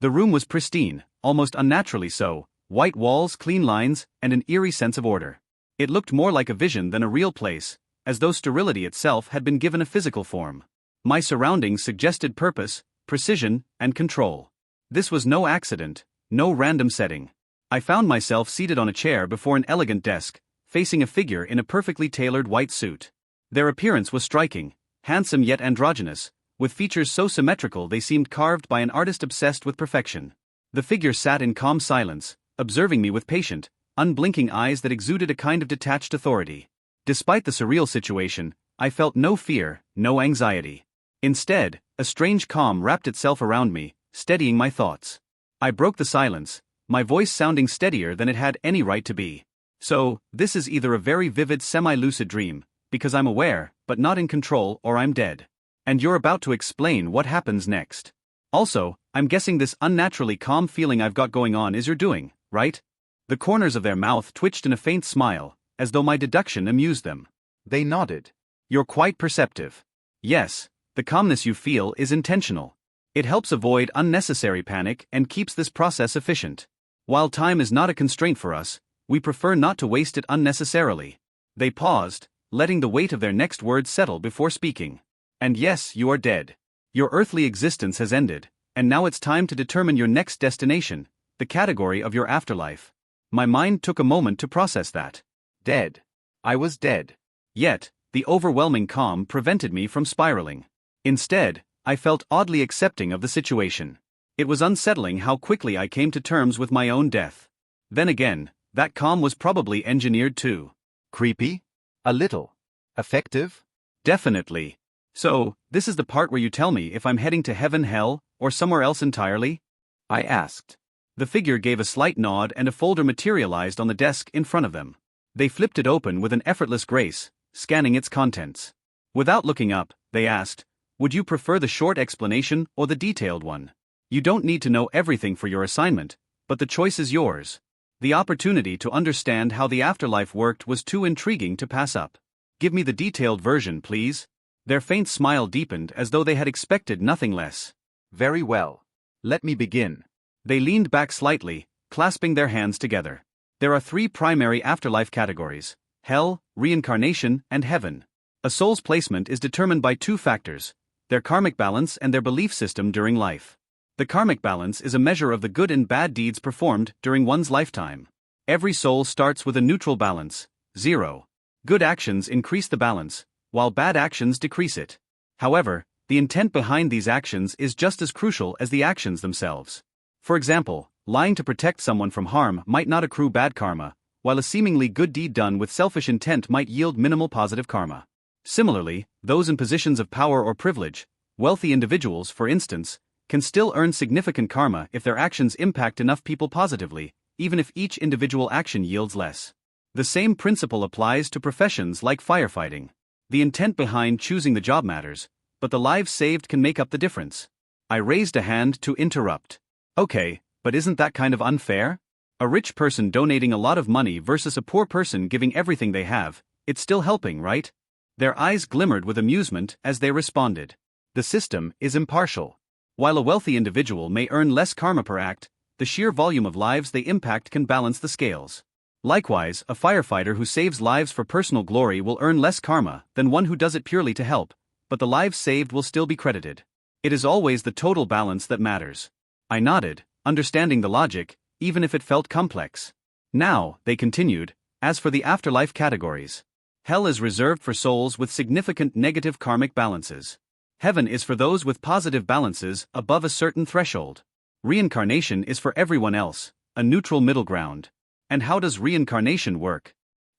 The room was pristine, almost unnaturally so, white walls, clean lines, and an eerie sense of order. It looked more like a vision than a real place, as though sterility itself had been given a physical form. My surroundings suggested purpose, precision, and control. This was no accident, no random setting. I found myself seated on a chair before an elegant desk, facing a figure in a perfectly tailored white suit. Their appearance was striking, handsome yet androgynous, with features so symmetrical they seemed carved by an artist obsessed with perfection. The figure sat in calm silence, observing me with patient, unblinking eyes that exuded a kind of detached authority. Despite the surreal situation, I felt no fear, no anxiety. Instead, a strange calm wrapped itself around me, steadying my thoughts. I broke the silence, my voice sounding steadier than it had any right to be. So, this is either a very vivid semi-lucid dream, because I'm aware, but not in control, or I'm dead. And you're about to explain what happens next. Also, I'm guessing this unnaturally calm feeling I've got going on is your doing, right? The corners of their mouth twitched in a faint smile, as though my deduction amused them. They nodded. You're quite perceptive. Yes, the calmness you feel is intentional. It helps avoid unnecessary panic and keeps this process efficient. While time is not a constraint for us, we prefer not to waste it unnecessarily. They paused, letting the weight of their next words settle before speaking. And yes, you are dead. Your earthly existence has ended, and now it's time to determine your next destination, the category of your afterlife. My mind took a moment to process that. Dead. I was dead. Yet, the overwhelming calm prevented me from spiraling. Instead, I felt oddly accepting of the situation. It was unsettling how quickly I came to terms with my own death. Then again, that calm was probably engineered too. Creepy? A little. Effective? Definitely. So, this is the part where you tell me if I'm heading to heaven, hell, or somewhere else entirely? I asked. The figure gave a slight nod and a folder materialized on the desk in front of them. They flipped it open with an effortless grace, scanning its contents. Without looking up, they asked, "Would you prefer the short explanation or the detailed one? You don't need to know everything for your assignment, but the choice is yours." The opportunity to understand how the afterlife worked was too intriguing to pass up. "Give me the detailed version, please." Their faint smile deepened as though they had expected nothing less. "Very well. Let me begin." They leaned back slightly, clasping their hands together. There are 3 primary afterlife categories: hell, reincarnation, and heaven. A soul's placement is determined by 2 factors: their karmic balance and their belief system during life. The karmic balance is a measure of the good and bad deeds performed during one's lifetime. Every soul starts with a neutral balance, 0. Good actions increase the balance, while bad actions decrease it. However, the intent behind these actions is just as crucial as the actions themselves. For example, lying to protect someone from harm might not accrue bad karma, while a seemingly good deed done with selfish intent might yield minimal positive karma. Similarly, those in positions of power or privilege, wealthy individuals for instance, can still earn significant karma if their actions impact enough people positively, even if each individual action yields less. The same principle applies to professions like firefighting. The intent behind choosing the job matters, but the lives saved can make up the difference. I raised a hand to interrupt. Okay, but isn't that kind of unfair? A rich person donating a lot of money versus a poor person giving everything they have, it's still helping, right? Their eyes glimmered with amusement as they responded. The system is impartial. While a wealthy individual may earn less karma per act, the sheer volume of lives they impact can balance the scales. Likewise, a firefighter who saves lives for personal glory will earn less karma than one who does it purely to help, but the lives saved will still be credited. It is always the total balance that matters. I nodded, understanding the logic, even if it felt complex. Now, they continued, as for the afterlife categories. Hell is reserved for souls with significant negative karmic balances. Heaven is for those with positive balances above a certain threshold. Reincarnation is for everyone else, a neutral middle ground. And how does reincarnation work?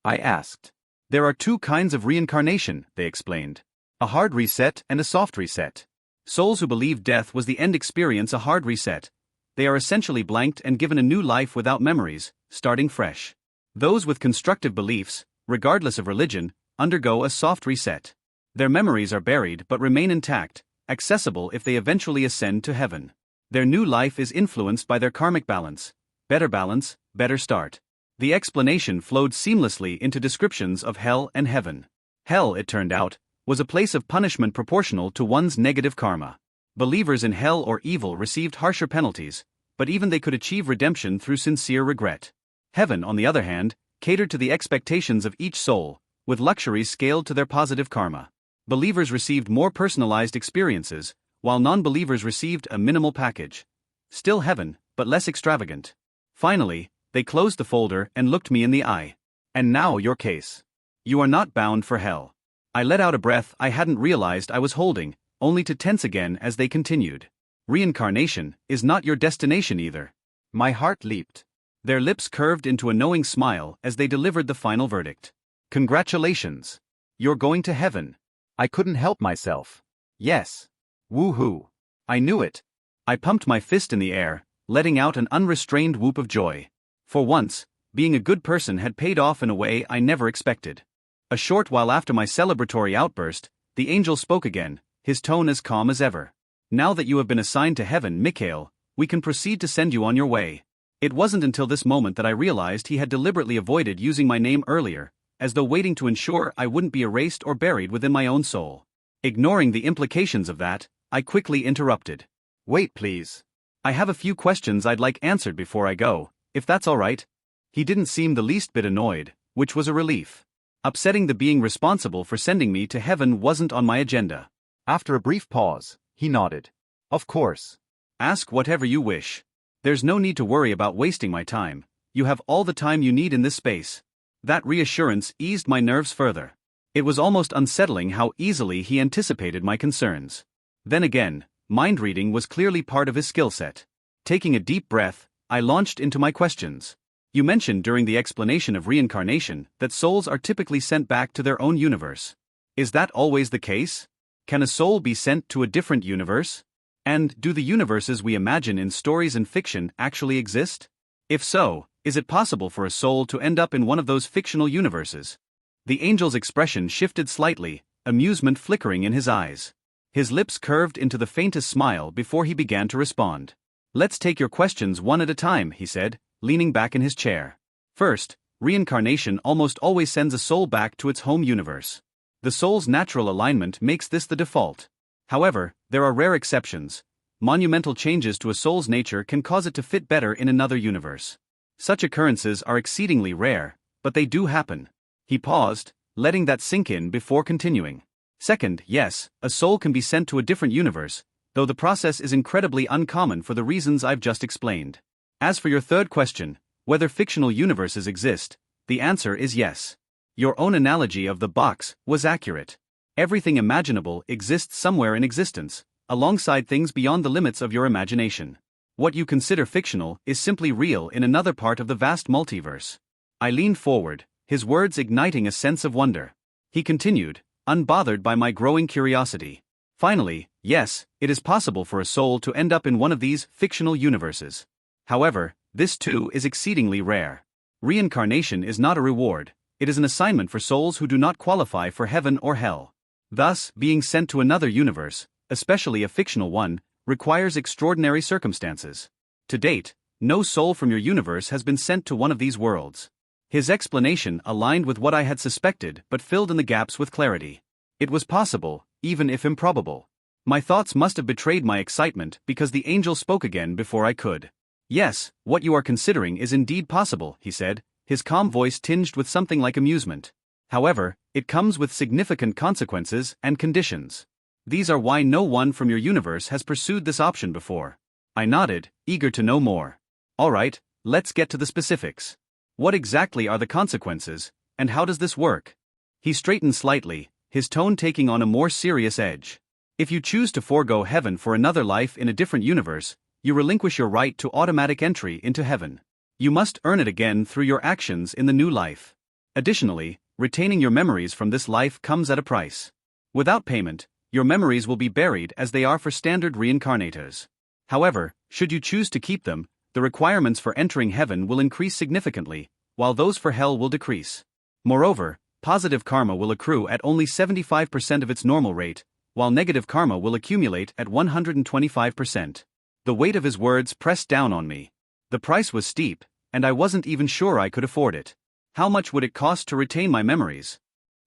I asked. There are 2 kinds of reincarnation, they explained. A hard reset and a soft reset. Souls who believe death was the end experience a hard reset. They are essentially blanked and given a new life without memories, starting fresh. Those with constructive beliefs, regardless of religion, undergo a soft reset. Their memories are buried but remain intact, accessible if they eventually ascend to heaven. Their new life is influenced by their karmic balance. Balance, better start. The explanation flowed seamlessly into descriptions of hell and heaven. Hell, it turned out, was a place of punishment proportional to one's negative karma. Believers in hell or evil received harsher penalties, but even they could achieve redemption through sincere regret. Heaven, on the other hand, catered to the expectations of each soul, with luxuries scaled to their positive karma. Believers received more personalized experiences, while non-believers received a minimal package. Still heaven, but less extravagant. Finally, they closed the folder and looked me in the eye. And now your case. You are not bound for hell. I let out a breath I hadn't realized I was holding, only to tense again as they continued. Reincarnation is not your destination either. My heart leaped. Their lips curved into a knowing smile as they delivered the final verdict. Congratulations. You're going to heaven. I couldn't help myself. Yes. Woohoo. I knew it. I pumped my fist in the air, letting out an unrestrained whoop of joy. For once, being a good person had paid off in a way I never expected. A short while after my celebratory outburst, the angel spoke again, his tone as calm as ever. Now that you have been assigned to heaven, Mikhail, we can proceed to send you on your way. It wasn't until this moment that I realized he had deliberately avoided using my name earlier, as though waiting to ensure I wouldn't be erased or buried within my own soul. Ignoring the implications of that, I quickly interrupted. Wait, please. I have a few questions I'd like answered before I go, if that's all right. He didn't seem the least bit annoyed, which was a relief. Upsetting the being responsible for sending me to heaven wasn't on my agenda. After a brief pause, he nodded. Of course. Ask whatever you wish. There's no need to worry about wasting my time. You have all the time you need in this space. That reassurance eased my nerves further. It was almost unsettling how easily he anticipated my concerns. Then again, mind reading was clearly part of his skill set. Taking a deep breath, I launched into my questions. You mentioned during the explanation of reincarnation that souls are typically sent back to their own universe. Is that always the case? Can a soul be sent to a different universe? And do the universes we imagine in stories and fiction actually exist? If so, is it possible for a soul to end up in one of those fictional universes? The angel's expression shifted slightly, amusement flickering in his eyes. His lips curved into the faintest smile before he began to respond. Let's take your questions one at a time, he said, leaning back in his chair. First, reincarnation almost always sends a soul back to its home universe. The soul's natural alignment makes this the default. However, there are rare exceptions. Monumental changes to a soul's nature can cause it to fit better in another universe. Such occurrences are exceedingly rare, but they do happen. He paused, letting that sink in before continuing. Second, yes, a soul can be sent to a different universe, though the process is incredibly uncommon for the reasons I've just explained. As for your third question, whether fictional universes exist, the answer is yes. Your own analogy of the box was accurate. Everything imaginable exists somewhere in existence, alongside things beyond the limits of your imagination. What you consider fictional is simply real in another part of the vast multiverse. I leaned forward, his words igniting a sense of wonder. He continued, unbothered by my growing curiosity. Finally, yes, it is possible for a soul to end up in one of these fictional universes. However, this too is exceedingly rare. Reincarnation is not a reward, it is an assignment for souls who do not qualify for heaven or hell. Thus, being sent to another universe, especially a fictional one, requires extraordinary circumstances. To date, no soul from your universe has been sent to one of these worlds. His explanation aligned with what I had suspected but filled in the gaps with clarity. It was possible, even if improbable. My thoughts must have betrayed my excitement because the angel spoke again before I could. Yes, what you are considering is indeed possible, he said, his calm voice tinged with something like amusement. However, it comes with significant consequences and conditions. These are why no one from your universe has pursued this option before. I nodded, eager to know more. All right, let's get to the specifics. What exactly are the consequences, and how does this work? He straightened slightly, his tone taking on a more serious edge. If you choose to forego heaven for another life in a different universe, you relinquish your right to automatic entry into heaven. You must earn it again through your actions in the new life. Additionally, retaining your memories from this life comes at a price. Without payment, your memories will be buried as they are for standard reincarnators. However, should you choose to keep them, the requirements for entering heaven will increase significantly, while those for hell will decrease. Moreover, positive karma will accrue at only 75% of its normal rate, while negative karma will accumulate at 125%. The weight of his words pressed down on me. The price was steep, and I wasn't even sure I could afford it. How much would it cost to retain my memories?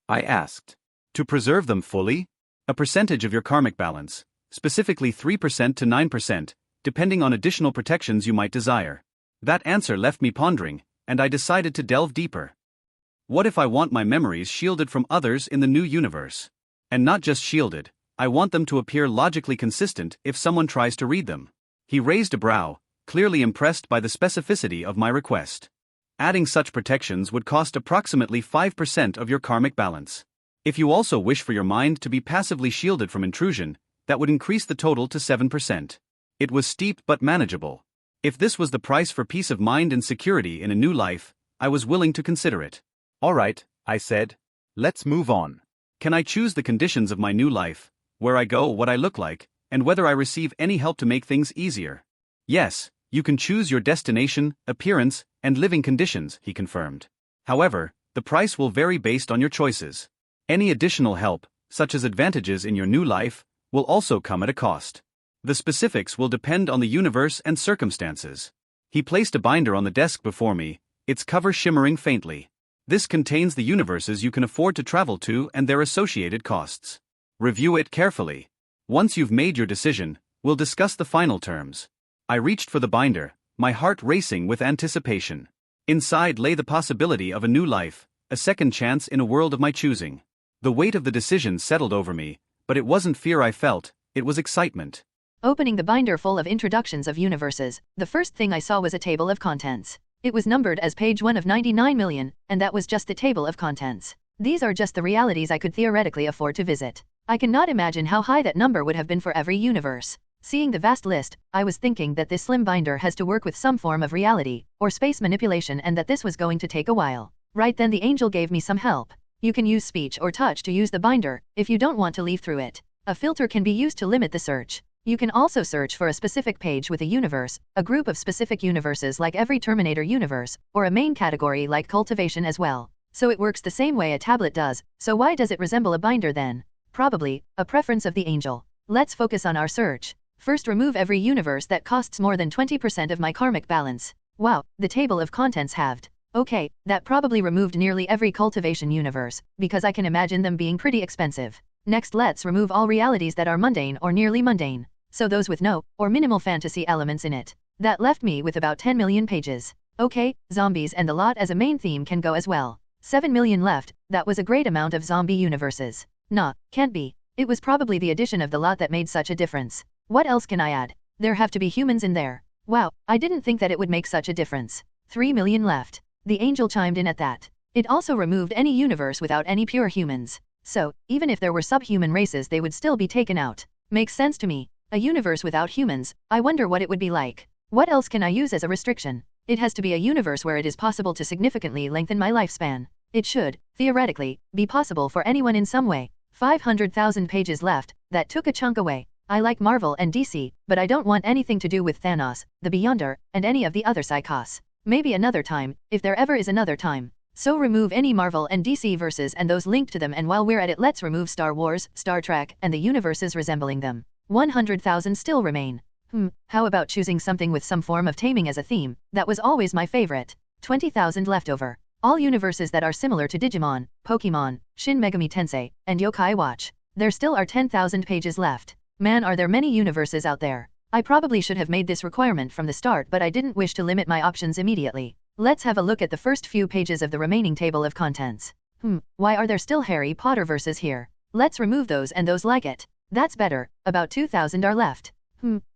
I asked. To preserve them fully? A percentage of your karmic balance, specifically 3% to 9%, depending on additional protections you might desire. That answer left me pondering, and I decided to delve deeper. What if I want my memories shielded from others in the new universe? And not just shielded, I want them to appear logically consistent if someone tries to read them. He raised a brow, clearly impressed by the specificity of my request. Adding such protections would cost approximately 5% of your karmic balance. If you also wish for your mind to be passively shielded from intrusion, that would increase the total to 7%. It was steep but manageable. If this was the price for peace of mind and security in a new life, I was willing to consider it. All right, I said. Let's move on. Can I choose the conditions of my new life, where I go, what I look like, and whether I receive any help to make things easier? Yes, you can choose your destination, appearance, and living conditions, he confirmed. However, the price will vary based on your choices. Any additional help, such as advantages in your new life, will also come at a cost. The specifics will depend on the universe and circumstances. He placed a binder on the desk before me, its cover shimmering faintly. This contains the universes you can afford to travel to and their associated costs. Review it carefully. Once you've made your decision, we'll discuss the final terms. I reached for the binder, my heart racing with anticipation. Inside lay the possibility of a new life, a second chance in a world of my choosing. The weight of the decision settled over me, but it wasn't fear I felt, it was excitement. Opening the binder full of introductions of universes, the first thing I saw was a table of contents. It was numbered as page 1 of 99 million, and that was just the table of contents. These are just the realities I could theoretically afford to visit. I cannot imagine how high that number would have been for every universe. Seeing the vast list, I was thinking that this slim binder has to work with some form of reality, or space manipulation, and that this was going to take a while. Right then the angel gave me some help. You can use speech or touch to use the binder, if you don't want to leaf through it. A filter can be used to limit the search. You can also search for a specific page with a universe, a group of specific universes like every Terminator universe, or a main category like cultivation as well. So it works the same way a tablet does, so why does it resemble a binder then? Probably, a preference of the angel. Let's focus on our search. First, remove every universe that costs more than 20% of my karmic balance. Wow, the table of contents halved. Okay, that probably removed nearly every cultivation universe, because I can imagine them being pretty expensive. Next, let's remove all realities that are mundane or nearly mundane. So those with no, or minimal fantasy elements in it. That left me with about 10 million pages. Okay, zombies and the lot as a main theme can go as well. 7 million left, that was a great amount of zombie universes. Nah, can't be. It was probably the addition of the lot that made such a difference. What else can I add? There have to be humans in there. Wow, I didn't think that it would make such a difference. 3 million left. The angel chimed in at that. It also removed any universe without any pure humans. So, even if there were subhuman races, they would still be taken out. Makes sense to me. A universe without humans, I wonder what it would be like. What else can I use as a restriction? It has to be a universe where it is possible to significantly lengthen my lifespan. It should, theoretically, be possible for anyone in some way. 500,000 pages left, that took a chunk away. I like Marvel and DC, but I don't want anything to do with Thanos, the Beyonder, and any of the other psychos. Maybe another time, if there ever is another time. So remove any Marvel and DC verses and those linked to them, and while we're at it, let's remove Star Wars, Star Trek, and the universes resembling them. 100,000 still remain. How about choosing something with some form of taming as a theme? That was always my favorite. 20,000 left over. All universes that are similar to Digimon, Pokémon, Shin Megami Tensei, and Yokai Watch. There still are 10,000 pages left. Man, are there many universes out there. I probably should have made this requirement from the start, but I didn't wish to limit my options immediately. Let's have a look at the first few pages of the remaining table of contents. Why are there still Harry Potter verses here? Let's remove those and those like it. That's better, about 2,000 are left.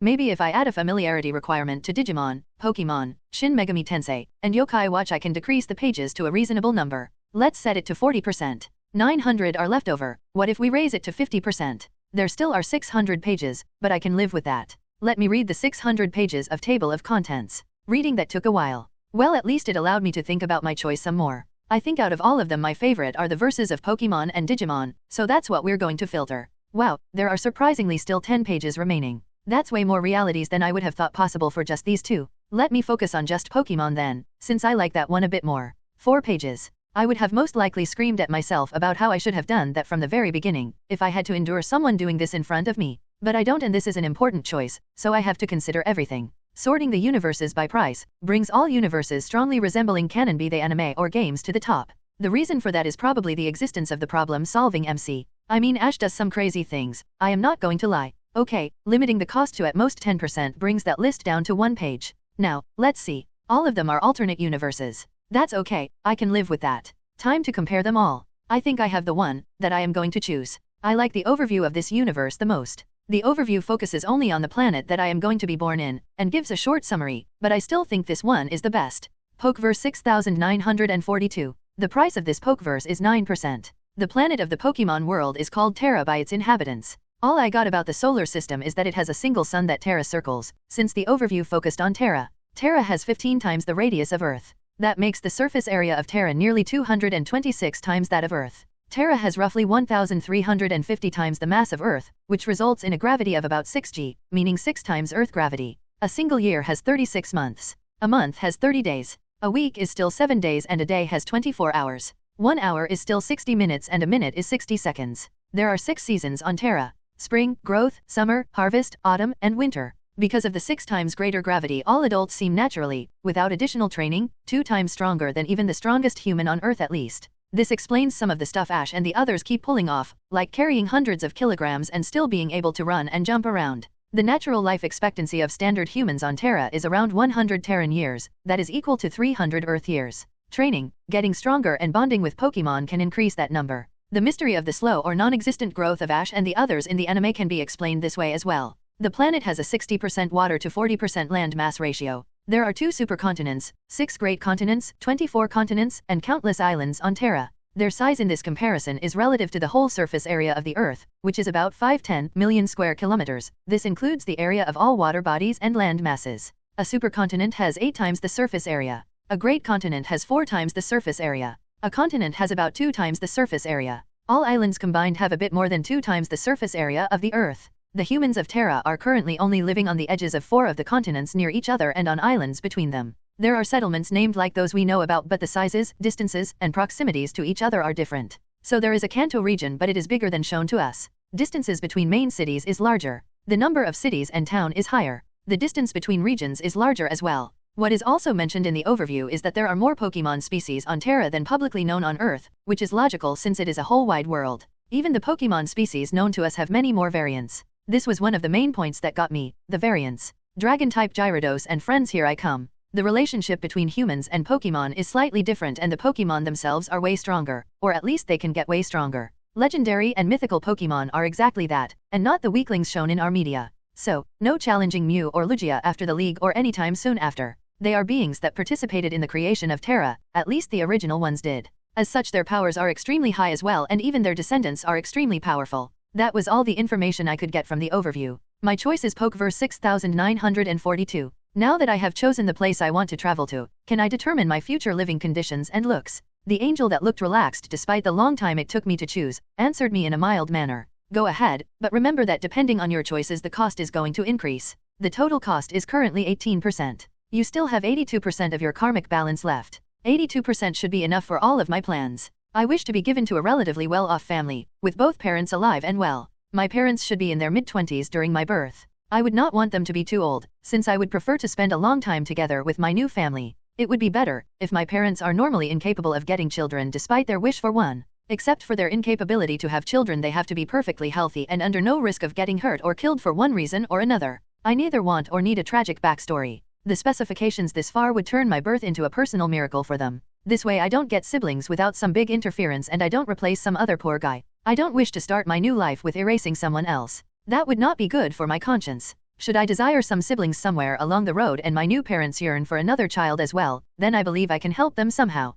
Maybe if I add a familiarity requirement to Digimon, Pokémon, Shin Megami Tensei, and Yokai Watch, I can decrease the pages to a reasonable number. Let's set it to 40%. 900 are left over. What if we raise it to 50%? There still are 600 pages, but I can live with that. Let me read the 600 pages of table of contents. Reading that took a while. Well, at least it allowed me to think about my choice some more. I think out of all of them, my favorite are the verses of Pokémon and Digimon, so that's what we're going to filter. Wow, there are surprisingly still 10 pages remaining. That's way more realities than I would have thought possible for just these two. Let me focus on just Pokémon then, since I like that one a bit more. 4 pages. I would have most likely screamed at myself about how I should have done that from the very beginning, if I had to endure someone doing this in front of me. But I don't, and this is an important choice, so I have to consider everything. Sorting the universes by price brings all universes strongly resembling canon, be they anime or games, to the top. The reason for that is probably the existence of the problem-solving MC. I mean, Ash does some crazy things, I am not going to lie. Okay, limiting the cost to at most 10% brings that list down to 1 page. Now, let's see. All of them are alternate universes. That's okay, I can live with that. Time to compare them all. I think I have the one that I am going to choose. I like the overview of this universe the most. The overview focuses only on the planet that I am going to be born in, and gives a short summary, but I still think this one is the best. Pokeverse 6942. The price of this Pokeverse is 9%. The planet of the Pokemon world is called Terra by its inhabitants. All I got about the solar system is that it has a single sun that Terra circles, since the overview focused on Terra. Terra has 15 times the radius of Earth. That makes the surface area of Terra nearly 226 times that of Earth. Terra has roughly 1,350 times the mass of Earth, which results in a gravity of about 6g, meaning 6 times Earth gravity. A single year has 36 months. A month has 30 days. A week is still 7 days and a day has 24 hours. 1 hour is still 60 minutes and a minute is 60 seconds. There are 6 seasons on Terra: spring, growth, summer, harvest, autumn, and winter. Because of the 6 times greater gravity, all adults seem naturally, without additional training, 2 times stronger than even the strongest human on Earth at least. This explains some of the stuff Ash and the others keep pulling off, like carrying hundreds of kilograms and still being able to run and jump around. The natural life expectancy of standard humans on Terra is around 100 Terran years, that is equal to 300 Earth years. Training, getting stronger and bonding with Pokemon can increase that number. The mystery of the slow or non-existent growth of Ash and the others in the anime can be explained this way as well. The planet has a 60% water to 40% land mass ratio. There are 2 supercontinents, 6 great continents, 24 continents, and countless islands on Terra. Their size in this comparison is relative to the whole surface area of the Earth, which is about 510 million square kilometers. This includes the area of all water bodies and land masses. A supercontinent has 8 times the surface area. A great continent has 4 times the surface area. A continent has about 2 times the surface area. All islands combined have a bit more than 2 times the surface area of the Earth. The humans of Terra are currently only living on the edges of 4 of the continents near each other and on islands between them. There are settlements named like those we know about, but the sizes, distances, and proximities to each other are different. So there is a Kanto region, but it is bigger than shown to us. Distances between main cities is larger. The number of cities and town is higher. The distance between regions is larger as well. What is also mentioned in the overview is that there are more Pokemon species on Terra than publicly known on Earth, which is logical since it is a whole wide world. Even the Pokemon species known to us have many more variants. This was one of the main points that got me, the variants. Dragon-type Gyarados and friends, here I come. The relationship between humans and Pokemon is slightly different, and the Pokemon themselves are way stronger, or at least they can get way stronger. Legendary and mythical Pokemon are exactly that, and not the weaklings shown in our media. So, no challenging Mew or Lugia after the League or anytime soon after. They are beings that participated in the creation of Terra, at least the original ones did. As such, their powers are extremely high as well, and even their descendants are extremely powerful. That was all the information I could get from the overview. My choice is Pokeverse 6942. Now that I have chosen the place I want to travel to, can I determine my future living conditions and looks? The angel that looked relaxed despite the long time it took me to choose, answered me in a mild manner. Go ahead, but remember that depending on your choices the cost is going to increase. The total cost is currently 18%. You still have 82% of your karmic balance left. 82% should be enough for all of my plans. I wish to be given to a relatively well-off family, with both parents alive and well. My parents should be in their mid-20s during my birth. I would not want them to be too old, since I would prefer to spend a long time together with my new family. It would be better if my parents are normally incapable of getting children despite their wish for one. Except for their incapability to have children, they have to be perfectly healthy and under no risk of getting hurt or killed for one reason or another. I neither want or need a tragic backstory. The specifications this far would turn my birth into a personal miracle for them. This way I don't get siblings without some big interference, and I don't replace some other poor guy. I don't wish to start my new life with erasing someone else. That would not be good for my conscience. Should I desire some siblings somewhere along the road and my new parents yearn for another child as well, then I believe I can help them somehow.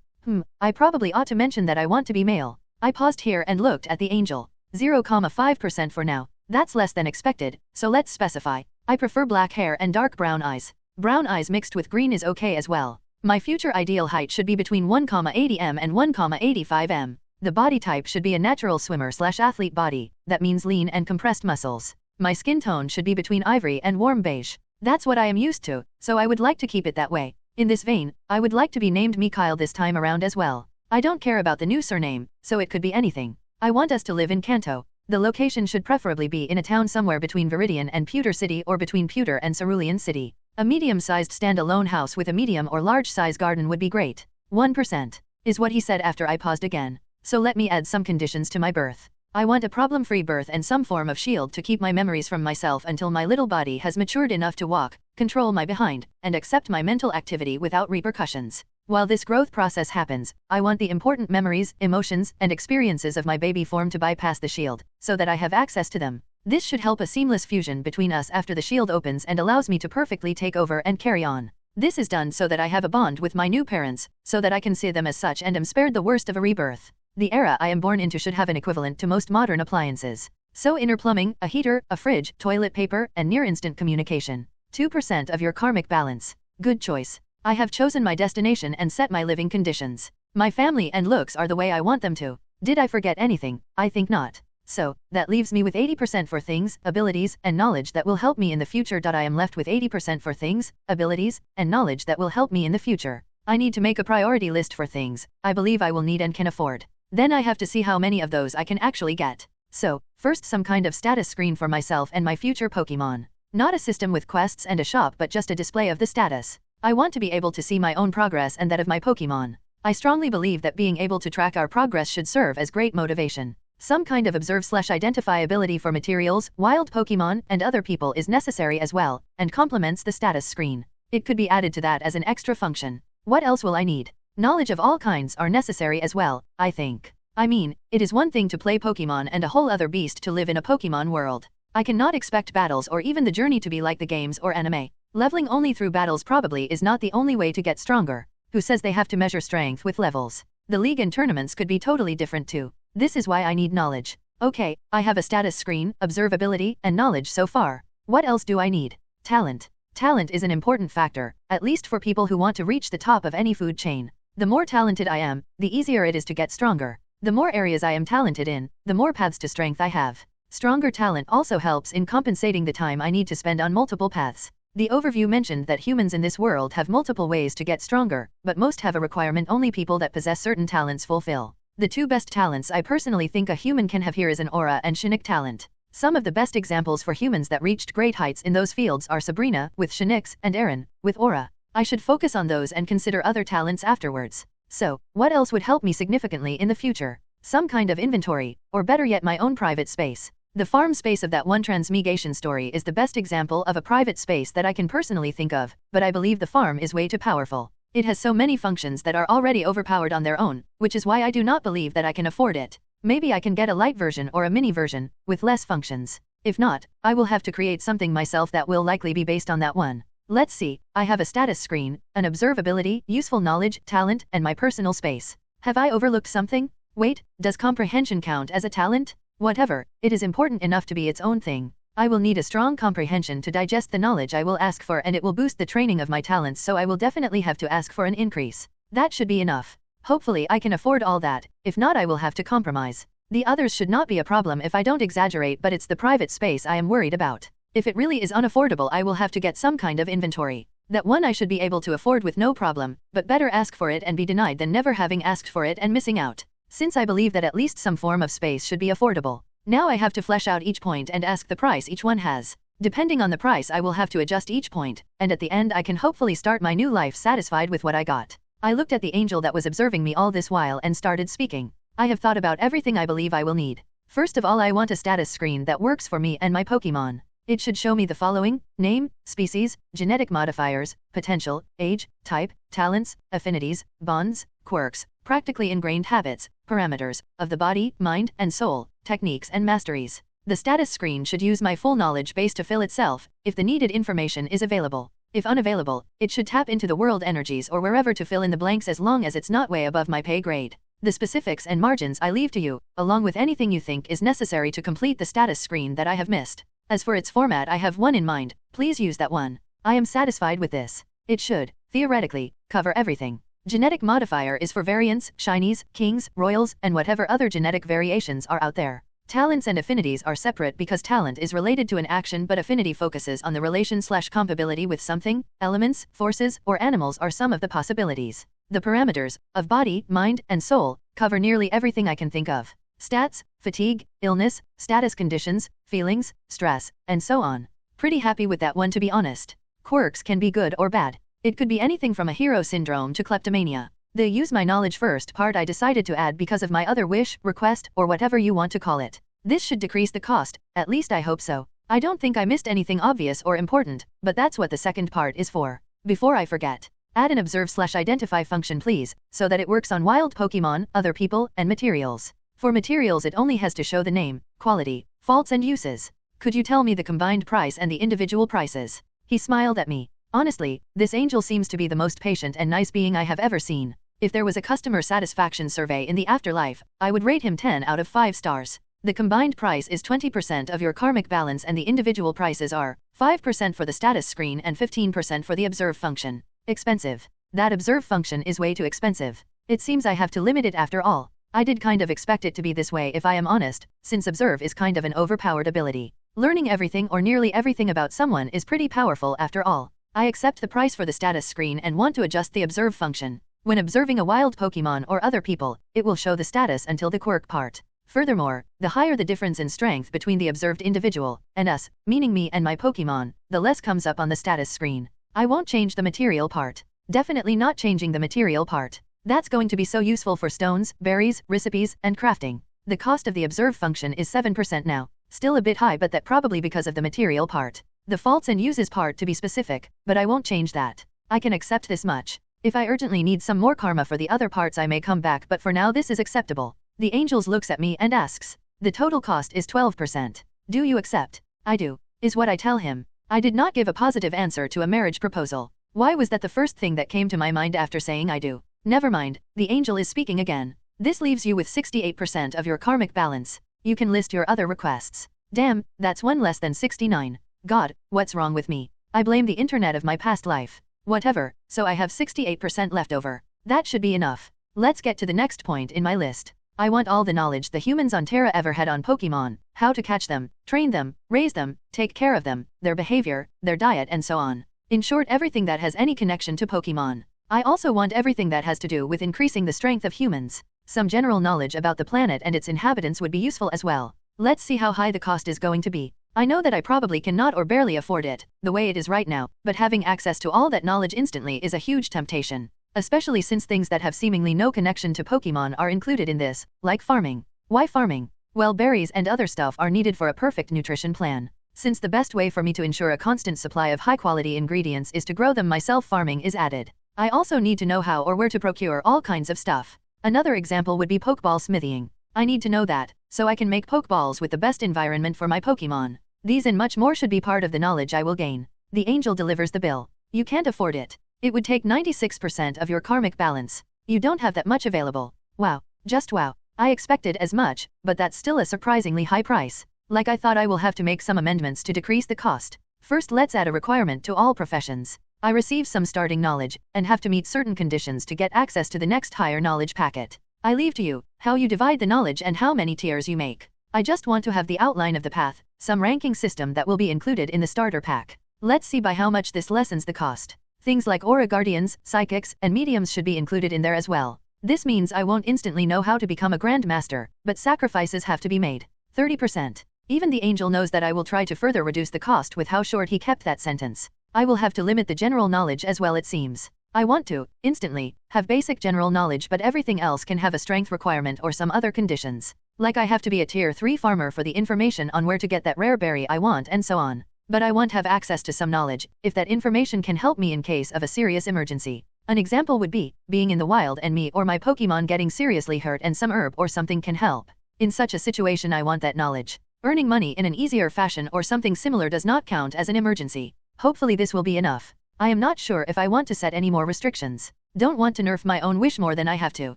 I probably ought to mention that I want to be male. I paused here and looked at the angel. 0.5% for now. That's less than expected, so let's specify. I prefer black hair and dark brown eyes. Brown eyes mixed with green is okay as well. My future ideal height should be between 1,80 m and 1,85 m. The body type should be a natural swimmer/athlete body, that means lean and compressed muscles. My skin tone should be between ivory and warm beige. That's what I am used to, so I would like to keep it that way. In this vein, I would like to be named Mikhail this time around as well. I don't care about the new surname, so it could be anything. I want us to live in Kanto. The location should preferably be in a town somewhere between Viridian and Pewter City, or between Pewter and Cerulean City. A medium-sized standalone house with a medium or large-size garden would be great. 1%, is what he said after I paused again. So let me add some conditions to my birth. I want a problem-free birth and some form of shield to keep my memories from myself until my little body has matured enough to walk, control my behind, and accept my mental activity without repercussions. While this growth process happens, I want the important memories, emotions, and experiences of my baby form to bypass the shield, so that I have access to them. This should help a seamless fusion between us after the shield opens and allows me to perfectly take over and carry on. This is done so that I have a bond with my new parents, so that I can see them as such and am spared the worst of a rebirth. The era I am born into should have an equivalent to most modern appliances. So inner plumbing, a heater, a fridge, toilet paper, and near-instant communication. 2% of your karmic balance. Good choice. I have chosen my destination and set my living conditions. My family and looks are the way I want them to. Did I forget anything? I think not. So, that leaves me with 80% for things, abilities, and knowledge that will help me in the future. I am left with 80% for things, abilities, and knowledge that will help me in the future. I need to make a priority list for things I believe I will need and can afford. Then I have to see how many of those I can actually get. So, first some kind of status screen for myself and my future Pokémon. Not a system with quests and a shop but just a display of the status. I want to be able to see my own progress and that of my Pokémon. I strongly believe that being able to track our progress should serve as great motivation. Some kind of observe/identify ability for materials, wild Pokémon, and other people is necessary as well, and complements the status screen. It could be added to that as an extra function. What else will I need? Knowledge of all kinds are necessary as well, I think. I mean, it is one thing to play Pokémon and a whole other beast to live in a Pokémon world. I cannot expect battles or even the journey to be like the games or anime. Leveling only through battles probably is not the only way to get stronger. Who says they have to measure strength with levels? The league and tournaments could be totally different too. This is why I need knowledge. Okay, I have a status screen, observability, and knowledge so far. What else do I need? Talent. Talent is an important factor, at least for people who want to reach the top of any food chain. The more talented I am, the easier it is to get stronger. The more areas I am talented in, the more paths to strength I have. Stronger talent also helps in compensating the time I need to spend on multiple paths. The overview mentioned that humans in this world have multiple ways to get stronger, but most have a requirement only people that possess certain talents fulfill. The two best talents I personally think a human can have here is an aura and Chinook talent. Some of the best examples for humans that reached great heights in those fields are Sabrina, with Chinooks, and Aaron, with aura. I should focus on those and consider other talents afterwards. So, what else would help me significantly in the future? Some kind of inventory, or better yet my own private space. The farm space of that one transmigration story is the best example of a private space that I can personally think of, but I believe the farm is way too powerful. It has so many functions that are already overpowered on their own, which is why I do not believe that I can afford it. Maybe I can get a light version or a mini version, with less functions. If not, I will have to create something myself that will likely be based on that one. Let's see, I have a status screen, an observability, useful knowledge, talent, and my personal space. Have I overlooked something? Wait, does comprehension count as a talent? Whatever, it is important enough to be its own thing. I will need a strong comprehension to digest the knowledge I will ask for, and it will boost the training of my talents, so I will definitely have to ask for an increase. That should be enough. Hopefully I can afford all that, if not I will have to compromise. The others should not be a problem if I don't exaggerate, but it's the private space I am worried about. If it really is unaffordable I will have to get some kind of inventory. That one I should be able to afford with no problem, but better ask for it and be denied than never having asked for it and missing out. Since I believe that at least some form of space should be affordable. Now I have to flesh out each point and ask the price each one has. Depending on the price I will have to adjust each point, and at the end I can hopefully start my new life satisfied with what I got. I looked at the angel that was observing me all this while and started speaking. I have thought about everything I believe I will need. First of all I want a status screen that works for me and my Pokémon. It should show me the following: name, species, genetic modifiers, potential, age, type, talents, affinities, bonds, quirks, practically ingrained habits, parameters, of the body, mind, and soul, techniques and masteries. The status screen should use my full knowledge base to fill itself, if the needed information is available. If unavailable, it should tap into the world energies or wherever to fill in the blanks as long as it's not way above my pay grade. The specifics and margins I leave to you, along with anything you think is necessary to complete the status screen that I have missed. As for its format I have one in mind, please use that one. I am satisfied with this. It should, theoretically, cover everything. Genetic modifier is for variants, shinies, kings, royals, and whatever other genetic variations are out there. Talents and affinities are separate because talent is related to an action but affinity focuses on the relation/compatibility with something, elements, forces, or animals are some of the possibilities. The parameters, of body, mind, and soul, cover nearly everything I can think of. Stats, fatigue, illness, status conditions, feelings, stress, and so on. Pretty happy with that one to be honest. Quirks can be good or bad. It could be anything from a hero syndrome to kleptomania. The use my knowledge first part I decided to add because of my other wish, request, or whatever you want to call it. This should decrease the cost, at least I hope so. I don't think I missed anything obvious or important, but that's what the second part is for. Before I forget, add an observe/identify function please, so that it works on wild Pokémon, other people, and materials. For materials it only has to show the name, quality, faults and uses. Could you tell me the combined price and the individual prices? He smiled at me. Honestly, this angel seems to be the most patient and nice being I have ever seen. If there was a customer satisfaction survey in the afterlife, I would rate him 10 out of 5 stars. The combined price is 20% of your karmic balance and the individual prices are 5% for the status screen and 15% for the observe function. Expensive. That observe function is way too expensive. It seems I have to limit it after all. I did kind of expect it to be this way if I am honest, since observe is kind of an overpowered ability. Learning everything or nearly everything about someone is pretty powerful after all. I accept the price for the status screen and want to adjust the observe function. When observing a wild Pokémon or other people, it will show the status until the quirk part. Furthermore, the higher the difference in strength between the observed individual and us, meaning me and my Pokémon, the less comes up on the status screen. I won't change the material part. Definitely not changing the material part. That's going to be so useful for stones, berries, recipes, and crafting. The cost of the observe function is 7% now. Still a bit high, but that probably because of the material part. The faults and uses part to be specific, but I won't change that. I can accept this much. If I urgently need some more karma for the other parts I may come back, but for now this is acceptable. The angels looks at me and asks. The total cost is 12%. Do you accept? I do, is what I tell him. I did not give a positive answer to a marriage proposal. Why was that the first thing that came to my mind after saying I do? Never mind, the angel is speaking again. This leaves you with 68% of your karmic balance. You can list your other requests. Damn, that's one less than 69. God, what's wrong with me? I blame the internet of my past life. Whatever, so I have 68% left over. That should be enough. Let's get to the next point in my list. I want all the knowledge the humans on Terra ever had on Pokémon, how to catch them, train them, raise them, take care of them, their behavior, their diet and so on. In short, everything that has any connection to Pokémon. I also want everything that has to do with increasing the strength of humans. Some general knowledge about the planet and its inhabitants would be useful as well. Let's see how high the cost is going to be. I know that I probably cannot or barely afford it, the way it is right now, but having access to all that knowledge instantly is a huge temptation. Especially since things that have seemingly no connection to Pokémon are included in this, like farming. Why farming? Well, berries and other stuff are needed for a perfect nutrition plan. Since the best way for me to ensure a constant supply of high-quality ingredients is to grow them myself, farming is added. I also need to know how or where to procure all kinds of stuff. Another example would be Pokeball smithing. I need to know that, so I can make Pokeballs with the best environment for my Pokémon. These and much more should be part of the knowledge I will gain. The angel delivers the bill. You can't afford it. It would take 96% of your karmic balance. You don't have that much available. Wow, just wow. I expected as much, but that's still a surprisingly high price. Like I thought I will have to make some amendments to decrease the cost. First, let's add a requirement to all professions. I receive some starting knowledge, and have to meet certain conditions to get access to the next higher knowledge packet. I leave to you, how you divide the knowledge and how many tiers you make. I just want to have the outline of the path, some ranking system that will be included in the starter pack. Let's see by how much this lessens the cost. Things like aura guardians, psychics, and mediums should be included in there as well. This means I won't instantly know how to become a grandmaster, but sacrifices have to be made. 30%. Even the angel knows that I will try to further reduce the cost with how short he kept that sentence. I will have to limit the general knowledge as well, it seems. I want to, instantly, have basic general knowledge, but everything else can have a strength requirement or some other conditions. Like I have to be a tier 3 farmer for the information on where to get that rare berry I want and so on. But I want to have access to some knowledge, if that information can help me in case of a serious emergency. An example would be, being in the wild and me or my Pokémon getting seriously hurt and some herb or something can help. In such a situation I want that knowledge. Earning money in an easier fashion or something similar does not count as an emergency. Hopefully this will be enough. I am not sure if I want to set any more restrictions. Don't want to nerf my own wish more than I have to.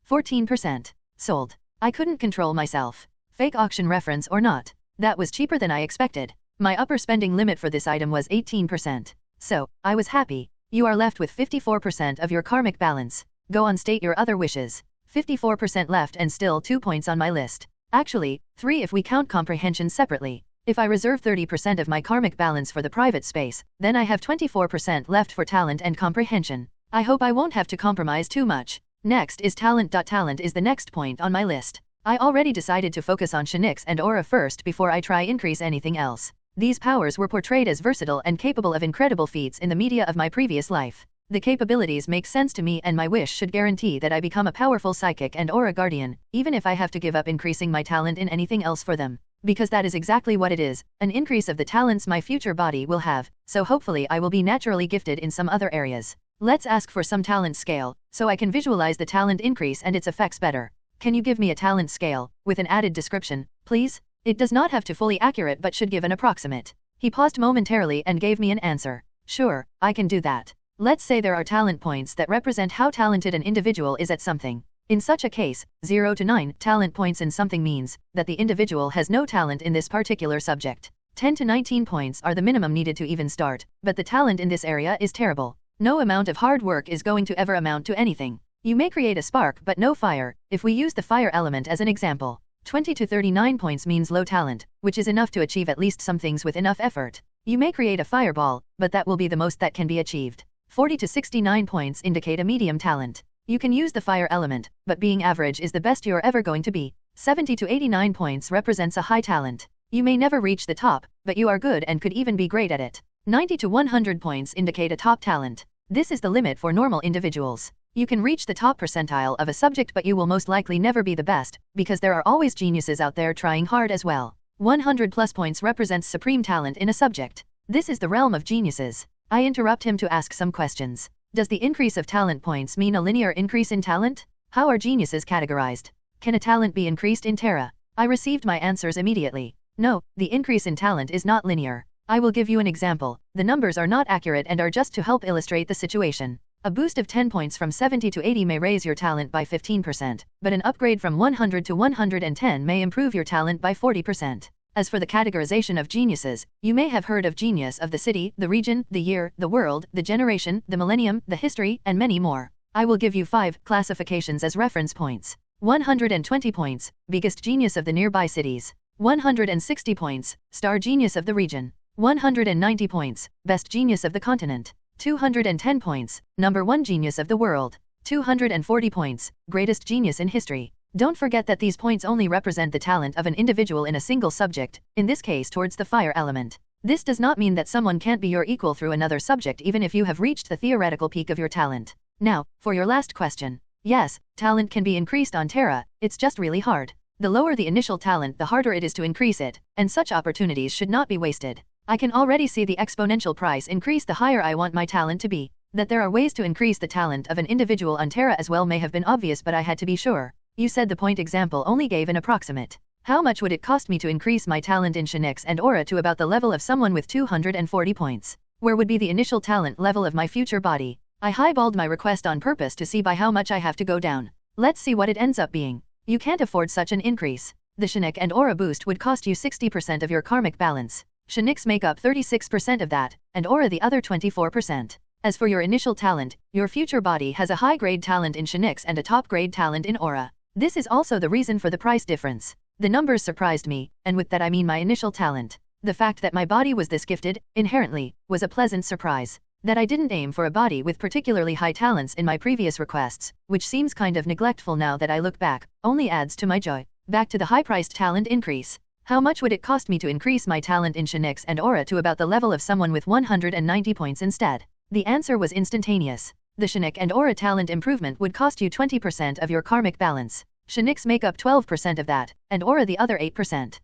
14%. Sold. I couldn't control myself. Fake auction reference or not. That was cheaper than I expected. My upper spending limit for this item was 18%. So, I was happy. You are left with 54% of your karmic balance. Go on, state your other wishes. 54% left and still 2 points on my list. Actually, 3 if we count comprehension separately. If I reserve 30% of my karmic balance for the private space, then I have 24% left for talent and comprehension. I hope I won't have to compromise too much. Next is talent. Talent is the next point on my list. I already decided to focus on Shinix and Aura first before I try increase anything else. These powers were portrayed as versatile and capable of incredible feats in the media of my previous life. The capabilities make sense to me, and my wish should guarantee that I become a powerful psychic and aura guardian, even if I have to give up increasing my talent in anything else for them. Because that is exactly what it is, an increase of the talents my future body will have, so hopefully I will be naturally gifted in some other areas. Let's ask for some talent scale, so I can visualize the talent increase and its effects better. Can you give me a talent scale, with an added description, please? It does not have to fully accurate but should give an approximate. He paused momentarily and gave me an answer. Sure, I can do that. Let's say there are talent points that represent how talented an individual is at something. In such a case, 0 to 9 talent points in something means that the individual has no talent in this particular subject. 10 to 19 points are the minimum needed to even start, but the talent in this area is terrible. No amount of hard work is going to ever amount to anything. You may create a spark but no fire, if we use the fire element as an example. 20 to 39 points means low talent, which is enough to achieve at least some things with enough effort. You may create a fireball, but that will be the most that can be achieved. 40 to 69 points indicate a medium talent. You can use the fire element, but being average is the best you're ever going to be. 70 to 89 points represents a high talent. You may never reach the top, but you are good and could even be great at it. 90 to 100 points indicate a top talent. This is the limit for normal individuals. You can reach the top percentile of a subject, but you will most likely never be the best, because there are always geniuses out there trying hard as well. 100 plus points represents supreme talent in a subject. This is the realm of geniuses. I interrupt him to ask some questions. Does the increase of talent points mean a linear increase in talent? How are geniuses categorized? Can a talent be increased in Terra? I received my answers immediately. No, the increase in talent is not linear. I will give you an example. The numbers are not accurate and are just to help illustrate the situation. A boost of 10 points from 70 to 80 may raise your talent by 15%, but an upgrade from 100 to 110 may improve your talent by 40%. As for the categorization of geniuses, you may have heard of genius of the city, the region, the year, the world, the generation, the millennium, the history, and many more. I will give you 5 classifications as reference points. 120 points, biggest genius of the nearby cities. 160 points, star genius of the region. 190 points, best genius of the continent. 210 points, number 1 genius of the world. 240 points, greatest genius in history. Don't forget that these points only represent the talent of an individual in a single subject, in this case towards the fire element. This does not mean that someone can't be your equal through another subject even if you have reached the theoretical peak of your talent. Now, for your last question. Yes, talent can be increased on Terra, it's just really hard. The lower the initial talent, the harder it is to increase it, and such opportunities should not be wasted. I can already see the exponential price increase the higher I want my talent to be. That there are ways to increase the talent of an individual on Terra as well may have been obvious, but I had to be sure. You said the point example only gave an approximate. How much would it cost me to increase my talent in Shinix and Aura to about the level of someone with 240 points? Where would be the initial talent level of my future body? I highballed my request on purpose to see by how much I have to go down. Let's see what it ends up being. You can't afford such an increase. The Shinix and Aura boost would cost you 60% of your karmic balance. Shinix make up 36% of that, and Aura the other 24%. As for your initial talent, your future body has a high-grade talent in Shinix and a top-grade talent in Aura. This is also the reason for the price difference. The numbers surprised me, and with that I mean my initial talent. The fact that my body was this gifted, inherently, was a pleasant surprise. That I didn't aim for a body with particularly high talents in my previous requests, which seems kind of neglectful now that I look back, only adds to my joy. Back to the high-priced talent increase. How much would it cost me to increase my talent in Shinix and Aura to about the level of someone with 190 points instead? The answer was instantaneous. The Shinix and Aura talent improvement would cost you 20% of your karmic balance. Shinix make up 12% of that, and Aura the other 8%.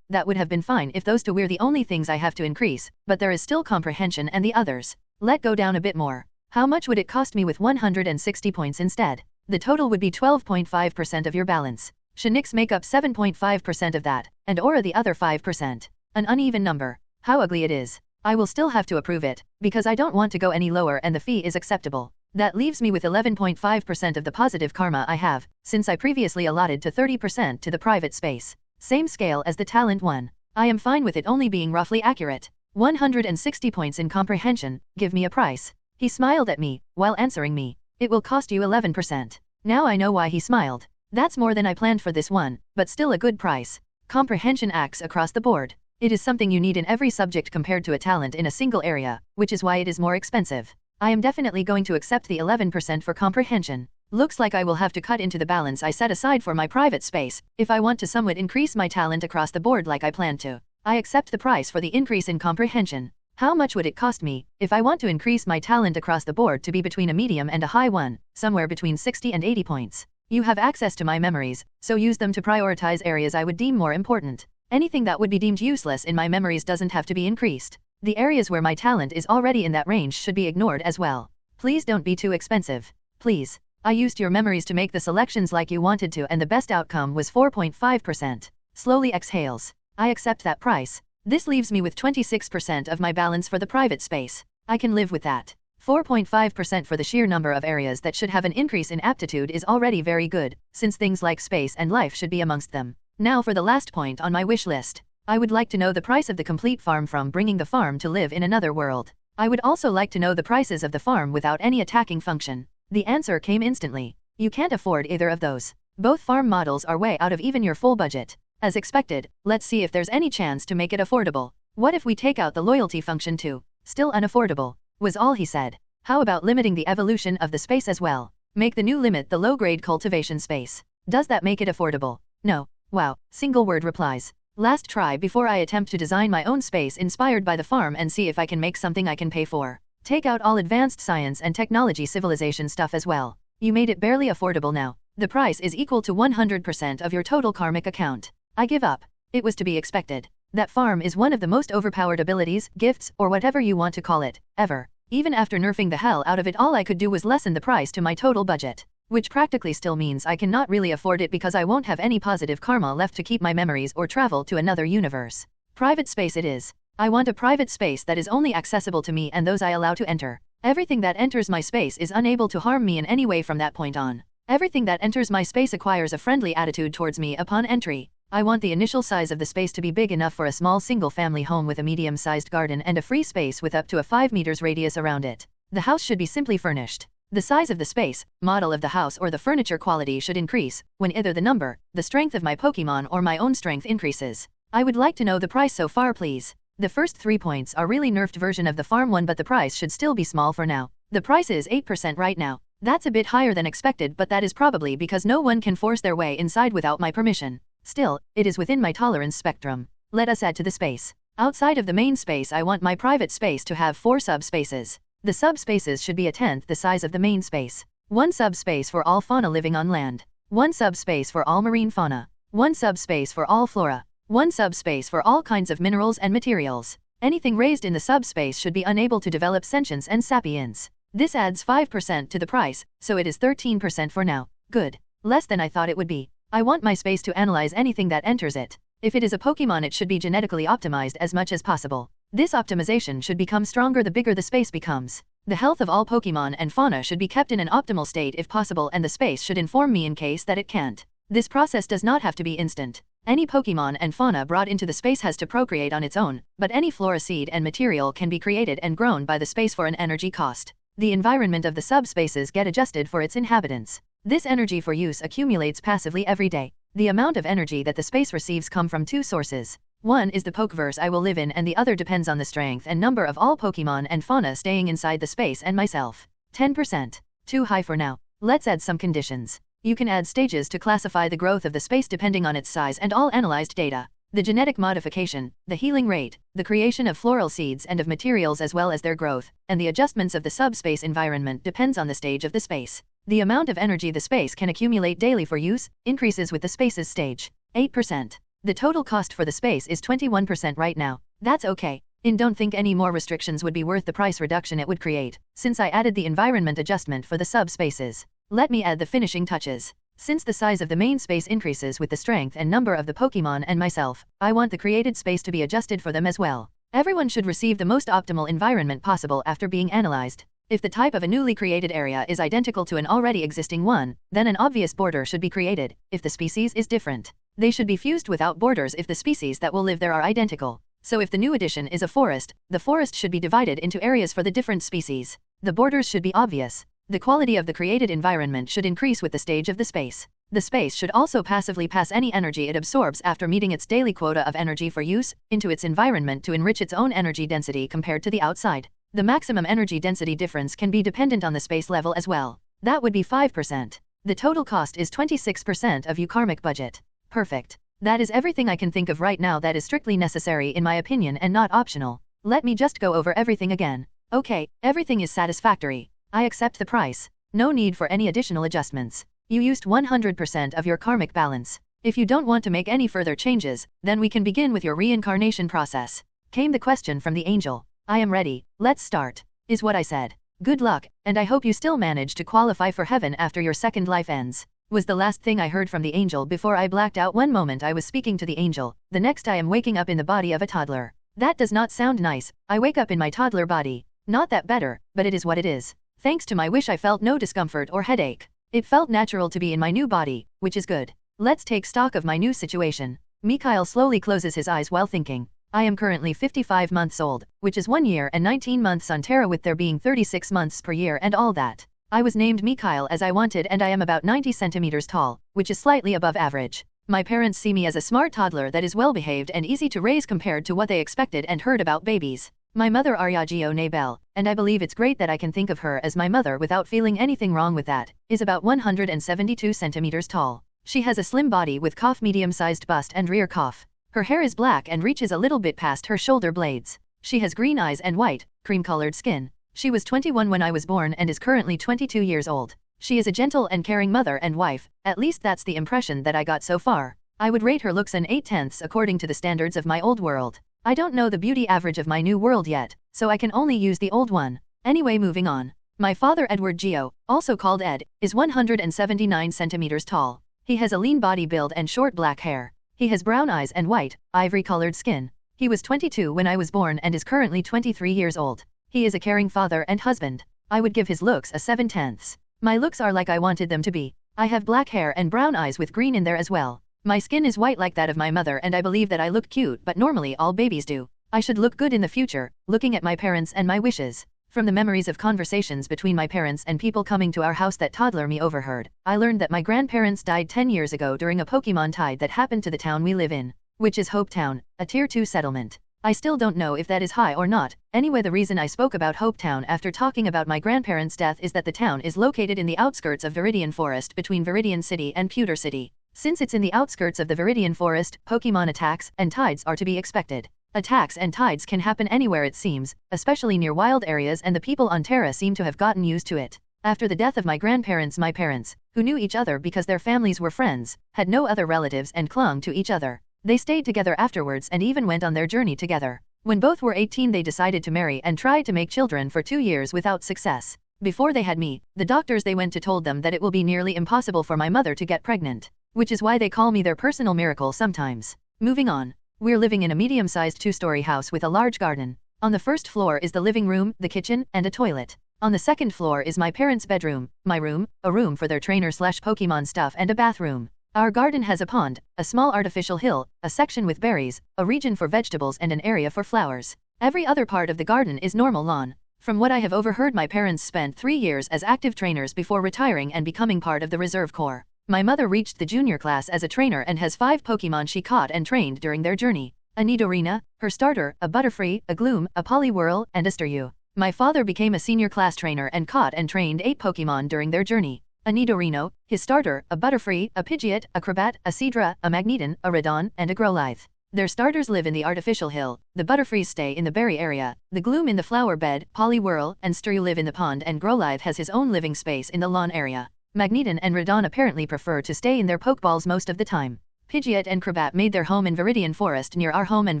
That would have been fine if those two were the only things I have to increase, but there is still comprehension and the others. Let go down a bit more. How much would it cost me with 160 points instead? The total would be 12.5% of your balance. Shinix make up 7.5% of that, and Aura the other 5%. An uneven number. How ugly it is. I will still have to approve it, because I don't want to go any lower and the fee is acceptable. That leaves me with 11.5% of the positive karma I have, since I previously allotted to 30% to the private space. Same scale as the talent one. I am fine with it only being roughly accurate. 160 points in comprehension, give me a price. He smiled at me, while answering me. It will cost you 11%. Now I know why he smiled. That's more than I planned for this one, but still a good price. Comprehension acts across the board. It is something you need in every subject compared to a talent in a single area, which is why it is more expensive. I am definitely going to accept the 11% for comprehension. Looks like I will have to cut into the balance I set aside for my private space, if I want to somewhat increase my talent across the board like I planned to. I accept the price for the increase in comprehension. How much would it cost me, if I want to increase my talent across the board to be between a medium and a high one, somewhere between 60 and 80 points? You have access to my memories, so use them to prioritize areas I would deem more important. Anything that would be deemed useless in my memories doesn't have to be increased. The areas where my talent is already in that range should be ignored as well. Please don't be too expensive. Please. I used your memories to make the selections like you wanted to, and the best outcome was 4.5%. Slowly exhales. I accept that price. This leaves me with 26% of my balance for the private space. I can live with that. 4.5% for the sheer number of areas that should have an increase in aptitude is already very good, since things like space and life should be amongst them. Now for the last point on my wish list. I would like to know the price of the complete farm from bringing the farm to live in another world. I would also like to know the prices of the farm without any attacking function. The answer came instantly. You can't afford either of those. Both farm models are way out of even your full budget. As expected, let's see if there's any chance to make it affordable. What if we take out the loyalty function too? Still unaffordable, was all he said. How about limiting the evolution of the space as well? Make the new limit the low-grade cultivation space. Does that make it affordable? No. Wow, single word replies. Last try before I attempt to design my own space inspired by the farm and see if I can make something I can pay for. Take out all advanced science and technology civilization stuff as well. You made it barely affordable now. The price is equal to 100% of your total karmic account. I give up. It was to be expected. That farm is one of the most overpowered abilities, gifts, or whatever you want to call it, ever. Even after nerfing the hell out of it, all I could do was lessen the price to my total budget. Which practically still means I cannot really afford it because I won't have any positive karma left to keep my memories or travel to another universe. Private space it is. I want a private space that is only accessible to me and those I allow to enter. Everything that enters my space is unable to harm me in any way from that point on. Everything that enters my space acquires a friendly attitude towards me upon entry. I want the initial size of the space to be big enough for a small single-family home with a medium-sized garden and a free space with up to a 5 meters radius around it. The house should be simply furnished. The size of the space, model of the house or the furniture quality should increase when either the number, the strength of my Pokémon or my own strength increases. I would like to know the price so far please. The first 3 points are really nerfed version of the farm one, but the price should still be small for now. The price is 8% right now. That's a bit higher than expected, but that is probably because no one can force their way inside without my permission. Still, it is within my tolerance spectrum. Let us add to the space. Outside of the main space I want my private space to have 4 subspaces. The subspaces should be a tenth the size of the main space. 1 subspace for all fauna living on land. 1 subspace for all marine fauna. 1 subspace for all flora. 1 subspace for all kinds of minerals and materials. Anything raised in the subspace should be unable to develop sentience and sapience. This adds 5% to the price, so it is 13% for now. Good. Less than I thought it would be. I want my space to analyze anything that enters it. If it is a Pokémon, it should be genetically optimized as much as possible. This optimization should become stronger the bigger the space becomes. The health of all Pokémon and fauna should be kept in an optimal state if possible, and the space should inform me in case that it can't. This process does not have to be instant. Any Pokémon and fauna brought into the space has to procreate on its own, but any flora seed and material can be created and grown by the space for an energy cost. The environment of the subspaces get adjusted for its inhabitants. This energy for use accumulates passively every day. The amount of energy that the space receives come from 2 sources. One is the Pokeverse I will live in, and the other depends on the strength and number of all Pokémon and fauna staying inside the space and myself. 10%. Too high for now. Let's add some conditions. You can add stages to classify the growth of the space depending on its size and all analyzed data. The genetic modification, the healing rate, the creation of floral seeds and of materials as well as their growth, and the adjustments of the subspace environment depends on the stage of the space. The amount of energy the space can accumulate daily for use increases with the space's stage. 8%. The total cost for the space is 21% right now. That's okay. Don't think any more restrictions would be worth the price reduction it would create, since I added the environment adjustment for the subspaces. Let me add the finishing touches. Since the size of the main space increases with the strength and number of the Pokémon and myself, I want the created space to be adjusted for them as well. Everyone should receive the most optimal environment possible after being analyzed. If the type of a newly created area is identical to an already existing one, then an obvious border should be created. If the species is different, they should be fused without borders if the species that will live there are identical. So if the new addition is a forest, the forest should be divided into areas for the different species. The borders should be obvious. The quality of the created environment should increase with the stage of the space. The space should also passively pass any energy it absorbs after meeting its daily quota of energy for use into its environment to enrich its own energy density compared to the outside. The maximum energy density difference can be dependent on the space level as well. That would be 5%. The total cost is 26% of your karmic budget. Perfect. That is everything I can think of right now that is strictly necessary in my opinion and not optional. Let me just go over everything again. Okay, everything is satisfactory. I accept the price. No need for any additional adjustments. You used 100% of your karmic balance. If you don't want to make any further changes, then we can begin with your reincarnation process. Came the question from the angel. I am ready, let's start, is what I said. Good luck, and I hope you still manage to qualify for heaven after your second life ends, was the last thing I heard from the angel before I blacked out. One moment I was speaking to the angel, the next I am waking up in the body of a toddler. That does not sound nice. I wake up in my toddler body. Not that better, but it is what it is. Thanks to my wish I felt no discomfort or headache. It felt natural to be in my new body, which is good. Let's take stock of my new situation. Mikhail slowly closes his eyes while thinking. I am currently 55 months old, which is 1 year and 19 months on Terra, with there being 36 months per year and all that. I was named Mikhail as I wanted, and I am about 90 centimeters tall, which is slightly above average. My parents see me as a smart toddler that is well behaved and easy to raise compared to what they expected and heard about babies. My mother Aryagio Nabel, and I believe it's great that I can think of her as my mother without feeling anything wrong with that, is about 172 centimeters tall. She has a slim body with medium-sized bust and rear cuff. Her hair is black and reaches a little bit past her shoulder blades. She has green eyes and white, cream-colored skin. She was 21 when I was born and is currently 22 years old. She is a gentle and caring mother and wife, at least that's the impression that I got so far. I would rate her looks an 8/10 according to the standards of my old world. I don't know the beauty average of my new world yet, so I can only use the old one. Anyway, moving on. My father Edward Gio, also called Ed, is 179 centimeters tall. He has a lean body build and short black hair. He has brown eyes and white, ivory-colored skin. He was 22 when I was born and is currently 23 years old. He is a caring father and husband. I would give his looks a 7/10. My looks are like I wanted them to be. I have black hair and brown eyes with green in there as well. My skin is white like that of my mother, and I believe that I look cute, but normally all babies do. I should look good in the future, looking at my parents and my wishes. From the memories of conversations between my parents and people coming to our house that toddler me overheard, I learned that my grandparents died 10 years ago during a Pokémon tide that happened to the town we live in, which is Hope Town, a Tier 2 settlement. I still don't know if that is high or not. Anyway, the reason I spoke about Hope Town after talking about my grandparents' death is that the town is located in the outskirts of Viridian Forest between Viridian City and Pewter City. Since it's in the outskirts of the Viridian Forest, Pokémon attacks and tides are to be expected. Attacks and tides can happen anywhere it seems, especially near wild areas, and the people on Terra seem to have gotten used to it. After the death of my parents, who knew each other because their families were friends, had no other relatives and clung to each other. They stayed together afterwards and even went on their journey together. When both were 18 they decided to marry and tried to make children for 2 years without success. Before they had me, the doctors they went to told them that it will be nearly impossible for my mother to get pregnant, which is why they call me their personal miracle sometimes. Moving on. We're living in a medium-sized 2-story house with a large garden. On the first floor is the living room, the kitchen, and a toilet. On the second floor is my parents' bedroom, my room, a room for their trainer/Pokémon stuff, and a bathroom. Our garden has a pond, a small artificial hill, a section with berries, a region for vegetables, and an area for flowers. Every other part of the garden is normal lawn. From what I have overheard, my parents spent 3 years as active trainers before retiring and becoming part of the Reserve Corps. My mother reached the junior class as a trainer and has 5 Pokémon she caught and trained during their journey. A Nidorina, her starter, a Butterfree, a Gloom, a Poliwhirl, and a Staryu. My father became a senior class trainer and caught and trained 8 Pokémon during their journey. A Nidorino, his starter, a Butterfree, a Pidgeot, a Crobat, a Seadra, a Magneton, a Radon, and a Growlithe. Their starters live in the artificial hill, the Butterfrees stay in the berry area, the Gloom in the flower bed, Poliwhirl and Staryu live in the pond, and Growlithe has his own living space in the lawn area. Magneton and Radon apparently prefer to stay in their Pokeballs most of the time. Pidgeot and Crobat made their home in Viridian Forest near our home and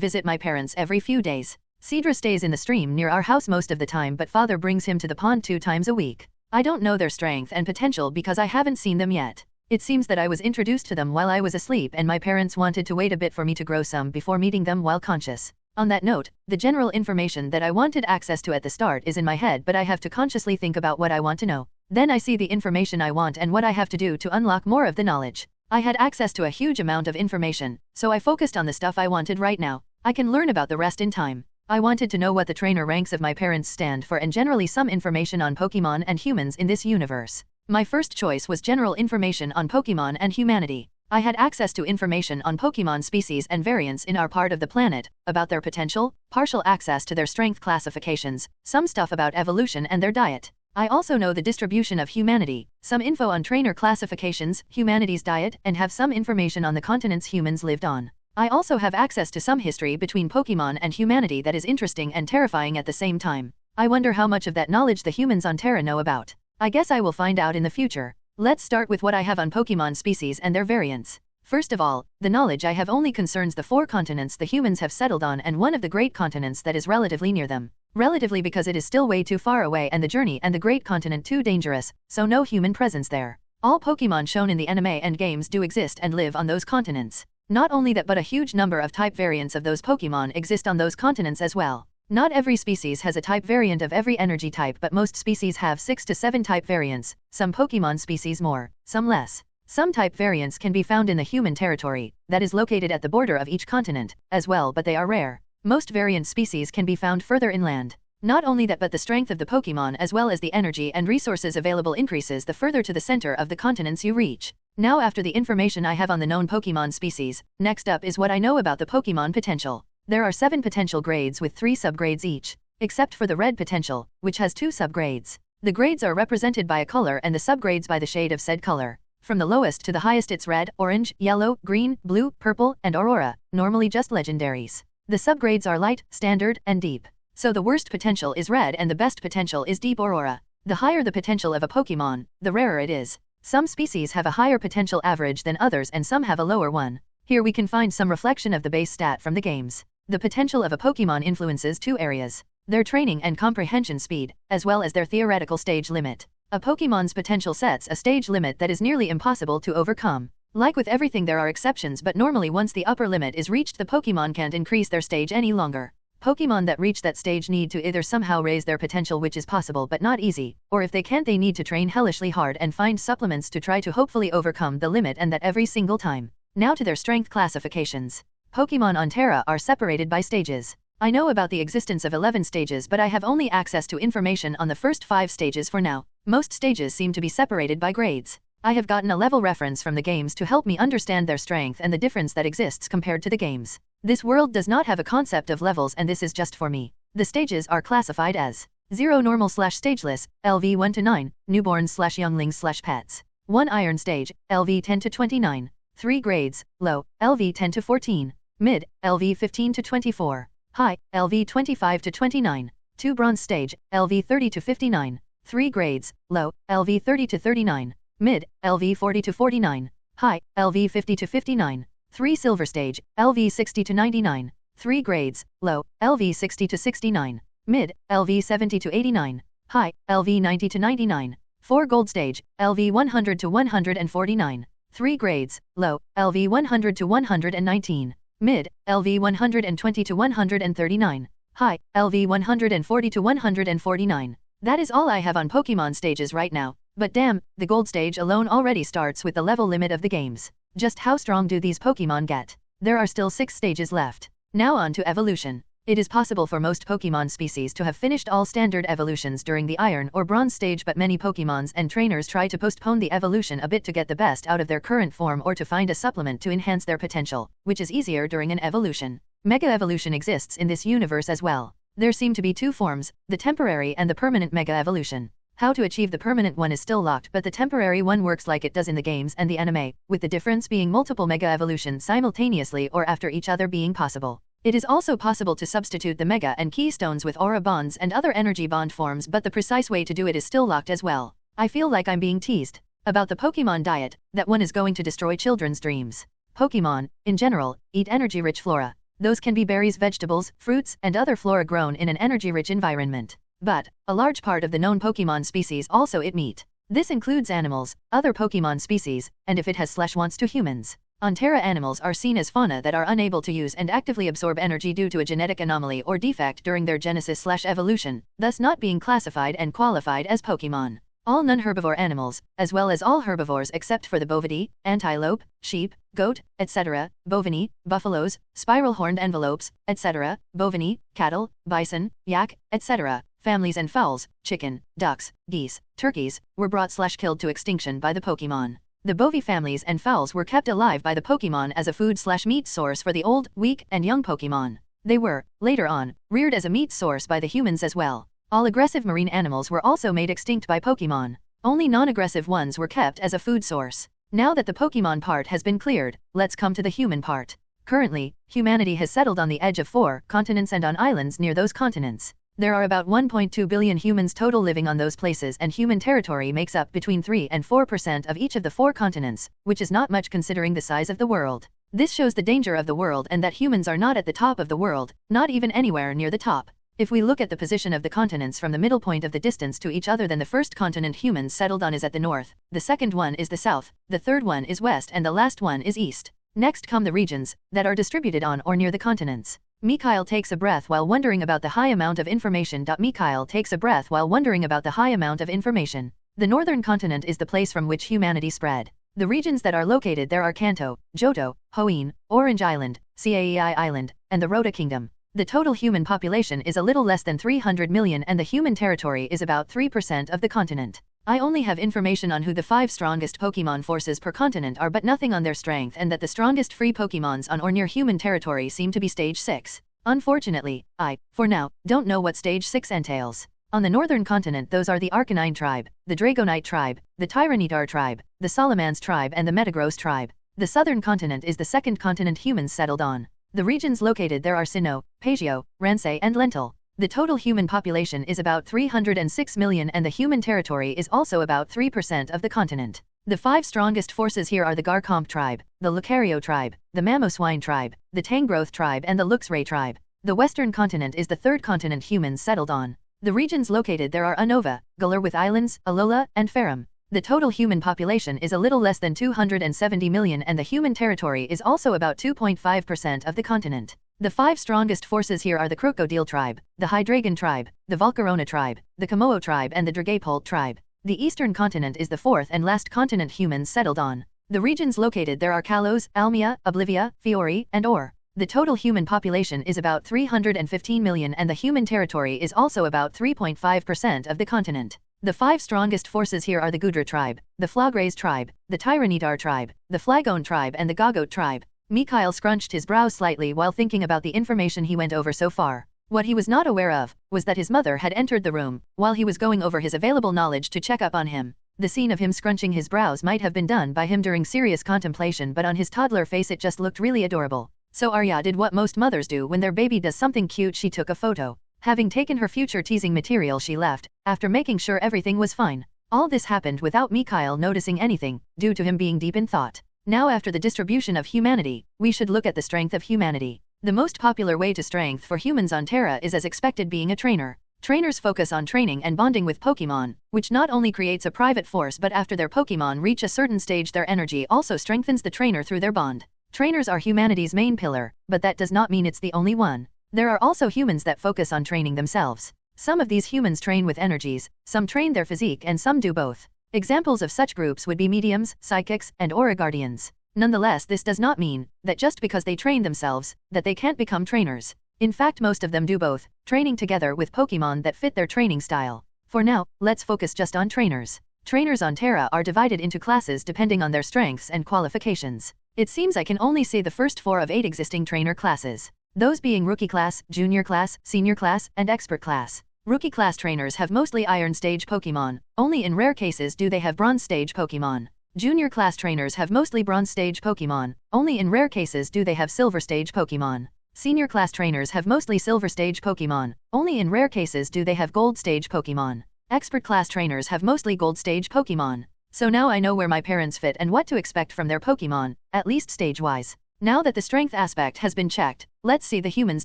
visit my parents every few days. Seadra stays in the stream near our house most of the time, but father brings him to the pond 2 times a week. I don't know their strength and potential because I haven't seen them yet. It seems that I was introduced to them while I was asleep and my parents wanted to wait a bit for me to grow some before meeting them while conscious. On that note, the general information that I wanted access to at the start is in my head, but I have to consciously think about what I want to know. Then I see the information I want and what I have to do to unlock more of the knowledge. I had access to a huge amount of information, so I focused on the stuff I wanted right now. I can learn about the rest in time. I wanted to know what the trainer ranks of my parents stand for and generally some information on Pokémon and humans in this universe. My first choice was general information on Pokémon and humanity. I had access to information on Pokémon species and variants in our part of the planet, about their potential, partial access to their strength classifications, some stuff about evolution and their diet. I also know the distribution of humanity, some info on trainer classifications, humanity's diet, and have some information on the continents humans lived on. I also have access to some history between Pokémon and humanity that is interesting and terrifying at the same time. I wonder how much of that knowledge the humans on Terra know about. I guess I will find out in the future. Let's start with what I have on Pokémon species and their variants. First of all, the knowledge I have only concerns the 4 continents the humans have settled on and one of the great continents that is relatively near them. Relatively because it is still way too far away and the journey and the great continent too dangerous, so no human presence there. All Pokémon shown in the anime and games do exist and live on those continents. Not only that, but a huge number of type variants of those Pokémon exist on those continents as well. Not every species has a type variant of every energy type, but most species have 6 to 7 type variants, some Pokémon species more, some less. Some type variants can be found in the human territory, that is located at the border of each continent, as well, but they are rare. Most variant species can be found further inland. Not only that, but the strength of the Pokémon as well as the energy and resources available increases the further to the center of the continents you reach. Now, after the information I have on the known Pokémon species, next up is what I know about the Pokémon potential. There are 7 potential grades with 3 subgrades each, except for the red potential, which has 2 subgrades. The grades are represented by a color and the subgrades by the shade of said color. From the lowest to the highest it's red, orange, yellow, green, blue, purple, and aurora, normally just legendaries. The subgrades are light, standard, and deep. So the worst potential is red and the best potential is deep aurora. The higher the potential of a Pokémon, the rarer it is. Some species have a higher potential average than others and some have a lower one. Here we can find some reflection of the base stat from the games. The potential of a Pokémon influences 2 areas: their training and comprehension speed, as well as their theoretical stage limit. A Pokémon's potential sets a stage limit that is nearly impossible to overcome. Like with everything, there are exceptions, but normally once the upper limit is reached, the Pokémon can't increase their stage any longer. Pokémon that reach that stage need to either somehow raise their potential, which is possible but not easy, or if they can't, they need to train hellishly hard and find supplements to try to hopefully overcome the limit, and that every single time. Now to their strength classifications. Pokémon on Terra are separated by stages. I know about the existence of 11 stages, but I have only access to information on the first 5 stages for now. Most stages seem to be separated by grades. I have gotten a level reference from the games to help me understand their strength and the difference that exists compared to the games. This world does not have a concept of levels, and this is just for me. The stages are classified as 0 normal / stageless, LV 1 to 9, newborns / younglings / pets. 1 iron stage, LV 10 to 29. 3 grades, low, LV 10 to 14. Mid, LV 15 to 24. High, LV 25 to 29. 2 bronze stage, LV 30 to 59. 3 grades, low, LV 30 to 39. Mid, LV 40 to 49. High, LV 50 to 59. 3 silver stage, LV 60 to 99. 3 grades, low, LV 60 to 69. Mid, LV 70 to 89. High, LV 90 to 99. 4 gold stage, LV 100 to 149. 3 grades, low, LV 100 to 119. Mid, LV 120 to 139. High, LV 140 to 149. That is all I have on Pokémon stages right now, but damn, the gold stage alone already starts with the level limit of the games. Just how strong do these Pokémon get? There are still 6 stages left. Now on to evolution. It is possible for most Pokémon species to have finished all standard evolutions during the Iron or Bronze stage, but many Pokémons and trainers try to postpone the evolution a bit to get the best out of their current form or to find a supplement to enhance their potential, which is easier during an evolution. Mega evolution exists in this universe as well. There seem to be 2 forms, the temporary and the permanent Mega evolution. How to achieve the permanent one is still locked, but the temporary one works like it does in the games and the anime, with the difference being multiple Mega evolutions simultaneously or after each other being possible. It is also possible to substitute the Mega and Keystones with Aura Bonds and other energy bond forms, but the precise way to do it is still locked as well. I feel like I'm being teased about the Pokémon diet, that one is going to destroy children's dreams. Pokémon, in general, eat energy-rich flora. Those can be berries, vegetables, fruits, and other flora grown in an energy-rich environment. But a large part of the known Pokémon species also eat meat. This includes animals, other Pokémon species, and if it has /wants to humans. On Terra, animals are seen as fauna that are unable to use and actively absorb energy due to a genetic anomaly or defect during their genesis/evolution, thus not being classified and qualified as Pokémon. All non-herbivore animals, as well as all herbivores except for the bovidae, antelope, sheep, goat, etc., bovine, buffaloes, spiral-horned antelopes, etc., bovine, cattle, bison, yak, etc., families and fowls, chicken, ducks, geese, turkeys, were brought/killed to extinction by the Pokémon. The Bovi families and fowls were kept alive by the Pokémon as a food/meat source for the old, weak, and young Pokémon. They were, later on, reared as a meat source by the humans as well. All aggressive marine animals were also made extinct by Pokémon. Only non-aggressive ones were kept as a food source. Now that the Pokémon part has been cleared, let's come to the human part. Currently, humanity has settled on the edge of 4 continents and on islands near those continents. There are about 1.2 billion humans total living on those places, and human territory makes up between 3 and 4% of each of the 4 continents, which is not much considering the size of the world. This shows the danger of the world and that humans are not at the top of the world, not even anywhere near the top. If we look at the position of the continents from the middle point of the distance to each other, then the first continent humans settled on is at the north, the second one is the south, the third one is west, and the last one is east. Next come the regions that are distributed on or near the continents. Mikhail takes a breath while wondering about the high amount of information. Mikhail takes a breath while wondering about the high amount of information. The northern continent is the place from which humanity spread. The regions that are located there are Kanto, Johto, Hoenn, Orange Island, Caei Island, and the Rota Kingdom. The total human population is a little less than 300 million, and the human territory is about 3% of the continent. I only have information on who the 5 strongest Pokémon forces per continent are, but nothing on their strength, and that the strongest free Pokémons on or near human territory seem to be stage 6. Unfortunately, I, for now, don't know what stage 6 entails. On the northern continent those are the Arcanine tribe, the Dragonite tribe, the Tyranitar tribe, the Salamence tribe, and the Metagross tribe. The southern continent is the second continent humans settled on. The regions located there are Sinnoh, Pageo, Ransei, and Lentil. The total human population is about 306 million, and the human territory is also about 3% of the continent. The 5 strongest forces here are the Garchomp tribe, the Lucario tribe, the Mamoswine tribe, the Tangrowth tribe, and the Luxray tribe. The western continent is the third continent humans settled on. The regions located there are Unova, Galar with islands, Alola, and Farum. The total human population is a little less than 270 million, and the human territory is also about 2.5% of the continent. The 5 strongest forces here are the Crocodile tribe, the Hydreigon tribe, the Volcarona tribe, the Komodo tribe, and the Dragapult tribe. The eastern continent is the 4th and last continent humans settled on. The regions located there are Kalos, Almia, Oblivia, Fiori, and Or. The total human population is about 315 million, and the human territory is also about 3.5% of the continent. The 5 strongest forces here are the Gudra tribe, the Flaugraze tribe, the Tyranitar tribe, the Flagon tribe, and the Gogoat tribe. Mikhail scrunched his brows slightly while thinking about the information he went over so far. What he was not aware of was that his mother had entered the room while he was going over his available knowledge to check up on him. The scene of him scrunching his brows might have been done by him during serious contemplation, but on his toddler face it just looked really adorable. So Arya did what most mothers do when their baby does something cute: she took a photo. Having taken her future teasing material, she left, after making sure everything was fine. All this happened without Mikhail noticing anything, due to him being deep in thought. Now, after the distribution of humanity, we should look at the strength of humanity. The most popular way to strength for humans on Terra is, as expected, being a trainer. Trainers focus on training and bonding with Pokémon, which not only creates a private force, but after their Pokémon reach a certain stage, their energy also strengthens the trainer through their bond. Trainers are humanity's main pillar, but that does not mean it's the only one. There are also humans that focus on training themselves. Some of these humans train with energies, some train their physique, and some do both. Examples of such groups would be mediums, psychics, and aura guardians. Nonetheless, this does not mean that just because they train themselves, that they can't become trainers. In fact, most of them do both, training together with Pokémon that fit their training style. For now, let's focus just on trainers. Trainers on Terra are divided into classes depending on their strengths and qualifications. It seems I can only say the first 4 of 8 existing trainer classes. Those being Rookie class, Junior class, Senior class, and Expert class. Rookie class trainers have mostly Iron stage Pokémon, only in rare cases do they have Bronze stage Pokémon. Junior class trainers have mostly Bronze stage Pokémon, only in rare cases do they have Silver stage Pokémon. Senior class trainers have mostly Silver stage Pokémon, only in rare cases do they have Gold stage Pokémon. Expert class trainers have mostly Gold stage Pokémon. So now I know where my parents fit and what to expect from their Pokémon, at least stage-wise. Now that the strength aspect has been checked, let's see the human's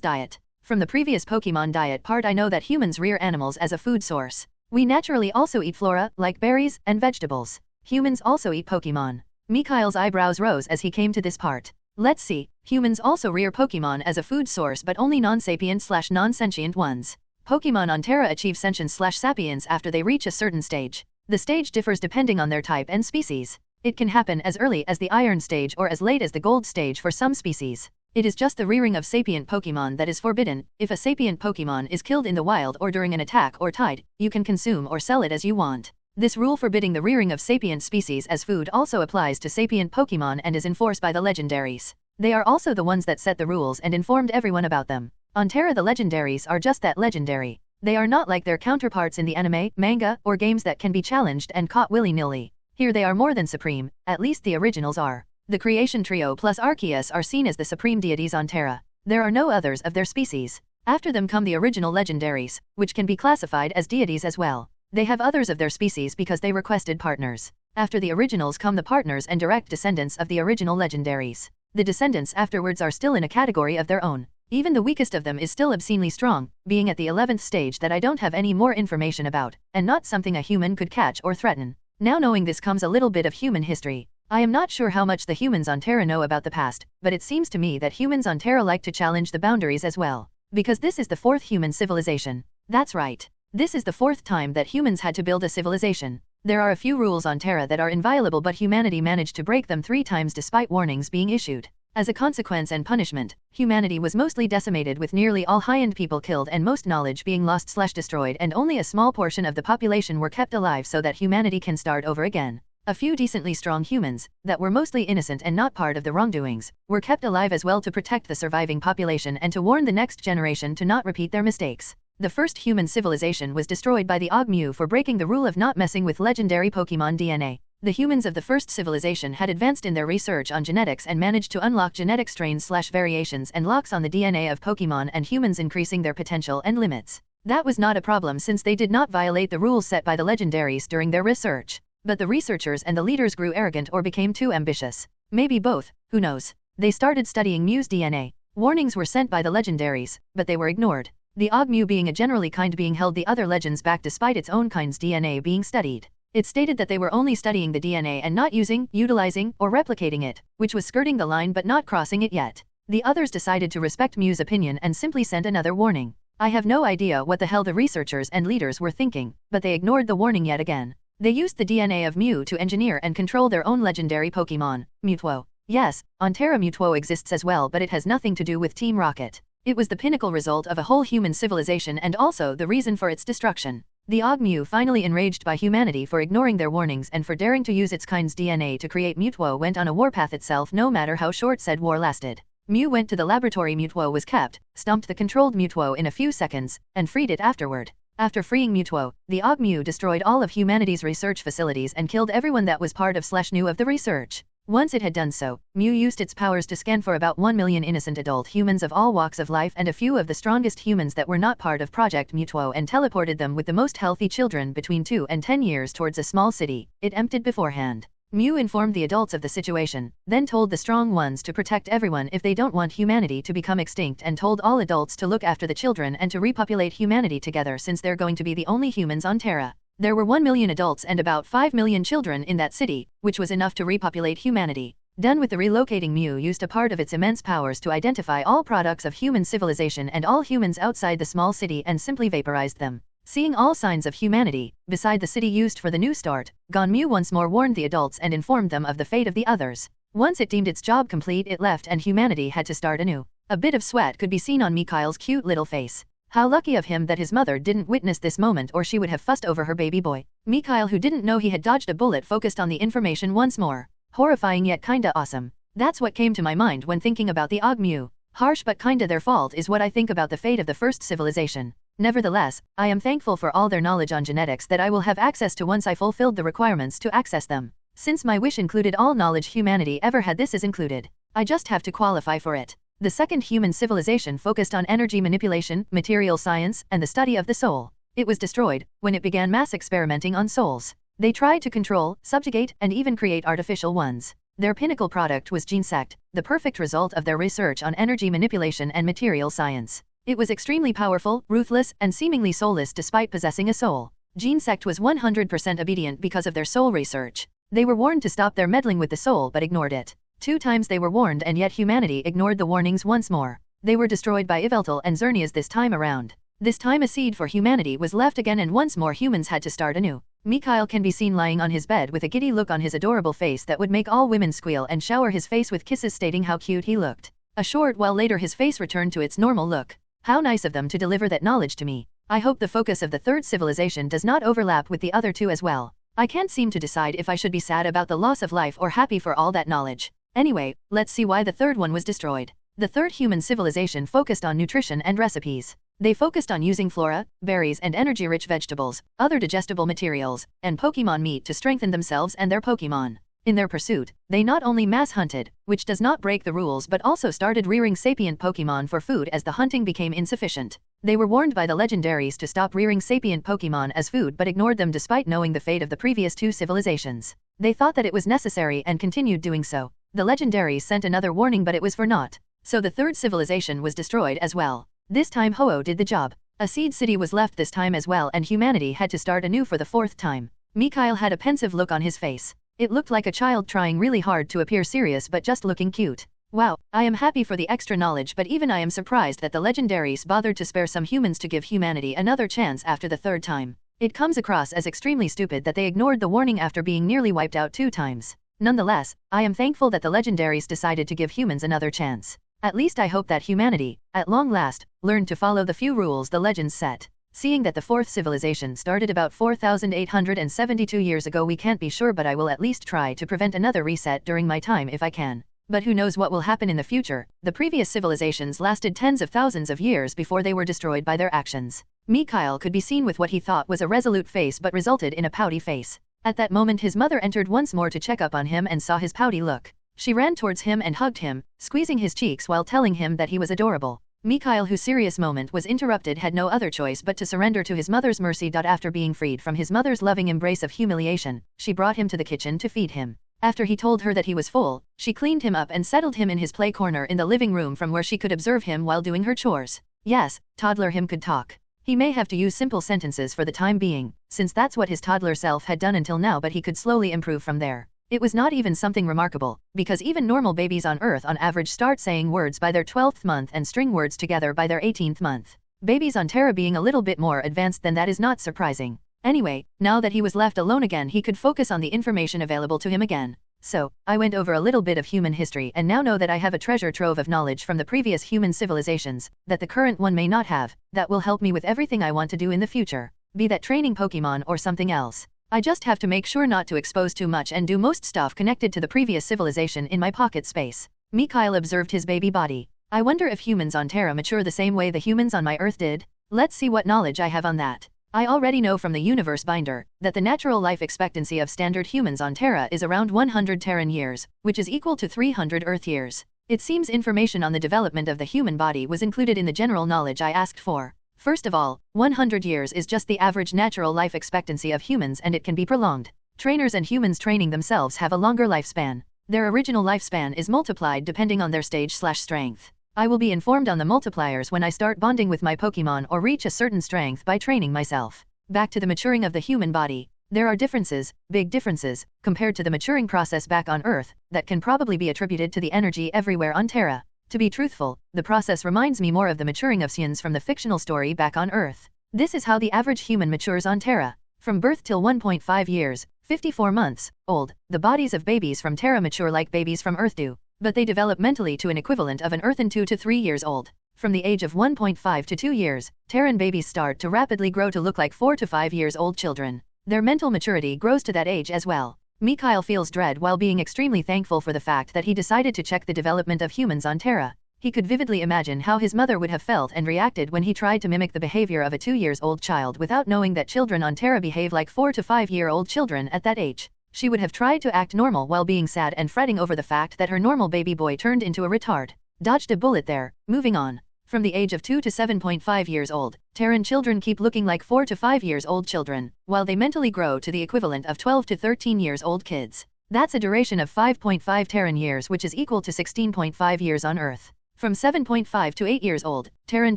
diet. From the previous Pokémon diet part, I know that humans rear animals as a food source. We naturally also eat flora, like berries and vegetables. Humans also eat Pokémon. Mikhail's eyebrows rose as he came to this part. Let's see, humans also rear Pokémon as a food source, but only non-sapient/non-sentient ones. Pokémon on Terra achieve sentience/sapience after they reach a certain stage. The stage differs depending on their type and species. It can happen as early as the Iron stage or as late as the Gold stage for some species. It is just the rearing of sapient Pokémon that is forbidden. If a sapient Pokémon is killed in the wild or during an attack or tied, you can consume or sell it as you want. This rule forbidding the rearing of sapient species as food also applies to sapient Pokémon and is enforced by the legendaries. They are also the ones that set the rules and informed everyone about them. On Terra, the legendaries are just that, legendary. They are not like their counterparts in the anime, manga, or games that can be challenged and caught willy-nilly. Here they are more than supreme, at least the originals are. The creation trio plus Arceus are seen as the supreme deities on Terra. There are no others of their species. After them come the original legendaries, which can be classified as deities as well. They have others of their species because they requested partners. After the originals come the partners and direct descendants of the original legendaries. The descendants afterwards are still in a category of their own. Even the weakest of them is still obscenely strong, being at the 11th stage that I don't have any more information about, and not something a human could catch or threaten. Now knowing this comes a little bit of human history. I am not sure how much the humans on Terra know about the past, but it seems to me that humans on Terra like to challenge the boundaries as well. Because this is the 4th human civilization. That's right. This is the 4th time that humans had to build a civilization. There are a few rules on Terra that are inviolable, but humanity managed to break them 3 times despite warnings being issued. As a consequence and punishment, humanity was mostly decimated with nearly all high-end people killed and most knowledge being lost/destroyed, and only a small portion of the population were kept alive so that humanity can start over again. A few decently strong humans, that were mostly innocent and not part of the wrongdoings, were kept alive as well to protect the surviving population and to warn the next generation to not repeat their mistakes. The first human civilization was destroyed by the anew for breaking the rule of not messing with legendary Pokémon DNA. The humans of the first civilization had advanced in their research on genetics and managed to unlock genetic strains/variations and locks on the DNA of Pokémon and humans, increasing their potential and limits. That was not a problem since they did not violate the rules set by the legendaries during their research. But the researchers and the leaders grew arrogant or became too ambitious. Maybe both, who knows? They started studying Mew's DNA. Warnings were sent by the legendaries, but they were ignored. The anew, being a generally kind being, held the other legends back despite its own kind's DNA being studied. It stated that they were only studying the DNA and not using, utilizing, or replicating it, which was skirting the line but not crossing it yet. The others decided to respect Mew's opinion and simply sent another warning. I have no idea what the hell the researchers and leaders were thinking, but they ignored the warning yet again. They used the DNA of Mew to engineer and control their own legendary Pokémon, Mewtwo. Yes, on Terra Mewtwo exists as well, but it has nothing to do with Team Rocket. It was the pinnacle result of a whole human civilization and also the reason for its destruction. The anew, finally enraged by humanity for ignoring their warnings and for daring to use its kind's DNA to create Mewtwo, went on a warpath itself no matter how short said war lasted. Mew went to the laboratory Mewtwo was kept, stumped the controlled Mewtwo in a few seconds, and freed it afterward. After freeing Mewtwo, the anew destroyed all of humanity's research facilities and killed everyone that was part of/knew of the research. Once it had done so, Mew used its powers to scan for about 1 million innocent adult humans of all walks of life and a few of the strongest humans that were not part of Project Mewtwo and teleported them with the most healthy children between 2 and 10 years towards a small city it emptied beforehand. Mew informed the adults of the situation, then told the strong ones to protect everyone if they don't want humanity to become extinct, and told all adults to look after the children and to repopulate humanity together since they're going to be the only humans on Terra. There were 1 million adults and about 5 million children in that city, which was enough to repopulate humanity. Done with the relocating, Mew used a part of its immense powers to identify all products of human civilization and all humans outside the small city and simply vaporized them. Seeing all signs of humanity, beside the city used for the new start, gone, Mew once more warned the adults and informed them of the fate of the others. Once it deemed its job complete, it left and humanity had to start anew. A bit of sweat could be seen on Mikhail's cute little face. How lucky of him that his mother didn't witness this moment, or she would have fussed over her baby boy. Mikhail, who didn't know he had dodged a bullet, focused on the information once more. Horrifying yet kinda awesome. That's what came to my mind when thinking about the anew. Harsh but kinda their fault is what I think about the fate of the first civilization. Nevertheless, I am thankful for all their knowledge on genetics that I will have access to once I fulfilled the requirements to access them. Since my wish included all knowledge humanity ever had, this is included. I just have to qualify for it. The second human civilization focused on energy manipulation, material science, and the study of the soul. It was destroyed when it began mass experimenting on souls. They tried to control, subjugate, and even create artificial ones. Their pinnacle product was GeneSect, the perfect result of their research on energy manipulation and material science. It was extremely powerful, ruthless, and seemingly soulless despite possessing a soul. GeneSect was 100% obedient because of their soul research. They were warned to stop their meddling with the soul but ignored it. 2 times they were warned and yet humanity ignored the warnings once more. They were destroyed by Yveltal and Xerneas this time around. This time a seed for humanity was left again and once more humans had to start anew. Mikhail can be seen lying on his bed with a giddy look on his adorable face that would make all women squeal and shower his face with kisses stating how cute he looked. A short while later his face returned to its normal look. How nice of them to deliver that knowledge to me. I hope the focus of the third civilization does not overlap with the other 2 as well. I can't seem to decide if I should be sad about the loss of life or happy for all that knowledge. Anyway, let's see why the third one was destroyed. The third human civilization focused on nutrition and recipes. They focused on using flora, berries and energy-rich vegetables, other digestible materials, and Pokémon meat to strengthen themselves and their Pokémon. In their pursuit, they not only mass hunted, which does not break the rules, but also started rearing sapient Pokémon for food as the hunting became insufficient. They were warned by the legendaries to stop rearing sapient Pokémon as food but ignored them despite knowing the fate of the previous two civilizations. They thought that it was necessary and continued doing so. The legendaries sent another warning, but it was for naught. So the third civilization was destroyed as well. This time Ho-Oh did the job. A seed city was left this time as well, and humanity had to start anew for the fourth time. Mikhail had a pensive look on his face. It looked like a child trying really hard to appear serious but just looking cute. Wow, I am happy for the extra knowledge, but even I am surprised that the legendaries bothered to spare some humans to give humanity another chance after the third time. It comes across as extremely stupid that they ignored the warning after being nearly wiped out 2 times. Nonetheless, I am thankful that the legendaries decided to give humans another chance. At least I hope that humanity, at long last, learned to follow the few rules the legends set. Seeing that the fourth civilization started about 4,872 years ago, we can't be sure, but I will at least try to prevent another reset during my time if I can. But who knows what will happen in the future? The previous civilizations lasted tens of thousands of years before they were destroyed by their actions. Mikhail could be seen with what he thought was a resolute face but resulted in a pouty face. At that moment his mother entered once more to check up on him and saw his pouty look. She ran towards him and hugged him, squeezing his cheeks while telling him that he was adorable. Mikhail, whose serious moment was interrupted, had no other choice but to surrender to his mother's mercy. After being freed from his mother's loving embrace of humiliation, she brought him to the kitchen to feed him. After he told her that he was full, she cleaned him up and settled him in his play corner in the living room from where she could observe him while doing her chores. Yes, toddler him could talk. He may have to use simple sentences for the time being, since that's what his toddler self had done until now, but he could slowly improve from there. It was not even something remarkable, because even normal babies on Earth on average start saying words by their 12th month and string words together by their 18th month. Babies on Terra being a little bit more advanced than that is not surprising. Anyway, now that he was left alone again, he could focus on the information available to him again. So, I went over a little bit of human history and now know that I have a treasure trove of knowledge from the previous human civilizations, that the current one may not have, that will help me with everything I want to do in the future. Be that training Pokemon or something else. I just have to make sure not to expose too much and do most stuff connected to the previous civilization in my pocket space. Mikhail observed his baby body. I wonder if humans on Terra mature the same way the humans on my Earth did? Let's see what knowledge I have on that. I already know from the universe binder that the natural life expectancy of standard humans on Terra is around 100 Terran years, which is equal to 300 Earth years. It seems information on the development of the human body was included in the general knowledge I asked for. First of all, 100 years is just the average natural life expectancy of humans, and it can be prolonged. Trainers and humans training themselves have a longer lifespan. Their original lifespan is multiplied depending on their stage/strength. I will be informed on the multipliers when I start bonding with my Pokemon or reach a certain strength by training myself. Back to the maturing of the human body. There are differences, big differences, compared to the maturing process back on Earth, that can probably be attributed to the energy everywhere on Terra. To be truthful, the process reminds me more of the maturing of Saiyans from the fictional story back on Earth. This is how the average human matures on Terra. From birth till 1.5 years, 54 months, old, the bodies of babies from Terra mature like babies from Earth do, but they develop mentally to an equivalent of an Earthen 2 to 3 years old. From the age of 1.5 to 2 years, Terran babies start to rapidly grow to look like 4 to 5 years old children. Their mental maturity grows to that age as well. Mikhail feels dread while being extremely thankful for the fact that he decided to check the development of humans on Terra. He could vividly imagine how his mother would have felt and reacted when he tried to mimic the behavior of a 2-year-old child without knowing that children on Terra behave like 4 to 5-year-old children at that age. She would have tried to act normal while being sad and fretting over the fact that her normal baby boy turned into a retard. Dodged a bullet there. Moving on. From the age of 2 to 7.5 years old, Terran children keep looking like 4 to 5 years old children, while they mentally grow to the equivalent of 12 to 13 years old kids. That's a duration of 5.5 Terran years, which is equal to 16.5 years on Earth. From 7.5 to 8 years old, Terran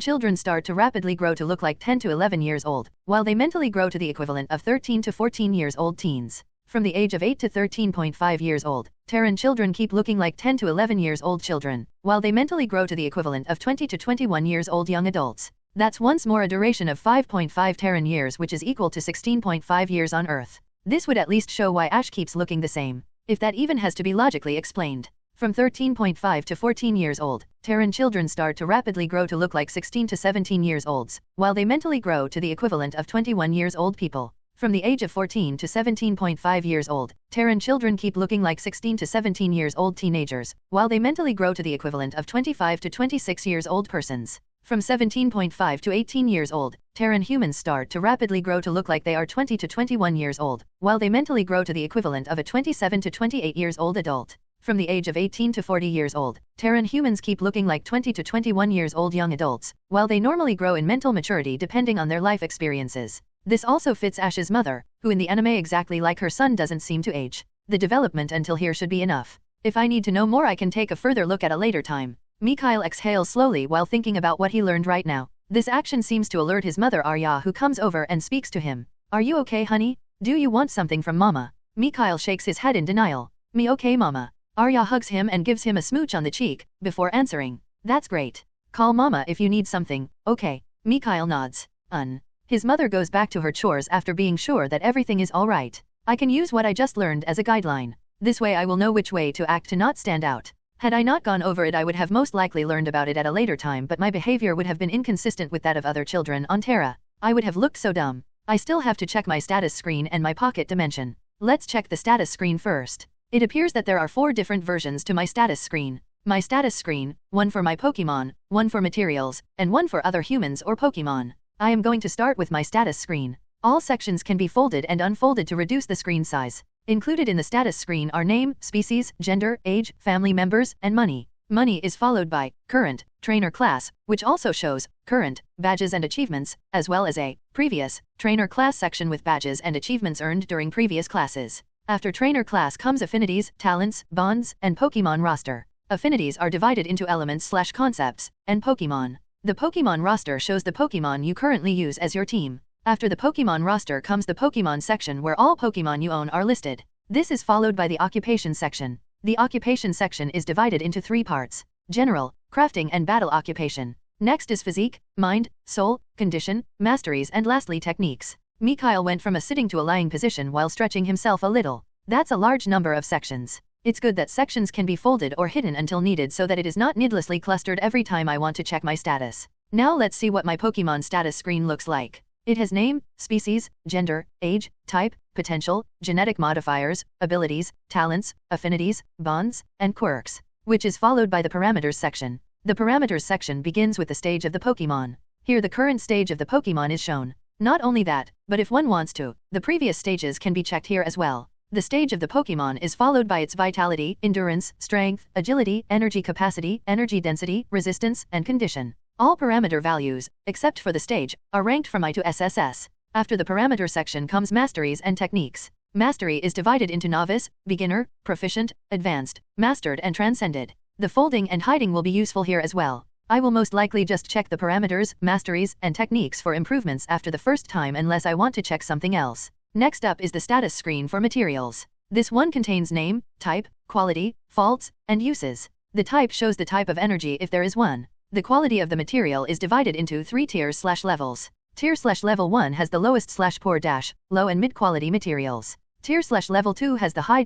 children start to rapidly grow to look like 10 to 11 years old, while they mentally grow to the equivalent of 13 to 14 years old teens. From the age of 8 to 13.5 years old, Terran children keep looking like 10 to 11 years old children, while they mentally grow to the equivalent of 20 to 21 years old young adults. That's once more a duration of 5.5 Terran years, which is equal to 16.5 years on Earth. This would at least show why Ash keeps looking the same, if that even has to be logically explained. From 13.5 to 14 years old, Terran children start to rapidly grow to look like 16 to 17 years olds, while they mentally grow to the equivalent of 21 years old people. From the age of 14 to 17.5 years old, Terran children keep looking like 16 to 17 years old teenagers, while they mentally grow to the equivalent of 25 to 26 years old persons. From 17.5 to 18 years old, Terran humans start to rapidly grow to look like they are 20 to 21 years old, while they mentally grow to the equivalent of a 27 to 28 years old adult. From the age of 18 to 40 years old, Terran humans keep looking like 20 to 21 years old young adults, while they normally grow in mental maturity depending on their life experiences. This also fits Ash's mother, who in the anime exactly like her son doesn't seem to age. The development until here should be enough. If I need to know more I can take a further look at a later time. Mikhail exhales slowly while thinking about what he learned right now. This action seems to alert his mother Arya, who comes over and speaks to him. Are you okay, honey? Do you want something from mama? Mikhail shakes his head in denial. Me okay, mama. Arya hugs him and gives him a smooch on the cheek, before answering. That's great. Call mama if you need something, okay? Mikhail nods. His mother goes back to her chores after being sure that everything is alright. I can use what I just learned as a guideline. This way I will know which way to act to not stand out. Had I not gone over it I would have most likely learned about it at a later time, but my behavior would have been inconsistent with that of other children on Terra. I would have looked so dumb. I still have to check my status screen and my pocket dimension. Let's check the status screen first. It appears that there are 4 different versions to my status screen. My status screen, one for my Pokémon, one for materials, and one for other humans or Pokémon. I am going to start with my status screen. All sections can be folded and unfolded to reduce the screen size. Included in the status screen are name, species, gender, age, family members, and money. Money is followed by current, trainer class, which also shows current, badges and achievements, as well as a previous, trainer class section with badges and achievements earned during previous classes. After trainer class comes affinities, talents, bonds, and Pokémon roster. Affinities are divided into elements/concepts, and Pokémon. The Pokémon roster shows the Pokémon you currently use as your team. After the Pokémon roster comes the Pokémon section where all Pokémon you own are listed. This is followed by the occupation section. The occupation section is divided into 3 parts: general, crafting and battle occupation. Next is physique, mind, soul, condition, masteries and lastly techniques. Mikhail went from a sitting to a lying position while stretching himself a little. That's a large number of sections. It's good that sections can be folded or hidden until needed so that it is not needlessly clustered every time I want to check my status. Now let's see what my Pokémon status screen looks like. It has name, species, gender, age, type, potential, genetic modifiers, abilities, talents, affinities, bonds, and quirks, which is followed by the parameters section. The parameters section begins with the stage of the Pokémon. Here the current stage of the Pokémon is shown. Not only that, but if one wants to, the previous stages can be checked here as well. The stage of the Pokémon is followed by its vitality, endurance, strength, agility, energy capacity, energy density, resistance, and condition. All parameter values, except for the stage, are ranked from I to SSS. After the parameter section comes masteries and techniques. Mastery is divided into novice, beginner, proficient, advanced, mastered and transcended. The folding and hiding will be useful here as well. I will most likely just check the parameters, masteries, and techniques for improvements after the first time unless I want to check something else. Next up is the status screen for materials. This one contains name, type, quality, faults, and uses. The type shows the type of energy if there is one. The quality of the material is divided into 3 tiers/levels. Tier/level 1 has the lowest/poor low and mid quality materials. Tier/level 2 has the high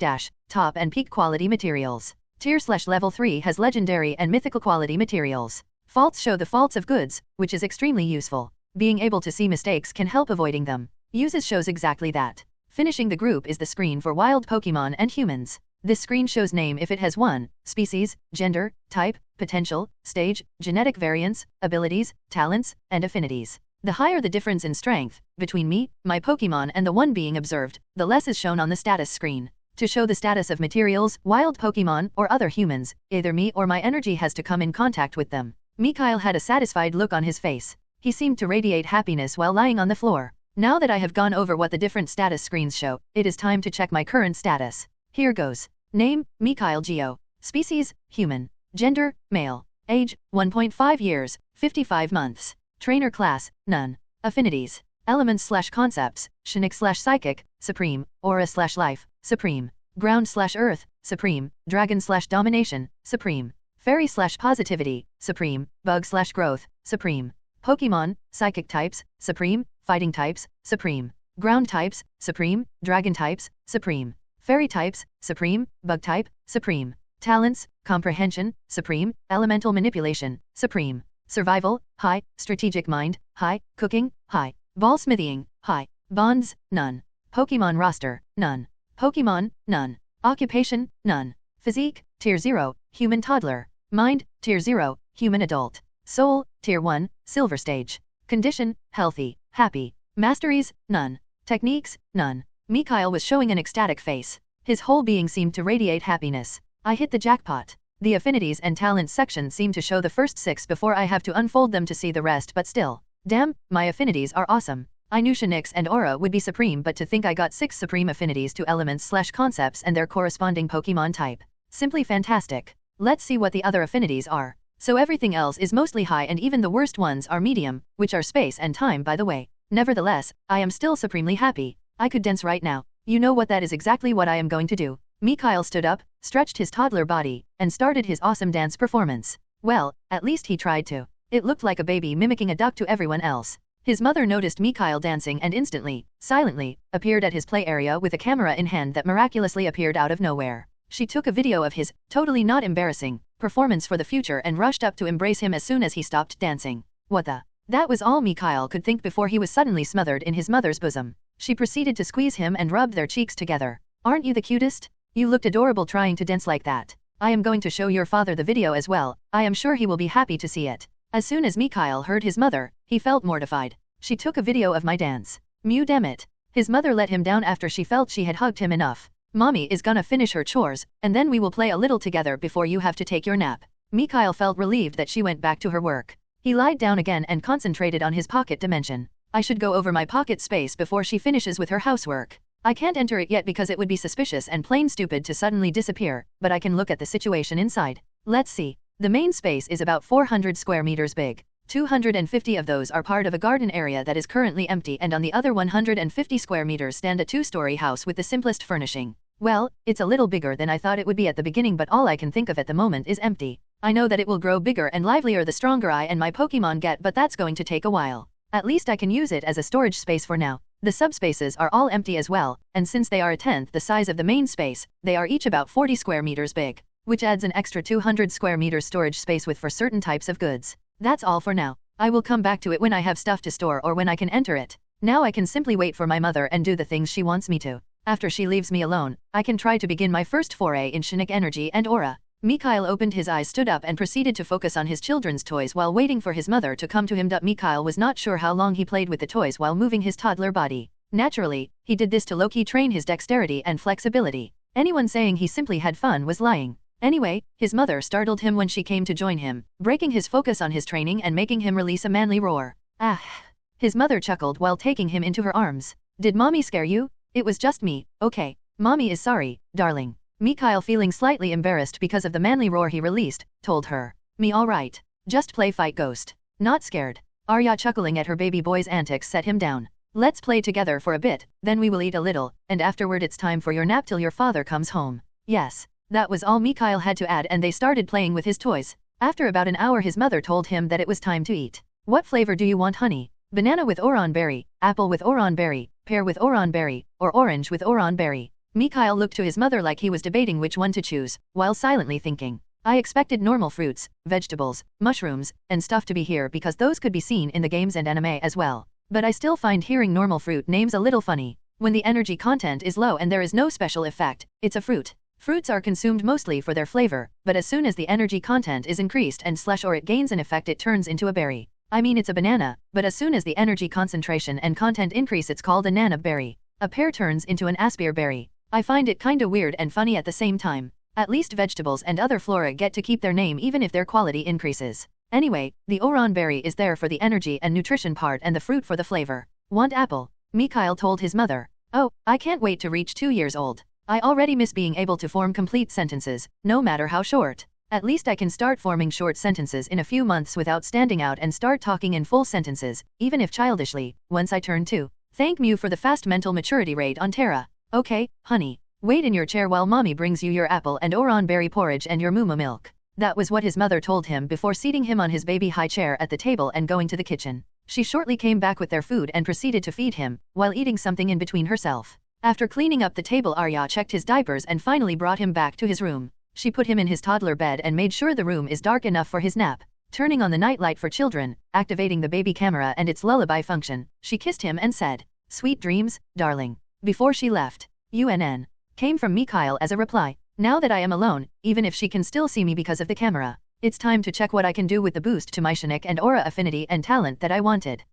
top and peak quality materials. Tier/level 3 has legendary and mythical quality materials. Faults show the faults of goods, which is extremely useful. Being able to see mistakes can help avoiding them. Uses shows exactly that. Finishing the group is the screen for wild Pokémon and humans. This screen shows name if it has one, species, gender, type, potential, stage, genetic variants, abilities, talents, and affinities. The higher the difference in strength between me, my Pokémon and the one being observed, the less is shown on the status screen. To show the status of materials, wild Pokémon, or other humans, either me or my energy has to come in contact with them. Mikhail had a satisfied look on his face. He seemed to radiate happiness while lying on the floor. Now that I have gone over what the different status screens show, it is time to check my current status. Here goes. Name, Mikhail Geo. Species, human. Gender, male. Age, 1.5 years, 55 months. Trainer class, none. Affinities. Elements/concepts, Shinic/psychic, supreme, aura/life, supreme. Ground/earth, supreme. Dragon/domination, supreme. Fairy/positivity, supreme. Bug/growth, supreme. Pokémon, psychic types, supreme. Fighting types, supreme. Ground types, supreme. Dragon types, supreme. Fairy types, supreme. Bug type, supreme. Talents, comprehension, supreme. Elemental manipulation, supreme. Survival, high. Strategic mind, high. Cooking, high. Ballsmithing, high. Bonds, none. Pokémon roster, none. Pokémon, none. Occupation, none. Physique, tier 0, human toddler. Mind, tier 0, human adult. Soul, Tier 1, Silver Stage. Condition, healthy, happy. Masteries, none. Techniques, none. Mikhail was showing an ecstatic face. His whole being seemed to radiate happiness. I hit the jackpot. The affinities and talents section seemed to show the first 6 before I have to unfold them to see the rest, but still. Damn, my affinities are awesome. I knew Shinix and Aura would be supreme, but to think I got 6 supreme affinities to elements/concepts and their corresponding Pokemon type. Simply fantastic. Let's see what the other affinities are. So everything else is mostly high and even the worst ones are medium, which are space and time, by the way. Nevertheless, I am still supremely happy. I could dance right now. You know what, that is exactly what I am going to do. Mikhail stood up, stretched his toddler body, and started his awesome dance performance. Well, at least he tried to. It looked like a baby mimicking a duck to everyone else. His mother noticed Mikhail dancing and instantly, silently, appeared at his play area with a camera in hand that miraculously appeared out of nowhere. She took a video of his, totally not embarrassing, performance for the future and rushed up to embrace him as soon as he stopped dancing. What the? That was all Mikhail could think before he was suddenly smothered in his mother's bosom. She proceeded to squeeze him and rubbed their cheeks together. Aren't you the cutest? You looked adorable trying to dance like that. I am going to show your father the video as well. I am sure he will be happy to see it. As soon as Mikhail heard his mother, he felt mortified. She took a video of my dance. Mew, damn it. His mother let him down after she felt she had hugged him enough. Mommy is gonna finish her chores, and then we will play a little together before you have to take your nap. Mikhail felt relieved that she went back to her work. He lied down again and concentrated on his pocket dimension. I should go over my pocket space before she finishes with her housework. I can't enter it yet because it would be suspicious and plain stupid to suddenly disappear, but I can look at the situation inside. Let's see. The main space is about 400 square meters big. 250 of those are part of a garden area that is currently empty, and on the other 150 square meters stand a 2-story house with the simplest furnishing. Well, it's a little bigger than I thought it would be at the beginning, but all I can think of at the moment is empty. I know that it will grow bigger and livelier the stronger I and my Pokemon get, but that's going to take a while. At least I can use it as a storage space for now. The subspaces are all empty as well, and since they are a tenth the size of the main space, they are each about 40 square meters big, which adds an extra 200 square meters storage space with for certain types of goods. That's all for now. I will come back to it when I have stuff to store or when I can enter it. Now I can simply wait for my mother and do the things she wants me to. After she leaves me alone, I can try to begin my first foray in Shinix energy and aura. Mikhail opened his eyes, stood up and proceeded to focus on his children's toys while waiting for his mother to come to him. Mikhail was not sure how long he played with the toys while moving his toddler body. Naturally, he did this to low-key train his dexterity and flexibility. Anyone saying he simply had fun was lying. Anyway, his mother startled him when she came to join him, breaking his focus on his training and making him release a manly roar. Ah! His mother chuckled while taking him into her arms. Did mommy scare you? It was just me, okay. Mommy is sorry, darling. Mikhail, feeling slightly embarrassed because of the manly roar he released, told her. Me alright. Just play fight ghost. Not scared. Arya, chuckling at her baby boy's antics, set him down. Let's play together for a bit, then we will eat a little, and afterward it's time for your nap till your father comes home. Yes. That was all Mikhail had to add, and they started playing with his toys. After about an hour his mother told him that it was time to eat. What flavor do you want, honey? Banana with oran berry, apple with oran berry, pear with oran berry, or orange with oran berry? Mikhail looked to his mother like he was debating which one to choose, while silently thinking. I expected normal fruits, vegetables, mushrooms, and stuff to be here because those could be seen in the games and anime as well. But I still find hearing normal fruit names a little funny. When the energy content is low and there is no special effect, it's a fruit. Fruits are consumed mostly for their flavor, but as soon as the energy content is increased and or it gains an effect, it turns into a berry. I mean, it's a banana, but as soon as the energy concentration and content increase, it's called a nana berry. A pear turns into an aspir berry. I find it kinda weird and funny at the same time. At least vegetables and other flora get to keep their name even if their quality increases. Anyway, the oran berry is there for the energy and nutrition part and the fruit for the flavor. Want apple? Mikhail told his mother. Oh, I can't wait to reach 2 years old. I already miss being able to form complete sentences, no matter how short. At least I can start forming short sentences in a few months without standing out and start talking in full sentences, even if childishly, once I turn 2. Thank Mew for the fast mental maturity rate on Terra. Okay, honey. Wait in your chair while mommy brings you your apple and oran berry porridge and your moo milk. That was what his mother told him before seating him on his baby high chair at the table and going to the kitchen. She shortly came back with their food and proceeded to feed him, while eating something in between herself. After cleaning up the table, Arya checked his diapers and finally brought him back to his room. She put him in his toddler bed and made sure the room is dark enough for his nap. Turning on the nightlight for children, activating the baby camera and its lullaby function, she kissed him and said, "Sweet dreams, darling." Before she left, UNN came from Mikhail as a reply. Now that I am alone, even if she can still see me because of the camera, It's time to check what I can do with the boost to my Shinick and Aura affinity and talent that I wanted.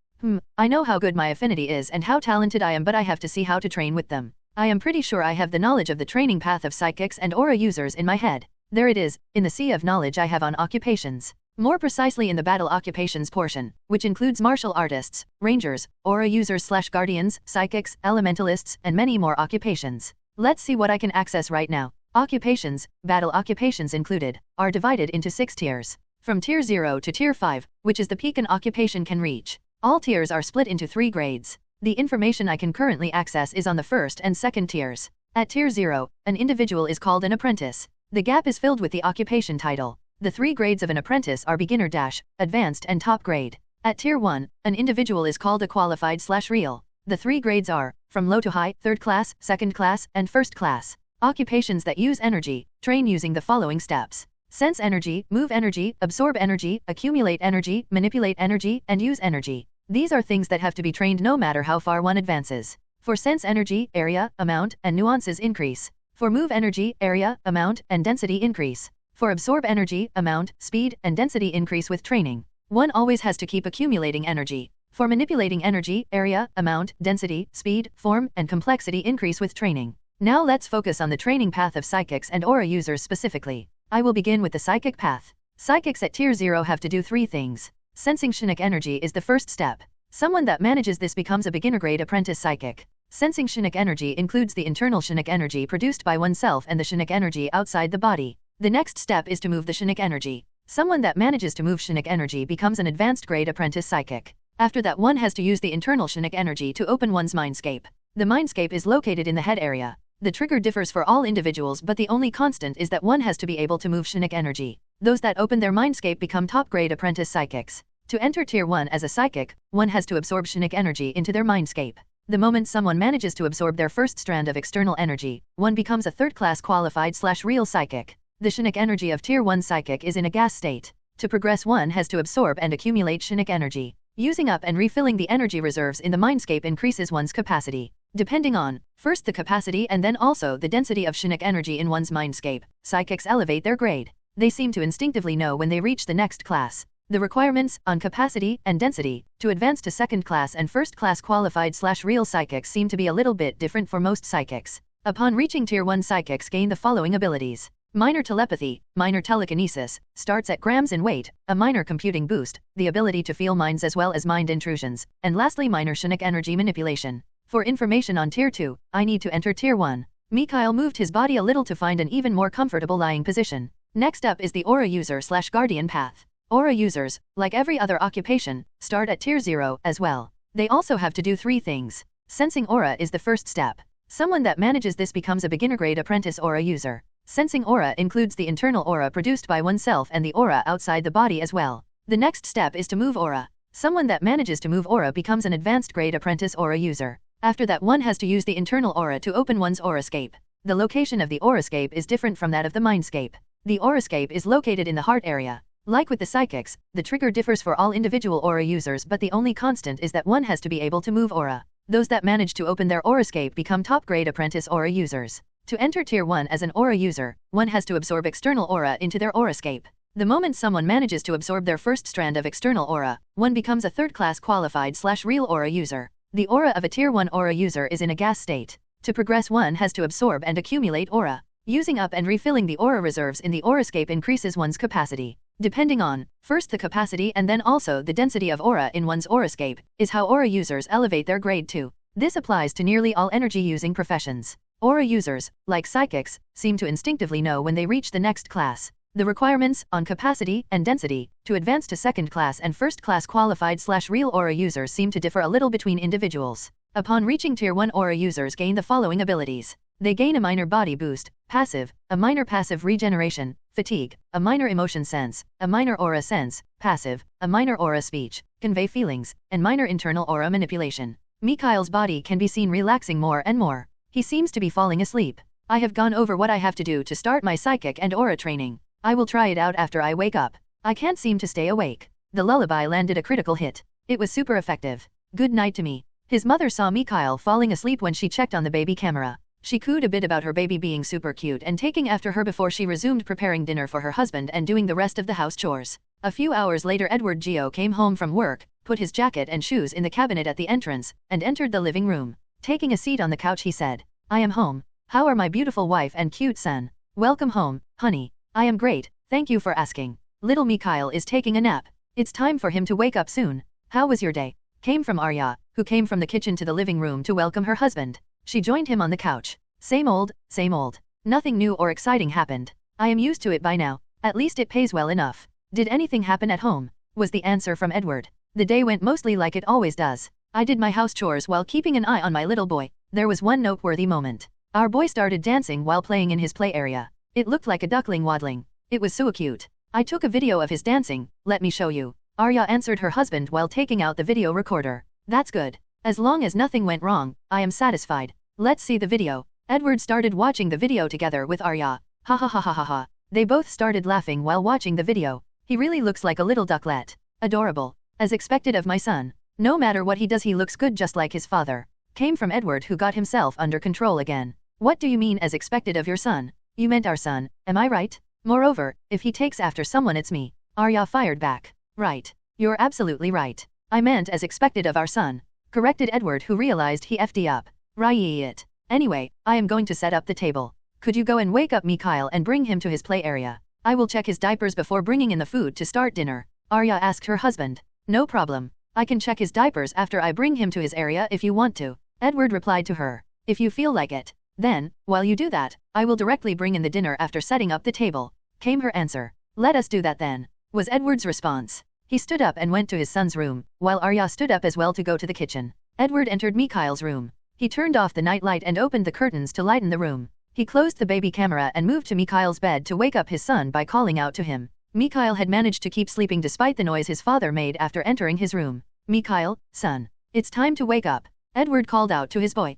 I know how good my affinity is and how talented I am, but I have to see how to train with them. I am pretty sure I have the knowledge of the training path of psychics and aura users in my head. There it is, in the sea of knowledge I have on occupations. More precisely in the battle occupations portion, which includes martial artists, rangers, aura users/guardians, psychics, elementalists, and many more occupations. Let's see what I can access right now. Occupations, battle occupations included, are divided into 6 tiers. From tier 0 to tier 5, which is the peak an occupation can reach. All tiers are split into 3 grades. The information I can currently access is on the first and second tiers. At tier 0, an individual is called an apprentice. The gap is filled with the occupation title. The 3 grades of an apprentice are beginner dash, advanced and top grade. At tier 1, an individual is called a qualified/real. The 3 grades are, from low to high, 3rd class, 2nd class, and 1st class. Occupations that use energy, train using the following steps. Sense energy, move energy, absorb energy, accumulate energy, manipulate energy, and use energy. These are things that have to be trained no matter how far one advances. For sense energy, area, amount, and nuances increase. For move energy, area, amount, and density increase. For absorb energy, amount, speed, and density increase with training. One always has to keep accumulating energy. For manipulating energy, area, amount, density, speed, form, and complexity increase with training. Now let's focus on the training path of psychics and aura users specifically. I will begin with the psychic path. Psychics at tier 0 have to do 3 things. Sensing Shinick energy is the first step. Someone that manages this becomes a beginner grade apprentice psychic. Sensing Shinick energy includes the internal Shinick energy produced by oneself and the Shinick energy outside the body. The next step is to move the Shinick energy. Someone that manages to move Shinick energy becomes an advanced grade apprentice psychic. After that, one has to use the internal Shinick energy to open one's mindscape. The mindscape is located in the head area. The trigger differs for all individuals, but the only constant is that one has to be able to move Shinick energy. Those that open their mindscape become top grade apprentice psychics. To enter tier 1 as a psychic, one has to absorb Shinick energy into their mindscape. The moment someone manages to absorb their first strand of external energy, one becomes a 3rd class qualified/real psychic. The Shinick energy of tier 1 psychic is in a gas state. To progress, one has to absorb and accumulate Shinick energy. Using up and refilling the energy reserves in the mindscape increases one's capacity. Depending on, first the capacity and then also the density of Shinick energy in one's mindscape, psychics elevate their grade. They seem to instinctively know when they reach the next class. The requirements, on capacity and density, to advance to 2nd class and 1st class qualified/real psychics seem to be a little bit different for most psychics. Upon reaching tier 1, psychics gain the following abilities. Minor telepathy, minor telekinesis, starts at grams in weight, a minor computing boost, the ability to feel minds as well as mind intrusions, and lastly minor Shinick energy manipulation. For information on tier 2, I need to enter tier 1. Mikhail moved his body a little to find an even more comfortable lying position. Next up is the aura user/guardian path. Aura users, like every other occupation, start at tier 0 as well. They also have to do 3 things. Sensing aura is the first step. Someone that manages this becomes a beginner grade apprentice aura user. Sensing aura includes the internal aura produced by oneself and the aura outside the body as well. The next step is to move aura. Someone that manages to move aura becomes an advanced grade apprentice aura user. After that, one has to use the internal aura to open one's aurascape. The location of the aurascape is different from that of the mindscape. The aurascape is located in the heart area. Like with the psychics, the trigger differs for all individual aura users, but the only constant is that one has to be able to move aura. Those that manage to open their aurascape become top grade apprentice aura users. To enter tier 1 as an aura user, one has to absorb external aura into their aurascape. The moment someone manages to absorb their first strand of external aura, one becomes a 3rd class qualified/real aura user. The aura of a tier 1 aura user is in a gas state. To progress, one has to absorb and accumulate aura. Using up and refilling the aura reserves in the aurascape increases one's capacity. Depending on, first the capacity and then also the density of aura in one's aurascape, is how aura users elevate their grade too. This applies to nearly all energy-using professions. Aura users, like psychics, seem to instinctively know when they reach the next class. The requirements, on capacity and density, to advance to 2nd class and 1st class qualified/real aura users seem to differ a little between individuals. Upon reaching tier 1, aura users gain the following abilities. They gain a minor body boost, passive, a minor passive regeneration, fatigue, a minor emotion sense, a minor aura sense, passive, a minor aura speech, convey feelings, and minor internal aura manipulation. Mikhail's body can be seen relaxing more and more. He seems to be falling asleep. I have gone over what I have to do to start my psychic and aura training. I will try it out after I wake up. I can't seem to stay awake. The lullaby landed a critical hit. It was super effective. Good night to me. His mother saw Mikhail falling asleep when she checked on the baby camera. She cooed a bit about her baby being super cute and taking after her before she resumed preparing dinner for her husband and doing the rest of the house chores. A few hours later Edward Geo came home from work, put his jacket and shoes in the cabinet at the entrance, and entered the living room. Taking a seat on the couch he said, "I am home. How are my beautiful wife and cute son? Welcome home, honey. I am great, thank you for asking. Little Mikhail is taking a nap. It's time for him to wake up soon. How was your day?" Came from Arya, who came from the kitchen to the living room to welcome her husband. She joined him on the couch. Same old, same old. Nothing new or exciting happened. I am used to it by now. At least it pays well enough. Did anything happen at home? Was the answer from Edward. The day went mostly like it always does. I did my house chores while keeping an eye on my little boy. There was one noteworthy moment. Our boy started dancing while playing in his play area. It looked like a duckling waddling. It was so cute. I took a video of his dancing, let me show you. Arya answered her husband while taking out the video recorder. That's good. As long as nothing went wrong, I am satisfied. Let's see the video. Edward started watching the video together with Arya. Ha ha ha ha ha ha. They both started laughing while watching the video. He really looks like a little ducklet. Adorable. As expected of my son. No matter what he does he looks good just like his father. Came from Edward who got himself under control again. What do you mean as expected of your son? You meant our son, am I right? Moreover, if he takes after someone it's me. Arya fired back. Right. You're absolutely right. I meant as expected of our son. Corrected Edward who realized he f'd up. Right. Anyway, I am going to set up the table. Could you go and wake up Mikhail and bring him to his play area? I will check his diapers before bringing in the food to start dinner. Arya asked her husband. No problem. I can check his diapers after I bring him to his area if you want to. Edward replied to her. If you feel like it. Then, while you do that, I will directly bring in the dinner after setting up the table. Came her answer. Let us do that then. Was Edward's response. He stood up and went to his son's room, while Arya stood up as well to go to the kitchen. Edward entered Mikhail's room. He turned off the night light and opened the curtains to lighten the room. He closed the baby camera and moved to Mikhail's bed to wake up his son by calling out to him. Mikhail had managed to keep sleeping despite the noise his father made after entering his room. Mikhail, son. It's time to wake up. Edward called out to his boy.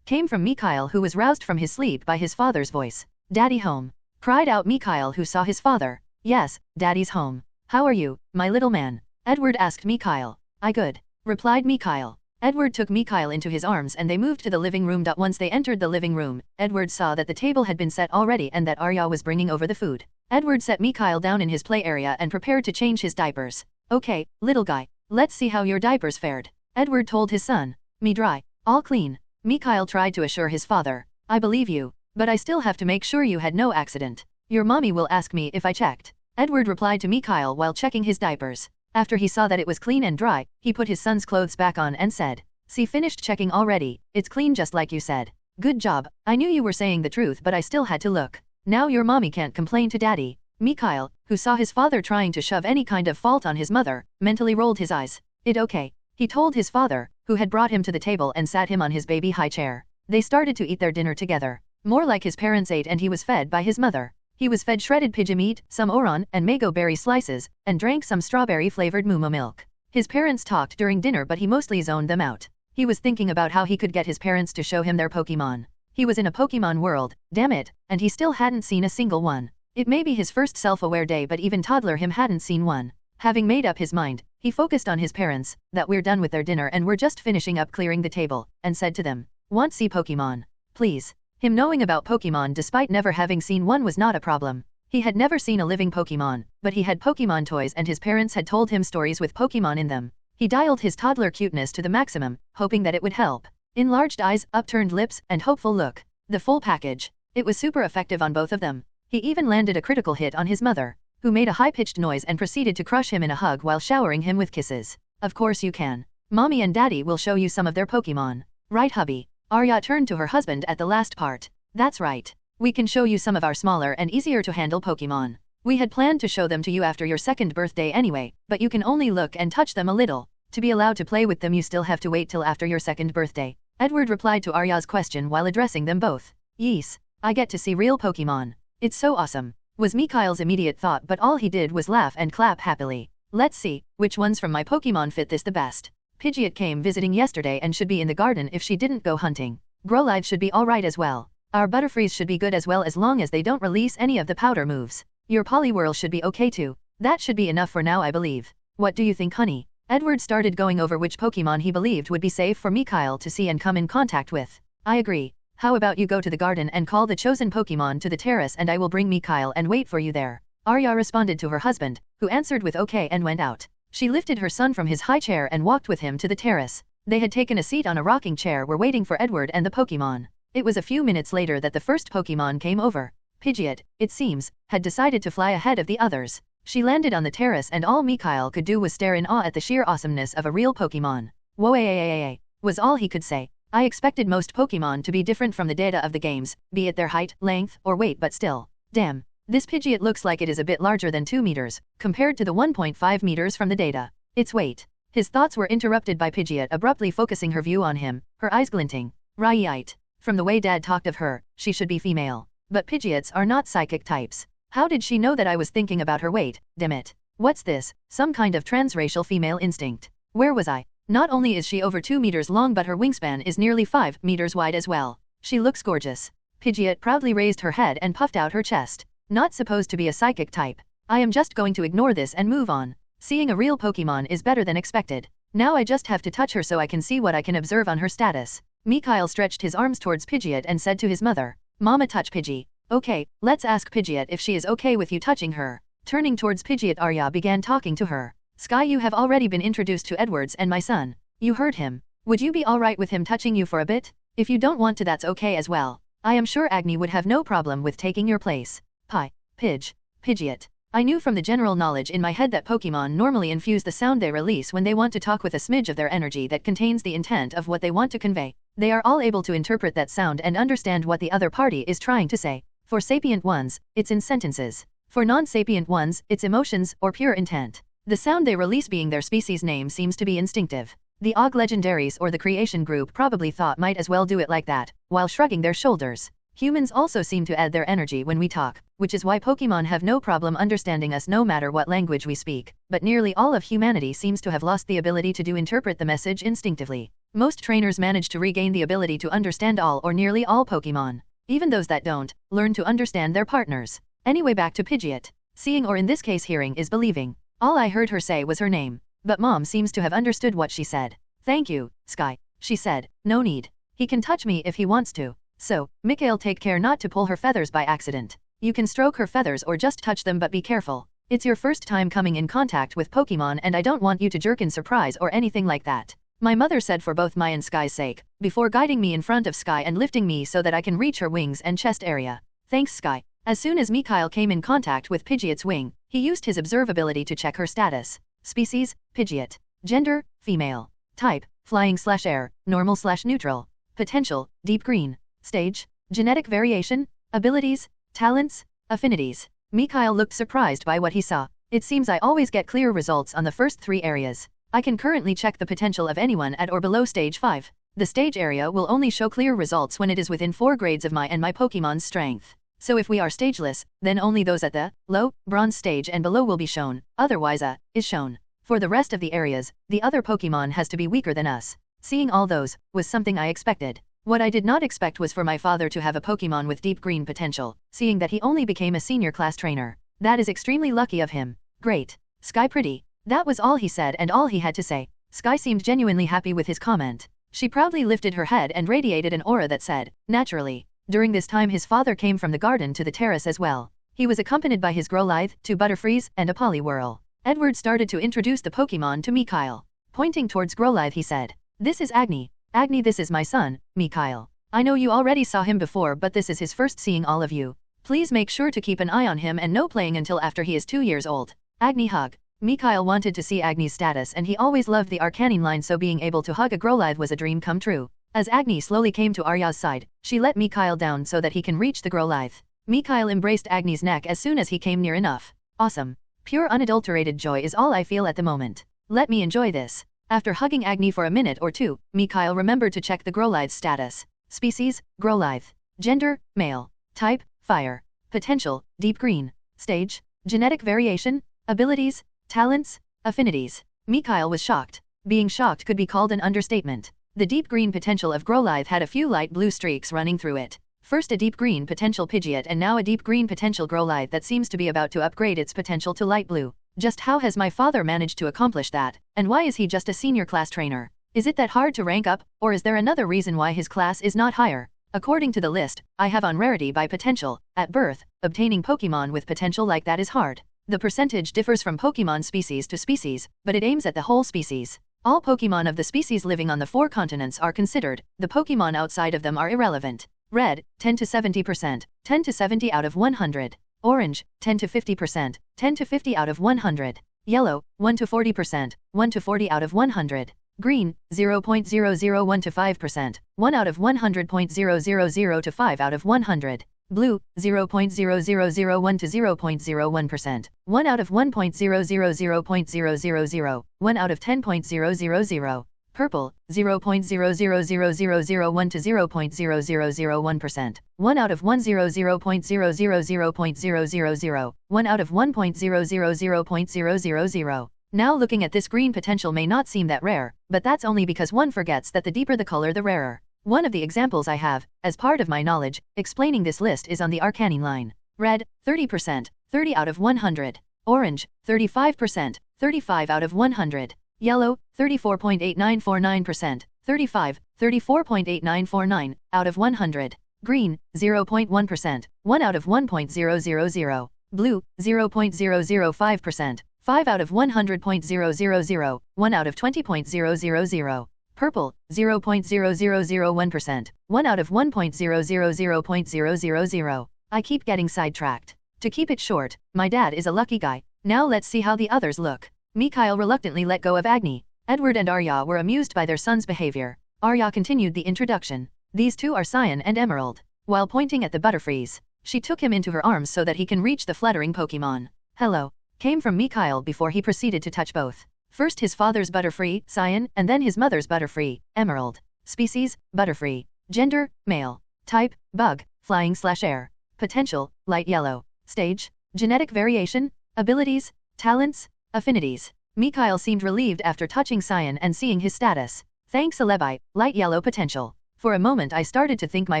Came from Mikhail who was roused from his sleep by his father's voice. Daddy home. Cried out Mikhail who saw his father. Yes, Daddy's home. How are you, my little man? Edward asked Mikhail. I good. Replied Mikhail. Edward took Mikhail into his arms and they moved to the living room. Once they entered the living room, Edward saw that the table had been set already and that Arya was bringing over the food. Edward set Mikhail down in his play area and prepared to change his diapers. Okay, little guy, let's see how your diapers fared. Edward told his son. Me dry, all clean. Mikhail tried to assure his father. I believe you, but I still have to make sure you had no accident. Your mommy will ask me if I checked. Edward replied to Mikhail while checking his diapers. After he saw that it was clean and dry, he put his son's clothes back on and said, See, finished checking already, it's clean just like you said. Good job, I knew you were saying the truth but I still had to look. Now your mommy can't complain to daddy. Mikhail, who saw his father trying to shove any kind of fault on his mother, mentally rolled his eyes. It okay. He told his father, who had brought him to the table and sat him on his baby high chair. They started to eat their dinner together. More like his parents ate and he was fed by his mother. He was fed shredded pigeon meat, some oran and mango berry slices, and drank some strawberry-flavored mumo milk. His parents talked during dinner but he mostly zoned them out. He was thinking about how he could get his parents to show him their Pokémon. He was in a Pokémon world, damn it, and he still hadn't seen a single one. It may be his first self-aware day but even toddler him hadn't seen one. Having made up his mind, he focused on his parents, that we're done with their dinner and we're just finishing up clearing the table, and said to them, Want see Pokémon? Please. Him knowing about Pokémon despite never having seen one was not a problem. He had never seen a living Pokémon, but he had Pokémon toys and his parents had told him stories with Pokémon in them. He dialed his toddler cuteness to the maximum, hoping that it would help. Enlarged eyes, upturned lips, and hopeful look. The full package. It was super effective on both of them. He even landed a critical hit on his mother, who made a high-pitched noise and proceeded to crush him in a hug while showering him with kisses. Of course you can. Mommy and Daddy will show you some of their Pokémon. Right, hubby? Arya turned to her husband at the last part. That's right. We can show you some of our smaller and easier to handle Pokémon. We had planned to show them to you after your second birthday anyway, but you can only look and touch them a little. To be allowed to play with them you still have to wait till after your second birthday. Edward replied to Arya's question while addressing them both. Yes, I get to see real Pokémon. It's so awesome, was Mikhail's immediate thought but all he did was laugh and clap happily. Let's see, which ones from my Pokémon fit this the best. Pidgeot came visiting yesterday and should be in the garden if she didn't go hunting. Growlithe should be alright as well. Our Butterfrees should be good as well as long as they don't release any of the powder moves. Your Poliwhirl should be okay too. That should be enough for now I believe. What do you think honey? Edward started going over which Pokémon he believed would be safe for Mikhail to see and come in contact with. I agree. How about you go to the garden and call the chosen Pokémon to the terrace and I will bring Mikhail and wait for you there. Arya responded to her husband, who answered with okay and went out. She lifted her son from his high chair and walked with him to the terrace. They had taken a seat on a rocking chair were waiting for Edward and the Pokémon. It was a few minutes later that the first Pokémon came over. Pidgeot, it seems, had decided to fly ahead of the others. She landed on the terrace and all Mikhail could do was stare in awe at the sheer awesomeness of a real Pokémon. Whoa, was all he could say. I expected most Pokémon to be different from the data of the games, be it their height, length, or weight, but still. Damn. This Pidgeot looks like it is a bit larger than 2 meters, compared to the 1.5 meters from the data. Its weight. His thoughts were interrupted by Pidgeot abruptly focusing her view on him, her eyes glinting. Right. From the way Dad talked of her, she should be female. But Pidgeots are not psychic types. How did she know that I was thinking about her weight? Damn it. What's this? Some kind of transracial female instinct. Where was I? Not only is she over 2 meters long but her wingspan is nearly 5 meters wide as well. She looks gorgeous. Pidgeot proudly raised her head and puffed out her chest. Not supposed to be a psychic type. I am just going to ignore this and move on. Seeing a real Pokémon is better than expected. Now I just have to touch her so I can see what I can observe on her status. Mikhail stretched his arms towards Pidgeot and said to his mother, Mama, touch Pidgey. Okay, let's ask Pidgeot if she is okay with you touching her. Turning towards Pidgeot, Arya began talking to her. Sky, you have already been introduced to Edwards and my son. You heard him. Would you be alright with him touching you for a bit? If you don't want to, that's okay as well. I am sure Agni would have no problem with taking your place. Pidgeot. I knew from the general knowledge in my head that Pokémon normally infuse the sound they release when they want to talk with a smidge of their energy that contains the intent of what they want to convey. They are all able to interpret that sound and understand what the other party is trying to say. For sapient ones, it's in sentences. For non-sapient ones, it's emotions or pure intent. The sound they release being their species name seems to be instinctive. The Og Legendaries or the creation group probably thought might as well do it like that, while shrugging their shoulders. Humans also seem to add their energy when we talk, which is why Pokémon have no problem understanding us no matter what language we speak, but nearly all of humanity seems to have lost the ability to interpret the message instinctively. Most trainers manage to regain the ability to understand all or nearly all Pokémon. Even those that don't, learn to understand their partners. Anyway, back to Pidgeot. Seeing, or in this case hearing, is believing. All I heard her say was her name. But Mom seems to have understood what she said. Thank you, Sky. She said, no need. He can touch me if he wants to. So, Mikhail, take care not to pull her feathers by accident. You can stroke her feathers or just touch them, but be careful. It's your first time coming in contact with Pokémon and I don't want you to jerk in surprise or anything like that. My mother said for both my and Sky's sake, before guiding me in front of Sky and lifting me so that I can reach her wings and chest area. Thanks, Sky. As soon as Mikhail came in contact with Pidgeot's wing, he used his observability to check her status. Species, Pidgeot. Gender, female. Type, flying/air, normal/neutral. Potential, deep green. Stage, genetic variation. Abilities, talents, affinities. Mikhail looked surprised by what he saw. It seems I always get clear results on the first 3 areas. I can currently check the potential of anyone at or below stage 5. The stage area will only show clear results when it is within 4 grades of my and my Pokémon's strength. So if we are stageless, then only those at the low, bronze stage and below will be shown, otherwise is shown. For the rest of the areas, the other Pokémon has to be weaker than us. Seeing all those, was something I expected. What I did not expect was for my father to have a Pokémon with deep green potential, seeing that he only became a senior class trainer. That is extremely lucky of him. Great. Sky pretty. That was all he said and all he had to say. Sky seemed genuinely happy with his comment. She proudly lifted her head and radiated an aura that said, naturally. During this time his father came from the garden to the terrace as well. He was accompanied by his Growlithe, 2 Butterfrees, and a Poliwhirl. Edward started to introduce the Pokémon to Mikhail. Pointing towards Growlithe he said, this is Agni. Agni, this is my son, Mikhail. I know you already saw him before, but this is his first seeing all of you. Please make sure to keep an eye on him and no playing until after he is 2 years old. Agni hug. Mikhail wanted to see Agni's status and he always loved the Arcanine line, so being able to hug a Growlithe was a dream come true. As Agni slowly came to Arya's side, she let Mikhail down so that he can reach the Growlithe. Mikhail embraced Agni's neck as soon as he came near enough. Awesome. Pure unadulterated joy is all I feel at the moment. Let me enjoy this. After hugging Agni for a minute or two, Mikhail remembered to check the Growlithe's status. Species, Growlithe. Gender, male. Type, fire. Potential, deep green. Stage, genetic variation. Abilities, talents, affinities. Mikhail was shocked. Being shocked could be called an understatement. The deep green potential of Growlithe had a few light blue streaks running through it. First a deep green potential Pidgeot and now a deep green potential Growlithe that seems to be about to upgrade its potential to light blue. Just how has my father managed to accomplish that, and why is he just a senior class trainer? Is it that hard to rank up, or is there another reason why his class is not higher? According to the list, I have on rarity by potential. At birth, obtaining Pokémon with potential like that is hard. The percentage differs from Pokémon species to species, but it aims at the whole species. All Pokémon of the species living on the 4 continents are considered, the Pokémon outside of them are irrelevant. Red, 10 to 70%, 10 to 70 out of 100. Orange, 10 to 50%, 10 to 50 out of 100. Yellow, 1 to 40%, 1 to 40 out of 100. Green, 0.001 to 5%, 1 out of 100.000 to 5 out of 100. Blue, 0.0001 to 0.01%, 1 out of 1.000.000, 1 out of 10.000. Purple, 0.000001 to 0.0001%, 1 out of 100.000.000, 1 out of 1.000.000. Now looking at this green potential may not seem that rare, but that's only because one forgets that the deeper the color the rarer. One of the examples I have, as part of my knowledge, explaining this list is on the Arcanine line. Red, 30%, 30 out of 100. Orange, 35%, 35 out of 100. Yellow, 34.8949%, 35, 34.8949, out of 100. Green, 0.1%, 1 out of 1.000. Blue, 0.005%, 5 out of 100.000, 1 out of 20.000. Purple, 0.0001%, 1 out of 1.000.000. I keep getting sidetracked. To keep it short, my dad is a lucky guy. Now let's see how the others look. Mikhail reluctantly let go of Agni. Edward and Arya were amused by their son's behavior. Arya continued the introduction. These two are Cyan and Emerald. While pointing at the Butterfrees, she took him into her arms so that he can reach the fluttering Pokémon. Hello, came from Mikhail before he proceeded to touch both. First his father's Butterfree, Cyan, and then his mother's Butterfree, Emerald. Species, Butterfree. Gender, male. Type, bug, flying/air. Potential, light yellow. Stage, genetic variation. Abilities, talents, affinities. Mikhail seemed relieved after touching Cyan and seeing his status. Thanks Alebi, light yellow potential. For a moment I started to think my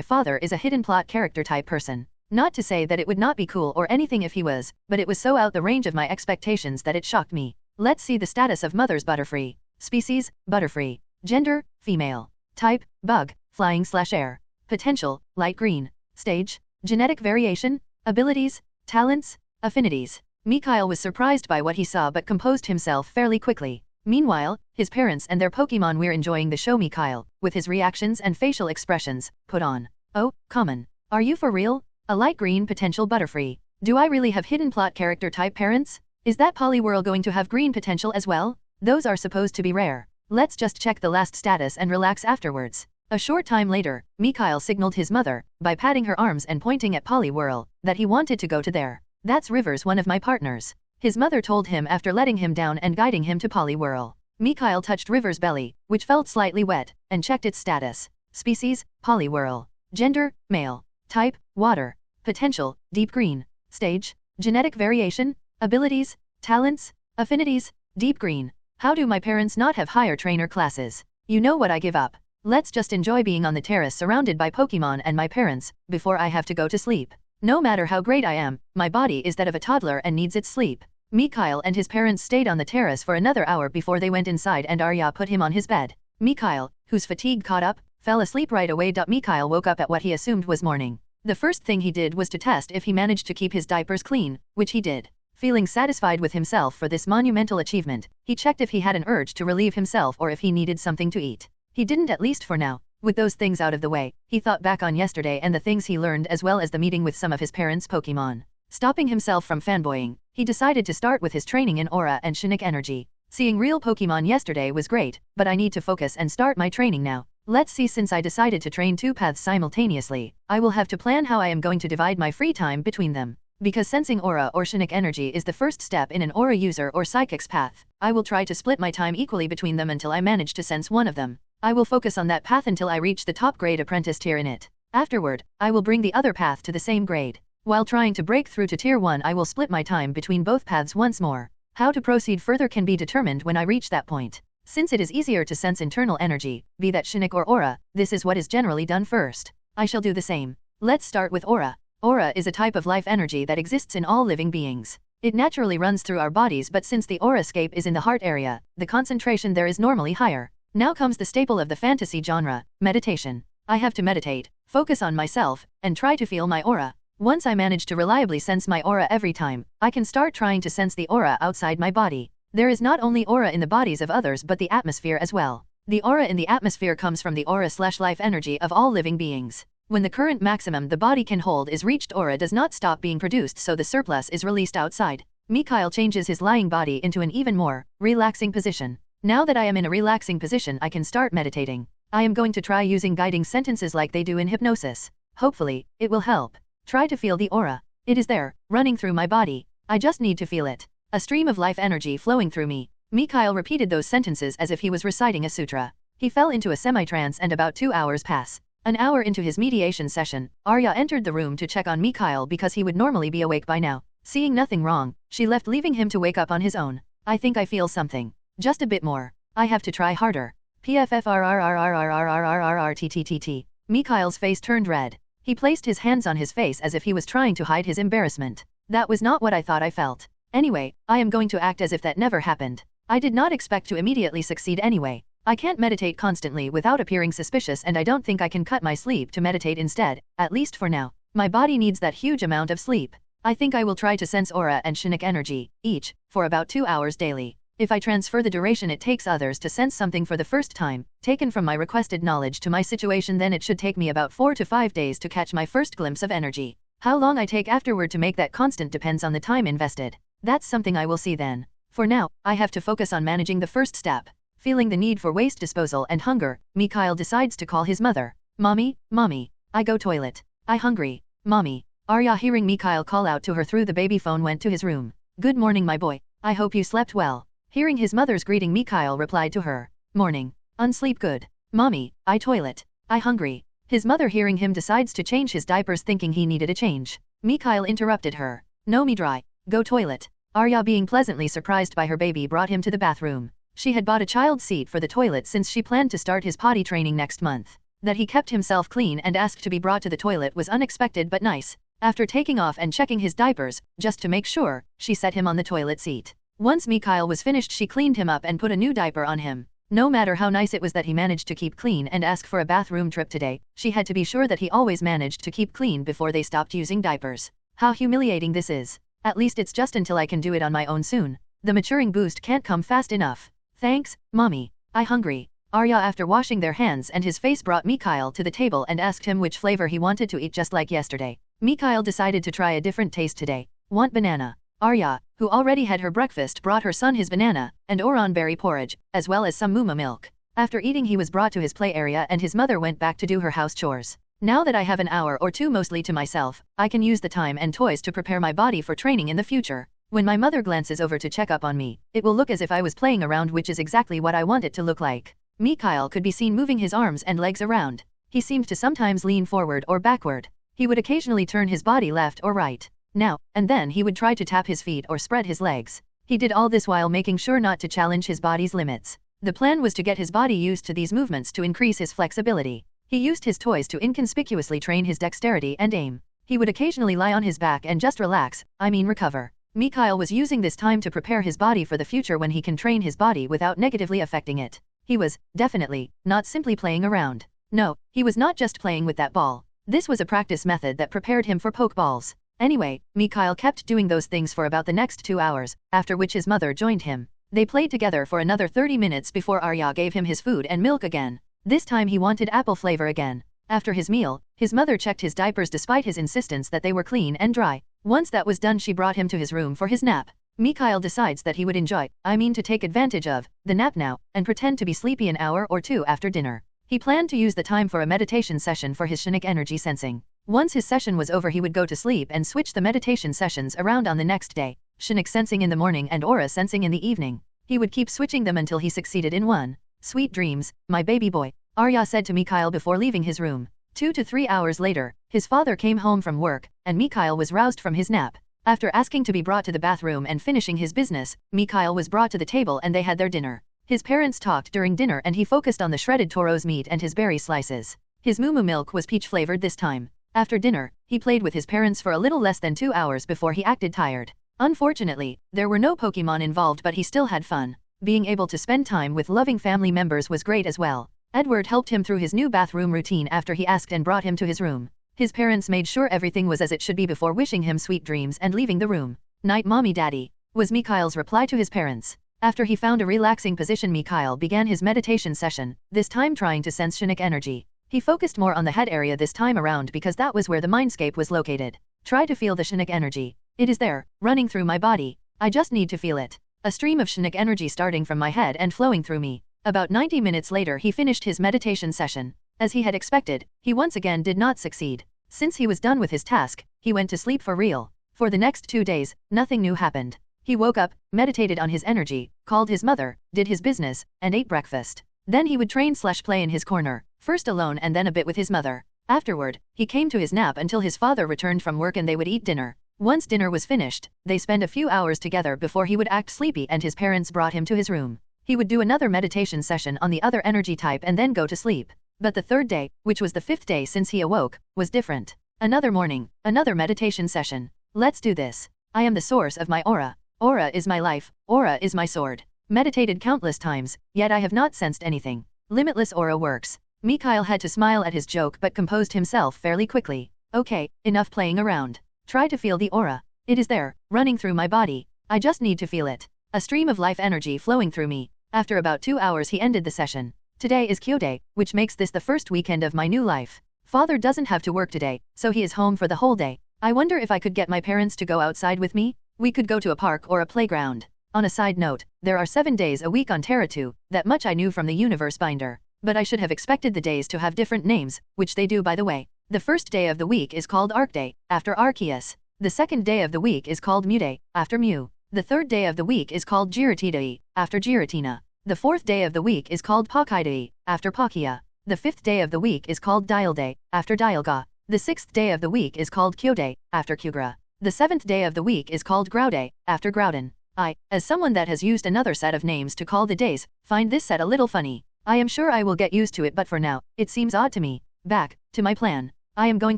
father is a hidden plot character type person. Not to say that it would not be cool or anything if he was, but it was so out the range of my expectations that it shocked me. Let's see the status of mother's Butterfree. Species, Butterfree. Gender, female. Type, bug, flying/air. Potential, light green. Stage, genetic variation. Abilities, talents, affinities. Mikhail was surprised by what he saw but composed himself fairly quickly. Meanwhile, his parents and their Pokémon were enjoying the show. Mikhail, with his reactions and facial expressions, put on. Oh, common. Are you for real? A light green potential Butterfree. Do I really have hidden plot character type parents? Is that Poliwhirl going to have green potential as well? Those are supposed to be rare. Let's just check the last status and relax afterwards. A short time later, Mikhail signaled his mother, by patting her arms and pointing at Poliwhirl, that he wanted to go to there. That's Rivers, one of my partners. His mother told him after letting him down and guiding him to Poliwhirl. Mikhail touched Rivers' belly, which felt slightly wet, and checked its status. Species, Poliwhirl. Gender, male. Type, water. Potential, deep green. Stage, genetic variation. Abilities, talents, affinities, deep green. How do my parents not have higher trainer classes? You know what, I give up. Let's just enjoy being on the terrace surrounded by Pokémon and my parents, before I have to go to sleep. No matter how great I am, my body is that of a toddler and needs its sleep. Mikhail and his parents stayed on the terrace for another hour before they went inside and Arya put him on his bed. Mikhail, whose fatigue caught up, fell asleep right away. Mikhail woke up at what he assumed was morning. The first thing he did was to test if he managed to keep his diapers clean, which he did. Feeling satisfied with himself for this monumental achievement, he checked if he had an urge to relieve himself or if he needed something to eat. He didn't, at least for now. With those things out of the way, he thought back on yesterday and the things he learned as well as the meeting with some of his parents' Pokémon. Stopping himself from fanboying, he decided to start with his training in Aura and Shinik Energy. Seeing real Pokémon yesterday was great, but I need to focus and start my training now. Let's see, since I decided to train 2 paths simultaneously, I will have to plan how I am going to divide my free time between them. Because sensing Aura or Shinik Energy is the first step in an Aura user or Psychic's path, I will try to split my time equally between them until I manage to sense one of them. I will focus on that path until I reach the top grade apprentice tier in it. Afterward, I will bring the other path to the same grade. While trying to break through to tier 1, I will split my time between both paths once more. How to proceed further can be determined when I reach that point. Since it is easier to sense internal energy, be that Shinik or Aura, this is what is generally done first. I shall do the same. Let's start with Aura. Aura is a type of life energy that exists in all living beings. It naturally runs through our bodies, but since the aura scape is in the heart area, the concentration there is normally higher. Now comes the staple of the fantasy genre, meditation. I have to meditate, focus on myself, and try to feel my aura. Once I manage to reliably sense my aura every time, I can start trying to sense the aura outside my body. There is not only aura in the bodies of others but the atmosphere as well. The aura in the atmosphere comes from the aura/life energy of all living beings. When the current maximum the body can hold is reached, aura does not stop being produced, so the surplus is released outside. Mikhail changes his lying body into an even more relaxing position. Now that I am in a relaxing position, I can start meditating. I am going to try using guiding sentences like they do in hypnosis. Hopefully, it will help. Try to feel the aura. It is there, running through my body. I just need to feel it. A stream of life energy flowing through me. Mikhail repeated those sentences as if he was reciting a sutra. He fell into a semi-trance and about 2 hours pass. An hour into his mediation session, Arya entered the room to check on Mikhail because he would normally be awake by now. Seeing nothing wrong, she left, leaving him to wake up on his own. I think I feel something. Just a bit more. I have to try harder. PFFRRRRRRRRRRRTTTT. Mikhail's face turned red. He placed his hands on his face as if he was trying to hide his embarrassment. That was not what I thought I felt. Anyway, I am going to act as if that never happened. I did not expect to immediately succeed anyway. I can't meditate constantly without appearing suspicious, and I don't think I can cut my sleep to meditate instead, at least for now. My body needs that huge amount of sleep. I think I will try to sense aura and Shinnik energy, each, for about 2 hours daily. If I transfer the duration it takes others to sense something for the first time, taken from my requested knowledge to my situation, then it should take me about 4 to 5 days to catch my first glimpse of energy. How long I take afterward to make that constant depends on the time invested. That's something I will see then. For now, I have to focus on managing the first step. Feeling the need for waste disposal and hunger, Mikhail decides to call his mother. Mommy, mommy, I go toilet. I hungry. Mommy. Arya, hearing Mikhail call out to her through the baby phone, went to his room. Good morning, my boy. I hope you slept well. Hearing his mother's greeting, Mikhail replied to her. Morning. Unsleep good. Mommy, I toilet. I hungry. His mother, hearing him, decides to change his diapers, thinking he needed a change. Mikhail interrupted her. No, me dry. Go toilet. Arya, being pleasantly surprised by her baby, brought him to the bathroom. She had bought a child seat for the toilet since she planned to start his potty training next month. That he kept himself clean and asked to be brought to the toilet was unexpected but nice. After taking off and checking his diapers, just to make sure, she set him on the toilet seat. Once Mikhail was finished, she cleaned him up and put a new diaper on him. No matter how nice it was that he managed to keep clean and ask for a bathroom trip today, she had to be sure that he always managed to keep clean before they stopped using diapers. How humiliating this is. At least it's just until I can do it on my own soon. The maturing boost can't come fast enough. Thanks, mommy. I hungry. Arya, after washing their hands and his face, brought Mikhail to the table and asked him which flavor he wanted to eat, just like yesterday. Mikhail decided to try a different taste today. Want banana. Arya, who already had her breakfast, brought her son his banana and oran berry porridge, as well as some muma milk. After eating, he was brought to his play area and his mother went back to do her house chores. Now that I have an hour or two mostly to myself, I can use the time and toys to prepare my body for training in the future. When my mother glances over to check up on me, it will look as if I was playing around, which is exactly what I want it to look like. Mikhail could be seen moving his arms and legs around. He seemed to sometimes lean forward or backward. He would occasionally turn his body left or right. Now and then he would try to tap his feet or spread his legs. He did all this while making sure not to challenge his body's limits. The plan was to get his body used to these movements to increase his flexibility. He used his toys to inconspicuously train his dexterity and aim. He would occasionally lie on his back and just relax, recover. Mikhail was using this time to prepare his body for the future when he can train his body without negatively affecting it. He was, definitely, not simply playing around. No, he was not just playing with that ball. This was a practice method that prepared him for pokeballs. Anyway, Mikhail kept doing those things for about the next 2 hours, after which his mother joined him. They played together for another 30 minutes before Arya gave him his food and milk again. This time he wanted apple flavor again. After his meal, his mother checked his diapers despite his insistence that they were clean and dry. Once that was done, she brought him to his room for his nap. Mikhail decides that he would to take advantage of, the nap now, and pretend to be sleepy an hour or two after dinner. He planned to use the time for a meditation session for his Shinnik energy sensing. Once his session was over, he would go to sleep and switch the meditation sessions around on the next day. Shinnik sensing in the morning and aura sensing in the evening. He would keep switching them until he succeeded in one. Sweet dreams, my baby boy, Arya said to Mikhail before leaving his room. 2 to 3 hours later, his father came home from work, and Mikhail was roused from his nap. After asking to be brought to the bathroom and finishing his business, Mikhail was brought to the table and they had their dinner. His parents talked during dinner and he focused on the shredded Toro's meat and his berry slices. His mumu milk was peach flavored this time. After dinner, he played with his parents for a little less than 2 hours before he acted tired. Unfortunately, there were no Pokémon involved, but he still had fun. Being able to spend time with loving family members was great as well. Edward helped him through his new bathroom routine after he asked and brought him to his room. His parents made sure everything was as it should be before wishing him sweet dreams and leaving the room. "Night, mommy, daddy," was Mikhail's reply to his parents. After he found a relaxing position, Mikhail began his meditation session, this time trying to sense Shinnik energy. He focused more on the head area this time around because that was where the mindscape was located. Try to feel the Shinnik energy. It is there, running through my body. I just need to feel it. A stream of Shinnik energy starting from my head and flowing through me. About 90 minutes later he finished his meditation session. As he had expected, he once again did not succeed. Since he was done with his task, he went to sleep for real. For the next 2 days, nothing new happened. He woke up, meditated on his energy, called his mother, did his business, and ate breakfast. Then he would train/play in his corner, first alone and then a bit with his mother. Afterward, he came to his nap until his father returned from work and they would eat dinner. Once dinner was finished, they spent a few hours together before he would act sleepy and his parents brought him to his room. He would do another meditation session on the other energy type and then go to sleep. But the third day, which was the 5th day since he awoke, was different. Another morning, another meditation session. Let's do this. I am the source of my aura. Aura is my life, aura is my sword. Meditated countless times, yet I have not sensed anything. Limitless aura works. Mikhail had to smile at his joke but composed himself fairly quickly. Okay, enough playing around. Try to feel the aura. It is there, running through my body. I just need to feel it. A stream of life energy flowing through me. After about 2 hours he ended the session. Today is Kyo Day, which makes this the first weekend of my new life. Father doesn't have to work today, so he is home for the whole day. I wonder if I could get my parents to go outside with me? We could go to a park or a playground. On a side note, there are 7 days a week on Terra 2, that much I knew from the universe binder. But I should have expected the days to have different names, which they do by the way. The first day of the week is called Arc Day, after Arceus. The second day of the week is called Mu Day, after Mu. The third day of the week is called Giratina Day, after Giratina. The fourth day of the week is called Pakai Day, after Pakia. The fifth day of the week is called Dial Day, after Dialga. The sixth day of the week is called Kyo Day, after Kyugra. The seventh day of the week is called Grau Day, after Groudon. I, as someone that has used another set of names to call the days, find this set a little funny. I am sure I will get used to it, but for now, it seems odd to me. Back to my plan. I am going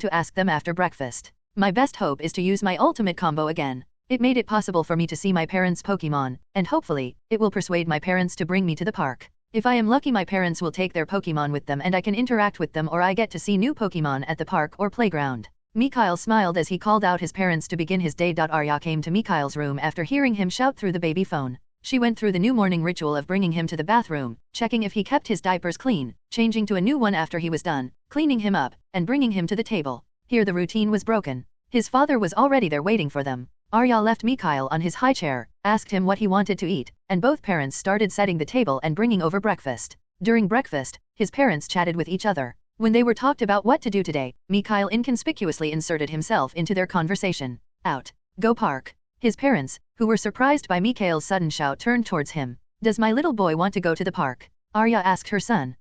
to ask them after breakfast. My best hope is to use my ultimate combo again. It made it possible for me to see my parents' Pokémon, and hopefully, it will persuade my parents to bring me to the park. If I am lucky, my parents will take their Pokémon with them and I can interact with them, or I get to see new Pokémon at the park or playground. Mikhail smiled as he called out his parents to begin his day. Arya came to Mikhail's room after hearing him shout through the baby phone. She went through the new morning ritual of bringing him to the bathroom, checking if he kept his diapers clean, changing to a new one after he was done, cleaning him up, and bringing him to the table. Here the routine was broken. His father was already there waiting for them. Arya left Mikhail on his high chair, asked him what he wanted to eat, and both parents started setting the table and bringing over breakfast. During breakfast, his parents chatted with each other. When they were talked about what to do today, Mikhail inconspicuously inserted himself into their conversation. Out. Go park. His parents, who were surprised by Mikhail's sudden shout, turned towards him. Does my little boy want to go to the park? Arya asked her son.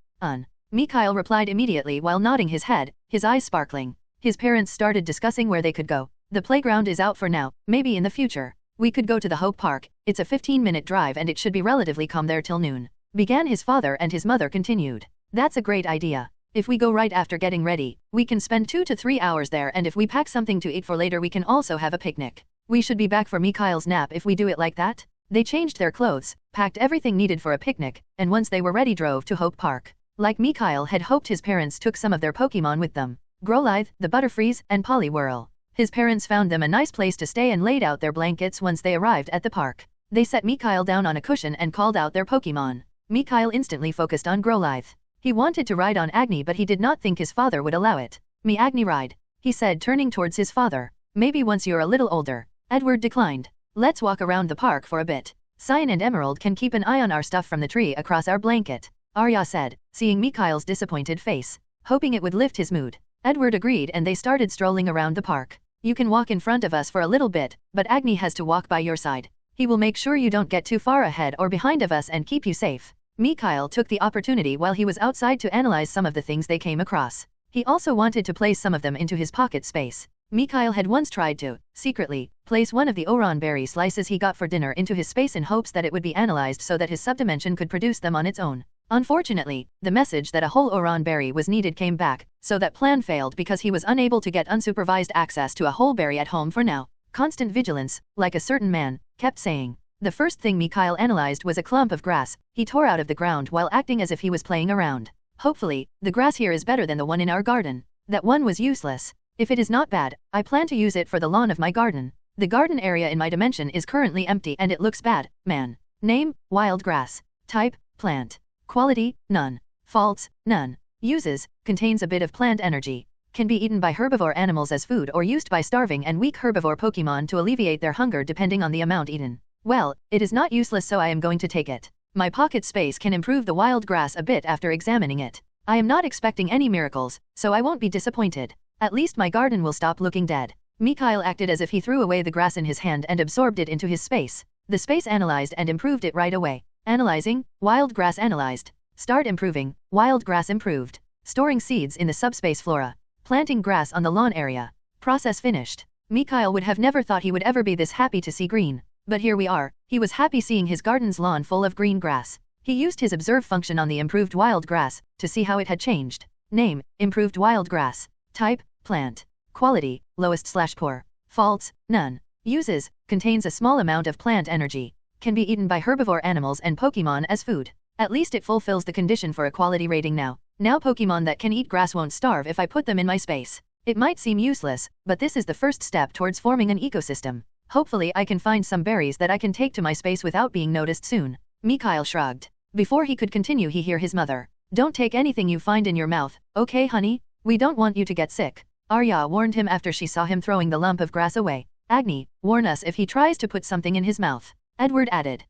Mikhail replied immediately while nodding his head, his eyes sparkling. His parents started discussing where they could go. The playground is out for now, maybe in the future. We could go to the Hope Park, it's a 15-minute drive and it should be relatively calm there till noon. Began his father, and his mother continued. That's a great idea. If we go right after getting ready, we can spend 2 to 3 hours there, and if we pack something to eat for later we can also have a picnic. We should be back for Mikhail's nap if we do it like that. They changed their clothes, packed everything needed for a picnic, and once they were ready drove to Hope Park. Like Mikhail had hoped, his parents took some of their Pokémon with them. Growlithe, the Butterfreeze, and Poliwhirl. His parents found them a nice place to stay and laid out their blankets once they arrived at the park. They set Mikhail down on a cushion and called out their Pokémon. Mikhail instantly focused on Growlithe. He wanted to ride on Agni, but he did not think his father would allow it. Me Agni ride, he said, turning towards his father. Maybe once you're a little older. Edward declined. Let's walk around the park for a bit. Cyan and Emerald can keep an eye on our stuff from the tree across our blanket, Arya said, seeing Mikhail's disappointed face, hoping it would lift his mood. Edward agreed and they started strolling around the park. You can walk in front of us for a little bit, but Agni has to walk by your side. He will make sure you don't get too far ahead or behind of us and keep you safe. Mikhail took the opportunity while he was outside to analyze some of the things they came across. He also wanted to place some of them into his pocket space. Mikhail had once tried to, secretly, place one of the Oran berry slices he got for dinner into his space in hopes that it would be analyzed so that his subdimension could produce them on its own. Unfortunately, the message that a whole Oran berry was needed came back, so that plan failed because he was unable to get unsupervised access to a whole berry at home for now. Constant vigilance, like a certain man, kept saying. The first thing Mikhail analyzed was a clump of grass he tore out of the ground while acting as if he was playing around. Hopefully, the grass here is better than the one in our garden. That one was useless. If it is not bad, I plan to use it for the lawn of my garden. The garden area in my dimension is currently empty and it looks bad, man. Name, wild grass. Type, plant. Quality, none. Faults, none. Uses, contains a bit of plant energy. Can be eaten by herbivore animals as food or used by starving and weak herbivore Pokémon to alleviate their hunger depending on the amount eaten. Well, it is not useless, so I am going to take it. My pocket space can improve the wild grass a bit after examining it. I am not expecting any miracles, so I won't be disappointed. At least my garden will stop looking dead. Mikhail acted as if he threw away the grass in his hand and absorbed it into his space. The space analyzed and improved it right away. Analyzing, wild grass analyzed. Start improving, wild grass improved. Storing seeds in the subspace flora. Planting grass on the lawn area. Process finished. Mikhail would have never thought he would ever be this happy to see green. But here we are. He was happy seeing his garden's lawn full of green grass. He used his observe function on the improved wild grass to see how it had changed. Name, improved wild grass. Type, plant. Quality, lowest/poor. Faults, none. Uses, contains a small amount of plant energy. Can be eaten by herbivore animals and Pokémon as food. At least it fulfills the condition for a quality rating now. Now Pokémon that can eat grass won't starve if I put them in my space. It might seem useless, but this is the first step towards forming an ecosystem. Hopefully I can find some berries that I can take to my space without being noticed soon. Mikhail shrugged. Before he could continue he heard his mother. Don't take anything you find in your mouth, okay honey? We don't want you to get sick. Arya warned him after she saw him throwing the lump of grass away. Agni, warn us if he tries to put something in his mouth. Edward added.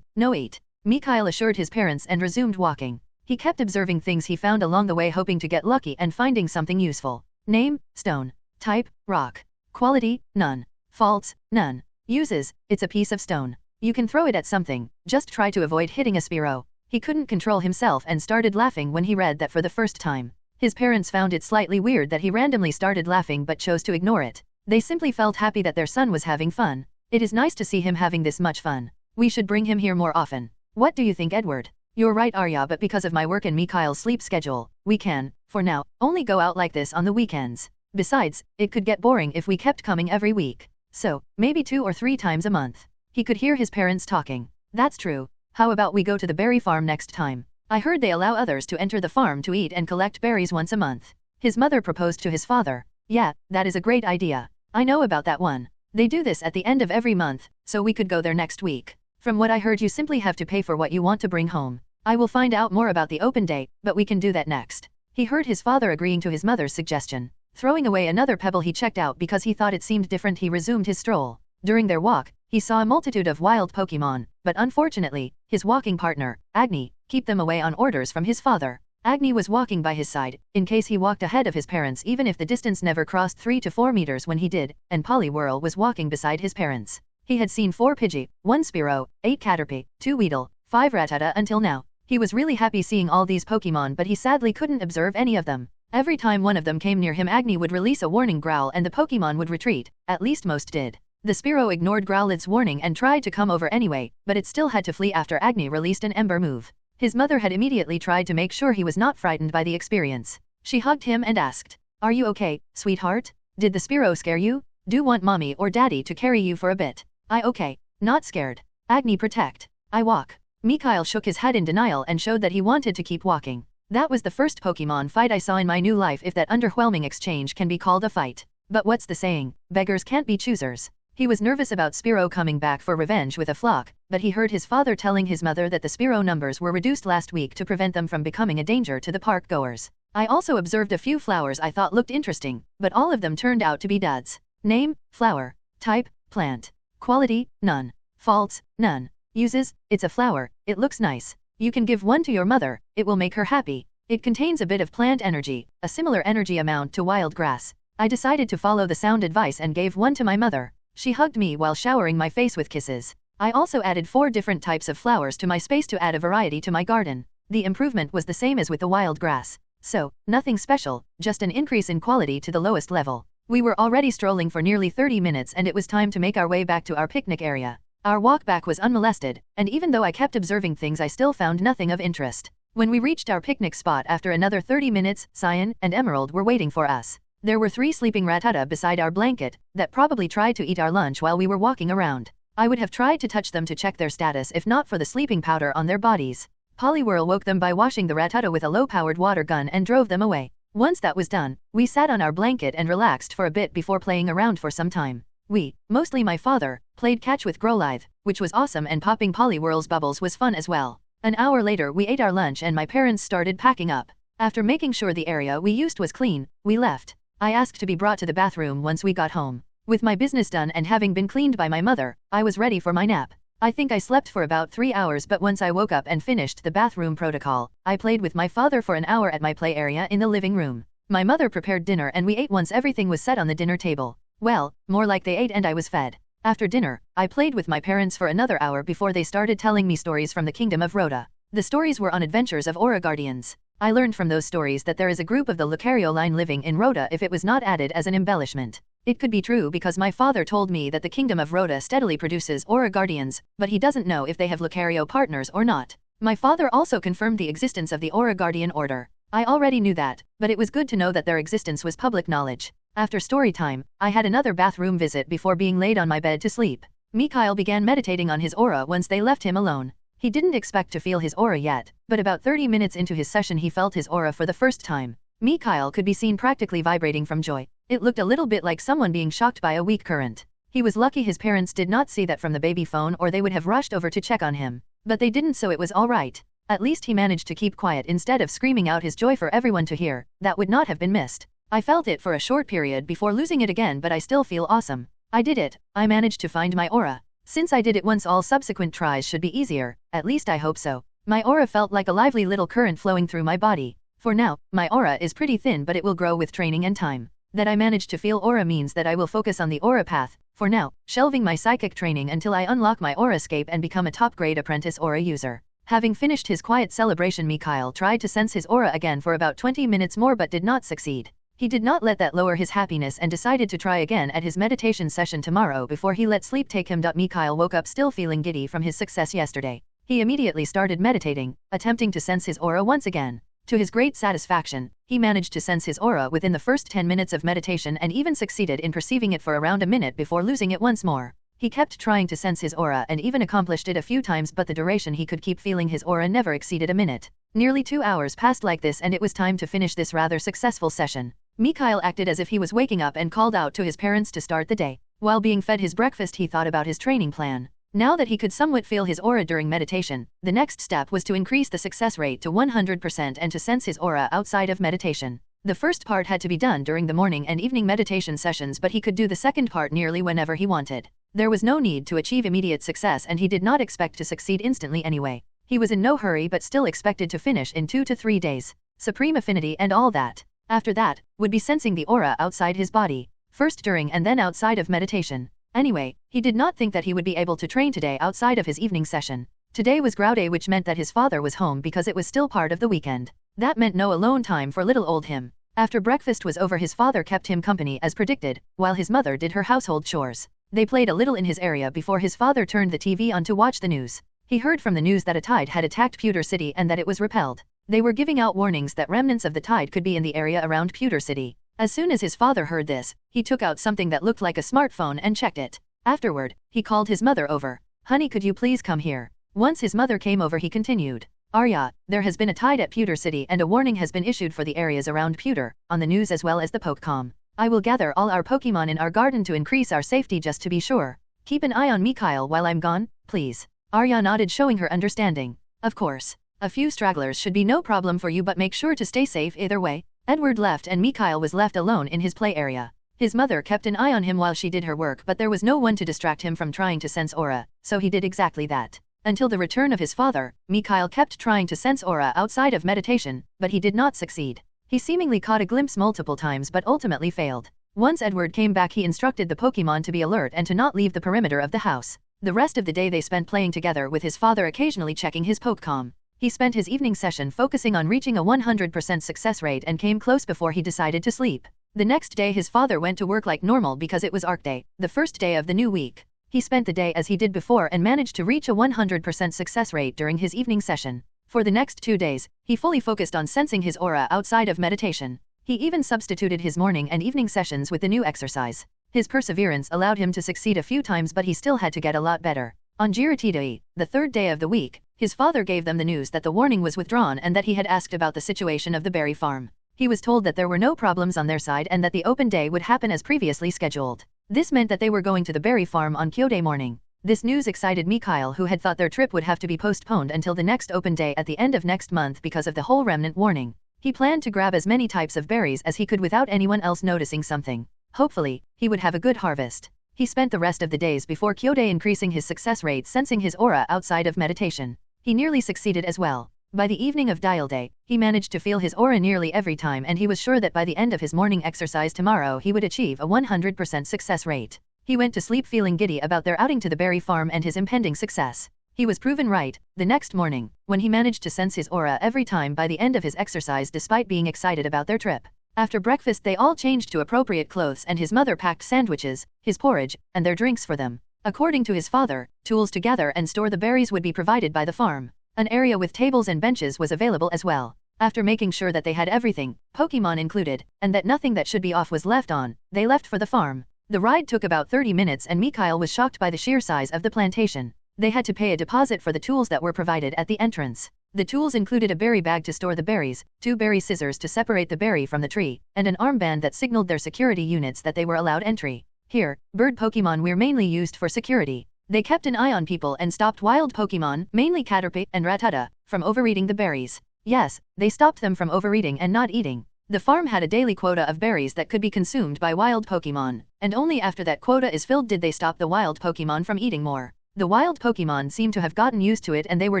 No eat. Mikhail assured his parents and resumed walking. He kept observing things he found along the way, hoping to get lucky and finding something useful. Name, stone. Type, rock. Quality, none. Faults, none. Uses, it's a piece of stone. You can throw it at something, just try to avoid hitting a Spearow. He couldn't control himself and started laughing when he read that for the first time. His parents found it slightly weird that he randomly started laughing but chose to ignore it. They simply felt happy that their son was having fun. It is nice to see him having this much fun. We should bring him here more often. What do you think, Edward? You're right, Arya, but because of my work and Mikhail's sleep schedule, we can, for now, only go out like this on the weekends. Besides, it could get boring if we kept coming every week. So, maybe 2 or 3 times a month. He could hear his parents talking. That's true. How about we go to the berry farm next time? I heard they allow others to enter the farm to eat and collect berries once a month. His mother proposed to his father. Yeah, that is a great idea. I know about that one. They do this at the end of every month, so we could go there next week. From what I heard, you simply have to pay for what you want to bring home. I will find out more about the open day, but we can do that next. He heard his father agreeing to his mother's suggestion. Throwing away another pebble he checked out because he thought it seemed different, he resumed his stroll. During their walk, he saw a multitude of wild Pokémon, but unfortunately, his walking partner, Agni, keep them away on orders from his father. Agni was walking by his side, in case he walked ahead of his parents even if the distance never crossed 3 to 4 meters when he did, and Poliwhirl was walking beside his parents. He had seen 4 Pidgey, 1 Spearow, 8 Caterpie, 2 Weedle, 5 Rattata until now. He was really happy seeing all these Pokémon, but he sadly couldn't observe any of them. Every time one of them came near him, Agni would release a warning growl and the Pokémon would retreat, at least most did. The Spearow ignored Growlithe's warning and tried to come over anyway, but it still had to flee after Agni released an Ember move. His mother had immediately tried to make sure he was not frightened by the experience. She hugged him and asked, "Are you okay, sweetheart? Did the Spearow scare you? Do want mommy or daddy to carry you for a bit?" "I okay, not scared. Agni protect. I walk." Mikhail shook his head in denial and showed that he wanted to keep walking. That was the first Pokémon fight I saw in my new life, if that underwhelming exchange can be called a fight. But what's the saying, beggars can't be choosers. He was nervous about Spearow coming back for revenge with a flock, but he heard his father telling his mother that the Spearow numbers were reduced last week to prevent them from becoming a danger to the park goers. I also observed a few flowers I thought looked interesting, but all of them turned out to be duds. Name, flower. Type, plant. Quality, none. Faults, none. Uses, it's a flower, it looks nice. You can give one to your mother, it will make her happy. It contains a bit of plant energy, a similar energy amount to wild grass. I decided to follow the sound advice and gave one to my mother. She hugged me while showering my face with kisses. I also added 4 different types of flowers to my space to add a variety to my garden. The improvement was the same as with the wild grass. So, nothing special, just an increase in quality to the lowest level. We were already strolling for nearly 30 minutes and it was time to make our way back to our picnic area. Our walk back was unmolested, and even though I kept observing things, I still found nothing of interest. When we reached our picnic spot after another 30 minutes, Cyan and Emerald were waiting for us. There were 3 sleeping Rattata beside our blanket that probably tried to eat our lunch while we were walking around. I would have tried to touch them to check their status if not for the sleeping powder on their bodies. Poliwhirl woke them by washing the Rattata with a low-powered water gun and drove them away. Once that was done, we sat on our blanket and relaxed for a bit before playing around for some time. We, mostly my father, played catch with Growlithe, which was awesome, and popping Poliwhirl's bubbles was fun as well. An hour later we ate our lunch and my parents started packing up. After making sure the area we used was clean, we left. I asked to be brought to the bathroom once we got home. With my business done and having been cleaned by my mother, I was ready for my nap. I think I slept for about 3 hours, but once I woke up and finished the bathroom protocol, I played with my father for an hour at my play area in the living room. My mother prepared dinner and we ate once everything was set on the dinner table. Well, more like they ate and I was fed. After dinner, I played with my parents for another hour before they started telling me stories from the Kingdom of Rhoda. The stories were on adventures of Aura Guardians. I learned from those stories that there is a group of the Lucario line living in Rhoda if it was not added as an embellishment. It could be true because my father told me that the Kingdom of Rhoda steadily produces Aura Guardians, but he doesn't know if they have Lucario partners or not. My father also confirmed the existence of the Aura Guardian Order. I already knew that, but it was good to know that their existence was public knowledge. After story time, I had another bathroom visit before being laid on my bed to sleep. Mikhail began meditating on his aura once they left him alone. He didn't expect to feel his aura yet, but about 30 minutes into his session he felt his aura for the first time. Mikhail could be seen practically vibrating from joy. It looked a little bit like someone being shocked by a weak current. He was lucky his parents did not see that from the baby phone, or they would have rushed over to check on him. But they didn't, so it was all right. At least he managed to keep quiet instead of screaming out his joy for everyone to hear. That would not have been missed. I felt it for a short period before losing it again, but I still feel awesome. I did it. I managed to find my aura. Since I did it once, all subsequent tries should be easier, at least I hope so. My aura felt like a lively little current flowing through my body. For now, my aura is pretty thin, but it will grow with training and time. That I managed to feel aura means that I will focus on the aura path, for now, shelving my psychic training until I unlock my aurascape and become a top-grade apprentice aura user. Having finished his quiet celebration, Mikhail tried to sense his aura again for about 20 minutes more but did not succeed. He did not let that lower his happiness and decided to try again at his meditation session tomorrow before he let sleep take him. Mikhail woke up still feeling giddy from his success yesterday. He immediately started meditating, attempting to sense his aura once again. To his great satisfaction, he managed to sense his aura within the first 10 minutes of meditation and even succeeded in perceiving it for around a minute before losing it once more. He kept trying to sense his aura and even accomplished it a few times, but the duration he could keep feeling his aura never exceeded a minute. Nearly 2 hours passed like this and it was time to finish this rather successful session. Mikhail acted as if he was waking up and called out to his parents to start the day. While being fed his breakfast, he thought about his training plan. Now that he could somewhat feel his aura during meditation, the next step was to increase the success rate to 100% and to sense his aura outside of meditation. The first part had to be done during the morning and evening meditation sessions, but he could do the second part nearly whenever he wanted. There was no need to achieve immediate success and he did not expect to succeed instantly anyway. He was in no hurry but still expected to finish in 2 to 3 days. Supreme affinity and all that. After that, would be sensing the aura outside his body, first during and then outside of meditation. Anyway, he did not think that he would be able to train today outside of his evening session. Today was Grow Day, which meant that his father was home because it was still part of the weekend. That meant no alone time for little old him. After breakfast was over, his father kept him company as predicted, while his mother did her household chores. They played a little in his area before his father turned the TV on to watch the news. He heard from the news that a tide had attacked Pewter City and that it was repelled. They were giving out warnings that remnants of the tide could be in the area around Pewter City. As soon as his father heard this, he took out something that looked like a smartphone and checked it. Afterward, he called his mother over. "Honey, could you please come here?" Once his mother came over, he continued. "Arya, there has been a tide at Pewter City and a warning has been issued for the areas around Pewter, on the news as well as the Pokémon. I will gather all our Pokémon in our garden to increase our safety just to be sure. Keep an eye on Mikhail while I'm gone, please." Arya nodded, showing her understanding. "Of course. A few stragglers should be no problem for you, but make sure to stay safe either way." Edward left and Mikhail was left alone in his play area. His mother kept an eye on him while she did her work, but there was no one to distract him from trying to sense aura, so he did exactly that. Until the return of his father, Mikhail kept trying to sense aura outside of meditation, but he did not succeed. He seemingly caught a glimpse multiple times but ultimately failed. Once Edward came back, he instructed the Pokémon to be alert and to not leave the perimeter of the house. The rest of the day they spent playing together with his father, occasionally checking his Pokémon. He spent his evening session focusing on reaching a 100% success rate and came close before he decided to sleep. The next day his father went to work like normal because it was Arc Day, the first day of the new week. He spent the day as he did before and managed to reach a 100% success rate during his evening session. For the next 2 days, he fully focused on sensing his aura outside of meditation. He even substituted his morning and evening sessions with the new exercise. His perseverance allowed him to succeed a few times, but he still had to get a lot better. On Giratidai, the third day of the week, His father gave them the news that the warning was withdrawn and that he had asked about the situation of the berry farm. He was told that there were no problems on their side and that the open day would happen as previously scheduled. This meant that they were going to the berry farm on Kyode morning. This news excited Mikhail, who had thought their trip would have to be postponed until the next open day at the end of next month because of the whole remnant warning. He planned to grab as many types of berries as he could without anyone else noticing something. Hopefully, he would have a good harvest. He spent the rest of the days before Kyode increasing his success rate, sensing his aura outside of meditation. He nearly succeeded as well. By the evening of dial day, he managed to feel his aura nearly every time, and he was sure that by the end of his morning exercise tomorrow he would achieve a 100% success rate. He went to sleep feeling giddy about their outing to the berry farm and his impending success. He was proven right. The next morning, when he managed to sense his aura every time by the end of his exercise despite being excited about their trip. After breakfast they all changed to appropriate clothes and his mother packed sandwiches, his porridge, and their drinks for them. According to his father, tools to gather and store the berries would be provided by the farm. An area with tables and benches was available as well. After making sure that they had everything, Pokémon included, and that nothing that should be off was left on, they left for the farm. The ride took about 30 minutes and Mikhail was shocked by the sheer size of the plantation. They had to pay a deposit for the tools that were provided at the entrance. The tools included a berry bag to store the berries, 2 berry scissors to separate the berry from the tree, and an armband that signaled their security units that they were allowed entry. Here, bird Pokémon were mainly used for security. They kept an eye on people and stopped wild Pokémon, mainly Caterpie and Rattata, from overeating the berries. Yes, they stopped them from overeating and not eating. The farm had a daily quota of berries that could be consumed by wild Pokémon, and only after that quota is filled did they stop the wild Pokémon from eating more. The wild Pokémon seemed to have gotten used to it and they were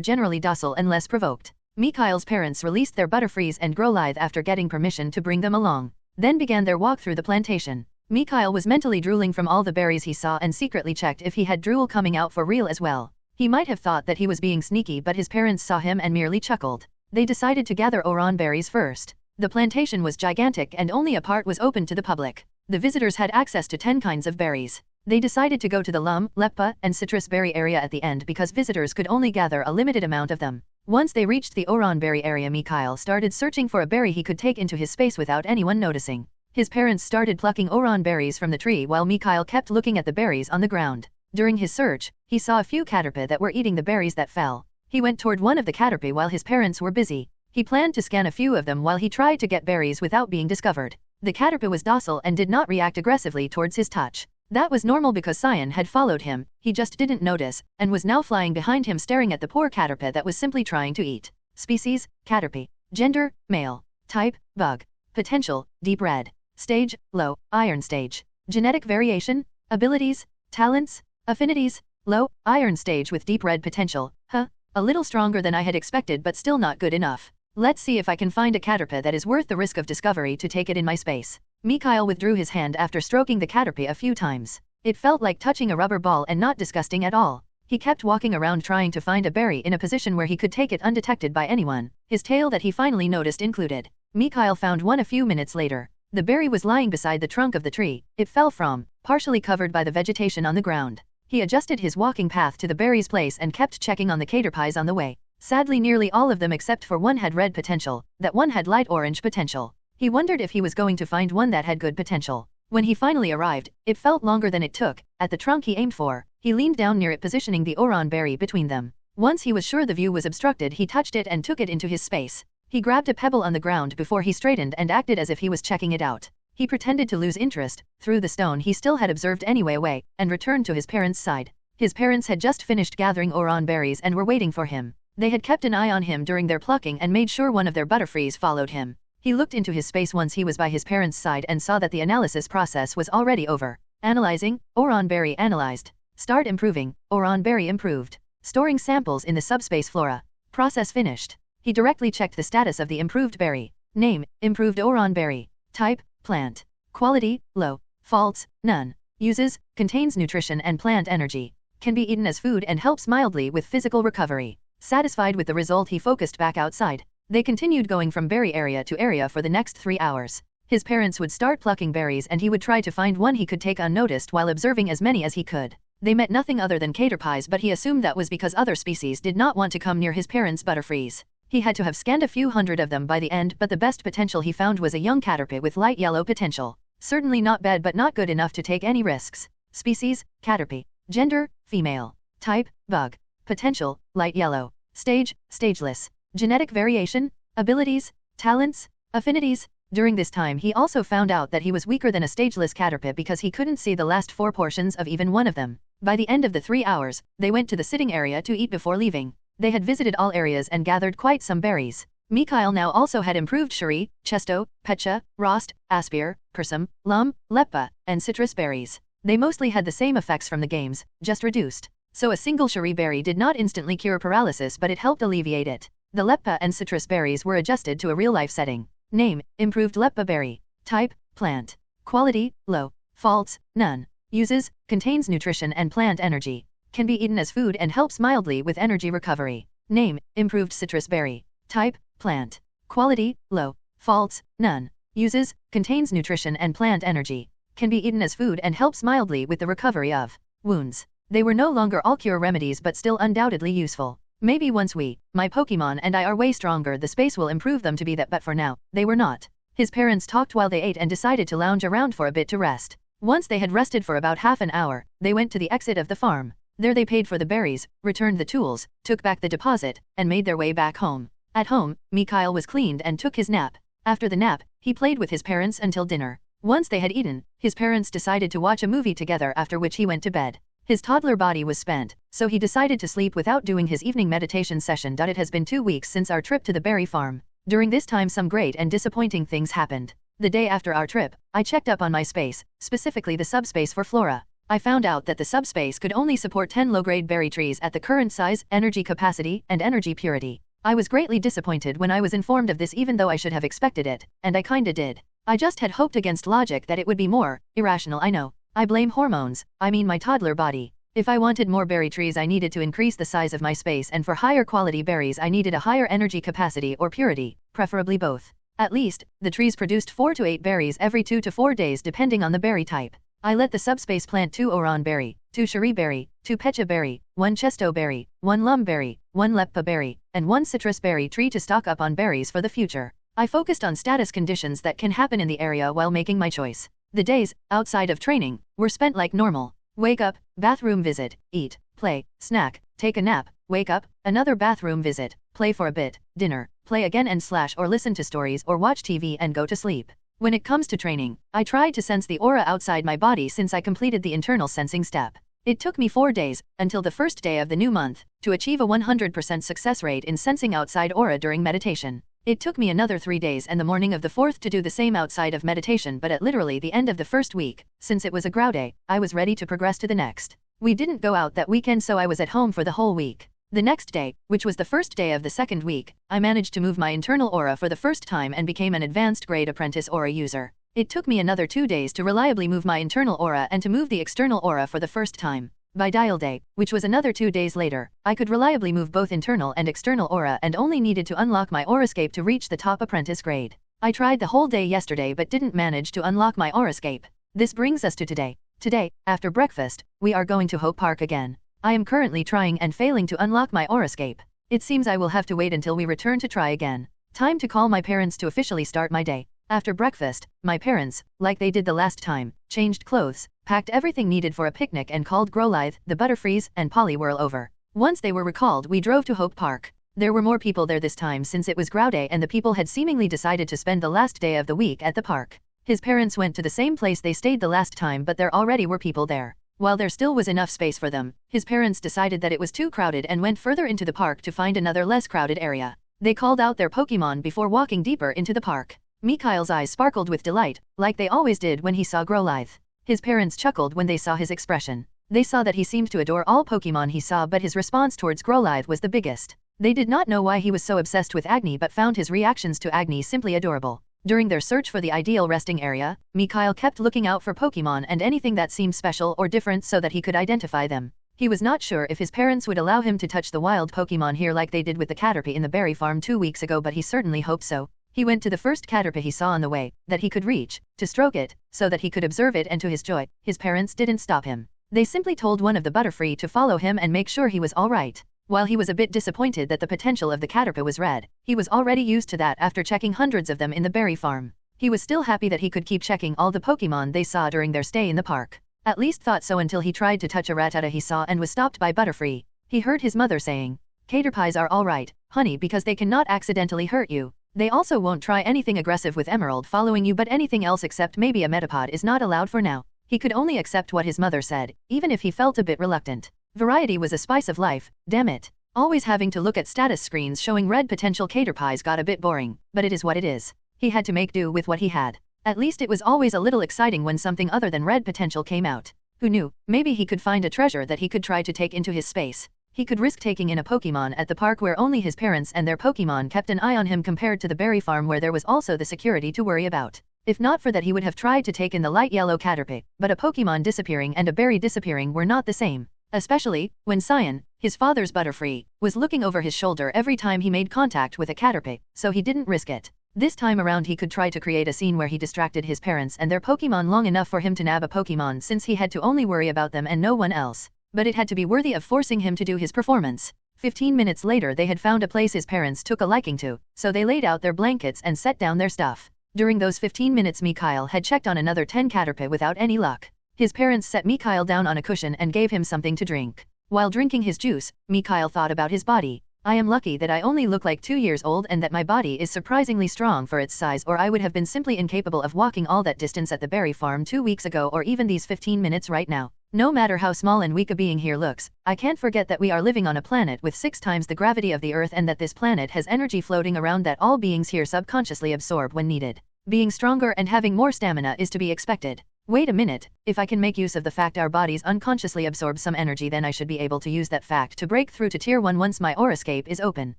generally docile and less provoked. Mikhail's parents released their Butterfrees and Growlithe after getting permission to bring them along, then began their walk through the plantation. Mikhail was mentally drooling from all the berries he saw and secretly checked if he had drool coming out for real as well. He might have thought that he was being sneaky, but his parents saw him and merely chuckled. They decided to gather Oran berries first. The plantation was gigantic and only a part was open to the public. The visitors had access to 10 kinds of berries. They decided to go to the Lum, Leppa, and Citrus berry area at the end because visitors could only gather a limited amount of them. Once they reached the Oran berry area, Mikhail started searching for a berry he could take into his space without anyone noticing. His parents started plucking Oran berries from the tree while Mikhail kept looking at the berries on the ground. During his search, he saw a few Caterpie that were eating the berries that fell. He went toward one of the Caterpie while his parents were busy. He planned to scan a few of them while he tried to get berries without being discovered. The Caterpie was docile and did not react aggressively towards his touch. That was normal because Cyan had followed him, he just didn't notice, and was now flying behind him staring at the poor Caterpie that was simply trying to eat. Species, Caterpie. Gender, male. Type, bug. Potential, deep red. Stage, low, iron stage. Genetic variation, abilities, talents, affinities, low, iron stage with deep red potential. A little stronger than I had expected but still not good enough. Let's see if I can find a Caterpie that is worth the risk of discovery to take it in my space. Mikhail withdrew his hand after stroking the Caterpie a few times. It felt like touching a rubber ball and not disgusting at all. He kept walking around trying to find a berry in a position where he could take it undetected by anyone. His tail that he finally noticed included. Mikhail found one a few minutes later. The berry was lying beside the trunk of the tree it fell from, partially covered by the vegetation on the ground. He adjusted his walking path to the berry's place and kept checking on the Caterpies on the way. Sadly, nearly all of them except for one had red potential, that one had light orange potential. He wondered if he was going to find one that had good potential. When he finally arrived, it felt longer than it took. At the trunk he aimed for, he leaned down near it, positioning the Oran berry between them. Once he was sure the view was obstructed, he touched it and took it into his space. He grabbed a pebble on the ground before he straightened and acted as if he was checking it out. He pretended to lose interest, threw the stone he still had observed anyway away, and returned to his parents' side. His parents had just finished gathering Oran berries and were waiting for him. They had kept an eye on him during their plucking and made sure one of their Butterfrees followed him. He looked into his space once he was by his parents' side and saw that the analysis process was already over. Analyzing, Oran berry analyzed. Start improving, Oran berry improved. Storing samples in the subspace flora. Process finished. He directly checked the status of the improved berry. Name, improved Oran berry. Type, plant. Quality, low. Faults, none. Uses, contains nutrition and plant energy. Can be eaten as food and helps mildly with physical recovery. Satisfied with the result, he focused back outside. They continued going from berry area to area for the next 3 hours. His parents would start plucking berries and he would try to find one he could take unnoticed while observing as many as he could. They met nothing other than Caterpies, but he assumed that was because other species did not want to come near his parents' Butterfrees. He had to have scanned a few hundred of them by the end, but the best potential he found was a young Caterpie with light yellow potential. Certainly not bad but not good enough to take any risks. Species, Caterpie. Gender, female. Type, bug. Potential, light yellow. Stage, stageless. Genetic variation, abilities, talents, affinities. During this time he also found out that he was weaker than a stageless caterpie because he couldn't see the last 4 portions of even one of them. By the end of the 3 hours, they went to the sitting area to eat before leaving. They had visited all areas and gathered quite some berries. Mikhail now also had improved Shuri, Chesto, Petcha, Rost, Aspir, Persum, Lum, Leppa, and citrus berries. They mostly had the same effects from the games, just reduced. So a single Shuri berry did not instantly cure paralysis, but it helped alleviate it. The Leppa and citrus berries were adjusted to a real-life setting. Name, improved Leppa berry. Type, plant. Quality, low. Faults, none. Uses, contains nutrition and plant energy. Can be eaten as food and helps mildly with energy recovery. Name, improved citrus berry. Type, plant. Quality, low. Faults, none. Uses, contains nutrition and plant energy. Can be eaten as food and helps mildly with the recovery of wounds. They were no longer all cure remedies but still undoubtedly useful. Maybe once my Pokémon and I are way stronger, the space will improve them to be that, but for now, they were not. His parents talked while they ate and decided to lounge around for a bit to rest. Once they had rested for about half an hour, they went to the exit of the farm. There they paid for the berries, returned the tools, took back the deposit, and made their way back home. At home, Mikhail was cleaned and took his nap. After the nap, he played with his parents until dinner. Once they had eaten, his parents decided to watch a movie together, after which he went to bed. His toddler body was spent, so he decided to sleep without doing his evening meditation session. It has been 2 weeks since our trip to the berry farm. During this time some great and disappointing things happened. The day after our trip, I checked up on my space, specifically the subspace for flora. I found out that the subspace could only support 10 low-grade berry trees at the current size, energy capacity, and energy purity. I was greatly disappointed when I was informed of this, even though I should have expected it, and I kinda did. I just had hoped against logic that it would be more irrational. I know. I blame hormones, I mean my toddler body. If I wanted more berry trees, I needed to increase the size of my space, and for higher quality berries I needed a higher energy capacity or purity, preferably both. At least, the trees produced 4 to 8 berries every 2 to 4 days depending on the berry type. I let the subspace plant 2 Oran berry, 2 Shuri berry, 2 Petcha berry, 1 Chesto berry, 1 Lum berry, 1 Leppa berry, and 1 citrus berry tree to stock up on berries for the future. I focused on status conditions that can happen in the area while making my choice. The days, outside of training, were spent like normal. Wake up, bathroom visit, eat, play, snack, take a nap, wake up, another bathroom visit, play for a bit, dinner, play again and / or listen to stories or watch TV and go to sleep. When it comes to training, I tried to sense the aura outside my body since I completed the internal sensing step. It took me 4 days, until the first day of the new month, to achieve a 100% success rate in sensing outside aura during meditation. It took me another 3 days and the morning of the 4th to do the same outside of meditation, but at literally the end of the first week, since it was a grow day, I was ready to progress to the next. We didn't go out that weekend, so I was at home for the whole week. The next day, which was the first day of the second week, I managed to move my internal aura for the first time and became an advanced grade apprentice aura user. It took me another 2 days to reliably move my internal aura and to move the external aura for the first time. By dial day, which was another 2 days later, I could reliably move both internal and external aura and only needed to unlock my aurascape to reach the top apprentice grade. I tried the whole day yesterday but didn't manage to unlock my aurascape. This brings us to today. Today, after breakfast, we are going to Hope Park again. I am currently trying and failing to unlock my aurascape. It seems I will have to wait until we return to try again. Time to call my parents to officially start my day. After breakfast, my parents, like they did the last time, changed clothes, packed everything needed for a picnic and called Growlithe, the Butterfreeze, and Poliwhirl over. Once they were recalled, we drove to Hope Park. There were more people there this time since it was Grow Day and the people had seemingly decided to spend the last day of the week at the park. His parents went to the same place they stayed the last time, but there already were people there. While there still was enough space for them, his parents decided that it was too crowded and went further into the park to find another less crowded area. They called out their Pokémon before walking deeper into the park. Mikhail's eyes sparkled with delight, like they always did when he saw Growlithe. His parents chuckled when they saw his expression. They saw that he seemed to adore all Pokémon he saw, but his response towards Growlithe was the biggest. They did not know why he was so obsessed with Agni, but found his reactions to Agni simply adorable. During their search for the ideal resting area, Mikhail kept looking out for Pokémon and anything that seemed special or different so that he could identify them. He was not sure if his parents would allow him to touch the wild Pokémon here like they did with the Caterpie in the berry farm 2 weeks ago, but he certainly hoped so. He went to the first Caterpie he saw on the way, that he could reach, to stroke it, so that he could observe it, and to his joy, his parents didn't stop him. They simply told one of the Butterfree to follow him and make sure he was alright. While he was a bit disappointed that the potential of the Caterpie was red, he was already used to that after checking hundreds of them in the berry farm. He was still happy that he could keep checking all the Pokémon they saw during their stay in the park. At least thought so until he tried to touch a Rattata he saw and was stopped by Butterfree. He heard his mother saying, Caterpies are alright, honey, because they cannot accidentally hurt you. They also won't try anything aggressive with Emerald following you, but anything else except maybe a metapod is not allowed for now. He could only accept what his mother said, even if he felt a bit reluctant. Variety was a spice of life, damn it. Always having to look at status screens showing red potential caterpies got a bit boring, but it is what it is. He had to make do with what he had. At least it was always a little exciting when something other than red potential came out. Who knew, maybe he could find a treasure that he could try to take into his space. He could risk taking in a Pokémon at the park where only his parents and their Pokémon kept an eye on him compared to the berry farm where there was also the security to worry about. If not for that, he would have tried to take in the light yellow Caterpie, but a Pokémon disappearing and a berry disappearing were not the same. Especially, when Cyan, his father's Butterfree, was looking over his shoulder every time he made contact with a Caterpie, so he didn't risk it. This time around he could try to create a scene where he distracted his parents and their Pokémon long enough for him to nab a Pokémon, since he had to only worry about them and no one else. But it had to be worthy of forcing him to do his performance. 15 minutes later they had found a place his parents took a liking to, so they laid out their blankets and set down their stuff. During those 15 minutes Mikhail had checked on another 10 Caterpie without any luck. His parents set Mikhail down on a cushion and gave him something to drink. While drinking his juice, Mikhail thought about his body. I am lucky that I only look like 2 years old and that my body is surprisingly strong for its size, or I would have been simply incapable of walking all that distance at the berry farm 2 weeks ago, or even these 15 minutes right now. No matter how small and weak a being here looks, I can't forget that we are living on a planet with 6 times the gravity of the Earth and that this planet has energy floating around that all beings here subconsciously absorb when needed. Being stronger and having more stamina is to be expected. Wait a minute, if I can make use of the fact our bodies unconsciously absorb some energy, then I should be able to use that fact to break through to Tier 1 once my Aurascape is open.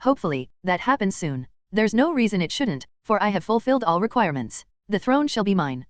Hopefully, that happens soon. There's no reason it shouldn't, for I have fulfilled all requirements. The throne shall be mine.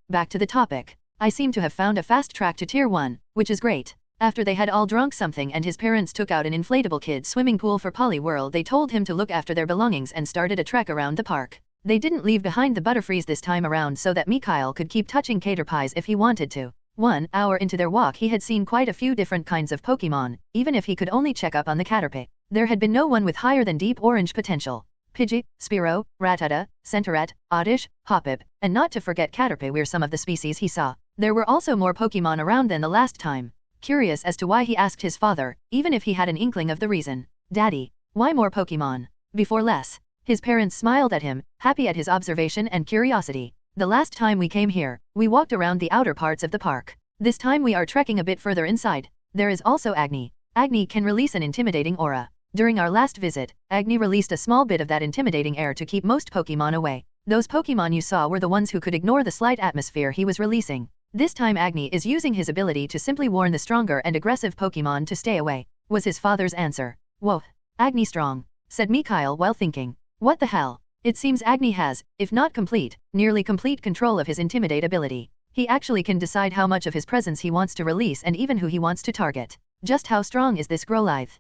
Back to the topic. I seem to have found a fast track to Tier 1, which is great. After they had all drunk something and his parents took out an inflatable kid swimming pool for Poly World, they told him to look after their belongings and started a trek around the park. They didn't leave behind the Butterfrees this time around so that Mikhail could keep touching Caterpies if he wanted to. 1 hour into their walk he had seen quite a few different kinds of Pokémon, even if he could only check up on the Caterpie. There had been no one with higher than deep orange potential. Pidgey, Spearow, Rattata, Centaurette, Oddish, Hoppip, and not to forget Caterpie were some of the species he saw. There were also more Pokémon around than the last time. Curious as to why, he asked his father, even if he had an inkling of the reason. Daddy, why more Pokémon? Before less. His parents smiled at him, happy at his observation and curiosity. The last time we came here, we walked around the outer parts of the park. This time we are trekking a bit further inside. There is also Agni. Agni can release an intimidating aura. During our last visit, Agni released a small bit of that intimidating air to keep most Pokémon away. Those Pokémon you saw were the ones who could ignore the slight atmosphere he was releasing. This time Agni is using his ability to simply warn the stronger and aggressive Pokémon to stay away, was his father's answer. Whoa, Agni strong, said Mikhail while thinking. What the hell? It seems Agni has, if not complete, nearly complete control of his intimidate ability. He actually can decide how much of his presence he wants to release and even who he wants to target. Just how strong is this Growlithe?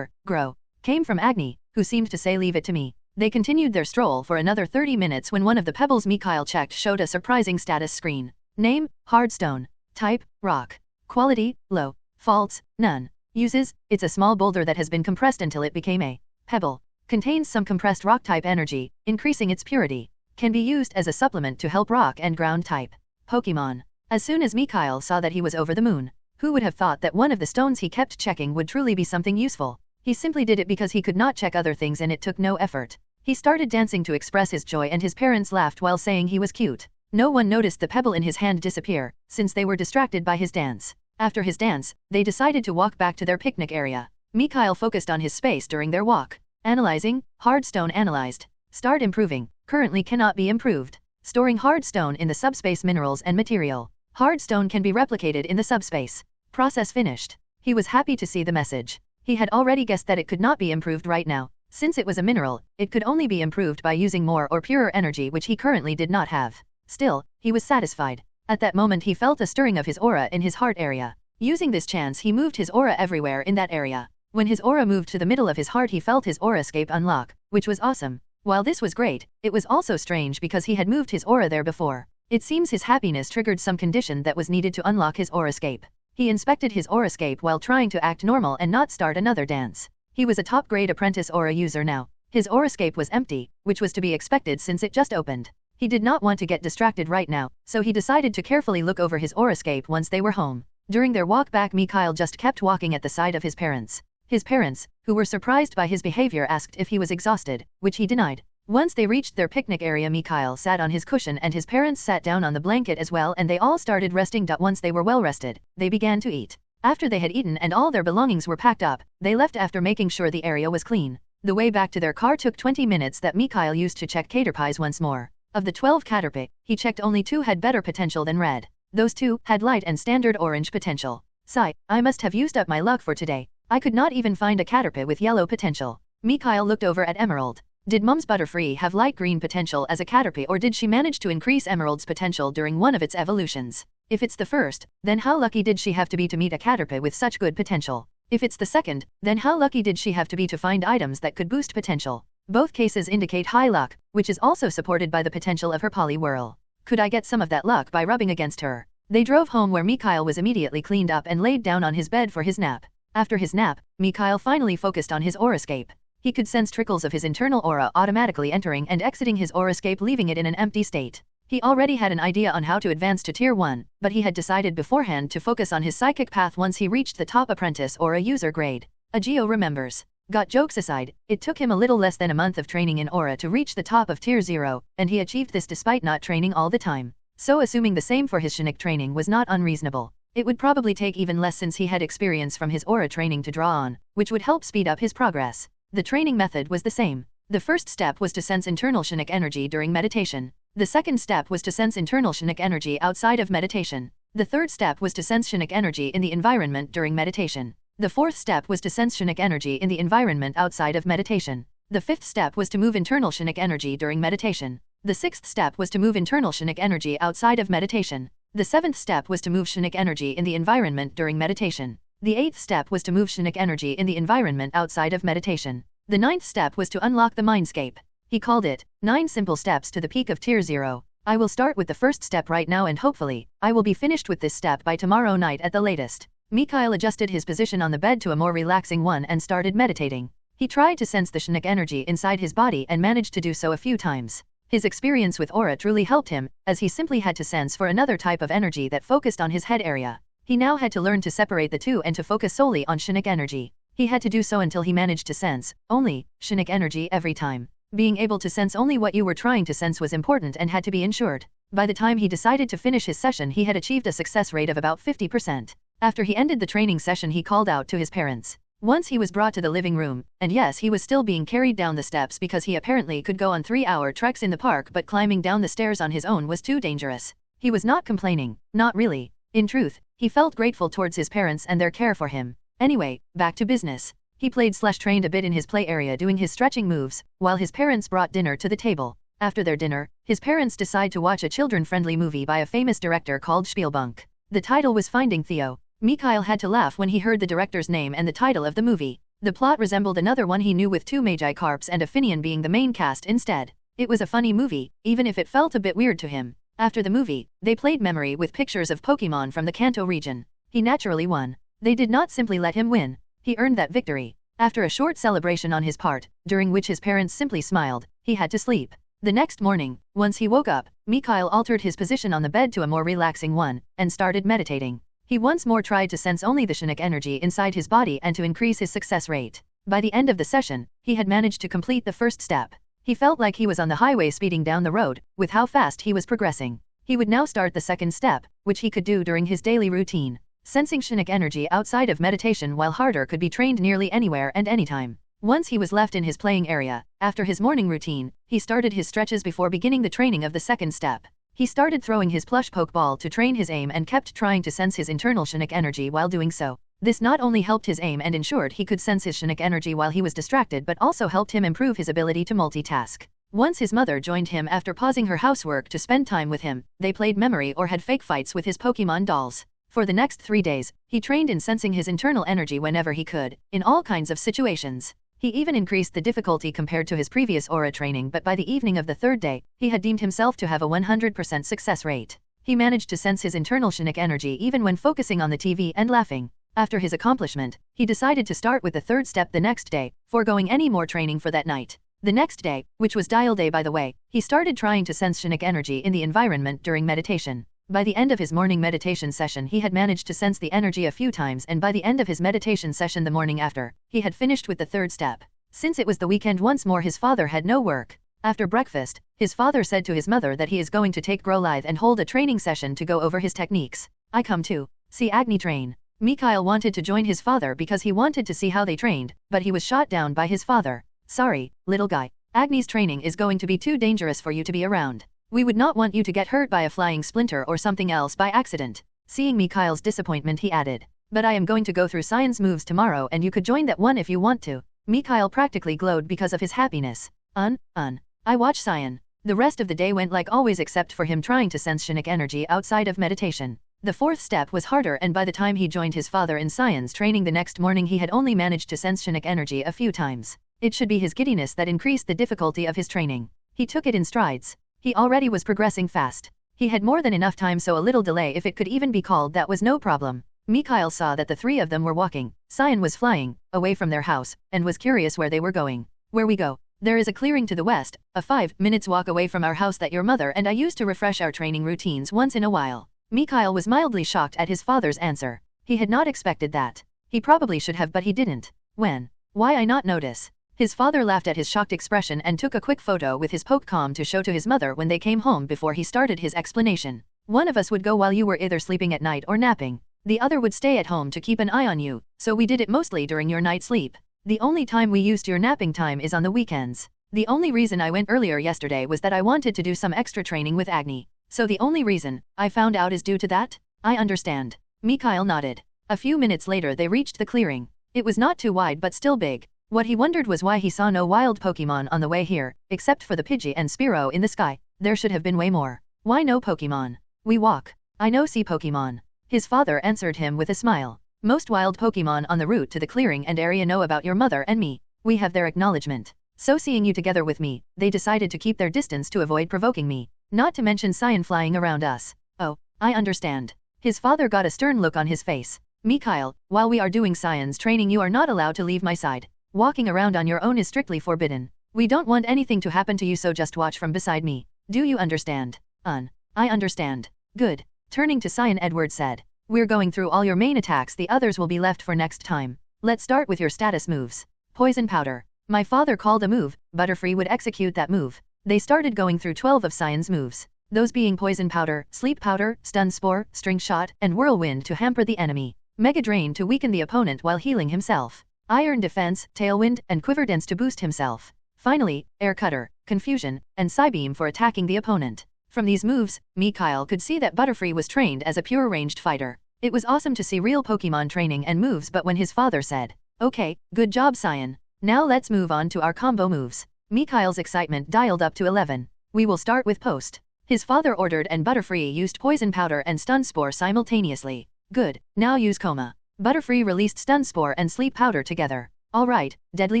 Grow. Came from Agni, who seemed to say leave it to me. They continued their stroll for another 30 minutes when one of the pebbles Mikhail checked showed a surprising status screen. Name, Hardstone. Type, Rock. Quality, low. Faults, none. Uses, it's a small boulder that has been compressed until it became a pebble. Contains some compressed rock type energy, increasing its purity. Can be used as a supplement to help rock and ground type Pokémon. As soon as Mikhail saw that he was over the moon, who would have thought that one of the stones he kept checking would truly be something useful? He simply did it because he could not check other things and it took no effort. He started dancing to express his joy and his parents laughed while saying he was cute. No one noticed the pebble in his hand disappear, since they were distracted by his dance. After his dance, they decided to walk back to their picnic area. Mikhail focused on his space during their walk. Analyzing, Hardstone analyzed. Start improving, currently cannot be improved. Storing Hardstone in the subspace minerals and material. Hardstone can be replicated in the subspace. Process finished. He was happy to see the message. He had already guessed that it could not be improved right now. Since it was a mineral, it could only be improved by using more or purer energy, which he currently did not have. Still, he was satisfied. At that moment he felt a stirring of his aura in his heart area. Using this chance he moved his aura everywhere in that area. When his aura moved to the middle of his heart he felt his Aurascape unlock, which was awesome. While this was great, it was also strange because he had moved his aura there before. It seems his happiness triggered some condition that was needed to unlock his Aurascape. He inspected his Aurascape while trying to act normal and not start another dance. He was a top-grade apprentice aura user now. His Aurascape was empty, which was to be expected since it just opened. He did not want to get distracted right now, so he decided to carefully look over his Aurascape once they were home. During their walk back Mikhail just kept walking at the side of his parents. His parents, who were surprised by his behavior, asked if he was exhausted, which he denied. Once they reached their picnic area, Mikhail sat on his cushion and his parents sat down on the blanket as well, and they all started resting. Once they were well rested, they began to eat. After they had eaten and all their belongings were packed up, they left after making sure the area was clean. The way back to their car took 20 minutes that Mikhail used to check Caterpies once more. Of the 12 Caterpie, he checked only 2 had better potential than red. Those 2 had light and standard orange potential. Sigh, I must have used up my luck for today. I could not even find a Caterpie with yellow potential. Mikhail looked over at Emerald. Did Mums Butterfree have light green potential as a Caterpie, or did she manage to increase Emerald's potential during one of its evolutions? If it's the first, then how lucky did she have to be to meet a Caterpie with such good potential? If it's the second, then how lucky did she have to be to find items that could boost potential? Both cases indicate high luck, which is also supported by the potential of her Poliwhirl. Could I get some of that luck by rubbing against her? They drove home, where Mikhail was immediately cleaned up and laid down on his bed for his nap. After his nap, Mikhail finally focused on his aurascape. He could sense trickles of his internal aura automatically entering and exiting his aurascape, leaving it in an empty state. He already had an idea on how to advance to Tier 1, but he had decided beforehand to focus on his psychic path once he reached the top apprentice aura user grade. Agio remembers. Got jokes aside, it took him a little less than a month of training in aura to reach the top of Tier 0, and he achieved this despite not training all the time. So assuming the same for his Shinik training was not unreasonable. It would probably take even less since he had experience from his aura training to draw on, which would help speed up his progress. The training method was the same. The first step was to sense internal Shinik energy during meditation. The second step was to sense internal Shinik energy outside of meditation. The third step was to sense Shinik energy in the environment during meditation. The fourth step was to sense Shinik energy in the environment outside of meditation. The fifth step was to move internal Shinik energy during meditation. The sixth step was to move internal Shinik energy outside of meditation. The seventh step was to move Shinik energy in the environment during meditation. The eighth step was to move Shinik energy in the environment outside of meditation. The ninth step was to unlock the mindscape. He called it 9 simple steps to the peak of Tier 0. I will start with the first step right now, and hopefully, I will be finished with this step by tomorrow night at the latest. Mikhail adjusted his position on the bed to a more relaxing one and started meditating. He tried to sense the Shinik energy inside his body and managed to do so a few times. His experience with aura truly helped him, as he simply had to sense for another type of energy that focused on his head area. He now had to learn to separate the two and to focus solely on Shinik energy. He had to do so until he managed to sense only Shinik energy every time. Being able to sense only what you were trying to sense was important and had to be ensured. By the time he decided to finish his session, he had achieved a success rate of about 50%. After he ended the training session, he called out to his parents. Once he was brought to the living room, and yes, he was still being carried down the steps because he apparently could go on 3-hour treks in the park, but climbing down the stairs on his own was too dangerous. He was not complaining, not really. In truth, he felt grateful towards his parents and their care for him. Anyway, back to business. He played/trained a bit in his play area doing his stretching moves, while his parents brought dinner to the table. After their dinner, his parents decide to watch a children-friendly movie by a famous director called Spielbank. The title was Finding Theo. Mikhail had to laugh when he heard the director's name and the title of the movie. The plot resembled another one he knew, with 2 Magikarps and a Finian being the main cast instead. It was a funny movie, even if it felt a bit weird to him. After the movie, they played memory with pictures of Pokémon from the Kanto region. He naturally won. They did not simply let him win. He earned that victory. After a short celebration on his part, during which his parents simply smiled, he had to sleep. The next morning, once he woke up, Mikhail altered his position on the bed to a more relaxing one, and started meditating. He once more tried to sense only the Shinik energy inside his body and to increase his success rate. By the end of the session, he had managed to complete the first step. He felt like he was on the highway speeding down the road, with how fast he was progressing. He would now start the second step, which he could do during his daily routine. Sensing Shinik energy outside of meditation while harder could be trained nearly anywhere and anytime. Once he was left in his playing area, after his morning routine, he started his stretches before beginning the training of the second step. He started throwing his plush Pokeball to train his aim and kept trying to sense his internal Shinik energy while doing so. This not only helped his aim and ensured he could sense his Shinik energy while he was distracted, but also helped him improve his ability to multitask. Once his mother joined him after pausing her housework to spend time with him, they played memory or had fake fights with his Pokemon dolls. For the next 3 days, he trained in sensing his internal energy whenever he could, in all kinds of situations. He even increased the difficulty compared to his previous aura training, but by the evening of the 3rd day, he had deemed himself to have a 100% success rate. He managed to sense his internal Shinik energy even when focusing on the TV and laughing. After his accomplishment, he decided to start with the 3rd step the next day, foregoing any more training for that night. The next day, which was Dial Day by the way, he started trying to sense Shinik energy in the environment during meditation. By the end of his morning meditation session he had managed to sense the energy a few times, and by the end of his meditation session the morning after, he had finished with the third step. Since it was the weekend once more his father had no work. After breakfast, his father said to his mother that he is going to take Grow Live and hold a training session to go over his techniques. I come to see Agni train. Mikhail wanted to join his father because he wanted to see how they trained, but he was shot down by his father. Sorry, little guy. Agni's training is going to be too dangerous for you to be around. We would not want you to get hurt by a flying splinter or something else by accident. Seeing Mikhail's disappointment he added, but I am going to go through Cyan's moves tomorrow and you could join that one if you want to. Mikhail practically glowed because of his happiness. I watch Cyan. The rest of the day went like always except for him trying to sense Shinnick energy outside of meditation. The fourth step was harder, and by the time he joined his father in Cyan's training the next morning he had only managed to sense Shinnick energy a few times. It should be his giddiness that increased the difficulty of his training. He took it in strides. He already was progressing fast. He had more than enough time, so a little delay, if it could even be called that, was no problem. Mikhail saw that the three of them were walking. Cyan was flying away from their house and was curious where they were going. Where we go? There is a clearing to the west, a 5 minutes walk away from our house that your mother and I use to refresh our training routines once in a while. Mikhail was mildly shocked at his father's answer. He had not expected that. He probably should have, but he didn't. When? Why I not notice? His father laughed at his shocked expression and took a quick photo with his Pokémon to show to his mother when they came home before he started his explanation. One of us would go while you were either sleeping at night or napping. The other would stay at home to keep an eye on you, so we did it mostly during your night sleep. The only time we used your napping time is on the weekends. The only reason I went earlier yesterday was that I wanted to do some extra training with Agni. So the only reason I found out is due to that? I understand. Mikhail nodded. A few minutes later they reached the clearing. It was not too wide but still big. What he wondered was why he saw no wild Pokémon on the way here, except for the Pidgey and Spearow in the sky. There should have been way more. Why no Pokémon? We walk. I know see Pokémon. His father answered him with a smile. Most wild Pokémon on the route to the clearing and area know about your mother and me. We have their acknowledgement. So seeing you together with me, they decided to keep their distance to avoid provoking me. Not to mention Cyan flying around us. Oh, I understand. His father got a stern look on his face. Mikhail, while we are doing Cyan's training you are not allowed to leave my side. Walking around on your own is strictly forbidden. We don't want anything to happen to you, so just watch from beside me. Do you understand? I understand. Good. Turning to Cyan, Edward said. We're going through all your main attacks, the others will be left for next time. Let's start with your status moves. Poison Powder. My father called a move, Butterfree would execute that move. They started going through 12 of Cyan's moves. Those being Poison Powder, Sleep Powder, Stun Spore, String Shot, and Whirlwind to hamper the enemy. Mega Drain to weaken the opponent while healing himself. Iron Defense, Tailwind, and Quiver Dance to boost himself. Finally, Air Cutter, Confusion, and Psybeam for attacking the opponent. From these moves, Mikhail could see that Butterfree was trained as a pure ranged fighter. It was awesome to see real Pokemon training and moves, but when his father said, "Okay, good job Cyan. Now let's move on to our combo moves." Mikhail's excitement dialed up to 11. We will start with Post. His father ordered, and Butterfree used Poison Powder and Stun Spore simultaneously. Good, now use Coma. Butterfree released Stun Spore and Sleep Powder together. Alright, Deadly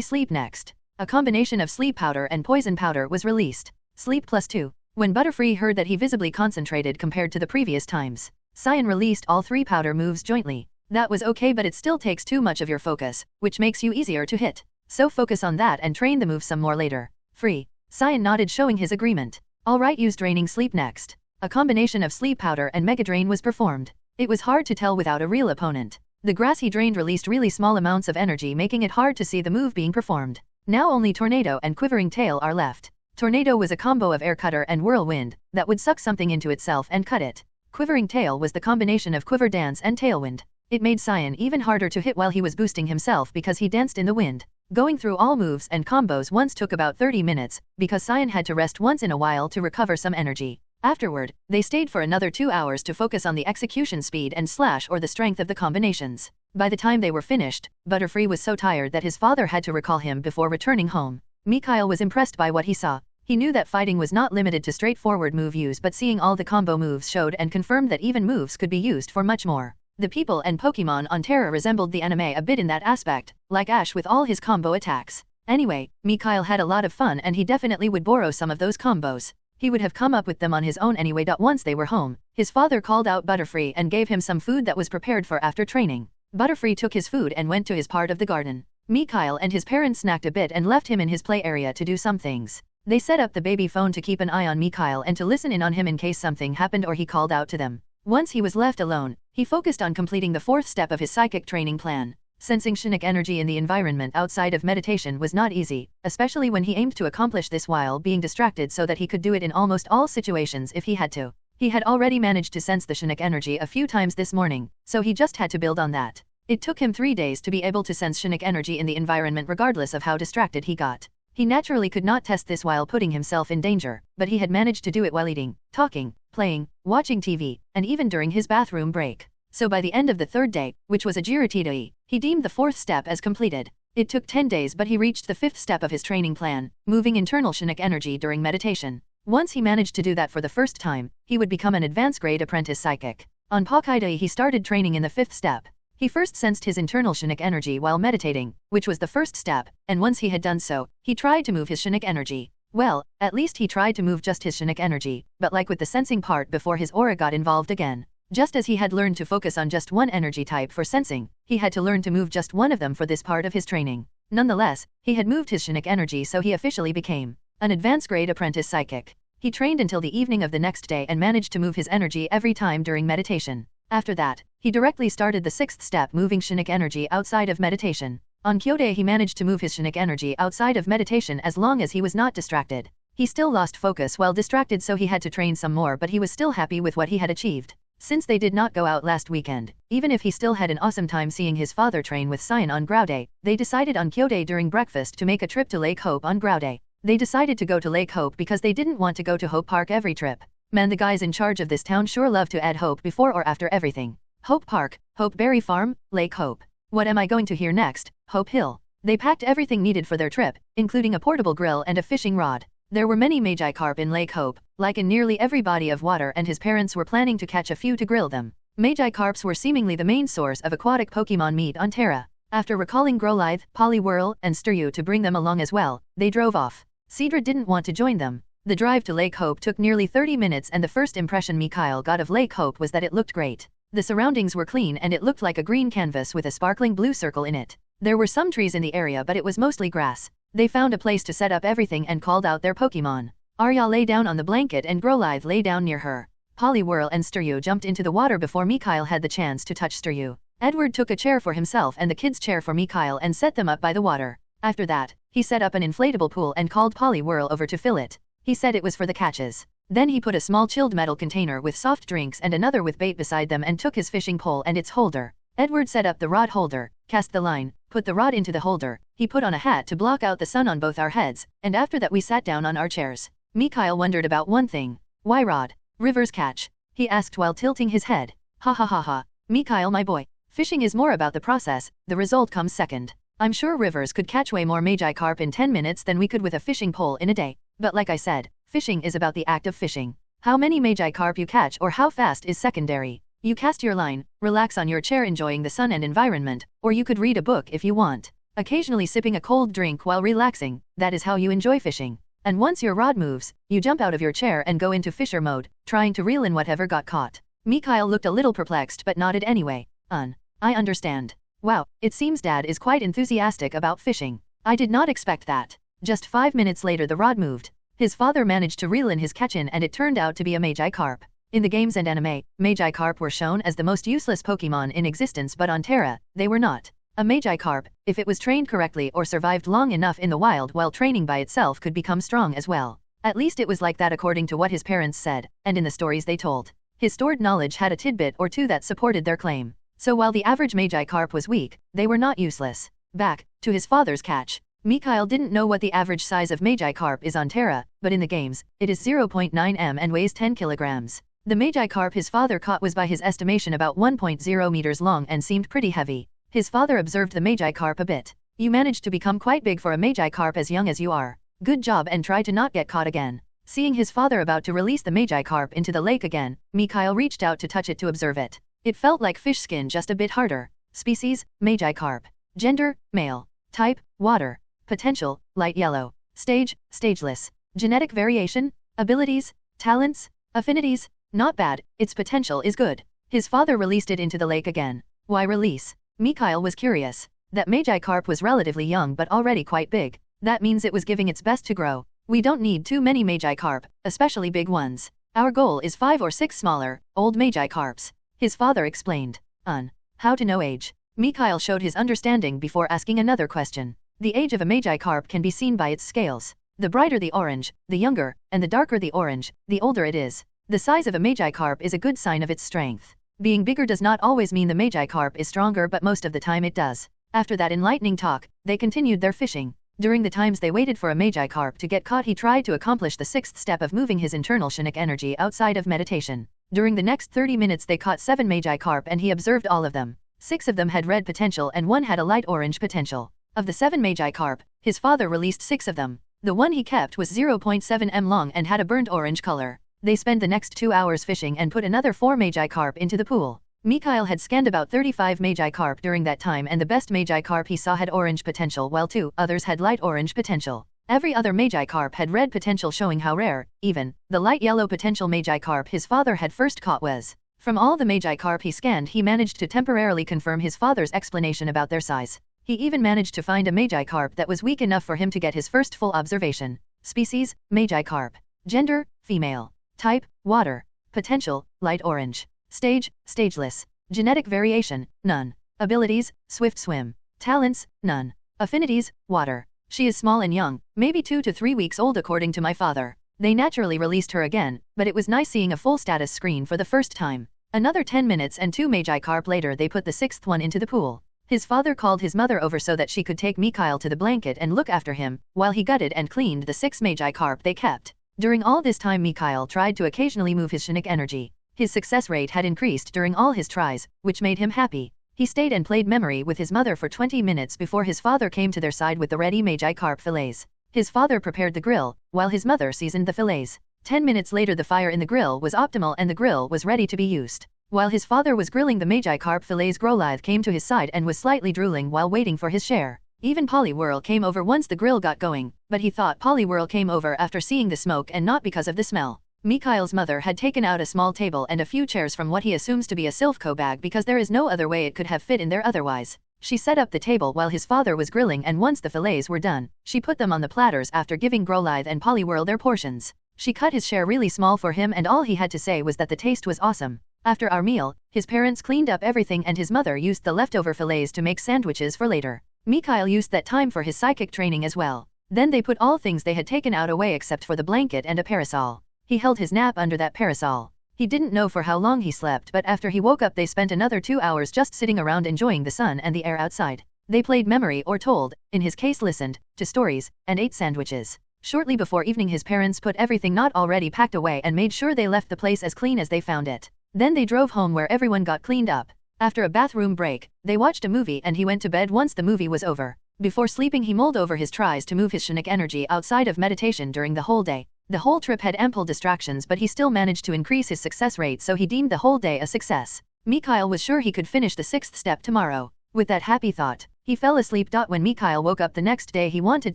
Sleep next. A combination of Sleep Powder and Poison Powder was released. Sleep +2. When Butterfree heard that, he visibly concentrated compared to the previous times. Cyan released all 3 powder moves jointly. That was okay, but it still takes too much of your focus, which makes you easier to hit. So focus on that and train the move some more later. Free. Cyan nodded, showing his agreement. Alright, use Draining Sleep next. A combination of Sleep Powder and Mega Drain was performed. It was hard to tell without a real opponent. The grass he drained released really small amounts of energy, making it hard to see the move being performed. Now only Tornado and Quivering Tail are left. Tornado was a combo of Air Cutter and Whirlwind that would suck something into itself and cut it. Quivering Tail was the combination of Quiver Dance and Tailwind. It made Cyan even harder to hit while he was boosting himself because he danced in the wind. Going through all moves and combos once took about 30 minutes, because Cyan had to rest once in a while to recover some energy. Afterward, they stayed for another 2 hours to focus on the execution speed and slash or the strength of the combinations. By the time they were finished, Butterfree was so tired that his father had to recall him before returning home. Mikhail was impressed by what he saw. He knew that fighting was not limited to straightforward move use, but seeing all the combo moves showed and confirmed that even moves could be used for much more. The people and Pokemon on Terra resembled the anime a bit in that aspect, like Ash with all his combo attacks. Anyway, Mikhail had a lot of fun, and he definitely would borrow some of those combos. He would have come up with them on his own anyway. Once they were home, his father called out Butterfree and gave him some food that was prepared for after training. Butterfree took his food and went to his part of the garden. Mikhail and his parents snacked a bit and left him in his play area to do some things. They set up the baby phone to keep an eye on Mikhail and to listen in on him in case something happened or he called out to them. Once he was left alone, he focused on completing the fourth step of his psychic training plan. Sensing Shinnick energy in the environment outside of meditation was not easy, especially when he aimed to accomplish this while being distracted so that he could do it in almost all situations if he had to. He had already managed to sense the Shinnick energy a few times this morning, so he just had to build on that. It took him 3 days to be able to sense Shinnick energy in the environment regardless of how distracted he got. He naturally could not test this while putting himself in danger, but he had managed to do it while eating, talking, playing, watching TV, and even during his bathroom break. So by the end of the 3rd day, which was a Jiritidoi, he deemed the 4th step as completed. It took 10 days but he reached the 5th step of his training plan, moving internal Shinnick energy during meditation. Once he managed to do that for the first time, he would become an advanced grade apprentice psychic. On Pokkidoi he started training in the 5th step. He first sensed his internal Shinnick energy while meditating, which was the first step, and once he had done so, he tried to move his Shinnick energy. Well, at least he tried to move just his Shinnick energy, but like with the sensing part before his aura got involved again. Just as he had learned to focus on just one energy type for sensing, he had to learn to move just one of them for this part of his training. Nonetheless, he had moved his Shinnick energy so he officially became an advanced grade apprentice psychic. He trained until the evening of the next day and managed to move his energy every time during meditation. After that, he directly started the 6th step, moving Shinnick energy outside of meditation. On Kyode he managed to move his Shinnick energy outside of meditation as long as he was not distracted. He still lost focus while distracted so he had to train some more, but he was still happy with what he had achieved. Since they did not go out last weekend, even if he still had an awesome time seeing his father train with Cyan on Grauday, they decided on Kyode during breakfast to make a trip to Lake Hope on Grauday. They decided to go to Lake Hope because they didn't want to go to Hope Park every trip. Man, the guys in charge of this town sure love to add Hope before or after everything. Hope Park, Hope Berry Farm, Lake Hope. What am I going to hear next? Hope Hill. They packed everything needed for their trip, including a portable grill and a fishing rod. There were many Magi carp in Lake Hope, like in nearly every body of water, and his parents were planning to catch a few to grill them. Magi carps were seemingly the main source of aquatic Pokémon meat on Terra. After recalling Growlithe, Poliwhirl, and Sturyu to bring them along as well, they drove off. Cedra didn't want to join them. The drive to Lake Hope took nearly 30 minutes and the first impression Mikhail got of Lake Hope was that it looked great. The surroundings were clean and it looked like a green canvas with a sparkling blue circle in it. There were some trees in the area but it was mostly grass. They found a place to set up everything and called out their Pokémon. Arya lay down on the blanket and Growlithe lay down near her. Poliwhirl and Sturyu jumped into the water before Mikhail had the chance to touch Sturyu. Edward took a chair for himself and the kids' chair for Mikhail and set them up by the water. After that, he set up an inflatable pool and called Poliwhirl over to fill it. He said it was for the catches. Then he put a small chilled metal container with soft drinks and another with bait beside them and took his fishing pole and its holder. Edward set up the rod holder, cast the line, put the rod into the holder, he put on a hat to block out the sun on both our heads, and after that we sat down on our chairs. Mikhail wondered about one thing. Why rod? Rivers catch? He asked while tilting his head. Ha ha ha ha. Mikhail, my boy. Fishing is more about the process, the result comes second. I'm sure Rivers could catch way more Magi carp in 10 minutes than we could with a fishing pole in a day. But like I said, fishing is about the act of fishing. How many Magi carp you catch or how fast is secondary. You cast your line, relax on your chair enjoying the sun and environment, or you could read a book if you want. Occasionally sipping a cold drink while relaxing, that is how you enjoy fishing. And once your rod moves, you jump out of your chair and go into fisher mode, trying to reel in whatever got caught. Mikhail looked a little perplexed but nodded anyway. I understand. Wow, it seems Dad is quite enthusiastic about fishing. I did not expect that. Just 5 minutes later the rod moved. His father managed to reel in his catch-in and it turned out to be a Magi carp. In the games and anime, Magi carp were shown as the most useless Pokemon in existence, but on Terra, they were not. A Magi carp, if it was trained correctly or survived long enough in the wild while training by itself, could become strong as well. At least it was like that according to what his parents said, and in the stories they told. His stored knowledge had a tidbit or two that supported their claim. So while the average Magi carp was weak, they were not useless. Back to his father's catch. Mikhail didn't know what the average size of Magi carp is on Terra, but in the games, it is 0.9 m and weighs 10 kilograms. The Magi carp his father caught was by his estimation about 1.0 meters long and seemed pretty heavy. His father observed the Magi carp a bit. You managed to become quite big for a Magi carp as young as you are. Good job, and try to not get caught again. Seeing his father about to release the Magi carp into the lake again, Mikhail reached out to touch it to observe it. It felt like fish skin, just a bit harder. Species, Magi carp. Gender, male. Type, water. Potential, light yellow. Stage, stageless. Genetic variation, abilities, talents, affinities. Not bad, its potential is good. His father released it into the lake again. Why release? Mikhail was curious. That Magi carp was relatively young but already quite big. That means it was giving its best to grow. We don't need too many magi carp, especially big ones. Our goal is 5 or 6 smaller, old magi carps. His father explained. How to know age? Mikhail showed his understanding before asking another question. The age of a magi carp can be seen by its scales. The brighter the orange, the younger, and the darker the orange, the older it is. The size of a magi carp is a good sign of its strength. Being bigger does not always mean the magi carp is stronger, but most of the time it does. After that enlightening talk, they continued their fishing. During the times they waited for a magi carp to get caught, he tried to accomplish the 6th step of moving his internal Shinnik energy outside of meditation. During the next 30 minutes they caught 7 magi carp and he observed all of them. 6 of them had red potential and 1 had a light orange potential. Of the 7 magi carp, his father released 6 of them. The one he kept was 0.7 m long and had a burnt orange color. They spent the next 2 hours fishing and put another 4 magi carp into the pool. Mikhail had scanned about 35 magi carp during that time, and the best magi carp he saw had orange potential while 2 others had light orange potential. Every other magi carp had red potential, showing how rare, even, the light yellow potential magi carp his father had first caught was. From all the magi carp he scanned, he managed to temporarily confirm his father's explanation about their size. He even managed to find a magi carp that was weak enough for him to get his first full observation. Species, magi carp. Gender, female. Type, water. Potential, light orange. Stage, stageless. Genetic variation, none. Abilities, swift swim. Talents, none. Affinities, water. She is small and young, maybe 2 to 3 weeks old according to my father. They naturally released her again, but it was nice seeing a full status screen for the first time. Another 10 minutes and 2 magi carp later they put the 6th one into the pool. His father called his mother over so that she could take Mikhail to the blanket and look after him, while he gutted and cleaned the 6 magi carp they kept. During all this time Mikhail tried to occasionally move his Shinnik energy. His success rate had increased during all his tries, which made him happy. He stayed and played memory with his mother for 20 minutes before his father came to their side with the ready magi carp fillets. His father prepared the grill, while his mother seasoned the fillets. 10 minutes later the fire in the grill was optimal and the grill was ready to be used. While his father was grilling the magi carp fillets, Groliath came to his side and was slightly drooling while waiting for his share. Even Poliwhirl came over once the grill got going, but he thought Poliwhirl came over after seeing the smoke and not because of the smell. Mikhail's mother had taken out a small table and a few chairs from what he assumes to be a Silphco bag because there is no other way it could have fit in there otherwise. She set up the table while his father was grilling, and once the fillets were done, she put them on the platters after giving Groliath and Poliwhirl their portions. She cut his share really small for him and all he had to say was that the taste was awesome. After our meal, his parents cleaned up everything and his mother used the leftover fillets to make sandwiches for later. Mikhail used that time for his psychic training as well. Then they put all things they had taken out away except for the blanket and a parasol. He held his nap under that parasol. He didn't know for how long he slept, but after he woke up they spent another 2 hours just sitting around enjoying the sun and the air outside. They played memory or told, in his case listened, to stories, and ate sandwiches. Shortly before evening his parents put everything not already packed away and made sure they left the place as clean as they found it. Then they drove home where everyone got cleaned up. After a bathroom break, they watched a movie and he went to bed once the movie was over. Before sleeping he mulled over his tries to move his Shinnik energy outside of meditation during the whole day. The whole trip had ample distractions, but he still managed to increase his success rate, so he deemed the whole day a success. Mikhail was sure he could finish the 6th step tomorrow. With that happy thought, he fell asleep. When Mikhail woke up the next day he wanted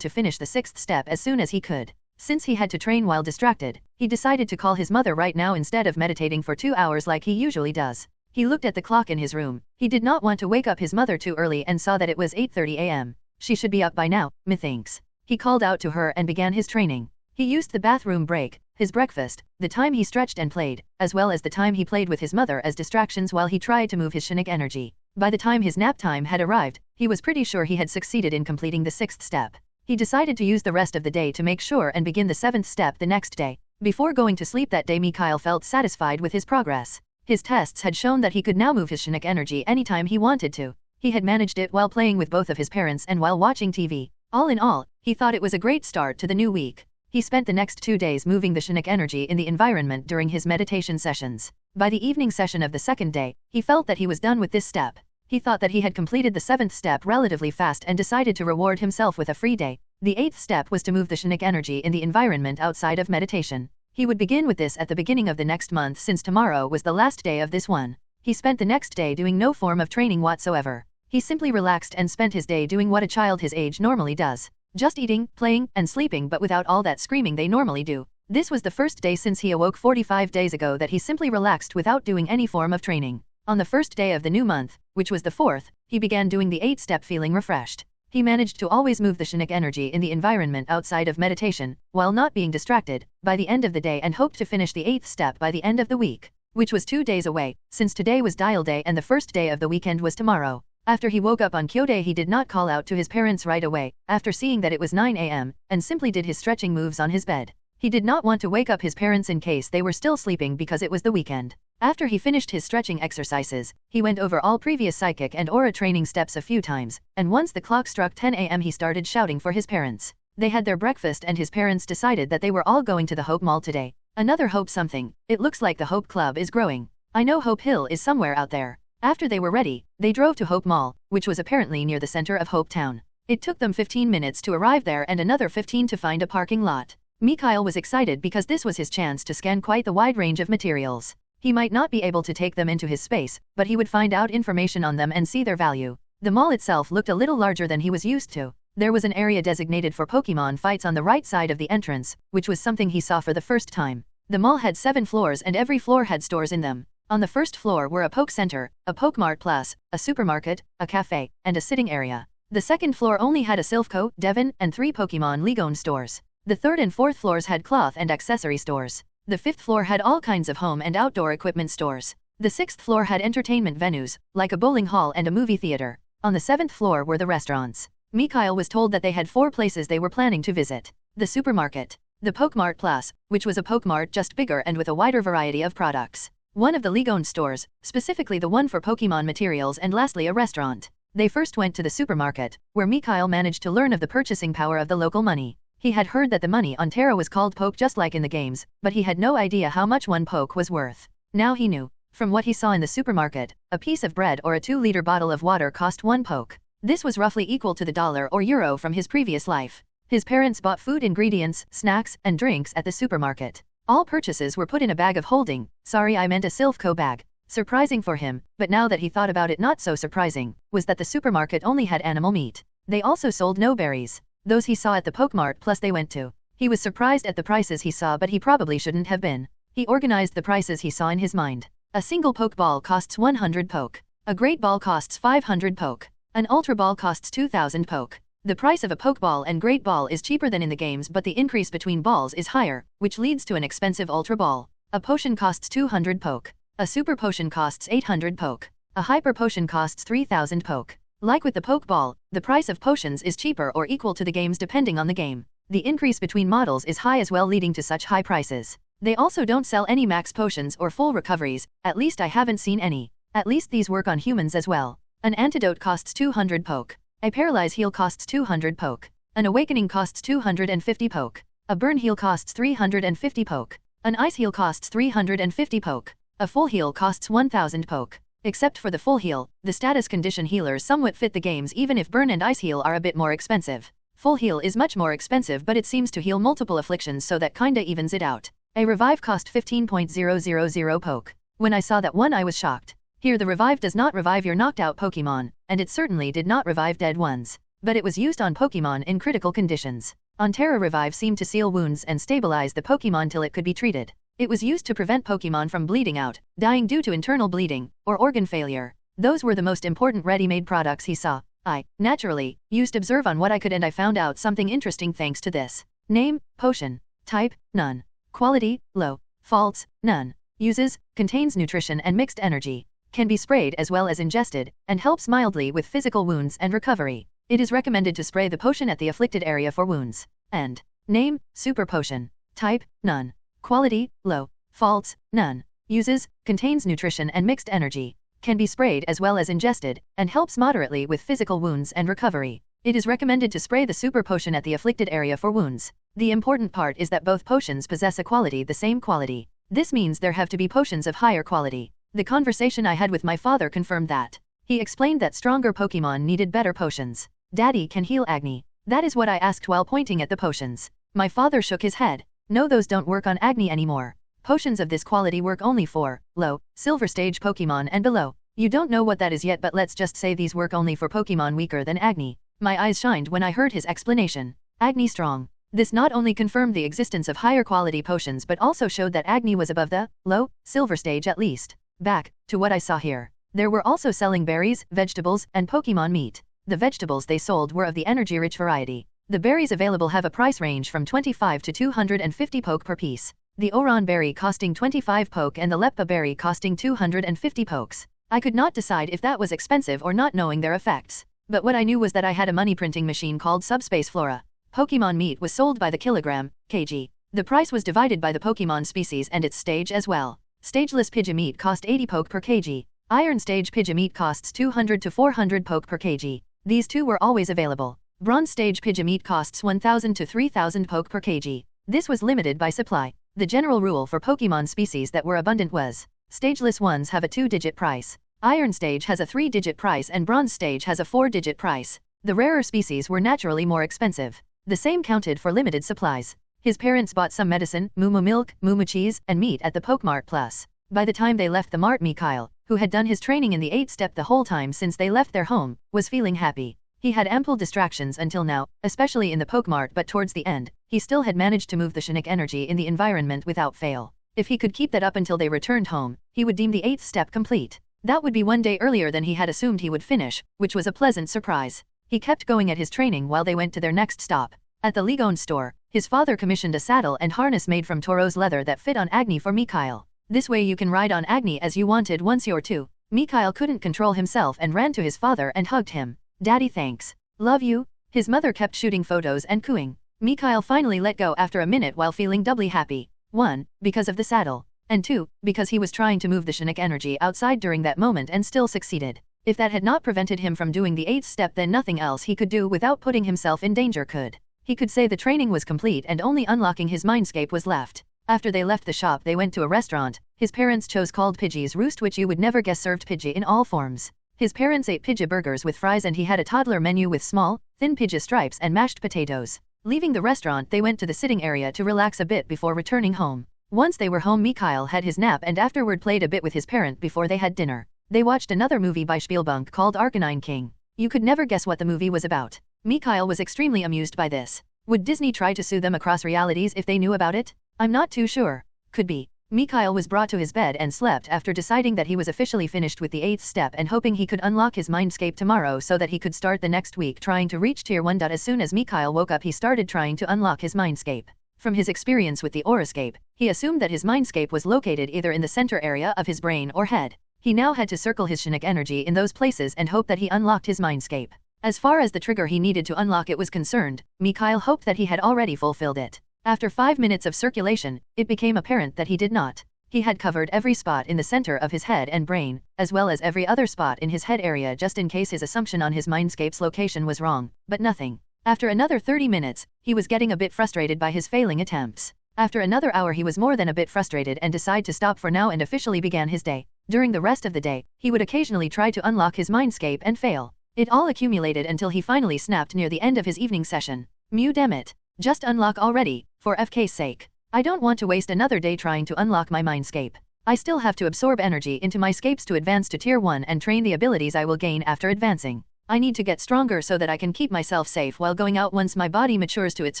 to finish the 6th step as soon as he could. Since he had to train while distracted, he decided to call his mother right now instead of meditating for 2 hours like he usually does. He looked at the clock in his room. He did not want to wake up his mother too early and saw that it was 8:30 a.m. She should be up by now, methinks. He called out to her and began his training. He used the bathroom break, his breakfast, the time he stretched and played, as well as the time he played with his mother as distractions while he tried to move his Shinnik energy. By the time his nap time had arrived, he was pretty sure he had succeeded in completing the 6th step. He decided to use the rest of the day to make sure and begin the 7th step the next day. Before going to sleep that day Mikhail felt satisfied with his progress. His tests had shown that he could now move his Shinnik energy anytime he wanted to. He had managed it while playing with both of his parents and while watching TV. All in all, he thought it was a great start to the new week. He spent the next 2 days moving the Shinnik energy in the environment during his meditation sessions. By the evening session of the 2nd day, he felt that he was done with this step. He thought that he had completed the 7th step relatively fast and decided to reward himself with a free day. The 8th step was to move the Shinnik energy in the environment outside of meditation. He would begin with this at the beginning of the next month since tomorrow was the last day of this one. He spent the next day doing no form of training whatsoever. He simply relaxed and spent his day doing what a child his age normally does. Just eating, playing, and sleeping, but without all that screaming they normally do. This was the first day since he awoke 45 days ago that he simply relaxed without doing any form of training. On the first day of the new month, which was the 4th, he began doing the 8th step feeling refreshed. He managed to always move the Shinnik energy in the environment outside of meditation, while not being distracted, by the end of the day and hoped to finish the 8th step by the end of the week, which was 2 days away, since today was Dial Day and the first day of the weekend was tomorrow. After he woke up on Kyo Day he did not call out to his parents right away, after seeing that it was 9 a.m., and simply did his stretching moves on his bed. He did not want to wake up his parents in case they were still sleeping because it was the weekend. After he finished his stretching exercises, he went over all previous psychic and aura training steps a few times, and once the clock struck 10 a.m. he started shouting for his parents. They had their breakfast and his parents decided that they were all going to the Hope Mall today. Another Hope something. It looks like the Hope Club is growing. I know Hope Hill is somewhere out there. After they were ready, they drove to Hope Mall, which was apparently near the center of Hope Town. It took them 15 minutes to arrive there and another 15 to find a parking lot. Mikhail was excited because this was his chance to scan quite the wide range of materials. He might not be able to take them into his space, but he would find out information on them and see their value. The mall itself looked a little larger than he was used to. There was an area designated for Pokémon fights on the right side of the entrance, which was something he saw for the first time. The mall had 7 floors and every floor had stores in them. On the first floor were a Poke Center, a Pokemart Plus, a supermarket, a cafe, and a sitting area. The second floor only had a Silphco, Devon, and 3 Pokémon League-owned stores. The third and fourth floors had cloth and accessory stores. The fifth floor had all kinds of home and outdoor equipment stores. The sixth floor had entertainment venues, like a bowling hall and a movie theater. On the 7th floor were the restaurants. Mikhail was told that they had 4 places they were planning to visit. The supermarket, the Pokemart Plus, which was a Pokemart just bigger and with a wider variety of products. One of the League-owned stores, specifically the one for Pokemon materials, and lastly a restaurant. They first went to the supermarket, where Mikhail managed to learn of the purchasing power of the local money. He had heard that the money on Terra was called Poke just like in the games, but he had no idea how much 1 Poke was worth. Now he knew. From what he saw in the supermarket, a piece of bread or a 2-liter bottle of water cost 1 Poke. This was roughly equal to the dollar or euro from his previous life. His parents bought food ingredients, snacks, and drinks at the supermarket. All purchases were put in a bag of holding. Sorry, I meant a Silphco bag. Surprising for him, but now that he thought about it, not so surprising, was that the supermarket only had animal meat. They also sold no berries. Those he saw at the Pokemart Plus they went to. He was surprised at the prices he saw, but he probably shouldn't have been. He organized the prices he saw in his mind. A single Pokeball costs 100 Poke. A Great Ball costs 500 Poke. An Ultra Ball costs 2000 Poke. The price of a Pokeball and Great Ball is cheaper than in the games, but the increase between balls is higher, which leads to an expensive Ultra Ball. A potion costs 200 Poke. A Super Potion costs 800 Poke. A Hyper Potion costs 3000 Poke. Like with the Pokeball, the price of potions is cheaper or equal to the games depending on the game. The increase between models is high as well, leading to such high prices. They also don't sell any max potions or full recoveries, at least I haven't seen any. At least these work on humans as well. An Antidote costs 200 Poke. A Paralyze Heal costs 200 Poke. An Awakening costs 250 Poke. A Burn Heal costs 350 Poke. An Ice Heal costs 350 Poke. A Full Heal costs 1000 Poke. Except for the Full Heal, the status condition healers somewhat fit the games, even if Burn and Ice Heal are a bit more expensive. Full Heal is much more expensive, but it seems to heal multiple afflictions, so that kinda evens it out. A Revive cost 15.000 Poke. When I saw that one I was shocked. Here the Revive does not revive your knocked out Pokemon, and it certainly did not revive dead ones. But it was used on Pokemon in critical conditions. On Terra, Revive seemed to seal wounds and stabilize the Pokemon till it could be treated. It was used to prevent Pokemon from bleeding out, dying due to internal bleeding, or organ failure. Those were the most important ready-made products he saw. I, naturally, used Observe on what I could, and I found out something interesting thanks to this. Name, Potion. Type, none. Quality, low. Faults, none. Uses, contains nutrition and mixed energy. Can be sprayed as well as ingested, and helps mildly with physical wounds and recovery. It is recommended to spray the potion at the afflicted area for wounds. And name, Super Potion. Type, none. Quality, low. Faults, none. Uses, contains nutrition and mixed energy. Can be sprayed as well as ingested, and helps moderately with physical wounds and recovery. It is recommended to spray the Super Potion at the afflicted area for wounds. The important part is that both potions possess a quality, the same quality. This means there have to be potions of higher quality. The conversation I had with my father confirmed that. He explained that stronger Pokemon needed better potions. Daddy can heal Agni. That is what I asked while pointing at the potions. My father shook his head. No, those don't work on Agni anymore. Potions of this quality work only for low, silver stage Pokemon and below. You don't know what that is yet, but let's just say these work only for Pokemon weaker than Agni. My eyes shined when I heard his explanation. Agni strong. This not only confirmed the existence of higher quality potions, but also showed that Agni was above the low, silver stage at least. Back to what I saw here. There were also selling berries, vegetables, and Pokemon meat. The vegetables they sold were of the energy-rich variety. The berries available have a price range from 25 to 250 poke per piece. The oran berry costing 25 poke and the leppa berry costing 250 pokes. I could not decide if that was expensive or not knowing their effects. But what I knew was that I had a money printing machine called Subspace Flora. Pokémon meat was sold by the kilogram, kg. The price was divided by the Pokémon species and its stage as well. Stageless Pidgey meat cost 80 poke per kg. Iron stage Pidgey meat costs 200 to 400 poke per kg. These two were always available. Bronze stage Pidgey meat costs 1000 to 3000 poke per kg. This was limited by supply. The general rule for Pokémon species that were abundant was, stageless ones have a 2-digit price. Iron stage has a 3-digit price and bronze stage has a 4-digit price. The rarer species were naturally more expensive. The same counted for limited supplies. His parents bought some medicine, Moo milk, Moo cheese, and meat at the Pokemart Plus. By the time they left the mart, Mikhail, who had done his training in the 8-step the whole time since they left their home, was feeling happy. He had ample distractions until now, especially in the Pokemart, but towards the end, he still had managed to move the Shinik energy in the environment without fail. If he could keep that up until they returned home, he would deem the 8th step complete. That would be one day earlier than he had assumed he would finish, which was a pleasant surprise. He kept going at his training while they went to their next stop. At the Ligon store, his father commissioned a saddle and harness made from Toro's leather that fit on Agni for Mikhail. This way you can ride on Agni as you wanted once you're two. Mikhail couldn't control himself and ran to his father and hugged him. Daddy, thanks. Love you. His mother kept shooting photos and cooing. Mikhail finally let go after a minute while feeling doubly happy. 1. Because of the saddle. And 2. Because he was trying to move the Shinik energy outside during that moment and still succeeded. If that had not prevented him from doing the 8th step, then nothing else he could do without putting himself in danger could. He could say the training was complete and only unlocking his mindscape was left. After they left the shop, they went to a restaurant. His parents chose called Pidgey's Roost, which you would never guess served Pidgey in all forms. His parents ate Pidgey burgers with fries and he had a toddler menu with small, thin Pidgey stripes and mashed potatoes. Leaving the restaurant, they went to the sitting area to relax a bit before returning home. Once they were home, Mikhail had his nap and afterward played a bit with his parent before they had dinner. They watched another movie by Spielbank called Arcanine King. You could never guess what the movie was about. Mikhail was extremely amused by this. Would Disney try to sue them across realities if they knew about it? I'm not too sure. Could be. Mikhail was brought to his bed and slept after deciding that he was officially finished with the 8th step and hoping he could unlock his mindscape tomorrow so that he could start the next week trying to reach tier 1. As soon as Mikhail woke up, he started trying to unlock his mindscape. From his experience with the Aurascape, he assumed that his mindscape was located either in the center area of his brain or head. He now had to circle his Shinik energy in those places and hope that he unlocked his mindscape. As far as the trigger he needed to unlock it was concerned, Mikhail hoped that he had already fulfilled it. After 5 minutes of circulation, it became apparent that he did not. He had covered every spot in the center of his head and brain, as well as every other spot in his head area just in case his assumption on his mindscape's location was wrong, but nothing. After another 30 minutes, he was getting a bit frustrated by his failing attempts. After another hour he was more than a bit frustrated and decided to stop for now and officially began his day. During the rest of the day, he would occasionally try to unlock his mindscape and fail. It all accumulated until he finally snapped near the end of his evening session. Mew, damn it. Just unlock already, for FK's sake. I don't want to waste another day trying to unlock my mindscape. I still have to absorb energy into my scapes to advance to tier 1 and train the abilities I will gain after advancing. I need to get stronger so that I can keep myself safe while going out once my body matures to its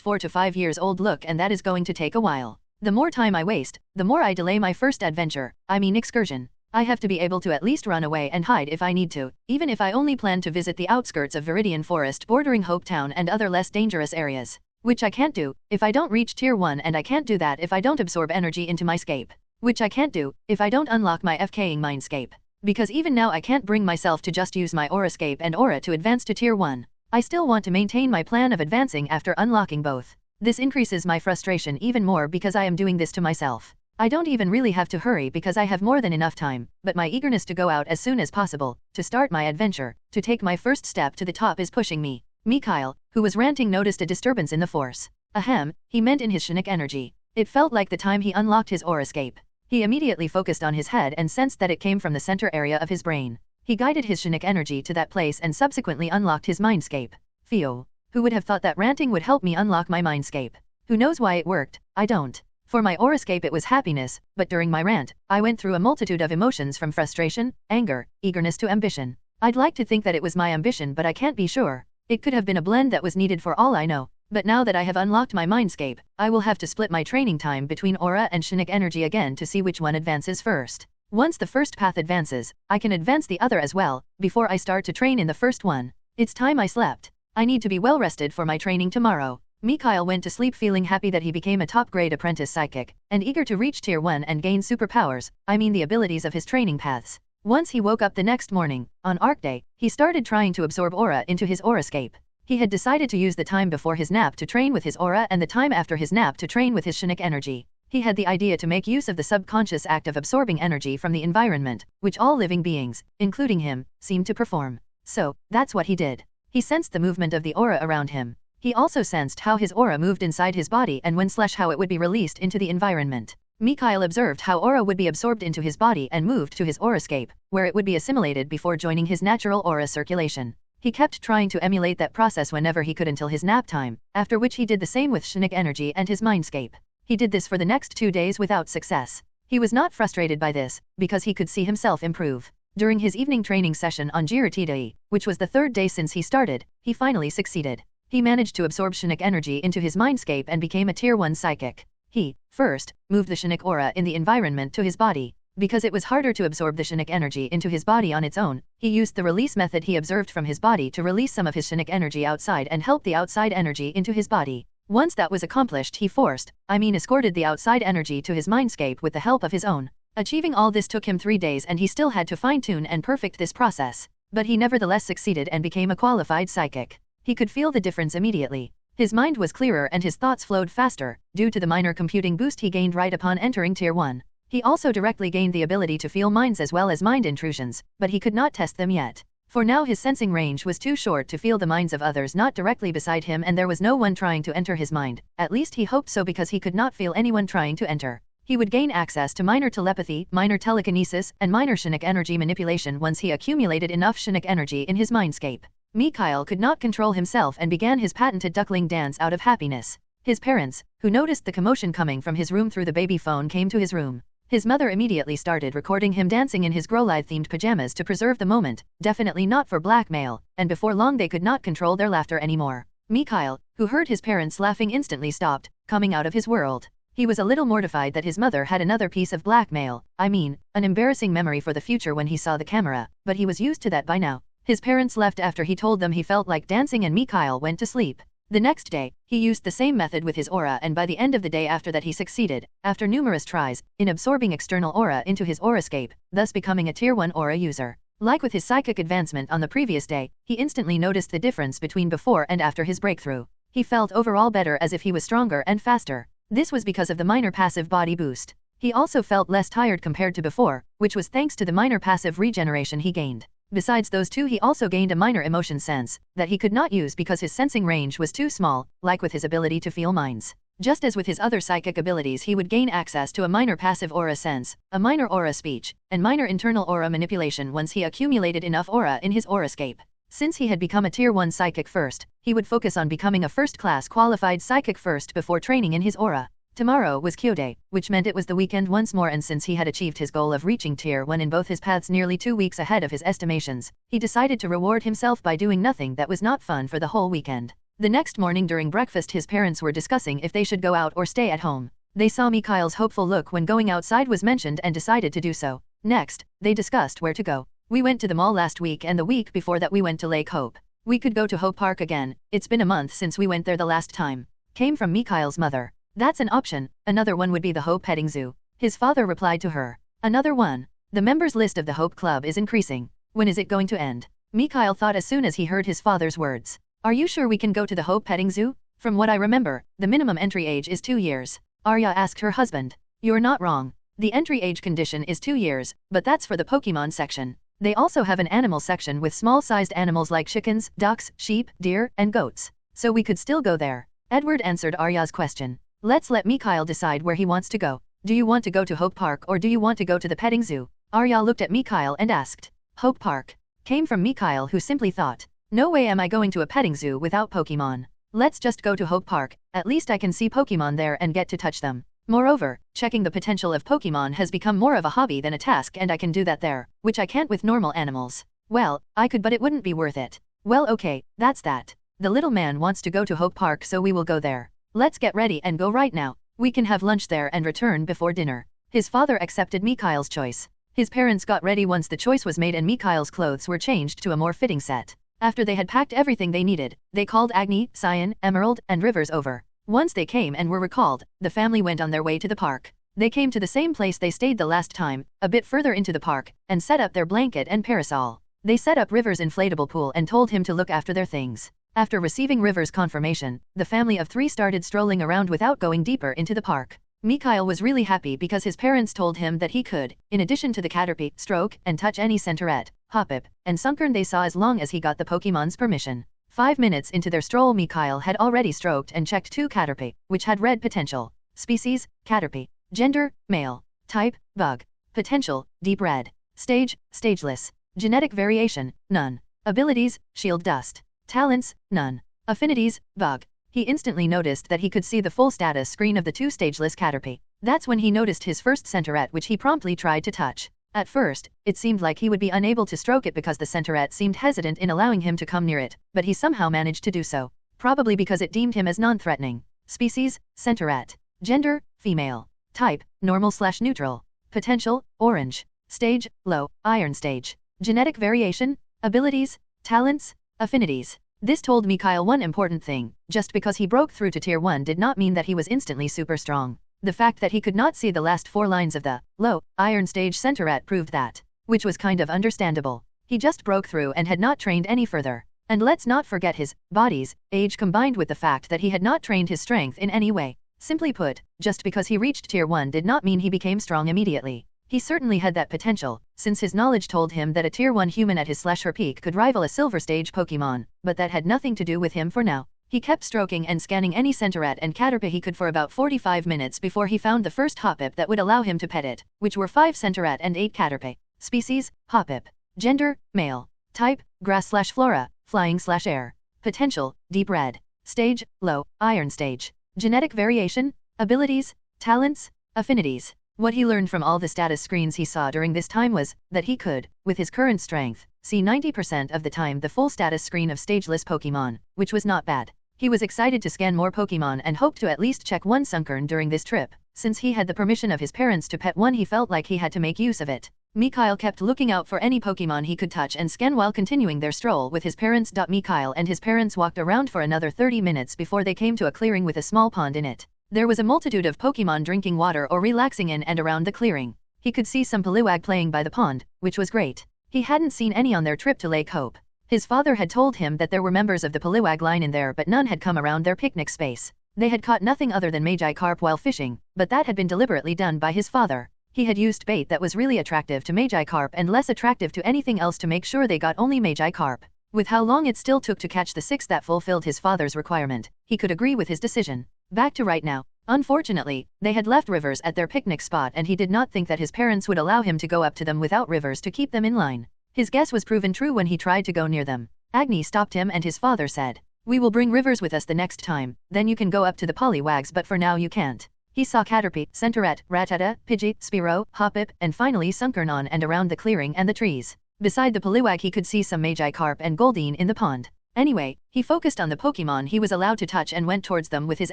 4 to 5 years old look, and that is going to take a while. The more time I waste, the more I delay my first excursion. I have to be able to at least run away and hide if I need to, even if I only plan to visit the outskirts of Viridian Forest bordering Hope Town and other less dangerous areas. Which I can't do, if I don't reach tier 1, and I can't do that if I don't absorb energy into my scape. Which I can't do, if I don't unlock my FKing mindscape. Because even now I can't bring myself to just use my Aurascape and Aura to advance to tier 1. I still want to maintain my plan of advancing after unlocking both. This increases my frustration even more because I am doing this to myself. I don't even really have to hurry because I have more than enough time, but my eagerness to go out as soon as possible, to start my adventure, to take my first step to the top is pushing me. Mikhail, who was ranting, noticed a disturbance in the force. Ahem, he meant in his Shinik energy. It felt like the time he unlocked his Aurascape. He immediately focused on his head and sensed that it came from the center area of his brain. He guided his Shinik energy to that place and subsequently unlocked his mindscape. Theo. Who would have thought that ranting would help me unlock my mindscape? Who knows why it worked? I don't. For my Aurascape it was happiness, but during my rant, I went through a multitude of emotions from frustration, anger, eagerness to ambition. I'd like to think that it was my ambition, but I can't be sure. It could have been a blend that was needed for all I know. But now that I have unlocked my mindscape, I will have to split my training time between Aura and Shinik energy again to see which one advances first. Once the first path advances, I can advance the other as well, before I start to train in the first one. It's time I slept. I need to be well rested for my training tomorrow. Mikhail went to sleep feeling happy that he became a top-grade apprentice psychic, and eager to reach Tier 1 and gain superpowers, the abilities of his training paths. Once he woke up the next morning, on Arc Day, he started trying to absorb aura into his aurascape. He had decided to use the time before his nap to train with his aura and the time after his nap to train with his Shinnick energy. He had the idea to make use of the subconscious act of absorbing energy from the environment, which all living beings, including him, seemed to perform. So, that's what he did. He sensed the movement of the aura around him. He also sensed how his aura moved inside his body and how it would be released into the environment. Mikhail observed how aura would be absorbed into his body and moved to his aurascape, where it would be assimilated before joining his natural aura circulation. He kept trying to emulate that process whenever he could until his nap time, after which he did the same with Shinnick energy and his mindscape. He did this for the next 2 days without success. He was not frustrated by this, because he could see himself improve. During his evening training session on Jiratidai, which was the 3rd day since he started, he finally succeeded. He managed to absorb Shinnick energy into his mindscape and became a Tier 1 psychic. He, first, moved the Shinnick aura in the environment to his body. Because it was harder to absorb the Shinnick energy into his body on its own, he used the release method he observed from his body to release some of his Shinnick energy outside and help the outside energy into his body. Once that was accomplished, he escorted the outside energy to his mindscape with the help of his own. Achieving all this took him 3 days and he still had to fine-tune and perfect this process. But he nevertheless succeeded and became a qualified psychic. He could feel the difference immediately. His mind was clearer and his thoughts flowed faster, due to the minor computing boost he gained right upon entering Tier 1. He also directly gained the ability to feel minds as well as mind intrusions, but he could not test them yet. For now his sensing range was too short to feel the minds of others not directly beside him and there was no one trying to enter his mind, at least he hoped so because he could not feel anyone trying to enter. He would gain access to minor telepathy, minor telekinesis, and minor Shinnick energy manipulation once he accumulated enough Shinnick energy in his mindscape. Mikhail could not control himself and began his patented duckling dance out of happiness. His parents, who noticed the commotion coming from his room through the baby phone, came to his room. His mother immediately started recording him dancing in his Growlithe-themed pajamas to preserve the moment, definitely not for blackmail, and before long they could not control their laughter anymore. Mikhail, who heard his parents laughing, instantly stopped, coming out of his world. He was a little mortified that his mother had another piece of blackmail, an embarrassing memory for the future when he saw the camera, but he was used to that by now. His parents left after he told them he felt like dancing and Mikhail went to sleep. The next day, he used the same method with his aura and by the end of the day after that he succeeded, after numerous tries, in absorbing external aura into his aurascape, thus becoming a Tier 1 aura user. Like with his psychic advancement on the previous day, he instantly noticed the difference between before and after his breakthrough. He felt overall better as if he was stronger and faster. This was because of the minor passive body boost. He also felt less tired compared to before, which was thanks to the minor passive regeneration he gained. Besides those two, he also gained a minor emotion sense that he could not use because his sensing range was too small, like with his ability to feel minds. Just as with his other psychic abilities, he would gain access to a minor passive aura sense, a minor aura speech, and minor internal aura manipulation once he accumulated enough aura in his aurascape. Since he had become a Tier 1 psychic first, he would focus on becoming a first-class qualified psychic first before training in his aura. Tomorrow was Kyo-day, which meant it was the weekend once more, and since he had achieved his goal of reaching Tier 1 in both his paths nearly 2 weeks ahead of his estimations, he decided to reward himself by doing nothing that was not fun for the whole weekend. The next morning during breakfast, his parents were discussing if they should go out or stay at home. They saw Mikhail's hopeful look when going outside was mentioned and decided to do so. Next, they discussed where to go. We went to the mall last week and the week before that we went to Lake Hope. We could go to Hope Park again, it's been a month since we went there the last time. Came from Mikhail's mother. That's an option. Another one would be the Hope Petting Zoo. His father replied to her. Another one. The members list of the Hope Club is increasing. When is it going to end? Mikhail thought as soon as he heard his father's words. Are you sure we can go to the Hope Petting Zoo? From what I remember, the minimum entry age is 2 years. Arya asked her husband. You're not wrong. The entry age condition is 2 years, but that's for the Pokémon section. They also have an animal section with small-sized animals like chickens, ducks, sheep, deer, and goats. So we could still go there. Edward answered Arya's question. Let's let Mikhail decide where he wants to go. Do you want to go to Hope Park or do you want to go to the petting zoo? Arya looked at Mikhail and asked. Hope Park. Came from Mikhail, who simply thought. No way am I going to a petting zoo without Pokémon. Let's just go to Hope Park, at least I can see Pokémon there and get to touch them. Moreover, checking the potential of Pokémon has become more of a hobby than a task and I can do that there, which I can't with normal animals. Well, I could but it wouldn't be worth it. Well okay, that's that. The little man wants to go to Hope Park so we will go there. Let's get ready and go right now. We can have lunch there and return before dinner. His father accepted Mikhail's choice. His parents got ready once the choice was made and Mikhail's clothes were changed to a more fitting set. After they had packed everything they needed, they called Agni, Cyan, Emerald, and Rivers over. Once they came and were recalled, the family went on their way to the park. They came to the same place they stayed the last time, a bit further into the park, and set up their blanket and parasol. They set up Rivers' inflatable pool and told him to look after their things. After receiving Rivers' confirmation, the family of 3 started strolling around without going deeper into the park. Mikhail was really happy because his parents told him that he could, in addition to the Caterpie, stroke and touch any centauret, Hoppip, and Sunkern they saw as long as he got the Pokemon's permission. 5 minutes into their stroll, Mikhail had already stroked and checked 2 Caterpie, which had red potential. Species, Caterpie. Gender, male. Type, bug. Potential, deep red. Stage, stageless. Genetic variation, none. Abilities, shield dust. Talents, none. Affinities, bug. He instantly noticed that he could see the full status screen of the 2 stageless Caterpie. That's when he noticed his first centauret, which he promptly tried to touch. At first, it seemed like he would be unable to stroke it because the centauret seemed hesitant in allowing him to come near it, but he somehow managed to do so. Probably because it deemed him as non-threatening. Species, centauret. Gender, female. Type, normal/neutral. Potential, orange. Stage, low, iron stage. Genetic variation, abilities, talents, affinities. This told Mikhail one important thing: just because he broke through to Tier 1 did not mean that he was instantly super strong. The fact that he could not see the last 4 lines of the low, iron stage centauret proved that, which was kind of understandable. He just broke through and had not trained any further. And let's not forget his body's age combined with the fact that he had not trained his strength in any way. Simply put, just because he reached Tier 1 did not mean he became strong immediately. He certainly had that potential, since his knowledge told him that a Tier 1 human at his /her peak could rival a Silver Stage Pokémon, but that had nothing to do with him for now. He kept stroking and scanning any centauret and Caterpie he could for about 45 minutes before he found the first Hoppip that would allow him to pet it, which were 5 centauret and 8 Caterpie. Species, Hoppip. Gender, male. Type, grass/flora, flying/air. Potential, deep red. Stage, low, iron stage. Genetic variation, abilities, talents, affinities. What he learned from all the status screens he saw during this time was that he could, with his current strength, see 90% of the time the full status screen of stageless Pokémon, which was not bad. He was excited to scan more Pokémon and hoped to at least check one Sunkern during this trip. Since he had the permission of his parents to pet one, he felt like he had to make use of it. Mikhail kept looking out for any Pokémon he could touch and scan while continuing their stroll with his parents. Mikhail and his parents walked around for another 30 minutes before they came to a clearing with a small pond in it. There was a multitude of Pokémon drinking water or relaxing in and around the clearing. He could see some Poliwag playing by the pond, which was great. He hadn't seen any on their trip to Lake Hope. His father had told him that there were members of the Poliwag line in there, but none had come around their picnic space. They had caught nothing other than Magikarp while fishing, but that had been deliberately done by his father. He had used bait that was really attractive to Magikarp and less attractive to anything else to make sure they got only Magikarp. With how long it still took to catch the 6 that fulfilled his father's requirement, he could agree with his decision. Back to right now. Unfortunately, they had left Rivers at their picnic spot and he did not think that his parents would allow him to go up to them without Rivers to keep them in line. His guess was proven true when he tried to go near them. Agni stopped him and his father said, "We will bring Rivers with us the next time, then you can go up to the Poliwags, but for now you can't." He saw Caterpie, Centauret, Rattata, Pidgey, Spearow, Hoppip, and finally Sunkern on and around the clearing and the trees. Beside the Poliwag he could see some Magikarp and Goldeen in the pond. Anyway, he focused on the Pokémon he was allowed to touch and went towards them with his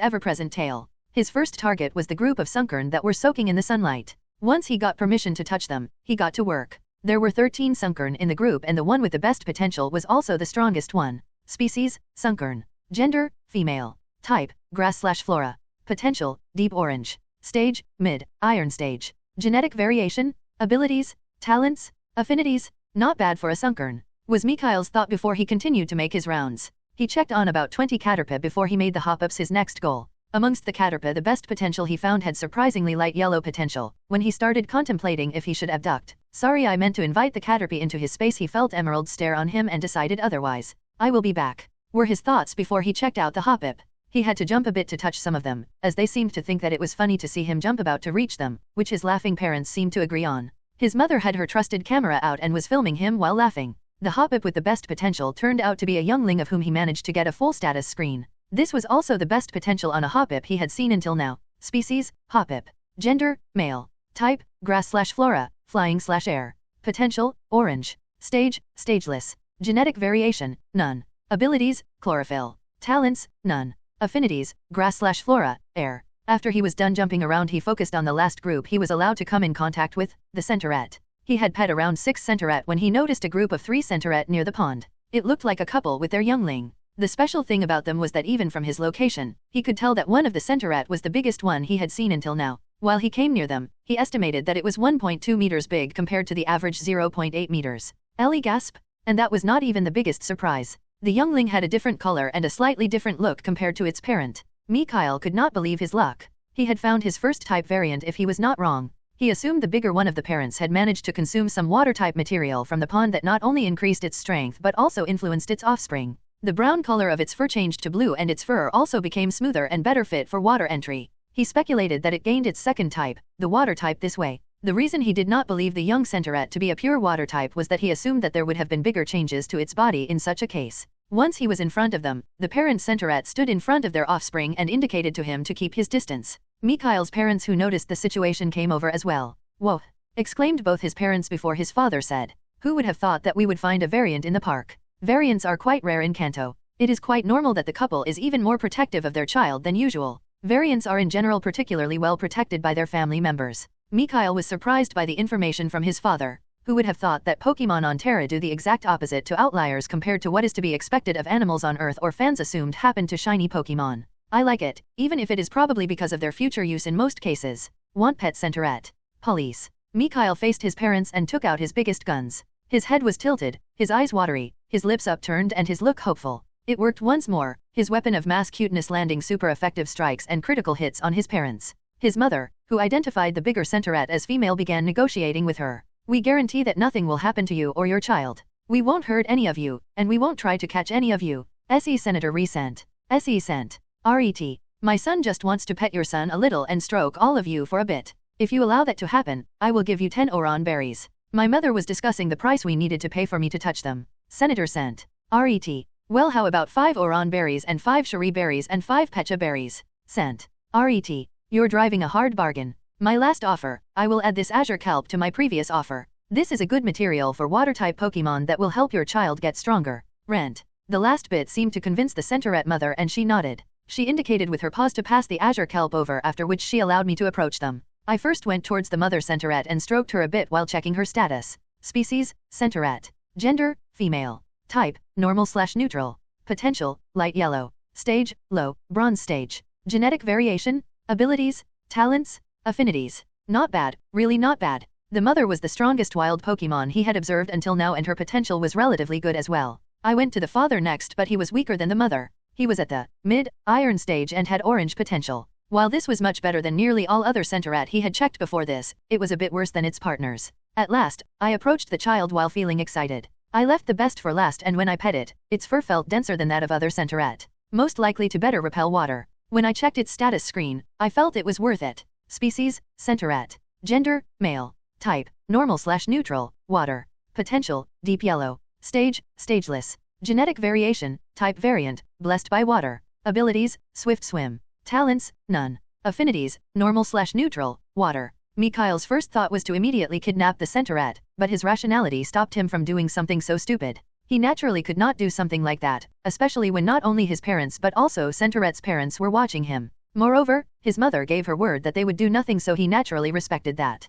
ever-present tail. His first target was the group of Sunkern that were soaking in the sunlight. Once he got permission to touch them, he got to work. There were 13 Sunkern in the group and the one with the best potential was also the strongest one. Species, Sunkern. Gender, female. Type, grass/flora. Potential, deep orange. Stage, mid, iron stage. Genetic variation, abilities, talents, affinities, not bad for a Sunkern, was Mikhail's thought before he continued to make his rounds. He checked on about 20 Caterpie before he made the Hoppips his next goal. Amongst the Caterpie, the best potential he found had surprisingly light yellow potential. When he started contemplating if he should abduct, "Sorry, I meant to invite the Caterpie into his space," he felt Emerald stare on him and decided otherwise. "I will be back," were his thoughts before he checked out the Hoppip. He had to jump a bit to touch some of them, as they seemed to think that it was funny to see him jump about to reach them, which his laughing parents seemed to agree on. His mother had her trusted camera out and was filming him while laughing. The Hoppip with the best potential turned out to be a youngling of whom he managed to get a full status screen. This was also the best potential on a Hoppip he had seen until now. Species, Hoppip. Gender, male. Type, grass/flora, flying/air. Potential, orange. Stage, stageless. Genetic variation, none. Abilities, chlorophyll. Talents, none. Affinities, grass/flora, air. After he was done jumping around, he focused on the last group he was allowed to come in contact with, the Centauret. He had pet around 6 Centauret when he noticed a group of 3 Centauret near the pond. It looked like a couple with their youngling. The special thing about them was that even from his location, he could tell that one of the center rat was the biggest one he had seen until now. While he came near them, he estimated that it was 1.2 meters big compared to the average 0.8 meters. Ellie gasped. And that was not even the biggest surprise. The youngling had a different color and a slightly different look compared to its parent. Mikhail could not believe his luck. He had found his first type variant if he was not wrong. He assumed the bigger one of the parents had managed to consume some water-type material from the pond that not only increased its strength but also influenced its offspring. The brown color of its fur changed to blue and its fur also became smoother and better fit for water entry. He speculated that it gained its second type, the water type, this way. The reason he did not believe the young centaret to be a pure water type was that he assumed that there would have been bigger changes to its body in such a case. Once he was in front of them, the parent centaret stood in front of their offspring and indicated to him to keep his distance. Mikhail's parents, who noticed the situation, came over as well. "Whoa!" exclaimed both his parents before his father said. "Who would have thought that we would find a variant in the park? Variants are quite rare in Kanto. It is quite normal that the couple is even more protective of their child than usual. Variants are in general particularly well protected by their family members." Mikhail was surprised by the information from his father. Who would have thought that Pokémon on Terra do the exact opposite to outliers compared to what is to be expected of animals on Earth, or fans assumed happened to shiny Pokémon. I like it, even if it is probably because of their future use in most cases. Want pet centaret? Police. Mikhail faced his parents and took out his biggest guns. His head was tilted, his eyes watery, his lips upturned and his look hopeful. It worked once more, his weapon of mass cuteness landing super effective strikes and critical hits on his parents. His mother, who identified the bigger centaret as female, began negotiating with her. "We guarantee that nothing will happen to you or your child. We won't hurt any of you, and we won't try to catch any of you." S.E. Senator Resent. S.E. Sent. R.E.T. My son just wants to pet your son a little and stroke all of you for a bit. If you allow that to happen, I will give you 10 Oran berries. My mother was discussing the price we needed to pay for me to touch them. Senator Sent. R.E.T. Well, how about 5 Oran berries and 5 Shari berries and 5 Pecha berries? Sent. R.E.T. You're driving a hard bargain. My last offer, I will add this Azure Kelp to my previous offer. This is a good material for water-type Pokemon that will help your child get stronger. Rent. The last bit seemed to convince the centaret mother and she nodded. She indicated with her paws to pass the Azure Kelp over, after which she allowed me to approach them. I first went towards the mother centaret and stroked her a bit while checking her status. Species, centaret. Gender, female. Type, normal/neutral. Potential, light yellow. Stage, low, bronze stage. Genetic variation, abilities, talents, affinities. Not bad, really not bad. The mother was the strongest wild Pokemon he had observed until now and her potential was relatively good as well. I went to the father next, but he was weaker than the mother. He was at the mid-iron stage and had orange potential. While this was much better than nearly all other centaret he had checked before this, it was a bit worse than its partners. At last, I approached the child while feeling excited. I left the best for last, and when I pet it, its fur felt denser than that of other centaret. Most likely to better repel water. When I checked its status screen, I felt it was worth it. Species, centaret. Gender, male. Type, normal/neutral, water. Potential, deep yellow. Stage, stageless. Genetic variation, type variant, blessed by water. Abilities, swift swim. Talents, none. Affinities, normal/neutral, water. Mikhail's first thought was to immediately kidnap the centaret, but his rationality stopped him from doing something so stupid. He naturally could not do something like that, especially when not only his parents but also centaret's parents were watching him. Moreover, his mother gave her word that they would do nothing, so he naturally respected that.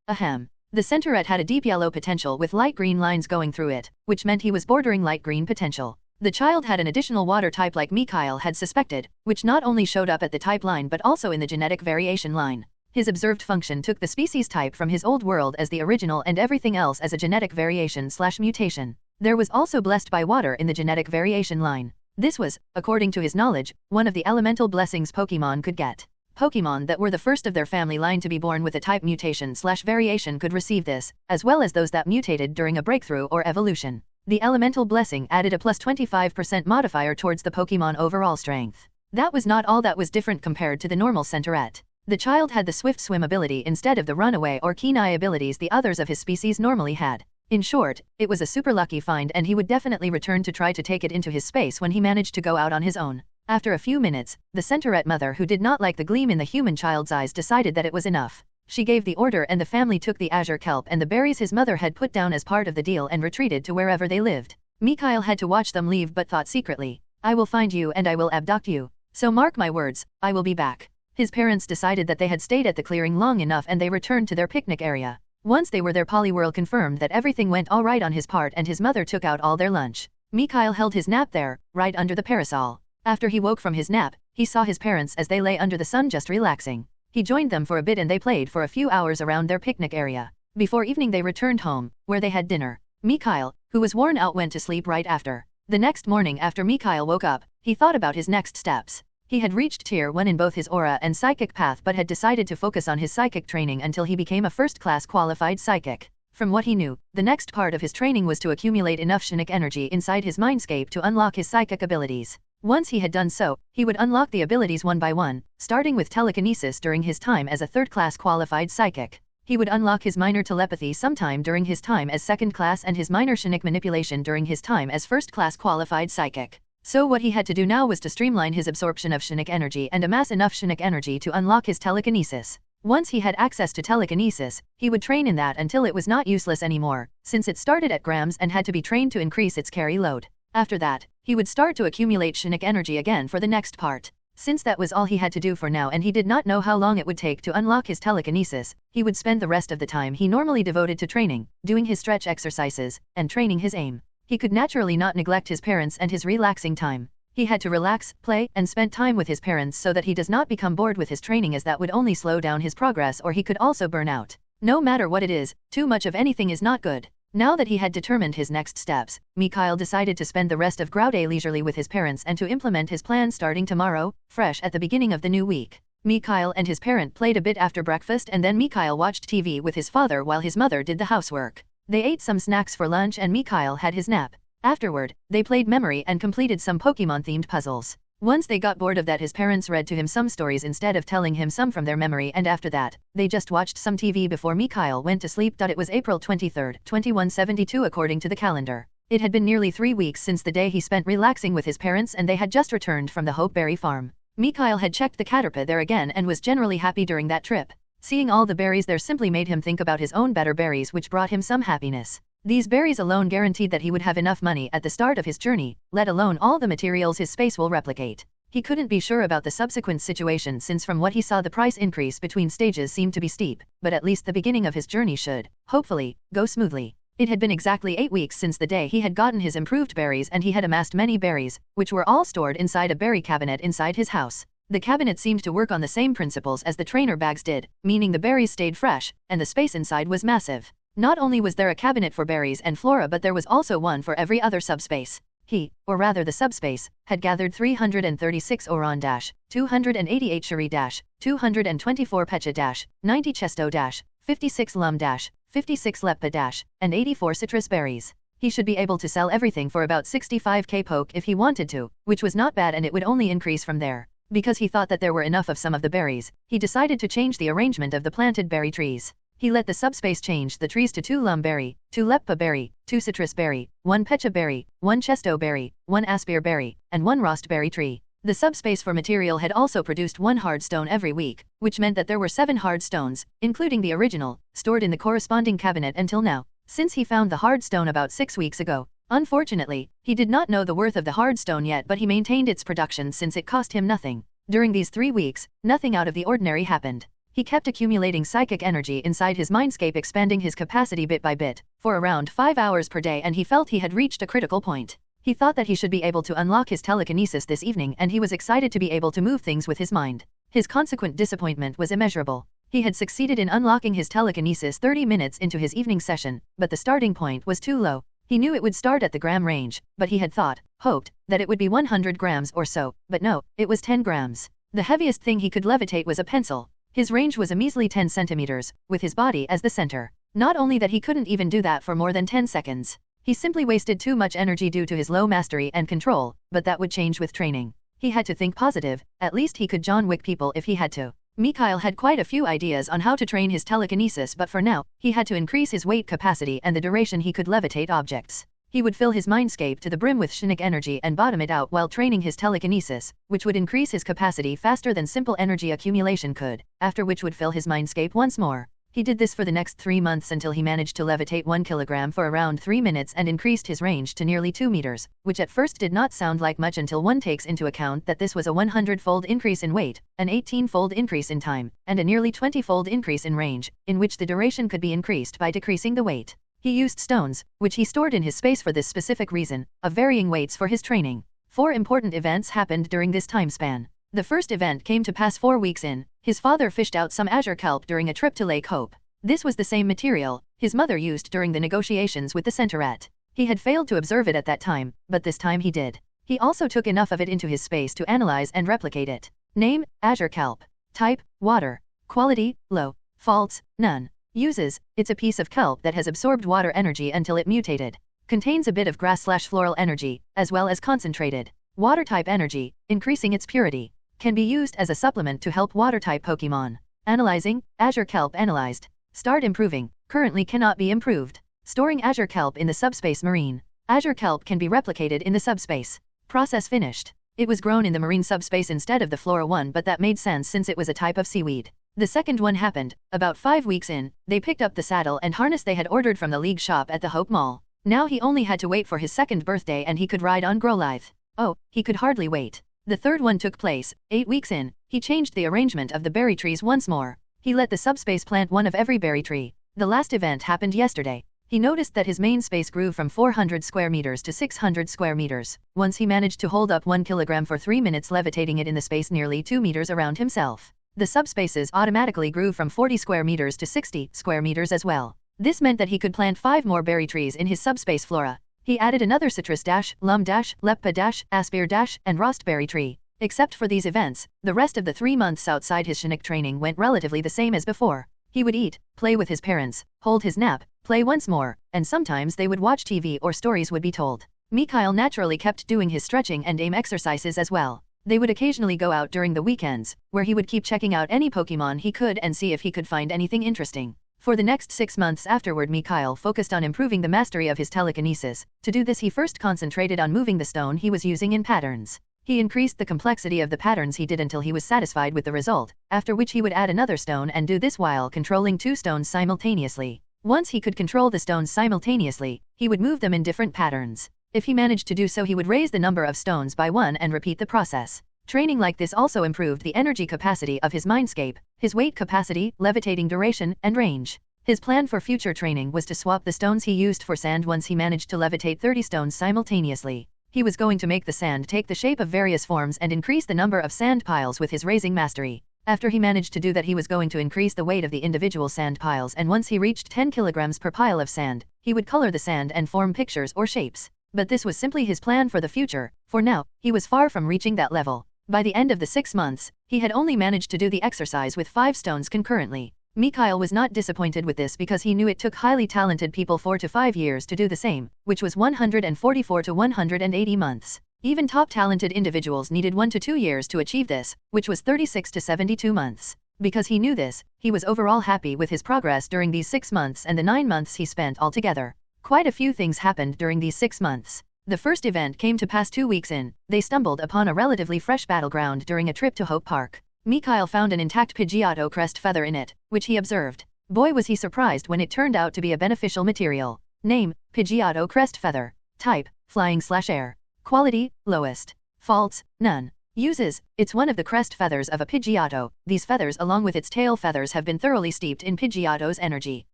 Ahem. The centaret had a deep yellow potential with light green lines going through it, which meant he was bordering light green potential. The child had an additional water type like Mikhail had suspected, which not only showed up at the type line but also in the genetic variation line. His observed function took the species type from his old world as the original and everything else as a genetic variation/mutation. There was also blessed by water in the genetic variation line. This was, according to his knowledge, one of the elemental blessings Pokemon could get. Pokemon that were the first of their family line to be born with a type mutation/variation could receive this, as well as those that mutated during a breakthrough or evolution. The elemental blessing added a plus 25% modifier towards the Pokemon overall strength. That was not all that was different compared to the normal centaret. The child had the swift swim ability instead of the runaway or keen eye abilities the others of his species normally had. In short, it was a super lucky find, and he would definitely return to try to take it into his space when he managed to go out on his own. After a few minutes, the centaret mother, who did not like the gleam in the human child's eyes, decided that it was enough. She gave the order and the family took the Azure Kelp and the berries his mother had put down as part of the deal and retreated to wherever they lived. Mikhail had to watch them leave but thought secretly, "I will find you and I will abduct you. So mark my words, I will be back." His parents decided that they had stayed at the clearing long enough and they returned to their picnic area. Once they were there, Poliwhirl confirmed that everything went all right on his part and his mother took out all their lunch. Mikhail held his nap there, right under the parasol. After he woke from his nap, he saw his parents as they lay under the sun just relaxing. He joined them for a bit and they played for a few hours around their picnic area. Before evening they returned home, where they had dinner. Mikhail, who was worn out, went to sleep right after. The next morning after Mikhail woke up, he thought about his next steps. He had reached tier 1 in both his aura and psychic path but had decided to focus on his psychic training until he became a first-class qualified psychic. From what he knew, the next part of his training was to accumulate enough Shinic energy inside his mindscape to unlock his psychic abilities. Once he had done so, he would unlock the abilities one by one, starting with telekinesis during his time as a third-class qualified psychic. He would unlock his minor telepathy sometime during his time as second class and his minor Shinic manipulation during his time as first-class qualified psychic. So what he had to do now was to streamline his absorption of Shinic energy and amass enough Shinic energy to unlock his telekinesis. Once he had access to telekinesis, he would train in that until it was not useless anymore, since it started at grams and had to be trained to increase its carry load. After that, he would start to accumulate Shinic energy again for the next part. Since that was all he had to do for now and he did not know how long it would take to unlock his telekinesis, he would spend the rest of the time he normally devoted to training, doing his stretch exercises, and training his aim. He could naturally not neglect his parents and his relaxing time. He had to relax, play, and spend time with his parents so that he does not become bored with his training, as that would only slow down his progress or he could also burn out. No matter what it is, too much of anything is not good. Now that he had determined his next steps, Mikhail decided to spend the rest of Grow Day leisurely with his parents and to implement his plan starting tomorrow, fresh at the beginning of the new week. Mikhail and his parent played a bit after breakfast and then Mikhail watched TV with his father while his mother did the housework. They ate some snacks for lunch and Mikhail had his nap. Afterward, they played memory and completed some Pokémon-themed puzzles. Once they got bored of that, his parents read to him some stories instead of telling him some from their memory, and after that, they just watched some TV before Mikhail went to sleep. It was April 23, 2172 according to the calendar. It had been nearly 3 weeks since the day he spent relaxing with his parents and they had just returned from the Hopeberry farm. Mikhail had checked the Caterpie there again and was generally happy during that trip. Seeing all the berries there simply made him think about his own better berries, which brought him some happiness. These berries alone guaranteed that he would have enough money at the start of his journey, let alone all the materials his space will replicate. He couldn't be sure about the subsequent situation since from what he saw the price increase between stages seemed to be steep, but at least the beginning of his journey should, hopefully, go smoothly. It had been exactly 8 weeks since the day he had gotten his improved berries and he had amassed many berries, which were all stored inside a berry cabinet inside his house. The cabinet seemed to work on the same principles as the trainer bags did, meaning the berries stayed fresh, and the space inside was massive. Not only was there a cabinet for berries and flora, but there was also one for every other subspace. He, or rather the subspace, had gathered 336 Oran - 288 Shari - 224 Pecha - 90 Chesto - 56 Lum - 56 Leppa - and 84 citrus berries. He should be able to sell everything for about 65k poke if he wanted to, which was not bad, and it would only increase from there. Because he thought that there were enough of some of the berries, he decided to change the arrangement of the planted berry trees. He let the subspace change the trees to 2 lum berry, 2 leppa berry, 2 citrus berry, 1 pecha berry, 1 chesto berry, 1 aspire berry, and 1 rost berry tree. The subspace for material had also produced 1 hard stone every week, which meant that there were 7 hard stones, including the original, stored in the corresponding cabinet until now, since he found the hard stone about 6 weeks ago. Unfortunately, he did not know the worth of the hard stone yet, but he maintained its production since it cost him nothing. During these 3 weeks, nothing out of the ordinary happened. He kept accumulating psychic energy inside his mindscape, expanding his capacity bit by bit, for around 5 hours per day, and he felt he had reached a critical point. He thought that he should be able to unlock his telekinesis this evening, and he was excited to be able to move things with his mind. His consequent disappointment was immeasurable. He had succeeded in unlocking his telekinesis 30 minutes into his evening session, but the starting point was too low. He knew it would start at the gram range, but he had hoped, that it would be 100 grams or so, but no, it was 10 grams. The heaviest thing he could levitate was a pencil. His range was a measly 10 centimeters, with his body as the center. Not only that, he couldn't even do that for more than 10 seconds. He simply wasted too much energy due to his low mastery and control, but that would change with training. He had to think positive, at least he could John Wick people if he had to. Mikhail had quite a few ideas on how to train his telekinesis, but for now, he had to increase his weight capacity and the duration he could levitate objects. He would fill his mindscape to the brim with Shinic energy and bottom it out while training his telekinesis, which would increase his capacity faster than simple energy accumulation could, after which would fill his mindscape once more. He did this for the next 3 months until he managed to levitate 1 kilogram for around 3 minutes and increased his range to nearly 2 meters, which at first did not sound like much until one takes into account that this was a 100-fold increase in weight, an 18-fold increase in time, and a nearly 20-fold increase in range, in which the duration could be increased by decreasing the weight. He used stones, which he stored in his space for this specific reason, of varying weights for his training. 4 important events happened during this time span. The first event came to pass 4 weeks in. His father fished out some azure kelp during a trip to Lake Hope. This was the same material his mother used during the negotiations with the Centauret. He had failed to observe it at that time, but this time he did. He also took enough of it into his space to analyze and replicate it. Name, azure kelp. Type, water. Quality, low. Faults, none. Uses, it's a piece of kelp that has absorbed water energy until it mutated. Contains a bit of grass/floral energy, as well as concentrated water-type energy, increasing its purity. Can be used as a supplement to help water-type Pokémon. Analyzing, azure kelp analyzed. Start improving, currently cannot be improved. Storing azure kelp in the subspace marine. Azure kelp can be replicated in the subspace. Process finished. It was grown in the marine subspace instead of the flora one, but that made sense since it was a type of seaweed. The second one happened, about 5 weeks in. They picked up the saddle and harness they had ordered from the League shop at the Hope Mall. Now he only had to wait for his 2nd birthday and he could ride on Growlithe. Oh, he could hardly wait. The third one took place, 8 weeks in. He changed the arrangement of the berry trees once more. He let the subspace plant one of every berry tree. The last event happened yesterday. He noticed that his main space grew from 400 square meters to 600 square meters. Once he managed to hold up 1 kilogram for 3 minutes, levitating it in the space nearly 2 meters around himself. The subspaces automatically grew from 40 square meters to 60 square meters as well. This meant that he could plant 5 more berry trees in his subspace flora. He added another citrus lum leppa aspir and rostberry tree. Except for these events, the rest of the 3 months outside his Chinook training went relatively the same as before. He would eat, play with his parents, hold his nap, play once more, and sometimes they would watch TV or stories would be told. Mikhail naturally kept doing his stretching and aim exercises as well. They would occasionally go out during the weekends, where he would keep checking out any Pokémon he could and see if he could find anything interesting. For the next 6 months afterward, Mikhail focused on improving the mastery of his telekinesis. To do this, he first concentrated on moving the stone he was using in patterns. He increased the complexity of the patterns he did until he was satisfied with the result, after which he would add another stone and do this while controlling 2 stones simultaneously. Once he could control the stones simultaneously, he would move them in different patterns. If he managed to do so, he would raise the number of stones by 1 and repeat the process. Training like this also improved the energy capacity of his mindscape, his weight capacity, levitating duration, and range. His plan for future training was to swap the stones he used for sand. Once he managed to levitate 30 stones simultaneously, he was going to make the sand take the shape of various forms and increase the number of sand piles with his raising mastery. After he managed to do that, he was going to increase the weight of the individual sand piles, and once he reached 10 kilograms per pile of sand, he would color the sand and form pictures or shapes. But this was simply his plan for the future. For now, he was far from reaching that level. By the end of the 6 months, he had only managed to do the exercise with 5 stones concurrently. Mikhail was not disappointed with this because he knew it took highly talented people 4 to 5 years to do the same, which was 144 to 180 months. Even top talented individuals needed 1 to 2 years to achieve this, which was 36 to 72 months. Because he knew this, he was overall happy with his progress during these 6 months and the 9 months he spent altogether. Quite a few things happened during these 6 months. The first event came to pass 2 weeks in. They stumbled upon a relatively fresh battleground during a trip to Hope Park. Mikhail found an intact Pidgeotto crest feather in it, which he observed. Boy, was he surprised when it turned out to be a beneficial material. Name, Pidgeotto crest feather. Type, flying/air. Quality, lowest. Faults, none. Uses, it's one of the crest feathers of a Pidgeotto. These feathers along with its tail feathers have been thoroughly steeped in Pidgeotto's energy.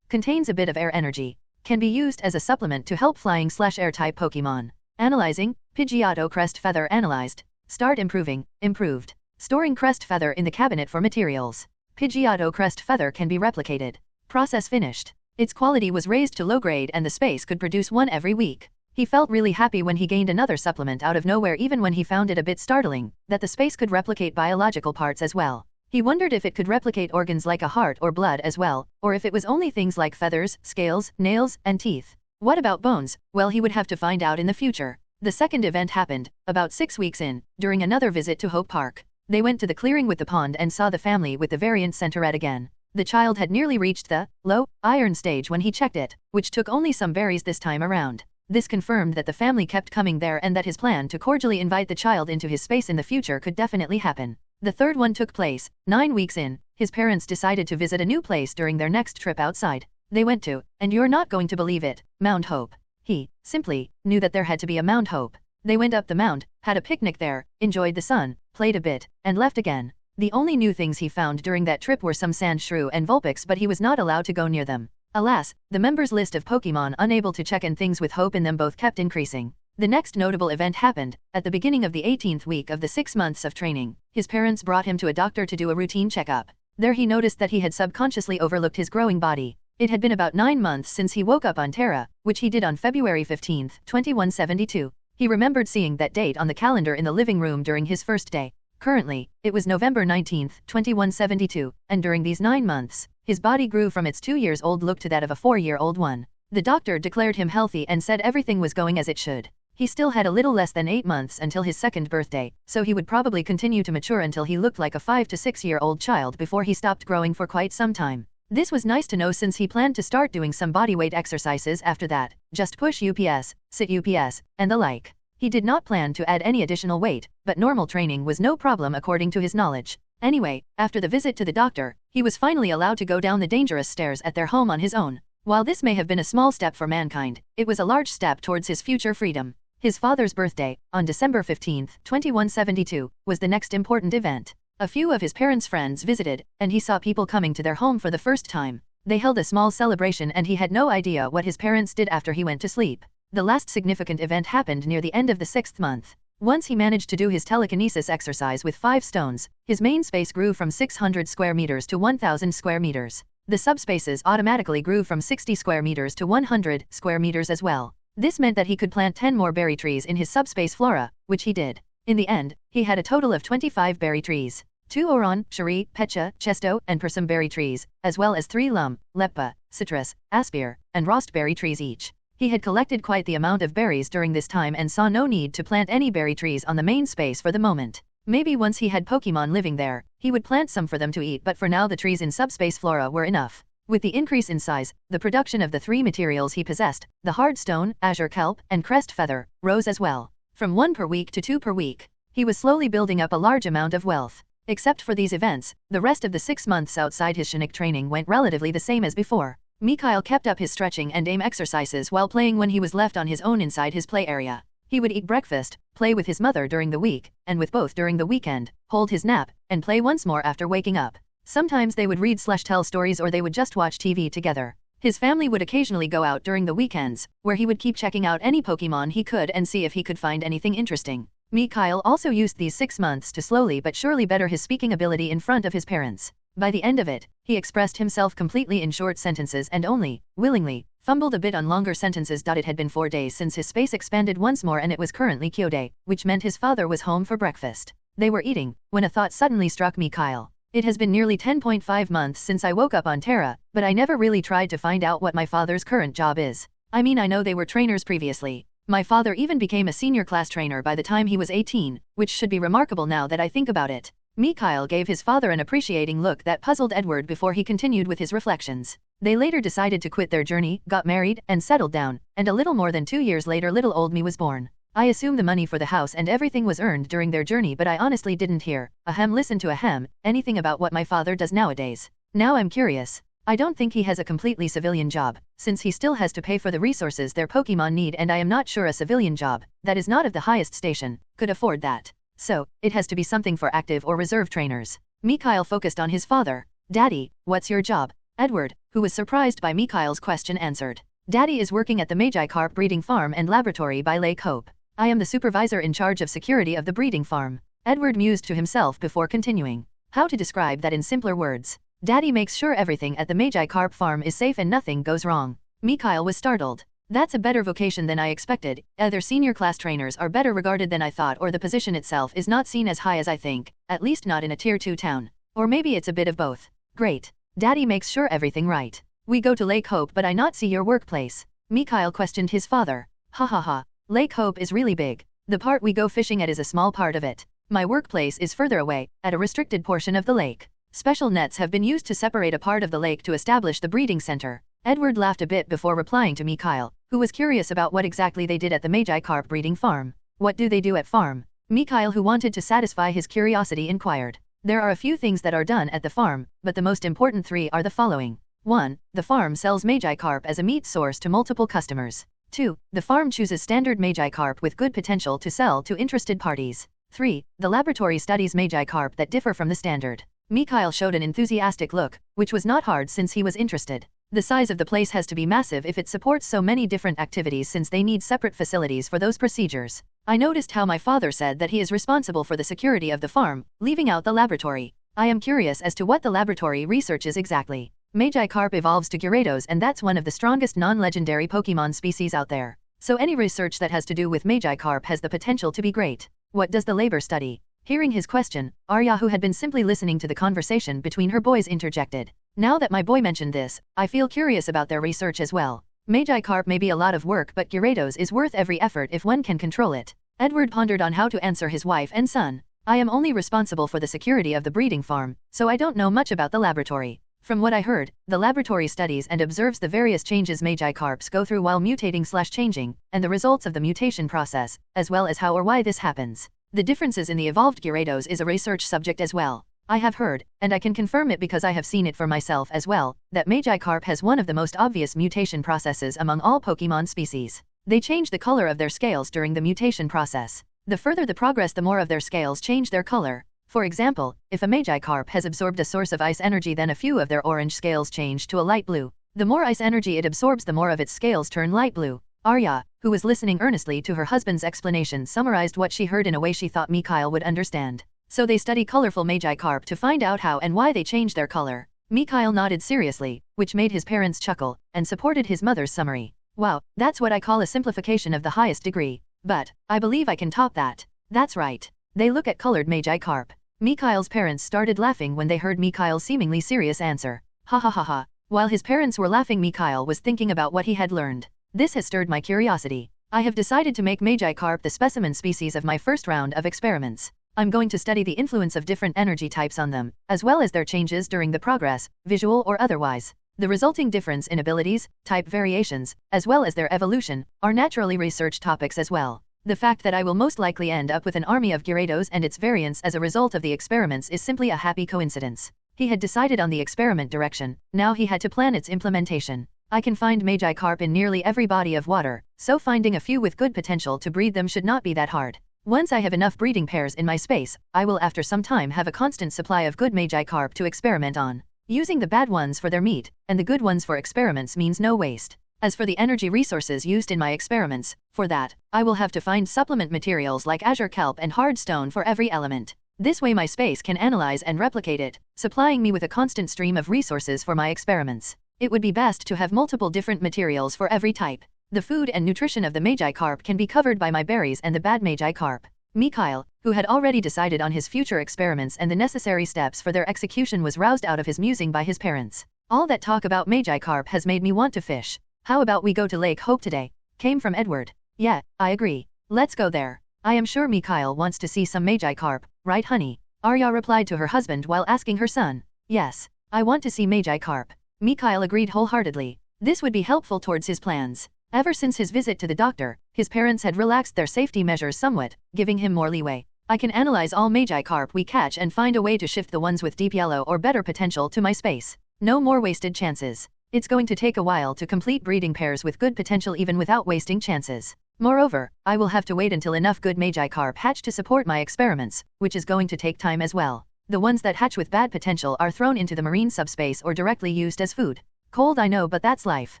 Contains a bit of air energy. Can be used as a supplement to help flying/air type Pokémon. Analyzing, Pidgeotto crest feather analyzed. Start improving, improved. Storing crest feather in the cabinet for materials. Pidgeotto crest feather can be replicated. Process finished. Its quality was raised to low grade and the space could produce 1 every week. He felt really happy when he gained another supplement out of nowhere, even when he found it a bit startling that the space could replicate biological parts as well. He wondered if it could replicate organs like a heart or blood as well, or if it was only things like feathers, scales, nails, and teeth. What about bones? Well, he would have to find out in the future. The second event happened, about 6 weeks in, during another visit to Hope Park. They went to the clearing with the pond and saw the family with the variant Centauret again. The child had nearly reached the low iron stage when he checked it, which took only some berries this time around. This confirmed that the family kept coming there and that his plan to cordially invite the child into his space in the future could definitely happen. The third one took place, 9 weeks in. His parents decided to visit a new place during their next trip outside. They went to, and you're not going to believe it, Mount Hope. He simply knew that there had to be a Mount Hope. They went up the mount, had a picnic there, enjoyed the sun, played a bit, and left again. The only new things he found during that trip were some sand shrew and vulpix, but he was not allowed to go near them. Alas, the members' list of Pokémon unable to check in things with hope in them both kept increasing. The next notable event happened at the beginning of the 18th week of the 6 months of training. His parents brought him to a doctor to do a routine checkup. There he noticed that he had subconsciously overlooked his growing body. It had been about 9 months since he woke up on Terra, which he did on February 15, 2172. He remembered seeing that date on the calendar in the living room during his first day. Currently, it was November 19, 2172, and during these 9 months, his body grew from its 2-year-old look to that of a 4-year-old one. The doctor declared him healthy and said everything was going as it should. He still had a little less than 8 months until his 2nd birthday, so he would probably continue to mature until he looked like a 5 to 6-year-old child before he stopped growing for quite some time. This was nice to know since he planned to start doing some bodyweight exercises after that, just push UPS, sit UPS, and the like. He did not plan to add any additional weight, but normal training was no problem according to his knowledge. Anyway, after the visit to the doctor, he was finally allowed to go down the dangerous stairs at their home on his own. While this may have been a small step for mankind, it was a large step towards his future freedom. His father's birthday, on December 15, 2172, was the next important event. A few of his parents' friends visited, and he saw people coming to their home for the first time. They held a small celebration and he had no idea what his parents did after he went to sleep. The last significant event happened near the end of the 6th month. Once he managed to do his telekinesis exercise with 5 stones, his main space grew from 600 square meters to 1000 square meters. The subspaces automatically grew from 60 square meters to 100 square meters as well. This meant that he could plant 10 more berry trees in his subspace flora, which he did. In the end, he had a total of 25 berry trees. 2 Oron, Cherie, Pecha, Chesto, and Persim berry trees, as well as 3 Lum, Leppa, Citrus, Aspire, and Rostberry trees each. He had collected quite the amount of berries during this time and saw no need to plant any berry trees on the main space for the moment. Maybe once he had Pokémon living there, he would plant some for them to eat, but for now the trees in subspace flora were enough. With the increase in size, the production of the 3 materials he possessed, the hard stone, azure kelp, and crest feather, rose as well. From 1 per week to 2 per week. He was slowly building up a large amount of wealth. Except for these events, the rest of the 6 months outside his Shinik training went relatively the same as before. Mikhail kept up his stretching and aim exercises while playing when he was left on his own inside his play area. He would eat breakfast, play with his mother during the week, and with both during the weekend, hold his nap, and play once more after waking up. Sometimes they would read/tell stories or they would just watch TV together. His family would occasionally go out during the weekends, where he would keep checking out any Pokémon he could and see if he could find anything interesting. Mikhail also used these 6 months to slowly but surely better his speaking ability in front of his parents. By the end of it, he expressed himself completely in short sentences and only, willingly, fumbled a bit on longer sentences. It had been 4 days since his space expanded once more and it was currently Kyode, which meant his father was home for breakfast. They were eating, when a thought suddenly struck Mikhail. It has been nearly 10.5 months since I woke up on Terra, but I never really tried to find out what my father's current job is. I mean, I know they were trainers previously. My father even became a senior class trainer by the time he was 18, which should be remarkable now that I think about it. Mikhail gave his father an appreciating look that puzzled Edward before he continued with his reflections. They later decided to quit their journey, got married, and settled down, and a little more than 2 years later little old me was born. I assume the money for the house and everything was earned during their journey, but I honestly didn't hear, listen to anything about what my father does nowadays. Now I'm curious. I don't think he has a completely civilian job, since he still has to pay for the resources their Pokémon need, and I am not sure a civilian job, that is not of the highest station, could afford that. So, it has to be something for active or reserve trainers. Mikhail focused on his father. Daddy, what's your job? Edward, who was surprised by Mikhail's question, answered. Daddy is working at the Magikarp breeding farm and laboratory by Lake Hope. I am the supervisor in charge of security of the breeding farm. Edward mused to himself before continuing. How to describe that in simpler words? Daddy makes sure everything at the Magikarp farm is safe and nothing goes wrong. Mikhail was startled. That's a better vocation than I expected. Either senior class trainers are better regarded than I thought, or the position itself is not seen as high as I think, at least not in a tier 2 town. Or maybe it's a bit of both. Great. Daddy makes sure everything right. We go to Lake Hope, but I not see your workplace. Mikhail questioned his father. Ha ha ha. Lake Hope is really big. The part we go fishing at is a small part of it. My workplace is further away, at a restricted portion of the lake. Special nets have been used to separate a part of the lake to establish the breeding center. Edward laughed a bit before replying to Mikhail, who was curious about what exactly they did at the Magikarp breeding farm. What do they do at farm? Mikhail, who wanted to satisfy his curiosity, inquired. There are a few things that are done at the farm, but the most important 3 are the following. 1. The farm sells Magikarp as a meat source to multiple customers. 2. The farm chooses standard Magikarp with good potential to sell to interested parties. 3. The laboratory studies Magikarp that differ from the standard. Mikhail showed an enthusiastic look, which was not hard since he was interested. The size of the place has to be massive if it supports so many different activities since they need separate facilities for those procedures. I noticed how my father said that he is responsible for the security of the farm, leaving out the laboratory. I am curious as to what the laboratory researches exactly. Magikarp evolves to Gyarados, and that's one of the strongest non-legendary Pokémon species out there. So any research that has to do with Magikarp has the potential to be great. What does the labor study? Hearing his question, Arya, who had been simply listening to the conversation between her boys, interjected. Now that my boy mentioned this, I feel curious about their research as well. Magikarp may be a lot of work, but Gyarados is worth every effort if one can control it. Edward pondered on how to answer his wife and son. I am only responsible for the security of the breeding farm, so I don't know much about the laboratory. From what I heard, the laboratory studies and observes the various changes Magikarps go through while mutating/changing, and the results of the mutation process, as well as how or why this happens. The differences in the evolved Gyarados is a research subject as well. I have heard, and I can confirm it because I have seen it for myself as well, that Magikarp has one of the most obvious mutation processes among all Pokémon species. They change the color of their scales during the mutation process. The further the progress, the more of their scales change their color. For example, if a Magikarp has absorbed a source of ice energy, then a few of their orange scales change to a light blue. The more ice energy it absorbs, the more of its scales turn light blue. Arya, who was listening earnestly to her husband's explanation, summarized what she heard in a way she thought Mikhail would understand. So they study colorful Magikarp to find out how and why they change their color. Mikhail nodded seriously, which made his parents chuckle, and supported his mother's summary. Wow, that's what I call a simplification of the highest degree. But I believe I can top that. That's right. They look at colored Magikarp. Mikhail's parents started laughing when they heard Mikhail's seemingly serious answer. Ha ha ha ha. While his parents were laughing, Mikhail was thinking about what he had learned. This has stirred my curiosity. I have decided to make Magikarp the specimen species of my first round of experiments. I'm going to study the influence of different energy types on them, as well as their changes during the progress, visual or otherwise. The resulting difference in abilities, type variations, as well as their evolution, are naturally research topics as well. The fact that I will most likely end up with an army of Gyarados and its variants as a result of the experiments is simply a happy coincidence. He had decided on the experiment direction, now he had to plan its implementation. I can find Magikarp in nearly every body of water, so finding a few with good potential to breed them should not be that hard. Once I have enough breeding pairs in my space, I will after some time have a constant supply of good Magikarp to experiment on. Using the bad ones for their meat, and the good ones for experiments means no waste. As for the energy resources used in my experiments, for that, I will have to find supplement materials like azure kelp and hard stone for every element. This way my space can analyze and replicate it, supplying me with a constant stream of resources for my experiments. It would be best to have multiple different materials for every type. The food and nutrition of the Magikarp can be covered by my berries and the bad Magikarp. Mikhail, who had already decided on his future experiments and the necessary steps for their execution, was roused out of his musing by his parents. All that talk about Magikarp has made me want to fish. How about we go to Lake Hope today? Came from Edward. Yeah, I agree. Let's go there. I am sure Mikhail wants to see some Magikarp, right honey? Arya replied to her husband while asking her son. Yes, I want to see Magikarp. Mikhail agreed wholeheartedly. This would be helpful towards his plans. Ever since his visit to the doctor, his parents had relaxed their safety measures somewhat, giving him more leeway. I can analyze all Magikarp we catch and find a way to shift the ones with deep yellow or better potential to my space. No more wasted chances. It's going to take a while to complete breeding pairs with good potential even without wasting chances. Moreover, I will have to wait until enough good Magikarp hatch to support my experiments, which is going to take time as well. The ones that hatch with bad potential are thrown into the marine subspace or directly used as food. Cold, I know, but that's life.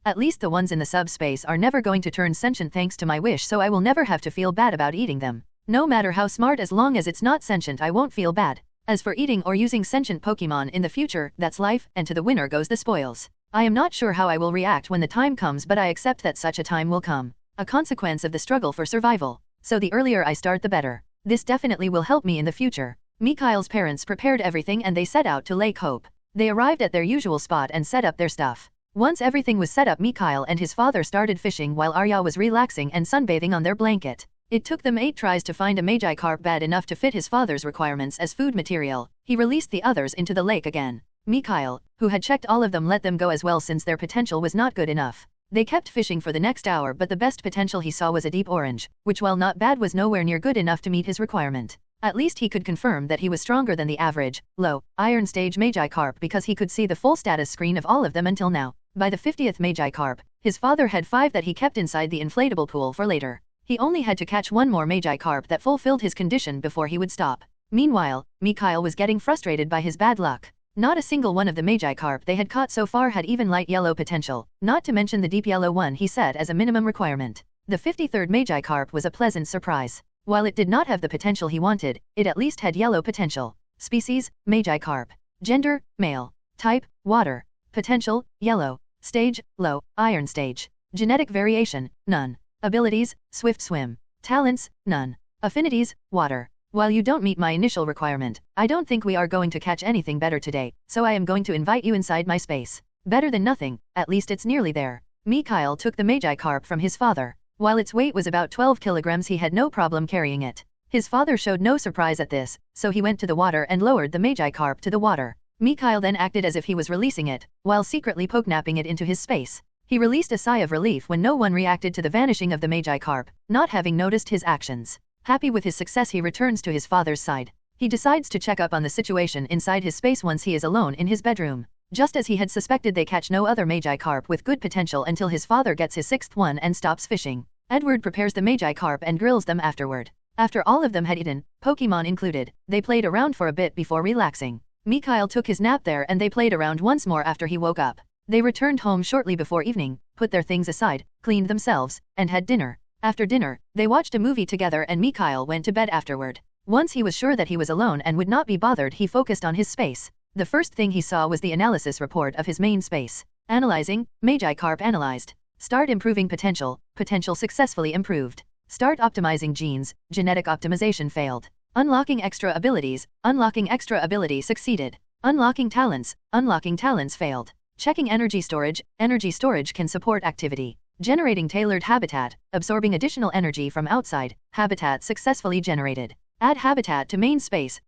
At least the ones in the subspace are never going to turn sentient thanks to my wish, so I will never have to feel bad about eating them. No matter how smart, as long as it's not sentient, I won't feel bad. As for eating or using sentient Pokemon in the future, that's life, and to the winner goes the spoils. I am not sure how I will react when the time comes, but I accept that such a time will come. A consequence of the struggle for survival. So the earlier I start, the better. This definitely will help me in the future. Mikhail's parents prepared everything and they set out to Lake Hope. They arrived at their usual spot and set up their stuff. Once everything was set up, Mikhail and his father started fishing while Arya was relaxing and sunbathing on their blanket. It took them 8 tries to find a Magikarp bad enough to fit his father's requirements as food material. He released the others into the lake again. Mikhail, who had checked all of them, let them go as well since their potential was not good enough. They kept fishing for the next hour, but the best potential he saw was a deep orange, which while not bad was nowhere near good enough to meet his requirement. At least he could confirm that he was stronger than the average, low, iron stage Magikarp because he could see the full status screen of all of them until now. By the 50th Magikarp, his father had 5 that he kept inside the inflatable pool for later. He only had to catch 1 more Magikarp that fulfilled his condition before he would stop. Meanwhile, Mikhail was getting frustrated by his bad luck. Not a single one of the Magikarp they had caught so far had even light yellow potential, not to mention the deep yellow one he set as a minimum requirement. The 53rd Magikarp was a pleasant surprise. While it did not have the potential he wanted, it at least had yellow potential. Species, Magikarp. Gender, male. Type, water. Potential, yellow. Stage, low, iron stage. Genetic variation, none. Abilities, swift swim. Talents, none. Affinities, water. While you don't meet my initial requirement, I don't think we are going to catch anything better today, so I am going to invite you inside my space. Better than nothing, at least it's nearly there. Mikhail took the Magikarp from his father. While its weight was about 12 kilograms, he had no problem carrying it. His father showed no surprise at this, so he went to the water and lowered the Magikarp to the water. Mikhail then acted as if he was releasing it, while secretly pokenapping it into his space. He released a sigh of relief when no one reacted to the vanishing of the Magikarp, not having noticed his actions. Happy with his success, he returns to his father's side. He decides to check up on the situation inside his space once he is alone in his bedroom. Just as he had suspected, they catch no other Magikarp with good potential until his father gets his 6th one and stops fishing. Edward prepares the Magikarp and grills them afterward. After all of them had eaten, Pokémon included, they played around for a bit before relaxing. Mikhail took his nap there and they played around once more after he woke up. They returned home shortly before evening, put their things aside, cleaned themselves, and had dinner. After dinner, they watched a movie together and Mikhail went to bed afterward. Once he was sure that he was alone and would not be bothered, he focused on his space. The first thing he saw was the analysis report of his main space. Analyzing, Magikarp analyzed. Start improving potential, potential successfully improved. Start optimizing genes, genetic optimization failed. Unlocking extra abilities, unlocking extra ability succeeded. Unlocking talents failed. Checking energy storage can support activity. Generating tailored habitat, absorbing additional energy from outside, habitat successfully generated. Add habitat to main space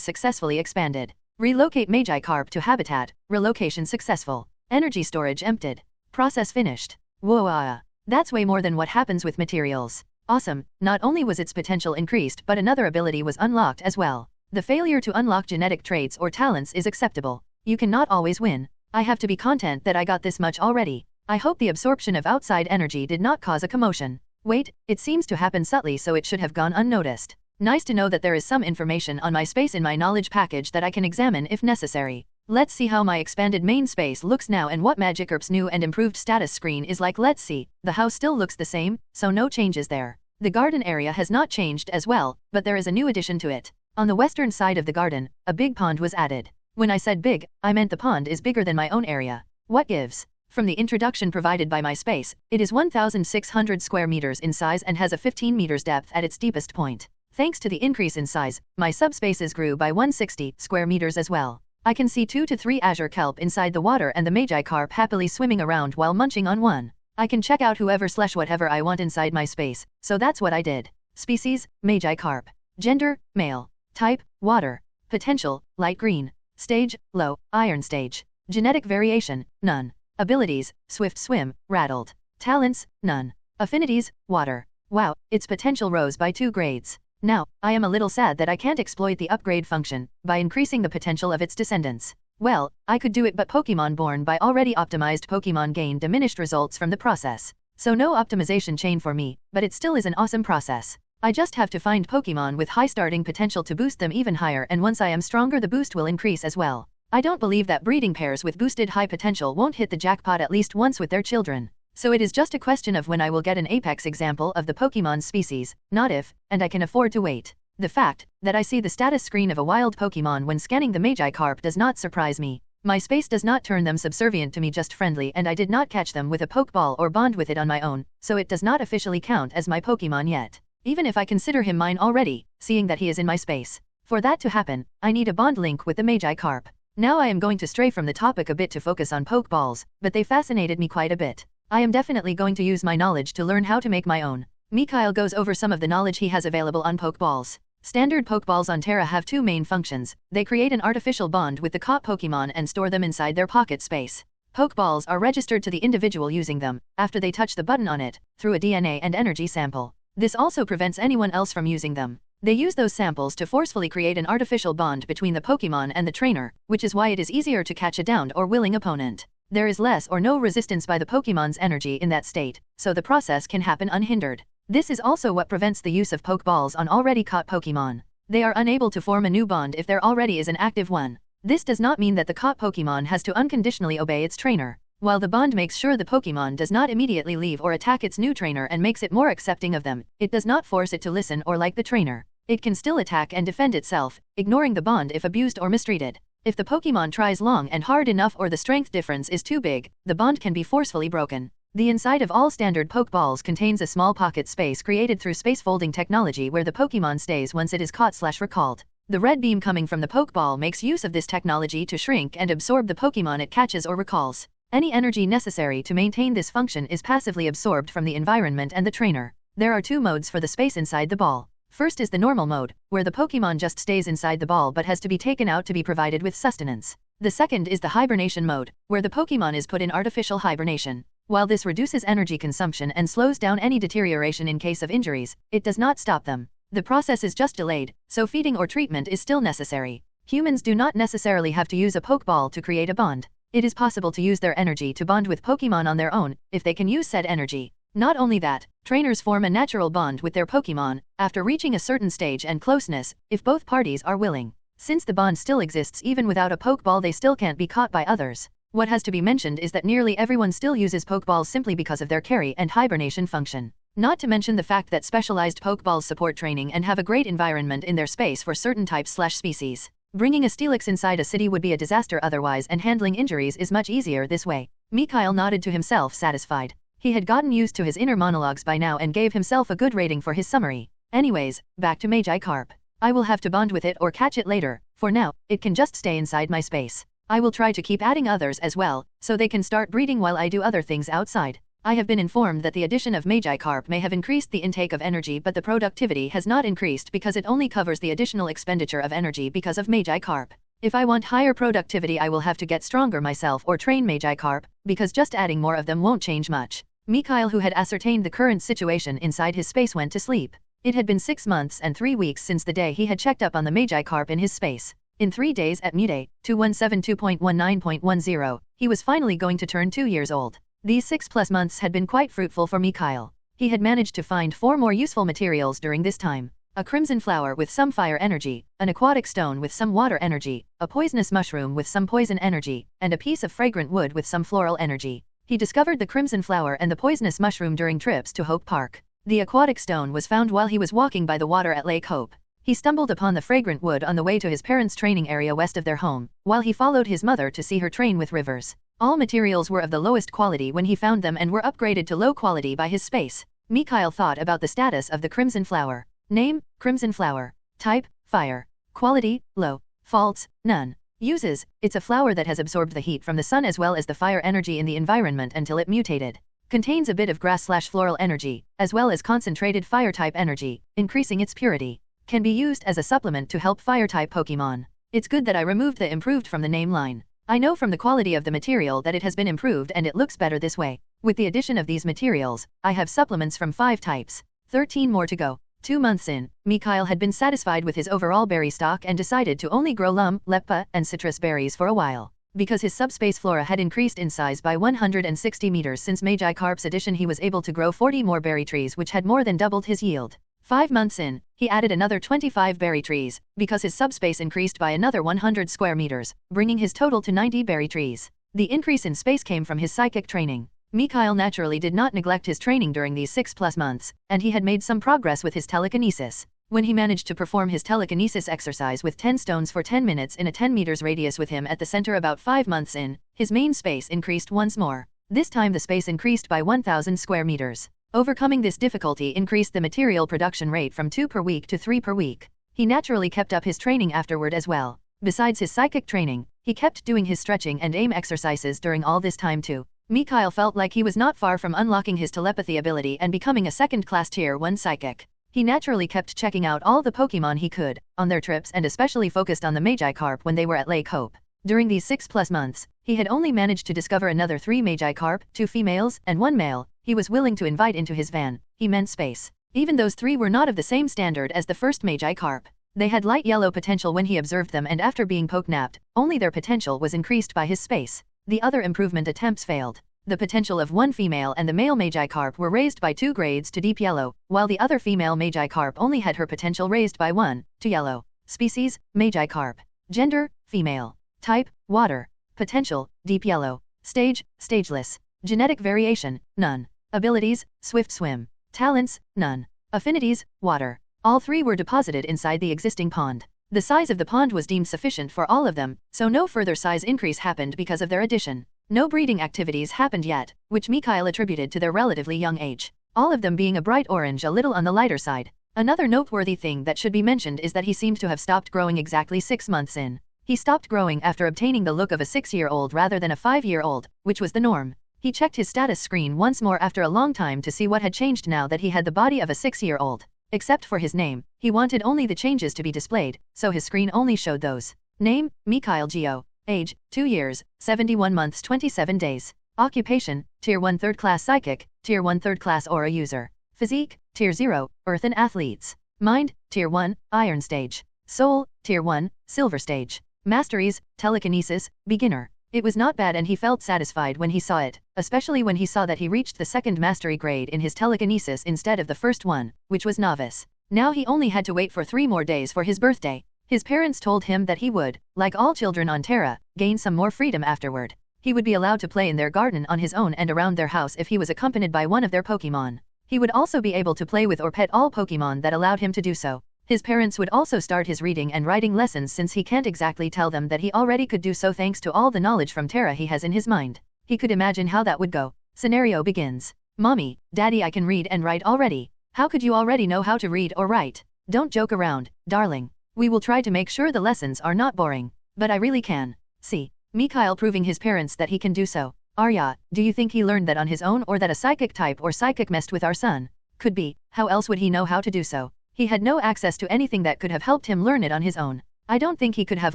successfully expanded. Relocate Magikarp to habitat, relocation successful. Energy storage emptied. Process finished. Whoa, that's way more than what happens with materials. Awesome, not only was its potential increased but another ability was unlocked as well. The failure to unlock genetic traits or talents is acceptable. You cannot always win. I have to be content that I got this much already. I hope the absorption of outside energy did not cause a commotion. Wait, it seems to happen subtly, so it should have gone unnoticed. Nice to know that there is some information on my space in my knowledge package that I can examine if necessary. Let's see how my expanded main space looks now and what Magikarp's new and improved status screen is like. Let's see. The house still looks the same, so no changes there. The garden area has not changed as well, but there is a new addition to it. On the western side of the garden, a big pond was added. When I said big, I meant the pond is bigger than my own area. What gives? From the introduction provided by my space, it is 1,600 square meters in size and has a 15 meters depth at its deepest point. Thanks to the increase in size, my subspaces grew by 160 square meters as well. I can see 2 to 3 azure kelp inside the water and the Magikarp happily swimming around while munching on one. I can check out whoever/whatever I want inside my space, so that's what I did. Species, Magikarp. Gender, male. Type, water. Potential, light green. Stage, low, iron stage. Genetic variation, none. Abilities, swift swim, rattled. Talents, none. Affinities, water. Wow, its potential rose by 2 grades. Now, I am a little sad that I can't exploit the upgrade function by increasing the potential of its descendants. Well, I could do it, but Pokemon born by already optimized Pokemon gain diminished results from the process. So no optimization chain for me, but it still is an awesome process. I just have to find Pokemon with high starting potential to boost them even higher, and once I am stronger the boost will increase as well. I don't believe that breeding pairs with boosted high potential won't hit the jackpot at least once with their children. So it is just a question of when I will get an apex example of the Pokemon species, not if, and I can afford to wait. The fact that I see the status screen of a wild Pokemon when scanning the Magikarp does not surprise me. My space does not turn them subservient to me, just friendly, and I did not catch them with a Pokeball or bond with it on my own, so it does not officially count as my Pokemon yet. Even if I consider him mine already, seeing that he is in my space. For that to happen, I need a bond link with the Magikarp. Now I am going to stray from the topic a bit to focus on Pokeballs, but they fascinated me quite a bit. I am definitely going to use my knowledge to learn how to make my own. Mikhail goes over some of the knowledge he has available on Pokeballs. Standard Pokeballs on Terra have 2 main functions. They create an artificial bond with the caught Pokemon and store them inside their pocket space. Pokeballs are registered to the individual using them, after they touch the button on it, through a DNA and energy sample. This also prevents anyone else from using them. They use those samples to forcefully create an artificial bond between the Pokemon and the trainer, which is why it is easier to catch a downed or willing opponent. There is less or no resistance by the Pokemon's energy in that state, so the process can happen unhindered. This is also what prevents the use of Pokeballs on already caught Pokemon. They are unable to form a new bond if there already is an active one. This does not mean that the caught Pokémon has to unconditionally obey its trainer. While the bond makes sure the Pokémon does not immediately leave or attack its new trainer and makes it more accepting of them, it does not force it to listen or like the trainer. It can still attack and defend itself, ignoring the bond if abused or mistreated. If the Pokémon tries long and hard enough or the strength difference is too big, the bond can be forcefully broken. The inside of all standard Pokeballs contains a small pocket space created through space folding technology where the Pokémon stays once it is caught/recalled. The red beam coming from the Pokeball makes use of this technology to shrink and absorb the Pokémon it catches or recalls. Any energy necessary to maintain this function is passively absorbed from the environment and the trainer. There are two modes for the space inside the ball. First is the normal mode, where the Pokémon just stays inside the ball but has to be taken out to be provided with sustenance. The second is the hibernation mode, where the Pokémon is put in artificial hibernation. While this reduces energy consumption and slows down any deterioration in case of injuries, it does not stop them. The process is just delayed, so feeding or treatment is still necessary. Humans do not necessarily have to use a Pokeball to create a bond. It is possible to use their energy to bond with Pokémon on their own, if they can use said energy. Not only that, trainers form a natural bond with their Pokémon, after reaching a certain stage and closeness, if both parties are willing. Since the bond still exists even without a Pokeball, they still can't be caught by others. What has to be mentioned is that nearly everyone still uses Pokeballs simply because of their carry and hibernation function. Not to mention the fact that specialized Pokeballs support training and have a great environment in their space for certain types/species. Bringing a Steelix inside a city would be a disaster otherwise, and handling injuries is much easier this way. Mikhail nodded to himself, satisfied. He had gotten used to his inner monologues by now and gave himself a good rating for his summary. Anyways, back to Magikarp. I will have to bond with it or catch it later. For now, it can just stay inside my space. I will try to keep adding others as well, so they can start breeding while I do other things outside. I have been informed that the addition of Magikarp may have increased the intake of energy, but the productivity has not increased because it only covers the additional expenditure of energy because of Magikarp. If I want higher productivity, I will have to get stronger myself or train Magikarp, because just adding more of them won't change much. Mikhail, who had ascertained the current situation inside his space, went to sleep. It had been 6 months and 3 weeks since the day he had checked up on the Magikarp in his space. In 3 days at Muday, 2172.19.10, he was finally going to turn 2 years old. These 6+ months had been quite fruitful for Mikhail. He had managed to find 4 more useful materials during this time. A crimson flower with some fire energy, an aquatic stone with some water energy, a poisonous mushroom with some poison energy, and a piece of fragrant wood with some floral energy. He discovered the crimson flower and the poisonous mushroom during trips to Hope Park. The aquatic stone was found while he was walking by the water at Lake Hope. He stumbled upon the fragrant wood on the way to his parents' training area west of their home, while he followed his mother to see her train with Rivers. All materials were of the lowest quality when he found them and were upgraded to low quality by his space. Mikhail thought about the status of the crimson flower. Name, crimson flower. Type, fire. Quality, low. Faults, none. Uses, it's a flower that has absorbed the heat from the sun as well as the fire energy in the environment until it mutated. Contains a bit of grass/floral energy, as well as concentrated fire-type energy, increasing its purity. Can be used as a supplement to help fire-type Pokémon. It's good that I removed the improved from the name line. I know from the quality of the material that it has been improved and it looks better this way. With the addition of these materials, I have supplements from 5 types. 13 more to go. 2 months in, Mikhail had been satisfied with his overall berry stock and decided to only grow lum, leppa, and citrus berries for a while. Because his subspace flora had increased in size by 160 meters since Magikarp's addition, he was able to grow 40 more berry trees, which had more than doubled his yield. 5 months in, he added another 25 berry trees, because his subspace increased by another 100 square meters, bringing his total to 90 berry trees. The increase in space came from his psychic training. Mikhail naturally did not neglect his training during these 6+ months, and he had made some progress with his telekinesis. When he managed to perform his telekinesis exercise with 10 stones for 10 minutes in a 10 meters radius with him at the center about 5 months in, his main space increased once more. This time the space increased by 1,000 square meters. Overcoming this difficulty increased the material production rate from 2 per week to 3 per week. He naturally kept up his training afterward as well. Besides his psychic training, he kept doing his stretching and aim exercises during all this time too. Mikhail felt like he was not far from unlocking his telepathy ability and becoming a second-class tier 1 psychic. He naturally kept checking out all the Pokémon he could, on their trips, and especially focused on the Magikarp when they were at Lake Hope. During these 6+ months, he had only managed to discover another 3 Magikarp, 2 females, and 1 male, he was willing to invite into his van. He meant space. Even those 3 were not of the same standard as the first Magikarp. They had light yellow potential when he observed them, and after being poke-napped, only their potential was increased by his space. The other improvement attempts failed. The potential of 1 female and the male Magikarp were raised by 2 grades to deep yellow, while the other female Magikarp only had her potential raised by 1 to yellow. Species, Magikarp. Gender, female. Type, water. Potential, deep yellow. Stage, stageless. Genetic variation, none. Abilities, swift swim. Talents, none. Affinities, water. All three were deposited inside the existing pond. The size of the pond was deemed sufficient for all of them, so no further size increase happened because of their addition. No breeding activities happened yet, which Mikhail attributed to their relatively young age. All of them being a bright orange, a little on the lighter side. Another noteworthy thing that should be mentioned is that he seemed to have stopped growing exactly 6 months in. He stopped growing after obtaining the look of a 6-year-old rather than a 5-year-old, which was the norm. He checked his status screen once more after a long time to see what had changed now that he had the body of a 6-year-old. Except for his name, he wanted only the changes to be displayed, so his screen only showed those. Name, Mikhail Geo. Age, 2 years, 71 months 27 days. Occupation, Tier 1 3rd class psychic, Tier 1 3rd class aura user. Physique, Tier 0, earthen athletes. Mind, Tier 1, iron stage. Soul, Tier 1, silver stage. Masteries, telekinesis, beginner. It was not bad and he felt satisfied when he saw it, especially when he saw that he reached the 2nd mastery grade in his telekinesis instead of the first one, which was novice. Now he only had to wait for 3 more days for his birthday. His parents told him that he would, like all children on Terra, gain some more freedom afterward. He would be allowed to play in their garden on his own and around their house if he was accompanied by one of their Pokémon. He would also be able to play with or pet all Pokémon that allowed him to do so. His parents would also start his reading and writing lessons since he can't exactly tell them that he already could do so thanks to all the knowledge from Terra he has in his mind. He could imagine how that would go. Scenario begins. Mommy, Daddy, I can read and write already. How could you already know how to read or write? Don't joke around, darling. We will try to make sure the lessons are not boring. But I really can. See, Mikhail proving his parents that he can do so. Arya, do you think he learned that on his own or that a psychic type or psychic messed with our son? Could be. How else would he know how to do so? He had no access to anything that could have helped him learn it on his own. I don't think he could have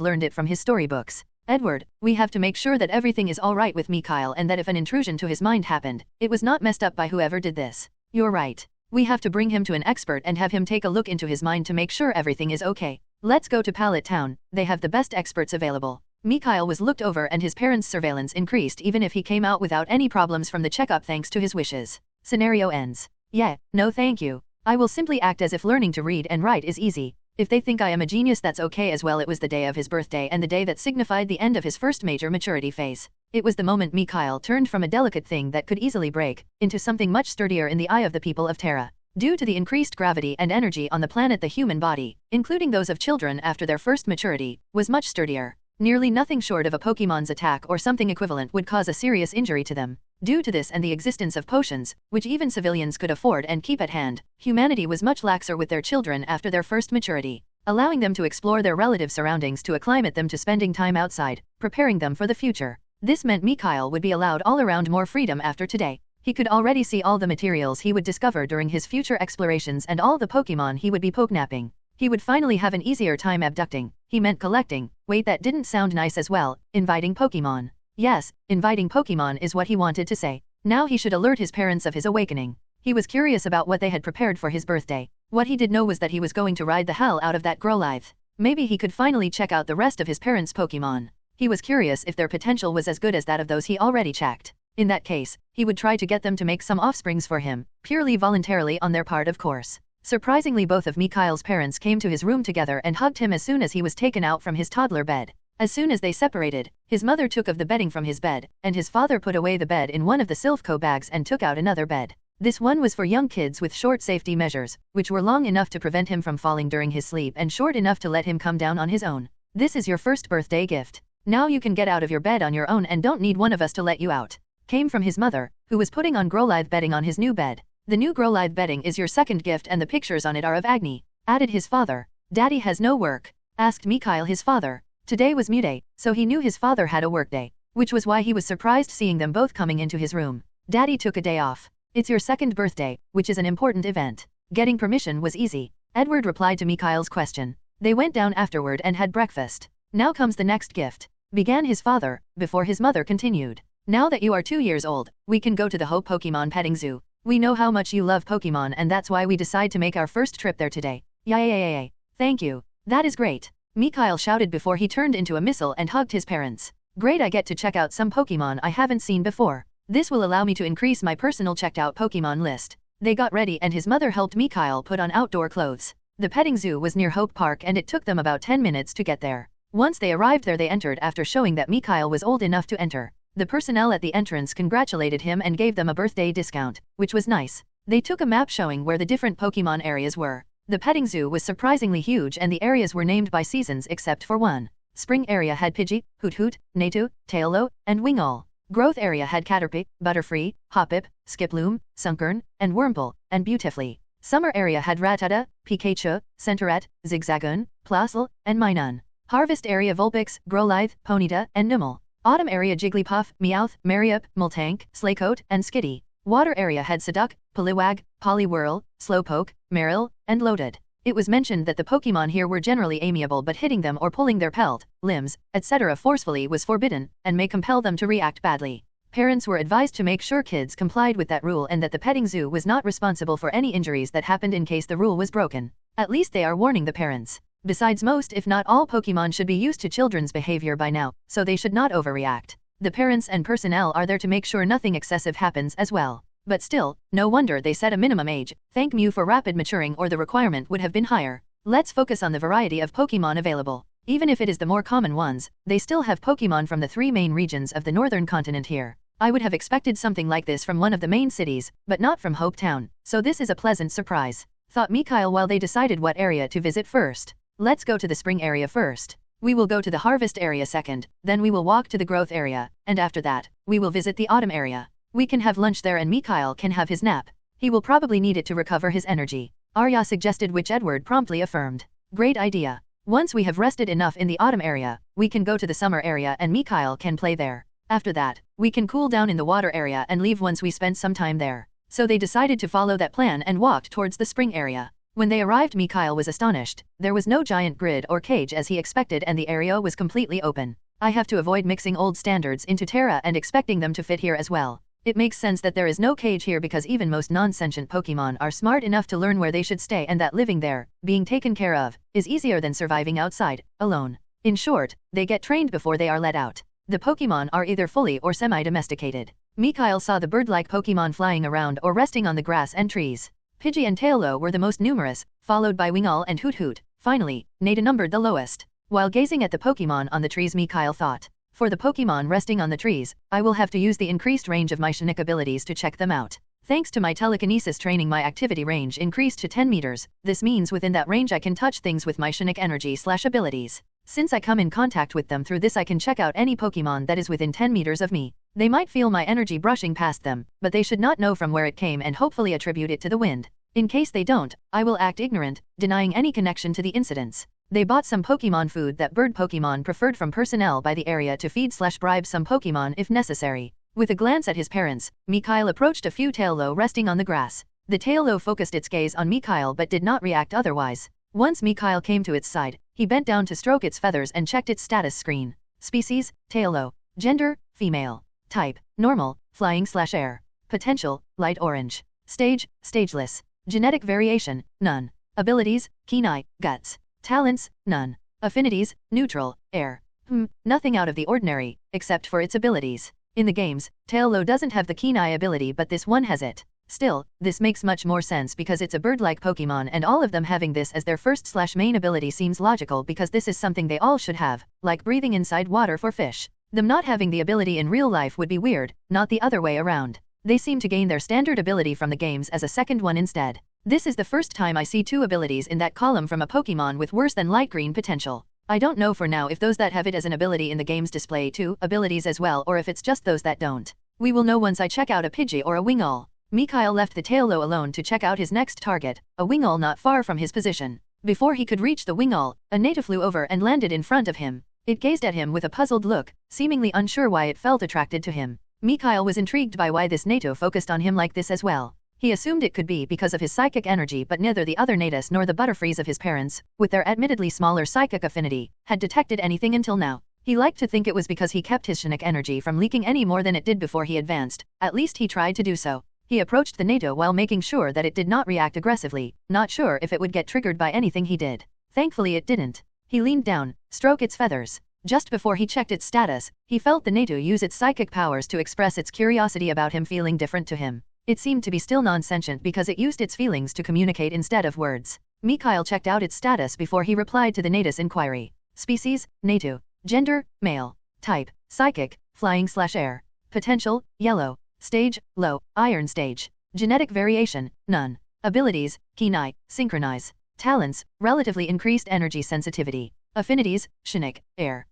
learned it from his storybooks. Edward, we have to make sure that everything is alright with Mikhail and that if an intrusion to his mind happened, it was not messed up by whoever did this. You're right. We have to bring him to an expert and have him take a look into his mind to make sure everything is okay. Let's go to Pallet Town, they have the best experts available. Mikhail was looked over and his parents' surveillance increased even if he came out without any problems from the checkup thanks to his wishes. Scenario ends. Yeah, no thank you. I will simply act as if learning to read and write is easy. If they think I am a genius, that's okay as well. It was the day of his birthday and the day that signified the end of his first major maturity phase. It was the moment Mikhail turned from a delicate thing that could easily break into something much sturdier in the eye of the people of Terra. Due to the increased gravity and energy on the planet, the human body, including those of children after their first maturity, was much sturdier. Nearly nothing short of a Pokémon's attack or something equivalent would cause a serious injury to them. Due to this and the existence of potions, which even civilians could afford and keep at hand, humanity was much laxer with their children after their first maturity, allowing them to explore their relative surroundings to acclimate them to spending time outside, preparing them for the future. This meant Mikhail would be allowed all around more freedom after today. He could already see all the materials he would discover during his future explorations and all the Pokémon he would be poknapping. He would finally have an easier time abducting. He meant collecting. Wait, that didn't sound nice as well. Inviting Pokémon. Yes, inviting Pokémon is what he wanted to say. Now he should alert his parents of his awakening. He was curious about what they had prepared for his birthday. What he did know was that he was going to ride the hell out of that Growlithe. Maybe he could finally check out the rest of his parents' Pokémon. He was curious if their potential was as good as that of those he already checked. In that case, he would try to get them to make some offsprings for him, purely voluntarily on their part, of course. Surprisingly, both of Mikhail's parents came to his room together and hugged him as soon as he was taken out from his toddler bed. As soon as they separated, his mother took of the bedding from his bed, and his father put away the bed in one of the Silphco bags and took out another bed. This one was for young kids with short safety measures, which were long enough to prevent him from falling during his sleep and short enough to let him come down on his own. This is your first birthday gift. Now you can get out of your bed on your own and don't need one of us to let you out. Came from his mother, who was putting on Growlithe bedding on his new bed. The new Growlithe bedding is your second gift and the pictures on it are of Agni. Added his father. Daddy has no work? Asked Mikhail his father. Today was Mu-Day, so he knew his father had a work day, which was why he was surprised seeing them both coming into his room. Daddy took a day off. It's your second birthday, which is an important event. Getting permission was easy. Edward replied to Mikhail's question. They went down afterward and had breakfast. Now comes the next gift, began his father, before his mother continued. Now that you are 2 years old, we can go to the Hope Pokemon Petting Zoo. We know how much you love Pokemon and that's why we decide to make our first trip there today. Yay. Thank you. That is great. Mikhail shouted before he turned into a missile and hugged his parents. Great, I get to check out some Pokemon I haven't seen before. This will allow me to increase my personal checked out Pokemon list. They got ready and his mother helped Mikhail put on outdoor clothes. The petting zoo was near Hope Park and it took them about 10 minutes to get there. Once they arrived there, they entered after showing that Mikhail was old enough to enter. The personnel at the entrance congratulated him and gave them a birthday discount, which was nice. They took a map showing where the different Pokémon areas were. The petting zoo was surprisingly huge and the areas were named by seasons except for one. Spring area had Pidgey, Hoot Hoot, Natu, Taillow, and Wingull. Growth area had Caterpie, Butterfree, Hoppip, Skiploom, Sunkern, and Wurmple, and Beautifully. Summer area had Rattata, Pikachu, Centauret, Zigzagoon, Plossel, and Minun. Harvest area Vulpix, Growlithe, Ponyta, and Numel. Autumn area Jigglypuff, Meowth, Mariup, Moltank, Slakote, and Skitty. Water area had Seduck, Poliwag, Poliwhirl, Slowpoke, Marill, and Loaded. It was mentioned that the Pokémon here were generally amiable, but hitting them or pulling their pelt, limbs, etc. forcefully was forbidden, and may compel them to react badly. Parents were advised to make sure kids complied with that rule and that the petting zoo was not responsible for any injuries that happened in case the rule was broken. At least they are warning the parents. Besides, most if not all Pokémon should be used to children's behavior by now, so they should not overreact. The parents and personnel are there to make sure nothing excessive happens as well. But still, no wonder they set a minimum age. Thank Mew for rapid maturing, or the requirement would have been higher. Let's focus on the variety of Pokémon available. Even if it is the more common ones, they still have Pokémon from the 3 main regions of the northern continent here. I would have expected something like this from one of the main cities, but not from Hope Town, so this is a pleasant surprise, thought Mikhail while they decided what area to visit first. Let's go to the spring area first. We will go to the harvest area second, then we will walk to the growth area, and after that, we will visit the autumn area. We can have lunch there and Mikhail can have his nap. He will probably need it to recover his energy. Arya suggested, which Edward promptly affirmed. Great idea. Once we have rested enough in the autumn area, we can go to the summer area and Mikhail can play there. After that, we can cool down in the water area and leave once we spent some time there. So they decided to follow that plan and walked towards the spring area. When they arrived, Mikhail was astonished. There was no giant grid or cage as he expected and the area was completely open. I have to avoid mixing old standards into Terra and expecting them to fit here as well. It makes sense that there is no cage here because even most non-sentient Pokémon are smart enough to learn where they should stay and that living there, being taken care of, is easier than surviving outside, alone. In short, they get trained before they are let out. The Pokémon are either fully or semi-domesticated. Mikhail saw the bird-like Pokémon flying around or resting on the grass and trees. Pidgey and Taillow were the most numerous, followed by Wingull and Hoot Hoot. Finally, Nata numbered the lowest. While gazing at the Pokémon on the trees, Mikhail thought, for the Pokémon resting on the trees, I will have to use the increased range of my Shinic abilities to check them out. Thanks to my telekinesis training, my activity range increased to 10 meters. This means within that range I can touch things with my Shinic energy/abilities. Since I come in contact with them through this, I can check out any Pokémon that is within 10 meters of me. They might feel my energy brushing past them, but they should not know from where it came and hopefully attribute it to the wind. In case they don't, I will act ignorant, denying any connection to the incidents. They bought some Pokémon food that bird Pokémon preferred from personnel by the area to feed/bribe some Pokémon if necessary. With a glance at his parents, Mikhail approached a few Taillow resting on the grass. The Taillow focused its gaze on Mikhail but did not react otherwise. Once Mikhail came to its side, he bent down to stroke its feathers and checked its status screen. Species, Taillow. Gender, female. Type, normal, flying/air. Potential, light orange. Stage, stageless. Genetic variation, none. Abilities, keen eye, guts. Talents, none. Affinities, neutral, air. Nothing out of the ordinary, except for its abilities. In the games, Taillow doesn't have the keen eye ability, but this one has it. Still, this makes much more sense because it's a bird-like Pokémon, and all of them having this as their first/main ability seems logical because this is something they all should have, like breathing inside water for fish. Them not having the ability in real life would be weird, not the other way around. They seem to gain their standard ability from the games as a second one instead. This is the first time I see 2 abilities in that column from a Pokémon with worse than light green potential. I don't know for now if those that have it as an ability in the games display 2 abilities as well, or if it's just those that don't. We will know once I check out a Pidgey or a Wingull. Mikhail left the Taillow alone to check out his next target, a Wingull not far from his position. Before he could reach the Wingull, a Nata flew over and landed in front of him. It gazed at him with a puzzled look, seemingly unsure why it felt attracted to him. Mikhail was intrigued by why this Nata focused on him like this as well. He assumed it could be because of his psychic energy, but neither the other Natas nor the Butterfrees of his parents, with their admittedly smaller psychic affinity, had detected anything until now. He liked to think it was because he kept his Shinic energy from leaking any more than it did before he advanced. At least he tried to do so. He approached the Nata while making sure that it did not react aggressively, not sure if it would get triggered by anything he did. Thankfully it didn't. He leaned down, stroked its feathers. Just before he checked its status, he felt the Nata use its psychic powers to express its curiosity about him feeling different to him. It seemed to be still non-sentient because it used its feelings to communicate instead of words. Mikhail checked out its status before he replied to the Nata's inquiry. Species, anew. Gender, male. Type, psychic, flying/air. Potential, yellow. Stage, low, iron stage. Genetic variation, none. Abilities, keen eye, synchronize. Talents, relatively increased energy sensitivity. Affinities, Shinnick, air.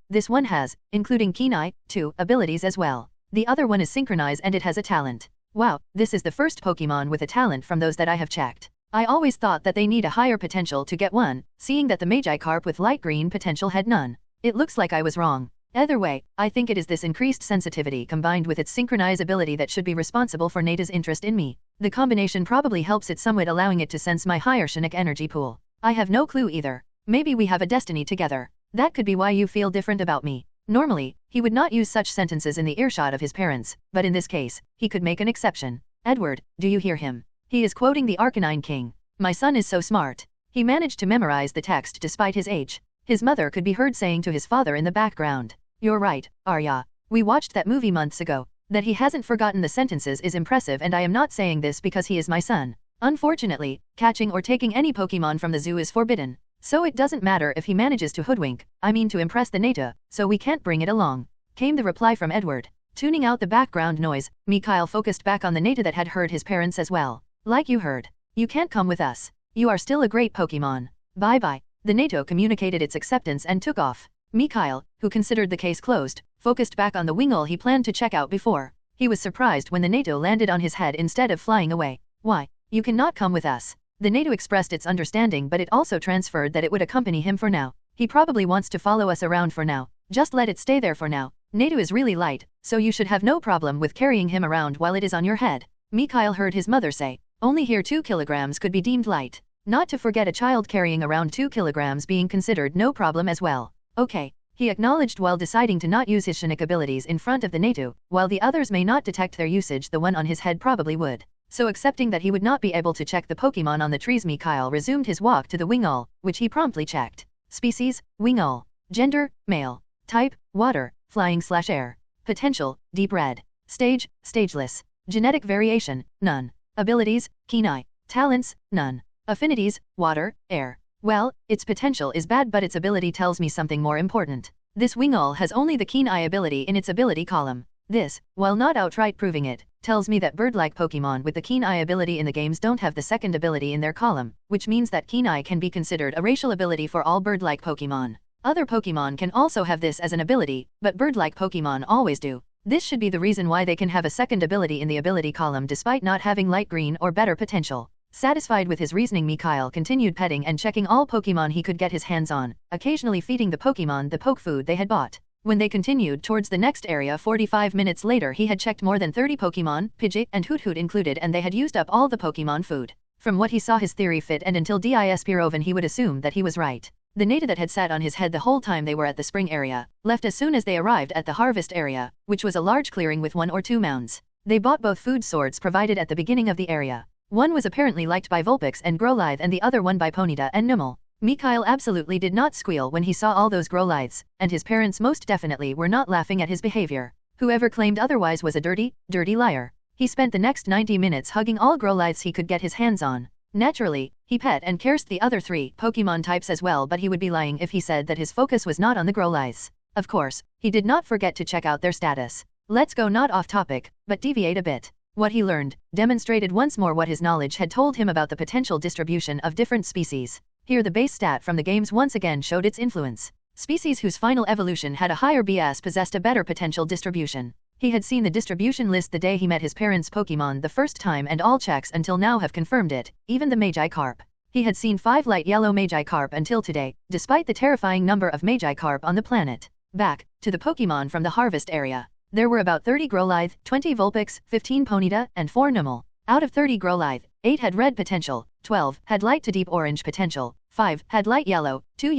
This one has, including keen eye, 2 abilities as well. The other one is synchronize and it has a talent. Wow, this is the first Pokemon with a talent from those that I have checked. I always thought that they need a higher potential to get one, seeing that the Magikarp with light green potential had none. It looks like I was wrong. Either way, I think it is this increased sensitivity combined with its synchronize ability that should be responsible for Nata's interest in me. The combination probably helps it somewhat, allowing it to sense my higher Shinnick energy pool. I have no clue either. Maybe we have a destiny together. That could be why you feel different about me. Normally, he would not use such sentences in the earshot of his parents, but in this case, he could make an exception. Edward, do you hear him? He is quoting the Arcanine King. My son is so smart. He managed to memorize the text despite his age. His mother could be heard saying to his father in the background. You're right, Arya. We watched that movie months ago. That he hasn't forgotten the sentences is impressive, and I am not saying this because he is my son. Unfortunately, catching or taking any Pokemon from the zoo is forbidden. So it doesn't matter if he manages to hoodwink, to impress the Nata, so we can't bring it along. Came the reply from Edward. Tuning out the background noise, Mikhail focused back on the Nata that had heard his parents as well. Like you heard. You can't come with us. You are still a great Pokemon. Bye-bye. The Nato communicated its acceptance and took off. Mikhail, who considered the case closed, focused back on the Wingull he planned to check out before. He was surprised when the NATO landed on his head instead of flying away. Why? You cannot come with us. The NATO expressed its understanding, but it also transferred that it would accompany him for now. He probably wants to follow us around for now. Just let it stay there for now. NATO is really light, so you should have no problem with carrying him around while it is on your head. Mikhail heard his mother say. Only here 2 kilograms could be deemed light. Not to forget a child carrying around 2 kilograms being considered no problem as well. Okay, he acknowledged while deciding to not use his Shinnick abilities in front of the NATO. While the others may not detect their usage, the one on his head probably would. So accepting that he would not be able to check the Pokemon on the trees, Mikhail resumed his walk to the Wingull, which he promptly checked. Species, Wingull. Gender, male. Type, water, flying/air. Potential, deep red. Stage, stageless. Genetic variation, none. Abilities, keen eye. Talents, none. Affinities, water, air. Well, its potential is bad, but its ability tells me something more important. This Wingull has only the keen eye ability in its ability column. This, while not outright proving it, tells me that bird-like Pokemon with the keen eye ability in the games don't have the second ability in their column, which means that keen eye can be considered a racial ability for all bird-like Pokemon. Other Pokemon can also have this as an ability, but bird-like Pokemon always do. This should be the reason why they can have a second ability in the ability column despite not having light green or better potential. Satisfied with his reasoning, Mikhail continued petting and checking all Pokemon he could get his hands on, occasionally feeding the Pokemon the poke food they had bought. When they continued towards the next area 45 minutes later, he had checked more than 30 Pokemon, Pidgey and Hoot Hoot included, and they had used up all the Pokemon food. From what he saw, his theory fit, and until D.I.S. Pirovan he would assume that he was right. The Nata that had sat on his head the whole time they were at the spring area, left as soon as they arrived at the harvest area, which was a large clearing with 1 or 2 mounds. They bought both food swords provided at the beginning of the area. One was apparently liked by Vulpix and Growlithe, and the other one by Ponyta and Numel. Mikhail absolutely did not squeal when he saw all those Growlithes, and his parents most definitely were not laughing at his behavior. Whoever claimed otherwise was a dirty liar. He spent the next 90 minutes hugging all Growlithes he could get his hands on. Naturally, he pet and cursed the other 3 Pokemon types as well, but he would be lying if he said that his focus was not on the Growlithes. Of course, he did not forget to check out their status. Let's go not off topic, but deviate a bit. What he learned demonstrated once more what his knowledge had told him about the potential distribution of different species. Here the base stat from the games once again showed its influence. Species whose final evolution had a higher BS possessed a better potential distribution. He had seen the distribution list the day he met his parents' Pokemon the first time, and all checks until now have confirmed it, even the Magikarp. He had seen 5 light yellow Magikarp until today, despite the terrifying number of Magikarp on the planet. Back to the Pokemon from the harvest area. There were about 30 Growlithe, 20 Vulpix, 15 Ponyta, and 4 Numel. Out of 30 Growlithe, 8 had red potential, 12 had light to deep orange potential, 5 had light yellow, 2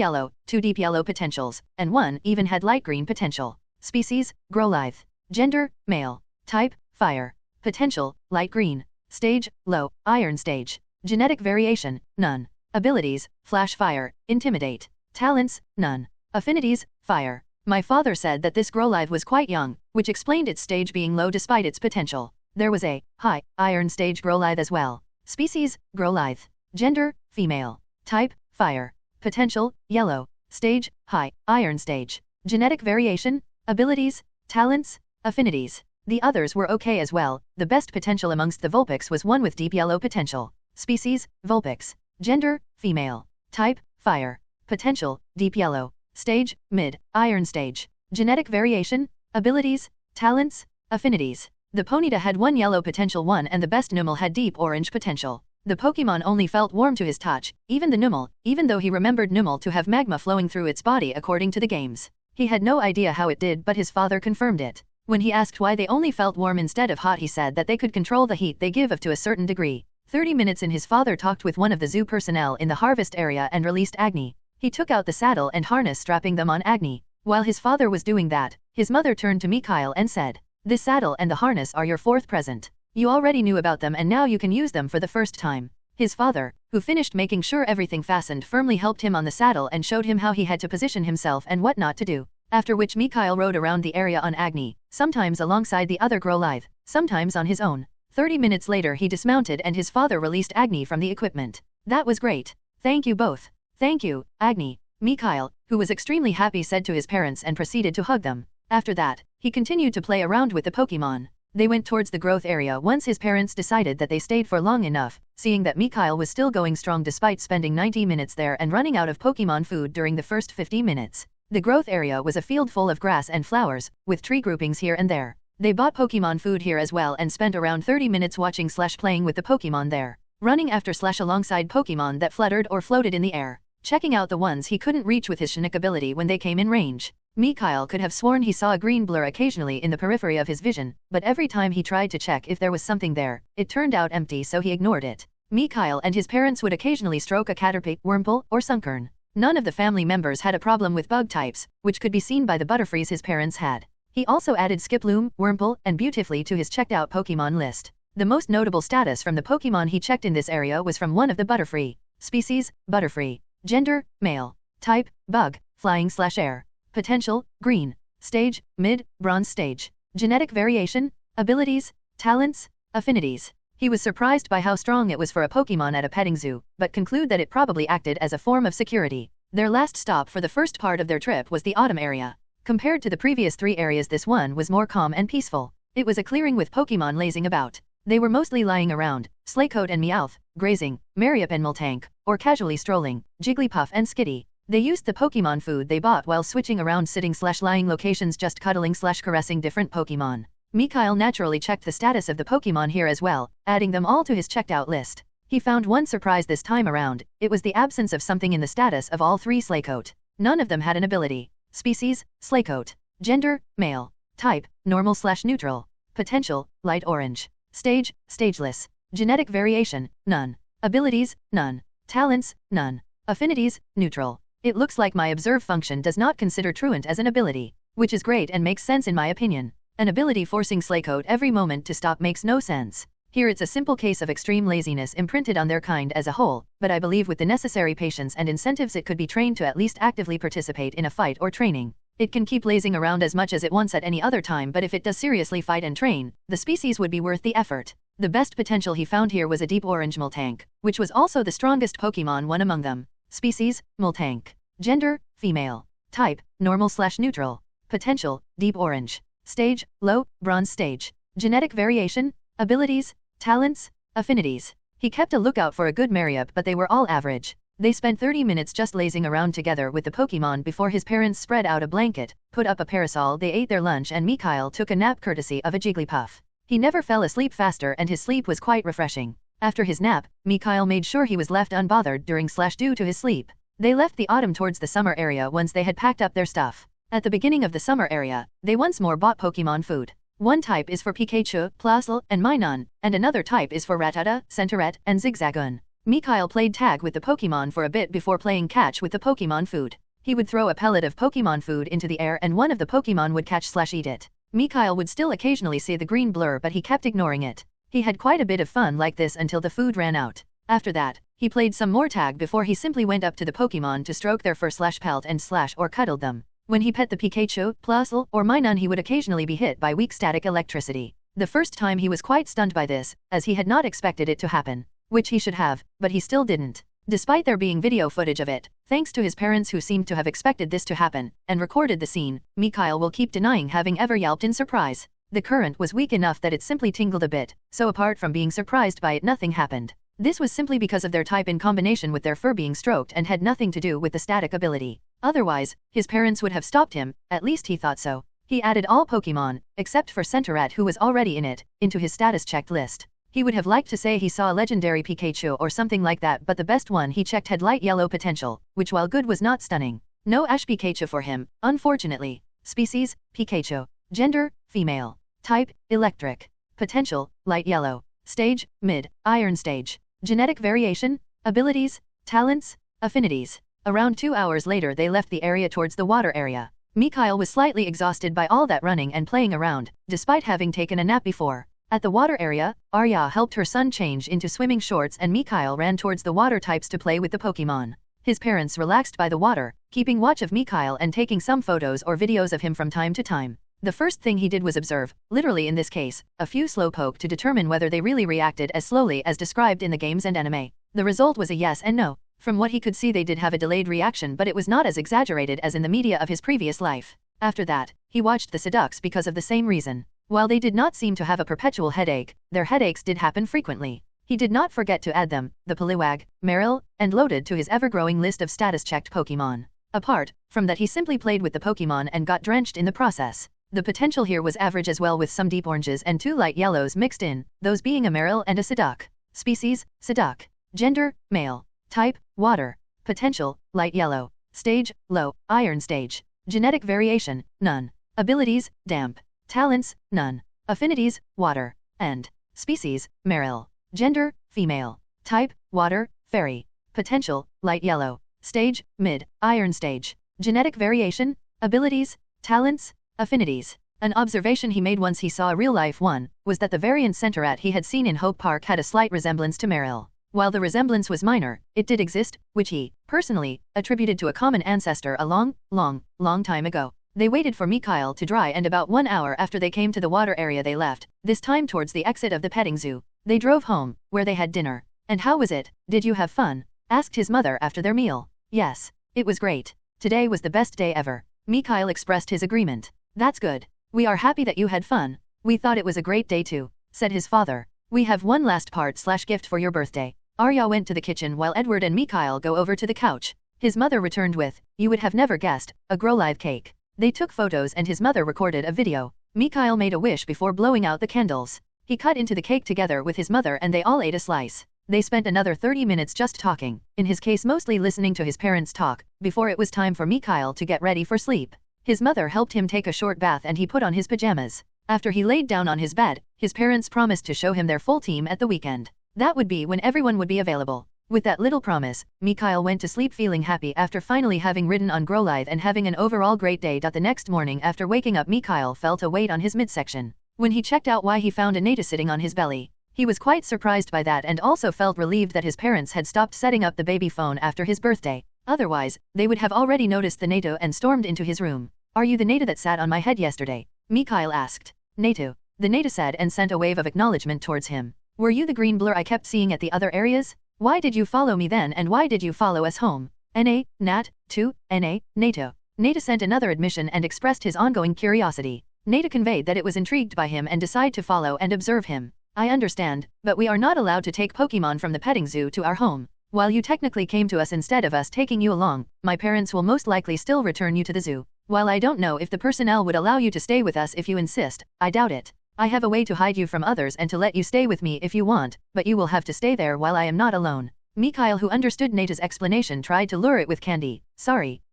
deep yellow potentials, and 1 even had light green potential. Species, Growlithe. Gender, male. Type, fire. Potential, light green. Stage, low, iron stage. Genetic variation, none. Abilities, flash fire, intimidate. Talents, none. Affinities, fire. My father said that this Growlithe was quite young, which explained its stage being low despite its potential. There was a high iron stage Growlithe as well. Species, Growlithe. Gender, female. Type, fire. Potential, yellow. Stage, High, Iron Stage. Genetic variation, abilities, talents, affinities. The others were okay as well. The best potential amongst the Vulpix was one with deep yellow potential. Species, Vulpix. Gender, female. Type, fire. Potential, deep yellow. Stage, mid, iron stage. Genetic variation, abilities, talents, affinities. The Ponyta had one yellow potential one and the best Numel had deep orange potential. The Pokemon only felt warm to his touch, even the Numel, even though he remembered Numel to have magma flowing through its body according to the games. He had no idea how it did, but his father confirmed it. When he asked why they only felt warm instead of hot, he said that they could control the heat they give off to a certain degree. 30 minutes in, his father talked with one of the zoo personnel in the harvest area and released Agni. He took out the saddle and harness, strapping them on Agni. While his father was doing that, his mother turned to Mikhail and said, "This saddle and the harness are your fourth present. You already knew about them and now you can use them for the first time." His father, who finished making sure everything fastened firmly, helped him on the saddle and showed him how he had to position himself and what not to do. After which Mikhail rode around the area on Agni, sometimes alongside the other Growlithe, sometimes on his own. 30 minutes later he dismounted and his father released Agni from the equipment. "That was great. Thank you both." "Thank you, Agni." Mikhail, who was extremely happy, said to his parents and proceeded to hug them. After that, he continued to play around with the Pokemon. They went towards the growth area once his parents decided that they stayed for long enough, seeing that Mikhail was still going strong despite spending 90 minutes there and running out of Pokemon food during the first 50 minutes. The growth area was a field full of grass and flowers, with tree groupings here and there. They bought Pokemon food here as well and spent around 30 minutes watching / playing with the Pokemon there, running after / alongside Pokemon that fluttered or floated in the air, checking out the ones he couldn't reach with his Shinik ability when they came in range. Mikhail could have sworn he saw a green blur occasionally in the periphery of his vision, but every time he tried to check if there was something there, it turned out empty, so he ignored it. Mikhail and his parents would occasionally stroke a Caterpie, Wurmple, or Sunkern. None of the family members had a problem with bug types, which could be seen by the Butterfrees his parents had. He also added Skiploom, Wurmple, and Beautifully to his checked out Pokemon list. The most notable status from the Pokemon he checked in this area was from one of the Butterfree. Species, Butterfree. Gender, male. Type, bug, flying/air. Potential, green. Stage, mid, bronze stage. Genetic variation, abilities, talents, affinities. He was surprised by how strong it was for a Pokemon at a petting zoo, but concluded that it probably acted as a form of security. Their last stop for the first part of their trip was the autumn area. Compared to the previous 3 areas, this one was more calm and peaceful. It was a clearing with Pokemon lazing about. They were mostly lying around, Slakoth and Meowth, grazing, Mariup and Miltank, or casually strolling, Jigglypuff and Skitty. They used the Pokemon food they bought while switching around sitting/lying locations, just cuddling/caressing different Pokemon. Mikhail naturally checked the status of the Pokemon here as well, adding them all to his checked out list. He found one surprise this time around. It was the absence of something in the status of all 3 Slakoth. None of them had an ability. Species, Slakoth. Gender, male. Type, normal/neutral. Potential, light orange. Stage, stageless. Genetic variation, none. Abilities, none. Talents, none. Affinities, neutral. It looks like my observe function does not consider truant as an ability, which is great and makes sense in my opinion. An ability forcing Slakoth every moment to stop makes no sense. Here it's a simple case of extreme laziness imprinted on their kind as a whole, but I believe with the necessary patience and incentives it could be trained to at least actively participate in a fight or training. It can keep lazing around as much as it wants at any other time, but if it does seriously fight and train, the species would be worth the effort. The best potential he found here was a deep orange Miltank, which was also the strongest Pokemon one among them. Species, Miltank. Gender, female. Type, normal/neutral. Potential, deep orange. Stage, low, bronze stage. Genetic variation, abilities, talents, affinities. He kept a lookout for a good Mariup, but they were all average. They spent 30 minutes just lazing around together with the Pokemon before his parents spread out a blanket, put up a parasol, they ate their lunch, and Mikhail took a nap courtesy of a Jigglypuff. He never fell asleep faster and his sleep was quite refreshing. After his nap, Mikhail made sure he was left unbothered during/due to his sleep. They left the autumn towards the summer area once they had packed up their stuff. At the beginning of the summer area, they once more bought Pokemon food. One type is for Pikachu, Plusle, and Minun, and another type is for Rattata, Centauret, and Zigzagoon. Mikhail played tag with the Pokemon for a bit before playing catch with the Pokemon food. He would throw a pellet of Pokemon food into the air and one of the Pokemon would catch/eat it. Mikhail would still occasionally see the green blur, but he kept ignoring it. He had quite a bit of fun like this until the food ran out. After that, he played some more tag before he simply went up to the Pokemon to stroke their fur/pelt and or cuddled them. When he pet the Pikachu, Plusle, or Minun, he would occasionally be hit by weak static electricity. The first time he was quite stunned by this, as he had not expected it to happen, which he should have, but he still didn't. Despite there being video footage of it, thanks to his parents who seemed to have expected this to happen and recorded the scene, Mikhail will keep denying having ever yelped in surprise. The current was weak enough that it simply tingled a bit, so apart from being surprised by it, nothing happened. This was simply because of their type in combination with their fur being stroked and had nothing to do with the static ability. Otherwise, his parents would have stopped him, at least he thought so. He added all Pokémon, except for Centaurette who was already in it, into his status checked list. He would have liked to say he saw a legendary Pikachu or something like that, but the best one he checked had light yellow potential, which while good was not stunning. No Ash Pikachu for him, unfortunately. Species, Pikachu. Gender, female. Type, electric. Potential, light yellow. Stage, mid, iron stage. Genetic variation, abilities, talents, affinities. Around 2 hours later they left the area towards the water area. Mikhail was slightly exhausted by all that running and playing around, despite having taken a nap before. At the water area, Arya helped her son change into swimming shorts and Mikhail ran towards the water types to play with the Pokémon. His parents relaxed by the water, keeping watch of Mikhail and taking some photos or videos of him from time to time. The first thing he did was observe, literally in this case, a few slowpoke to determine whether they really reacted as slowly as described in the games and anime. The result was a yes and no. From what he could see they did have a delayed reaction, but it was not as exaggerated as in the media of his previous life. After that, he watched the Seducts because of the same reason. While they did not seem to have a perpetual headache, their headaches did happen frequently. He did not forget to add them, the Poliwag, Marill, and Loaded to his ever-growing list of status-checked Pokémon. Apart from that, he simply played with the Pokémon and got drenched in the process. The potential here was average as well, with some deep oranges and 2 light yellows mixed in, those being a Marill and a Seduct. Species, Seduct. Gender, male. Type, water. Potential, light yellow. Stage, low, iron stage. Genetic variation, none. Abilities, damp. Talents, none. Affinities, water. And species, Marill. Gender, female. Type, water, fairy. Potential, light yellow. Stage, mid, iron stage. Genetic variation, abilities, talents, affinities. An observation he made once he saw a real-life one, was that the variant Centaurette he had seen in Hope Park had a slight resemblance to Marill. While the resemblance was minor, it did exist, which he, personally, attributed to a common ancestor a long time ago. They waited for Mikhail to dry and about 1 hour after they came to the water area they left, this time towards the exit of the petting zoo. They drove home, where they had dinner. "And how was it? Did you have fun?" asked his mother after their meal. "Yes. It was great. Today was the best day ever." Mikhail expressed his agreement. "That's good. We are happy that you had fun. We thought it was a great day too," said his father. "We have one last part/gift for your birthday." Arya went to the kitchen while Edward and Mikhail go over to the couch. His mother returned with, you would have never guessed, a grow-live cake. They took photos and his mother recorded a video. Mikhail made a wish before blowing out the candles. He cut into the cake together with his mother and they all ate a slice. They spent another 30 minutes just talking, in his case mostly listening to his parents talk, before it was time for Mikhail to get ready for sleep. His mother helped him take a short bath and he put on his pajamas. After he laid down on his bed, his parents promised to show him their full team at the weekend. That would be when everyone would be available. With that little promise, Mikhail went to sleep feeling happy after finally having ridden on Growlithe and having an overall great day. The next morning after waking up, Mikhail felt a weight on his midsection. When he checked out why, he found a Neta sitting on his belly. He was quite surprised by that and also felt relieved that his parents had stopped setting up the baby phone after his birthday. Otherwise, they would have already noticed the Neta and stormed into his room. "Are you the Neta that sat on my head yesterday?" Mikhail asked. "Neta," the Neta said and sent a wave of acknowledgement towards him. "Were you the green blur I kept seeing at the other areas? Why did you follow me then and why did you follow us home?" "Na, Nat, 2, Na, Neta." Neta sent another admission and expressed his ongoing curiosity. Neta conveyed that it was intrigued by him and decided to follow and observe him. "I understand, but we are not allowed to take Pokémon from the petting zoo to our home. While you technically came to us instead of us taking you along, my parents will most likely still return you to the zoo. While I don't know if the personnel would allow you to stay with us if you insist, I doubt it. I have a way to hide you from others and to let you stay with me if you want, but you will have to stay there while I am not alone." Mikhail, who understood Neta's explanation, tried to lure it with candy.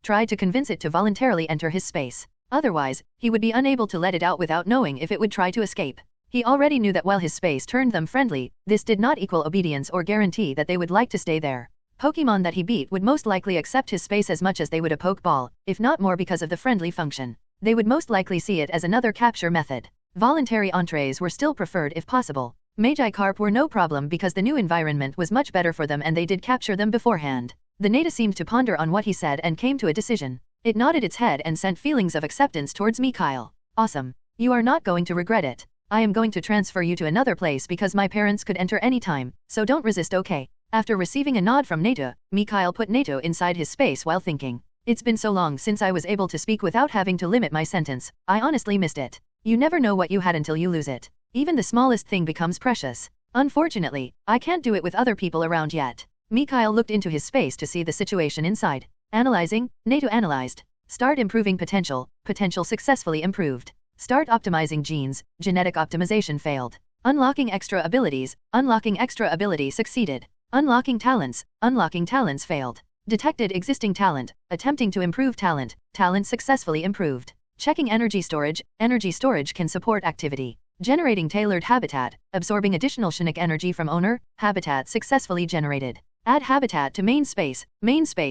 Tried to convince it to voluntarily enter his space. Otherwise, he would be unable to let it out without knowing if it would try to escape. He already knew that while his space turned them friendly, this did not equal obedience or guarantee that they would like to stay there. Pokémon that he beat would most likely accept his space as much as they would a Pokeball, if not more, because of the friendly function. They would most likely see it as another capture method. Voluntary entrees were still preferred if possible. Magikarp were no problem because the new environment was much better for them and they did capture them beforehand. The Neta seemed to ponder on what he said and came to a decision. It nodded its head and sent feelings of acceptance towards Mikhail. "Awesome. You are not going to regret it. I am going to transfer you to another place because my parents could enter any time, so don't resist, okay?" After receiving a nod from Nato, Mikhail put Nato inside his space while thinking. It's been so long since I was able to speak without having to limit my sentence, I honestly missed it. You never know what you had until you lose it. Even the smallest thing becomes precious. Unfortunately, I can't do it with other people around yet. Mikhail looked into his space to see the situation inside. Analyzing, Nato analyzed. Start improving potential, potential successfully improved. Start optimizing genes, genetic optimization failed. Unlocking extra abilities succeeded. Unlocking talents failed. Detected existing talent, attempting to improve talent successfully improved. Checking energy storage can support activity. Generating tailored habitat, absorbing additional Shinnick energy from owner, habitat successfully generated. Add habitat to main space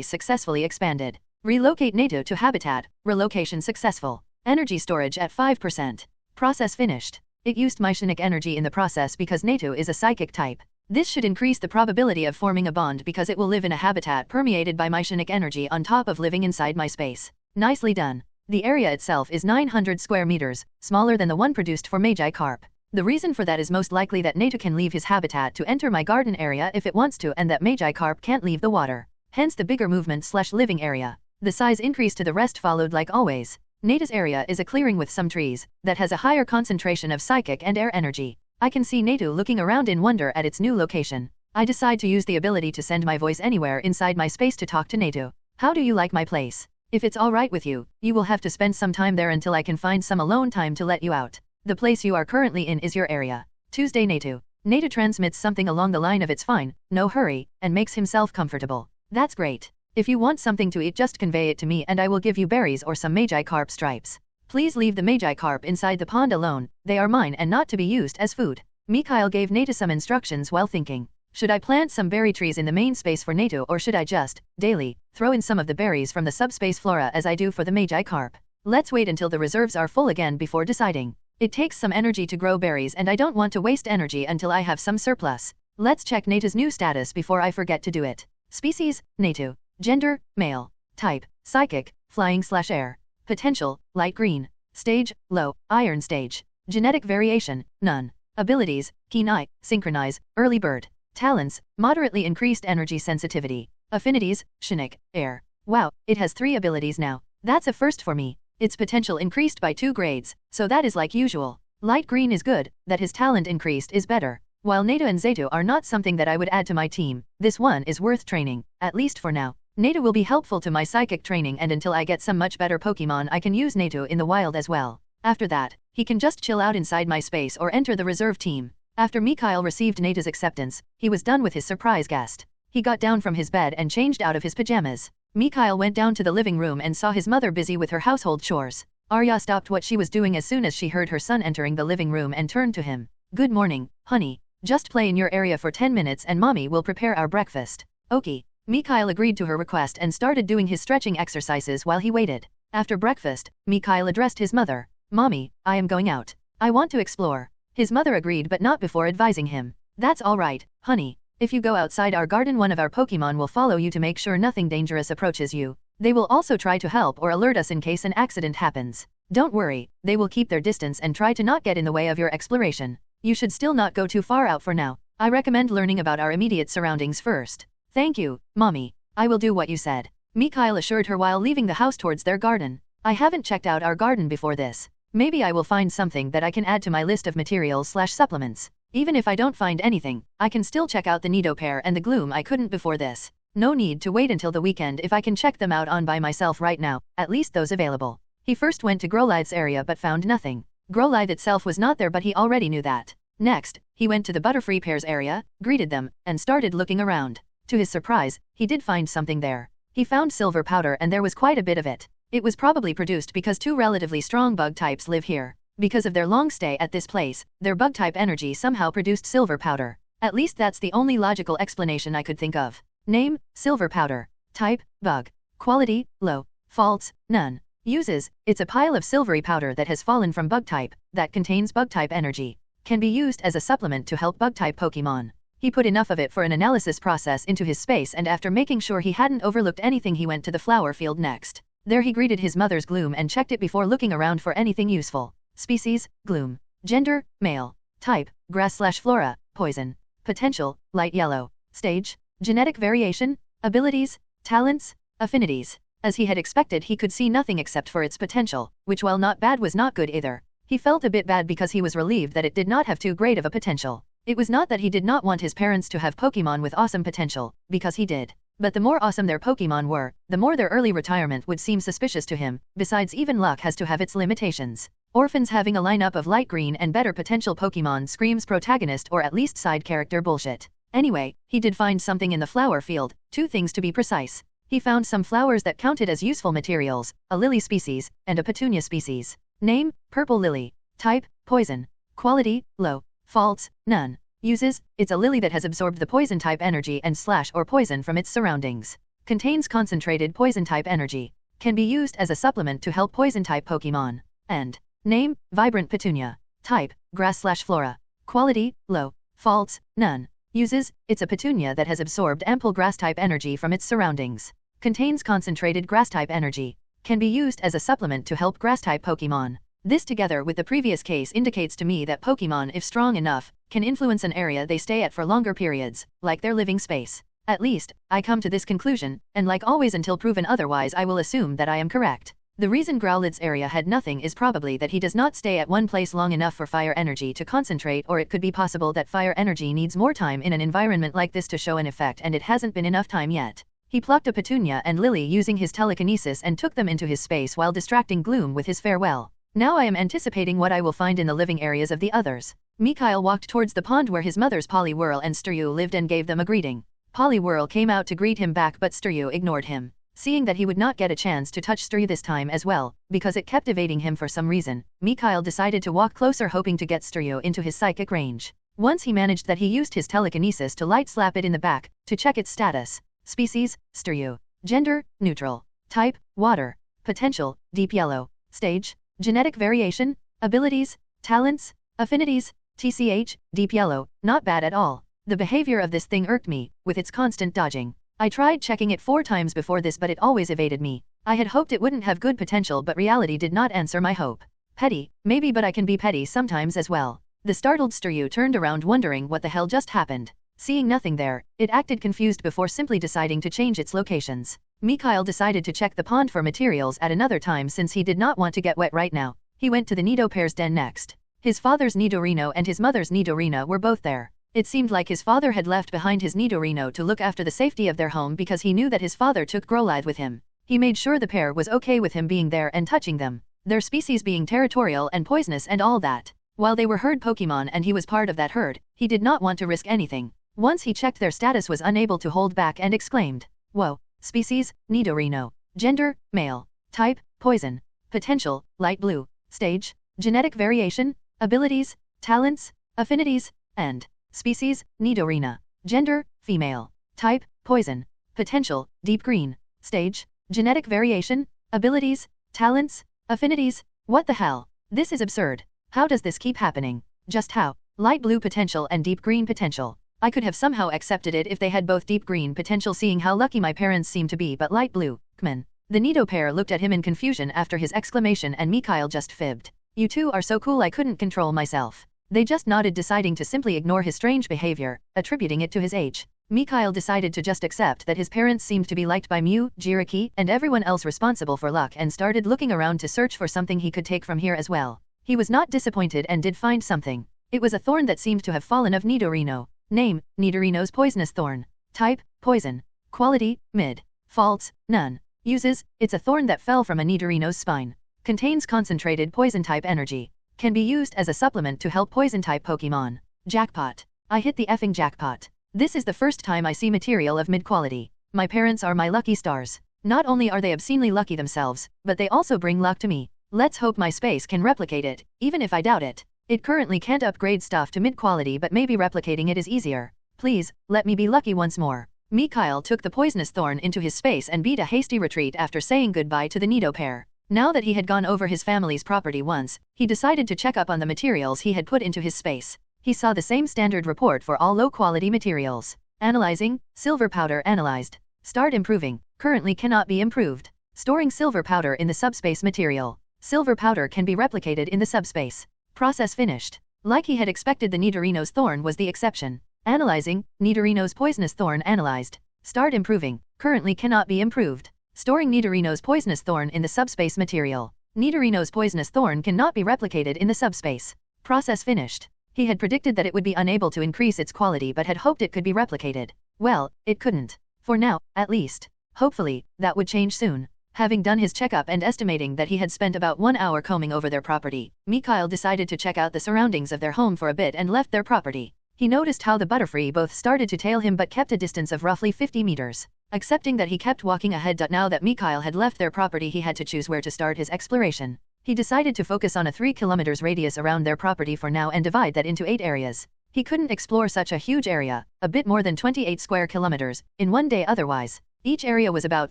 successfully expanded. Relocate NATO to habitat, relocation successful. Energy storage at 5%. Process finished. It used my Shinnick energy in the process because NATO is a psychic type. This should increase the probability of forming a bond because it will live in a habitat permeated by my Shinnick energy on top of living inside my space. Nicely done. The area itself is 900 square meters, smaller than the one produced for Magi Carp. The reason for that is most likely that NATO can leave his habitat to enter my garden area if it wants to and that Magi Carp can't leave the water. Hence the bigger movement/living area. The size increase to the rest followed like always. NATO's area is a clearing with some trees that has a higher concentration of psychic and air energy. I can see NATO looking around in wonder at its new location. I decide to use the ability to send my voice anywhere inside my space to talk to NATO. How do you like my place? If it's alright with you, you will have to spend some time there until I can find some alone time to let you out. The place you are currently in is your area. Tuesday NATO. NATO transmits something along the line of it's fine, no hurry, and makes himself comfortable. That's great. If you want something to eat just convey it to me and I will give you berries or some Magi Carp stripes. Please leave the Magi Carp inside the pond alone, they are mine and not to be used as food. Mikhail gave NATO some instructions while thinking. Should I plant some berry trees in the main space for NATO or should I just, daily, throw in some of the berries from the subspace flora as I do for the Magi Carp? Let's wait until the reserves are full again before deciding. It takes some energy to grow berries and I don't want to waste energy until I have some surplus. Let's check NATO's new status before I forget to do it. Species, NATO. Gender, male. Type, psychic, flying/air. Potential, light green. Stage, low, iron stage. Genetic variation, none. Abilities, keen eye, synchronize, early bird. Talents, moderately increased energy sensitivity. Affinities, Shinnick, air. Wow, it has 3 abilities now. That's a first for me. Its potential increased by 2 grades, so that is like usual. Light green is good, that his talent increased is better. While NATO and Zato are not something that I would add to my team, this one is worth training, at least for now. NATO will be helpful to my psychic training and until I get some much better Pokemon I can use NATO in the wild as well. After that, he can just chill out inside my space or enter the reserve team. After Mikhail received NATO's acceptance, he was done with his surprise guest. He got down from his bed and changed out of his pajamas. Mikhail went down to the living room and saw his mother busy with her household chores. Arya stopped what she was doing as soon as she heard her son entering the living room and turned to him. Good morning, honey. Just play in your area for 10 minutes and mommy will prepare our breakfast. Okay. Mikhail agreed to her request and started doing his stretching exercises while he waited. After breakfast, Mikhail addressed his mother. Mommy, I am going out. I want to explore. His mother agreed but not before advising him. That's alright, honey. If you go outside our garden one of our Pokemon will follow you to make sure nothing dangerous approaches you. They will also try to help or alert us in case an accident happens. Don't worry, they will keep their distance and try to not get in the way of your exploration. You should still not go too far out for now. I recommend learning about our immediate surroundings first. Thank you, mommy. I will do what you said. Mikhail assured her while leaving the house towards their garden. I haven't checked out our garden before this. Maybe I will find something that I can add to my list of materials/supplements. Even if I don't find anything, I can still check out the Nidopear and the Gloom I couldn't before this. No need to wait until the weekend if I can check them out on by myself right now, at least those available. He first went to Growlithe's area but found nothing. Growlithe itself was not there but he already knew that. Next, he went to the Butterfree Pair's area, greeted them, and started looking around. To his surprise, he did find something there. He found silver powder and there was quite a bit of it. It was probably produced because 2 relatively strong bug types live here. Because of their long stay at this place, their bug type energy somehow produced silver powder. At least that's the only logical explanation I could think of. Name, silver powder. Type, bug. Quality, low. Faults, none. Uses, it's a pile of silvery powder that has fallen from bug type, that contains bug type energy. Can be used as a supplement to help bug type Pokemon. He put enough of it for an analysis process into his space and after making sure he hadn't overlooked anything he went to the flower field next. There he greeted his mother's Gloom and checked it before looking around for anything useful. Species, Gloom. Gender, male. Type, grass/flora, poison. Potential, light yellow. Stage, Genetic variation, abilities, talents, affinities. As he had expected, he could see nothing except for its potential, which while not bad was not good either. He felt a bit bad because he was relieved that it did not have too great of a potential. It was not that he did not want his parents to have Pokémon with awesome potential, because he did. But the more awesome their Pokémon were, the more their early retirement would seem suspicious to him. Besides, even luck has to have its limitations. Orphans having a lineup of light green and better potential Pokémon screams protagonist or at least side character bullshit. Anyway, he did find something in the flower field, 2 things to be precise. He found some flowers that counted as useful materials, a lily species, and a petunia species. Name, purple lily. Type, poison. Quality, low. Faults, none. Uses, it's a lily that has absorbed the poison type energy and / or poison from its surroundings. Contains concentrated poison type energy. Can be used as a supplement to help poison type Pokémon. And name, vibrant petunia. Type, grass/flora. Quality, low. Faults, none. Uses, it's a petunia that has absorbed ample grass type energy from its surroundings. Contains concentrated grass type energy. Can be used as a supplement to help grass type Pokémon. This together with the previous case indicates to me that Pokémon, if strong enough, can influence an area they stay at for longer periods, like their living space. At least, I come to this conclusion, and like always until proven otherwise I will assume that I am correct. The reason Growlithe's area had nothing is probably that he does not stay at one place long enough for fire energy to concentrate, or it could be possible that fire energy needs more time in an environment like this to show an effect and it hasn't been enough time yet. He plucked a petunia and lily using his telekinesis and took them into his space while distracting Gloom with his farewell. Now I am anticipating what I will find in the living areas of the others. Mikhail walked towards the pond where his mothers Poliwhirl and Sturyu lived and gave them a greeting. Poliwhirl came out to greet him back but Sturyu ignored him. Seeing that he would not get a chance to touch Sturyu this time as well, because it kept evading him for some reason, Mikhail decided to walk closer hoping to get Sturyu into his psychic range. Once he managed that, he used his telekinesis to light slap it in the back, to check its status. Species, Sturyu. Gender, neutral. Type, water. Potential, deep yellow. Stage, genetic variation. Abilities, talents, affinities, TCH, deep yellow, not bad at all. The behavior of this thing irked me, with its constant dodging. I tried checking it 4 times before this but it always evaded me. I had hoped it wouldn't have good potential but reality did not answer my hope. Petty, maybe, but I can be petty sometimes as well. The startled Sturyu turned around wondering what the hell just happened. Seeing nothing there, it acted confused before simply deciding to change its locations. Mikhail decided to check the pond for materials at another time since he did not want to get wet right now. He went to the Nidopair's den next. His father's Nidorino and his mother's Nidorina were both there. It seemed like his father had left behind his Nidorino to look after the safety of their home because he knew that his father took Growlithe with him. He made sure the pair was okay with him being there and touching them, their species being territorial and poisonous and all that. While they were herd Pokemon and he was part of that herd, he did not want to risk anything. Once he checked their status, was unable to hold back and exclaimed, "Whoa, species, Nidorino. Gender, male. Type, poison. Potential, light blue. Stage, genetic variation, abilities, talents, affinities, and species, Nidorina. Gender, female. Type, poison. Potential, deep green. Stage, genetic variation, abilities, talents, affinities." What the hell? This is absurd. How does this keep happening? Just how? Light blue potential and deep green potential. I could have somehow accepted it if they had both deep green potential, seeing how lucky my parents seem to be, but light blue, kman. The Nidopair looked at him in confusion after his exclamation and Mikhail just fibbed. "You two are so cool I couldn't control myself." They just nodded, deciding to simply ignore his strange behavior, attributing it to his age. Mikhail decided to just accept that his parents seemed to be liked by Mew, Jiraiya, and everyone else responsible for luck, and started looking around to search for something he could take from here as well. He was not disappointed and did find something. It was a thorn that seemed to have fallen of Nidorino. Name, Nidorino's poisonous thorn. Type, poison. Quality, mid. Faults, none. Uses, it's a thorn that fell from a Nidorino's spine. Contains concentrated poison type energy. Can be used as a supplement to help poison type Pokemon. Jackpot. I hit the effing jackpot. This is the first time I see material of mid quality. My parents are my lucky stars. Not only are they obscenely lucky themselves, but they also bring luck to me. Let's hope my space can replicate it, even if I doubt it. It currently can't upgrade stuff to mid-quality, but maybe replicating it is easier. Please, let me be lucky once more. Mikhail took the poisonous thorn into his space and beat a hasty retreat after saying goodbye to the Nidopair. Now that he had gone over his family's property once, he decided to check up on the materials he had put into his space. He saw the same standard report for all low-quality materials. Analyzing, silver powder analyzed. Start improving, currently cannot be improved. Storing silver powder in the subspace material. Silver powder can be replicated in the subspace. Process finished. Like he had expected, the Nidorino's thorn was the exception. Analyzing, Nidorino's poisonous thorn analyzed. Start improving, currently cannot be improved. Storing Nidorino's poisonous thorn in the subspace material. Nidorino's poisonous thorn cannot be replicated in the subspace. Process finished. He had predicted that it would be unable to increase its quality but had hoped it could be replicated. Well, it couldn't. For now, at least. Hopefully, that would change soon. Having done his checkup and estimating that he had spent about 1 hour combing over their property, Mikhail decided to check out the surroundings of their home for a bit and left their property. He noticed how the Butterfree both started to tail him but kept a distance of roughly 50 meters. Accepting that he kept walking ahead. Now that Mikhail had left their property, he had to choose where to start his exploration. He decided to focus on a 3 kilometers radius around their property for now and divide that into 8 areas. He couldn't explore such a huge area, a bit more than 28 square kilometers, in one day otherwise. Each area was about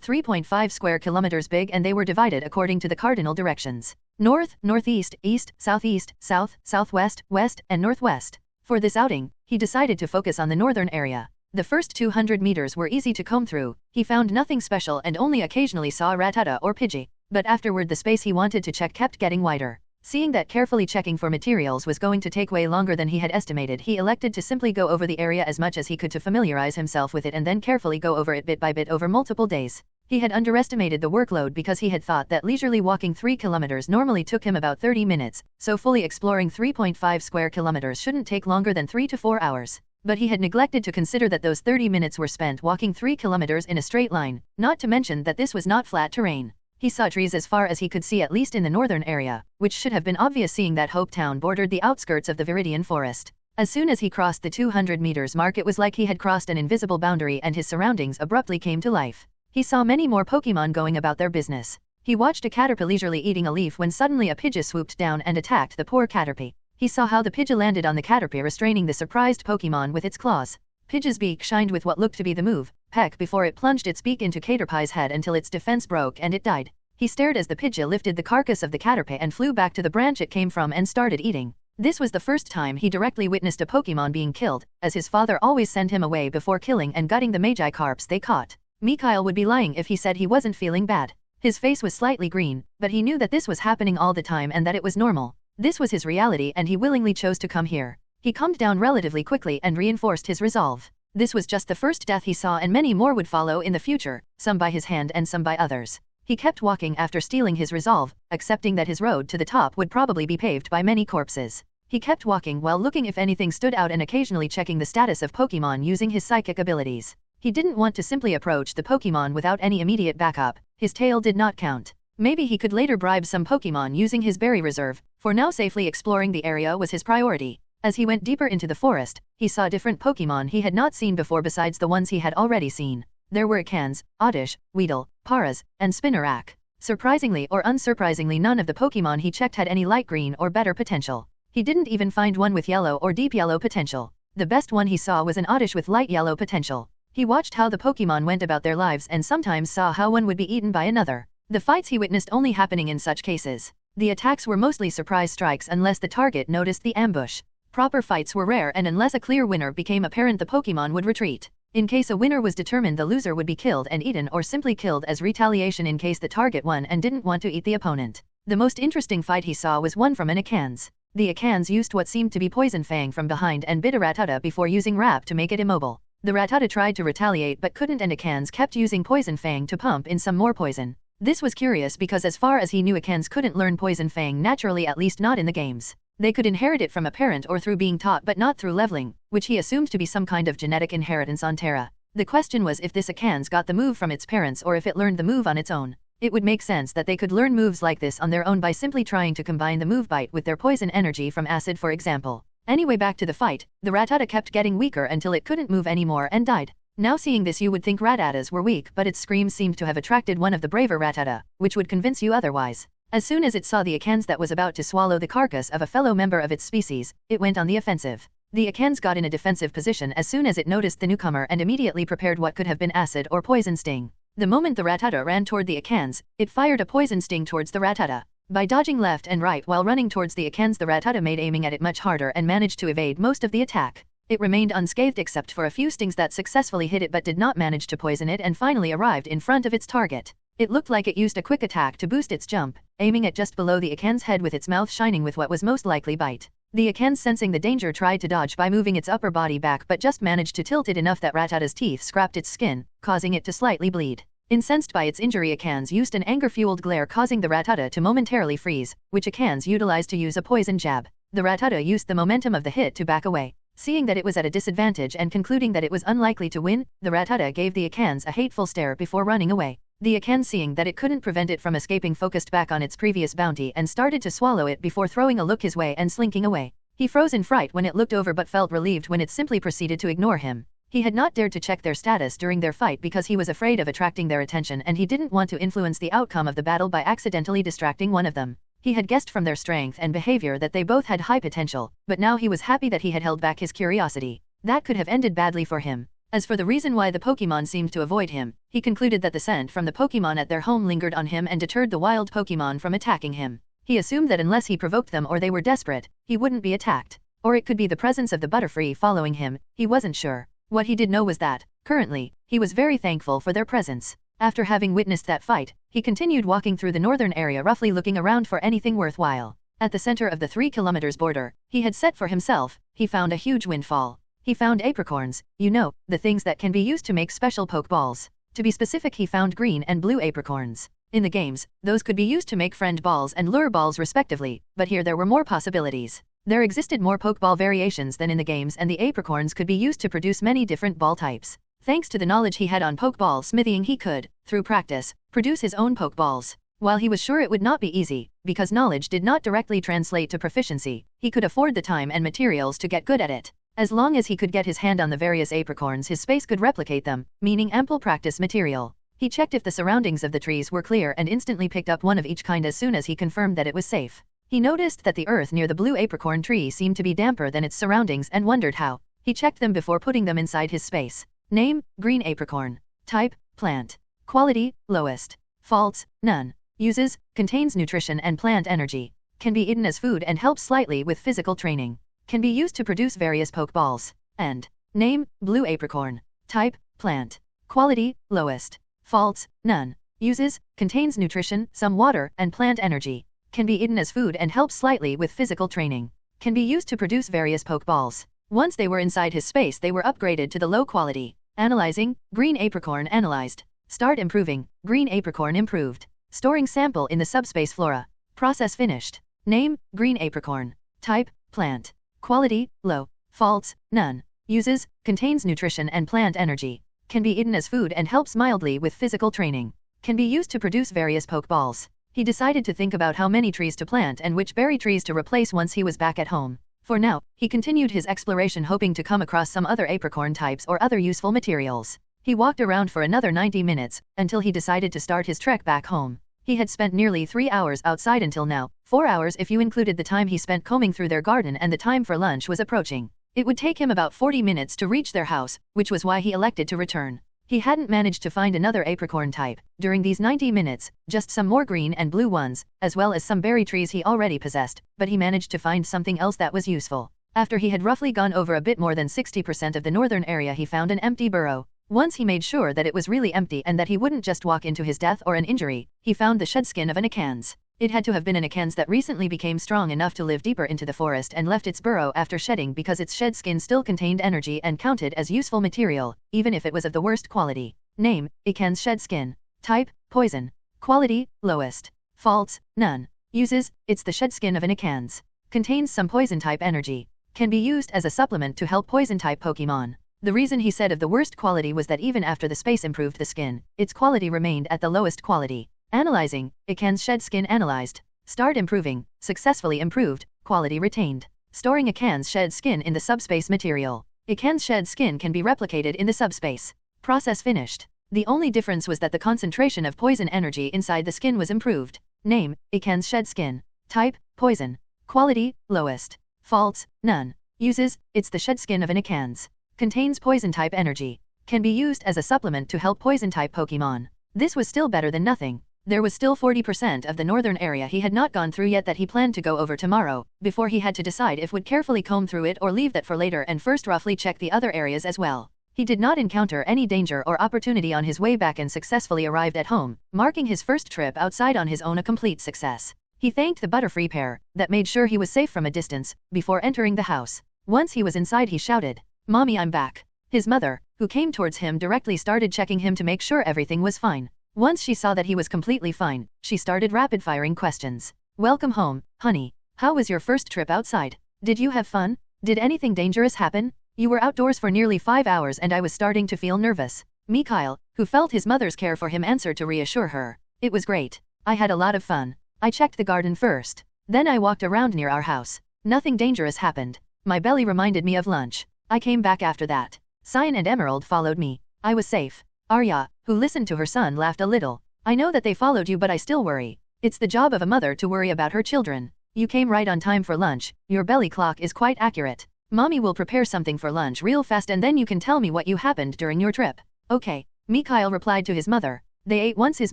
3.5 square kilometers big and they were divided according to the cardinal directions: north, northeast, east, southeast, south, southwest, west, and northwest. For this outing, he decided to focus on the northern area. The first 200 meters were easy to comb through. He found nothing special and only occasionally saw a Rattata or Pidgey. But afterward the space he wanted to check kept getting wider. Seeing that carefully checking for materials was going to take way longer than he had estimated, he elected to simply go over the area as much as he could to familiarize himself with it and then carefully go over it bit by bit over multiple days. He had underestimated the workload because he had thought that leisurely walking 3 kilometers normally took him about 30 minutes, so fully exploring 3.5 square kilometers shouldn't take longer than 3 to 4 hours. But he had neglected to consider that those 30 minutes were spent walking 3 kilometers in a straight line, not to mention that this was not flat terrain. He saw trees as far as he could see, at least in the northern area, which should have been obvious seeing that Hope Town bordered the outskirts of the Viridian Forest. As soon as he crossed the 200 meters mark, it was like he had crossed an invisible boundary and his surroundings abruptly came to life. He saw many more Pokémon going about their business. He watched a Caterpie leisurely eating a leaf when suddenly a Pidgey swooped down and attacked the poor Caterpie. He saw how the Pidgey landed on the Caterpie, restraining the surprised Pokémon with its claws. Pidgey's beak shined with what looked to be the move, peck, before it plunged its beak into Caterpie's head until its defense broke and it died. He stared as the Pidgey lifted the carcass of the Caterpie and flew back to the branch it came from and started eating. This was the first time he directly witnessed a Pokémon being killed, as his father always sent him away before killing and gutting the Magikarps they caught. Mikhail would be lying if he said he wasn't feeling bad. His face was slightly green, but he knew that this was happening all the time and that it was normal. This was his reality and he willingly chose to come here. He calmed down relatively quickly and reinforced his resolve. This was just the first death he saw and many more would follow in the future, some by his hand and some by others. He kept walking after stealing his resolve, accepting that his road to the top would probably be paved by many corpses. He kept walking while looking if anything stood out and occasionally checking the status of Pokémon using his psychic abilities. He didn't want to simply approach the Pokémon without any immediate backup. His tail did not count. Maybe he could later bribe some Pokémon using his berry reserve. For now, safely exploring the area was his priority. As he went deeper into the forest, he saw different Pokémon he had not seen before besides the ones he had already seen. There were Ekans, Oddish, Weedle, Paras, and Spinarak. Surprisingly or unsurprisingly, none of the Pokémon he checked had any light green or better potential. He didn't even find one with yellow or deep yellow potential. The best one he saw was an Oddish with light yellow potential. He watched how the Pokémon went about their lives and sometimes saw how one would be eaten by another. The fights he witnessed only happening in such cases. The attacks were mostly surprise strikes unless the target noticed the ambush. Proper fights were rare, and unless a clear winner became apparent, the Pokémon would retreat. In case a winner was determined, the loser would be killed and eaten or simply killed as retaliation in case the target won and didn't want to eat the opponent. The most interesting fight he saw was one from an Ekans. The Ekans used what seemed to be Poison Fang from behind and bit a Rattata before using Wrap to make it immobile. The Rattata tried to retaliate but couldn't, and Ekans kept using Poison Fang to pump in some more poison. This was curious because as far as he knew, Ekans couldn't learn Poison Fang naturally, at least not in the games. They could inherit it from a parent or through being taught, but not through leveling, which he assumed to be some kind of genetic inheritance on Terra. The question was if this Ekans got the move from its parents or if it learned the move on its own. It would make sense that they could learn moves like this on their own by simply trying to combine the move bite with their poison energy from acid, for example. Anyway, back to the fight, the Rattata kept getting weaker until it couldn't move anymore and died. Now seeing this, you would think Rattatas were weak, but its screams seemed to have attracted one of the braver Rattata, which would convince you otherwise. As soon as it saw the Ekans that was about to swallow the carcass of a fellow member of its species, it went on the offensive. The Ekans got in a defensive position as soon as it noticed the newcomer and immediately prepared what could have been acid or poison sting. The moment the Rattata ran toward the Ekans, it fired a poison sting towards the Rattata. By dodging left and right while running towards the Ekans, the Rattata made aiming at it much harder and managed to evade most of the attack. It remained unscathed except for a few stings that successfully hit it but did not manage to poison it, and finally arrived in front of its target. It looked like it used a quick attack to boost its jump, aiming at just below the Ekan's head with its mouth shining with what was most likely bite. The Akan, sensing the danger, tried to dodge by moving its upper body back, but just managed to tilt it enough that Rattata's teeth scraped its skin, causing it to slightly bleed. Incensed by its injury, Akans used an anger-fueled glare, causing the Rattata to momentarily freeze, which Akans utilized to use a poison jab. The Rattata used the momentum of the hit to back away. Seeing that it was at a disadvantage and concluding that it was unlikely to win, the Rattata gave the Akans a hateful stare before running away. The Akan, seeing that it couldn't prevent it from escaping, focused back on its previous bounty and started to swallow it before throwing a look his way and slinking away. He froze in fright when it looked over, but felt relieved when it simply proceeded to ignore him. He had not dared to check their status during their fight because he was afraid of attracting their attention, and he didn't want to influence the outcome of the battle by accidentally distracting one of them. He had guessed from their strength and behavior that they both had high potential, but now he was happy that he had held back his curiosity. That could have ended badly for him. As for the reason why the Pokémon seemed to avoid him, he concluded that the scent from the Pokémon at their home lingered on him and deterred the wild Pokémon from attacking him. He assumed that unless he provoked them or they were desperate, he wouldn't be attacked. Or it could be the presence of the Butterfree following him, he wasn't sure. What he did know was that, currently, he was very thankful for their presence. After having witnessed that fight, he continued walking through the northern area, roughly looking around for anything worthwhile. At the center of the 3 kilometers border he had set for himself, he found a huge windfall. He found apricorns, the things that can be used to make special Pokeballs. To be specific, he found green and blue apricorns. In the games, those could be used to make friend balls and lure balls respectively, but here there were more possibilities. There existed more Pokeball variations than in the games, and the apricorns could be used to produce many different ball types. Thanks to the knowledge he had on Pokeball smithing, he could, through practice, produce his own Pokeballs. While he was sure it would not be easy, because knowledge did not directly translate to proficiency, he could afford the time and materials to get good at it. As long as he could get his hand on the various apricorns, his space could replicate them, meaning ample practice material. He checked if the surroundings of the trees were clear and instantly picked up one of each kind as soon as he confirmed that it was safe. He noticed that the earth near the blue apricorn tree seemed to be damper than its surroundings and wondered how. He checked them before putting them inside his space. Name, green apricorn. Type, plant. Quality, lowest. Faults, none. Uses, contains nutrition and plant energy. Can be eaten as food and helps slightly with physical training. Can be used to produce various Pokeballs. And name, blue apricorn. Type, plant. Quality, lowest. Faults, none. Uses, contains nutrition, some water, and plant energy. Can be eaten as food and helps slightly with physical training. Can be used to produce various Pokeballs. Once they were inside his space, they were upgraded to the low quality. Analyzing, green apricorn analyzed. Start improving, green apricorn improved. Storing sample in the subspace flora. Process finished. Name, green apricorn. Type, plant. Quality, low. Faults, none. Uses, contains nutrition and plant energy. Can be eaten as food and helps mildly with physical training. Can be used to produce various Pokeballs. He decided to think about how many trees to plant and which berry trees to replace once he was back at home. For now, he continued his exploration, hoping to come across some other apricorn types or other useful materials. He walked around for another 90 minutes, until he decided to start his trek back home. He had spent nearly 3 hours outside until now, 4 hours if you included the time he spent combing through their garden, and the time for lunch was approaching. It would take him about 40 minutes to reach their house, which was why he elected to return. He hadn't managed to find another apricorn type during these 90 minutes, just some more green and blue ones, as well as some berry trees he already possessed, but he managed to find something else that was useful. After he had roughly gone over a bit more than 60% of the northern area, he found an empty burrow. Once he made sure that it was really empty and that he wouldn't just walk into his death or an injury, he found the shed skin of an Akans. It had to have been an Akans that recently became strong enough to live deeper into the forest and left its burrow after shedding, because its shed skin still contained energy and counted as useful material, even if it was of the worst quality. Name, Akans shed skin. Type, poison. Quality, lowest. Faults, none. Uses, it's the shed skin of an Akans. Contains some poison type energy. Can be used as a supplement to help poison type Pokemon. The reason he said of the worst quality was that even after the space improved the skin, its quality remained at the lowest quality. Analyzing, Akan's shed skin analyzed. Start improving, successfully improved, quality retained. Storing Akan's shed skin in the subspace material. Akan's shed skin can be replicated in the subspace. Process finished. The only difference was that the concentration of poison energy inside the skin was improved. Name, Akan's shed skin. Type, poison. Quality, lowest. Faults, none. Uses, it's the shed skin of an Akans. Contains poison type energy. Can be used as a supplement to help poison type Pokemon. This was still better than nothing. There was still 40% of the northern area he had not gone through yet that he planned to go over tomorrow, before he had to decide if would carefully comb through it or leave that for later and first roughly check the other areas as well. He did not encounter any danger or opportunity on his way back and successfully arrived at home, marking his first trip outside on his own a complete success. He thanked the Butterfree pair, that made sure he was safe from a distance, before entering the house. Once he was inside he shouted, "Mommy, I'm back." His mother, who came towards him directly, started checking him to make sure everything was fine. Once she saw that he was completely fine, she started rapid-firing questions. "Welcome home, honey. How was your first trip outside? Did you have fun? Did anything dangerous happen? You were outdoors for nearly 5 hours and I was starting to feel nervous." Mikhail, who felt his mother's care for him, answered to reassure her. "It was great. I had a lot of fun. I checked the garden first. Then I walked around near our house. Nothing dangerous happened. My belly reminded me of lunch. I came back after that. Cyan and Emerald followed me. I was safe." Arya, who listened to her son, laughed a little. "I know that they followed you, but I still worry. It's the job of a mother to worry about her children. You came right on time for lunch. Your belly clock is quite accurate. Mommy will prepare something for lunch real fast and then you can tell me what you happened during your trip." "Okay," Mikhail replied to his mother. They ate once his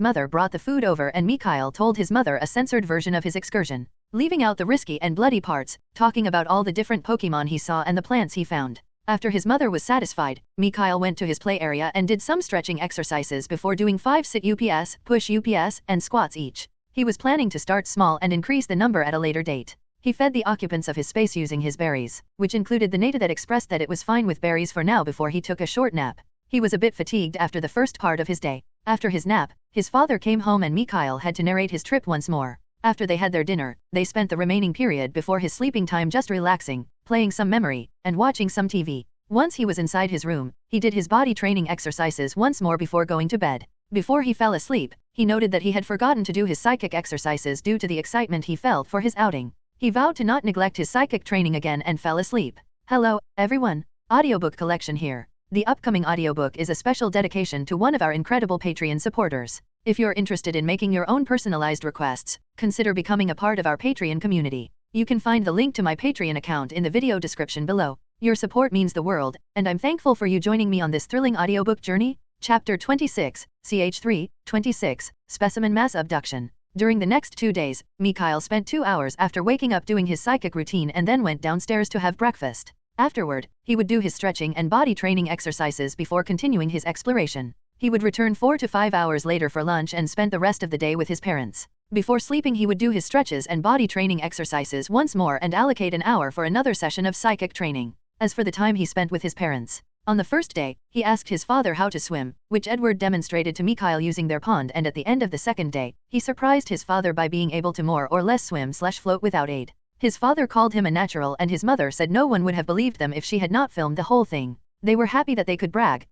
mother brought the food over and Mikhail told his mother a censored version of his excursion, leaving out the risky and bloody parts, talking about all the different Pokémon he saw and the plants he found. After his mother was satisfied, Mikhail went to his play area and did some stretching exercises before doing 5 sit UPS, push UPS, and squats each. He was planning to start small and increase the number at a later date. He fed the occupants of his space using his berries, which included the native that expressed that it was fine with berries for now before he took a short nap. He was a bit fatigued after the first part of his day. After his nap, his father came home and Mikhail had to narrate his trip once more. After they had their dinner, they spent the remaining period before his sleeping time just relaxing, playing some memory, and watching some TV. Once he was inside his room, he did his body training exercises once more before going to bed. Before he fell asleep, he noted that he had forgotten to do his psychic exercises due to the excitement he felt for his outing. He vowed to not neglect his psychic training again and fell asleep. Hello, everyone. Audiobook collection here. The upcoming audiobook is a special dedication to one of our incredible Patreon supporters. If you're interested in making your own personalized requests, consider becoming a part of our Patreon community. You can find the link to my Patreon account in the video description below. Your support means the world, and I'm thankful for you joining me on this thrilling audiobook journey. Chapter 26, CH3, 26, Specimen Mass Abduction. During the next 2 days, Mikhail spent 2 hours after waking up doing his psychic routine and then went downstairs to have breakfast. Afterward, he would do his stretching and body training exercises before continuing his exploration. He would return 4 to 5 hours later for lunch and spend the rest of the day with his parents. Before sleeping he would do his stretches and body training exercises once more and allocate an hour for another session of psychic training. As for the time he spent with his parents, on the first day, he asked his father how to swim, which Edward demonstrated to Mikhail using their pond, and at the end of the second day, he surprised his father by being able to more or less swim/float without aid. His father called him a natural and his mother said no one would have believed them if she had not filmed the whole thing. They were happy that they could brag.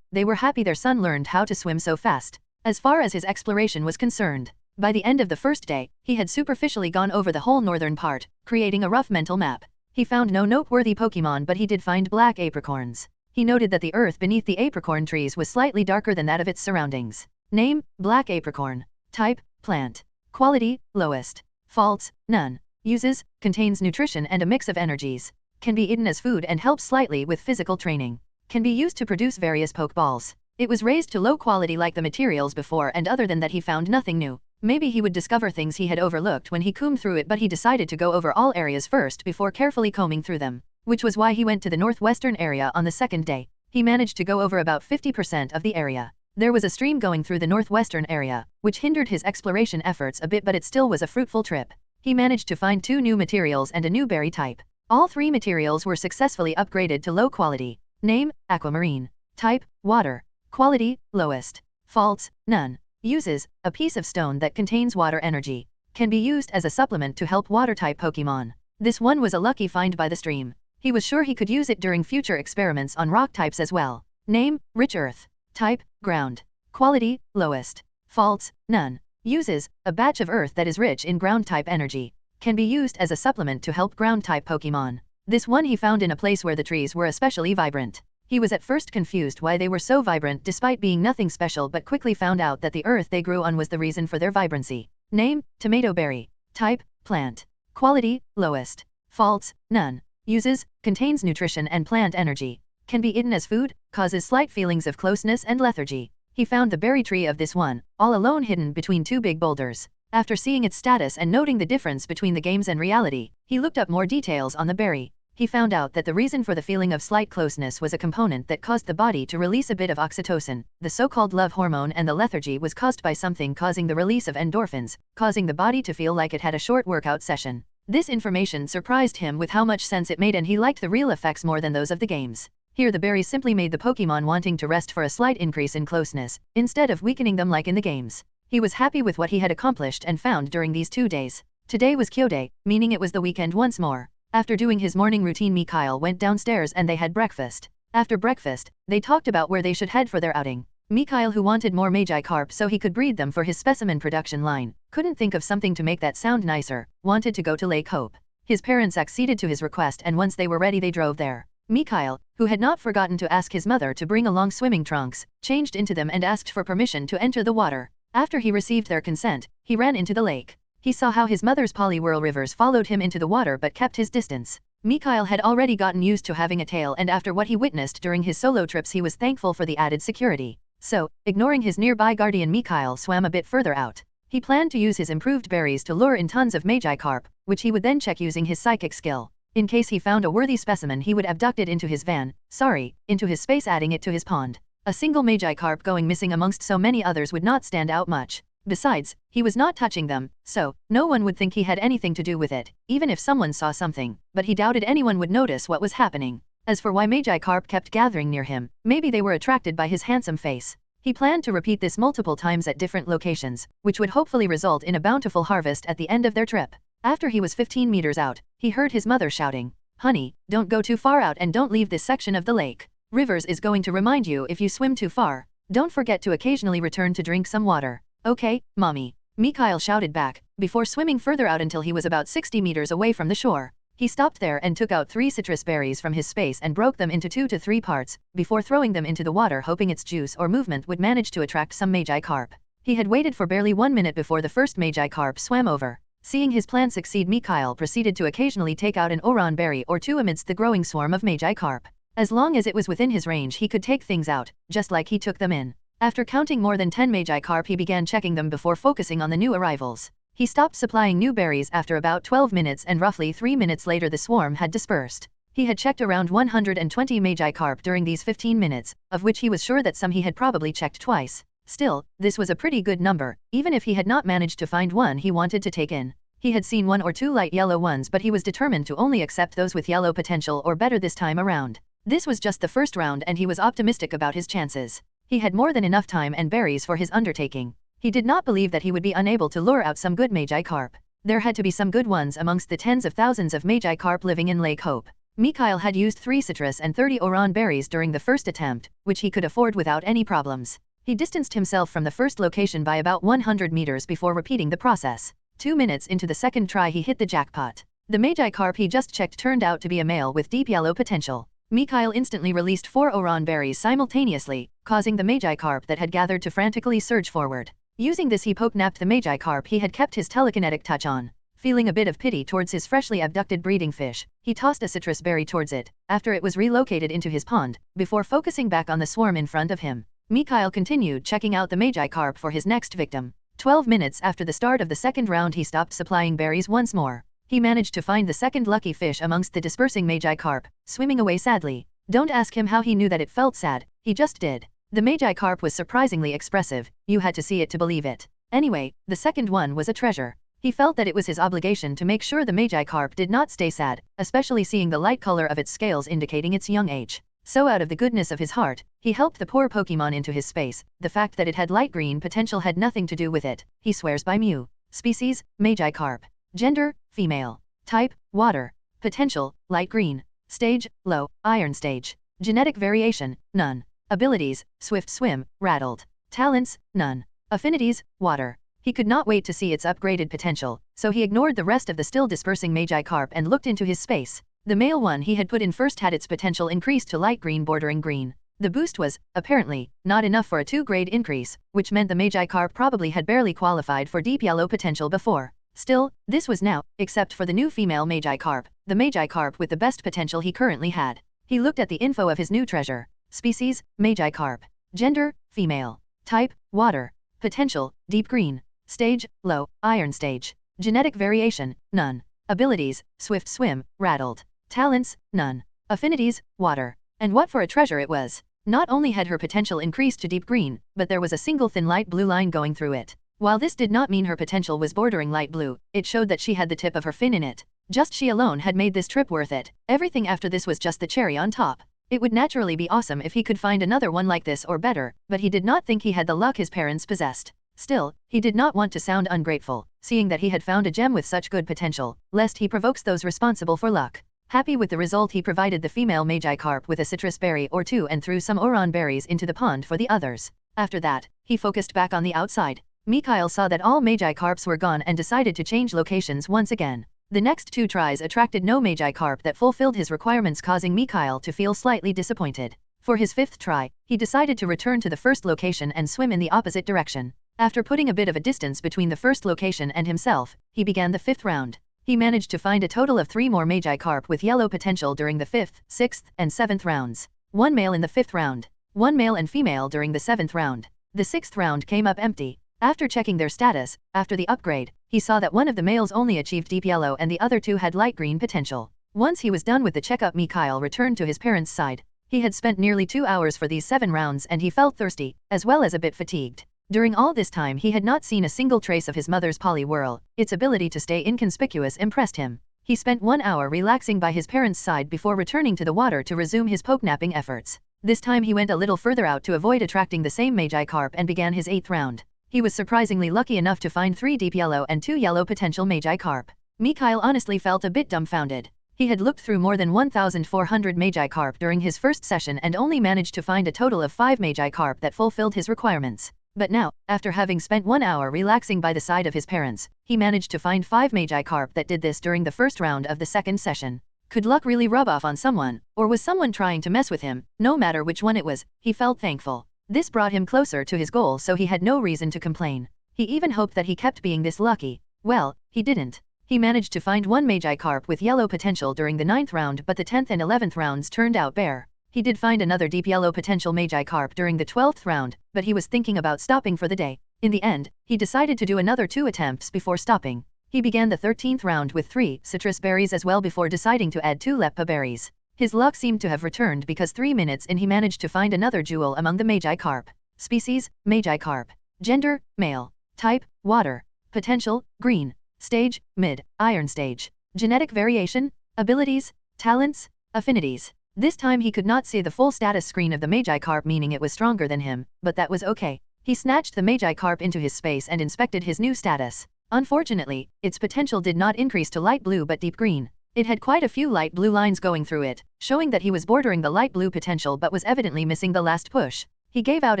They were happy their son learned how to swim so fast. As far as his exploration was concerned, by the end of the first day, he had superficially gone over the whole northern part, creating a rough mental map. He found no noteworthy Pokémon, but he did find black apricorns. He noted that the earth beneath the apricorn trees was slightly darker than that of its surroundings. Name, black apricorn. Type, plant. Quality, lowest. Faults, none. Uses, contains nutrition and a mix of energies. Can be eaten as food and helps slightly with physical training. Can be used to produce various Pokeballs. It was raised to low quality like the materials before, and other than that he found nothing new. Maybe he would discover things he had overlooked when he combed through it, but he decided to go over all areas first before carefully combing through them, which was why he went to the northwestern area on the second day. He managed to go over about 50% of the area. There was a stream going through the northwestern area, which hindered his exploration efforts a bit, but it still was a fruitful trip. He managed to find 2 new materials and a new berry type. All 3 materials were successfully upgraded to low quality. Name, aquamarine. Type, water. Quality, lowest. Faults, none. Uses, a piece of stone that contains water energy. Can be used as a supplement to help water-type Pokémon. This one was a lucky find by the stream. He was sure he could use it during future experiments on rock types as well. Name, rich earth. Type, ground. Quality, lowest. Faults, none. Uses, a batch of earth that is rich in ground-type energy. Can be used as a supplement to help ground-type Pokémon. This one he found in a place where the trees were especially vibrant. He was at first confused why they were so vibrant despite being nothing special, but quickly found out that the earth they grew on was the reason for their vibrancy. Name, tomato berry. Type, plant. Quality, lowest. Faults, none. Uses, contains nutrition and plant energy. Can be eaten as food, causes slight feelings of closeness and lethargy. He found the berry tree of this one, all alone hidden between 2 big boulders. After seeing its status and noting the difference between the games and reality, he looked up more details on the berry. he found out that the reason for the feeling of slight closeness was a component that caused the body to release a bit of oxytocin, the so-called love hormone, and the lethargy was caused by something causing the release of endorphins, causing the body to feel like it had a short workout session. This information surprised him with how much sense it made, and he liked the real effects more than those of the games. Here the berries simply made the Pokémon wanting to rest for a slight increase in closeness, instead of weakening them like in the games. He was happy with what he had accomplished and found during these 2 days. Today was Kyo-day, meaning it was the weekend once more. After doing his morning routine, Mikhail went downstairs and they had breakfast. After breakfast, they talked about where they should head for their outing. Mikhail, who wanted more Magikarp so he could breed them for his specimen production line, couldn't think of something to make that sound nicer, wanted to go to Lake Hope. His parents acceded to his request, and once they were ready they drove there. Mikhail, who had not forgotten to ask his mother to bring along swimming trunks, changed into them and asked for permission to enter the water. After he received their consent, he ran into the lake. He saw how his mother's Poliwhirl rivers followed him into the water but kept his distance. Mikhail had already gotten used to having a tail, and after what he witnessed during his solo trips he was thankful for the added security. So, ignoring his nearby guardian, Mikhail swam a bit further out. He planned to use his improved berries to lure in tons of Magikarp, which he would then check using his psychic skill. In case he found a worthy specimen he would abduct it into his into his space, adding it to his pond. A single Magikarp going missing amongst so many others would not stand out much. Besides, he was not touching them, so no one would think he had anything to do with it, even if someone saw something, but he doubted anyone would notice what was happening. As for why Magikarp kept gathering near him, maybe they were attracted by his handsome face. He planned to repeat this multiple times at different locations, which would hopefully result in a bountiful harvest at the end of their trip. After he was 15 meters out, he heard his mother shouting, "Honey, don't go too far out and don't leave this section of the lake. Rivers is going to remind you if you swim too far. Don't forget to occasionally return to drink some water." "Okay, Mommy," Mikhail shouted back, before swimming further out until he was about 60 meters away from the shore. He stopped there and took out 3 citrus berries from his space and broke them into 2 to 3 parts, before throwing them into the water, hoping its juice or movement would manage to attract some Magikarp. He had waited for barely 1 minute before the first Magikarp swam over. Seeing his plan succeed, Mikhail proceeded to occasionally take out an Oran berry or 2 amidst the growing swarm of Magikarp. As long as it was within his range he could take things out, just like he took them in. After counting more than 10 Magikarp he began checking them before focusing on the new arrivals. He stopped supplying new berries after about 12 minutes, and roughly 3 minutes later the swarm had dispersed. He had checked around 120 Magikarp during these 15 minutes, of which he was sure that some he had probably checked twice. Still, this was a pretty good number, even if he had not managed to find one he wanted to take in. He had seen 1 or 2 light yellow ones, but he was determined to only accept those with yellow potential or better this time around. This was just the first round and he was optimistic about his chances. He had more than enough time and berries for his undertaking. He did not believe that he would be unable to lure out some good Magikarp. There had to be some good ones amongst the tens of thousands of Magikarp living in Lake Hope. Mikhail had used 3 citrus and 30 Oran berries during the first attempt, which he could afford without any problems. He distanced himself from the first location by about 100 meters before repeating the process. 2 minutes into the second try he hit the jackpot. The Magikarp he just checked turned out to be a male with deep yellow potential. Mikhail instantly released 4 Oran berries simultaneously, causing the Magikarp that had gathered to frantically surge forward. Using this he poke-napped the Magikarp he had kept his telekinetic touch on. Feeling a bit of pity towards his freshly abducted breeding fish, he tossed a citrus berry towards it, after it was relocated into his pond, before focusing back on the swarm in front of him. Mikhail continued checking out the Magikarp for his next victim. 12 minutes after the start of the second round he stopped supplying berries once more. He managed to find the second lucky fish amongst the dispersing Magikarp, swimming away sadly. Don't ask him how he knew that it felt sad, he just did. The Magikarp was surprisingly expressive, you had to see it to believe it. Anyway, the second one was a treasure. He felt that it was his obligation to make sure the Magikarp did not stay sad, especially seeing the light color of its scales indicating its young age. So out of the goodness of his heart, he helped the poor Pokémon into his space. The fact that it had light green potential had nothing to do with it, he swears by Mew. Species, Magikarp. Gender, female. Type, water. Potential, light green. Stage, low, iron stage. Genetic variation, none. Abilities, swift swim, rattled. Talents, none. Affinities, water. He could not wait to see its upgraded potential, so he ignored the rest of the still dispersing Magikarp and looked into his space. The male one he had put in first had its potential increased to light green bordering green. The boost was, apparently, not enough for a 2-grade increase, which meant the Magikarp probably had barely qualified for deep yellow potential before. Still, this was now, except for the new female Magikarp, the Magikarp with the best potential he currently had. He looked at the info of his new treasure. Species, Magikarp. Gender, female. Type, water. Potential, deep green. Stage, low, iron stage. Genetic variation, none. Abilities, swift swim, rattled. Talents, none. Affinities, water. And what for a treasure it was. Not only had her potential increased to deep green, but there was a single thin light blue line going through it. While this did not mean her potential was bordering light blue, it showed that she had the tip of her fin in it. Just she alone had made this trip worth it. Everything after this was just the cherry on top. It would naturally be awesome if he could find another one like this or better, but he did not think he had the luck his parents possessed. Still, he did not want to sound ungrateful, seeing that he had found a gem with such good potential, lest he provokes those responsible for luck. Happy with the result, he provided the female Magikarp with a citrus berry or two and threw some Oran berries into the pond for the others. After that, he focused back on the outside. Mikhail saw that all Magikarps were gone and decided to change locations once again. The next 2 tries attracted no Magikarp that fulfilled his requirements, causing Mikhail to feel slightly disappointed. For his 5th try, he decided to return to the first location and swim in the opposite direction. After putting a bit of a distance between the first location and himself, he began the 5th round. He managed to find a total of 3 more Magikarp with yellow potential during the 5th, 6th, and 7th rounds. 1 male in the 5th round. 1 male and female during the 7th round. The 6th round came up empty. After checking their status, after the upgrade, he saw that one of the males only achieved deep yellow and the other 2 had light green potential. Once he was done with the checkup, Mikhail returned to his parents' side. He had spent nearly 2 hours for these 7 rounds and he felt thirsty, as well as a bit fatigued. During all this time he had not seen a single trace of his mother's Poliwhirl. Its ability to stay inconspicuous impressed him. He spent 1 hour relaxing by his parents' side before returning to the water to resume his pokenapping efforts. This time he went a little further out to avoid attracting the same Magikarp and began his 8th round. He was surprisingly lucky enough to find 3 deep yellow and 2 yellow potential Magikarp. Mikhail honestly felt a bit dumbfounded. He had looked through more than 1,400 Magikarp during his first session and only managed to find a total of 5 Magikarp that fulfilled his requirements. But now, after having spent 1 hour relaxing by the side of his parents, he managed to find 5 Magikarp that did this during the first round of the second session. Could luck really rub off on someone, or was someone trying to mess with him? No matter which one it was, he felt thankful. This brought him closer to his goal, so he had no reason to complain. He even hoped that he kept being this lucky. Well, he didn't. He managed to find 1 Magikarp with yellow potential during the 9th round, but the 10th and 11th rounds turned out bare. He did find another deep yellow potential Magikarp during the 12th round, but he was thinking about stopping for the day. In the end, he decided to do another 2 attempts before stopping. He began the 13th round with 3 citrus berries as well before deciding to add 2 leppa berries. His luck seemed to have returned because 3 minutes in he managed to find another jewel among the Magikarp. Species, Magikarp. Gender, male. Type, water. Potential, green. Stage, mid, iron stage. Genetic variation, abilities, talents, affinities. This time he could not see the full status screen of the Magikarp, meaning it was stronger than him, but that was okay. He snatched the Magikarp into his space and inspected his new status. Unfortunately, its potential did not increase to light blue but deep green. It had quite a few light blue lines going through it, showing that he was bordering the light blue potential but was evidently missing the last push. He gave out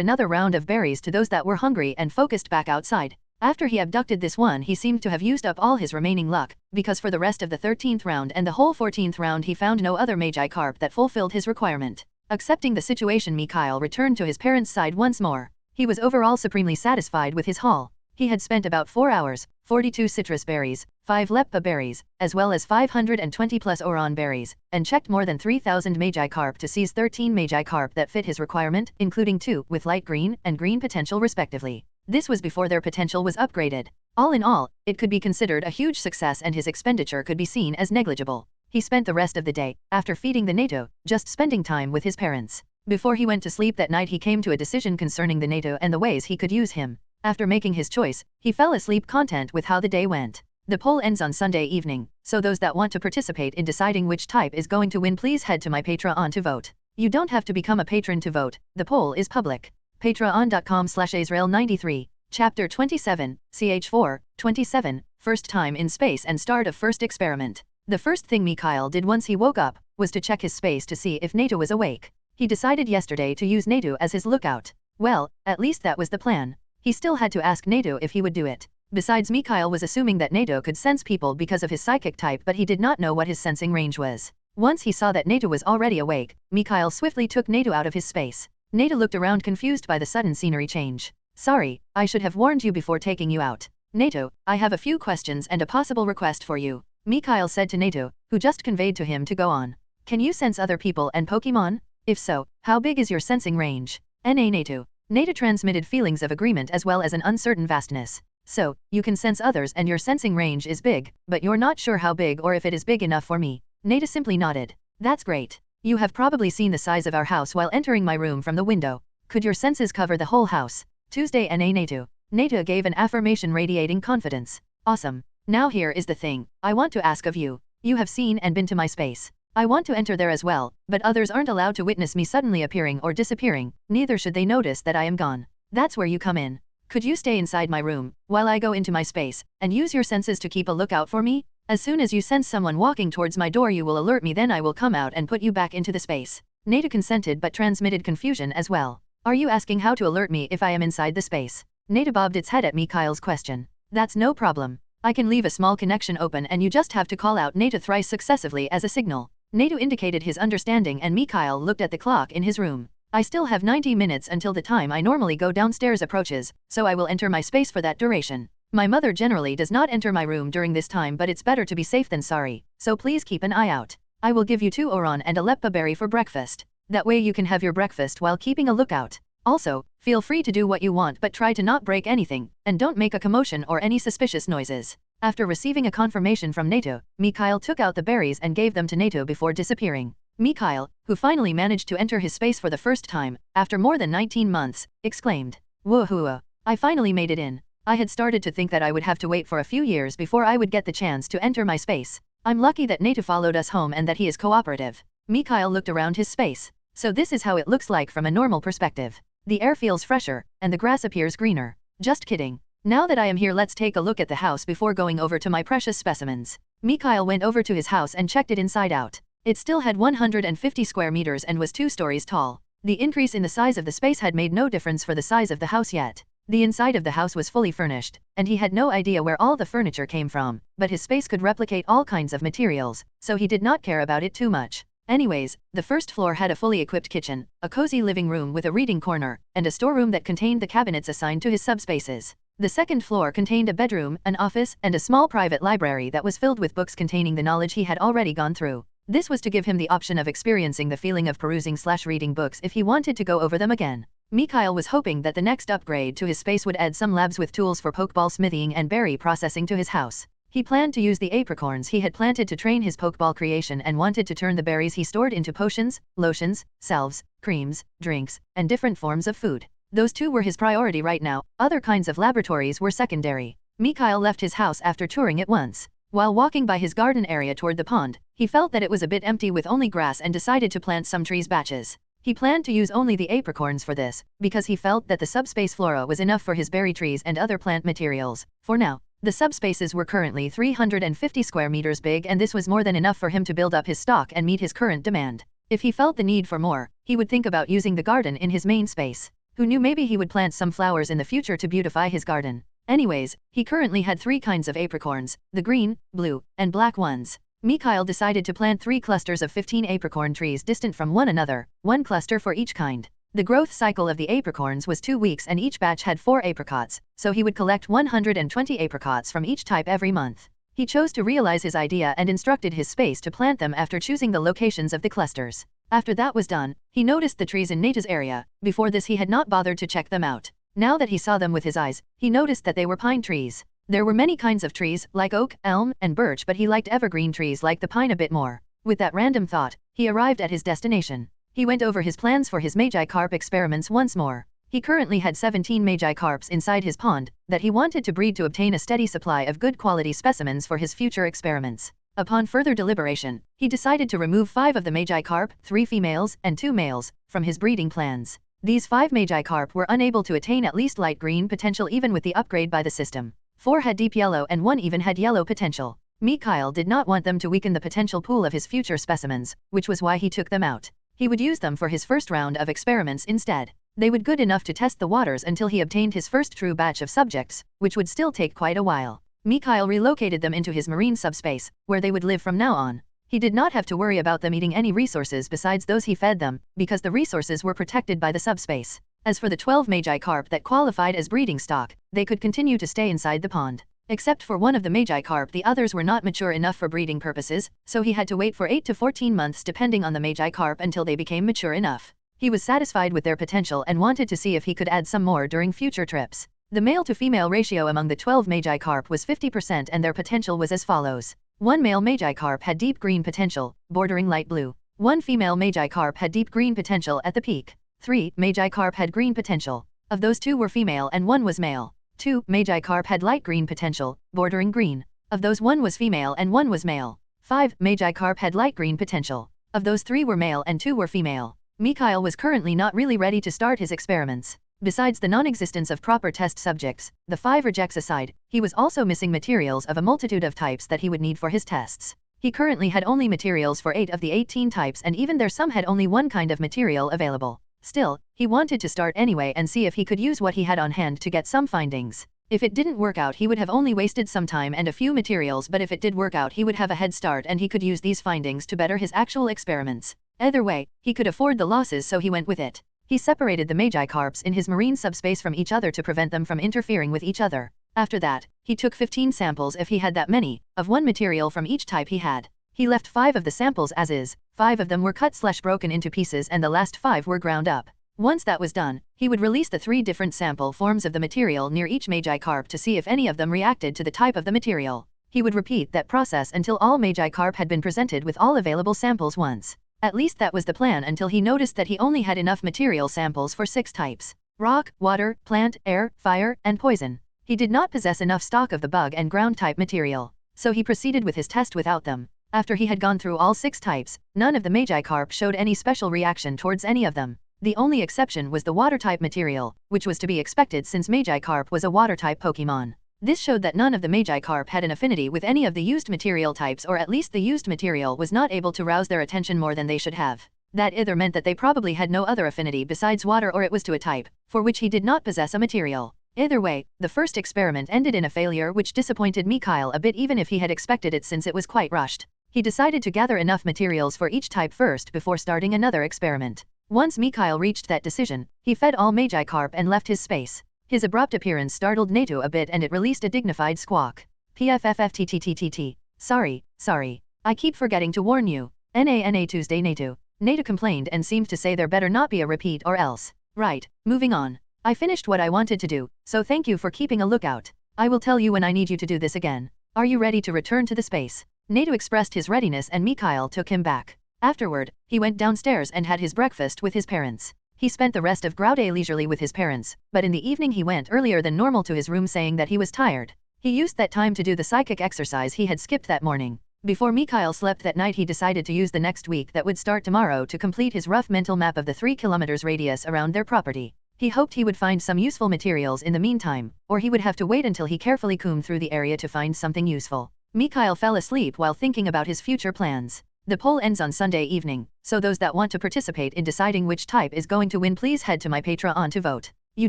another round of berries to those that were hungry and focused back outside. After he abducted this one, he seemed to have used up all his remaining luck, because for the rest of the 13th round and the whole 14th round he found no other Magikarp that fulfilled his requirement. Accepting the situation, Mikhail returned to his parents' side once more. He was overall supremely satisfied with his haul. He had spent about 4 hours, 42 citrus berries, 5 leppa berries, as well as 520 plus Oran berries, and checked more than 3,000 Magikarp to seize 13 Magikarp that fit his requirement, including 2 with light green and green potential respectively. This was before their potential was upgraded. All in all, it could be considered a huge success and his expenditure could be seen as negligible. He spent the rest of the day, after feeding the NATO, just spending time with his parents. Before he went to sleep that night, he came to a decision concerning the NATO and the ways he could use him. After making his choice, he fell asleep content with how the day went. The poll ends on Sunday evening, so those that want to participate in deciding which type is going to win, please head to my Patreon to vote. You don't have to become a patron to vote, the poll is public. Patreon.com/Azrael93, Chapter 27, CH4, 27, First Time in Space and Start of First Experiment. The first thing Mikhail did once he woke up was to check his space to see if NATO was awake. He decided yesterday to use NATO as his lookout. Well, at least that was the plan. He still had to ask NATO if he would do it. Besides, Mikhail was assuming that NATO could sense people because of his psychic type, but he did not know what his sensing range was. Once he saw that NATO was already awake, Mikhail swiftly took NATO out of his space. NATO looked around confused by the sudden scenery change. Sorry, I should have warned you before taking you out. NATO, I have a few questions and a possible request for you, Mikhail said to NATO, who just conveyed to him to go on. Can you sense other people and Pokémon? If so, how big is your sensing range? NATO. NATO transmitted feelings of agreement as well as an uncertain vastness. So, you can sense others and your sensing range is big, but you're not sure how big or if it is big enough for me. Neta simply nodded. That's great. You have probably seen the size of our house while entering my room from the window. Could your senses cover the whole house? Tuesday anew. Neta gave an affirmation radiating confidence. Awesome. Now here is the thing. I want to ask of you. You have seen and been to my space. I want to enter there as well, but others aren't allowed to witness me suddenly appearing or disappearing, neither should they notice that I am gone. That's where you come in. Could you stay inside my room, while I go into my space, and use your senses to keep a lookout for me? As soon as you sense someone walking towards my door you will alert me, then I will come out and put you back into the space. Neta consented but transmitted confusion as well. Are you asking how to alert me if I am inside the space? Neta bobbed its head at Mikhail's question. That's no problem. I can leave a small connection open and you just have to call out Neta thrice successively as a signal. Neta indicated his understanding and Mikhail looked at the clock in his room. I still have 90 minutes until the time I normally go downstairs approaches, so I will enter my space for that duration. My mother generally does not enter my room during this time, but it's better to be safe than sorry, so please keep an eye out. I will give you 2 oran and a leppa berry for breakfast. That way you can have your breakfast while keeping a lookout. Also, feel free to do what you want but try to not break anything, and don't make a commotion or any suspicious noises. After receiving a confirmation from Neta, Mikhail took out the berries and gave them to Neta before disappearing. Mikhail, who finally managed to enter his space for the first time, after more than 19 months, exclaimed, "Woohoo! I finally made it in. I had started to think that I would have to wait for a few years before I would get the chance to enter my space. I'm lucky that Neta followed us home and that he is cooperative." Mikhail looked around his space. So this is how it looks like from a normal perspective. The air feels fresher, and the grass appears greener. Just kidding. Now that I am here, let's take a look at the house before going over to my precious specimens. Mikhail went over to his house and checked it inside out. It still had 150 square meters and was 2 stories tall. The increase in the size of the space had made no difference for the size of the house yet. The inside of the house was fully furnished, and he had no idea where all the furniture came from, but his space could replicate all kinds of materials, so he did not care about it too much. Anyways, the first floor had a fully equipped kitchen, a cozy living room with a reading corner, and a storeroom that contained the cabinets assigned to his subspaces. The second floor contained a bedroom, an office, and a small private library that was filled with books containing the knowledge he had already gone through. This was to give him the option of experiencing the feeling of perusing/reading books if he wanted to go over them again. Mikhail was hoping that the next upgrade to his space would add some labs with tools for pokeball smithing and berry processing to his house. He planned to use the apricorns he had planted to train his pokeball creation and wanted to turn the berries he stored into potions, lotions, salves, creams, drinks, and different forms of food. Those 2 were his priority right now. Other kinds of laboratories were secondary. Mikhail left his house after touring it once. While walking by his garden area toward the pond, he felt that it was a bit empty with only grass and decided to plant some trees batches. He planned to use only the apricorns for this, because he felt that the subspace flora was enough for his berry trees and other plant materials. For now, the subspaces were currently 350 square meters big, and this was more than enough for him to build up his stock and meet his current demand. If he felt the need for more, he would think about using the garden in his main space. Who knew, maybe he would plant some flowers in the future to beautify his garden. Anyways, he currently had 3 kinds of apricorns, the green, blue, and black ones. Mikhail decided to plant 3 clusters of 15 apricorn trees distant from one another, 1 cluster for each kind. The growth cycle of the apricorns was 2 weeks and each batch had 4 apricots, so he would collect 120 apricots from each type every month. He chose to realize his idea and instructed his space to plant them after choosing the locations of the clusters. After that was done, he noticed the trees in Neta's area. Before this he had not bothered to check them out. Now that he saw them with his eyes, he noticed that they were pine trees. There were many kinds of trees, like oak, elm, and birch, but he liked evergreen trees like the pine a bit more. With that random thought, he arrived at his destination. He went over his plans for his Magikarp experiments once more. He currently had 17 Magikarps inside his pond that he wanted to breed to obtain a steady supply of good quality specimens for his future experiments. Upon further deliberation, he decided to remove 5 of the Magikarp, 3 females and 2 males, from his breeding plans. These 5 Magikarp were unable to attain at least light green potential even with the upgrade by the system. 4 had deep yellow and 1 even had yellow potential. Mikhail did not want them to weaken the potential pool of his future specimens, which was why he took them out. He would use them for his first round of experiments instead. They would good enough to test the waters until he obtained his first true batch of subjects, which would still take quite a while. Mikhail relocated them into his marine subspace, where they would live from now on. He did not have to worry about them eating any resources besides those he fed them, because the resources were protected by the subspace. As for the 12 Magikarp that qualified as breeding stock, they could continue to stay inside the pond. Except for one of the Magikarp, the others were not mature enough for breeding purposes, so he had to wait for 8 to 14 months depending on the Magikarp until they became mature enough. He was satisfied with their potential and wanted to see if he could add some more during future trips. The male-to-female ratio among the 12 Magikarp was 50% and their potential was as follows. 1 male Magikarp had deep green potential, bordering light blue. 1 female Magikarp had deep green potential at the peak. 3 Magikarp had green potential. Of those 2 were female and 1 was male. 2 Magikarp had light green potential, bordering green. Of those 1 was female and 1 was male. 5 Magikarp had light green potential. Of those 3 were male and 2 were female. Mikhail was currently not really ready to start his experiments. Besides the non-existence of proper test subjects, the 5 rejects aside, he was also missing materials of a multitude of types that he would need for his tests. He currently had only materials for 8 of the 18 types, and even there some had only one kind of material available. Still, he wanted to start anyway and see if he could use what he had on hand to get some findings. If it didn't work out, he would have only wasted some time and a few materials, but if it did work out, he would have a head start and he could use these findings to better his actual experiments. Either way, he could afford the losses, so he went with it. He separated the Magikarps in his marine subspace from each other to prevent them from interfering with each other. After that, he took 15 samples, if he had that many, of one material from each type he had. He left 5 of the samples as is, 5 of them were cut/broken into pieces, and the last 5 were ground up. Once that was done, he would release the 3 different sample forms of the material near each Magikarp to see if any of them reacted to the type of the material. He would repeat that process until all Magikarp had been presented with all available samples once. At least that was the plan until he noticed that he only had enough material samples for 6 types: rock, water, plant, air, fire, and poison. He did not possess enough stock of the bug and ground type material, so he proceeded with his test without them. After he had gone through all 6 types, none of the Magikarp showed any special reaction towards any of them. The only exception was the water-type material, which was to be expected since Magikarp was a water-type Pokémon. This showed that none of the Magikarp had an affinity with any of the used material types, or at least the used material was not able to rouse their attention more than they should have. That either meant that they probably had no other affinity besides water, or it was to a type, for which he did not possess a material. Either way, the first experiment ended in a failure, which disappointed Mikhail a bit, even if he had expected it, since it was quite rushed. He decided to gather enough materials for each type first before starting another experiment. Once Mikhail reached that decision, he fed all Magikarp and left his space. His abrupt appearance startled Nato a bit, and it released a dignified squawk. PFFFTTTTT. Sorry. I keep forgetting to warn you. NANA Tuesday Nato. Nato complained and seemed to say there better not be a repeat or else. Right, moving on. I finished what I wanted to do, so thank you for keeping a lookout. I will tell you when I need you to do this again. Are you ready to return to the space? Nato expressed his readiness and Mikhail took him back. Afterward, he went downstairs and had his breakfast with his parents. He spent the rest of Grau Day leisurely with his parents, but in the evening he went earlier than normal to his room, saying that he was tired. He used that time to do the psychic exercise he had skipped that morning. Before Mikhail slept that night, he decided to use the next week that would start tomorrow to complete his rough mental map of the 3 kilometers radius around their property. He hoped he would find some useful materials in the meantime, or he would have to wait until he carefully combed through the area to find something useful. Mikhail fell asleep while thinking about his future plans. The poll ends on Sunday evening, so those that want to participate in deciding which type is going to win, please head to my Patreon to vote. You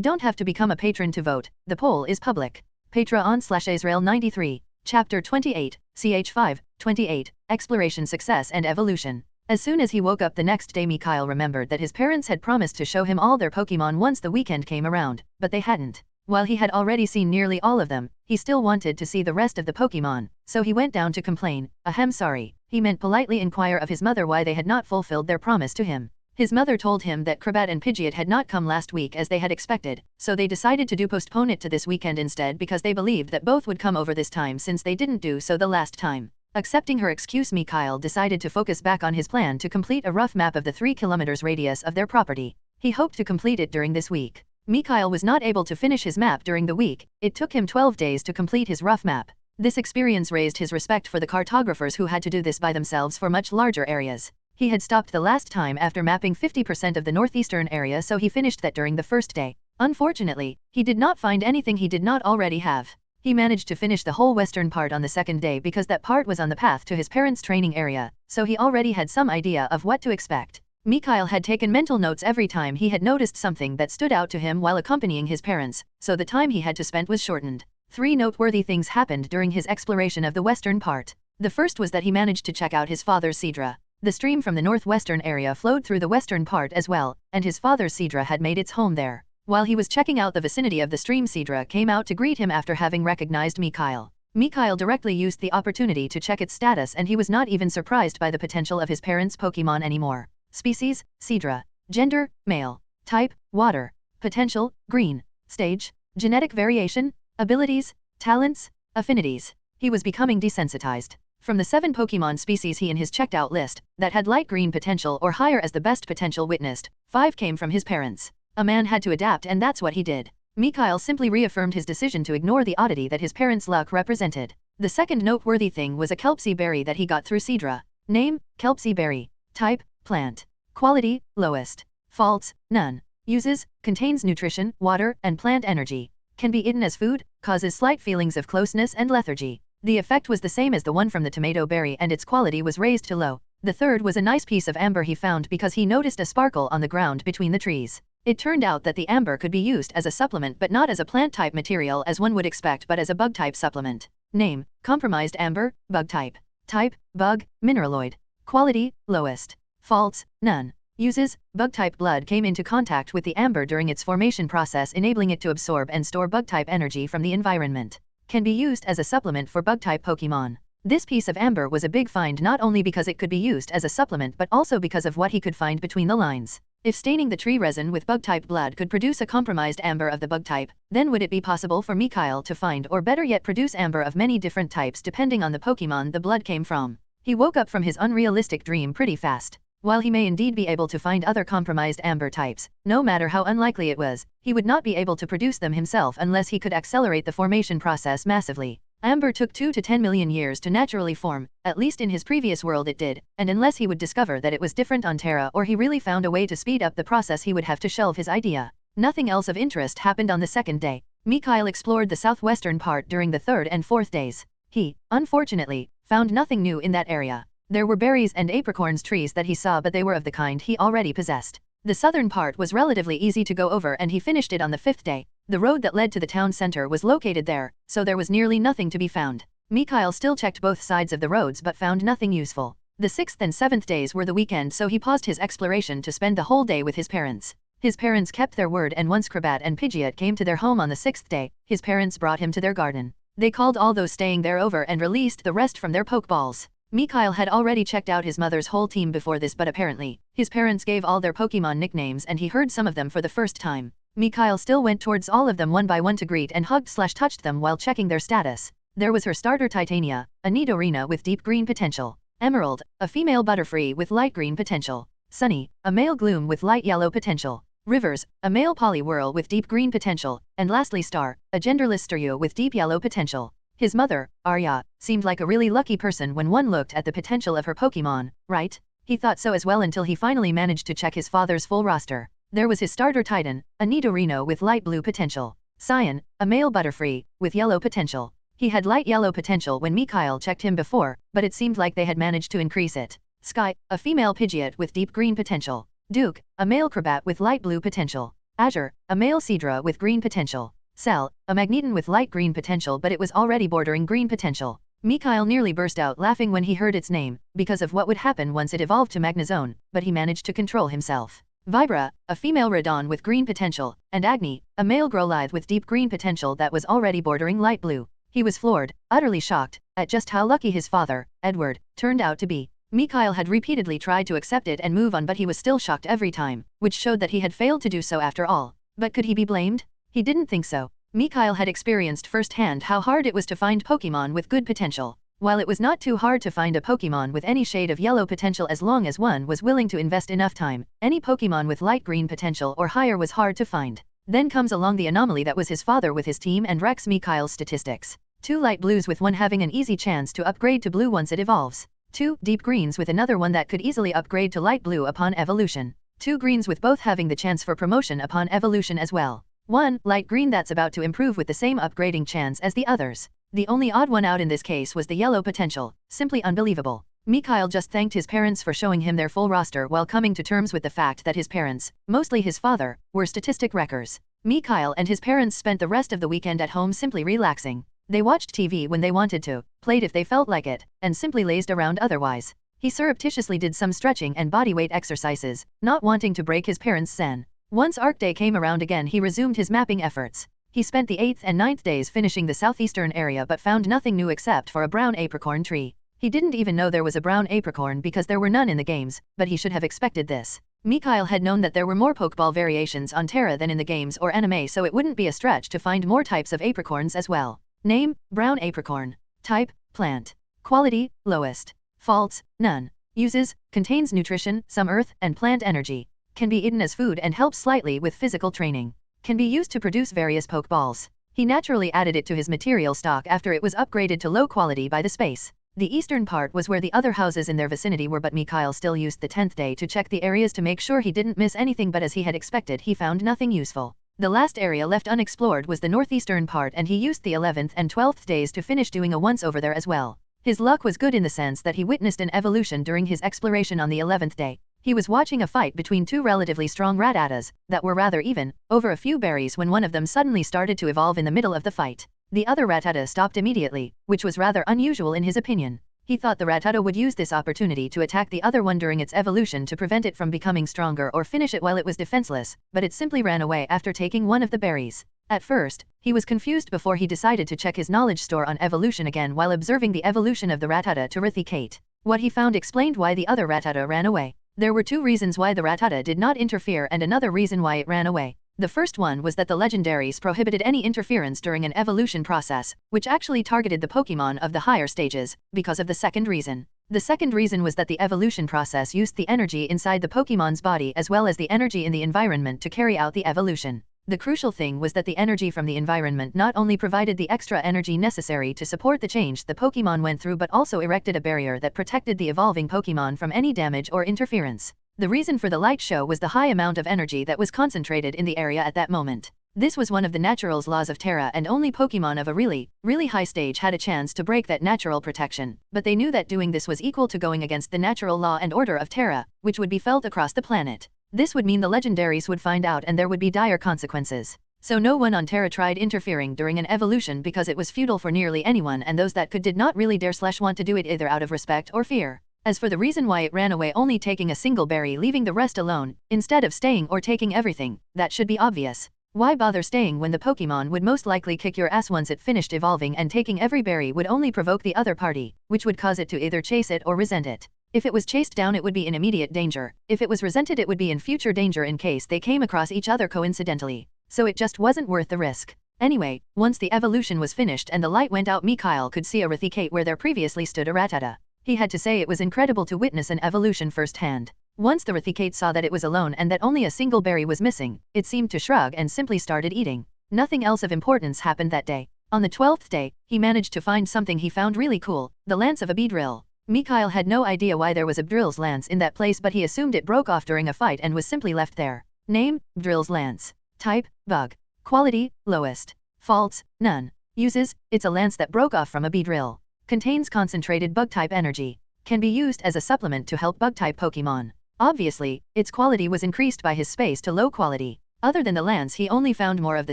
don't have to become a patron to vote, the poll is public. Patreon/Israel93, Chapter 28, CH5, 28, Exploration Success and Evolution. As soon as he woke up the next day, Mikhail remembered that his parents had promised to show him all their Pokémon once the weekend came around, but they hadn't. While he had already seen nearly all of them, he still wanted to see the rest of the Pokémon, so he went down to complain. Ahem, sorry. He meant politely inquire of his mother why they had not fulfilled their promise to him. His mother told him that Krabat and Pidgeot had not come last week as they had expected, so they decided to postpone it to this weekend instead, because they believed that both would come over this time since they didn't do so the last time. Accepting her excuse, Mikhail decided to focus back on his plan to complete a rough map of the 3 kilometers radius of their property. He hoped to complete it during this week. Mikhail was not able to finish his map during the week. It took him 12 days to complete his rough map. This experience raised his respect for the cartographers who had to do this by themselves for much larger areas. He had stopped the last time after mapping 50% of the northeastern area, so he finished that during the first day. Unfortunately, he did not find anything he did not already have. He managed to finish the whole western part on the second day because that part was on the path to his parents' training area, so he already had some idea of what to expect. Mikhail had taken mental notes every time he had noticed something that stood out to him while accompanying his parents, so the time he had to spend was shortened. 3 noteworthy things happened during his exploration of the western part. The first was that he managed to check out his father's Sidra. The stream from the northwestern area flowed through the western part as well, and his father's Sidra had made its home there. While he was checking out the vicinity of the stream, Sidra came out to greet him after having recognized Mikhail. Mikhail directly used the opportunity to check its status, and he was not even surprised by the potential of his parents' Pokémon anymore. Species, Sidra. Gender, male. Type, water. Potential, green. Stage, genetic variation. Abilities, talents, affinities. He was becoming desensitized. From the 7 Pokémon species he in his checked out list, that had light green potential or higher as the best potential witnessed, 5 came from his parents. A man had to adapt and that's what he did. Mikhail simply reaffirmed his decision to ignore the oddity that his parents' luck represented. The second noteworthy thing was a kelpsie berry that he got through Cedra. Name, kelpsie berry. Type, plant. Quality, lowest. Faults, none. Uses, contains nutrition, water, and plant energy. Can be eaten as food, causes slight feelings of closeness and lethargy. The effect was the same as the one from the tomato berry and its quality was raised to low. The third was a nice piece of amber he found because he noticed a sparkle on the ground between the trees. It turned out that the amber could be used as a supplement but not as a plant-type material as one would expect but as a bug-type supplement. Name, compromised amber, bug-type. Type, bug, mineraloid. Quality, lowest. Faults, none. Uses, bug-type blood came into contact with the amber during its formation process enabling it to absorb and store bug-type energy from the environment. Can be used as a supplement for bug-type Pokémon. This piece of amber was a big find not only because it could be used as a supplement but also because of what he could find between the lines. If staining the tree resin with bug-type blood could produce a compromised amber of the bug-type, then would it be possible for Mikhail to find or better yet produce amber of many different types depending on the Pokémon the blood came from? He woke up from his unrealistic dream pretty fast. While he may indeed be able to find other compromised amber types, no matter how unlikely it was, he would not be able to produce them himself unless he could accelerate the formation process massively. Amber took 2 to 10 million years to naturally form, at least in his previous world it did, and unless he would discover that it was different on Terra or he really found a way to speed up the process he would have to shelve his idea. Nothing else of interest happened on the second day. Mikhail explored the southwestern part during the third and fourth days. He, unfortunately, found nothing new in that area. There were berries and apricorns trees that he saw but they were of the kind he already possessed. The southern part was relatively easy to go over and he finished it on the 5th day. The road that led to the town center was located there, so there was nearly nothing to be found. Mikhail still checked both sides of the roads but found nothing useful. The 6th and 7th days were the weekend so he paused his exploration to spend the whole day with his parents. His parents kept their word and once Crobat and Pidgeot came to their home on the 6th day, his parents brought him to their garden. They called all those staying there over and released the rest from their Pokeballs. Mikhail had already checked out his mother's whole team before this but apparently, his parents gave all their Pokémon nicknames and he heard some of them for the first time. Mikhail still went towards all of them one by one to greet and hugged/touched them while checking their status. There was her starter Titania, a Nidorina with deep green potential. Emerald, a female Butterfree with light green potential. Sunny, a male Gloom with light yellow potential. Rivers, a male Poliwhirl with deep green potential, and lastly Star, a genderless Staryu with deep yellow potential. His mother, Arya, seemed like a really lucky person when one looked at the potential of her Pokémon, right? He thought so as well until he finally managed to check his father's full roster. There was his starter Titan, a Nidorino with light blue potential. Cyan, a male Butterfree, with yellow potential. He had light yellow potential when Mikhail checked him before, but it seemed like they had managed to increase it. Sky, a female Pidgeot with deep green potential. Duke, a male Crobat with light blue potential. Azure, a male Seadra with green potential. Cell, a Magneton with light green potential but it was already bordering green potential. Mikhail nearly burst out laughing when he heard its name, because of what would happen once it evolved to Magnezone, but he managed to control himself. Vibra, a female Radon with green potential, and Agni, a male Growlithe with deep green potential that was already bordering light blue. He was floored, utterly shocked, at just how lucky his father, Edward, turned out to be. Mikhail had repeatedly tried to accept it and move on but he was still shocked every time, which showed that he had failed to do so after all. But could he be blamed? He didn't think so. Mikhail had experienced firsthand how hard it was to find Pokémon with good potential. While it was not too hard to find a Pokémon with any shade of yellow potential as long as one was willing to invest enough time, any Pokémon with light green potential or higher was hard to find. Then comes along the anomaly that was his father with his team and wrecks Mikhail's statistics. 2 light blues with one having an easy chance to upgrade to blue once it evolves. 2 deep greens with another one that could easily upgrade to light blue upon evolution. 2 greens with both having the chance for promotion upon evolution as well. 1 light green that's about to improve with the same upgrading chance as the others. The only odd one out in this case was the yellow potential, simply unbelievable. Mikhail just thanked his parents for showing him their full roster while coming to terms with the fact that his parents, mostly his father, were statistic wreckers. Mikhail and his parents spent the rest of the weekend at home simply relaxing. They watched TV when they wanted to, played if they felt like it, and simply lazed around otherwise. He surreptitiously did some stretching and bodyweight exercises, not wanting to break his parents' zen. Once Arc Day came around again he resumed his mapping efforts. He spent the 8th and 9th days finishing the southeastern area but found nothing new except for a brown apricorn tree. He didn't even know there was a brown apricorn because there were none in the games, but he should have expected this. Mikhail had known that there were more Pokeball variations on Terra than in the games or anime so it wouldn't be a stretch to find more types of apricorns as well. Name, brown apricorn. Type, plant. Quality, lowest. Faults, none. Uses, contains nutrition, some earth and plant energy. Can be eaten as food and helps slightly with physical training. Can be used to produce various Pokeballs. He naturally added it to his material stock after it was upgraded to low quality by the space. The eastern part was where the other houses in their vicinity were, but Mikhail still used the 10th day to check the areas to make sure he didn't miss anything, but as he had expected, he found nothing useful. The last area left unexplored was the northeastern part, and he used the 11th and 12th days to finish doing a once-over there as well. His luck was good in the sense that he witnessed an evolution during his exploration on the 11th day. He was watching a fight between two relatively strong Rattatas that were rather even, over a few berries, when one of them suddenly started to evolve in the middle of the fight. The other Rattata stopped immediately, which was rather unusual in his opinion. He thought the Rattata would use this opportunity to attack the other one during its evolution to prevent it from becoming stronger or finish it while it was defenseless, but it simply ran away after taking one of the berries. At first, he was confused before he decided to check his knowledge store on evolution again while observing the evolution of the Rattata to replicate. What he found explained why the other Rattata ran away. There were two reasons why the Rattata did not interfere and another reason why it ran away. The first one was that the legendaries prohibited any interference during an evolution process, which actually targeted the Pokémon of the higher stages, because of the second reason. The second reason was that the evolution process used the energy inside the Pokémon's body as well as the energy in the environment to carry out the evolution. The crucial thing was that the energy from the environment not only provided the extra energy necessary to support the change the Pokémon went through, but also erected a barrier that protected the evolving Pokémon from any damage or interference. The reason for the light show was the high amount of energy that was concentrated in the area at that moment. This was one of the natural's laws of Terra, and only Pokémon of a really high stage had a chance to break that natural protection, but they knew that doing this was equal to going against the natural law and order of Terra, which would be felt across the planet. This would mean the legendaries would find out and there would be dire consequences. So no one on Terra tried interfering during an evolution because it was futile for nearly anyone, and those that could did not really dare/want to do it either out of respect or fear. As for the reason why it ran away, only taking a single berry leaving the rest alone, instead of staying or taking everything, that should be obvious. Why bother staying when the Pokémon would most likely kick your ass once it finished evolving, and taking every berry would only provoke the other party, which would cause it to either chase it or resent it. If it was chased down, it would be in immediate danger. If it was resented, it would be in future danger in case they came across each other coincidentally. So it just wasn't worth the risk. Anyway, once the evolution was finished and the light went out, Mikhail could see a replicate where there previously stood a Rattata. He had to say it was incredible to witness an evolution firsthand. Once the replicate saw that it was alone and that only a single berry was missing, it seemed to shrug and simply started eating. Nothing else of importance happened that day. On the 12th day, he managed to find something he found really cool, the lance of a Beedrill. Mikhail had no idea why there was a Beedrill's lance in that place, but he assumed it broke off during a fight and was simply left there. Name, Beedrill's lance. Type, bug. Quality, lowest. Faults, none. Uses, it's a lance that broke off from a Beedrill. Contains concentrated bug-type energy. Can be used as a supplement to help bug-type Pokémon. Obviously, its quality was increased by his space to low quality. Other than the lance, he only found more of the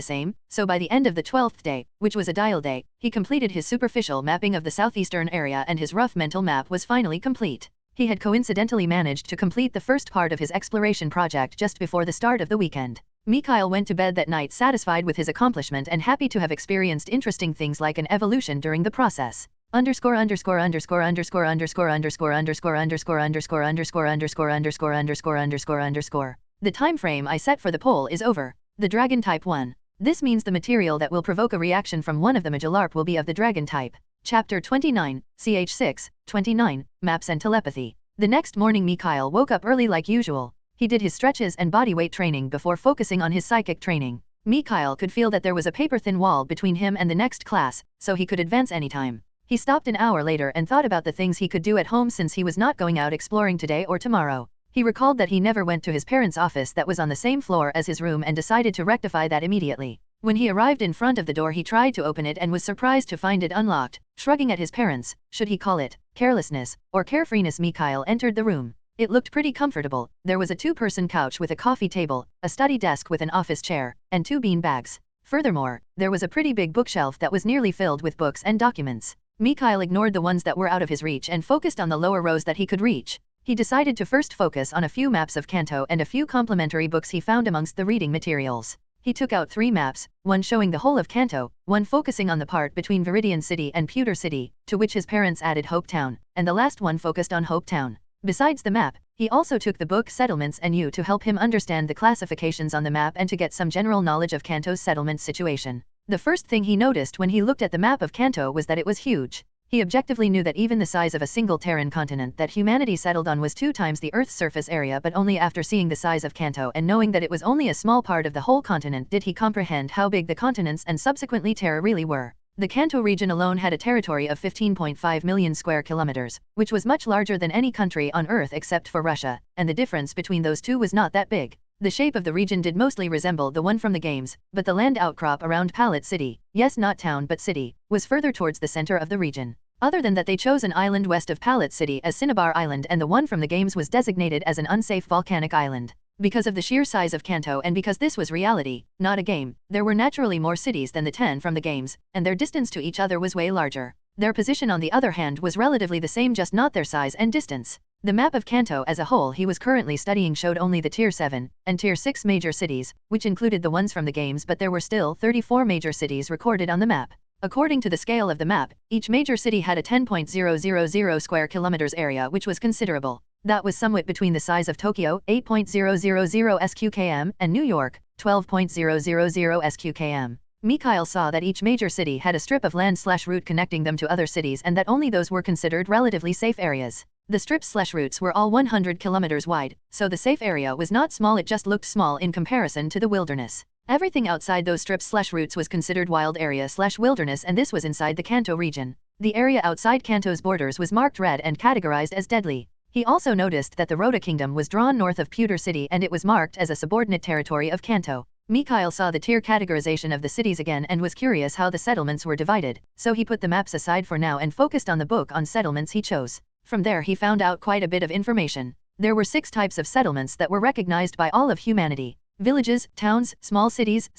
same, so by the end of the 12th day, which was a dial day, he completed his superficial mapping of the southeastern area and his rough mental map was finally complete. He had coincidentally managed to complete the first part of his exploration project just before the start of the weekend. Mikhail went to bed that night satisfied with his accomplishment and happy to have experienced interesting things like an evolution during the process. Underscore underscore underscore underscore underscore underscore underscore underscore underscore underscore underscore underscore underscore underscore underscore. The time frame I set for the poll is over. The Dragon Type 1. This means the material that will provoke a reaction from one of the Magilarp will be of the Dragon type. Chapter 29, CH6, 29, Maps and Telepathy. The next morning Mikhail woke up early like usual. He did his stretches and bodyweight training before focusing on his psychic training. Mikhail could feel that there was a paper-thin wall between him and the next class, so he could advance anytime. He stopped an hour later and thought about the things he could do at home since he was not going out exploring today or tomorrow. He recalled that he never went to his parents' office that was on the same floor as his room and decided to rectify that immediately. When he arrived in front of the door, he tried to open it and was surprised to find it unlocked. Shrugging at his parents, should he call it carelessness or carefreeness, Mikhail entered the room. It looked pretty comfortable. There was a two-person couch with a coffee table, a study desk with an office chair, and 2 bean bags. Furthermore, there was a pretty big bookshelf that was nearly filled with books and documents. Mikhail ignored the ones that were out of his reach and focused on the lower rows that he could reach. He decided to first focus on a few maps of Kanto and a few complementary books he found amongst the reading materials. He took out 3 maps, one showing the whole of Kanto, one focusing on the part between Viridian City and Pewter City, to which his parents added Hope Town, and the last one focused on Hope Town. Besides the map, he also took the book Settlements Anew to help him understand the classifications on the map and to get some general knowledge of Kanto's settlement situation. The first thing he noticed when he looked at the map of Kanto was that it was huge. He objectively knew that even the size of a single Terran continent that humanity settled on was 2 times the Earth's surface area, but only after seeing the size of Kanto and knowing that it was only a small part of the whole continent did he comprehend how big the continents and subsequently Terra really were. The Kanto region alone had a territory of 15.5 million square kilometers, which was much larger than any country on Earth except for Russia, and the difference between those two was not that big. The shape of the region did mostly resemble the one from the games, but the land outcrop around Pallet City, yes, not town but city, was further towards the center of the region. Other than that, they chose an island west of Pallet City as Cinnabar Island, and the one from the games was designated as an unsafe volcanic island. Because of the sheer size of Kanto and because this was reality, not a game, there were naturally more cities than the 10 from the games, and their distance to each other was way larger. Their position on the other hand was relatively the same, just not their size and distance. The map of Kanto as a whole he was currently studying showed only the Tier 7 and Tier 6 major cities, which included the ones from the games, but there were still 34 major cities recorded on the map. According to the scale of the map, each major city had a 10.000 square kilometers area, which was considerable. That was somewhat between the size of Tokyo, 8.000 sqkm, and New York, 12.000 sqkm. Mikhail saw that each major city had a strip of land/route connecting them to other cities and that only those were considered relatively safe areas. The strips/routes were all 100 kilometers wide, so the safe area was not small, it just looked small in comparison to the wilderness. Everything outside those strips/routes was considered wild area/wilderness, and this was inside the Kanto region. The area outside Kanto's borders was marked red and categorized as deadly. He also noticed that the Rhoda Kingdom was drawn north of Pewter City and it was marked as a subordinate territory of Kanto. Mikhail saw the tier categorization of the cities again and was curious how the settlements were divided, so he put the maps aside for now and focused on the book on settlements he chose. From there he found out quite a bit of information. There were 6 types of settlements that were recognized by all of humanity: villages, towns, small cities,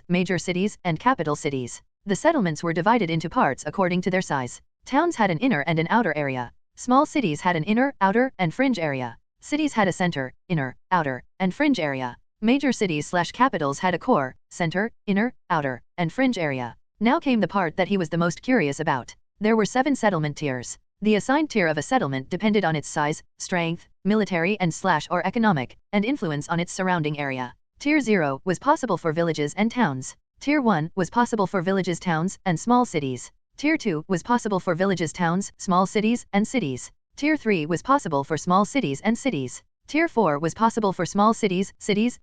major cities, and capital cities. The settlements were divided into parts according to their size. Towns had an inner and an outer area. Small cities had an inner, outer, and fringe area. Cities had a center, inner, outer, and fringe area. Major cities/capitals had a core, center, inner, outer, and fringe area. Now came the part that he was the most curious about. There were 7 settlement tiers. The assigned tier of a settlement depended on its size, strength, military and/or economic, and influence on its surrounding area. Tier 0 was possible for villages and towns. Tier 1 was possible for villages, towns, and small cities. Tier 2 was possible for villages, towns, small cities, and cities. Tier 3 was possible for small cities and cities. Tier 4 was possible for small cities,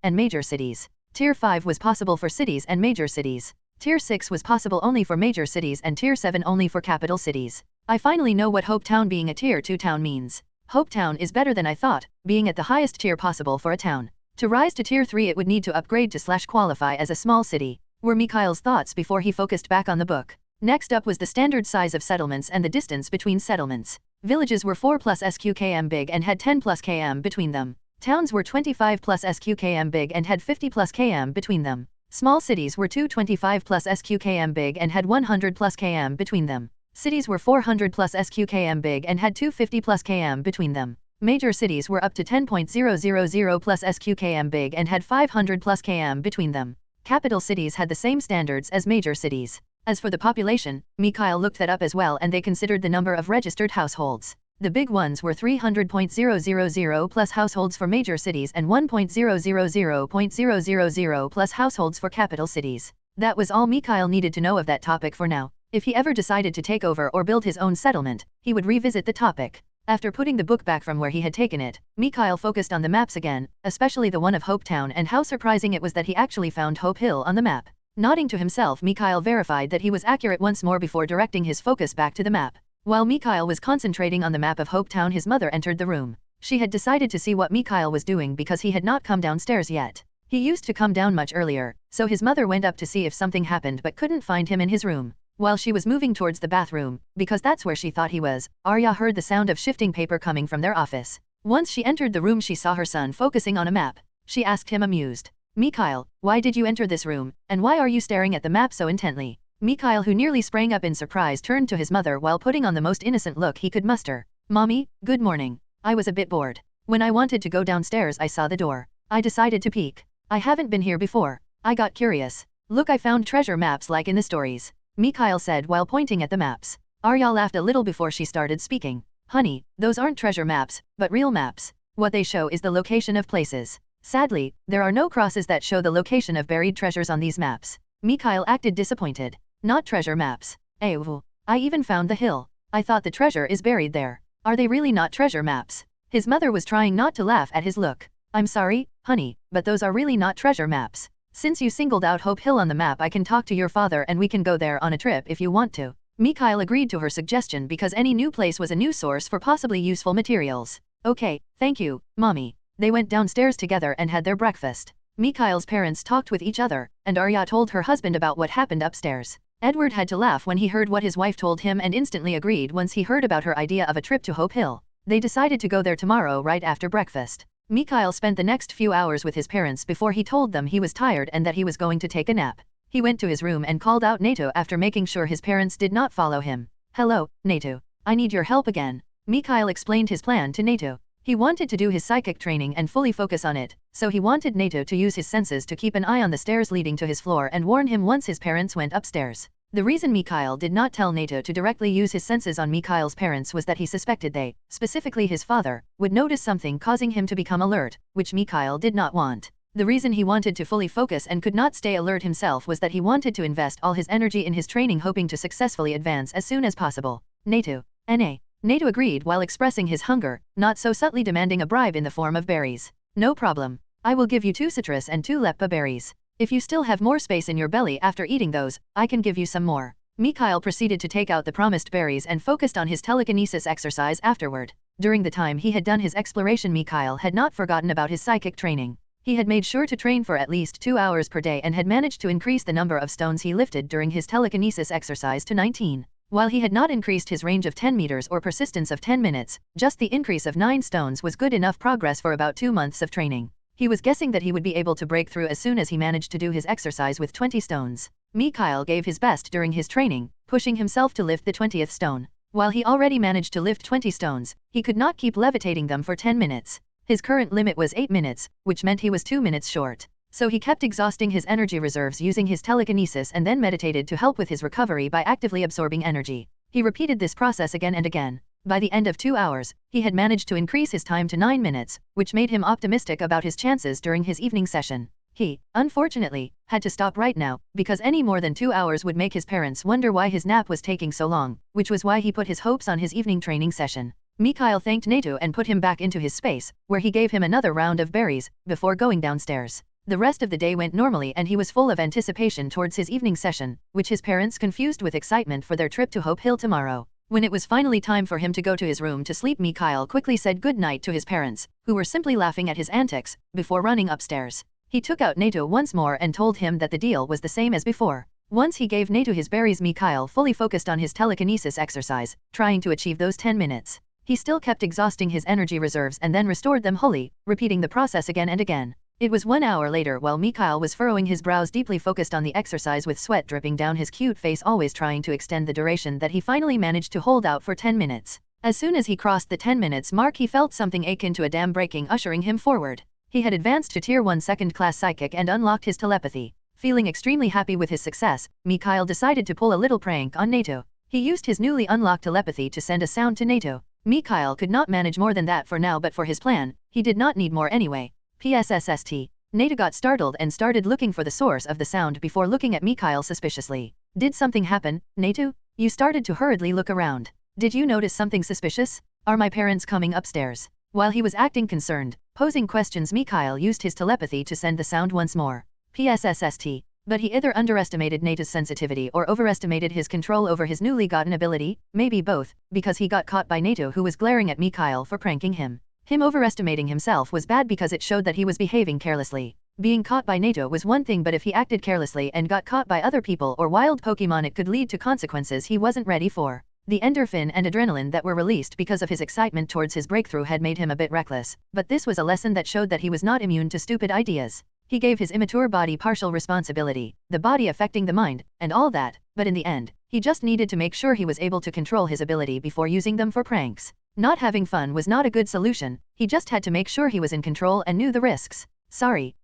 and major cities. Tier 5 was possible for cities and major cities. Tier 6 was possible only for major cities and Tier 7 only for capital cities. I finally know what Hope Town being a Tier 2 town means. Hope Town is better than I thought, being at the highest tier possible for a town. To rise to Tier 3 it would need to upgrade to qualify as a small city, were Mikhail's thoughts before he focused back on the book. Next up was the standard size of settlements and the distance between settlements. Villages were 4 plus sqkm big and had 10 plus km between them. Towns were 25 plus sqkm big and had 50 plus km between them. Small cities were 225 plus sqkm big and had 100 plus km between them. Cities were 400 plus sqkm big and had 250 plus km between them. Major cities were up to 10.000 plus sqkm big and had 500 plus km between them. Capital cities had the same standards as major cities. As for the population, Mikhail looked that up as well, and they considered the number of registered households. The big ones were 300.000 plus households for major cities and 1.000.000 plus households for capital cities. That was all Mikhail needed to know of that topic for now. If he ever decided to take over or build his own settlement, he would revisit the topic. After putting the book back from where he had taken it, Mikhail focused on the maps again, especially the one of Hope Town, and how surprising it was that he actually found Hope Hill on the map. Nodding to himself, Mikhail verified that he was accurate once more before directing his focus back to the map. While Mikhail was concentrating on the map of Hope Town, his mother entered the room. She had decided to see what Mikhail was doing because he had not come downstairs yet. He used to come down much earlier, so his mother went up to see if something happened but couldn't find him in his room. While she was moving towards the bathroom, because that's where she thought he was, Arya heard the sound of shifting paper coming from their office. Once she entered the room, she saw her son focusing on a map. She asked him, amused, "Mikhail, why did you enter this room, and why are you staring at the map so intently?" Mikhail, who nearly sprang up in surprise, turned to his mother while putting on the most innocent look he could muster. "Mommy, good morning. I was a bit bored. When I wanted to go downstairs, I saw the door. I decided to peek. I haven't been here before. I got curious. Look, I found treasure maps like in the stories," Mikhail said while pointing at the maps. Arya laughed a little before she started speaking. "Honey, those aren't treasure maps, but real maps. What they show is the location of places. Sadly, there are no crosses that show the location of buried treasures on these maps." Mikhail acted disappointed. "Not treasure maps. Anew. I even found the hill. I thought the treasure is buried there. Are they really not treasure maps? His mother was trying not to laugh at his look. I'm sorry, honey, but those are really not treasure maps. Since you singled out Hope Hill on the map, I can talk to your father and we can go there on a trip if you want to. Mikhail agreed to her suggestion because any new place was a new source for possibly useful materials. Okay, thank you, Mommy. They went downstairs together and had their breakfast. Mikhail's parents talked with each other, and Arya told her husband about what happened upstairs. Edward had to laugh when he heard what his wife told him and instantly agreed once he heard about her idea of a trip to Hope Hill. They decided to go there tomorrow right after breakfast. Mikhail spent the next few hours with his parents before he told them he was tired and that he was going to take a nap. He went to his room and called out Nato after making sure his parents did not follow him. Hello, Nato. I need your help again. Mikhail explained his plan to Nato. He wanted to do his psychic training and fully focus on it, so he wanted Nato to use his senses to keep an eye on the stairs leading to his floor and warn him once his parents went upstairs. The reason Mikhail did not tell Nato to directly use his senses on Mikhail's parents was that he suspected they, specifically his father, would notice something causing him to become alert, which Mikhail did not want. The reason he wanted to fully focus and could not stay alert himself was that he wanted to invest all his energy in his training, hoping to successfully advance as soon as possible. Nato. Anew. Nato agreed while expressing his hunger, not so subtly demanding a bribe in the form of berries. No problem. I will give you 2 citrus and 2 leppa berries. If you still have more space in your belly after eating those, I can give you some more. Mikhail proceeded to take out the promised berries and focused on his telekinesis exercise afterward. During the time he had done his exploration, Mikhail had not forgotten about his psychic training. He had made sure to train for at least 2 hours per day and had managed to increase the number of stones he lifted during his telekinesis exercise to 19. While he had not increased his range of 10 meters or persistence of 10 minutes, just the increase of 9 stones was good enough progress for about 2 months of training. He was guessing that he would be able to break through as soon as he managed to do his exercise with 20 stones. Mikhail gave his best during his training, pushing himself to lift the 20th stone. While he already managed to lift 20 stones, he could not keep levitating them for 10 minutes. His current limit was 8 minutes, which meant he was 2 minutes short. So he kept exhausting his energy reserves using his telekinesis and then meditated to help with his recovery by actively absorbing energy. He repeated this process again and again. By the end of 2 hours, he had managed to increase his time to 9 minutes, which made him optimistic about his chances during his evening session. He, unfortunately, had to stop right now, because any more than 2 hours would make his parents wonder why his nap was taking so long, which was why he put his hopes on his evening training session. Mikhail thanked Nato and put him back into his space, where he gave him another round of berries, before going downstairs. The rest of the day went normally and he was full of anticipation towards his evening session, which his parents confused with excitement for their trip to Hope Hill tomorrow. When it was finally time for him to go to his room to sleep, Mikhail quickly said good night to his parents, who were simply laughing at his antics, before running upstairs. He took out Nato once more and told him that the deal was the same as before. Once he gave Nato his berries, Mikhail fully focused on his telekinesis exercise, trying to achieve those 10 minutes. He still kept exhausting his energy reserves and then restored them wholly, repeating the process again and again. It was 1 hour later while Mikhail was furrowing his brows, deeply focused on the exercise with sweat dripping down his cute face, always trying to extend the duration, that he finally managed to hold out for 10 minutes. As soon as he crossed the 10 minutes mark, he felt something akin to a dam breaking, ushering him forward. He had advanced to Tier 1 second-class psychic and unlocked his telepathy. Feeling extremely happy with his success, Mikhail decided to pull a little prank on Nato. He used his newly unlocked telepathy to send a sound to Nato. Mikhail could not manage more than that for now, but for his plan, he did not need more anyway. PSSST. Nato got startled and started looking for the source of the sound before looking at Mikhail suspiciously. Did something happen, Nato? You started to hurriedly look around. Did you notice something suspicious? Are my parents coming upstairs? While he was acting concerned, posing questions, Mikhail used his telepathy to send the sound once more. PSSST. But he either underestimated Nato's sensitivity or overestimated his control over his newly gotten ability, maybe both, because he got caught by Nato, who was glaring at Mikhail for pranking him. Him overestimating himself was bad because it showed that he was behaving carelessly. Being caught by Nato was one thing, but if he acted carelessly and got caught by other people or wild Pokémon, it could lead to consequences he wasn't ready for. The endorphin and adrenaline that were released because of his excitement towards his breakthrough had made him a bit reckless, but this was a lesson that showed that he was not immune to stupid ideas. He gave his immature body partial responsibility, the body affecting the mind, and all that, but in the end, he just needed to make sure he was able to control his ability before using them for pranks. Not having fun was not a good solution, he just had to make sure he was in control and knew the risks. Sorry.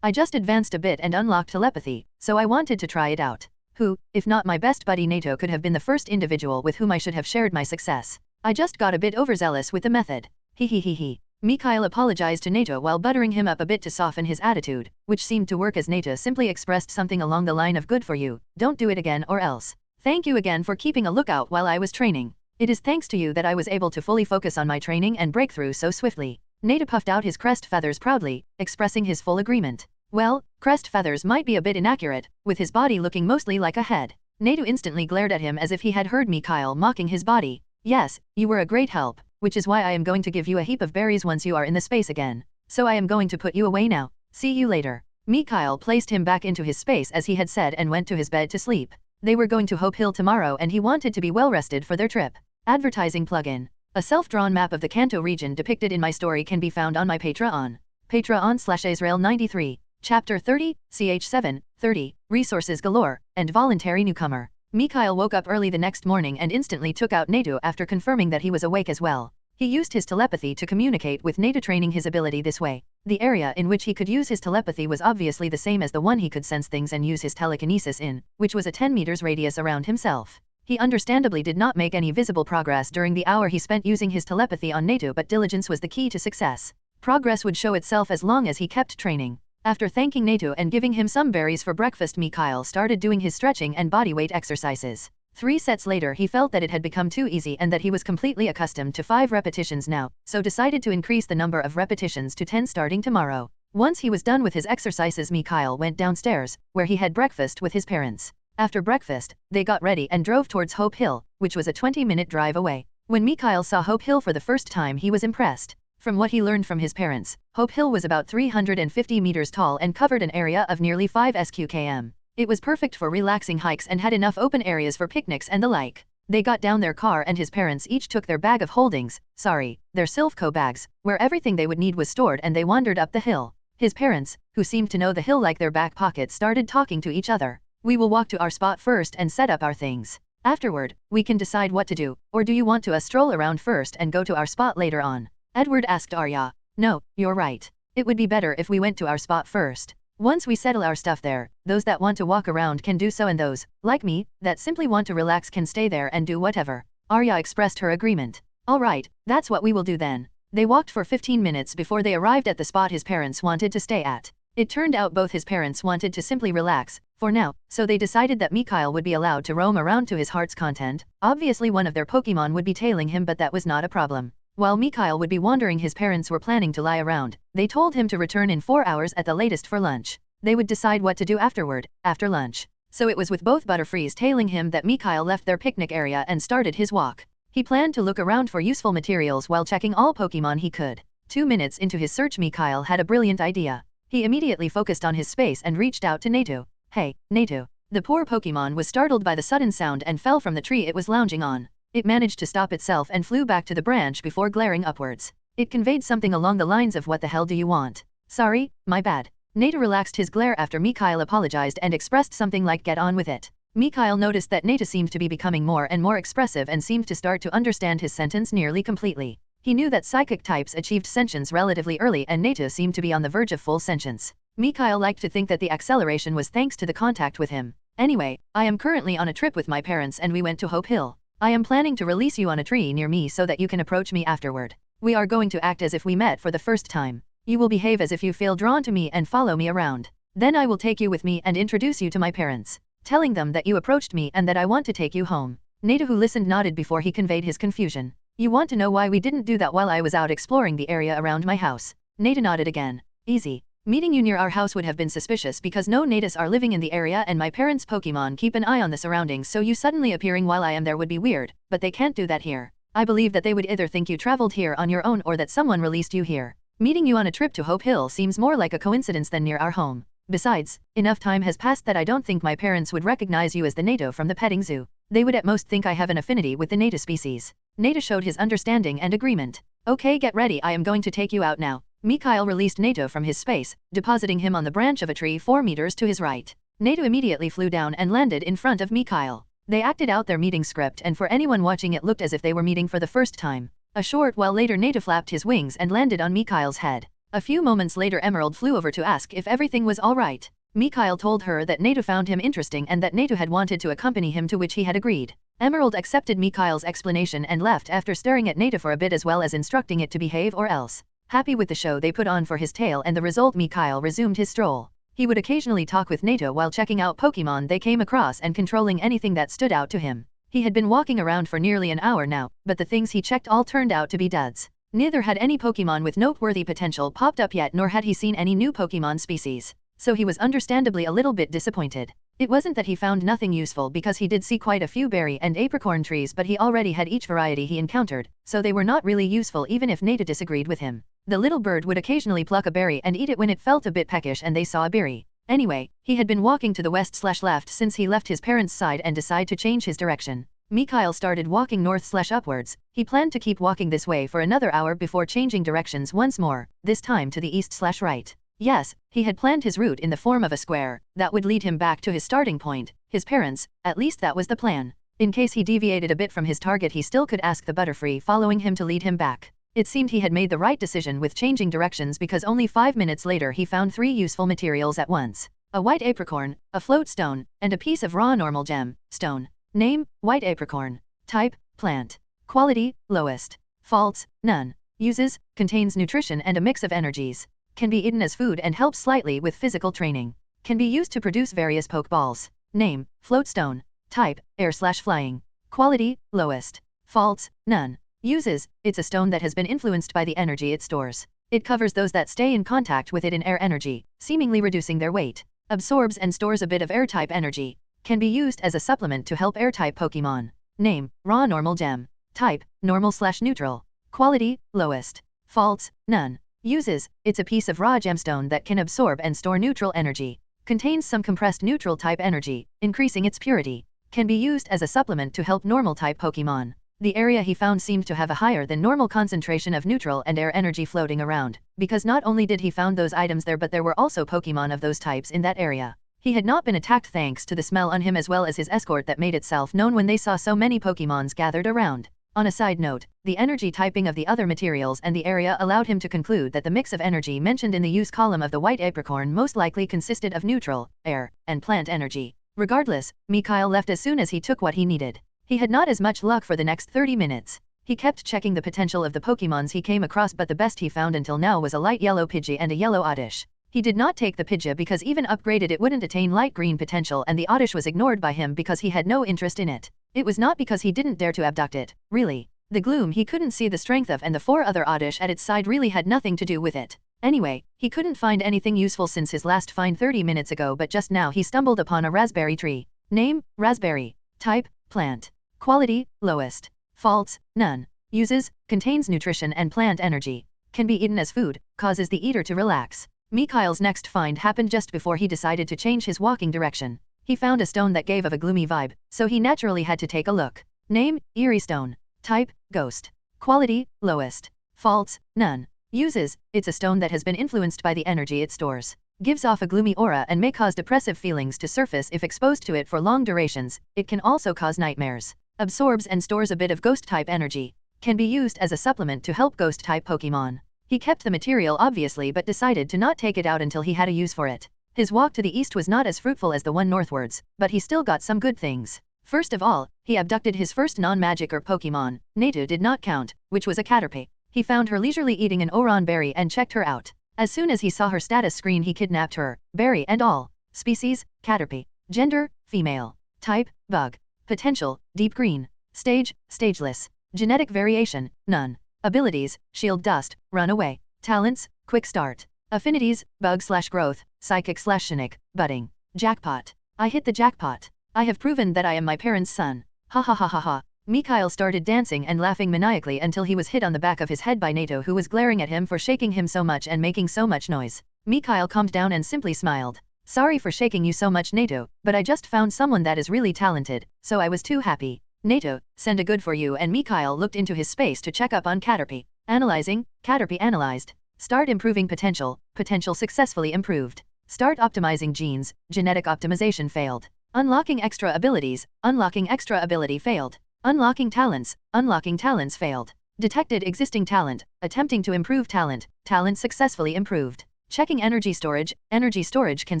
I just advanced a bit and unlocked telepathy, so I wanted to try it out. Who, if not my best buddy Nato, could have been the first individual with whom I should have shared my success. I just got a bit overzealous with the method. He. Mikhail apologized to Nato while buttering him up a bit to soften his attitude, which seemed to work as Nato simply expressed something along the line of good for you, don't do it again or else. Thank you again for keeping a lookout while I was training. It is thanks to you that I was able to fully focus on my training and breakthrough so swiftly. Nato puffed out his crest feathers proudly, expressing his full agreement. Well, crest feathers might be a bit inaccurate, with his body looking mostly like a head. Nato instantly glared at him as if he had heard Mikhail mocking his body. Yes, you were a great help, which is why I am going to give you a heap of berries once you are in the space again. So I am going to put you away now. See you later. Mikhail placed him back into his space as he had said and went to his bed to sleep. They were going to Hope Hill tomorrow and he wanted to be well rested for their trip. Advertising plugin. A self-drawn map of the Kanto region depicted in my story can be found on my Patreon. Patreon/Israel93. Chapter 30, CH7, 30, Resources Galore, and Voluntary Newcomer. Mikhail woke up early the next morning and instantly took out Nato after confirming that he was awake as well. He used his telepathy to communicate with Nato, training his ability this way. The area in which he could use his telepathy was obviously the same as the one he could sense things and use his telekinesis in, which was a 10 meters radius around himself. He understandably did not make any visible progress during the hour he spent using his telepathy on Nato, but diligence was the key to success. Progress would show itself as long as he kept training. After thanking Nato and giving him some berries for breakfast, Mikhail started doing his stretching and bodyweight exercises. 3 sets later he felt that it had become too easy and that he was completely accustomed to 5 repetitions now, so decided to increase the number of repetitions to 10 starting tomorrow. Once he was done with his exercises, Mikhail went downstairs, where he had breakfast with his parents. After breakfast, they got ready and drove towards Hope Hill, which was a 20-minute drive away. When Mikhail saw Hope Hill for the first time, he was impressed. From what he learned from his parents, Hope Hill was about 350 meters tall and covered an area of nearly 5 sq.km. It was perfect for relaxing hikes and had enough open areas for picnics and the like. They got down their car and his parents each took their bag of holdings, their Silphco bags, where everything they would need was stored, and they wandered up the hill. His parents, who seemed to know the hill like their back pocket, started talking to each other. We will walk to our spot first and set up our things. Afterward, we can decide what to do, or do you want to stroll around first and go to our spot later on? Edward asked Arya. No, you're right. It would be better if we went to our spot first. Once we settle our stuff there, those that want to walk around can do so, and those, like me, that simply want to relax can stay there and do whatever. Arya expressed her agreement. All right, that's what we will do then. They walked for 15 minutes before they arrived at the spot his parents wanted to stay at. It turned out both his parents wanted to simply relax, for now, so they decided that Mikhail would be allowed to roam around to his heart's content. Obviously one of their Pokémon would be tailing him, but that was not a problem. While Mikhail would be wandering, his parents were planning to lie around. They told him to return in 4 hours at the latest for lunch. They would decide what to do afterward, after lunch. So it was with both Butterfrees tailing him that Mikhail left their picnic area and started his walk. He planned to look around for useful materials while checking all Pokémon he could. 2 minutes into his search, Mikhail had a brilliant idea. He immediately focused on his space and reached out to Nato. Hey, Nato. The poor Pokémon was startled by the sudden sound and fell from the tree it was lounging on. It managed to stop itself and flew back to the branch before glaring upwards. It conveyed something along the lines of, "What the hell do you want?" "Sorry, my bad." Nato relaxed his glare after Mikhail apologized and expressed something like, "Get on with it." Mikhail noticed that Nato seemed to be becoming more and more expressive and seemed to start to understand his sentence nearly completely. He knew that psychic types achieved sentience relatively early, and Nato seemed to be on the verge of full sentience. Mikhail liked to think that the acceleration was thanks to the contact with him. "Anyway, I am currently on a trip with my parents and we went to Hope Hill. I am planning to release you on a tree near me so that you can approach me afterward. We are going to act as if we met for the first time. You will behave as if you feel drawn to me and follow me around. Then I will take you with me and introduce you to my parents, telling them that you approached me and that I want to take you home." Nato, who listened, nodded before he conveyed his confusion. "You want to know why we didn't do that while I was out exploring the area around my house?" Nato nodded again. "Easy. Meeting you near our house would have been suspicious because no natives are living in the area and my parents' Pokémon keep an eye on the surroundings, so you suddenly appearing while I am there would be weird, but they can't do that here. I believe that they would either think you traveled here on your own or that someone released you here. Meeting you on a trip to Hope Hill seems more like a coincidence than near our home. Besides, enough time has passed that I don't think my parents would recognize you as the Nato from the petting zoo. They would at most think I have an affinity with the Nato species." Nato showed his understanding and agreement. "Okay, get ready, I am going to take you out now." Mikhail released Nato from his space, depositing him on the branch of a tree 4 meters to his right. Nato immediately flew down and landed in front of Mikhail. They acted out their meeting script, and for anyone watching it looked as if they were meeting for the first time. A short while later, Nato flapped his wings and landed on Mikhail's head. A few moments later, Emerald flew over to ask if everything was all right. Mikhail told her that Nato found him interesting and that Nato had wanted to accompany him, to which he had agreed. Emerald accepted Mikhail's explanation and left after staring at Nato for a bit as well as instructing it to behave or else. Happy with the show they put on for his tail and the result, Mikhail resumed his stroll. He would occasionally talk with Nato while checking out Pokémon they came across and controlling anything that stood out to him. He had been walking around for nearly an hour now, but the things he checked all turned out to be duds. Neither had any Pokémon with noteworthy potential popped up yet, nor had he seen any new Pokémon species. So he was understandably a little bit disappointed. It wasn't that he found nothing useful, because he did see quite a few berry and apricorn trees, but he already had each variety he encountered, so they were not really useful even if Nata disagreed with him. The little bird would occasionally pluck a berry and eat it when it felt a bit peckish and they saw a berry. Anyway, he had been walking to the west/left since he left his parents' side and decided to change his direction. Mikhail started walking north/upwards. He planned to keep walking this way for another hour before changing directions once more, this time to the east/right. Yes, he had planned his route in the form of a square that would lead him back to his starting point, his parents. At least that was the plan. In case he deviated a bit from his target, he still could ask the Butterfree following him to lead him back. It seemed he had made the right decision with changing directions, because only 5 minutes later he found 3 useful materials at once: a white apricorn, a float stone, and a piece of raw normal gem stone. Name: white apricorn. Type: plant. Quality: lowest. Faults: none. Uses: contains nutrition and a mix of energies. Can be eaten as food and helps slightly with physical training. Can be used to produce various Pokeballs. Name: float stone. Type: air/flying. Quality: lowest. Faults: none. Uses: it's a stone that has been influenced by the energy it stores. It covers those that stay in contact with it in air energy, seemingly reducing their weight. Absorbs and stores a bit of air-type energy. Can be used as a supplement to help air-type Pokemon. Name: raw normal gem. Type: normal/neutral. Quality: lowest. Faults: none. Uses: it's a piece of raw gemstone that can absorb and store neutral energy. Contains some compressed neutral type energy, increasing its purity. Can be used as a supplement to help normal type Pokemon. The area he found seemed to have a higher than normal concentration of neutral and air energy floating around, because not only did he found those items there, but there were also Pokemon of those types in that area. He had not been attacked thanks to the smell on him as well as his escort that made itself known when they saw so many Pokemons gathered around. On a side note, the energy typing of the other materials and the area allowed him to conclude that the mix of energy mentioned in the use column of the white apricorn most likely consisted of neutral, air, and plant energy. Regardless, Mikhail left as soon as he took what he needed. He had not as much luck for the next 30 minutes. He kept checking the potential of the Pokemons he came across, but the best he found until now was a light yellow Pidgey and a yellow Oddish. He did not take the Pidgey because even upgraded it wouldn't attain light green potential, and the Oddish was ignored by him because he had no interest in it. It was not because he didn't dare to abduct it, really. The gloom he couldn't see the strength of, and the 4 other Oddish at its side really had nothing to do with it. Anyway, he couldn't find anything useful since his last find 30 minutes ago, but just now he stumbled upon a raspberry tree. Name: raspberry. Type: plant. Quality: lowest. Faults: none. Uses: contains nutrition and plant energy. Can be eaten as food, causes the eater to relax. Mikhail's next find happened just before he decided to change his walking direction. He found a stone that gave of a gloomy vibe, so he naturally had to take a look. Name: eerie stone. Type: ghost. Quality: lowest. Faults: none. Uses: it's a stone that has been influenced by the energy it stores. Gives off a gloomy aura and may cause depressive feelings to surface if exposed to it for long durations. It can also cause nightmares. Absorbs and stores a bit of ghost-type energy. Can be used as a supplement to help ghost-type Pokemon. He kept the material obviously, but decided to not take it out until he had a use for it. His walk to the east was not as fruitful as the one northwards, but he still got some good things. First of all, he abducted his first non-magic or Pokemon. Natu did not count, which was a Caterpie. He found her leisurely eating an Oran berry and checked her out. As soon as he saw her status screen, he kidnapped her, berry and all. Species: Caterpie. Gender: female. Type: bug. Potential: deep green. Stage: stageless. Genetic variation: none. Abilities: shield dust, run away. Talents: quick start. Affinities: bug/growth, psychic/shinic, budding. Jackpot. I hit the jackpot. I have proven that I am my parents' son. Ha ha ha ha ha. Mikhail started dancing and laughing maniacally until he was hit on the back of his head by Nato, who was glaring at him for shaking him so much and making so much noise. Mikhail calmed down and simply smiled. Sorry for shaking you so much, Nato, but I just found someone that is really talented, so I was too happy. Nato, send a good for you. And Mikhail looked into his space to check up on Caterpie. Analyzing: Caterpie analyzed. Start improving potential. Potential successfully improved. Start optimizing genes. Genetic optimization failed. Unlocking extra abilities. Unlocking extra ability failed. Unlocking talents. Unlocking talents failed. Detected existing talent. Attempting to improve talent. Talent successfully improved. Checking energy storage. Energy storage can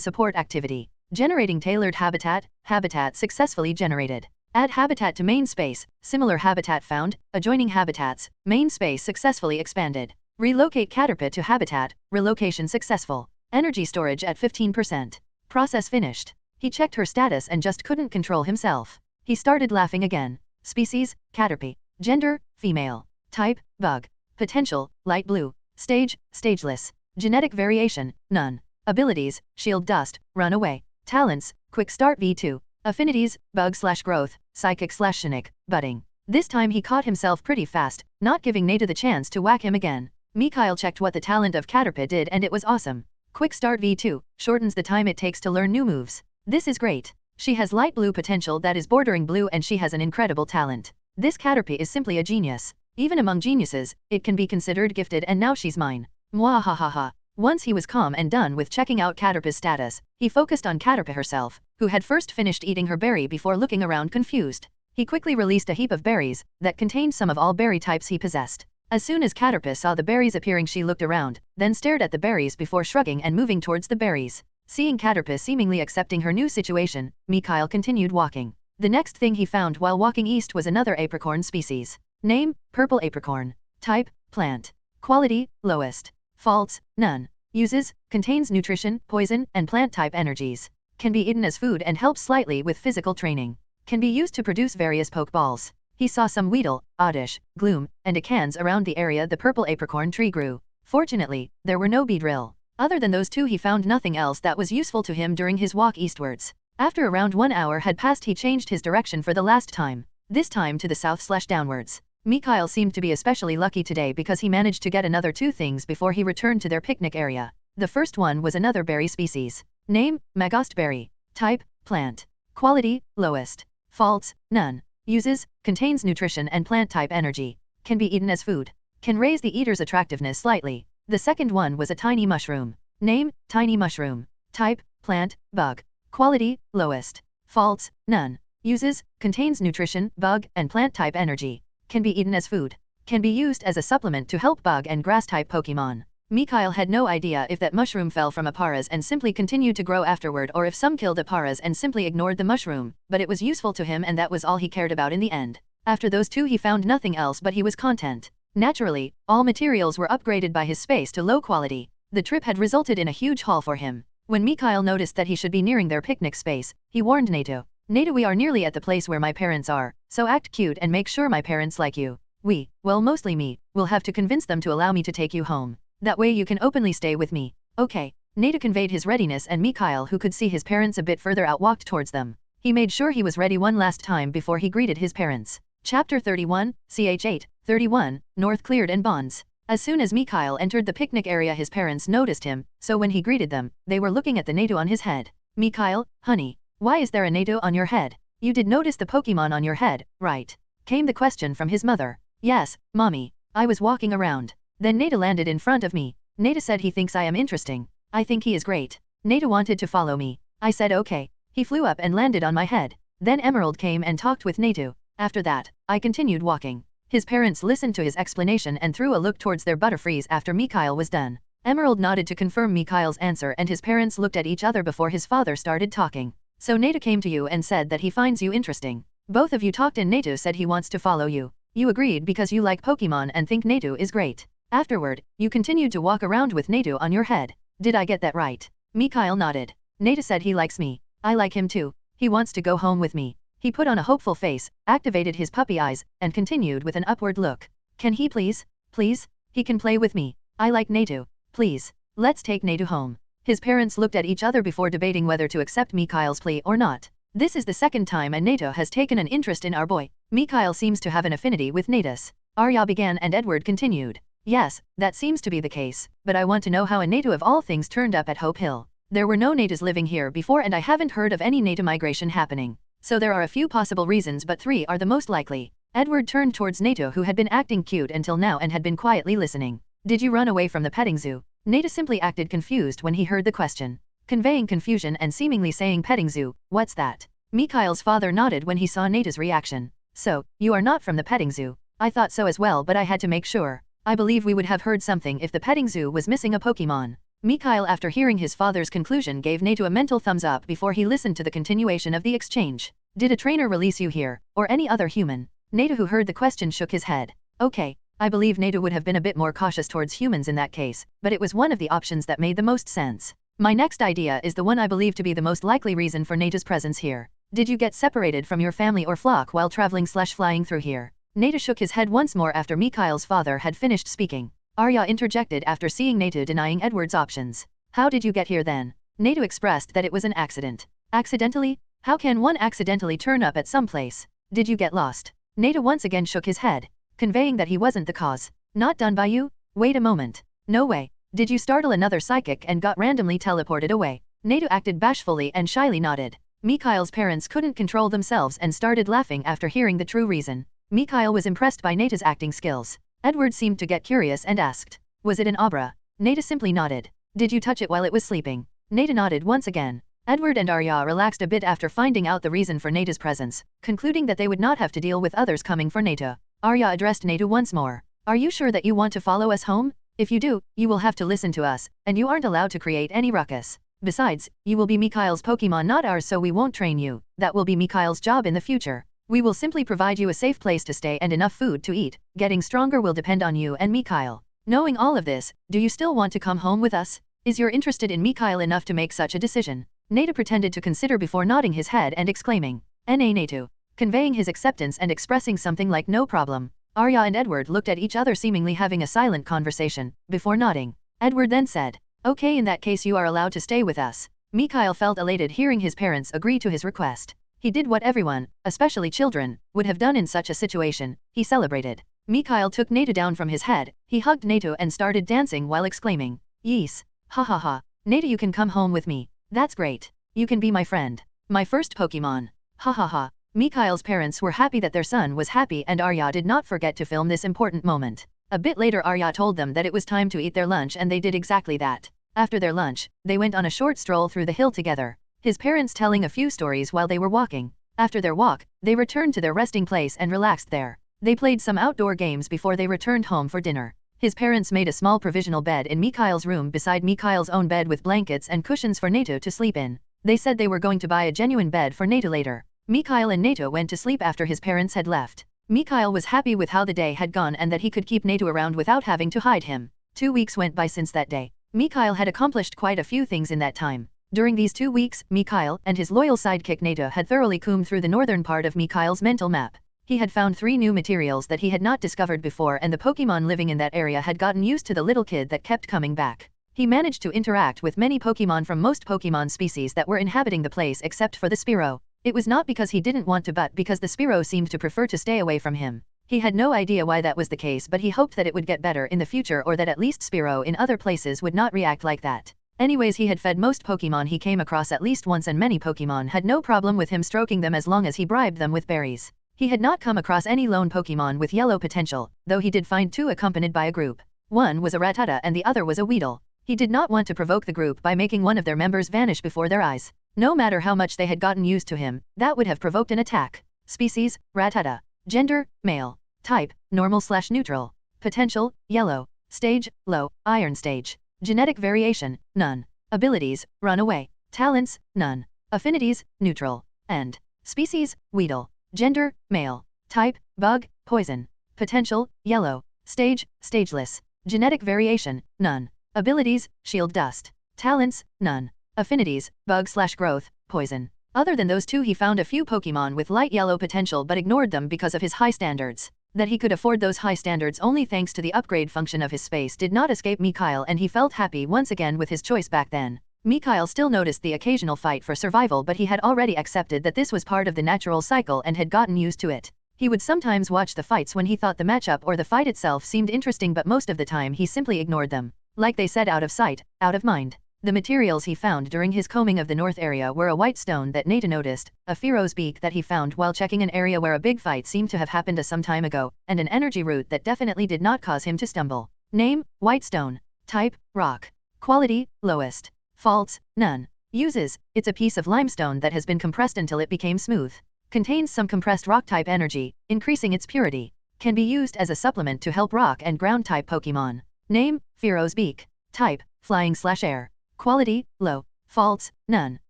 support activity. Generating tailored habitat. Habitat successfully generated. Add habitat to main space. Similar habitat found. Adjoining habitats. Main space successfully expanded. Relocate Caterpie to habitat. Relocation successful. Energy storage at 15%. Process finished. He checked her status and just couldn't control himself. He started laughing again. Species, caterpie. Gender, female. Type, bug. Potential, light blue. Stage, stageless. Genetic variation, none. Abilities, shield dust, run away. Talents, quick start V2. Affinities, bug/growth, psychic/cynic, budding. This time he caught himself pretty fast, not giving Neda the chance to whack him again. Mikhail checked what the talent of Caterpie did and it was awesome. Quick start V2, shortens the time it takes to learn new moves. This is great. She has light blue potential that is bordering blue and she has an incredible talent. This Caterpie is simply a genius. Even among geniuses, it can be considered gifted and now she's mine. Mwahahaha. Once he was calm and done with checking out Caterpie's status, he focused on Caterpie herself, who had first finished eating her berry before looking around confused. He quickly released a heap of berries that contained some of all berry types he possessed. As soon as Caterpie saw the berries appearing, she looked around, then stared at the berries before shrugging and moving towards the berries. Seeing Caterpie seemingly accepting her new situation, Mikhail continued walking. The next thing he found while walking east was another apricorn species. Name, purple apricorn. Type, plant. Quality, lowest. Faults, none. Uses, contains nutrition, poison, and plant-type energies. Can be eaten as food and helps slightly with physical training. Can be used to produce various pokeballs. He saw some Weedle, Oddish, Gloom, and Acans around the area the purple apricorn tree grew. Fortunately, there were no Beedrill. Other than those two he found nothing else that was useful to him during his walk eastwards. After around 1 hour had passed he changed his direction for the last time. This time to the south/downwards. Mikhail seemed to be especially lucky today because he managed to get another 2 things before he returned to their picnic area. The first one was another berry species. Name, Magostberry. Type, plant. Quality, lowest. Faults, none. Uses, contains nutrition and plant-type energy. Can be eaten as food. Can raise the eater's attractiveness slightly. The second one was a tiny mushroom. Name, tiny mushroom. Type, plant, bug. Quality, lowest. Faults, none. Uses, contains nutrition, bug, and plant-type energy. Can be eaten as food. Can be used as a supplement to help bug and grass-type Pokémon. Mikhail had no idea if that mushroom fell from Aparas and simply continued to grow afterward or if some killed Aparas and simply ignored the mushroom, but it was useful to him and that was all he cared about in the end. After those 2 he found nothing else but he was content. Naturally, all materials were upgraded by his space to low quality. The trip had resulted in a huge haul for him. When Mikhail noticed that he should be nearing their picnic space, he warned Nato. Nato, we are nearly at the place where my parents are, so act cute and make sure my parents like you. We, well mostly me, will have to convince them to allow me to take you home. That way you can openly stay with me. Okay. Nato conveyed his readiness and Mikhail, who could see his parents a bit further out, walked towards them. He made sure he was ready one last time before he greeted his parents. Chapter 31, CH8, 31, North cleared and bonds. As soon as Mikhail entered the picnic area his parents noticed him, so when he greeted them, they were looking at the Nato on his head. Mikhail, honey, why is there a Nato on your head? You did notice the Pokemon on your head, right? Came the question from his mother. Yes, mommy, I was walking around. Then Nato landed in front of me. Nato said he thinks I am interesting. I think he is great. Nato wanted to follow me. I said okay. He flew up and landed on my head. Then Emerald came and talked with Nato. After that, I continued walking. His parents listened to his explanation and threw a look towards their Butterfrees after Mikhail was done. Emerald nodded to confirm Mikhail's answer and his parents looked at each other before his father started talking. So Nato came to you and said that he finds you interesting. Both of you talked and Nato said he wants to follow you. You agreed because you like Pokemon and think Nato is great. Afterward, you continued to walk around with Nato on your head. Did I get that right? Mikhail nodded. Nato said he likes me. I like him too. He wants to go home with me. He put on a hopeful face, activated his puppy eyes, and continued with an upward look. Can he please? Please? He can play with me. I like Nato. Please. Let's take Nato home. His parents looked at each other before debating whether to accept Mikhail's plea or not. This is the second time a Nato has taken an interest in our boy. Mikhail seems to have an affinity with Natus. Arya began and Edward continued. Yes, that seems to be the case, but I want to know how a Nato of all things turned up at Hope Hill. There were no Natos living here before and I haven't heard of any Nato migration happening. So there are a few possible reasons but 3 are the most likely. Edward turned towards Nato who had been acting cute until now and had been quietly listening. Did you run away from the petting zoo? Nato simply acted confused when he heard the question. Conveying confusion and seemingly saying petting zoo, what's that? Mikhail's father nodded when he saw Nato's reaction. So, you are not from the petting zoo. I thought so as well but I had to make sure. I believe we would have heard something if the petting zoo was missing a Pokemon. Mikhail after hearing his father's conclusion gave Nato a mental thumbs up before he listened to the continuation of the exchange. Did a trainer release you here, or any other human? Nato who heard the question shook his head. Okay, I believe Nato would have been a bit more cautious towards humans in that case, but it was one of the options that made the most sense. My next idea is the one I believe to be the most likely reason for Nato's presence here. Did you get separated from your family or flock while traveling/flying through here? Nata shook his head once more after Mikhail's father had finished speaking. Arya interjected after seeing Nata denying Edward's options. How did you get here then? Nata expressed that it was an accident. Accidentally? How can one accidentally turn up at some place? Did you get lost? Nata once again shook his head, conveying that he wasn't the cause. Not done by you? Wait a moment. No way. Did you startle another psychic and got randomly teleported away? Nata acted bashfully and shyly nodded. Mikhail's parents couldn't control themselves and started laughing after hearing the true reason. Mikhail was impressed by Nata's acting skills. Edward seemed to get curious and asked, was it an Abra? Nata simply nodded. Did you touch it while it was sleeping? Nata nodded once again. Edward and Arya relaxed a bit after finding out the reason for Nata's presence, concluding that they would not have to deal with others coming for Nata. Arya addressed Nata once more. Are you sure that you want to follow us home? If you do, you will have to listen to us, and you aren't allowed to create any ruckus. Besides, you will be Mikhail's Pokémon, not ours, so we won't train you. That will be Mikhail's job in the future. We will simply provide you a safe place to stay and enough food to eat. Getting stronger will depend on you and Mikhail. Knowing all of this, do you still want to come home with us? Is you interested in Mikhail enough to make such a decision? Nata pretended to consider before nodding his head and exclaiming, "Na Natu," conveying his acceptance and expressing something like no problem. Arya and Edward looked at each other, seemingly having a silent conversation, before nodding. Edward then said, "Okay, in that case you are allowed to stay with us." Mikhail felt elated hearing his parents agree to his request. He did what everyone, especially children, would have done in such a situation. He celebrated. Mikhail took Nata down from his head, he hugged Nata and started dancing while exclaiming, "Yes! Ha ha ha! Nata, you can come home with me. That's great. You can be my friend. My first Pokémon. Ha ha ha." Mikhail's parents were happy that their son was happy, and Arya did not forget to film this important moment. A bit later Arya told them that it was time to eat their lunch, and they did exactly that. After their lunch, they went on a short stroll through the hill together, his parents telling a few stories while they were walking. After their walk, they returned to their resting place and relaxed there. They played some outdoor games before they returned home for dinner. His parents made a small provisional bed in Mikhail's room beside Mikhail's own bed with blankets and cushions for Nata to sleep in. They said they were going to buy a genuine bed for Nata later. Mikhail and Nata went to sleep after his parents had left. Mikhail was happy with how the day had gone and that he could keep Nata around without having to hide him. 2 weeks went by since that day. Mikhail had accomplished quite a few things in that time. During these 2 weeks, Mikhail and his loyal sidekick Nata had thoroughly combed through the northern part of Mikhail's mental map. He had found 3 new materials that he had not discovered before, and the Pokémon living in that area had gotten used to the little kid that kept coming back. He managed to interact with many Pokémon from most Pokémon species that were inhabiting the place except for the Spearow. It was not because he didn't want to, but because the Spearow seemed to prefer to stay away from him. He had no idea why that was the case, but he hoped that it would get better in the future, or that at least Spearow in other places would not react like that. Anyways, he had fed most Pokémon he came across at least once, and many Pokémon had no problem with him stroking them as long as he bribed them with berries. He had not come across any lone Pokémon with yellow potential, though he did find 2 accompanied by a group. One was a Rattata and the other was a Weedle. He did not want to provoke the group by making one of their members vanish before their eyes. No matter how much they had gotten used to him, that would have provoked an attack. Species, Rattata. Gender, male. Type, normal/neutral. Potential, yellow. Stage, low, iron stage. Genetic variation, none. Abilities, runaway. Talents, none. Affinities, neutral. End. Species, Weedle. Gender, male. Type, bug, poison. Potential, yellow. Stage, stageless. Genetic variation, none. Abilities, shield dust. Talents, none. Affinities, bug/growth, poison. Other than those 2, he found a few Pokémon with light yellow potential but ignored them because of his high standards. That he could afford those high standards only thanks to the upgrade function of his space did not escape Mikhail, and he felt happy once again with his choice back then. Mikhail still noticed the occasional fight for survival, but he had already accepted that this was part of the natural cycle and had gotten used to it. He would sometimes watch the fights when he thought the matchup or the fight itself seemed interesting, but most of the time he simply ignored them. Like they said, out of sight, out of mind. The materials he found during his combing of the north area were a white stone that Nata noticed, a Fearo's beak that he found while checking an area where a big fight seemed to have happened some time ago, and an energy root that definitely did not cause him to stumble. Name, white stone. Type, rock. Quality, lowest. Faults, none. Uses, it's a piece of limestone that has been compressed until it became smooth. Contains some compressed rock type energy, increasing its purity. Can be used as a supplement to help rock and ground type Pokémon. Name, Fearo's beak. Type, flying/air. Quality, low. Faults, none.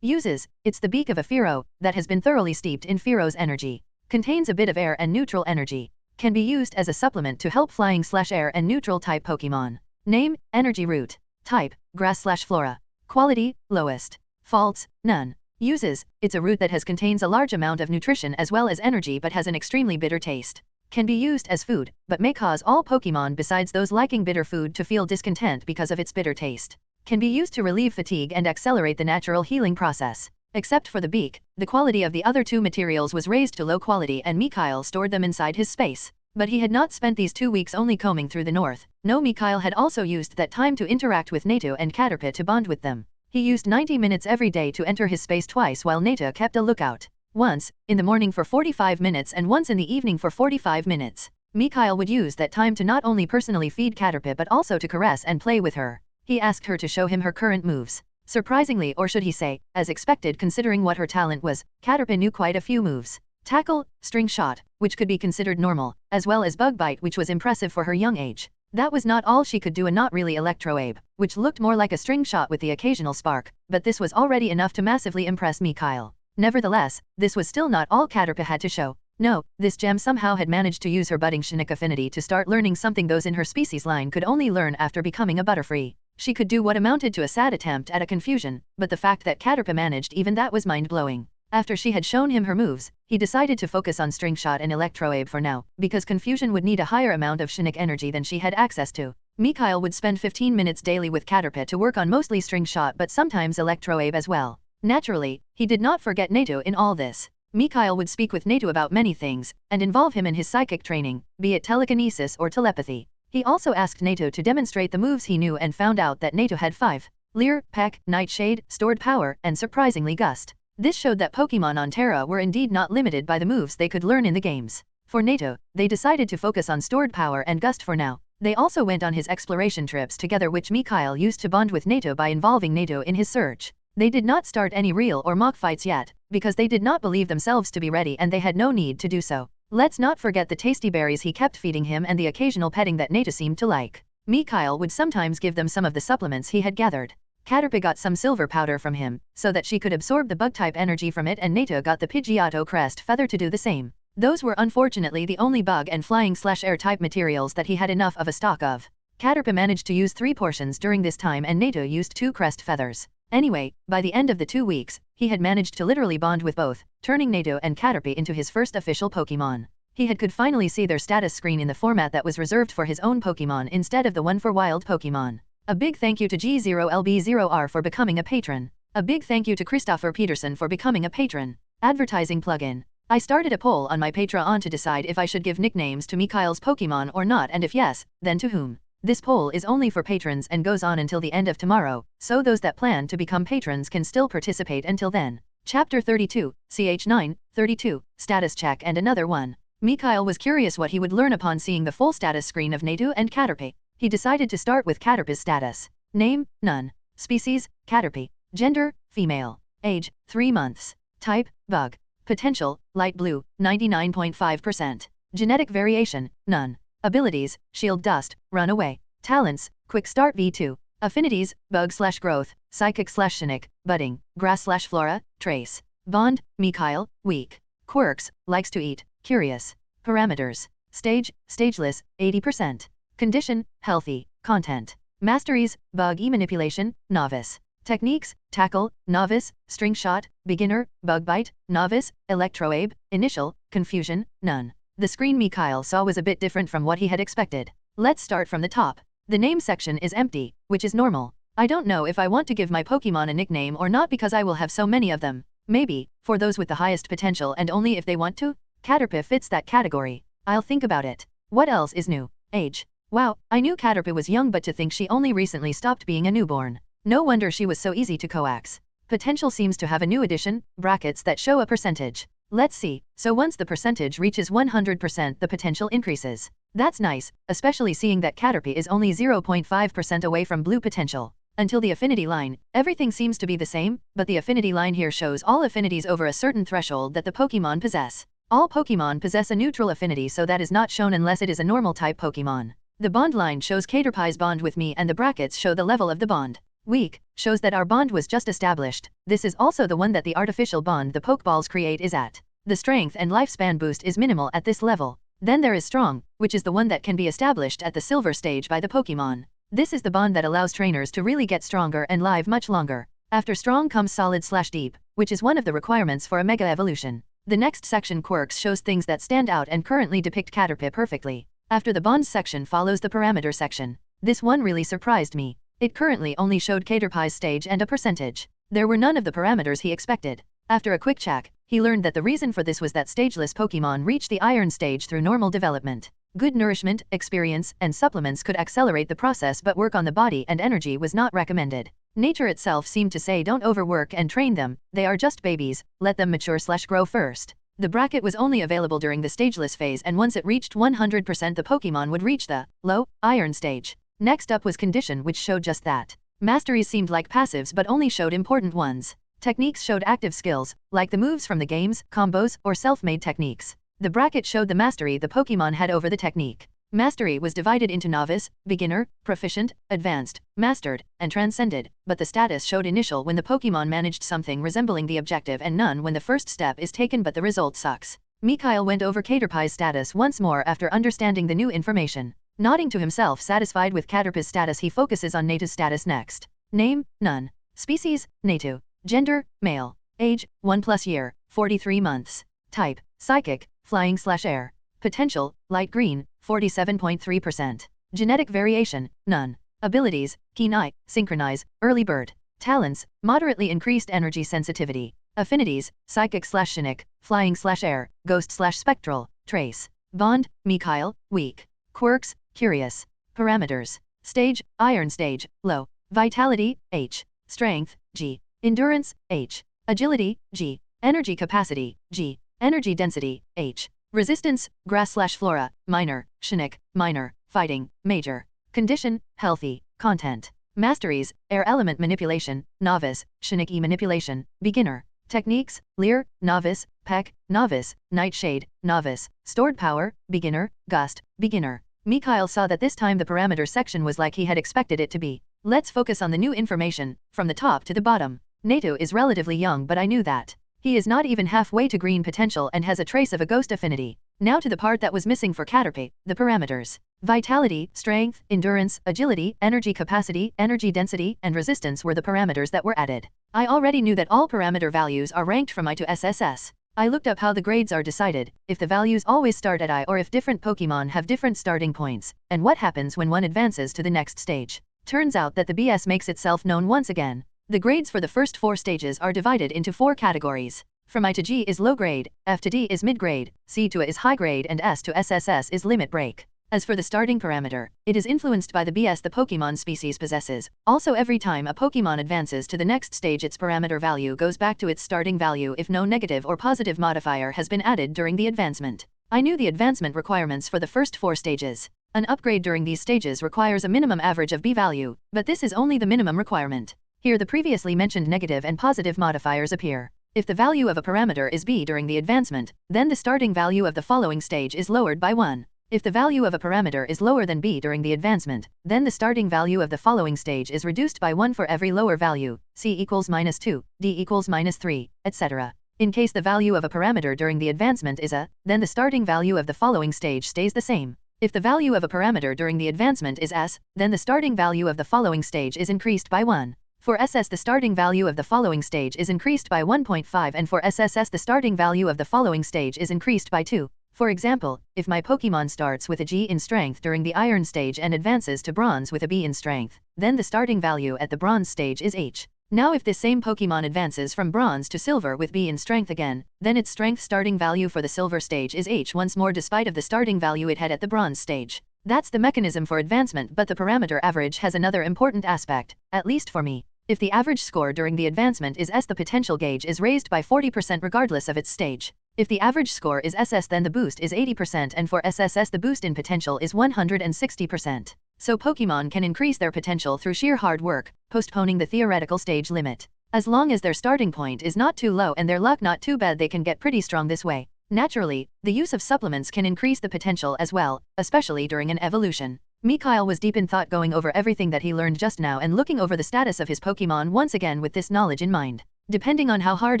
Uses, it's the beak of a Fearo that has been thoroughly steeped in Fearo's energy. Contains a bit of air and neutral energy. Can be used as a supplement to help flying/air and neutral type Pokémon. Name, energy root. Type, grass/flora. Quality, lowest. Faults, none. Uses. It's a root that contains a large amount of nutrition as well as energy but has an extremely bitter taste. Can be used as food, but may cause all Pokémon besides those liking bitter food to feel discontent because of its bitter taste. Can be used to relieve fatigue and accelerate the natural healing process. Except for the beak, the quality of the other two materials was raised to low quality and Mikhail stored them inside his space. But he had not spent these 2 weeks only combing through the north. No, Mikhail had also used that time to interact with Nato and Caterpie to bond with them. He used 90 minutes every day to enter his space twice while Nato kept a lookout. Once, in the morning for 45 minutes and once in the evening for 45 minutes. Mikhail would use that time to not only personally feed Caterpie but also to caress and play with her. He asked her to show him her current moves. Surprisingly, or should he say, as expected considering what her talent was, Caterpie knew quite a few moves. Tackle, string shot, which could be considered normal, as well as bug bite, which was impressive for her young age. That was not all she could do, and not really electroabe, which looked more like a string shot with the occasional spark, but this was already enough to massively impress Mikhail. Nevertheless, this was still not all Caterpie had to show. No, this gem somehow had managed to use her budding Chinook affinity to start learning something those in her species line could only learn after becoming a Butterfree. She could do what amounted to a sad attempt at a confusion, but the fact that Caterpie managed even that was mind-blowing. After she had shown him her moves, he decided to focus on string shot and electroabe for now, because confusion would need a higher amount of Chinook energy than she had access to. Mikhail would spend 15 minutes daily with Caterpie to work on mostly string shot but sometimes electroabe as well. Naturally, he did not forget Nato in all this. Mikhail would speak with Nato about many things, and involve him in his psychic training, be it telekinesis or telepathy. He also asked Nato to demonstrate the moves he knew and found out that Nato had 5. Leer, Peck, Nightshade, Stored Power, and surprisingly Gust. This showed that Pokémon on Terra were indeed not limited by the moves they could learn in the games. For Nato, they decided to focus on Stored Power and Gust for now. They also went on his exploration trips together, which Mikhail used to bond with Nato by involving Nato in his search. They did not start any real or mock fights yet, because they did not believe themselves to be ready and they had no need to do so. Let's not forget the tasty berries he kept feeding him and the occasional petting that Nato seemed to like. Mikhail would sometimes give them some of the supplements he had gathered. Caterpie got some silver powder from him, so that she could absorb the bug-type energy from it, and Nato got the Pidgeotto crest feather to do the same. Those were unfortunately the only bug and flying/air type materials that he had enough of a stock of. Caterpie managed to use 3 portions during this time and Nato used 2 crest feathers. Anyway, by the end of the 2 weeks, he had managed to literally bond with both, turning Nato and Caterpie into his first official Pokémon. He could finally see their status screen in the format that was reserved for his own Pokémon instead of the one for wild Pokémon. A big thank you to G0LB0R for becoming a patron. A big thank you to Christopher Peterson for becoming a patron. Advertising plugin. I started a poll on my Patreon to decide if I should give nicknames to Mikhail's Pokémon or not, and if yes, then to whom. This poll is only for patrons and goes on until the end of tomorrow, so those that plan to become patrons can still participate until then. Chapter 32, CH9, 32, Status Check and another one. Mikhail was curious what he would learn upon seeing the full status screen of Nato and Caterpie. He decided to start with Caterpie's status. Name, none. Species, Caterpie. Gender, female. Age, 3 months. Type, bug. Potential, light blue, 99.5%. Genetic variation, none. Abilities, shield dust, run away. Talents, quick start V2. Affinities, bug/growth, psychic/Chinook, budding, grass/flora, trace. Bond, Mikhail, weak. Quirks, likes to eat, curious. Parameters. Stage, stageless, 80%. Condition, healthy. Content. Masteries, bug manipulation, novice. Techniques, tackle, novice, string shot, beginner, bug bite, novice, electroabe, initial, confusion, none. The screen Mikhail saw was a bit different from what he had expected. Let's start from the top. The name section is empty, which is normal. I don't know if I want to give my Pokémon a nickname or not because I will have so many of them. Maybe, for those with the highest potential and only if they want to. Caterpie fits that category. I'll think about it. What else is new? Age. Wow, I knew Caterpie was young, but to think she only recently stopped being a newborn. No wonder she was so easy to coax. Potential seems to have a new addition, brackets that show a percentage. Let's see, so once the percentage reaches 100% the potential increases. That's nice, especially seeing that Caterpie is only 0.5% away from blue potential. Until the affinity line, everything seems to be the same, but the affinity line here shows all affinities over a certain threshold that the Pokémon possess. All Pokémon possess a neutral affinity, so that is not shown unless it is a normal type Pokémon. The bond line shows Caterpie's bond with me and the brackets show the level of the bond. Weak shows that our bond was just established. This is also the one that the artificial bond the Pokeballs create is at. The strength and lifespan boost is minimal at this level. Then there is strong, which is the one that can be established at the silver stage by the Pokémon. This is the bond that allows trainers to really get stronger and live much longer. After strong comes solid/deep, which is one of the requirements for a mega evolution. The next section, quirks, shows things that stand out and currently depict Caterpie perfectly. After the bonds section follows the parameter section. This one really surprised me. It currently only showed Caterpie's stage and a percentage. There were none of the parameters he expected. After a quick check, he learned that the reason for this was that stageless Pokémon reach the iron stage through normal development. Good nourishment, experience, and supplements could accelerate the process, but work on the body and energy was not recommended. Nature itself seemed to say don't overwork and train them, they are just babies, let them mature/grow first. The bracket was only available during the stageless phase, and once it reached 100% the Pokémon would reach the low iron stage. Next up was condition, which showed just that. Masteries seemed like passives but only showed important ones. Techniques showed active skills, like the moves from the games, combos, or self-made techniques. The bracket showed the mastery the Pokémon had over the technique. Mastery was divided into novice, beginner, proficient, advanced, mastered, and transcended, but the status showed initial when the Pokémon managed something resembling the objective and none when the first step is taken but the result sucks. Mikhail went over Caterpie's status once more after understanding the new information. Nodding to himself, satisfied with Caterpie's status, he focuses on Natu's status next. Name, none. Species, Natu. Gender, male. Age, 1+ year, 43 months. Type, psychic, flying/air. Potential, light green, 47.3%. Genetic variation, none. Abilities, keen eye, synchronize, early bird. Talents, moderately increased energy sensitivity. Affinities, psychic/Shinnick, flying/air, ghost/spectral, trace. Bond, Mikhail, weak. Quirks, curious. Parameters. Stage, iron stage, low. Vitality, H. Strength, G. Endurance, H. Agility, G. Energy capacity, G. Energy density, H. Resistance, grass/flora, minor, Shinnick, minor, fighting, major. Condition, healthy, content. Masteries, air element manipulation, novice, Shinnick manipulation, beginner. Techniques, Leer, novice, Peck, novice, Nightshade, novice, stored power, beginner, gust, beginner. Mikhail saw that this time the parameter section was like he had expected it to be. Let's focus on the new information, from the top to the bottom. Natu is relatively young, but I knew that. He is not even halfway to green potential and has a trace of a ghost affinity. Now to the part that was missing for Caterpie, the parameters. Vitality, strength, endurance, agility, energy capacity, energy density, and resistance were the parameters that were added. I already knew that all parameter values are ranked from I to SSS. I looked up how the grades are decided, if the values always start at I or if different Pokémon have different starting points, and what happens when one advances to the next stage. Turns out that the BS makes itself known once again. The grades for the first 4 stages are divided into 4 categories. From I to G is low grade, F to D is mid grade, C to A is high grade, and S to SSS is limit break. As for the starting parameter, it is influenced by the BS the Pokémon species possesses. Also, every time a Pokémon advances to the next stage, its parameter value goes back to its starting value if no negative or positive modifier has been added during the advancement. I knew the advancement requirements for the first 4 stages. An upgrade during these stages requires a minimum average of B value, but this is only the minimum requirement. Here the previously mentioned negative and positive modifiers appear. If the value of a parameter is B during the advancement, then the starting value of the following stage is lowered by 1. If the value of a parameter is lower than B during the advancement, then the starting value of the following stage is reduced by 1 for every lower value, C equals -2, D equals -3, etc. In case the value of a parameter during the advancement is A, then the starting value of the following stage stays the same. If the value of a parameter during the advancement is S, then the starting value of the following stage is increased by 1. For SS the starting value of the following stage is increased by 1.5, and for SSS the starting value of the following stage is increased by 2. For example, if my Pokémon starts with a G in strength during the iron stage and advances to bronze with a B in strength, then the starting value at the bronze stage is H. Now if this same Pokémon advances from bronze to silver with B in strength again, then its strength starting value for the silver stage is H once more despite of the starting value it had at the bronze stage. That's the mechanism for advancement, but the parameter average has another important aspect, at least for me. If the average score during the advancement is S, the potential gauge is raised by 40% regardless of its stage. If the average score is SS, then the boost is 80%, and for SSS the boost in potential is 160%. So Pokémon can increase their potential through sheer hard work, postponing the theoretical stage limit. As long as their starting point is not too low and their luck not too bad, they can get pretty strong this way. Naturally, the use of supplements can increase the potential as well, especially during an evolution. Mikhail was deep in thought, going over everything that he learned just now and looking over the status of his Pokémon once again with this knowledge in mind. Depending on how hard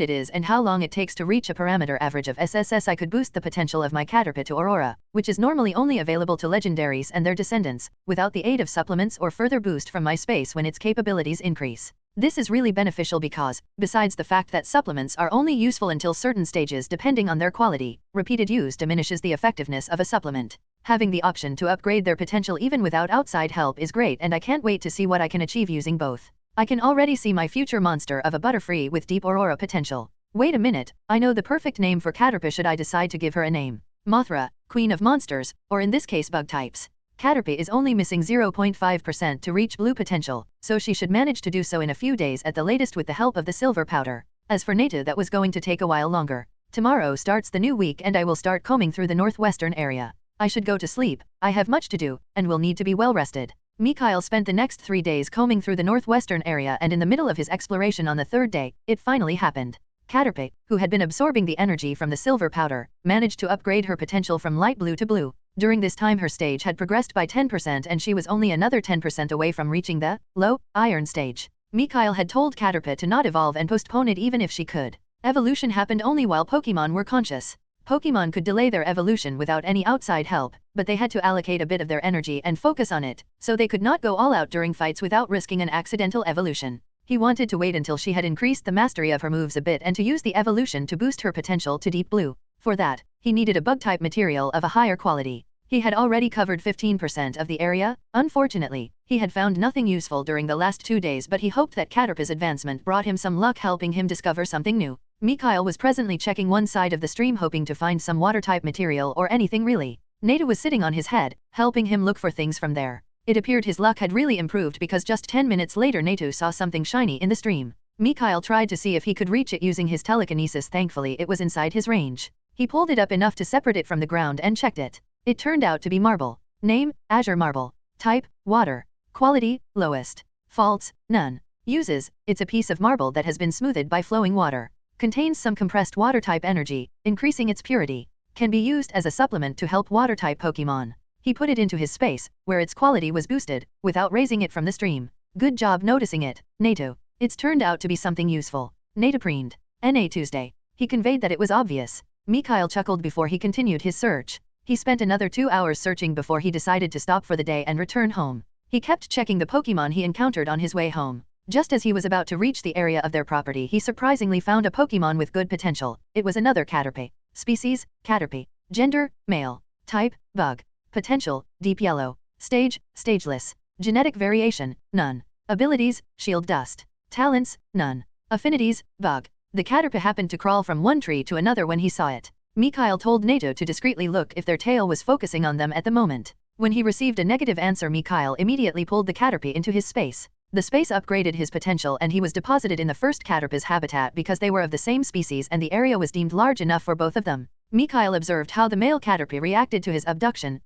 it is and how long it takes to reach a parameter average of SSS, I could boost the potential of my Caterpie to Aurora, which is normally only available to legendaries and their descendants, without the aid of supplements or further boost from my space when its capabilities increase. This is really beneficial because, besides the fact that supplements are only useful until certain stages depending on their quality, repeated use diminishes the effectiveness of a supplement. Having the option to upgrade their potential even without outside help is great, and I can't wait to see what I can achieve using both. I can already see my future monster of a Butterfree with deep aurora potential. Wait a minute, I know the perfect name for Caterpie should I decide to give her a name. Mothra, Queen of Monsters, or in this case bug types. Caterpie is only missing 0.5% to reach blue potential, so she should manage to do so in a few days at the latest with the help of the silver powder. As for Natu, that was going to take a while longer. Tomorrow starts the new week and I will start combing through the northwestern area. I should go to sleep, I have much to do, and will need to be well rested. Mikhail spent the next 3 days combing through the northwestern area, and in the middle of his exploration on the third day, it finally happened. Caterpie, who had been absorbing the energy from the silver powder, managed to upgrade her potential from light blue to blue. During this time her stage had progressed by 10% and she was only another 10% away from reaching the low iron stage. Mikhail had told Caterpie to not evolve and postpone it even if she could. Evolution happened only while Pokémon were conscious. Pokémon could delay their evolution without any outside help, but they had to allocate a bit of their energy and focus on it, so they could not go all out during fights without risking an accidental evolution. He wanted to wait until she had increased the mastery of her moves a bit and to use the evolution to boost her potential to deep blue. For that, he needed a bug-type material of a higher quality. He had already covered 15% of the area. Unfortunately, he had found nothing useful during the last 2 days, but he hoped that Caterpie's advancement brought him some luck, helping him discover something new. Mikhail was presently checking one side of the stream hoping to find some water-type material or anything really. Natu was sitting on his head, helping him look for things from there. It appeared his luck had really improved because just 10 minutes later Natu saw something shiny in the stream. Mikhail tried to see if he could reach it using his telekinesis. Thankfully it was inside his range. He pulled it up enough to separate it from the ground and checked it. It turned out to be marble. Name, azure marble. Type, water. Quality, lowest. Faults, none. Uses, it's a piece of marble that has been smoothed by flowing water. Contains some compressed water-type energy, increasing its purity. Can be used as a supplement to help water-type Pokémon. He put it into his space, where its quality was boosted, without raising it from the stream. Good job noticing it, Natu. It's turned out to be something useful. Natu preened. Na Tuesday. He conveyed that it was obvious. Mikhail chuckled before he continued his search. He spent another 2 hours searching before he decided to stop for the day and return home. He kept checking the Pokémon he encountered on his way home. Just as he was about to reach the area of their property, he surprisingly found a Pokémon with good potential. It was another Caterpie. Species, Caterpie. Gender, male. Type, bug. Potential, deep yellow. Stage, stageless. Genetic variation, none. Abilities, shield dust. Talents, none. Affinities, bug. The Caterpie happened to crawl from one tree to another when he saw it. Mikhail told Natu to discreetly look if their tail was focusing on them at the moment. When he received a negative answer, Mikhail immediately pulled the Caterpie into his space. The space upgraded his potential and he was deposited in the first Caterpie's habitat because they were of the same species and the area was deemed large enough for both of them. Mikhail observed how the male Caterpie reacted to his abduction,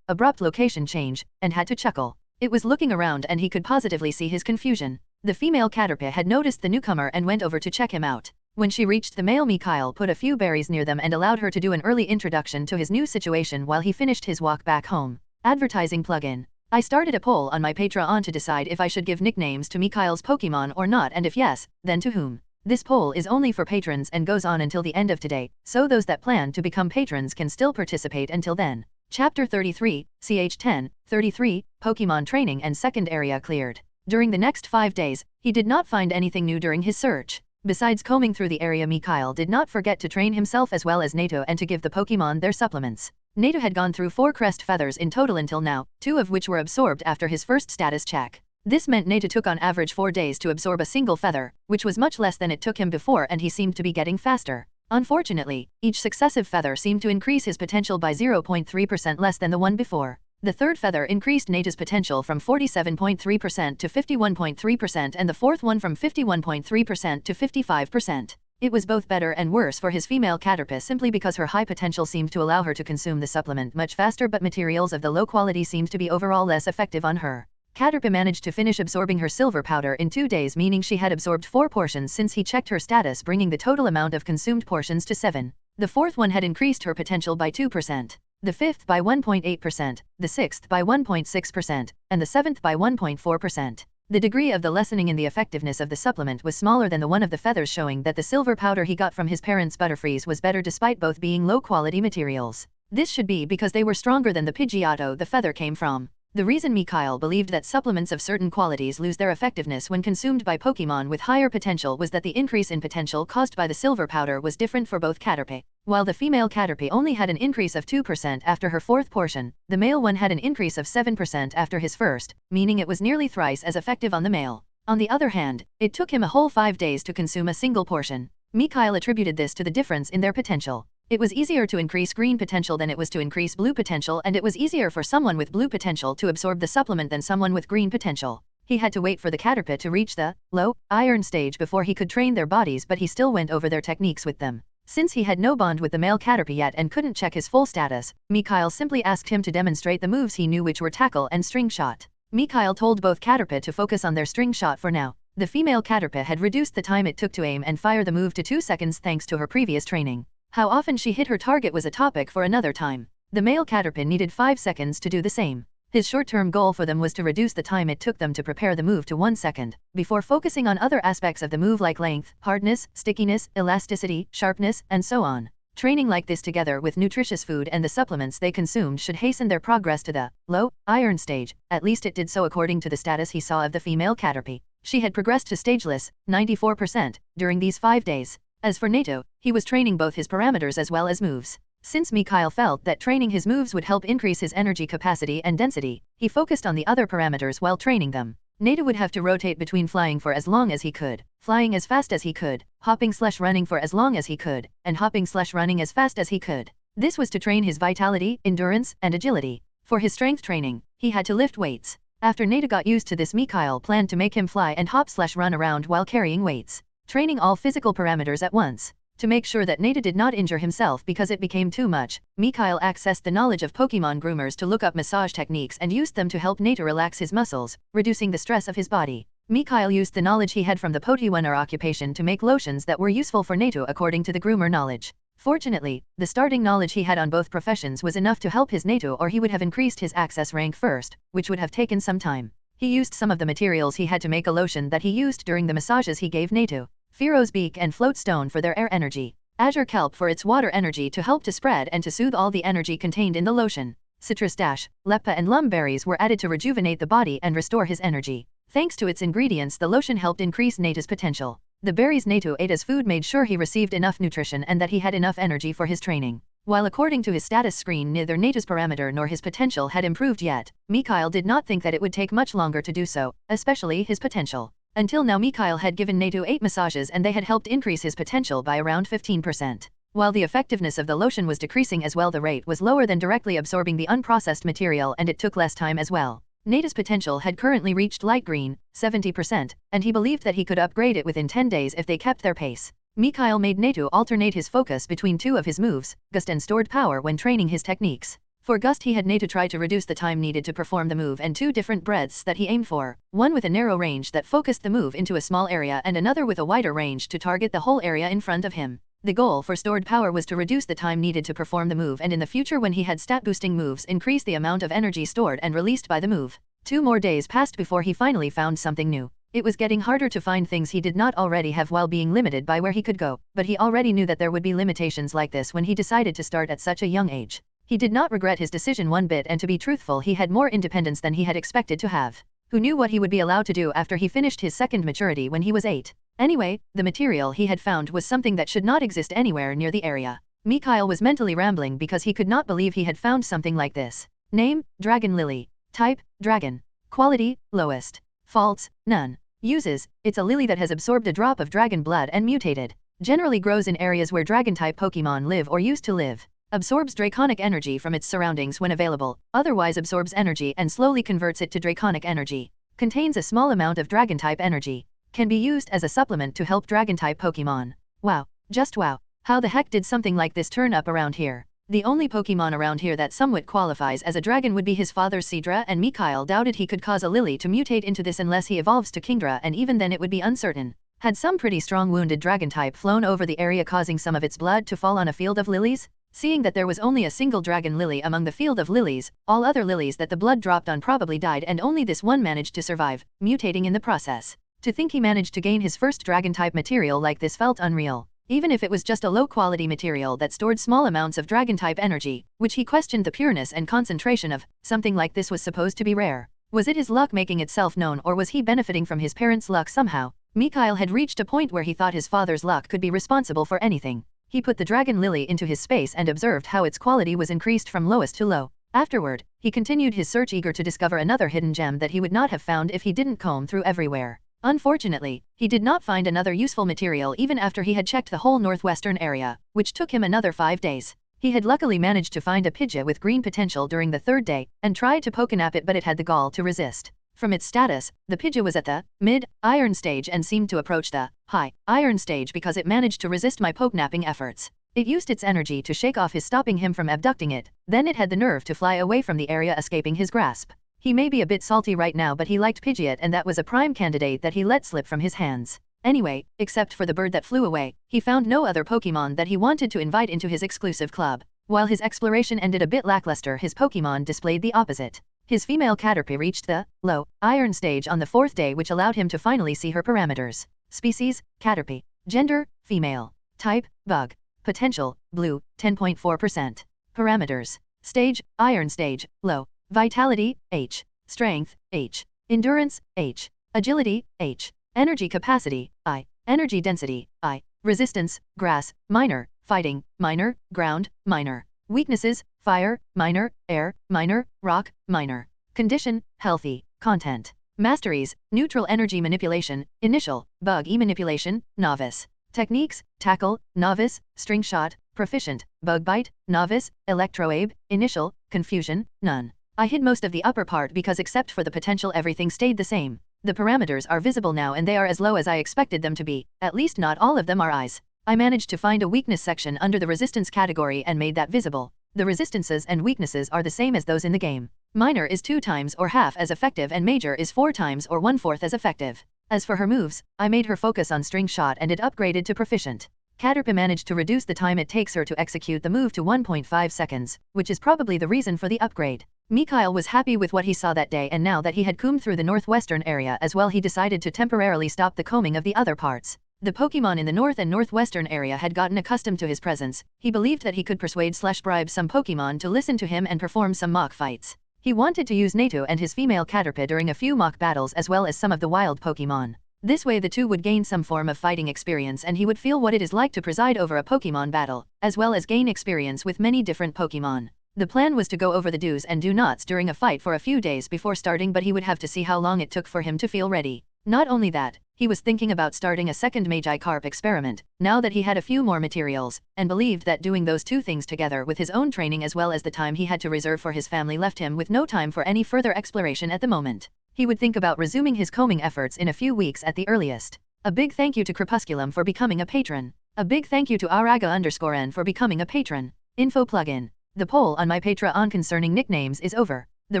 abrupt location change, and had to chuckle. It was looking around and he could positively see his confusion. The female Caterpie had noticed the newcomer and went over to check him out. When she reached the male, Mikhail put a few berries near them and allowed her to do an early introduction to his new situation while he finished his walk back home. Advertising plugin. I started a poll on my Patreon to decide if I should give nicknames to Mikhail's Pokémon or not, and if yes, then to whom. This poll is only for patrons and goes on until the end of today, so those that plan to become patrons can still participate until then. Chapter 33, CH10, 33, Pokémon Training and Second Area Cleared. During the next 5 days, he did not find anything new during his search. Besides combing through the area, Mikhail did not forget to train himself as well as Natu and to give the Pokémon their supplements. Natu had gone through 4 crest feathers in total until now, 2 of which were absorbed after his first status check. This meant Natu took on average 4 days to absorb a single feather, which was much less than it took him before, and he seemed to be getting faster. Unfortunately, each successive feather seemed to increase his potential by 0.3% less than the one before. The third feather increased Natu's potential from 47.3% to 51.3% and the fourth one from 51.3% to 55%. It was both better and worse for his female Caterpie simply because her high potential seemed to allow her to consume the supplement much faster, but materials of the low quality seemed to be overall less effective on her. Caterpie managed to finish absorbing her silver powder in 2 days, meaning she had absorbed 4 portions since he checked her status, bringing the total amount of consumed portions to 7. The fourth one had increased her potential by 2%. The fifth by 1.8%, the sixth by 1.6%, and the seventh by 1.4%. The degree of the lessening in the effectiveness of the supplement was smaller than the one of the feathers, showing that the silver powder he got from his parents' Butterfrees was better despite both being low-quality materials. This should be because they were stronger than the Pidgeotto the feather came from. The reason Mikhail believed that supplements of certain qualities lose their effectiveness when consumed by Pokémon with higher potential was that the increase in potential caused by the silver powder was different for both Caterpie. While the female Caterpie only had an increase of 2% after her fourth portion, the male one had an increase of 7% after his first, meaning it was nearly thrice as effective on the male. On the other hand, it took him a whole 5 days to consume a single portion. Mikhail attributed this to the difference in their potential. It was easier to increase green potential than it was to increase blue potential, and it was easier for someone with blue potential to absorb the supplement than someone with green potential. He had to wait for the Caterpie to reach the low iron stage before he could train their bodies, but he still went over their techniques with them. Since he had no bond with the male Caterpie yet and couldn't check his full status, Mikhail simply asked him to demonstrate the moves he knew, which were tackle and string shot. Mikhail told both Caterpie to focus on their string shot for now. The female Caterpie had reduced the time it took to aim and fire the move to 2 seconds thanks to her previous training. How often she hit her target was a topic for another time. The male Caterpie needed 5 seconds to do the same. His short-term goal for them was to reduce the time it took them to prepare the move to 1 second, before focusing on other aspects of the move like length, hardness, stickiness, elasticity, sharpness, and so on. Training like this together with nutritious food and the supplements they consumed should hasten their progress to the low iron stage. At least it did so according to the status he saw of the female Caterpie. She had progressed to stageless, 94%, during these 5 days. As for Nato, he was training both his parameters as well as moves. Since Mikhail felt that training his moves would help increase his energy capacity and density, he focused on the other parameters while training them. Nato would have to rotate between flying for as long as he could, flying as fast as he could, hopping/running for as long as he could, and hopping/running as fast as he could. This was to train his vitality, endurance, and agility. For his strength training, he had to lift weights. After Nato got used to this, Mikhail planned to make him fly and hop/run around while carrying weights, training all physical parameters at once. To make sure that Nato did not injure himself because it became too much, Mikhail accessed the knowledge of Pokémon groomers to look up massage techniques and used them to help Nato relax his muscles, reducing the stress of his body. Mikhail used the knowledge he had from the Pokémoner occupation to make lotions that were useful for Nato according to the groomer knowledge. Fortunately, the starting knowledge he had on both professions was enough to help his Nato, or he would have increased his access rank first, which would have taken some time. He used some of the materials he had to make a lotion that he used during the massages he gave Nato. Fero's beak and float stone for their air energy. Azure kelp for its water energy to help to spread and to soothe all the energy contained in the lotion. Citrus dash, leppa and lum berries were added to rejuvenate the body and restore his energy. Thanks to its ingredients, the lotion helped increase Nato's potential. The berries Nato ate as food made sure he received enough nutrition and that he had enough energy for his training. While according to his status screen neither Nato's parameter nor his potential had improved yet, Mikhail did not think that it would take much longer to do so, especially his potential. Until now Mikhail had given Nato 8 massages and they had helped increase his potential by around 15%. While the effectiveness of the lotion was decreasing as well, the rate was lower than directly absorbing the unprocessed material and it took less time as well. Nato's potential had currently reached light green, 70%, and he believed that he could upgrade it within 10 days if they kept their pace. Mikhail made Nato alternate his focus between 2 of his moves, Gust and Stored Power, when training his techniques. For Gust he had Nato try to reduce the time needed to perform the move, and 2 different breadths that he aimed for, one with a narrow range that focused the move into a small area and another with a wider range to target the whole area in front of him. The goal for Stored Power was to reduce the time needed to perform the move, and in the future when he had stat boosting moves, increase the amount of energy stored and released by the move. 2 more days passed before he finally found something new. It was getting harder to find things he did not already have while being limited by where he could go, but he already knew that there would be limitations like this when he decided to start at such a young age. He did not regret his decision one bit, and to be truthful he had more independence than he had expected to have. Who knew what he would be allowed to do after he finished his second maturity when he was 8? Anyway, the material he had found was something that should not exist anywhere near the area. Mikhail was mentally rambling because he could not believe he had found something like this. Name, Dragon Lily. Type, Dragon. Quality, lowest. Faults, none. Uses, it's a lily that has absorbed a drop of dragon blood and mutated. Generally grows in areas where dragon-type Pokémon live or used to live. Absorbs draconic energy from its surroundings when available, otherwise absorbs energy and slowly converts it to draconic energy. Contains a small amount of dragon-type energy. Can be used as a supplement to help dragon-type Pokémon. Wow, just wow. How the heck did something like this turn up around here? The only Pokémon around here that somewhat qualifies as a dragon would be his father Seadra, and Mikhail doubted he could cause a lily to mutate into this unless he evolves to Kingdra, and even then it would be uncertain. Had some pretty strong wounded dragon type flown over the area causing some of its blood to fall on a field of lilies? Seeing that there was only a single dragon lily among the field of lilies, all other lilies that the blood dropped on probably died and only this one managed to survive, mutating in the process. To think he managed to gain his first dragon type material like this felt unreal. even if it was just a low-quality material that stored small amounts of dragon-type energy, which he questioned the pureness and concentration of. Something like this was supposed to be rare. Was it his luck making itself known, or was he benefiting from his parents' luck somehow? Mikhail had reached a point where he thought his father's luck could be responsible for anything. He put the dragon lily into his space and observed how its quality was increased from lowest to low. Afterward, he continued his search, eager to discover another hidden gem that he would not have found if he didn't comb through everywhere. Unfortunately, he did not find another useful material even after he had checked the whole northwestern area, which took him another 5 days. He had luckily managed to find a Pidgey with green potential during the 3rd day, and tried to Pokénap it, but it had the gall to resist. From its status, the Pidgey was at the mid-iron stage and seemed to approach the high-iron stage because it managed to resist my Pokenapping efforts. It used its energy to shake off his, stopping him from abducting it. Then it had the nerve to fly away from the area, escaping his grasp. He may be a bit salty right now, but he liked Pidgeot, and that was a prime candidate that he let slip from his hands. Anyway, except for the bird that flew away, he found no other Pokemon that he wanted to invite into his exclusive club. While his exploration ended a bit lackluster, his Pokemon displayed the opposite. His female Caterpie reached the low iron stage on the 4th day, which allowed him to finally see her parameters. Species, Caterpie. Gender, female. Type, bug. Potential, blue, 10.4%. Parameters. Stage, iron stage, low. Vitality, H. Strength, H. Endurance, H. Agility, H. Energy capacity, I. Energy density, I. Resistance, grass, minor. Fighting, minor. Ground, minor. Weaknesses, fire, minor. Air, minor. Rock, minor. Condition, healthy. Content. Masteries, neutral energy manipulation, initial, bug manipulation, novice. Techniques, tackle, novice, string shot, proficient, bug bite, novice, electroabe, initial, confusion, none. I hid most of the upper part because except for the potential everything stayed the same. The parameters are visible now and they are as low as I expected them to be, at least not all of them are eyes. I managed to find a weakness section under the resistance category and made that visible. The resistances and weaknesses are the same as those in the game. Minor is 2 times or half as effective and major is 4 times or 1/4 as effective. As for her moves, I made her focus on string shot and it upgraded to proficient. Caterpie managed to reduce the time it takes her to execute the move to 1.5 seconds, which is probably the reason for the upgrade. Mikhail was happy with what he saw that day, and now that he had combed through the northwestern area as well, he decided to temporarily stop the combing of the other parts. The Pokemon in the north and northwestern area had gotten accustomed to his presence. He believed that he could persuade/bribe some Pokemon to listen to him and perform some mock fights. He wanted to use Nato and his female Caterpie during a few mock battles as well as some of the wild Pokemon. This way the two would gain some form of fighting experience and he would feel what it is like to preside over a Pokemon battle, as well as gain experience with many different Pokemon. The plan was to go over the do's and do nots during a fight for a few days before starting, but he would have to see how long it took for him to feel ready. Not only that, he was thinking about starting a second Magikarp experiment, now that he had a few more materials, and believed that doing those two things together with his own training as well as the time he had to reserve for his family left him with no time for any further exploration at the moment. He would think about resuming his combing efforts in a few weeks at the earliest. A big thank you to Crepusculum for becoming a patron. A big thank you to Araga_N for becoming a patron. Info plugin. The poll on my Patreon concerning nicknames is over. The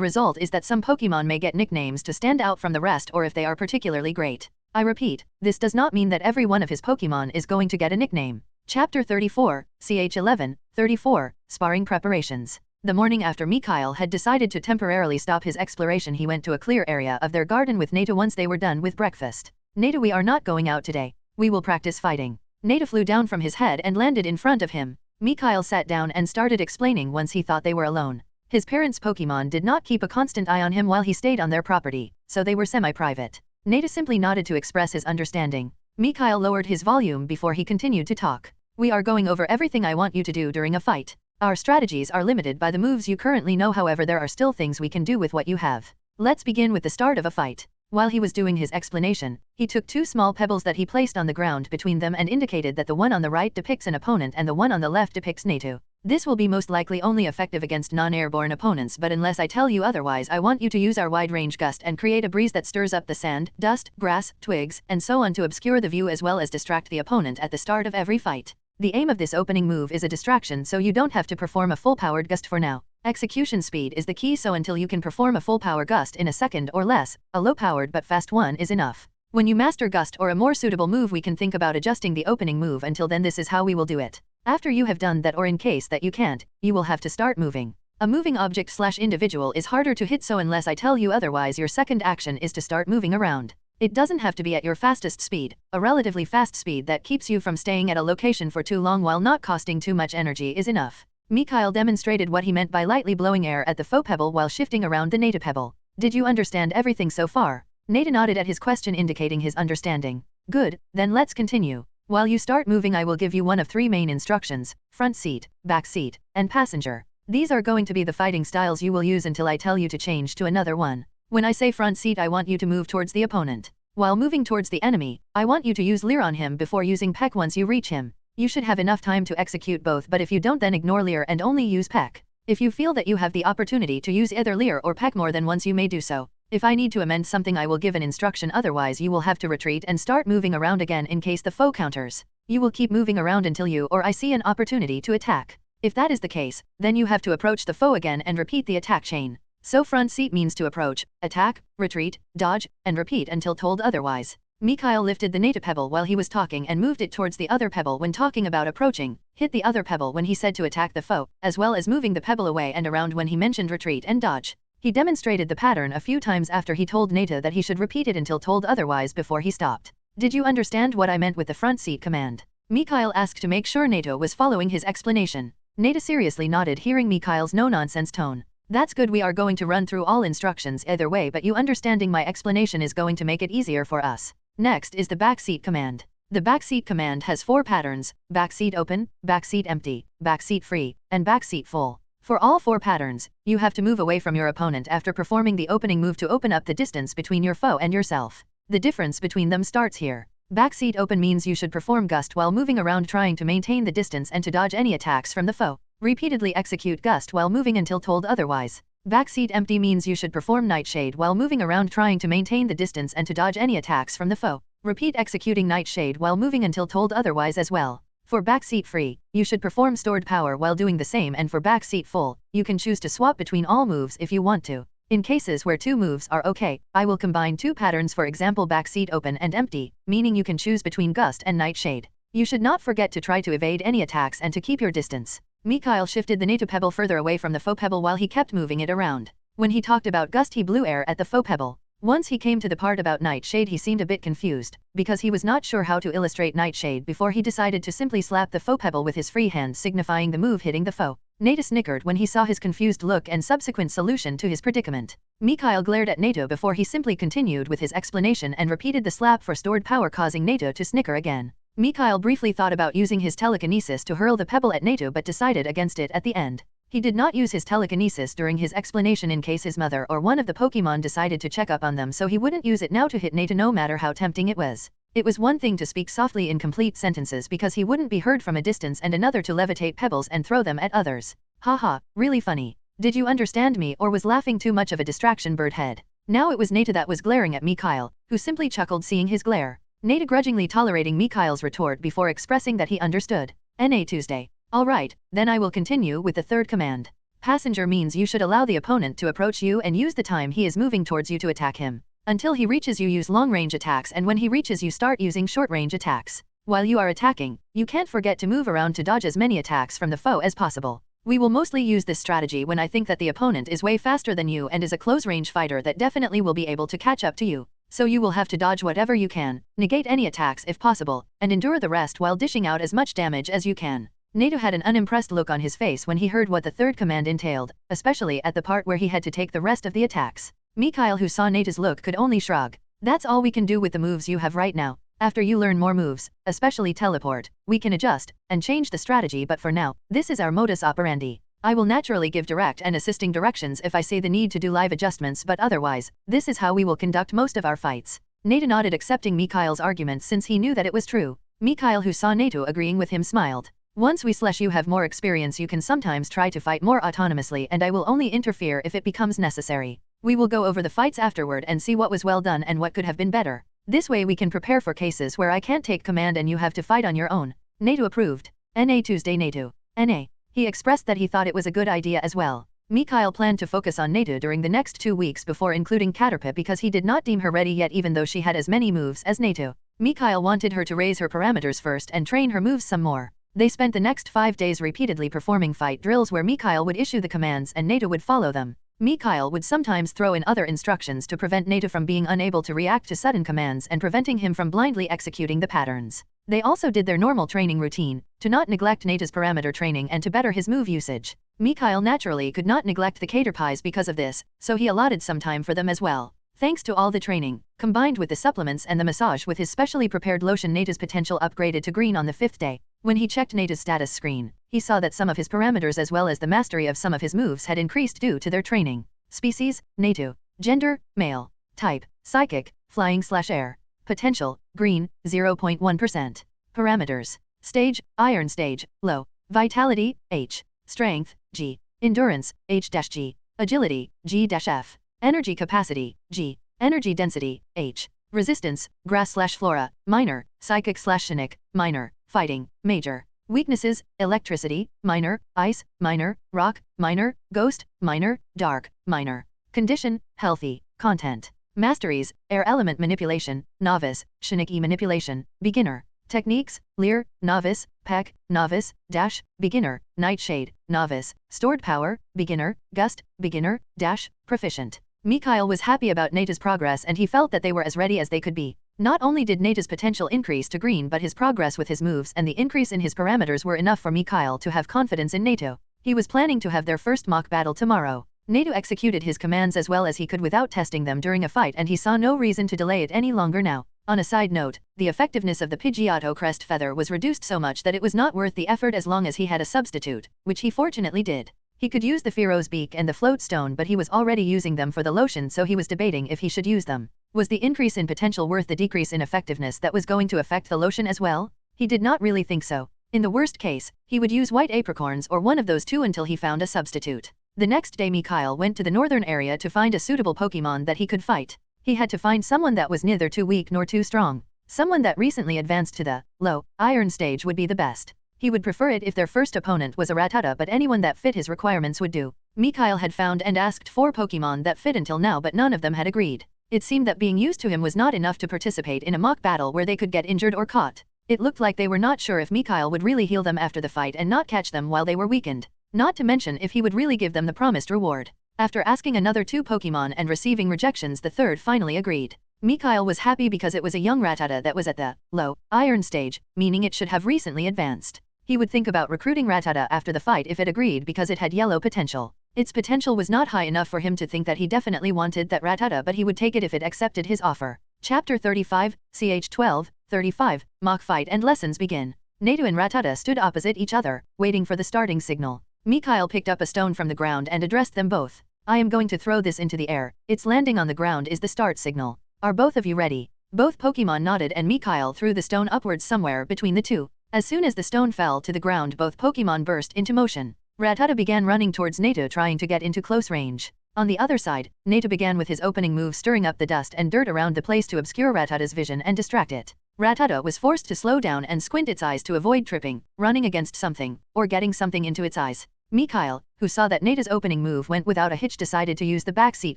result is that some Pokemon may get nicknames to stand out from the rest or if they are particularly great. I repeat, this does not mean that every one of his Pokemon is going to get a nickname. Chapter 34, CH11, 34, Sparring Preparations. The morning after Mikhail had decided to temporarily stop his exploration, he went to a clear area of their garden with Nato once they were done with breakfast. Nato, we are not going out today. We will practice fighting. Nato flew down from his head and landed in front of him. Mikhail sat down and started explaining once he thought they were alone. His parents' Pokemon did not keep a constant eye on him while he stayed on their property, so they were semi-private. Nato simply nodded to express his understanding. Mikhail lowered his volume before he continued to talk. We are going over everything I want you to do during a fight. Our strategies are limited by the moves you currently know, however there are still things we can do with what you have. Let's begin with the start of a fight. While he was doing his explanation, he took 2 small pebbles that he placed on the ground between them and indicated that the one on the right depicts an opponent and the one on the left depicts Nato. This will be most likely only effective against non-airborne opponents, but unless I tell you otherwise, I want you to use our wide-range gust and create a breeze that stirs up the sand, dust, grass, twigs, and so on to obscure the view as well as distract the opponent at the start of every fight. The aim of this opening move is a distraction, so you don't have to perform a full-powered gust for now. Execution speed is the key, so until you can perform a full-power gust in a second or less, a low-powered but fast one is enough. When you master gust or a more suitable move, we can think about adjusting the opening move. Until then, this is how we will do it. After you have done that, or in case that you can't, you will have to start moving. A moving object/individual is harder to hit, so unless I tell you otherwise, your second action is to start moving around. It doesn't have to be at your fastest speed, a relatively fast speed that keeps you from staying at a location for too long while not costing too much energy is enough. Mikhail demonstrated what he meant by lightly blowing air at the faux pebble while shifting around the native pebble. Did you understand everything so far? Nata nodded at his question, indicating his understanding. Good, then let's continue. While you start moving, I will give you one of 3 main instructions: front seat, back seat, and passenger. These are going to be the fighting styles you will use until I tell you to change to another one. When I say front seat, I want you to move towards the opponent. While moving towards the enemy, I want you to use leer on him before using peck once you reach him. You should have enough time to execute both, but if you don't, then ignore leer and only use peck. If you feel that you have the opportunity to use either leer or peck more than once, you may do so. If I need to amend something, I will give an instruction, otherwise you will have to retreat and start moving around again in case the foe counters. You will keep moving around until you or I see an opportunity to attack. If that is the case, then you have to approach the foe again and repeat the attack chain. So front seat means to approach, attack, retreat, dodge, and repeat until told otherwise. Mikhail lifted the native pebble while he was talking and moved it towards the other pebble when talking about approaching, hit the other pebble when he said to attack the foe, as well as moving the pebble away and around when he mentioned retreat and dodge. He demonstrated the pattern a few times after he told Nata that he should repeat it until told otherwise before he stopped. Did you understand what I meant with the front seat command? Mikhail asked to make sure Nata was following his explanation. Nata seriously nodded, hearing Mikhail's no-nonsense tone. That's good. We are going to run through all instructions either way, but you understanding my explanation is going to make it easier for us. Next is the backseat command. The backseat command has 4 patterns: backseat open, backseat empty, backseat free, and backseat full. For all 4 patterns, you have to move away from your opponent after performing the opening move to open up the distance between your foe and yourself. The difference between them starts here. Backseat open means you should perform gust while moving around trying to maintain the distance and to dodge any attacks from the foe. Repeatedly execute gust while moving until told otherwise. Backseat empty means you should perform nightshade while moving around trying to maintain the distance and to dodge any attacks from the foe. Repeat executing nightshade while moving until told otherwise as well. For backseat free, you should perform stored power while doing the same, and for backseat full, you can choose to swap between all moves if you want to. In cases where 2 moves are okay, I will combine 2 patterns, for example backseat open and empty, meaning you can choose between gust and nightshade. You should not forget to try to evade any attacks and to keep your distance. Mikhail shifted the native pebble further away from the faux pebble while he kept moving it around. When he talked about gust, he blew air at the faux pebble. Once he came to the part about nightshade, he seemed a bit confused, because he was not sure how to illustrate nightshade before he decided to simply slap the faux pebble with his free hand, signifying the move hitting the foe. Nata snickered when he saw his confused look and subsequent solution to his predicament. Mikhail glared at Nata before he simply continued with his explanation and repeated the slap for stored power, causing Nata to snicker again. Mikhail briefly thought about using his telekinesis to hurl the pebble at Nata but decided against it at the end. He did not use his telekinesis during his explanation in case his mother or one of the Pokémon decided to check up on them, so he wouldn't use it now to hit Nata no matter how tempting it was. It was one thing to speak softly in complete sentences because he wouldn't be heard from a distance, and another to levitate pebbles and throw them at others. Haha, really funny. Did you understand me, or was laughing too much of a distraction, birdhead? Now it was Nata that was glaring at Mikhail, who simply chuckled seeing his glare. Nata grudgingly tolerating Mikhail's retort before expressing that he understood. Na Tuesday. Alright, then I will continue with the 3rd command. Passenger means you should allow the opponent to approach you and use the time he is moving towards you to attack him. Until he reaches you, use long-range attacks, and when he reaches you, start using short-range attacks. While you are attacking, you can't forget to move around to dodge as many attacks from the foe as possible. We will mostly use this strategy when I think that the opponent is way faster than you and is a close-range fighter that definitely will be able to catch up to you. So you will have to dodge whatever you can, negate any attacks if possible, and endure the rest while dishing out as much damage as you can. Nata had an unimpressed look on his face when he heard what the 3rd command entailed, especially at the part where he had to take the rest of the attacks. Mikhail, who saw Nata's look, could only shrug. That's all we can do with the moves you have right now. After you learn more moves, especially teleport, we can adjust and change the strategy, but for now, this is our modus operandi. I will naturally give direct and assisting directions if I say the need to do live adjustments, but otherwise, this is how we will conduct most of our fights. Nata nodded, accepting Mikhail's arguments since he knew that it was true. Mikhail, who saw Nata agreeing with him, smiled. Once you have more experience, you can sometimes try to fight more autonomously, and I will only interfere if it becomes necessary. We will go over the fights afterward and see what was well done and what could have been better. This way we can prepare for cases where I can't take command and you have to fight on your own. Nata approved. Na Tuesday Nata. Na. He expressed that he thought it was a good idea as well. Mikhail planned to focus on Nata during the next 2 weeks before including Caterpie because he did not deem her ready yet, even though she had as many moves as Nata. Mikhail wanted her to raise her parameters first and train her moves some more. They spent the next 5 days repeatedly performing fight drills where Mikhail would issue the commands and Nata would follow them. Mikhail would sometimes throw in other instructions to prevent Nato from being unable to react to sudden commands and preventing him from blindly executing the patterns. They also did their normal training routine, to not neglect Nato's parameter training and to better his move usage. Mikhail naturally could not neglect the caterpies because of this, so he allotted some time for them as well. Thanks to all the training, combined with the supplements and the massage with his specially prepared lotion, Nato's potential upgraded to green on the 5th day. When he checked Nato's status screen, he saw that some of his parameters as well as the mastery of some of his moves had increased due to their training. Species, Nato. Gender, male. Type, psychic, flying/air. Potential, green, 0.1%. Parameters. Stage, iron stage, low. Vitality, H. Strength, G. Endurance, H-G. Agility, G-F. Energy capacity, G. Energy density, H. Resistance, grass/flora, minor. Psychic/cynic, minor. Fighting, major. Weaknesses, electricity, minor. Ice, minor. Rock, minor. Ghost, minor. Dark, minor. Condition, healthy. Content. Masteries, air element manipulation, novice. Shiniki manipulation, beginner. Techniques, Leer, novice. Peck, novice. Dash, beginner. Nightshade, novice. Stored power, beginner. Gust, beginner. Dash, proficient. Mikhail was happy about Nato's progress and he felt that they were as ready as they could be. Not only did Nato's potential increase to green, but his progress with his moves and the increase in his parameters were enough for Mikhail to have confidence in Nato. He was planning to have their first mock battle tomorrow. Nato executed his commands as well as he could without testing them during a fight and he saw no reason to delay it any longer now. On a side note, the effectiveness of the Pidgeotto crest feather was reduced so much that it was not worth the effort as long as he had a substitute, which he fortunately did. He could use the Fero's beak and the float stone, but he was already using them for the lotion, so he was debating if he should use them. Was the increase in potential worth the decrease in effectiveness that was going to affect the lotion as well? He did not really think so. In the worst case, he would use white apricorns or one of those two until he found a substitute. The next day Mikhail went to the northern area to find a suitable Pokémon that he could fight. He had to find someone that was neither too weak nor too strong. Someone that recently advanced to the low iron stage would be the best. He would prefer it if their first opponent was a Rattata, but anyone that fit his requirements would do. Mikhail had found and asked 4 Pokémon that fit until now, but none of them had agreed. It seemed that being used to him was not enough to participate in a mock battle where they could get injured or caught. It looked like they were not sure if Mikhail would really heal them after the fight and not catch them while they were weakened. Not to mention if he would really give them the promised reward. After asking another 2 Pokémon and receiving rejections, the third finally agreed. Mikhail was happy because it was a young Rattata that was at the low iron stage, meaning it should have recently advanced. He would think about recruiting Rattata after the fight if it agreed because it had yellow potential. Its potential was not high enough for him to think that he definitely wanted that Rattata, but he would take it if it accepted his offer. Chapter 35, CH 12, 35, Mock Fight and Lessons begin. Nato and Rattata stood opposite each other, waiting for the starting signal. Mikhail picked up a stone from the ground and addressed them both. I am going to throw this into the air. Its landing on the ground is the start signal. Are both of you ready? Both Pokémon nodded and Mikhail threw the stone upwards somewhere between the two. As soon as the stone fell to the ground, both Pokémon burst into motion. Rattata began running towards Nato, trying to get into close range. On the other side, Nato began with his opening move, stirring up the dust and dirt around the place to obscure Rattata's vision and distract it. Rattata was forced to slow down and squint its eyes to avoid tripping, running against something, or getting something into its eyes. Mikhail, who saw that Nato's opening move went without a hitch, decided to use the backseat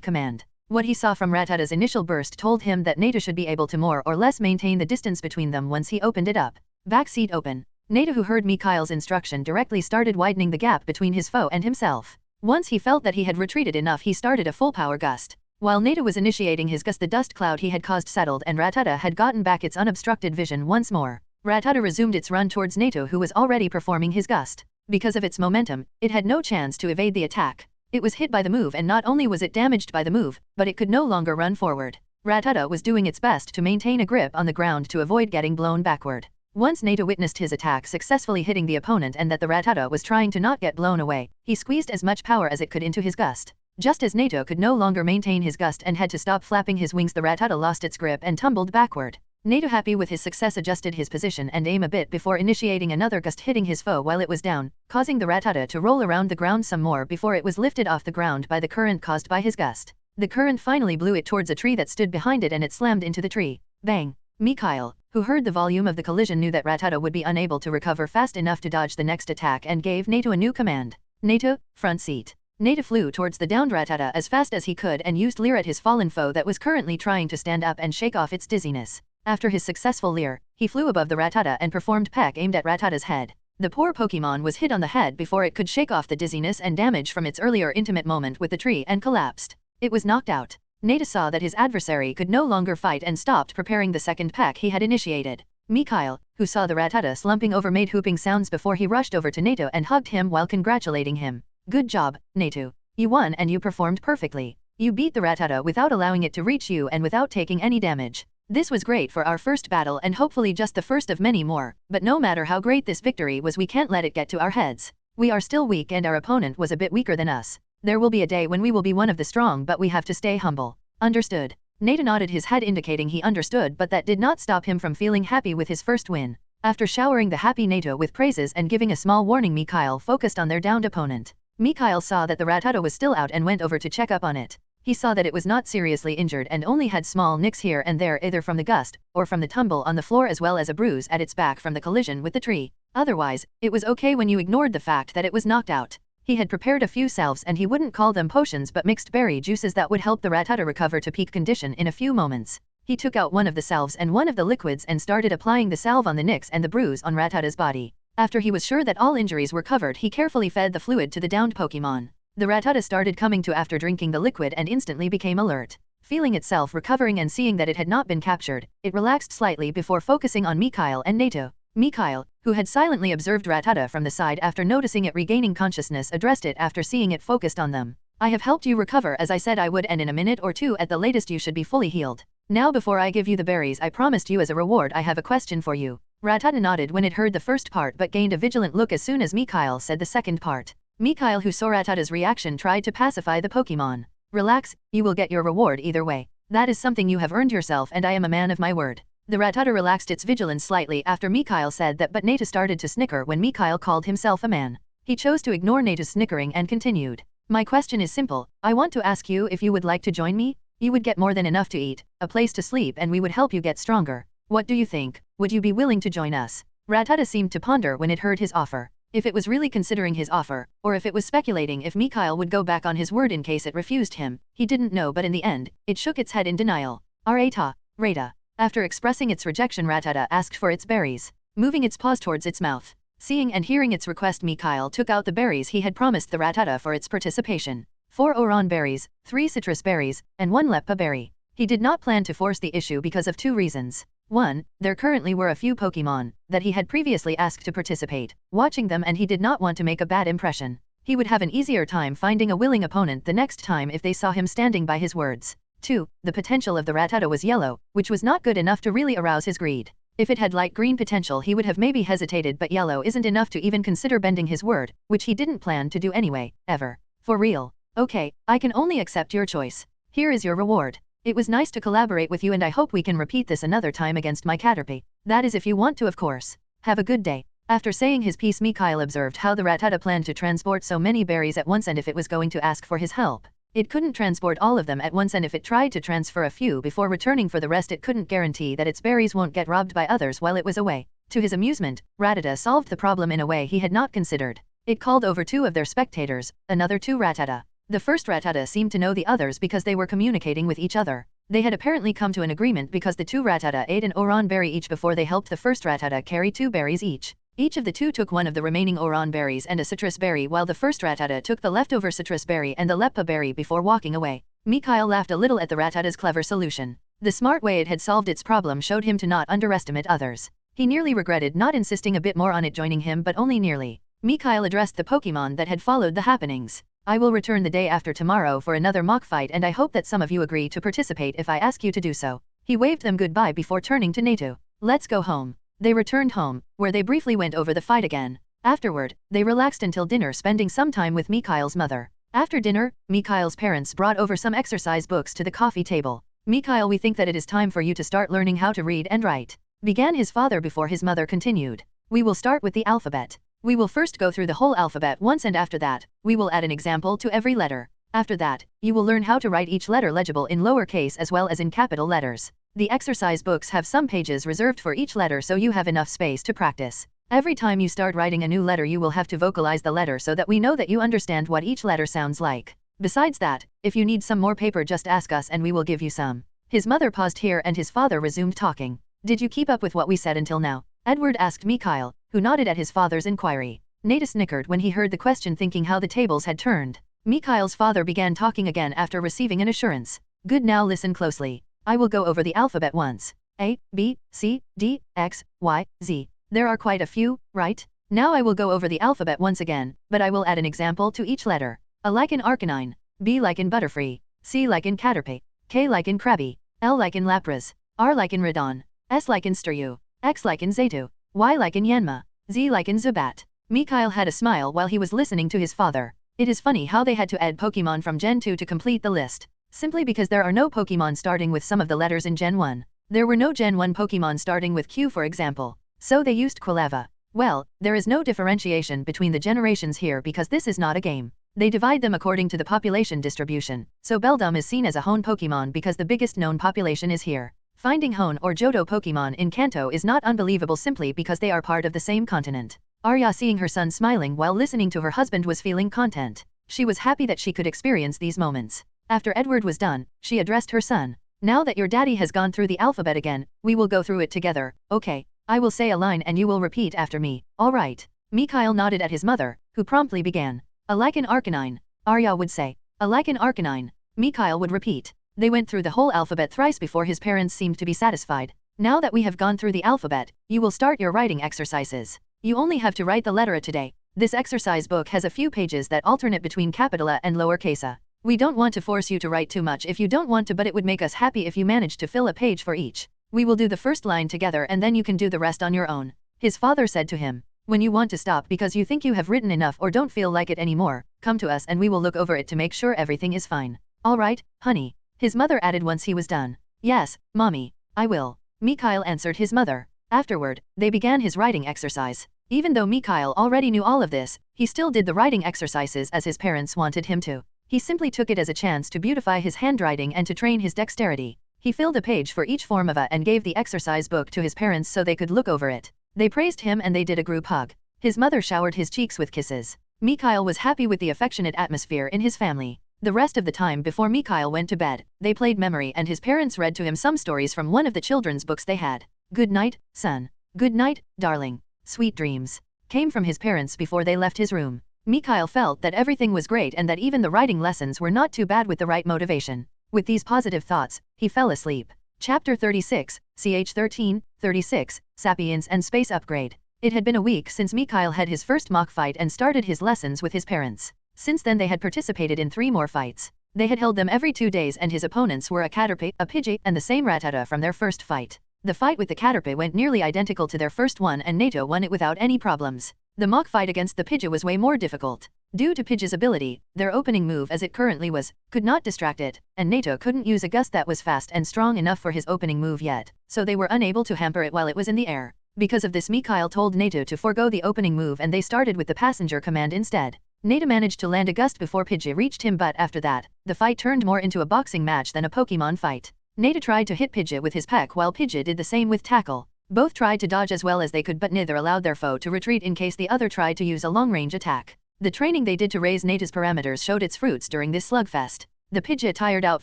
command. What he saw from Rattata's initial burst told him that Nato should be able to more or less maintain the distance between them once he opened it up. Backseat open. Nato, who heard Mikhail's instruction directly, started widening the gap between his foe and himself. Once he felt that he had retreated enough, he started a full power gust. While Nato was initiating his gust, the dust cloud he had caused settled and Rattata had gotten back its unobstructed vision once more. Rattata resumed its run towards Nato, who was already performing his gust. Because of its momentum, it had no chance to evade the attack. It was hit by the move, and not only was it damaged by the move, but it could no longer run forward. Rattata was doing its best to maintain a grip on the ground to avoid getting blown backward. Once Nato witnessed his attack successfully hitting the opponent and that the Rattata was trying to not get blown away, he squeezed as much power as it could into his gust. Just as Nato could no longer maintain his gust and had to stop flapping his wings, the Rattata lost its grip and tumbled backward. Nato, happy with his success, adjusted his position and aim a bit before initiating another gust, hitting his foe while it was down, causing the Rattata to roll around the ground some more before it was lifted off the ground by the current caused by his gust. The current finally blew it towards a tree that stood behind it and it slammed into the tree. Bang! Mikhail, who heard the volume of the collision, knew that Rattata would be unable to recover fast enough to dodge the next attack and gave Nato a new command. Nato, front seat. Nato flew towards the downed Rattata as fast as he could and used Leer at his fallen foe that was currently trying to stand up and shake off its dizziness. After his successful Leer, he flew above the Rattata and performed Peck aimed at Rattata's head. The poor Pokémon was hit on the head before it could shake off the dizziness and damage from its earlier intimate moment with the tree and collapsed. It was knocked out. Nata saw that his adversary could no longer fight and stopped preparing the second peck he had initiated. Mikhail, who saw the Rattata slumping over, made whooping sounds before he rushed over to Nato and hugged him while congratulating him. Good job, Nato. You won and you performed perfectly. You beat the Rattata without allowing it to reach you and without taking any damage. This was great for our first battle and hopefully just the first of many more, but no matter how great this victory was, we can't let it get to our heads. We are still weak and our opponent was a bit weaker than us. There will be a day when we will be one of the strong, but we have to stay humble. Understood. Nata nodded his head indicating he understood, but that did not stop him from feeling happy with his first win. After showering the happy Nato with praises and giving a small warning, Mikhail focused on their downed opponent. Mikhail saw that the Rattata was still out and went over to check up on it. He saw that it was not seriously injured and only had small nicks here and there, either from the gust or from the tumble on the floor, as well as a bruise at its back from the collision with the tree. Otherwise, it was okay when you ignored the fact that it was knocked out. He had prepared a few salves, and he wouldn't call them potions but mixed berry juices that would help the Rattata recover to peak condition in a few moments. He took out one of the salves and one of the liquids and started applying the salve on the nicks and the bruise on Rattata's body. After he was sure that all injuries were covered, he carefully fed the fluid to the downed Pokémon. The Rattata started coming to after drinking the liquid and instantly became alert. Feeling itself recovering and seeing that it had not been captured, it relaxed slightly before focusing on Mikhail and Nato. Mikhail, who had silently observed Rattata from the side after noticing it regaining consciousness, addressed it after seeing it focused on them. I have helped you recover as I said I would, and in a minute or two at the latest you should be fully healed. Now before I give you the berries I promised you as a reward, I have a question for you. Rattata nodded when it heard the first part but gained a vigilant look as soon as Mikhail said the second part. Mikhail, who saw Rattata's reaction, tried to pacify the Pokémon. Relax, you will get your reward either way. That is something you have earned yourself and I am a man of my word. The Rattata relaxed its vigilance slightly after Mikhail said that, but Nata started to snicker when Mikhail called himself a man. He chose to ignore Nata's snickering and continued. My question is simple. I want to ask you if you would like to join me. You would get more than enough to eat, a place to sleep, and we would help you get stronger. What do you think? Would you be willing to join us? Rattata seemed to ponder when it heard his offer. If it was really considering his offer, or if it was speculating if Mikhail would go back on his word in case it refused him, he didn't know, but in the end, it shook its head in denial. Rata. After expressing its rejection, Rattata asked for its berries, moving its paws towards its mouth. Seeing and hearing its request, Mikhail took out the berries he had promised the Rattata for its participation. 4 oran berries, 3 citrus berries, and 1 leppa berry. He did not plan to force the issue because of 2 reasons. 1. There currently were a few Pokémon that he had previously asked to participate, watching them, and he did not want to make a bad impression. He would have an easier time finding a willing opponent the next time if they saw him standing by his words. 2. The potential of the Rattata was yellow, which was not good enough to really arouse his greed. If it had light green potential he would have maybe hesitated, but yellow isn't enough to even consider bending his word, which he didn't plan to do anyway, ever. For real. Okay, I can only accept your choice. Here is your reward. It was nice to collaborate with you and I hope we can repeat this another time against my Caterpie. That is if you want to, of course. Have a good day. After saying his piece, Mikhail observed how the Rattata planned to transport so many berries at once, and if it was going to ask for his help, it couldn't transport all of them at once, and if it tried to transfer a few before returning for the rest, it couldn't guarantee that its berries won't get robbed by others while it was away. To his amusement, Rattata solved the problem in a way he had not considered. It called over 2 of their spectators, another 2 Rattata. The first Rattata seemed to know the others because they were communicating with each other. They had apparently come to an agreement because the 2 Rattata ate an oran berry each before they helped the first Rattata carry 2 berries each. Each of the 2 took 1 of the remaining oran berries and a citrus berry, while the first Rattata took the leftover citrus berry and the leppa berry before walking away. Mikhail laughed a little at the Rattata's clever solution. The smart way it had solved its problem showed him to not underestimate others. He nearly regretted not insisting a bit more on it joining him, but only nearly. Mikhail addressed the Pokémon that had followed the happenings. I will return the day after tomorrow for another mock fight, and I hope that some of you agree to participate if I ask you to do so. He waved them goodbye before turning to Nato. Let's go home. They returned home, where they briefly went over the fight again. Afterward, they relaxed until dinner, spending some time with Mikhail's mother. After dinner, Mikhail's parents brought over some exercise books to the coffee table. Mikhail, we think that it is time for you to start learning how to read and write, began his father before his mother continued. We will start with the alphabet. We will first go through the whole alphabet once, and after that, we will add an example to every letter. After that, you will learn how to write each letter legible in lowercase as well as in capital letters. The exercise books have some pages reserved for each letter, so you have enough space to practice. Every time you start writing a new letter you will have to vocalize the letter so that we know that you understand what each letter sounds like. Besides that, if you need some more paper just ask us and we will give you some. His mother paused here and his father resumed talking. Did you keep up with what we said until now? Edward asked Mikhail, who nodded at his father's inquiry. Nate snickered when he heard the question, thinking how the tables had turned. Mikhail's father began talking again after receiving an assurance. Good, now listen closely. I will go over the alphabet once. A, B, C, D, X, Y, Z. There are quite a few, right? Now I will go over the alphabet once again, but I will add an example to each letter. A like in arcanine, B like in butterfree, C like in caterpie, K like in crabby, L like in lapras, R like in radon, S like in stereo, X like in zaitu, Y like in yanma, Z like in zubat. Mikhail had a smile while he was listening to his father. It is funny how they had to add Pokémon from Gen 2 to complete the list. Simply because there are no Pokémon starting with some of the letters in Gen 1. There were no Gen 1 Pokémon starting with Q, for example. So they used Quilava. Well, there is no differentiation between the generations here because this is not a game. They divide them according to the population distribution, so Beldum is seen as a Hone Pokémon because the biggest known population is here. Finding Hone or Johto Pokémon in Kanto is not unbelievable simply because they are part of the same continent. Arya, seeing her son smiling while listening to her husband, was feeling content. She was happy that she could experience these moments. After Edward was done, she addressed her son. Now that your daddy has gone through the alphabet again, we will go through it together, okay? I will say a line and you will repeat after me, alright? Mikhail nodded at his mother, who promptly began. A like in arcanine. Arya would say. A like in arcanine. Mikhail would repeat. They went through the whole alphabet thrice before his parents seemed to be satisfied. Now that we have gone through the alphabet, you will start your writing exercises. You only have to write the letter A today. This exercise book has a few pages that alternate between capital A and lowercase a. We don't want to force you to write too much if you don't want to, but it would make us happy if you manage to fill a page for each. We will do the first line together and then you can do the rest on your own. His father said to him. When you want to stop because you think you have written enough or don't feel like it anymore, come to us and we will look over it to make sure everything is fine. Alright, honey. His mother added once he was done. Yes, mommy, I will. Mikhail answered his mother. Afterward, they began his writing exercise. Even though Mikhail already knew all of this, he still did the writing exercises as his parents wanted him to. He simply took it as a chance to beautify his handwriting and to train his dexterity. He filled a page for each form of A and gave the exercise book to his parents so they could look over it. They praised him and they did a group hug. His mother showered his cheeks with kisses. Mikhail was happy with the affectionate atmosphere in his family. The rest of the time before Mikhail went to bed, they played memory and his parents read to him some stories from one of the children's books they had. Good night, son. Good night, darling. Sweet dreams. Came from his parents before they left his room. Mikhail felt that everything was great and that even the writing lessons were not too bad with the right motivation. With these positive thoughts, he fell asleep. Chapter 36, CH13, 36, Sapiens and Space Upgrade. It had been a week since Mikhail had his first mock fight and started his lessons with his parents. Since then they had participated in 3 more fights. They had held them every 2 days and his opponents were a caterpie, a pidgey, and the same Rattata from their first fight. The fight with the caterpie went nearly identical to their first one and Nato won it without any problems. The mock fight against the pidgey was way more difficult. Due to Pidgey's ability, their opening move as it currently was, could not distract it, and Nato couldn't use a gust that was fast and strong enough for his opening move yet, so they were unable to hamper it while it was in the air. Because of this, Mikhail told Nato to forego the opening move and they started with the passenger command instead. Nato managed to land a gust before Pidgey reached him, but after that, the fight turned more into a boxing match than a Pokemon fight. Nato tried to hit Pidgey with his peck while Pidgey did the same with tackle. Both tried to dodge as well as they could, but neither allowed their foe to retreat in case the other tried to use a long-range attack. The training they did to raise Nato's parameters showed its fruits during this slugfest. The Pidgey tired out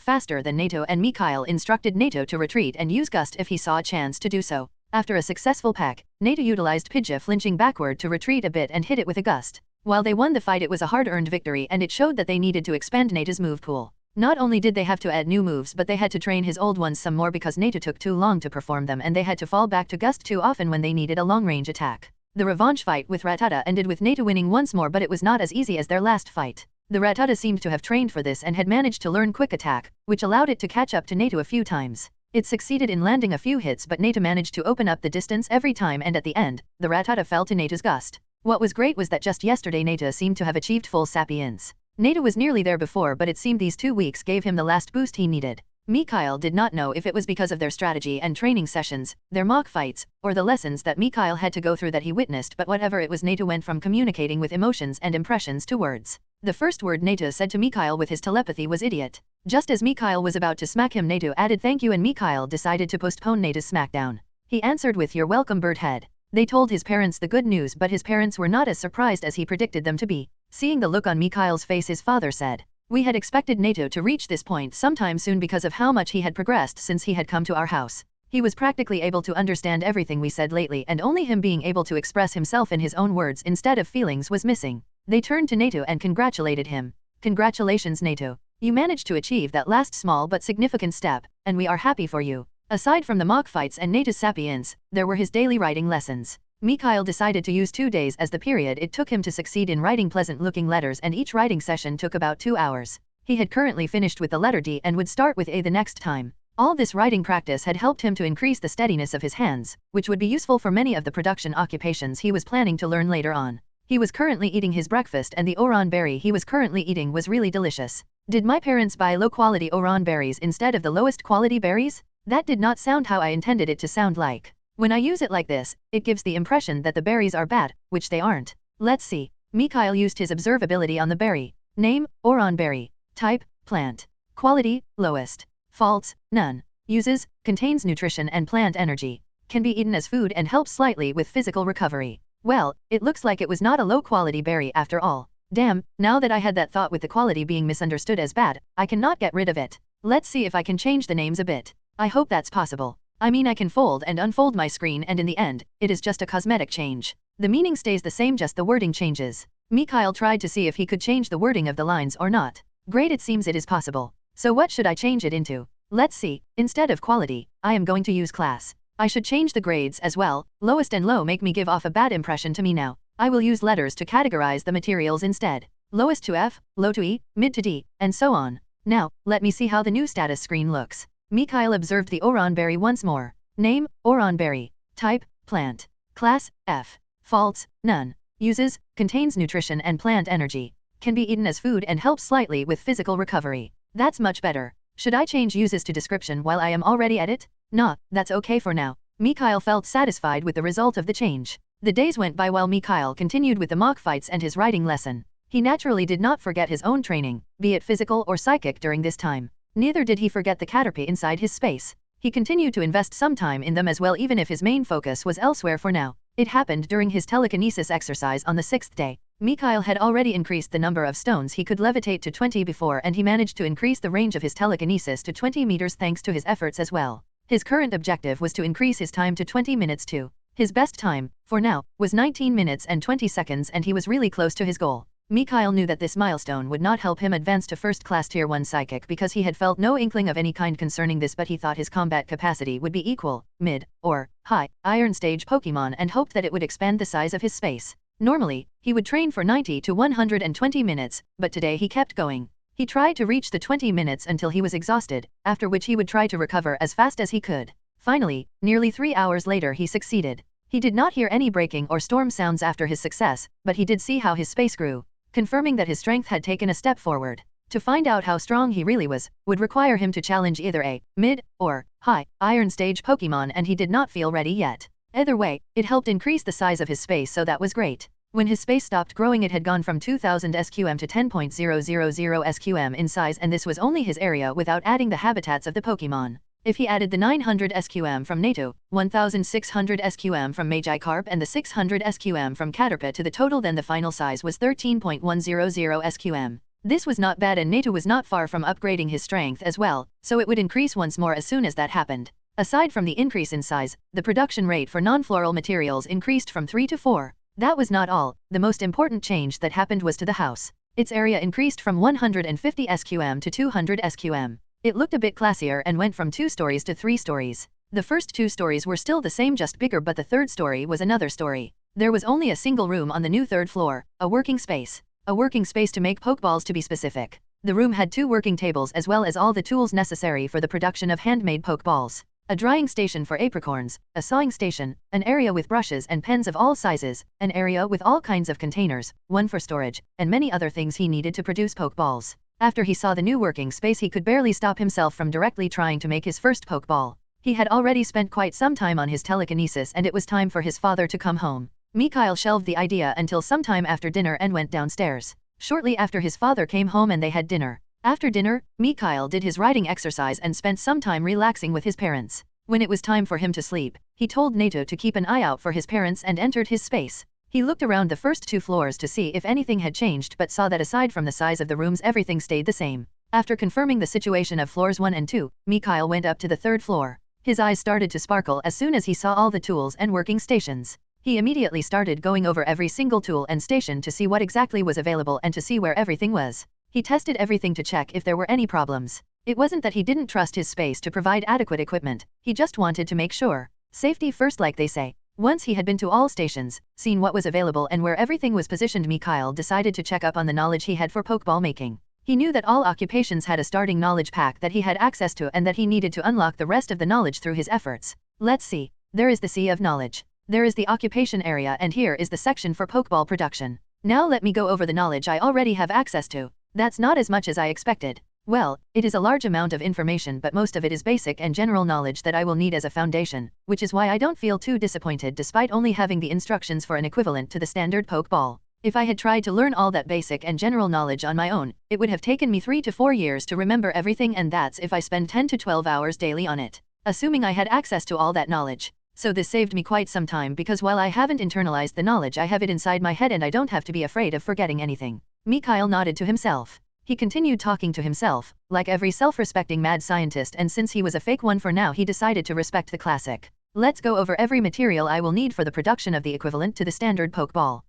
faster than Nato and Mikhail instructed Nato to retreat and use gust if he saw a chance to do so. After a successful peck, Nato utilized Pidgey flinching backward to retreat a bit and hit it with a gust. While they won the fight, it was a hard-earned victory and it showed that they needed to expand Nato's move pool. Not only did they have to add new moves, but they had to train his old ones some more because Nato took too long to perform them and they had to fall back to gust too often when they needed a long-range attack. The revanche fight with Rattata ended with Nato winning once more, but it was not as easy as their last fight. The Rattata seemed to have trained for this and had managed to learn quick attack, which allowed it to catch up to Nato a few times. It succeeded in landing a few hits, but Nato managed to open up the distance every time, and at the end, the Rattata fell to Nato's gust. What was great was that just yesterday Nato seemed to have achieved full sapience. Nato was nearly there before, but it seemed these 2 weeks gave him the last boost he needed. Mikhail did not know if it was because of their strategy and training sessions, their mock fights, or the lessons that Mikhail had to go through that he witnessed, but whatever it was, Nato went from communicating with emotions and impressions to words. The first word Nato said to Mikhail with his telepathy was idiot. Just as Mikhail was about to smack him, Nato added thank you and Mikhail decided to postpone Nato's smackdown. He answered with you're welcome, birdhead. They told his parents the good news, but his parents were not as surprised as he predicted them to be. Seeing the look on Mikhail's face, his father said, we had expected Nato to reach this point sometime soon because of how much he had progressed since he had come to our house. He was practically able to understand everything we said lately, and only him being able to express himself in his own words instead of feelings was missing. They turned to Nato and congratulated him. Congratulations, Nato. You managed to achieve that last small but significant step, and we are happy for you. Aside from the mock fights and Nato's sapience, there were his daily writing lessons. Mikhail decided to use 2 days as the period it took him to succeed in writing pleasant-looking letters, and each writing session took about 2 hours. He had currently finished with the letter D and would start with A the next time. All this writing practice had helped him to increase the steadiness of his hands, which would be useful for many of the production occupations he was planning to learn later on. He was currently eating his breakfast, and the oran berry he was currently eating was really delicious. Did my parents buy low-quality oran berries instead of the lowest quality berries? That did not sound how I intended it to sound like. When I use it like this, it gives the impression that the berries are bad, which they aren't. Let's see. Mikhail used his observability on the berry. Name, oran berry. Type, plant. Quality, lowest. Faults, none. Uses, contains nutrition and plant energy. Can be eaten as food and helps slightly with physical recovery. Well, it looks like it was not a low-quality berry after all. Damn, now that I had that thought with the quality being misunderstood as bad, I cannot get rid of it. Let's see if I can change the names a bit. I hope that's possible. I mean, I can fold and unfold my screen, and in the end, it is just a cosmetic change. The meaning stays the same, just the wording changes. Mikhail tried to see if he could change the wording of the lines or not. Great, it seems it is possible. So what should I change it into? Let's see. Instead of quality, I am going to use class. I should change the grades as well. Lowest and low make me give off a bad impression to me now. I will use letters to categorize the materials instead. Lowest to F, low to E, mid to D, and so on. Now, let me see how the new status screen looks. Mikhail observed the oran berry once more. Name, oran berry. Type, plant. Class, F. Faults, none. Uses, contains nutrition and plant energy. Can be eaten as food and helps slightly with physical recovery. That's much better. Should I change uses to description while I am already at it? Nah, that's okay for now. Mikhail felt satisfied with the result of the change. The days went by while Mikhail continued with the mock fights and his writing lesson. He naturally did not forget his own training, be it physical or psychic, during this time. Neither did he forget the caterpie inside his space. He continued to invest some time in them as well, even if his main focus was elsewhere for now. It happened during his telekinesis exercise on the 6th day. Mikhail had already increased the number of stones he could levitate to 20 before, and he managed to increase the range of his telekinesis to 20 meters thanks to his efforts as well. His current objective was to increase his time to 20 minutes too. His best time, for now, was 19 minutes and 20 seconds, and he was really close to his goal. Mikhail knew that this milestone would not help him advance to first-class Tier 1 Psychic because he had felt no inkling of any kind concerning this, but he thought his combat capacity would be equal, mid, or high, Iron Stage Pokémon, and hoped that it would expand the size of his space. Normally, he would train for 90 to 120 minutes, but today he kept going. He tried to reach the 20 minutes until he was exhausted, after which he would try to recover as fast as he could. Finally, nearly 3 hours later, he succeeded. He did not hear any breaking or storm sounds after his success, but he did see how his space grew, confirming that his strength had taken a step forward. To find out how strong he really was, would require him to challenge either a mid or high Iron Stage Pokémon, and he did not feel ready yet. Either way, it helped increase the size of his space, so that was great. When his space stopped growing, it had gone from 2000 SQM to 10.000 SQM in size, and this was only his area without adding the habitats of the Pokémon. If he added the 900 SQM from Nato, 1600 SQM from Magikarp, and the 600 SQM from Caterpie to the total, then the final size was 13.100 SQM. This was not bad, and Nato was not far from upgrading his strength as well, so it would increase once more as soon as that happened. Aside from the increase in size, the production rate for non-floral materials increased from 3 to 4. That was not all. The most important change that happened was to the house. Its area increased from 150 SQM to 200 SQM. It looked a bit classier and went from 2 stories to 3 stories. The first 2 stories were still the same, just bigger, but the third story was another story. There was only a single room on the new 3rd floor, a working space. A working space to make Pokeballs, to be specific. The room had 2 working tables as well as all the tools necessary for the production of handmade Pokeballs. A drying station for apricorns, a sawing station, an area with brushes and pens of all sizes, an area with all kinds of containers, one for storage, and many other things he needed to produce Pokeballs. After he saw the new working space, he could barely stop himself from directly trying to make his first Pokeball. He had already spent quite some time on his telekinesis, and it was time for his father to come home. Mikhail shelved the idea until sometime after dinner and went downstairs. Shortly after, his father came home and they had dinner. After dinner, Mikhail did his writing exercise and spent some time relaxing with his parents. When it was time for him to sleep, he told Nato to keep an eye out for his parents and entered his space. He looked around the first 2 floors to see if anything had changed, but saw that aside from the size of the rooms, everything stayed the same. After confirming the situation of floors 1 and 2, Mikhail went up to the 3rd floor. His eyes started to sparkle as soon as he saw all the tools and working stations. He immediately started going over every single tool and station to see what exactly was available and to see where everything was. He tested everything to check if there were any problems. It wasn't that he didn't trust his space to provide adequate equipment, he just wanted to make sure. Safety first, like they say. Once he had been to all stations, seen what was available and where everything was positioned, Mikhail decided to check up on the knowledge he had for Pokeball making. He knew that all occupations had a starting knowledge pack that he had access to and that he needed to unlock the rest of the knowledge through his efforts. Let's see. There is the sea of knowledge. There is the occupation area, and here is the section for Pokeball production. Now let me go over the knowledge I already have access to. That's not as much as I expected. Well, it is a large amount of information, but most of it is basic and general knowledge that I will need as a foundation, which is why I don't feel too disappointed despite only having the instructions for an equivalent to the standard Pokeball. If I had tried to learn all that basic and general knowledge on my own, it would have taken me 3 to 4 years to remember everything, and that's if I spend 10 to 12 hours daily on it. Assuming I had access to all that knowledge. So this saved me quite some time because while I haven't internalized the knowledge, I have it inside my head and I don't have to be afraid of forgetting anything. Mikhail nodded to himself. He continued talking to himself, like every self-respecting mad scientist, and since he was a fake one for now, he decided to respect the classic. Let's go over every material I will need for the production of the equivalent to the standard Pokeball.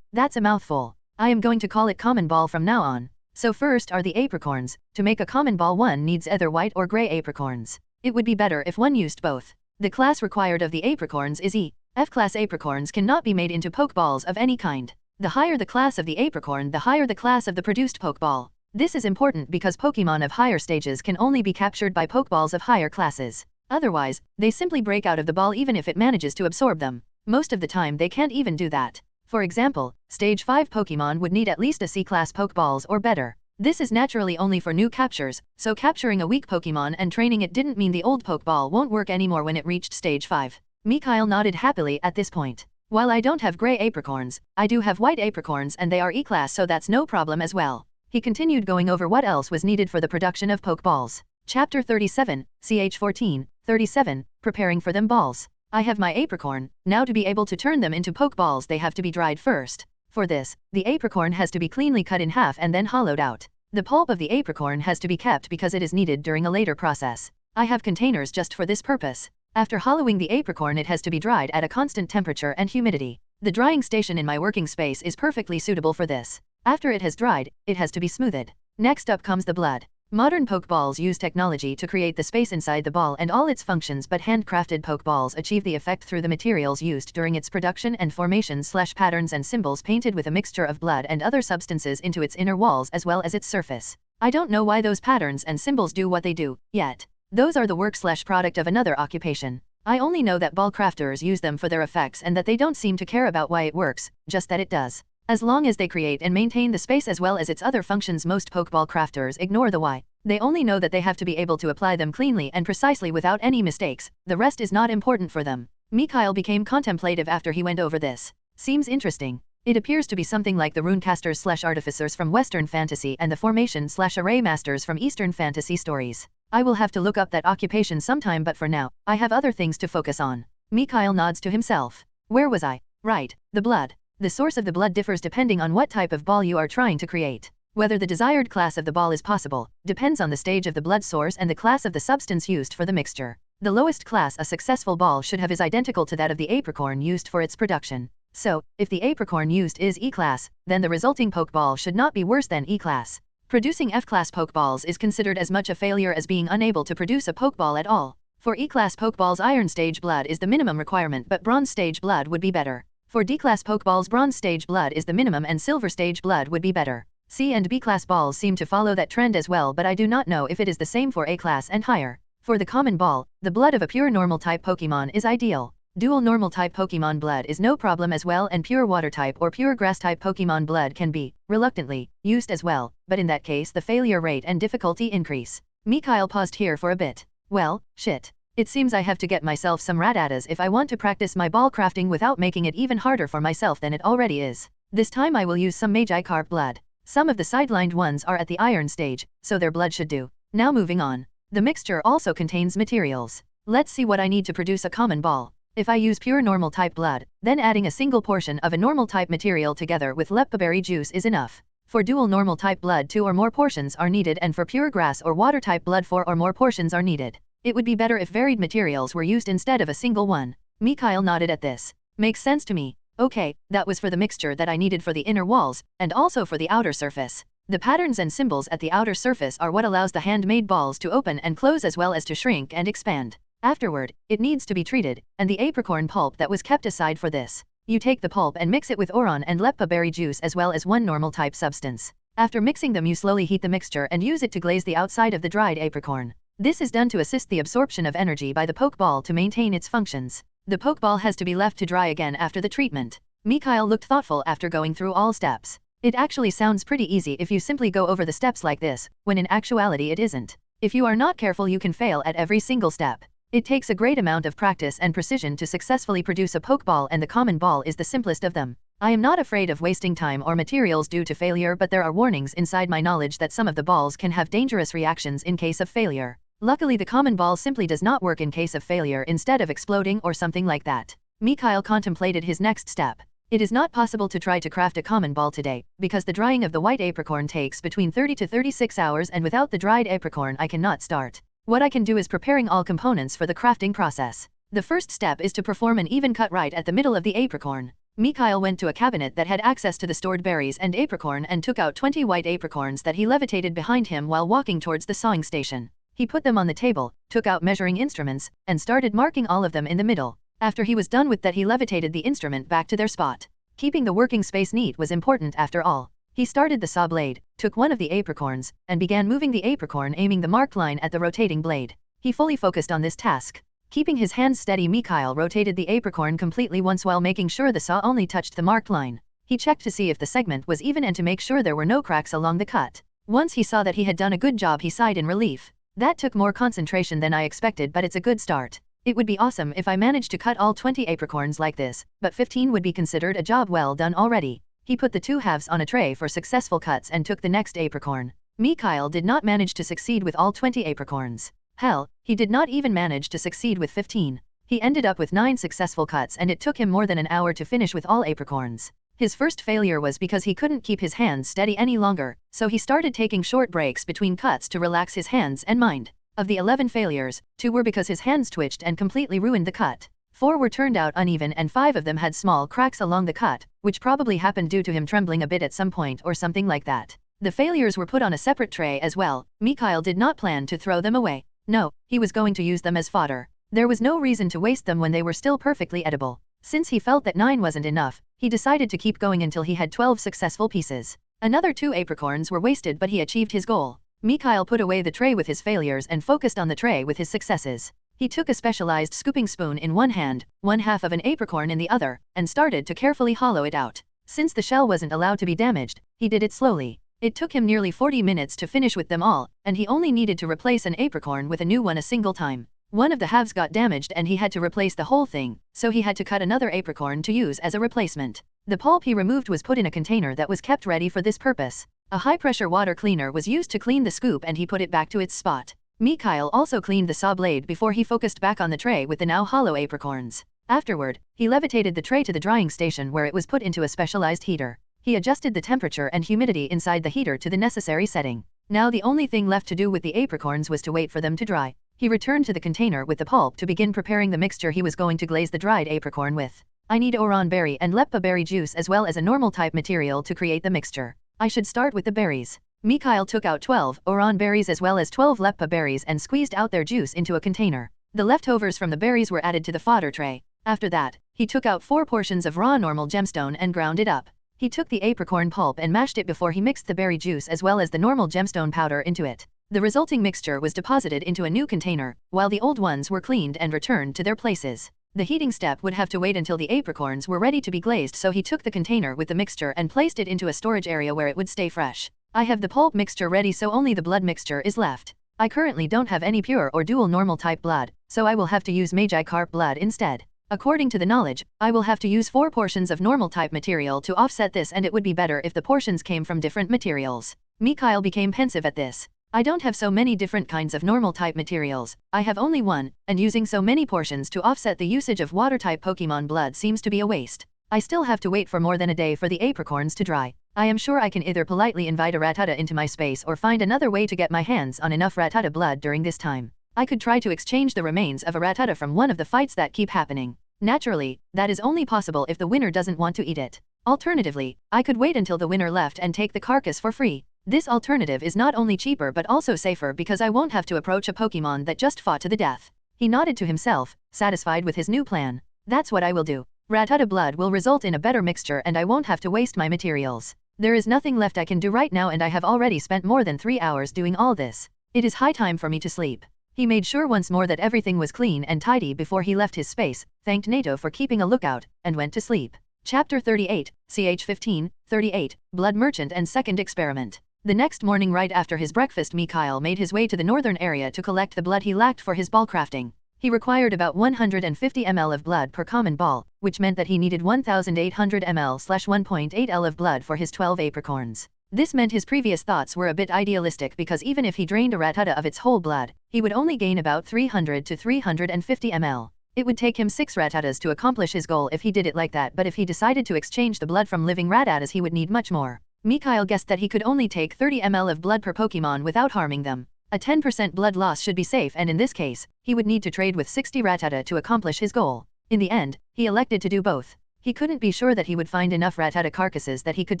That's a mouthful. I am going to call it common ball from now on. So first are the apricorns. To make a common ball, one needs either white or gray apricorns. It would be better if one used both. The class required of the apricorns is E. F-class apricorns cannot be made into Pokeballs of any kind. The higher the class of the apricorn, the higher the class of the produced Pokeball. This is important because Pokemon of higher stages can only be captured by Pokeballs of higher classes. Otherwise, they simply break out of the ball even if it manages to absorb them. Most of the time they can't even do that. For example, Stage 5 Pokemon would need at least a C-class Pokeballs or better. This is naturally only for new captures, so capturing a weak Pokemon and training it didn't mean the old Pokeball won't work anymore when it reached Stage 5. Mikhail nodded happily at this point. While I don't have gray apricorns, I do have white apricorns and they are E-class, so that's no problem as well. He continued going over what else was needed for the production of Pokeballs. Chapter 37, ch 14, 37, Preparing for them balls. I have my apricorn. Now to be able to turn them into Pokeballs they have to be dried first. For this, the apricorn has to be cleanly cut in half and then hollowed out. The pulp of the apricorn has to be kept because it is needed during a later process. I have containers just for this purpose. After hollowing the apricorn, it has to be dried at a constant temperature and humidity. The drying station in my working space is perfectly suitable for this. After it has dried, it has to be smoothed. Next up comes the blood. Modern Pokeballs use technology to create the space inside the ball and all its functions, but handcrafted Pokeballs achieve the effect through the materials used during its production and formations/patterns and symbols painted with a mixture of blood and other substances into its inner walls as well as its surface. I don't know why those patterns and symbols do what they do, yet. Those are the work/product of another occupation. I only know that ball crafters use them for their effects and that they don't seem to care about why it works, just that it does. As long as they create and maintain the space as well as its other functions, most Pokeball crafters ignore the why. They only know that they have to be able to apply them cleanly and precisely without any mistakes. The rest is not important for them. Mikhail became contemplative after he went over this. Seems interesting. It appears to be something like the runecasters/artificers from Western fantasy and the formation/array masters from Eastern fantasy stories. I will have to look up that occupation sometime, but for now, I have other things to focus on. Mikhail nods to himself. Where was I? Right, the blood. The source of the blood differs depending on what type of ball you are trying to create. Whether the desired class of the ball is possible, depends on the stage of the blood source and the class of the substance used for the mixture. The lowest class a successful ball should have is identical to that of the apricorn used for its production. So, if the apricorn used is E-class, then the resulting Pokeball should not be worse than E-class. Producing F-class Pokeballs is considered as much a failure as being unable to produce a Pokeball at all. For E-class Pokeballs, iron stage blood is the minimum requirement, but bronze stage blood would be better. For D-class Pokeballs, bronze stage blood is the minimum and silver stage blood would be better. C and B-class balls seem to follow that trend as well, but I do not know if it is the same for A-class and higher. For the common ball, the blood of a pure normal type Pokemon is ideal. Dual normal type Pokemon blood is no problem as well, and pure water type or pure grass type Pokemon blood can be, reluctantly, used as well, but in that case the failure rate and difficulty increase. Mikhail paused here for a bit. Well, shit. It seems I have to get myself some ratatas if I want to practice my ball crafting without making it even harder for myself than it already is. This time I will use some Magi carve blood. Some of the sidelined ones are at the iron stage, so their blood should do. Now moving on. The mixture also contains materials. Let's see what I need to produce a common ball. If I use pure normal type blood, then adding a single portion of a normal type material together with lepkaberry juice is enough. For dual normal type blood 2 or more portions are needed, and for pure grass or water type blood 4 or more portions are needed. It would be better if varied materials were used instead of a single one. Mikhail nodded at this. Makes sense to me. Okay, that was for the mixture that I needed for the inner walls, and also for the outer surface. The patterns and symbols at the outer surface are what allows the handmade balls to open and close as well as to shrink and expand. Afterward, it needs to be treated, and the apricorn pulp that was kept aside for this. You take the pulp and mix it with oran and leppa berry juice as well as one normal type substance. After mixing them, you slowly heat the mixture and use it to glaze the outside of the dried apricorn. This is done to assist the absorption of energy by the pokeball to maintain its functions. The pokeball has to be left to dry again after the treatment. Mikhail looked thoughtful after going through all steps. It actually sounds pretty easy if you simply go over the steps like this, when in actuality it isn't. If you are not careful, you can fail at every single step. It takes a great amount of practice and precision to successfully produce a pokeball, and the common ball is the simplest of them. I am not afraid of wasting time or materials due to failure, but there are warnings inside my knowledge that some of the balls can have dangerous reactions in case of failure. Luckily, the common ball simply does not work in case of failure instead of exploding or something like that. Mikhail contemplated his next step. It is not possible to try to craft a common ball today, because the drying of the white apricorn takes between 30 to 36 hours, and without the dried apricorn I cannot start. What I can do is preparing all components for the crafting process. The first step is to perform an even cut right at the middle of the apricorn. Mikhail went to a cabinet that had access to the stored berries and apricorn and took out 20 white apricorns that he levitated behind him while walking towards the sawing station. He put them on the table, took out measuring instruments, and started marking all of them in the middle. After he was done with that, he levitated the instrument back to their spot. Keeping the working space neat was important after all. He started the saw blade, took one of the apricorns, and began moving the apricorn, aiming the marked line at the rotating blade. He fully focused on this task. Keeping his hands steady, Mikhail rotated the apricorn completely once while making sure the saw only touched the marked line. He checked to see if the segment was even and to make sure there were no cracks along the cut. Once he saw that he had done a good job, he sighed in relief. That took more concentration than I expected, but it's a good start. It would be awesome if I managed to cut all 20 apricorns like this, but 15 would be considered a job well done already. He put the two halves on a tray for successful cuts and took the next apricorn. Mikhail did not manage to succeed with all 20 apricorns. Hell, he did not even manage to succeed with 15. He ended up with 9 successful cuts, and it took him more than an hour to finish with all apricorns. His first failure was because he couldn't keep his hands steady any longer, so he started taking short breaks between cuts to relax his hands and mind. Of the 11 failures, 2 were because his hands twitched and completely ruined the cut. 4 were turned out uneven, and 5 of them had small cracks along the cut, which probably happened due to him trembling a bit at some point or something like that. The failures were put on a separate tray as well. Mikhail did not plan to throw them away. No, he was going to use them as fodder. There was no reason to waste them when they were still perfectly edible. Since he felt that 9 wasn't enough, he decided to keep going until he had 12 successful pieces. Another 2 apricorns were wasted, but he achieved his goal. Mikhail put away the tray with his failures and focused on the tray with his successes. He took a specialized scooping spoon in one hand, one half of an apricorn in the other, and started to carefully hollow it out. Since the shell wasn't allowed to be damaged, he did it slowly. It took him nearly 40 minutes to finish with them all, and he only needed to replace an apricorn with a new one a single time. One of the halves got damaged and he had to replace the whole thing, so he had to cut another apricorn to use as a replacement. The pulp he removed was put in a container that was kept ready for this purpose. A high-pressure water cleaner was used to clean the scoop, and he put it back to its spot. Mikhail also cleaned the saw blade before he focused back on the tray with the now hollow apricorns. Afterward, he levitated the tray to the drying station where it was put into a specialized heater. He adjusted the temperature and humidity inside the heater to the necessary setting. Now the only thing left to do with the apricorns was to wait for them to dry. He returned to the container with the pulp to begin preparing the mixture he was going to glaze the dried apricorn with. I need oran berry and leppa berry juice as well as a normal type material to create the mixture. I should start with the berries. Mikhail took out 12 oran berries as well as 12 leppa berries and squeezed out their juice into a container. The leftovers from the berries were added to the fodder tray. After that, he took out 4 portions of raw normal gemstone and ground it up. He took the apricorn pulp and mashed it before he mixed the berry juice as well as the normal gemstone powder into it. The resulting mixture was deposited into a new container, while the old ones were cleaned and returned to their places. The heating step would have to wait until the apricorns were ready to be glazed, so he took the container with the mixture and placed it into a storage area where it would stay fresh. I have the pulp mixture ready, so only the blood mixture is left. I currently don't have any pure or dual normal type blood, so I will have to use Magikarp blood instead. According to the knowledge, I will have to use 4 portions of normal type material to offset this, and it would be better if the portions came from different materials. Mikhail became pensive at this. I don't have so many different kinds of normal type materials. I have only one, and using so many portions to offset the usage of water type Pokemon blood seems to be a waste. I still have to wait for more than a day for the apricorns to dry. I am sure I can either politely invite a Rattata into my space or find another way to get my hands on enough Rattata blood during this time. I could try to exchange the remains of a Rattata from one of the fights that keep happening. Naturally, that is only possible if the winner doesn't want to eat it. Alternatively, I could wait until the winner left and take the carcass for free. This alternative is not only cheaper but also safer because I won't have to approach a Pokémon that just fought to the death. He nodded to himself, satisfied with his new plan. That's what I will do. Rattata blood will result in a better mixture and I won't have to waste my materials. There is nothing left I can do right now and I have already spent more than 3 hours doing all this. It is high time for me to sleep. He made sure once more that everything was clean and tidy before he left his space, thanked Nato for keeping a lookout, and went to sleep. Chapter 38, CH 15, 38, Blood Merchant and Second Experiment. The next morning right after his breakfast Mikhail made his way to the northern area to collect the blood he lacked for his ball crafting. He required about 150 ml of blood per common ball, which meant that he needed 1800 ml/1.8 L of blood for his 12 apricorns. This meant his previous thoughts were a bit idealistic because even if he drained a Rattata of its whole blood, he would only gain about 300 to 350 ml. It would take him 6 Rattatas to accomplish his goal if he did it like that, but if he decided to exchange the blood from living Rattatas he would need much more. Mikhail guessed that he could only take 30 ml of blood per Pokémon without harming them. A 10% blood loss should be safe and in this case, he would need to trade with 60 Rattata to accomplish his goal. In the end, he elected to do both. He couldn't be sure that he would find enough Rattata carcasses that he could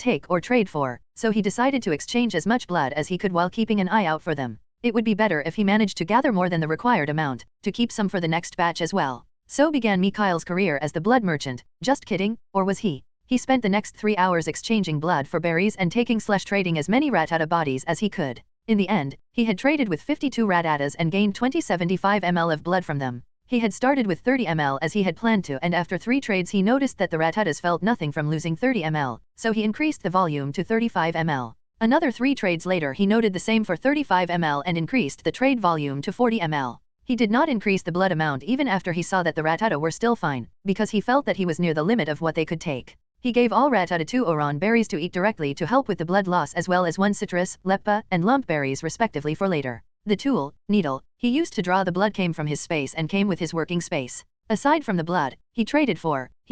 take or trade for, so he decided to exchange as much blood as he could while keeping an eye out for them. It would be better if he managed to gather more than the required amount, to keep some for the next batch as well. So began Mikhail's career as the blood merchant. Just kidding, or was he? He spent the next 3 hours exchanging blood for berries and trading as many Rattata bodies as he could. In the end, he had traded with 52 Rattatas and gained 75 ml of blood from them. He had started with 30 ml as he had planned to, and after 3 trades he noticed that the Rattatas felt nothing from losing 30 ml, so he increased the volume to 35 ml. Another 3 trades later he noted the same for 35 ml and increased the trade volume to 40 ml. He did not increase the blood amount even after he saw that the Rattata were still fine, because he felt that he was near the limit of what they could take. He gave all Rattata 2 Oran berries to eat directly to help with the blood loss as well as 1 citrus, leppa, and lump berries respectively for later. The tool, needle, he used to draw the blood came from his space and came with his working space. Aside from the blood, he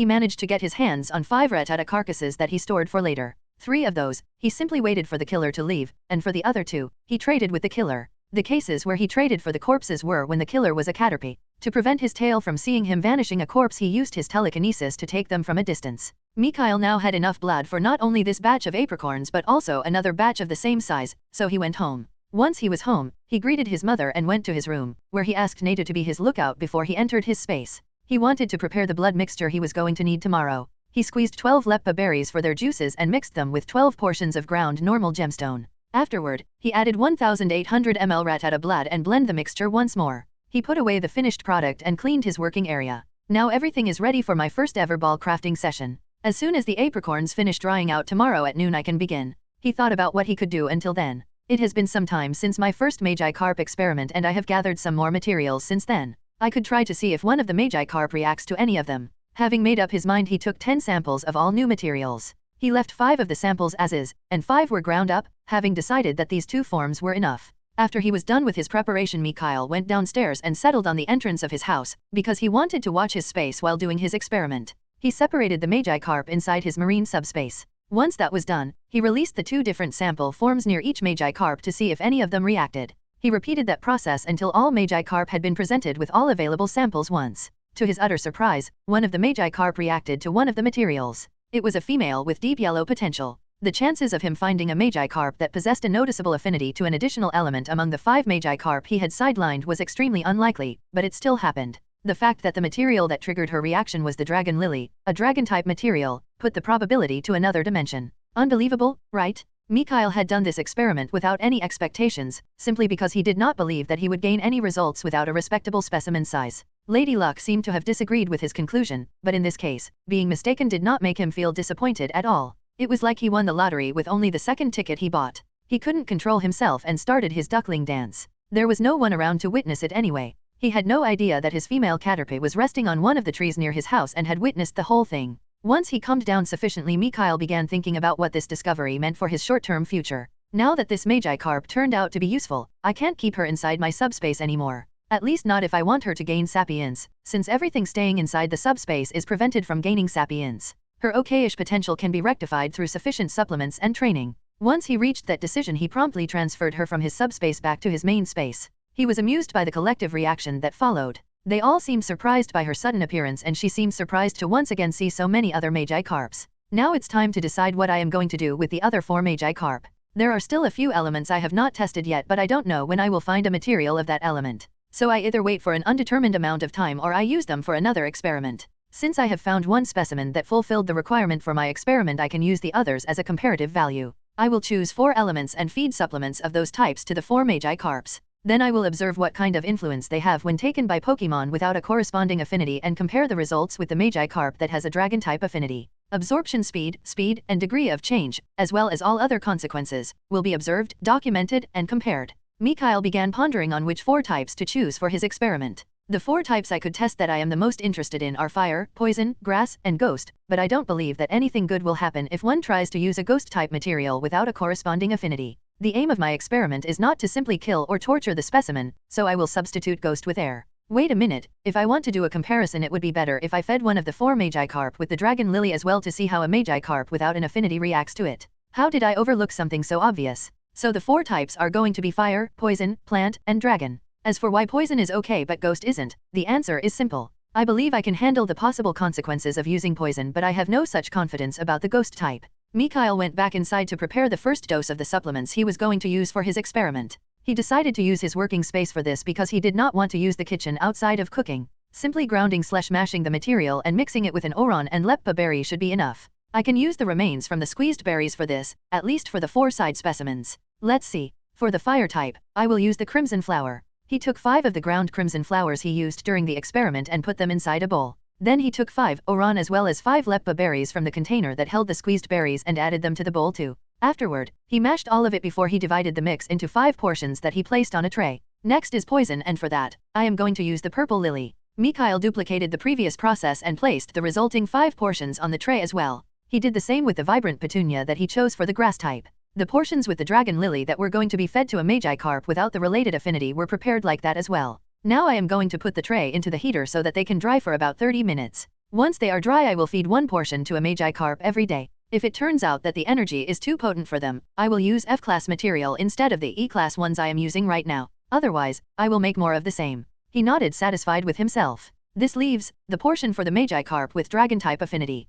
managed to get his hands on 5 Rattata carcasses that he stored for later. 3 of those, he simply waited for the killer to leave, and for the other 2, he traded with the killer. The cases where he traded for the corpses were when the killer was a caterpie. To prevent his tail from seeing him vanishing a corpse he used his telekinesis to take them from a distance. Mikhail now had enough blood for not only this batch of apricorns but also another batch of the same size, so he went home. Once he was home, he greeted his mother and went to his room, where he asked Nato to be his lookout before he entered his space. He wanted to prepare the blood mixture he was going to need tomorrow. He squeezed 12 leppa berries for their juices and mixed them with 12 portions of ground normal gemstone. Afterward, he added 1800 ml Rattata blood and blend the mixture once more. He put away the finished product and cleaned his working area. Now everything is ready for my first ever ball crafting session. As soon as the apricorns finish drying out tomorrow at noon I can begin. He thought about what he could do until then. It has been some time since my first Magi Carp experiment and I have gathered some more materials since then. I could try to see if one of the Magi Carp reacts to any of them. Having made up his mind he took 10 samples of all new materials. He left 5 of the samples as is, and 5 were ground up, having decided that these 2 forms were enough. After he was done with his preparation Mikhail went downstairs and settled on the entrance of his house, because he wanted to watch his space while doing his experiment. He separated the Magi Carp inside his marine subspace. Once that was done, he released the 2 different sample forms near each Magi Carp to see if any of them reacted. He repeated that process until all Magi Carp had been presented with all available samples once. To his utter surprise, one of the Magi Carp reacted to one of the materials. It was a female with deep yellow potential. The chances of him finding a Magi Carp that possessed a noticeable affinity to an additional element among the 5 Magi Carp he had sidelined was extremely unlikely, but it still happened. The fact that the material that triggered her reaction was the dragon lily, a dragon-type material, put the probability to another dimension. Unbelievable, right? Mikhail had done this experiment without any expectations, simply because he did not believe that he would gain any results without a respectable specimen size. Lady Luck seemed to have disagreed with his conclusion, but in this case, being mistaken did not make him feel disappointed at all. It was like he won the lottery with only the second ticket he bought. He couldn't control himself and started his duckling dance. There was no one around to witness it anyway. He had no idea that his female caterpie was resting on one of the trees near his house and had witnessed the whole thing. Once he calmed down sufficiently Mikhail began thinking about what this discovery meant for his short-term future. Now that this Magi Carp turned out to be useful, I can't keep her inside my subspace anymore. At least not if I want her to gain sapience, since everything staying inside the subspace is prevented from gaining sapience. Her okayish potential can be rectified through sufficient supplements and training. Once he reached that decision he promptly transferred her from his subspace back to his main space. He was amused by the collective reaction that followed. They all seemed surprised by her sudden appearance, and she seemed surprised to once again see so many other Magikarps. Now it's time to decide what I am going to do with the other 4 Magikarp. There are still a few elements I have not tested yet, but I don't know when I will find a material of that element. So I either wait for an undetermined amount of time or I use them for another experiment. Since I have found one specimen that fulfilled the requirement for my experiment, I can use the others as a comparative value. I will choose 4 elements and feed supplements of those types to the 4 Magikarps. Then I will observe what kind of influence they have when taken by Pokémon without a corresponding affinity and compare the results with the Magikarp that has a Dragon-type affinity. Absorption speed, and degree of change, as well as all other consequences, will be observed, documented, and compared. Mikhail began pondering on which 4 types to choose for his experiment. The 4 types I could test that I am the most interested in are fire, poison, grass, and ghost, but I don't believe that anything good will happen if one tries to use a ghost-type material without a corresponding affinity. The aim of my experiment is not to simply kill or torture the specimen, so I will substitute ghost with air. Wait a minute, if I want to do a comparison, it would be better if I fed one of the 4 Magikarp with the Dragon Lily as well to see how a Magikarp without an affinity reacts to it. How did I overlook something so obvious? So the 4 types are going to be fire, poison, plant, and dragon. As for why poison is okay but ghost isn't, the answer is simple. I believe I can handle the possible consequences of using poison, but I have no such confidence about the ghost type. Mikhail went back inside to prepare the first dose of the supplements he was going to use for his experiment. He decided to use his working space for this because he did not want to use the kitchen outside of cooking. Simply grounding/mashing the material and mixing it with an oran and leppa berry should be enough. I can use the remains from the squeezed berries for this, at least for the 4 side specimens. Let's see. For the fire type, I will use the crimson flower. He took 5 of the ground crimson flowers he used during the experiment and put them inside a bowl. Then he took 5 oran as well as 5 leppa berries from the container that held the squeezed berries and added them to the bowl too. Afterward, he mashed all of it before he divided the mix into 5 portions that he placed on a tray. Next is poison, and for that, I am going to use the purple lily. Mikhail duplicated the previous process and placed the resulting 5 portions on the tray as well. He did the same with the vibrant petunia that he chose for the grass type. The portions with the dragon lily that were going to be fed to a Magikarp without the related affinity were prepared like that as well. Now I am going to put the tray into the heater so that they can dry for about 30 minutes. Once they are dry, I will feed 1 portion to a Magikarp every day. If it turns out that the energy is too potent for them, I will use F-class material instead of the E-class ones I am using right now. Otherwise, I will make more of the same. He nodded, satisfied with himself. This leaves the portion for the Magikarp with dragon-type affinity.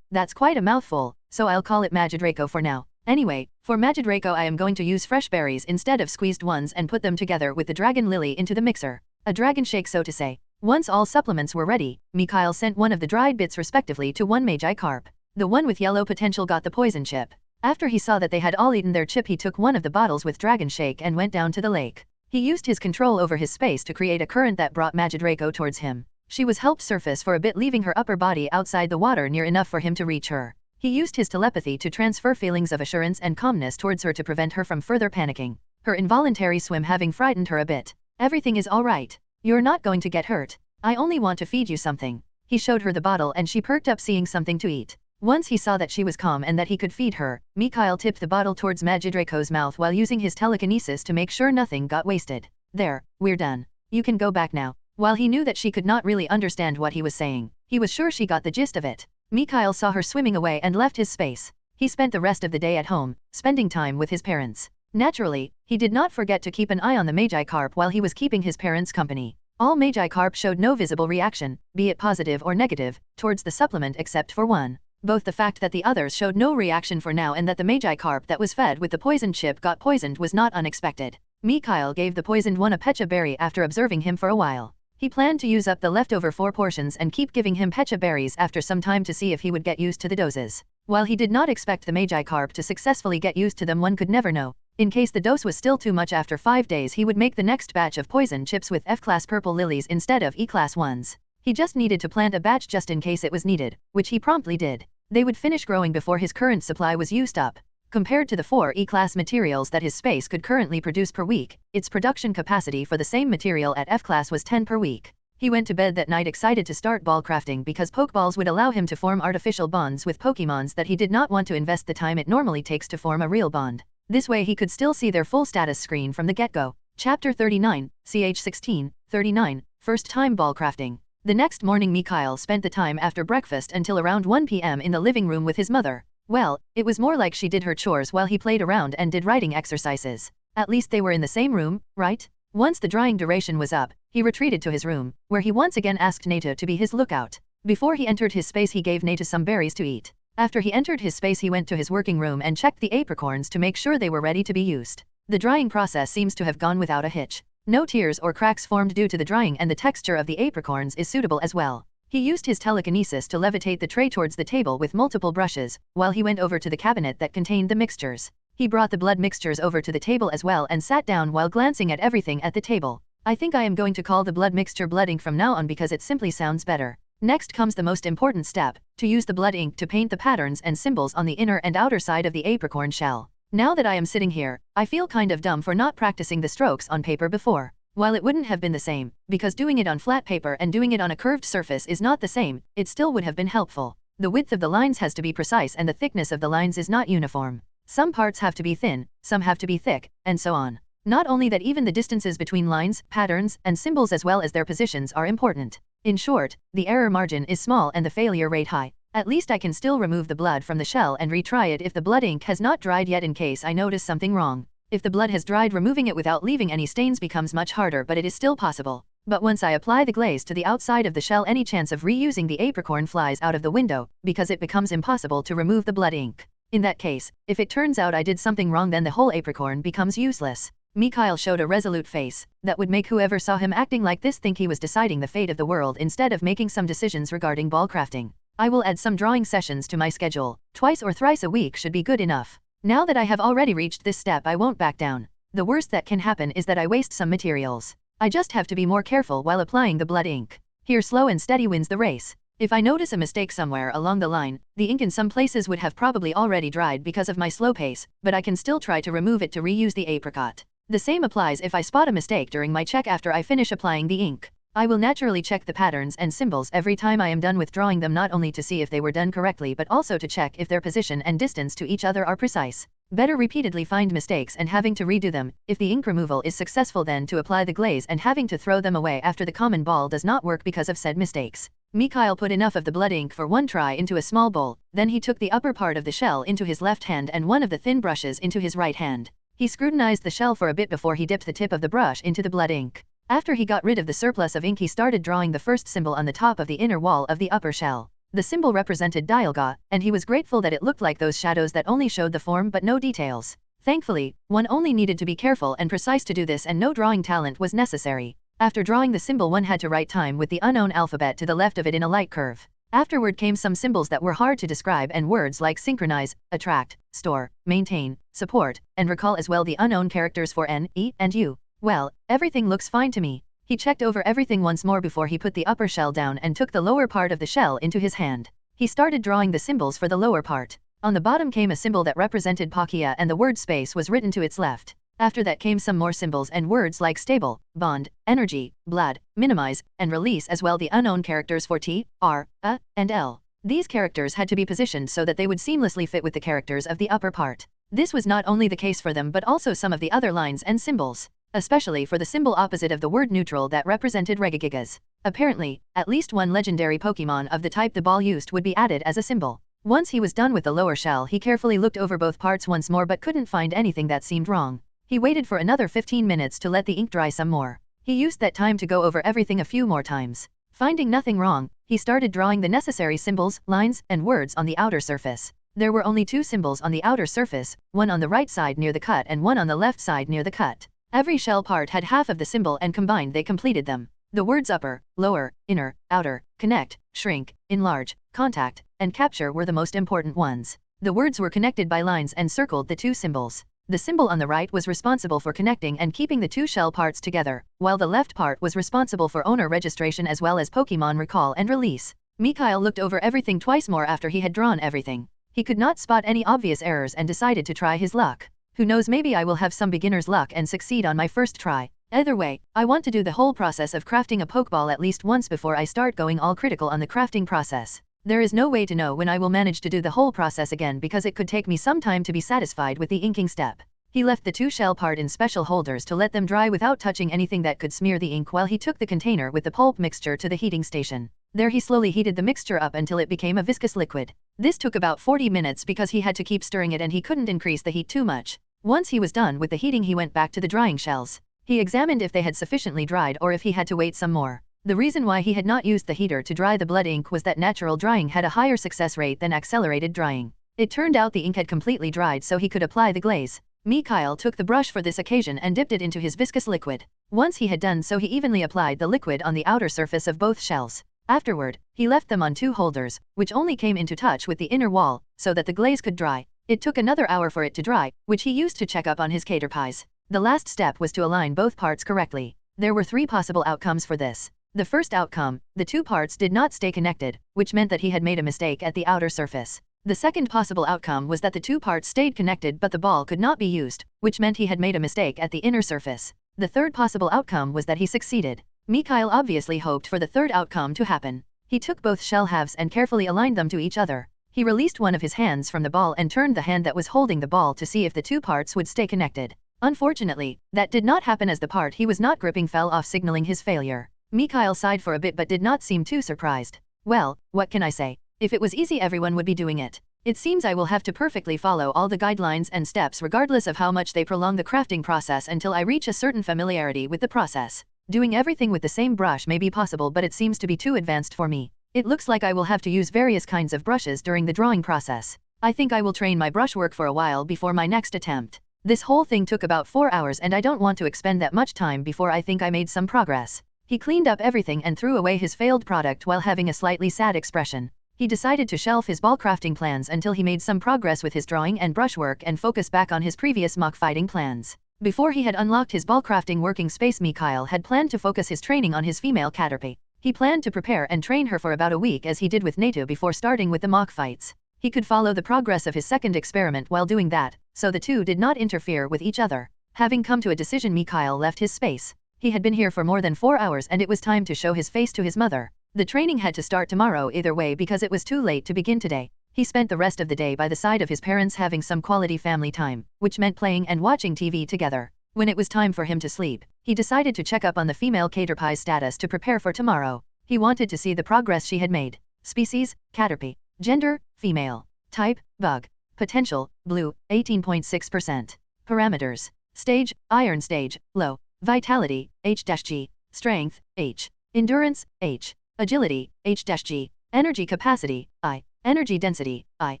That's quite a mouthful, so I'll call it Magidraco for now. Anyway, for Magidraco I am going to use fresh berries instead of squeezed ones and put them together with the dragon lily into the mixer. A dragon shake, so to say. Once all supplements were ready, Mikhail sent one of the dried bits respectively to 1 Magikarp. The one with yellow potential got the poison chip. After he saw that they had all eaten their chip, he took one of the bottles with dragon shake and went down to the lake. He used his control over his space to create a current that brought Magidraco towards him. She was helped surface for a bit, leaving her upper body outside the water near enough for him to reach her. He used his telepathy to transfer feelings of assurance and calmness towards her to prevent her from further panicking. Her involuntary swim having frightened her a bit. Everything is all right. You're not going to get hurt. I only want to feed you something. He showed her the bottle and she perked up, seeing something to eat. Once he saw that she was calm and that he could feed her, Mikhail tipped the bottle towards Magidraco's mouth while using his telekinesis to make sure nothing got wasted. There, we're done. You can go back now. While he knew that she could not really understand what he was saying, he was sure she got the gist of it. Mikhail saw her swimming away and left his space. He spent the rest of the day at home, spending time with his parents. Naturally, he did not forget to keep an eye on the Magikarp while he was keeping his parents company. All Magikarp showed no visible reaction, be it positive or negative, towards the supplement except for one. Both the fact that the others showed no reaction for now and that the Magikarp that was fed with the poison chip got poisoned was not unexpected. Mikhail gave the poisoned one a pecha berry after observing him for a while. He planned to use up the leftover 4 portions and keep giving him pecha berries after some time to see if he would get used to the doses. While he did not expect the Magikarp to successfully get used to them, one could never know. In case the dose was still too much after 5 days, he would make the next batch of poison chips with F-class purple lilies instead of E-class ones. He just needed to plant a batch just in case it was needed, which he promptly did. They would finish growing before his current supply was used up. Compared to the 4 E-class materials that his space could currently produce per week, its production capacity for the same material at F-class was 10 per week. He went to bed that night excited to start ball crafting because Pokeballs would allow him to form artificial bonds with Pokemons that he did not want to invest the time it normally takes to form a real bond. This way he could still see their full status screen from the get-go. Chapter 39, CH 16, 39, First Time Ball Crafting. The next morning Mikhail spent the time after breakfast until around 1 p.m. in the living room with his mother. Well, it was more like she did her chores while he played around and did writing exercises. At least they were in the same room, right? Once the drying duration was up, he retreated to his room, where he once again asked Nata to be his lookout. Before he entered his space, he gave Nata some berries to eat. After he entered his space, he went to his working room and checked the apricorns to make sure they were ready to be used. The drying process seems to have gone without a hitch. No tears or cracks formed due to the drying, and the texture of the apricorns is suitable as well. He used his telekinesis to levitate the tray towards the table with multiple brushes, while he went over to the cabinet that contained the mixtures. He brought the blood mixtures over to the table as well and sat down while glancing at everything at the table. I think I am going to call the blood mixture blood ink from now on because it simply sounds better. Next comes the most important step, to use the blood ink to paint the patterns and symbols on the inner and outer side of the apricorn shell. Now that I am sitting here, I feel kind of dumb for not practicing the strokes on paper before. While it wouldn't have been the same, because doing it on flat paper and doing it on a curved surface is not the same, it still would have been helpful. The width of the lines has to be precise and the thickness of the lines is not uniform. Some parts have to be thin, some have to be thick, and so on. Not only that, even the distances between lines, patterns, and symbols as well as their positions are important. In short, the error margin is small and the failure rate high. At least I can still remove the blood from the shell and retry it if the blood ink has not dried yet in case I notice something wrong. If the blood has dried, removing it without leaving any stains becomes much harder, but it is still possible. But once I apply the glaze to the outside of the shell, any chance of reusing the apricorn flies out of the window, because it becomes impossible to remove the blood ink. In that case, if it turns out I did something wrong, then the whole apricorn becomes useless. Mikhail showed a resolute face that would make whoever saw him acting like this think he was deciding the fate of the world instead of making some decisions regarding ball crafting. I will add some drawing sessions to my schedule. Twice or thrice a week should be good enough. Now that I have already reached this step, I won't back down. The worst that can happen is that I waste some materials. I just have to be more careful while applying the blood ink. Here, slow and steady wins the race. If I notice a mistake somewhere along the line, the ink in some places would have probably already dried because of my slow pace, but I can still try to remove it to reuse the apricot. The same applies if I spot a mistake during my check after I finish applying the ink. I will naturally check the patterns and symbols every time I am done with drawing them, not only to see if they were done correctly but also to check if their position and distance to each other are precise. Better repeatedly find mistakes and having to redo them. If the ink removal is successful, then to apply the glaze and having to throw them away after the common ball does not work because of said mistakes. Mikhail put enough of the blood ink for one try into a small bowl, then he took the upper part of the shell into his left hand and one of the thin brushes into his right hand. He scrutinized the shell for a bit before he dipped the tip of the brush into the blood ink. After he got rid of the surplus of ink, he started drawing the first symbol on the top of the inner wall of the upper shell. The symbol represented dialga, and he was grateful that it looked like those shadows that only showed the form but no details. Thankfully, one only needed to be careful and precise to do this, and no drawing talent was necessary. After drawing the symbol, one had to write time with the unknown alphabet to the left of it in a light curve. Afterward came some symbols that were hard to describe and words like synchronize, attract, store, maintain, support, and recall, as well the unknown characters for N, E, and U. Well, everything looks fine to me. He checked over everything once more before he put the upper shell down and took the lower part of the shell into his hand. He started drawing the symbols for the lower part. On the bottom came a symbol that represented Pakia and the word space was written to its left. After that came some more symbols and words like stable, bond, energy, blood, minimize, and release, as well the unknown characters for T, R, A, and L. These characters had to be positioned so that they would seamlessly fit with the characters of the upper part. This was not only the case for them but also some of the other lines and symbols, especially for the symbol opposite of the word neutral that represented Regigigas. Apparently, at least one legendary Pokémon of the type the ball used would be added as a symbol. Once he was done with the lower shell, he carefully looked over both parts once more but couldn't find anything that seemed wrong. He waited for another 15 minutes to let the ink dry some more. He used that time to go over everything a few more times. Finding nothing wrong, he started drawing the necessary symbols, lines, and words on the outer surface. There were only two symbols on the outer surface, one on the right side near the cut and one on the left side near the cut. Every shell part had half of the symbol and combined they completed them. The words upper, lower, inner, outer, connect, shrink, enlarge, contact, and capture were the most important ones. The words were connected by lines and circled the two symbols. The symbol on the right was responsible for connecting and keeping the two shell parts together, while the left part was responsible for owner registration as well as Pokémon recall and release. Mikhail looked over everything twice more after he had drawn everything. He could not spot any obvious errors and decided to try his luck. Who knows, maybe I will have some beginner's luck and succeed on my first try. Either way, I want to do the whole process of crafting a Pokeball at least once before I start going all critical on the crafting process. There is no way to know when I will manage to do the whole process again because it could take me some time to be satisfied with the inking step. He left the two shell part in special holders to let them dry without touching anything that could smear the ink while he took the container with the pulp mixture to the heating station. There he slowly heated the mixture up until it became a viscous liquid. This took about 40 minutes because he had to keep stirring it and he couldn't increase the heat too much. Once he was done with the heating, he went back to the drying shells. He examined if they had sufficiently dried or if he had to wait some more. The reason why he had not used the heater to dry the blood ink was that natural drying had a higher success rate than accelerated drying. It turned out the ink had completely dried so he could apply the glaze. Mikhail took the brush for this occasion and dipped it into his viscous liquid. Once he had done so, he evenly applied the liquid on the outer surface of both shells. Afterward, he left them on 2 holders, which only came into touch with the inner wall, so that the glaze could dry. It took another hour for it to dry, which he used to check up on his cater pies. The last step was to align both parts correctly. There were 3 possible outcomes for this. The first outcome, the 2 parts did not stay connected, which meant that he had made a mistake at the outer surface. The second possible outcome was that the 2 parts stayed connected but the ball could not be used, which meant he had made a mistake at the inner surface. The third possible outcome was that he succeeded. Mikhail obviously hoped for the third outcome to happen. He took both shell halves and carefully aligned them to each other. He released one of his hands from the ball and turned the hand that was holding the ball to see if the 2 parts would stay connected. Unfortunately, that did not happen as the part he was not gripping fell off, signaling his failure. Mikhail sighed for a bit but did not seem too surprised. Well, what can I say? If it was easy, everyone would be doing it. It seems I will have to perfectly follow all the guidelines and steps regardless of how much they prolong the crafting process until I reach a certain familiarity with the process. Doing everything with the same brush may be possible, but it seems to be too advanced for me. It looks like I will have to use various kinds of brushes during the drawing process. I think I will train my brushwork for a while before my next attempt. This whole thing took about 4 hours and I don't want to expend that much time before I think I made some progress. He cleaned up everything and threw away his failed product while having a slightly sad expression. He decided to shelve his ball crafting plans until he made some progress with his drawing and brushwork and focus back on his previous mock fighting plans. Before he had unlocked his ball crafting working space, Mikhail had planned to focus his training on his female caterpie. He planned to prepare and train her for about a week as he did with Nato before starting with the mock fights. He could follow the progress of his second experiment while doing that, so the two did not interfere with each other. Having come to a decision, Mikhail left his space. He had been here for more than 4 hours and it was time to show his face to his mother. The training had to start tomorrow either way because it was too late to begin today. He spent the rest of the day by the side of his parents having some quality family time, which meant playing and watching TV together. When it was time for him to sleep, he decided to check up on the female caterpie's status to prepare for tomorrow. He wanted to see the progress she had made. Species, caterpie. Gender, female. Type, bug. Potential, blue, 18.6%. Parameters. Stage, iron stage, low. Vitality, H-G. Strength, H. Endurance, H. Agility, H-G. Energy capacity, I. Energy density, I.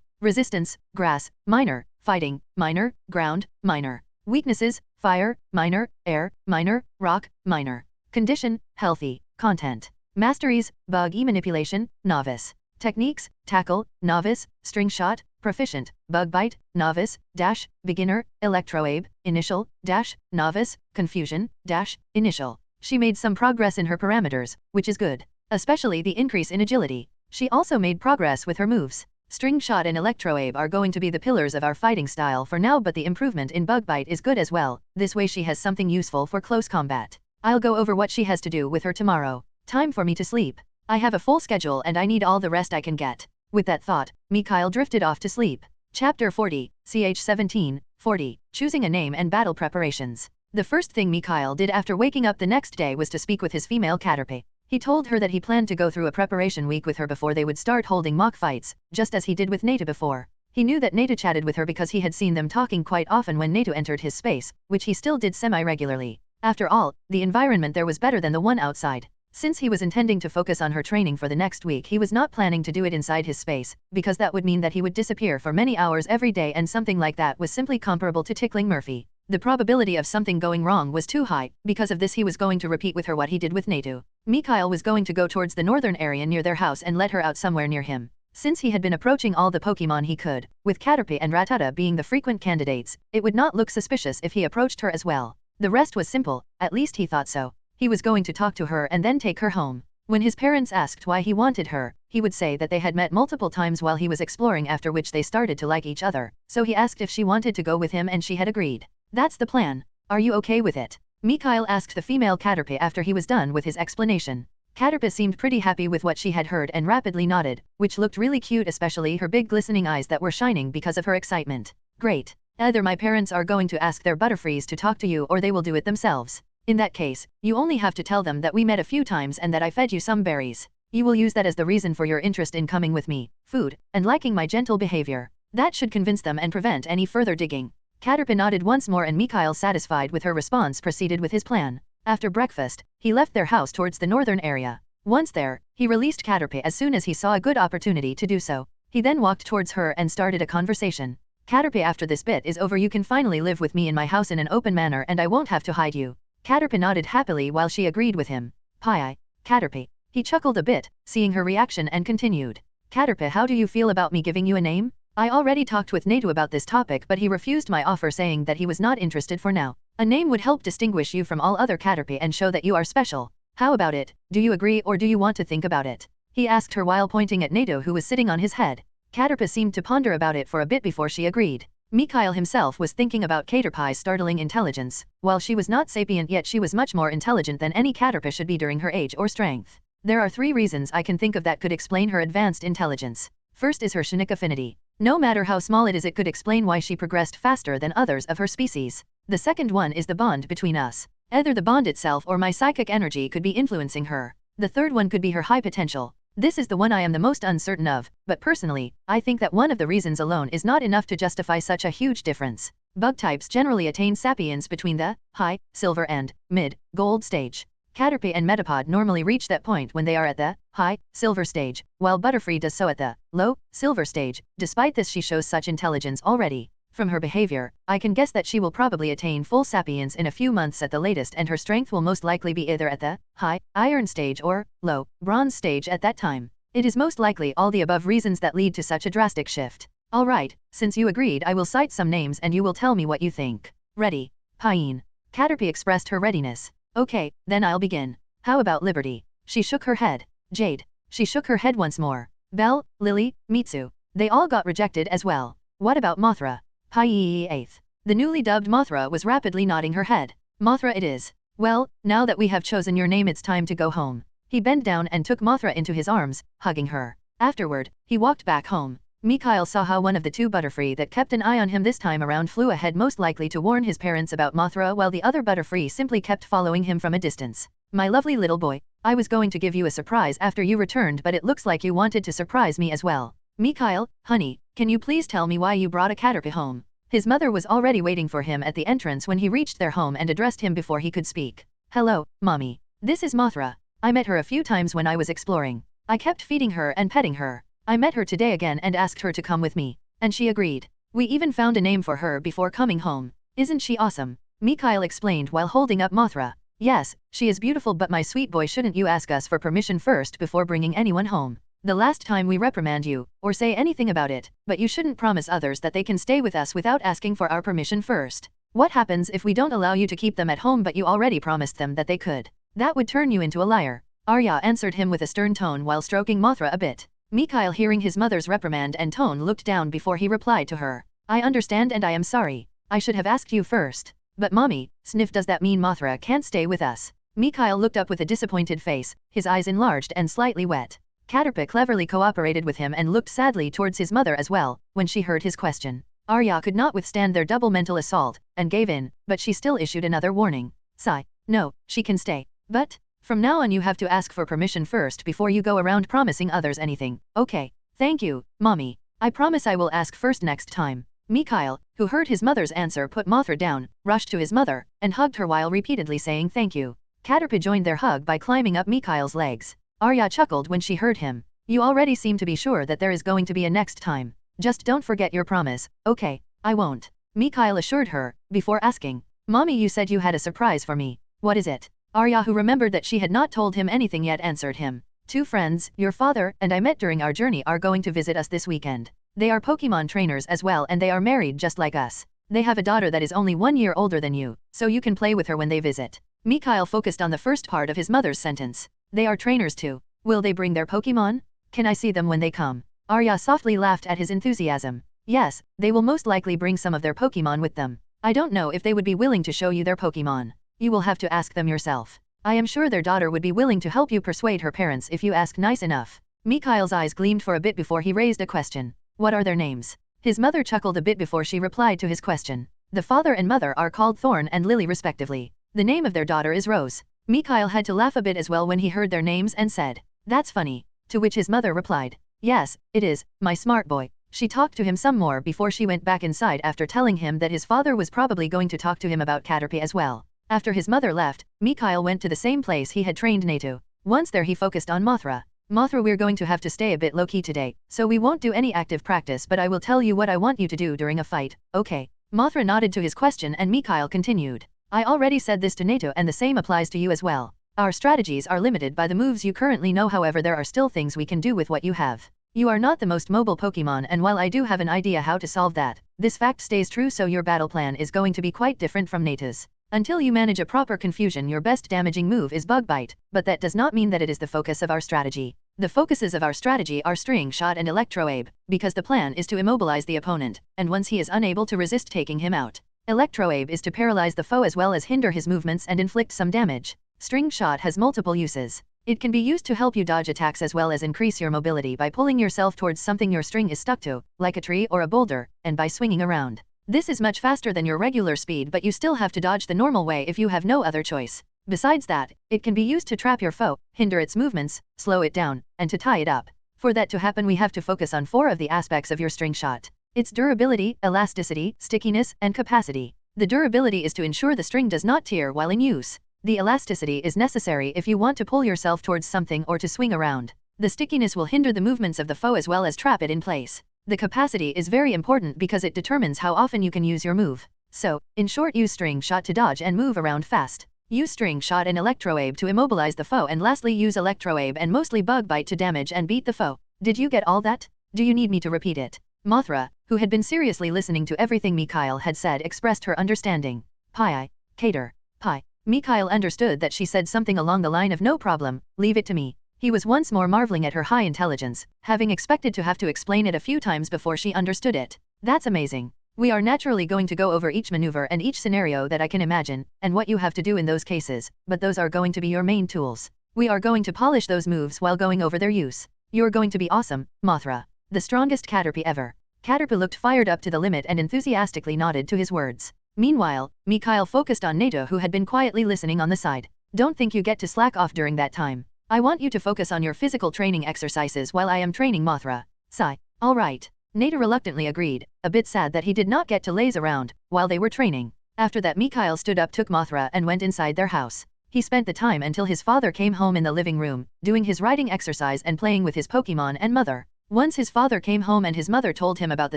Resistance, grass, minor. Fighting, minor. Ground, minor. Weaknesses, fire, minor. Air, minor. Rock, minor. Condition, healthy. Content. Masteries, bug manipulation, novice. Techniques, tackle, novice, string shot, proficient, bug bite, novice, dash, beginner, electroabe, initial, dash, novice, confusion, dash, initial. She made some progress in her parameters, which is good. Especially the increase in agility. She also made progress with her moves. String shot and electroabe are going to be the pillars of our fighting style for now, but the improvement in bug bite is good as well. This way she has something useful for close combat. I'll go over what she has to do with her tomorrow. Time for me to sleep. I have a full schedule and I need all the rest I can get. With that thought, Mikhail drifted off to sleep. Chapter 40, ch 17, 40, Choosing a Name and Battle Preparations. The first thing Mikhail did after waking up the next day was to speak with his female caterpie. He told her that he planned to go through a preparation week with her before they would start holding mock fights, just as he did with Nata before. He knew that Nata chatted with her because he had seen them talking quite often when Nata entered his space, which he still did semi-regularly. After all, the environment there was better than the one outside. Since he was intending to focus on her training for the next week, he was not planning to do it inside his space, because that would mean that he would disappear for many hours every day, and something like that was simply comparable to tickling Murphy. The probability of something going wrong was too high. Because of this, he was going to repeat with her what he did with Natu. Mikhail was going to go towards the northern area near their house and let her out somewhere near him. Since he had been approaching all the Pokémon he could, with Caterpie and Rattata being the frequent candidates, it would not look suspicious if he approached her as well. The rest was simple, at least he thought so. He was going to talk to her and then take her home. When his parents asked why he wanted her, he would say that they had met multiple times while he was exploring, after which they started to like each other, so he asked if she wanted to go with him and she had agreed. That's the plan. Are you okay with it? Mikhail asked the female Caterpie after he was done with his explanation. Caterpie seemed pretty happy with what she had heard and rapidly nodded, which looked really cute, especially her big glistening eyes that were shining because of her excitement. Great. Either my parents are going to ask their Butterfrees to talk to you or they will do it themselves. In that case, you only have to tell them that we met a few times and that I fed you some berries. You will use that as the reason for your interest in coming with me, food, and liking my gentle behavior. That should convince them and prevent any further digging. Caterpie nodded once more and Mikhail, satisfied with her response, proceeded with his plan. After breakfast, he left their house towards the northern area. Once there, he released Caterpie as soon as he saw a good opportunity to do so. He then walked towards her and started a conversation. Caterpie, after this bit is over you can finally live with me in my house in an open manner and I won't have to hide you. Caterpie nodded happily while she agreed with him. Pie, Caterpie. He chuckled a bit, seeing her reaction, and continued. Caterpie, how do you feel about me giving you a name? I already talked with Nadu about this topic but he refused my offer, saying that he was not interested for now. A name would help distinguish you from all other Caterpie and show that you are special. How about it? Do you agree or do you want to think about it? He asked her while pointing at Nadu, who was sitting on his head. Caterpie seemed to ponder about it for a bit before she agreed. Mikhail himself was thinking about Caterpie's startling intelligence. While she was not sapient yet she was much more intelligent than any Caterpie should be during her age or strength. There are 3 reasons I can think of that could explain her advanced intelligence. First is her genetic affinity. No matter how small it is, it could explain why she progressed faster than others of her species. The second one is the bond between us. Either the bond itself or my psychic energy could be influencing her. The third one could be her high potential. This is the one I am the most uncertain of, but personally, I think that one of the reasons alone is not enough to justify such a huge difference. Bug types generally attain sapience between the high, silver and mid, gold stage. Caterpie and Metapod normally reach that point when they are at the high, silver stage, while Butterfree does so at the low, silver stage. Despite this, she shows such intelligence already. From her behavior, I can guess that she will probably attain full sapience in a few months at the latest, and her strength will most likely be either at the high, iron stage or low, bronze stage at that time. It is most likely all the above reasons that lead to such a drastic shift. Alright, since you agreed, I will cite some names and you will tell me what you think. Ready? Pine. Caterpie expressed her readiness. Okay, then I'll begin. How about Liberty? She shook her head. Jade. She shook her head once more. Belle, Lily, Mitsu. They all got rejected as well. What about Mothra? Pie 8th. The newly dubbed Mothra was rapidly nodding her head. Mothra it is. Well, now that we have chosen your name, it's time to go home. He bent down and took Mothra into his arms, hugging her. Afterward, he walked back home. Mikhail saw how one of the 2 Butterfree that kept an eye on him this time around flew ahead, most likely to warn his parents about Mothra, while the other Butterfree simply kept following him from a distance. My lovely little boy, I was going to give you a surprise after you returned, but it looks like you wanted to surprise me as well. Mikhail, honey, can you please tell me why you brought a Caterpie home? His mother was already waiting for him at the entrance when he reached their home and addressed him before he could speak. Hello, mommy. This is Mothra. I met her a few times when I was exploring. I kept feeding her and petting her. I met her today again and asked her to come with me, and she agreed. We even found a name for her before coming home. Isn't she awesome? Mikhail explained while holding up Mothra. Yes, she is beautiful, but my sweet boy, shouldn't you ask us for permission first before bringing anyone home? The last time we reprimand you, or say anything about it, but you shouldn't promise others that they can stay with us without asking for our permission first. What happens if we don't allow you to keep them at home but you already promised them that they could? That would turn you into a liar. Arya answered him with a stern tone while stroking Mothra a bit. Mikhail, hearing his mother's reprimand and tone, looked down before he replied to her. I understand and I am sorry. I should have asked you first. But mommy, sniff, does that mean Mothra can't stay with us? Mikhail looked up with a disappointed face, his eyes enlarged and slightly wet. Caterpie cleverly cooperated with him and looked sadly towards his mother as well, when she heard his question. Arya could not withstand their double mental assault, and gave in, but she still issued another warning. Sigh. No, she can stay. But from now on you have to ask for permission first before you go around promising others anything. Okay. Thank you, mommy. I promise I will ask first next time. Mikhail, who heard his mother's answer, put Mothra down, rushed to his mother, and hugged her while repeatedly saying thank you. Caterpie joined their hug by climbing up Mikhail's legs. Arya chuckled when she heard him. You already seem to be sure that there is going to be a next time. Just don't forget your promise. Okay, I won't. Mikhail assured her, before asking. Mommy, you said you had a surprise for me. What is it? Arya, who remembered that she had not told him anything yet, answered him. 2 friends, your father and I met during our journey, are going to visit us this weekend. They are Pokémon trainers as well, and they are married just like us. They have a daughter that is only 1 year older than you, so you can play with her when they visit. Mikhail focused on the first part of his mother's sentence. They are trainers too. Will they bring their Pokémon? Can I see them when they come? Arya softly laughed at his enthusiasm. Yes, they will most likely bring some of their Pokémon with them. I don't know if they would be willing to show you their Pokémon. You will have to ask them yourself. I am sure their daughter would be willing to help you persuade her parents if you ask nice enough. Mikhail's eyes gleamed for a bit before he raised a question. What are their names? His mother chuckled a bit before she replied to his question. The father and mother are called Thorn and Lily respectively. The name of their daughter is Rose. Mikhail had to laugh a bit as well when he heard their names and said, That's funny. To which his mother replied, Yes, it is, my smart boy. She talked to him some more before she went back inside after telling him that his father was probably going to talk to him about Caterpie as well. After his mother left, Mikhail went to the same place he had trained Anew. Once there he focused on Mothra. Mothra, we're going to have to stay a bit low-key today, so we won't do any active practice, but I will tell you what I want you to do during a fight, okay? Mothra nodded to his question and Mikhail continued. I already said this to Anew and the same applies to you as well. Our strategies are limited by the moves you currently know, however there are still things we can do with what you have. You are not the most mobile Pokémon, and while I do have an idea how to solve that, this fact stays true, so your battle plan is going to be quite different from Anew's. Until you manage a proper confusion, your best damaging move is Bug Bite, but that does not mean that it is the focus of our strategy. The focuses of our strategy are String Shot and Electrowave, because the plan is to immobilize the opponent, and once he is unable to resist, taking him out. Electrowave is to paralyze the foe as well as hinder his movements and inflict some damage. String Shot has multiple uses. It can be used to help you dodge attacks as well as increase your mobility by pulling yourself towards something your string is stuck to, like a tree or a boulder, and by swinging around. This is much faster than your regular speed, but you still have to dodge the normal way if you have no other choice. Besides that, it can be used to trap your foe, hinder its movements, slow it down, and to tie it up. For that to happen, we have to focus on 4 of the aspects of your string shot. Its durability, elasticity, stickiness, and capacity. The durability is to ensure the string does not tear while in use. The elasticity is necessary if you want to pull yourself towards something or to swing around. The stickiness will hinder the movements of the foe as well as trap it in place. The capacity is very important because it determines how often you can use your move. So, in short, use String Shot to dodge and move around fast. Use String Shot and Electrowave to immobilize the foe, and lastly use Electrowave and mostly Bug Bite to damage and beat the foe. Did you get all that? Do you need me to repeat it? Mothra, who had been seriously listening to everything Mikhail had said, expressed her understanding. Pi, Cater, Pi. Mikhail understood that she said something along the line of no problem, leave it to me. He was once more marveling at her high intelligence, having expected to have to explain it a few times before she understood it. That's amazing. We are naturally going to go over each maneuver and each scenario that I can imagine, and what you have to do in those cases, but those are going to be your main tools. We are going to polish those moves while going over their use. You're going to be awesome, Mothra. The strongest Caterpie ever. Caterpie looked fired up to the limit and enthusiastically nodded to his words. Meanwhile, Mikhail focused on Anew, who had been quietly listening on the side. Don't think you get to slack off during that time. I want you to focus on your physical training exercises while I am training Mothra. Sigh. All right. Anew reluctantly agreed, a bit sad that he did not get to laze around while they were training. After that, Mikhail stood up, took Mothra, and went inside their house. He spent the time until his father came home in the living room, doing his riding exercise and playing with his Pokémon and mother. Once his father came home and his mother told him about the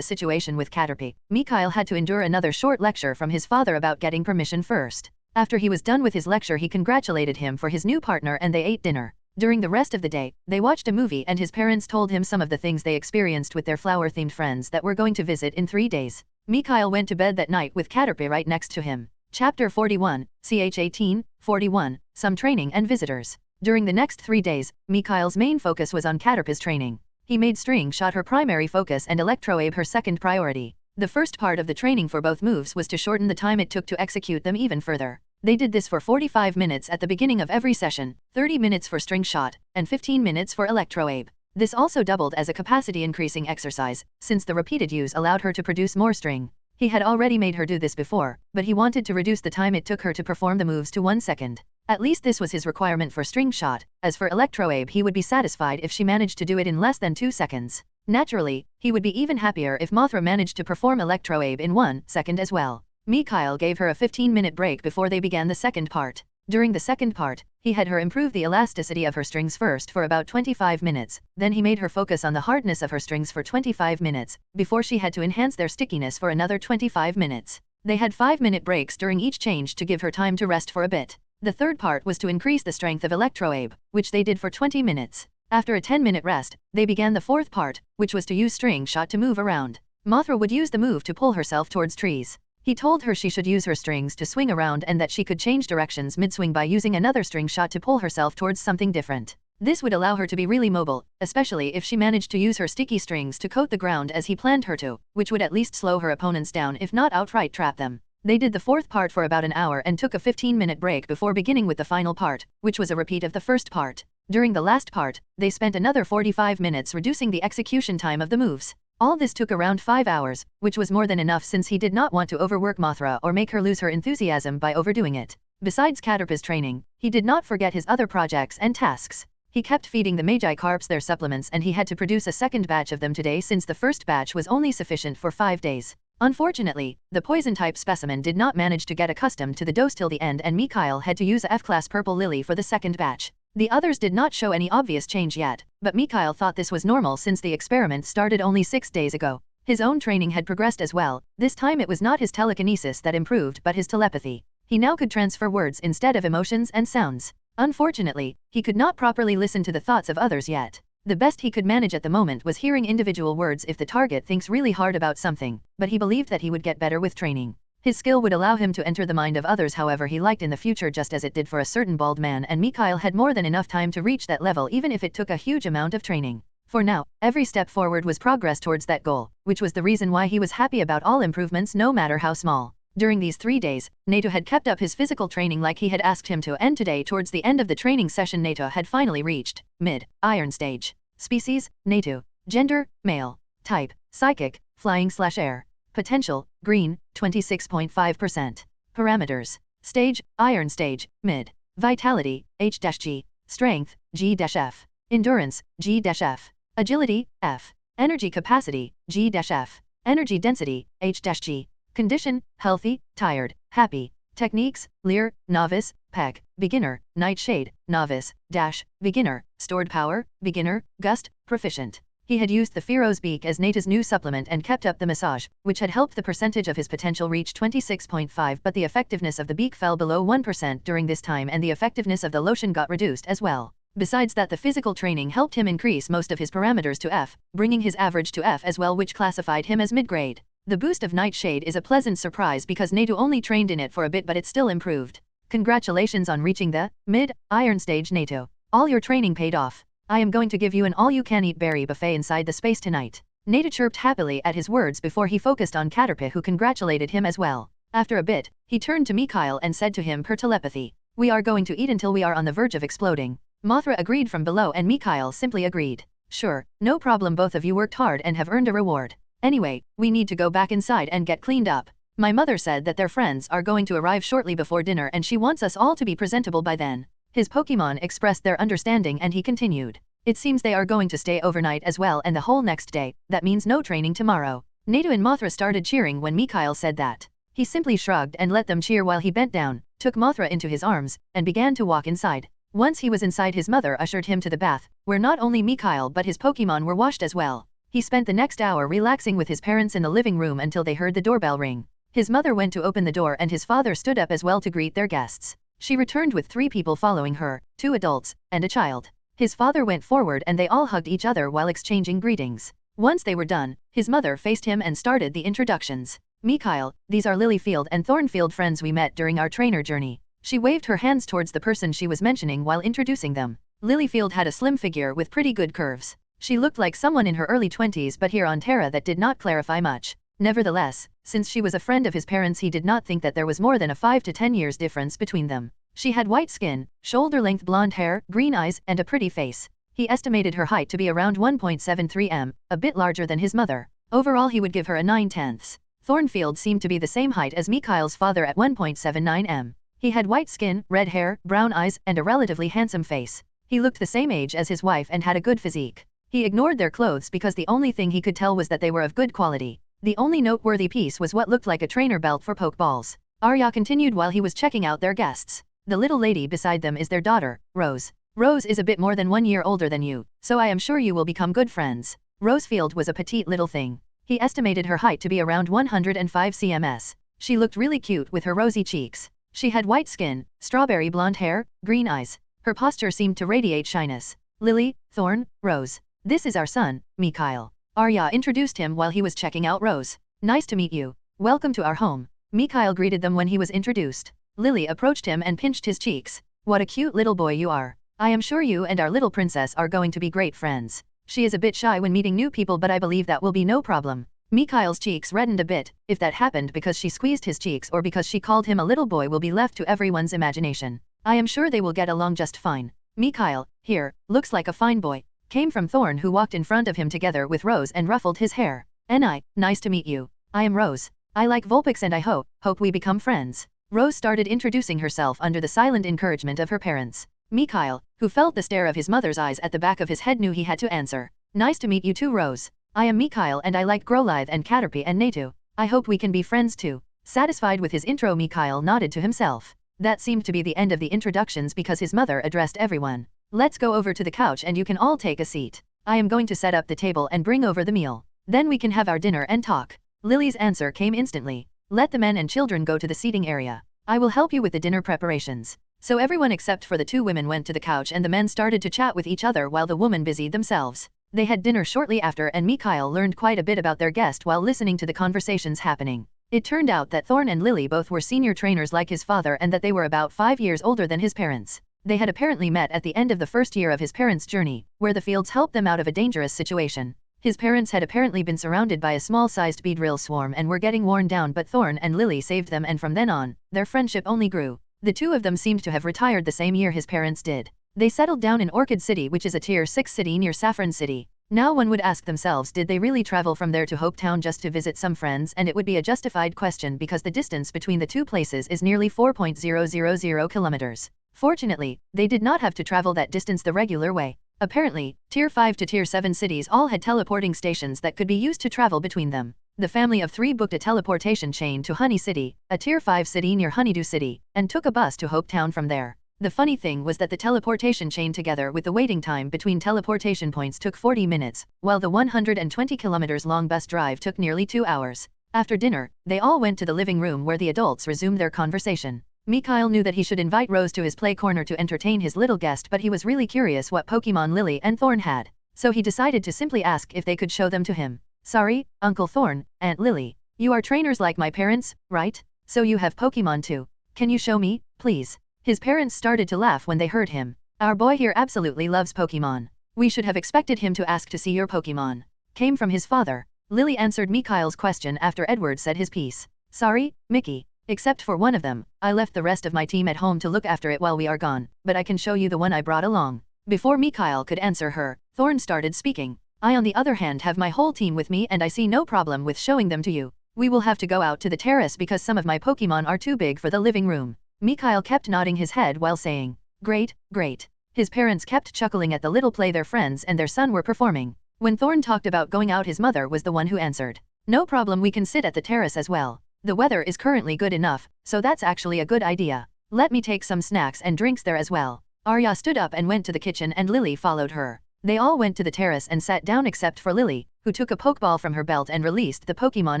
situation with Caterpie, Mikhail had to endure another short lecture from his father about getting permission first. After he was done with his lecture, he congratulated him for his new partner and they ate dinner. During the rest of the day, they watched a movie and his parents told him some of the things they experienced with their flower-themed friends that were going to visit in 3 days. Mikhail went to bed that night with Caterpie right next to him. Chapter 41, ch 18, 41, Some Training and Visitors. During the next 3 days, Mikhail's main focus was on Caterpie's training. He made String Shot her primary focus and Electrowave her second priority. The first part of the training for both moves was to shorten the time it took to execute them even further. They did this for 45 minutes at the beginning of every session, 30 minutes for String Shot, and 15 minutes for Electrowave. This also doubled as a capacity-increasing exercise, since the repeated use allowed her to produce more string. He had already made her do this before, but he wanted to reduce the time it took her to perform the moves to 1 second. At least this was his requirement for String Shot. As for Electrowave, he would be satisfied if she managed to do it in less than 2 seconds. Naturally, he would be even happier if Mothra managed to perform Electrowave in 1 second as well. Mikhail gave her a 15-minute break before they began the second part. During the second part, he had her improve the elasticity of her strings first for about 25 minutes, then he made her focus on the hardness of her strings for 25 minutes, before she had to enhance their stickiness for another 25 minutes. They had 5-minute breaks during each change to give her time to rest for a bit. The third part was to increase the strength of Electrowave, which they did for 20 minutes. After a 10-minute rest, they began the fourth part, which was to use String Shot to move around. Mothra would use the move to pull herself towards trees. He told her she should use her strings to swing around and that she could change directions mid-swing by using another String Shot to pull herself towards something different. This would allow her to be really mobile, especially if she managed to use her sticky strings to coat the ground as he planned her to, which would at least slow her opponents down if not outright trap them. They did the fourth part for about an hour and took a 15-minute break before beginning with the final part, which was a repeat of the first part. During the last part, they spent another 45 minutes reducing the execution time of the moves. All this took around 5 hours, which was more than enough since he did not want to overwork Mothra or make her lose her enthusiasm by overdoing it. Besides Caterpie's training, he did not forget his other projects and tasks. He kept feeding the Magi carps their supplements and he had to produce a second batch of them today since the first batch was only sufficient for 5 days. Unfortunately, the poison-type specimen did not manage to get accustomed to the dose till the end and Mikhail had to use a F-class purple lily for the second batch. The others did not show any obvious change yet, but Mikhail thought this was normal since the experiment started only 6 days ago. His own training had progressed as well. This time it was not his telekinesis that improved but his telepathy. He now could transfer words instead of emotions and sounds. Unfortunately, he could not properly listen to the thoughts of others yet. The best he could manage at the moment was hearing individual words if the target thinks really hard about something, but he believed that he would get better with training. His skill would allow him to enter the mind of others however he liked in the future just as it did for a certain bald man and Mikhail had more than enough time to reach that level even if it took a huge amount of training. For now, every step forward was progress towards that goal, which was the reason why he was happy about all improvements no matter how small. During these 3 days, Nato had kept up his physical training like he had asked him to and today towards the end of the training session Nato had finally reached mid-iron stage. Species, Nato. Gender, male. Type, psychic, flying/air. Potential, green, 26.5%. Parameters. Stage, iron stage, mid. Vitality, H-G. Strength, G-F. Endurance, G-F. Agility, F. Energy capacity, G-F. Energy density, H-G. Condition, healthy, tired, happy. Techniques, Leer, novice, Peck, beginner, nightshade, novice, dash, beginner, stored power, beginner, gust, proficient. He had used the Fero's beak as Nata's new supplement and kept up the massage, which had helped the percentage of his potential reach 26.5 but the effectiveness of the beak fell below 1% during this time and the effectiveness of the lotion got reduced as well. Besides that the physical training helped him increase most of his parameters to F, bringing his average to F as well which classified him as mid-grade. The boost of Nightshade is a pleasant surprise because Nato only trained in it for a bit but it still improved. Congratulations on reaching the mid-iron stage Nato. All your training paid off. I am going to give you an all-you-can-eat berry buffet inside the space tonight. Nato chirped happily at his words before he focused on Caterpie who congratulated him as well. After a bit, he turned to Mikhail and said to him per telepathy, "We are going to eat until we are on the verge of exploding." Mothra agreed from below and Mikhail simply agreed. "Sure, no problem both of you worked hard and have earned a reward. Anyway, we need to go back inside and get cleaned up. My mother said that their friends are going to arrive shortly before dinner and she wants us all to be presentable by then." His Pokémon expressed their understanding and he continued. "It seems they are going to stay overnight as well and the whole next day, that means no training tomorrow." Nato and Mothra started cheering when Mikhail said that. He simply shrugged and let them cheer while he bent down, took Mothra into his arms, and began to walk inside. Once he was inside his mother ushered him to the bath, where not only Mikhail but his Pokémon were washed as well. He spent the next hour relaxing with his parents in the living room until they heard the doorbell ring. His mother went to open the door and his father stood up as well to greet their guests. She returned with 3 people following her, 2 adults, and a child. His father went forward and they all hugged each other while exchanging greetings. Once they were done, his mother faced him and started the introductions. "Mikhail, these are Lilyfield and Thornfield friends we met during our trainer journey." She waved her hands towards the person she was mentioning while introducing them. Lilyfield had a slim figure with pretty good curves. She looked like someone in her early 20s but here on Terra that did not clarify much. Nevertheless, since she was a friend of his parents he did not think that there was more than a 5 to 10 years difference between them. She had white skin, shoulder-length blonde hair, green eyes, and a pretty face. He estimated her height to be around 1.73 m, a bit larger than his mother. Overall he would give her a 9/10. Thornfield seemed to be the same height as Mikhail's father at 1.79 m. He had white skin, red hair, brown eyes, and a relatively handsome face. He looked the same age as his wife and had a good physique. He ignored their clothes because the only thing he could tell was that they were of good quality. The only noteworthy piece was what looked like a trainer belt for pokeballs. Arya continued while he was checking out their guests. "The little lady beside them is their daughter, Rose. Rose is a bit more than 1 year older than you, so I am sure you will become good friends." Rosefield was a petite little thing. He estimated her height to be around 105 cms. She looked really cute with her rosy cheeks. She had white skin, strawberry blonde hair, green eyes. Her posture seemed to radiate shyness. "Lily, Thorn, Rose. This is our son, Mikhail." Arya introduced him while he was checking out Rose. "Nice to meet you. Welcome to our home." Mikhail greeted them when he was introduced. Lily approached him and pinched his cheeks. "What a cute little boy you are. I am sure you and our little princess are going to be great friends. She is a bit shy when meeting new people but I believe that will be no problem." Mikhail's cheeks reddened a bit. If that happened because she squeezed his cheeks or because she called him a little boy will be left to everyone's imagination. "I am sure they will get along just fine." "Mikhail, here, looks like a fine boy," came from Thorn who walked in front of him together with Rose and ruffled his hair. "Ni, nice to meet you. I am Rose. I like Vulpix and I hope we become friends." Rose started introducing herself under the silent encouragement of her parents. Mikhail, who felt the stare of his mother's eyes at the back of his head, knew he had to answer. Nice to meet you too, Rose. I am Mikhail and I like Grolive and Caterpie and Natu. I hope we can be friends too. Satisfied with his intro, Mikhail nodded to himself. That seemed to be the end of the introductions because his mother addressed everyone. Let's go over to the couch and you can all take a seat. I am going to set up the table and bring over the meal. Then we can have our dinner and talk. Lily's answer came instantly. Let the men and children go to the seating area. I will help you with the dinner preparations. So everyone except for the two women went to the couch and the men started to chat with each other while the women busied themselves. They had dinner shortly after and Mikhail learned quite a bit about their guest while listening to the conversations happening. It turned out that Thorn and Lily both were senior trainers like his father and that they were about 5 years older than his parents. They had apparently met at the end of the first year of his parents' journey, where the fields helped them out of a dangerous situation. His parents had apparently been surrounded by a small-sized beedrill swarm and were getting worn down, but Thorn and Lily saved them, and from then on, their friendship only grew. The two of them seemed to have retired the same year his parents did. They settled down in Orchid City, which is a Tier 6 city near Saffron City. Now one would ask themselves, did they really travel from there to Hope Town just to visit some friends? And it would be a justified question because the distance between the two places is nearly 4.000 kilometers. Fortunately, they did not have to travel that distance the regular way. Apparently, Tier 5 to Tier 7 cities all had teleporting stations that could be used to travel between them. The family of 3 booked a teleportation chain to Honey City, a Tier 5 city near Honeydew City, and took a bus to Hope Town from there. The funny thing was that the teleportation chain together with the waiting time between teleportation points took 40 minutes, while the 120 kilometers long bus drive took nearly 2 hours. After dinner, they all went to the living room where the adults resumed their conversation. Mikhail knew that he should invite Rose to his play corner to entertain his little guest, but he was really curious what Pokémon Lily and Thorn had. So he decided to simply ask if they could show them to him. Sorry, Uncle Thorn, Aunt Lily. You are trainers like my parents, right? So you have Pokémon too. Can you show me, please? His parents started to laugh when they heard him. Our boy here absolutely loves Pokémon. We should have expected him to ask to see your Pokémon. Came from his father. Lily answered Mikhail's question after Edward said his piece. Sorry, Mickey. Except for one of them, I left the rest of my team at home to look after it while we are gone, but I can show you the one I brought along. Before Mikhail could answer her, Thorn started speaking. I on the other hand have my whole team with me and I see no problem with showing them to you. We will have to go out to the terrace because some of my Pokémon are too big for the living room. Mikhail kept nodding his head while saying, Great, great. His parents kept chuckling at the little play their friends and their son were performing. When Thorn talked about going out, his mother was the one who answered. No problem, we can sit at the terrace as well. The weather is currently good enough, so that's actually a good idea. Let me take some snacks and drinks there as well. Arya stood up and went to the kitchen and Lily followed her. They all went to the terrace and sat down except for Lily, who took a Pokeball from her belt and released the Pokémon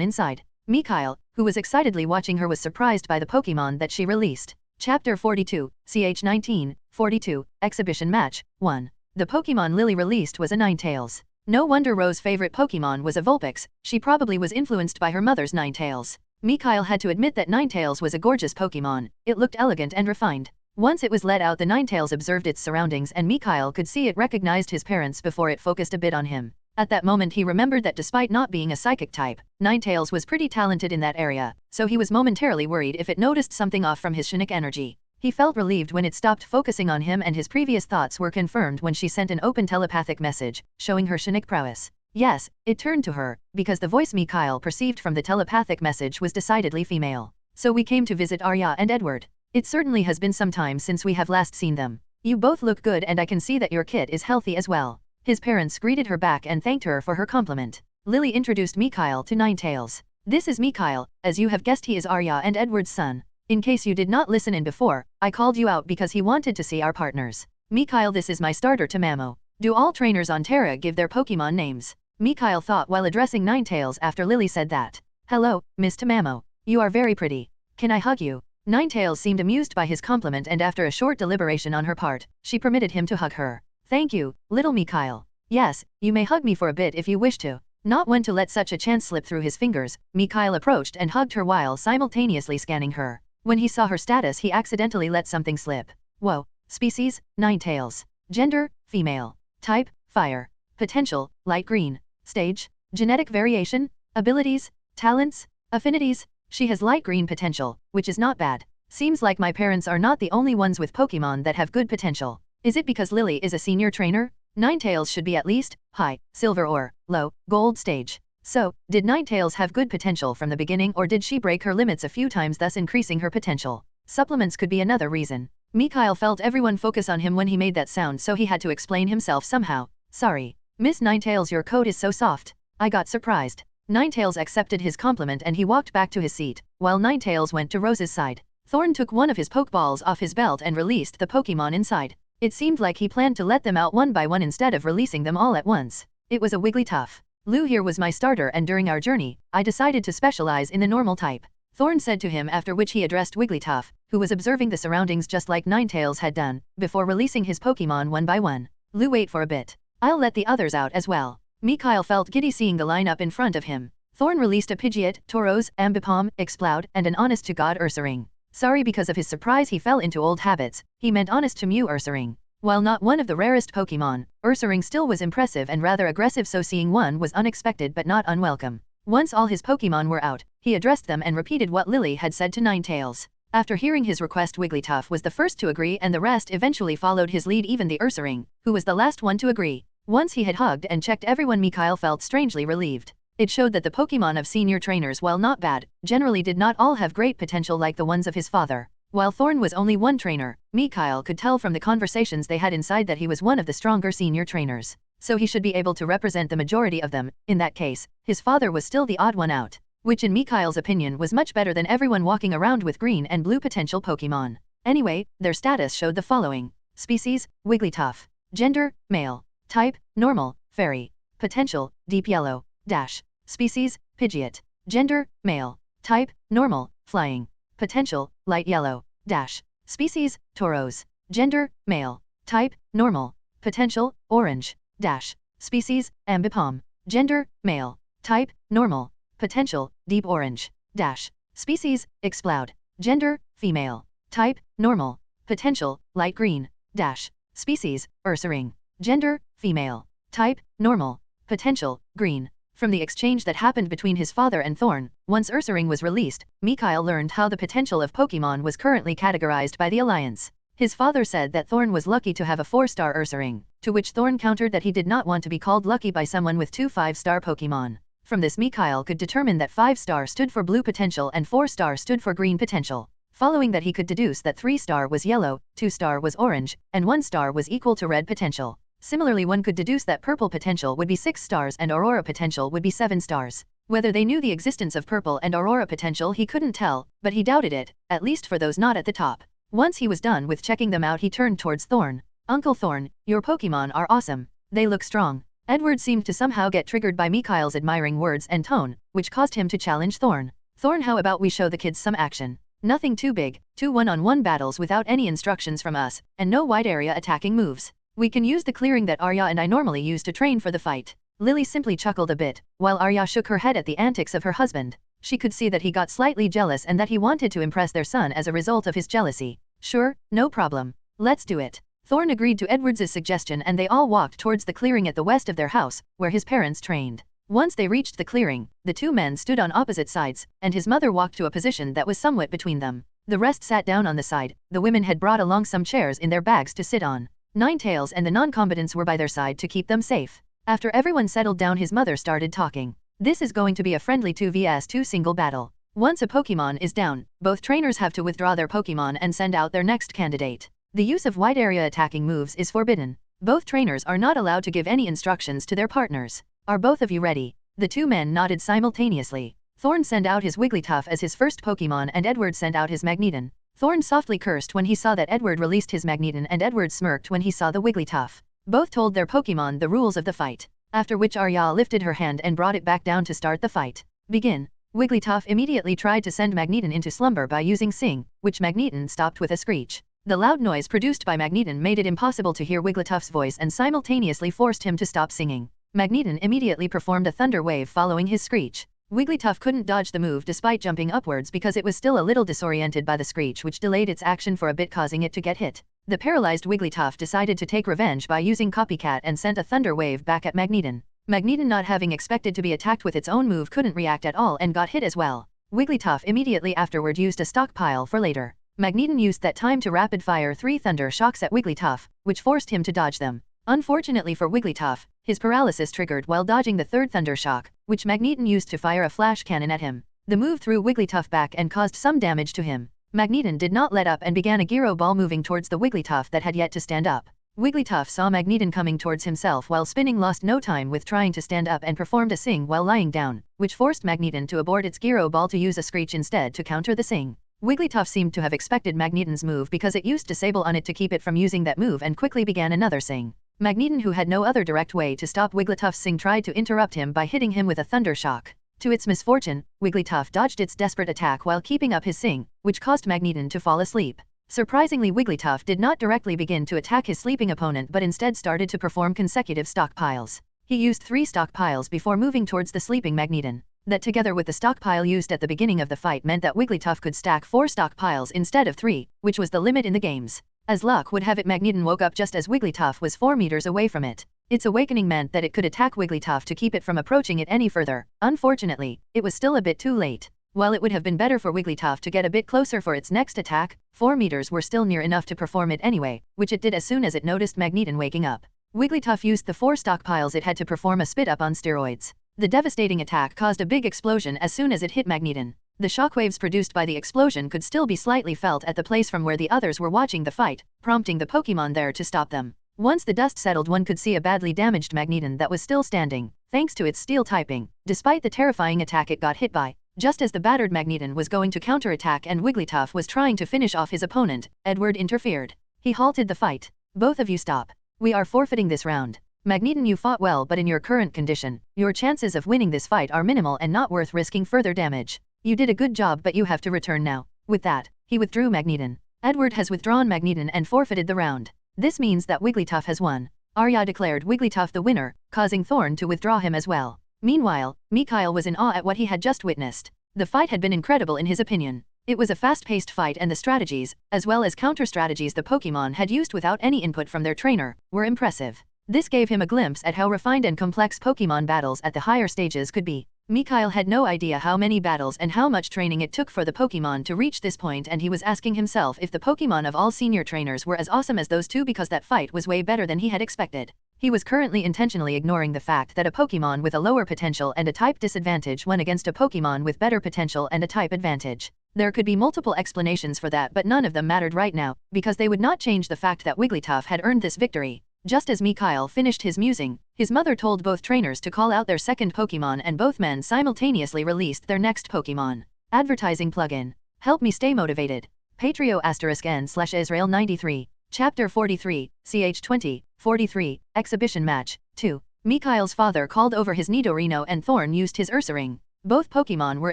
inside. Mikhail, who was excitedly watching her, was surprised by the Pokémon that she released. Chapter 42, CH19, 42, Exhibition Match, 1. The Pokémon Lily released was a Ninetales. No wonder Rose's favorite Pokémon was a Vulpix, she probably was influenced by her mother's Ninetales. Mikhail had to admit that Ninetales was a gorgeous Pokémon, it looked elegant and refined. Once it was let out, the Ninetales observed its surroundings and Mikhail could see it recognized his parents before it focused a bit on him. At that moment he remembered that despite not being a psychic type, Ninetales was pretty talented in that area, so he was momentarily worried if it noticed something off from his Chinook energy. He felt relieved when it stopped focusing on him and his previous thoughts were confirmed when she sent an open telepathic message, showing her Chinook prowess. Yes, it turned to her, because the voice Mikhail perceived from the telepathic message was decidedly female. So we came to visit Arya and Edward. It certainly has been some time since we have last seen them. You both look good and I can see that your kid is healthy as well. His parents greeted her back and thanked her for her compliment. Lily introduced Mikhail to Ninetales. This is Mikhail, as you have guessed he is Arya and Edward's son. In case you did not listen in before, I called you out because he wanted to see our partners. Mikhail, this is my starter Tamamo. Do all trainers on Terra give their Pokémon names? Mikhail thought while addressing Ninetales after Lily said that. Hello, Miss Tamamo. You are very pretty. Can I hug you? Ninetales seemed amused by his compliment and after a short deliberation on her part, she permitted him to hug her. Thank you, little Mikhail. Yes, you may hug me for a bit if you wish to. Not one to let such a chance slip through his fingers, Mikhail approached and hugged her while simultaneously scanning her. When he saw her status he accidentally let something slip. Whoa. Species, Ninetales. Gender, female. Type, fire. Potential, light green. Stage, genetic variation. Abilities, talents, affinities. She has light green potential, which is not bad. Seems like my parents are not the only ones with Pokémon that have good potential. Is it because Lily is a senior trainer? Ninetales should be at least high, silver or low, gold stage. So, did Ninetales have good potential from the beginning or did she break her limits a few times thus increasing her potential? Supplements could be another reason. Mikhail felt everyone focus on him when he made that sound, so he had to explain himself somehow. Sorry. Miss Ninetails, your coat is so soft. I got surprised. Ninetails accepted his compliment and he walked back to his seat, while Ninetails went to Rose's side. Thorn took one of his Pokeballs off his belt and released the Pokemon inside. It seemed like he planned to let them out one by one instead of releasing them all at once. It was a Wigglytuff. Lou here was my starter, and during our journey, I decided to specialize in the normal type. Thorn said to him, after which he addressed Wigglytuff, who was observing the surroundings just like Ninetails had done, before releasing his Pokemon one by one. Lou, wait for a bit. I'll let the others out as well. Mikhail felt giddy seeing the lineup in front of him. Thorn released a Pidgeot, Tauros, Ambipom, Exploud, and an honest-to-God Ursaring. Sorry, because of his surprise he fell into old habits, he meant honest-to-Mew Ursaring. While not one of the rarest Pokemon, Ursaring still was impressive and rather aggressive, so seeing one was unexpected but not unwelcome. Once all his Pokemon were out, he addressed them and repeated what Lily had said to Ninetails. After hearing his request, Wigglytuff was the first to agree and the rest eventually followed his lead, even the Ursaring, who was the last one to agree. Once he had hugged and checked everyone, Mikhail felt strangely relieved. It showed that the Pokemon of senior trainers, while not bad, generally did not all have great potential like the ones of his father. While Thorn was only one trainer, Mikhail could tell from the conversations they had inside that he was one of the stronger senior trainers. So he should be able to represent the majority of them. In that case, his father was still the odd one out, which in Mikhail's opinion was much better than everyone walking around with green and blue potential Pokemon. Anyway, their status showed the following. Species, Wigglytuff. Gender, male. Type, normal, fairy. Potential, deep yellow. Dash. Species, Pidgeot. Gender, male. Type, normal, flying. Potential, light yellow. Dash. Species, Tauros. Gender, male. Type, normal. Potential, orange. Dash. Species, Ambipom. Gender, male. Type, normal. Potential, deep orange. Dash. Species, Exploud. Gender, female. Type, normal. Potential, light green. Dash. Species, Ursaring. Gender, female. Type, normal. Potential, green. From the exchange that happened between his father and Thorn, once Ursaring was released, Mikhail learned how the potential of Pokemon was currently categorized by the Alliance. His father said that Thorn was lucky to have a 4-star Ursaring, to which Thorn countered that he did not want to be called lucky by someone with 2 5-star Pokemon. From this, Mikhail could determine that 5-star stood for blue potential and 4-star stood for green potential. Following that, he could deduce that 3-star was yellow, 2-star was orange, and 1-star was equal to red potential. Similarly, one could deduce that purple potential would be 6 stars and aurora potential would be 7 stars. Whether they knew the existence of purple and aurora potential he couldn't tell, but he doubted it, at least for those not at the top. Once he was done with checking them out, he turned towards Thorn. Uncle Thorn, your Pokemon are awesome. They look strong. Edward seemed to somehow get triggered by Mikhail's admiring words and tone, which caused him to challenge Thorn. Thorn, how about we show the kids some action? Nothing too big, 2 one-on-one battles without any instructions from us, and no wide area attacking moves. We can use the clearing that Arya and I normally use to train for the fight. Lily simply chuckled a bit, while Arya shook her head at the antics of her husband. She could see that he got slightly jealous and that he wanted to impress their son as a result of his jealousy. Sure, no problem. Let's do it. Thorn agreed to Edward's suggestion and they all walked towards the clearing at the west of their house, where his parents trained. Once they reached the clearing, the 2 men stood on opposite sides, and his mother walked to a position that was somewhat between them. The rest sat down on the side. The women had brought along some chairs in their bags to sit on. Ninetails and the non-combatants were by their side to keep them safe. After everyone settled down, his mother started talking. This is going to be a friendly 2 vs 2 single battle. Once a Pokemon is down, both trainers have to withdraw their Pokemon and send out their next candidate. The use of wide area attacking moves is forbidden. Both trainers are not allowed to give any instructions to their partners. Are both of you ready? The 2 men nodded simultaneously. Thorn sent out his Wigglytuff as his first Pokemon and Edward sent out his Magneton. Thorn softly cursed when he saw that Edward released his Magneton and Edward smirked when he saw the Wigglytuff. Both told their Pokemon the rules of the fight, after which Arya lifted her hand and brought it back down to start the fight. Begin. Wigglytuff immediately tried to send Magneton into slumber by using Sing, which Magneton stopped with a screech. The loud noise produced by Magneton made it impossible to hear Wigglytuff's voice and simultaneously forced him to stop singing. Magneton immediately performed a thunder wave following his screech. Wigglytuff couldn't dodge the move despite jumping upwards because it was still a little disoriented by the screech, which delayed its action for a bit, causing it to get hit. The paralyzed Wigglytuff decided to take revenge by using Copycat and sent a thunder wave back at Magneton. Magneton, not having expected to be attacked with its own move, couldn't react at all and got hit as well. Wigglytuff immediately afterward used a stockpile for later. Magneton used that time to rapid-fire 3 thunder shocks at Wigglytuff, which forced him to dodge them. Unfortunately for Wigglytuff, his paralysis triggered while dodging the 3rd thunder shock, which Magneton used to fire a flash cannon at him. The move threw Wigglytuff back and caused some damage to him. Magneton did not let up and began a gyro ball moving towards the Wigglytuff that had yet to stand up. Wigglytuff saw Magneton coming towards himself while spinning, lost no time with trying to stand up and performed a sing while lying down, which forced Magneton to abort its gyro ball to use a screech instead to counter the sing. Wigglytuff seemed to have expected Magneton's move because it used disable on it to keep it from using that move and quickly began another sing. Magneton, who had no other direct way to stop Wigglytuff's sing, tried to interrupt him by hitting him with a thunder shock. To its misfortune, Wigglytuff dodged its desperate attack while keeping up his sing, which caused Magneton to fall asleep. Surprisingly, Wigglytuff did not directly begin to attack his sleeping opponent but instead started to perform consecutive stockpiles. He used 3 stockpiles before moving towards the sleeping Magneton. That, together with the stockpile used at the beginning of the fight, meant that Wigglytuff could stack 4 stockpiles instead of 3, which was the limit in the games. As luck would have it, Magneton woke up just as Wigglytuff was 4 meters away from it. Its awakening meant that it could attack Wigglytuff to keep it from approaching it any further. Unfortunately, it was still a bit too late. While it would have been better for Wigglytuff to get a bit closer for its next attack, 4 meters were still near enough to perform it anyway, which it did as soon as it noticed Magneton waking up. Wigglytuff used the 4 stockpiles it had to perform a spit-up on steroids. The devastating attack caused a big explosion as soon as it hit Magneton. The shockwaves produced by the explosion could still be slightly felt at the place from where the others were watching the fight, prompting the Pokémon there to stop them. Once the dust settled, one could see a badly damaged Magneton that was still standing, thanks to its steel typing, despite the terrifying attack it got hit by. Just as the battered Magneton was going to counterattack and Wigglytuff was trying to finish off his opponent, Edward interfered. He halted the fight. "Both of you stop. We are forfeiting this round. Magneton, you fought well, but in your current condition, your chances of winning this fight are minimal and not worth risking further damage. You did a good job, but you have to return now." With that, he withdrew Magneton. Edward has withdrawn Magneton and forfeited the round. This means that Wigglytuff has won. Arya declared Wigglytuff the winner, causing Thorn to withdraw him as well. Meanwhile, Mikhail was in awe at what he had just witnessed. The fight had been incredible in his opinion. It was a fast-paced fight, and the strategies, as well as counter-strategies the Pokémon had used without any input from their trainer, were impressive. This gave him a glimpse at how refined and complex Pokémon battles at the higher stages could be. Mikhail had no idea how many battles and how much training it took for the Pokémon to reach this point, and he was asking himself if the Pokémon of all senior trainers were as awesome as those two, because that fight was way better than he had expected. He was currently intentionally ignoring the fact that a Pokémon with a lower potential and a type disadvantage won against a Pokémon with better potential and a type advantage. There could be multiple explanations for that, but none of them mattered right now, because they would not change the fact that Wigglytuff had earned this victory. Just as Mikhail finished his musing, his mother told both trainers to call out their second Pokémon, and both men simultaneously released their next Pokémon. Advertising plugin. Help me stay motivated. Patreon *n/Israel 93. Chapter 43, ch20, 43, Exhibition Match, 2. Mikhail's father called over his Nidorino and Thorn used his Ursaring. Both Pokémon were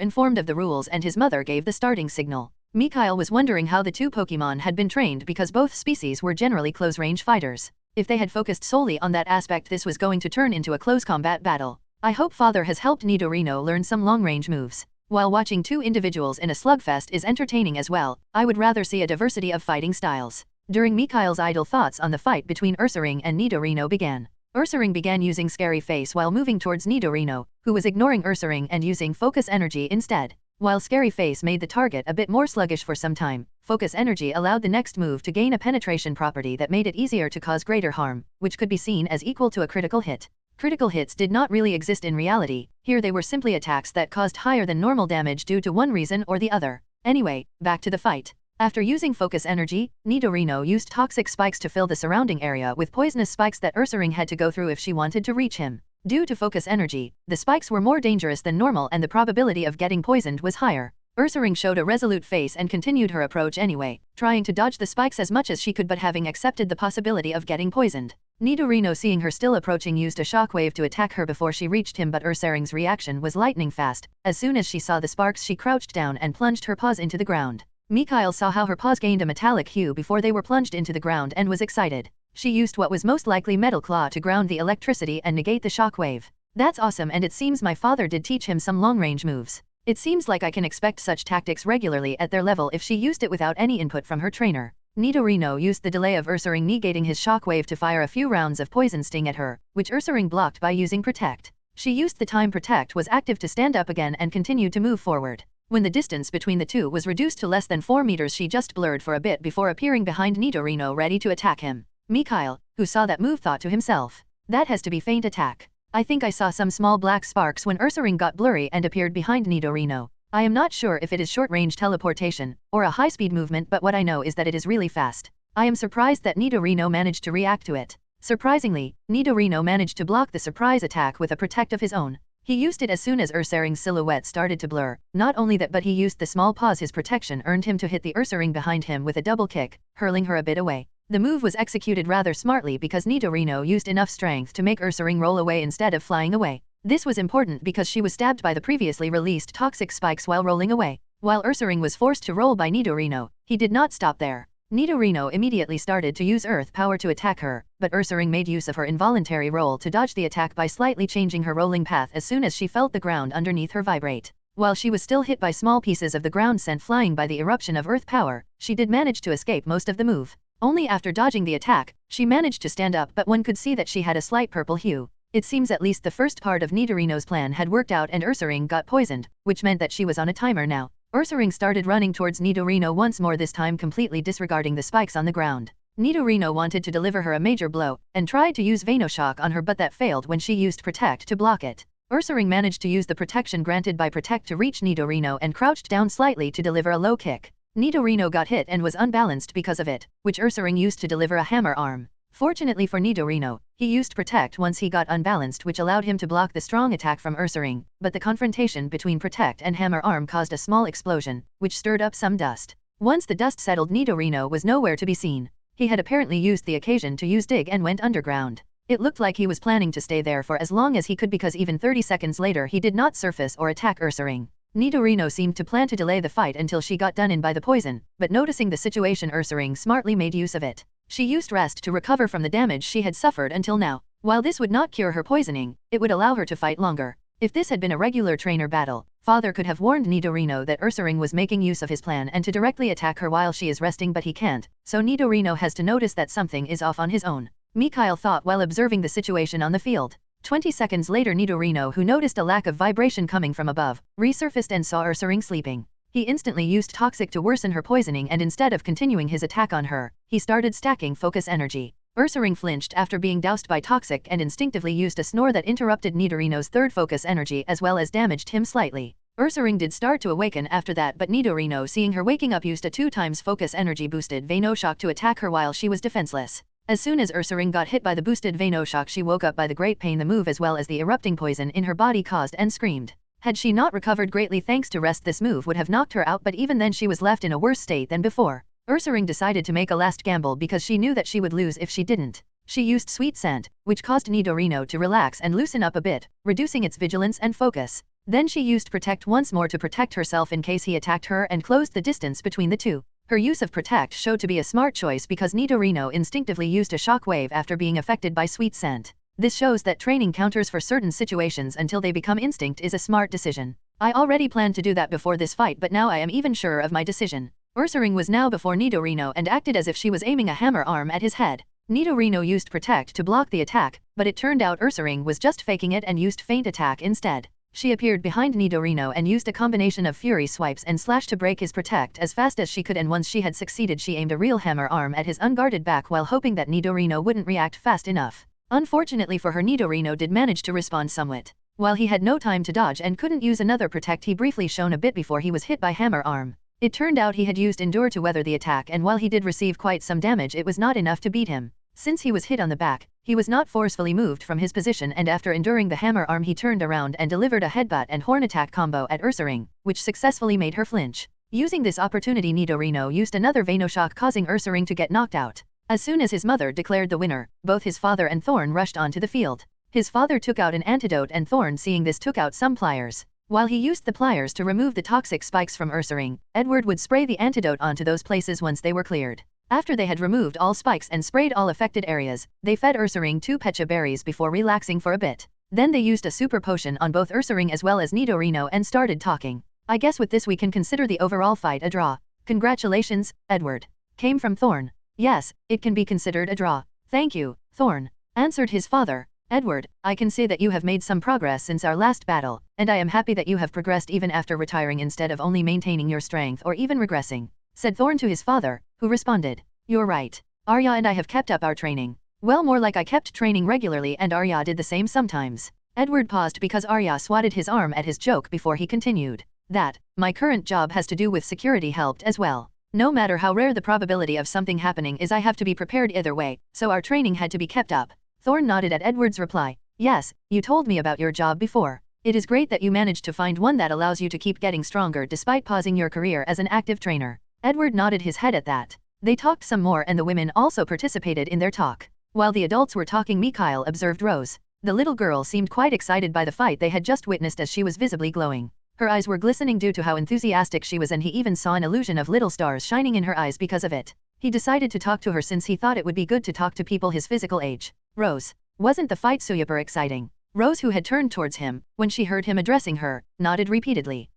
informed of the rules and his mother gave the starting signal. Mikhail was wondering how the two Pokémon had been trained, because both species were generally close-range fighters. If they had focused solely on that aspect, this was going to turn into a close combat battle. I hope father has helped Nidorino learn some long-range moves. While watching two individuals in a slugfest is entertaining as well, I would rather see a diversity of fighting styles. During Mikhail's idle thoughts on the fight between Ursaring and Nidorino began. Ursaring began using Scary Face while moving towards Nidorino, who was ignoring Ursaring and using Focus Energy instead. While Scary Face made the target a bit more sluggish for some time, Focus Energy allowed the next move to gain a penetration property that made it easier to cause greater harm, which could be seen as equal to a critical hit. Critical hits did not really exist in reality. Here they were simply attacks that caused higher than normal damage due to one reason or the other. Anyway, back to the fight. After using Focus Energy, Nidorino used Toxic Spikes to fill the surrounding area with poisonous spikes that Ursaring had to go through if she wanted to reach him. Due to Focus Energy, the spikes were more dangerous than normal and the probability of getting poisoned was higher. Ursaring showed a resolute face and continued her approach anyway, trying to dodge the spikes as much as she could but having accepted the possibility of getting poisoned. Nidorino, seeing her still approaching, used a shockwave to attack her before she reached him, but Ursaring's reaction was lightning fast. As soon as she saw the sparks, she crouched down and plunged her paws into the ground. Mikhail saw how her paws gained a metallic hue before they were plunged into the ground and was excited. She used what was most likely Metal Claw to ground the electricity and negate the shockwave. That's awesome, and it seems my father did teach him some long-range moves. It seems like I can expect such tactics regularly at their level if she used it without any input from her trainer. Nidorino used the delay of Ursaring negating his shockwave to fire a few rounds of Poison Sting at her, which Ursaring blocked by using Protect. She used the time Protect was active to stand up again and continued to move forward. When the distance between the two was reduced to less than 4 meters, she just blurred for a bit before appearing behind Nidorino ready to attack him. Mikhail, who saw that move, thought to himself, "That has to be feint attack. I think I saw some small black sparks when Ursaring got blurry and appeared behind Nidorino. I am not sure if it is short-range teleportation, or a high-speed movement, but what I know is that it is really fast. I am surprised that Nidorino managed to react to it. Surprisingly, Nidorino managed to block the surprise attack with a protect of his own. He used it as soon as Ursaring's silhouette started to blur. Not only that, but he used the small pause his protection earned him to hit the Ursaring behind him with a double kick, hurling her a bit away. The move was executed rather smartly because Nidorino used enough strength to make Ursaring roll away instead of flying away. This was important because she was stabbed by the previously released toxic spikes while rolling away. While Ursaring was forced to roll by Nidorino, he did not stop there. Nidorino immediately started to use earth power to attack her, but Ursaring made use of her involuntary roll to dodge the attack by slightly changing her rolling path as soon as she felt the ground underneath her vibrate. While she was still hit by small pieces of the ground sent flying by the eruption of earth power, she did manage to escape most of the move. Only after dodging the attack, she managed to stand up, but one could see that she had a slight purple hue. It seems at least the first part of Nidorino's plan had worked out and Ursaring got poisoned, which meant that she was on a timer now. Ursaring started running towards Nidorino once more, this time completely disregarding the spikes on the ground. Nidorino wanted to deliver her a major blow, and tried to use Venoshock on her, but that failed when she used Protect to block it. Ursaring managed to use the protection granted by Protect to reach Nidorino and crouched down slightly to deliver a low kick. Nidorino got hit and was unbalanced because of it, which Ursaring used to deliver a hammer arm. Fortunately for Nidorino, he used Protect once he got unbalanced, which allowed him to block the strong attack from Ursaring, but the confrontation between Protect and hammer arm caused a small explosion, which stirred up some dust. Once the dust settled, Nidorino was nowhere to be seen. He had apparently used the occasion to use dig and went underground. It looked like he was planning to stay there for as long as he could, because even 30 seconds later he did not surface or attack Ursaring. Nidorino seemed to plan to delay the fight until she got done in by the poison, but noticing the situation, Ursaring smartly made use of it. She used rest to recover from the damage she had suffered until now. While this would not cure her poisoning, it would allow her to fight longer. If this had been a regular trainer battle, Father could have warned Nidorino that Ursaring was making use of his plan and to directly attack her while she is resting, but he can't, so Nidorino has to notice that something is off on his own. Mikhail thought while observing the situation on the field. 20 seconds later, Nidorino, who noticed a lack of vibration coming from above, resurfaced and saw Ursaring sleeping. He instantly used Toxic to worsen her poisoning, and instead of continuing his attack on her, he started stacking focus energy. Ursaring flinched after being doused by Toxic and instinctively used a snore that interrupted Nidorino's third focus energy as well as damaged him slightly. Ursaring did start to awaken after that, but Nidorino, seeing her waking up, used a 2x focus energy boosted Venoshock to attack her while she was defenseless. As soon as Ursaring got hit by the boosted Venoshock, she woke up by the great pain the move as well as the erupting poison in her body caused and screamed. Had she not recovered greatly thanks to rest, this move would have knocked her out, but even then she was left in a worse state than before. Ursaring decided to make a last gamble because she knew that she would lose if she didn't. She used Sweet Scent, which caused Nidorino to relax and loosen up a bit, reducing its vigilance and focus. Then she used Protect once more to protect herself in case he attacked her and closed the distance between the two. Her use of Protect showed to be a smart choice because Nidorino instinctively used a shock wave after being affected by Sweet Scent. This shows that training counters for certain situations until they become instinct is a smart decision. I already planned to do that before this fight, but now I am even surer of my decision. Ursaring was now before Nidorino and acted as if she was aiming a hammer arm at his head. Nidorino used Protect to block the attack, but it turned out Ursaring was just faking it and used Feint Attack instead. She appeared behind Nidorino and used a combination of Fury Swipes and Slash to break his Protect as fast as she could, and once she had succeeded she aimed a real hammer arm at his unguarded back while hoping that Nidorino wouldn't react fast enough. Unfortunately for her, Nidorino did manage to respond somewhat. While he had no time to dodge and couldn't use another Protect, he briefly shone a bit before he was hit by hammer arm. It turned out he had used Endure to weather the attack, and while he did receive quite some damage, it was not enough to beat him. Since he was hit on the back, he was not forcefully moved from his position, and after enduring the hammer arm he turned around and delivered a headbutt and horn attack combo at Ursaring, which successfully made her flinch. Using this opportunity, Nidorino used another Venoshock, causing Ursaring to get knocked out. As soon as his mother declared the winner, both his father and Thorn rushed onto the field. His father took out an antidote and Thorn, seeing this, took out some pliers. While he used the pliers to remove the toxic spikes from Ursaring, Edward would spray the antidote onto those places once they were cleared. After they had removed all spikes and sprayed all affected areas, they fed Ursaring 2 pecha berries before relaxing for a bit. Then they used a super potion on both Ursaring as well as Nidorino and started talking. I guess with this we can consider the overall fight a draw. Congratulations, Edward. Came from Thorn. Yes, it can be considered a draw. Thank you, Thorn, answered his father. Edward, I can say that you have made some progress since our last battle, and I am happy that you have progressed even after retiring instead of only maintaining your strength or even regressing, said Thorn to his father, who responded, You're right. Arya and I have kept up our training. Well, more like I kept training regularly and Arya did the same sometimes. Edward paused because Arya swatted his arm at his joke before he continued. That, my current job has to do with security helped as well. No matter how rare the probability of something happening is, I have to be prepared either way, so our training had to be kept up. Thorn nodded at Edward's reply. Yes, you told me about your job before. It is great that you managed to find one that allows you to keep getting stronger despite pausing your career as an active trainer. Edward nodded his head at that. They talked some more and the women also participated in their talk. While the adults were talking, Mikhail observed Rose. The little girl seemed quite excited by the fight they had just witnessed, as she was visibly glowing. Her eyes were glistening due to how enthusiastic she was, and he even saw an illusion of little stars shining in her eyes because of it. He decided to talk to her since he thought it would be good to talk to people his physical age. Rose, wasn't the fight super exciting? Rose, who had turned towards him, when she heard him addressing her, nodded repeatedly.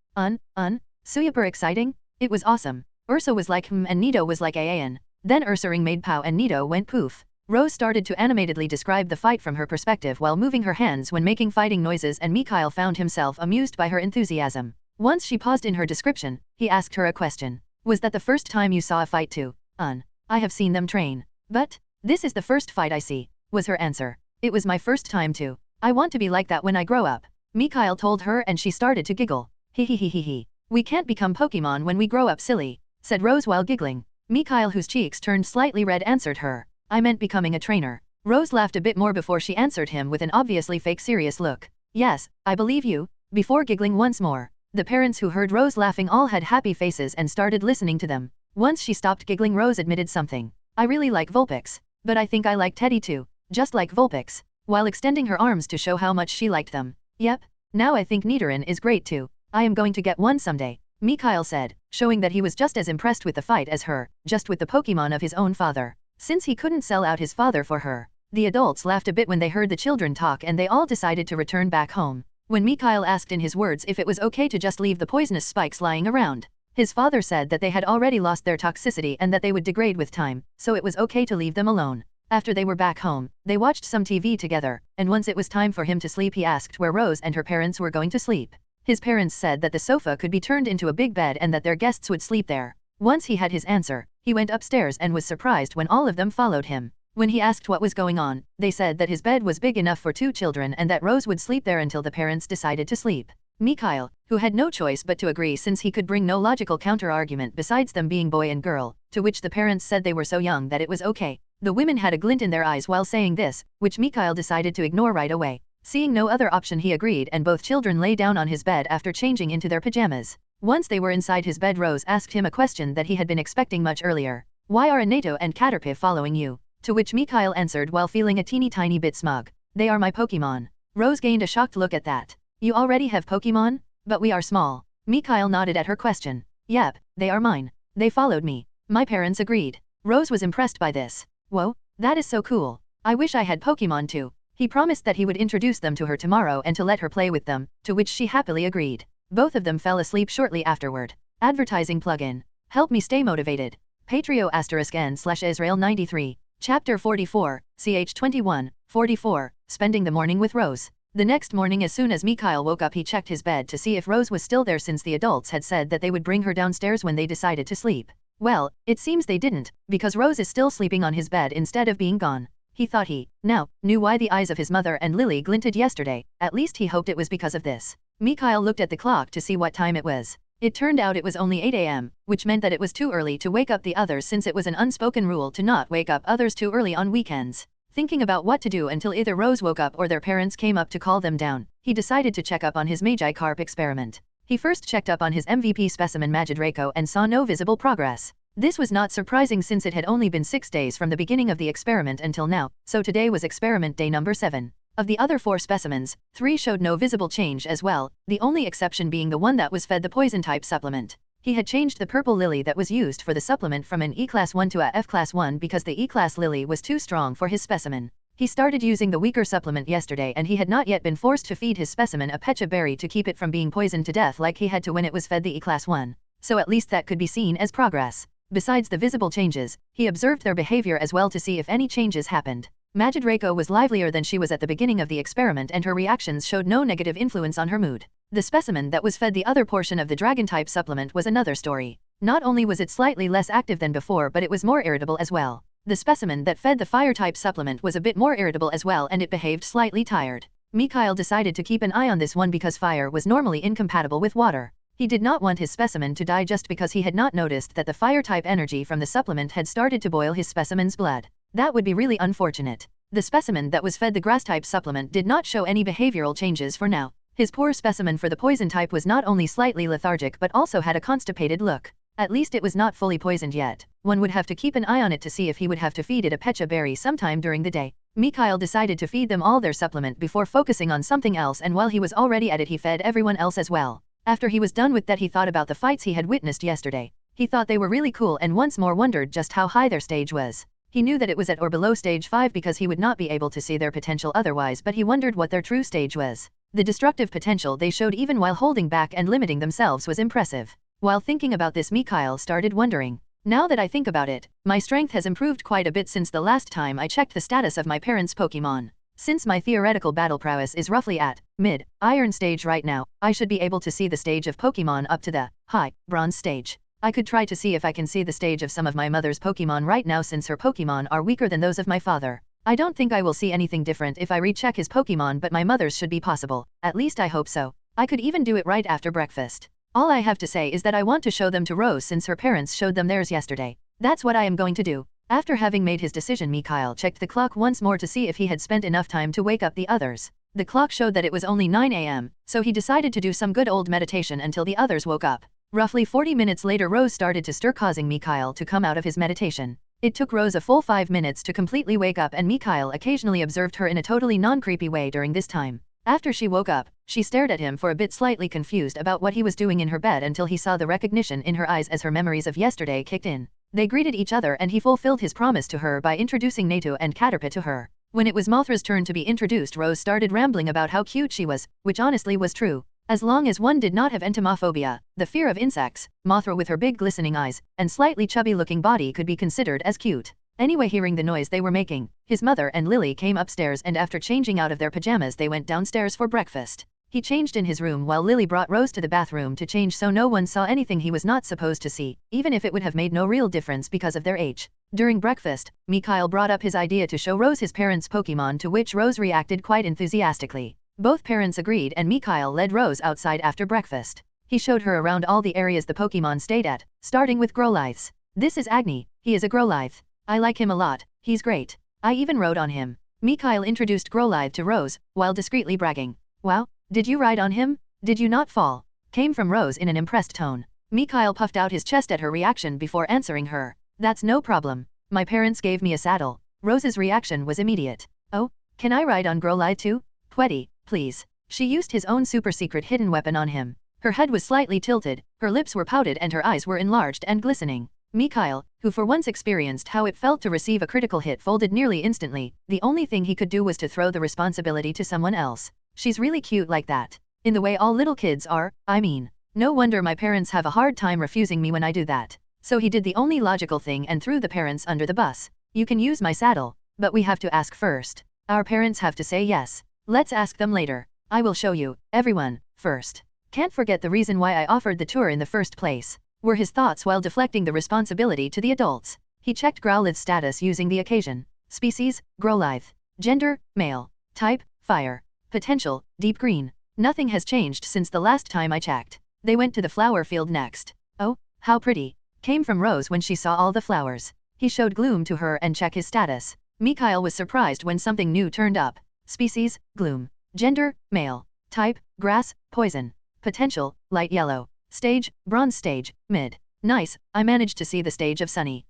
Super exciting? It was awesome. Ursa was like and Nito was like Aan. Then Ursa ring made pow and Nito went poof. Rose started to animatedly describe the fight from her perspective while moving her hands when making fighting noises, and Mikhail found himself amused by her enthusiasm. Once she paused in her description, he asked her a question. Was that the first time you saw a fight too? I have seen them train. But, this is the first fight I see, was her answer. It was my first time too. I want to be like that when I grow up. Mikhail told her, and she started to giggle. He. We can't become Pokémon when we grow up, silly, said Rose while giggling. Mikhail, whose cheeks turned slightly red, answered her. I meant becoming a trainer. Rose laughed a bit more before she answered him with an obviously fake serious look. Yes, I believe you, before giggling once more. The parents who heard Rose laughing all had happy faces and started listening to them. Once she stopped giggling, Rose admitted something. I really like Vulpix. But I think I like Teddy too, just like Vulpix, while extending her arms to show how much she liked them. Yep, now I think Nidoran is great too. I am going to get one someday, Mikhail said, showing that he was just as impressed with the fight as her, just with the Pokémon of his own father. Since he couldn't sell out his father for her. The adults laughed a bit when they heard the children talk, and they all decided to return back home. When Mikhail asked in his words if it was okay to just leave the poisonous spikes lying around, his father said that they had already lost their toxicity and that they would degrade with time, so it was okay to leave them alone. After they were back home, they watched some TV together, and once it was time for him to sleep, he asked where Rose and her parents were going to sleep. His parents said that the sofa could be turned into a big bed and that their guests would sleep there. Once he had his answer, he went upstairs and was surprised when all of them followed him. When he asked what was going on, they said that his bed was big enough for 2 children and that Rose would sleep there until the parents decided to sleep. Mikhail, who had no choice but to agree since he could bring no logical counter-argument besides them being boy and girl, to which the parents said they were so young that it was okay. The women had a glint in their eyes while saying this, which Mikhail decided to ignore right away. Seeing no other option, he agreed, and both children lay down on his bed after changing into their pajamas. Once they were inside his bed, Rose asked him a question that he had been expecting much earlier. Why are Anato and Caterpie following you? To which Mikhail answered while feeling a teeny tiny bit smug. They are my Pokémon. Rose gained a shocked look at that. You already have Pokémon? But we are small. Mikhail nodded at her question. Yep, they are mine. They followed me. My parents agreed. Rose was impressed by this. Whoa, that is so cool. I wish I had Pokémon too. He promised that he would introduce them to her tomorrow and to let her play with them, to which she happily agreed. Both of them fell asleep shortly afterward. Advertising plugin. Help me stay motivated. Patreon *n/Israel 93. Chapter 44, ch 21, 44, Spending the morning with Rose. The next morning, as soon as Mikhail woke up, he checked his bed to see if Rose was still there, since the adults had said that they would bring her downstairs when they decided to sleep. Well, it seems they didn't, because Rose is still sleeping on his bed instead of being gone. He thought he, now, knew why the eyes of his mother and Lily glinted yesterday. At least he hoped it was because of this. Mikhail looked at the clock to see what time it was. It turned out it was only 8 a.m., which meant that it was too early to wake up the others, since it was an unspoken rule to not wake up others too early on weekends. Thinking about what to do until either Rose woke up or their parents came up to call them down, he decided to check up on his Magikarp experiment. He first checked up on his MVP specimen Magidraco and saw no visible progress. This was not surprising since it had only been 6 days from the beginning of the experiment until now, so today was experiment day number 7. Of the other 4 specimens, 3 showed no visible change as well, the only exception being the one that was fed the poison-type supplement. He had changed the purple lily that was used for the supplement from an E-Class 1 to a F-Class 1 because the E-Class lily was too strong for his specimen. He started using the weaker supplement yesterday, and he had not yet been forced to feed his specimen a Pecha berry to keep it from being poisoned to death like he had to when it was fed the E-Class 1. So at least that could be seen as progress. Besides the visible changes, he observed their behavior as well to see if any changes happened. Magidraco was livelier than she was at the beginning of the experiment, and her reactions showed no negative influence on her mood. The specimen that was fed the other portion of the dragon-type supplement was another story. Not only was it slightly less active than before, but it was more irritable as well. The specimen that fed the fire-type supplement was a bit more irritable as well, and it behaved slightly tired. Mikhail decided to keep an eye on this one because fire was normally incompatible with water. He did not want his specimen to die just because he had not noticed that the fire-type energy from the supplement had started to boil his specimen's blood. That would be really unfortunate. The specimen that was fed the grass-type supplement did not show any behavioral changes for now. His poor specimen for the poison type was not only slightly lethargic but also had a constipated look. At least it was not fully poisoned yet. One would have to keep an eye on it to see if he would have to feed it a pecha berry sometime during the day. Mikhail decided to feed them all their supplement before focusing on something else, and while he was already at it he fed everyone else as well. After he was done with that he thought about the fights he had witnessed yesterday. He thought they were really cool and once more wondered just how high their stage was. He knew that it was at or below stage 5 because he would not be able to see their potential otherwise, but he wondered what their true stage was. The destructive potential they showed even while holding back and limiting themselves was impressive. While thinking about this, Mikhail started wondering. Now that I think about it, my strength has improved quite a bit since the last time I checked the status of my parents' Pokémon. Since my theoretical battle prowess is roughly at mid-iron stage right now, I should be able to see the stage of Pokémon up to the high bronze stage. I could try to see if I can see the stage of some of my mother's Pokémon right now since her Pokémon are weaker than those of my father. I don't think I will see anything different if I recheck his Pokémon, but my mother's should be possible. At least I hope so. I could even do it right after breakfast. All I have to say is that I want to show them to Rose since her parents showed them theirs yesterday. That's what I am going to do. After having made his decision, Mikhail checked the clock once more to see if he had spent enough time to wake up the others. The clock showed that it was only 9 a.m., so he decided to do some good old meditation until the others woke up. Roughly 40 minutes later, Rose started to stir, causing Mikhail to come out of his meditation. It took Rose a full 5 minutes to completely wake up, and Mikhail occasionally observed her in a totally non-creepy way during this time. After she woke up, she stared at him for a bit, slightly confused about what he was doing in her bed, until he saw the recognition in her eyes as her memories of yesterday kicked in. They greeted each other and he fulfilled his promise to her by introducing Natu and Caterpie to her. When it was Mothra's turn to be introduced, Rose started rambling about how cute she was, which honestly was true. As long as one did not have entomophobia, the fear of insects, Mothra with her big glistening eyes and slightly chubby-looking body could be considered as cute. Anyway, hearing the noise they were making, his mother and Lily came upstairs, and after changing out of their pajamas they went downstairs for breakfast. He changed in his room while Lily brought Rose to the bathroom to change so no one saw anything he was not supposed to see, even if it would have made no real difference because of their age. During breakfast, Mikhail brought up his idea to show Rose his parents' Pokémon, to which Rose reacted quite enthusiastically. Both parents agreed and Mikhail led Rose outside after breakfast. He showed her around all the areas the Pokémon stayed at, starting with Growlithe. This is Agni, he is a Growlithe. I like him a lot, he's great. I even rode on him. Mikhail introduced Growlithe to Rose, while discreetly bragging. Wow, did you ride on him? Did you not fall? Came from Rose in an impressed tone. Mikhail puffed out his chest at her reaction before answering her. That's no problem. My parents gave me a saddle. Rose's reaction was immediate. Oh, can I ride on Growlithe too? Pweddy, please. She used his own super secret hidden weapon on him. Her head was slightly tilted, her lips were pouted and her eyes were enlarged and glistening. Mikhail, who for once experienced how it felt to receive a critical hit, folded nearly instantly. The only thing he could do was to throw the responsibility to someone else. She's really cute like that. In the way all little kids are, I mean. No wonder my parents have a hard time refusing me when I do that. So he did the only logical thing and threw the parents under the bus. You can use my saddle, but we have to ask first. Our parents have to say yes. Let's ask them later. I will show you, everyone, first. Can't forget the reason why I offered the tour in the first place. Were his thoughts while deflecting the responsibility to the adults. He checked Growlithe's status using the occasion. Species, Growlithe. Gender, male. Type, fire. Potential, deep green. Nothing has changed since the last time I checked. They went to the flower field next. Oh, how pretty. Came from Rose when she saw all the flowers. He showed Gloom to her and checked his status. Mikhail was surprised when something new turned up. Species, Gloom. Gender, male. Type, grass, poison. Potential, light yellow. Stage, bronze stage, mid. Nice, I managed to see the stage of Sunny.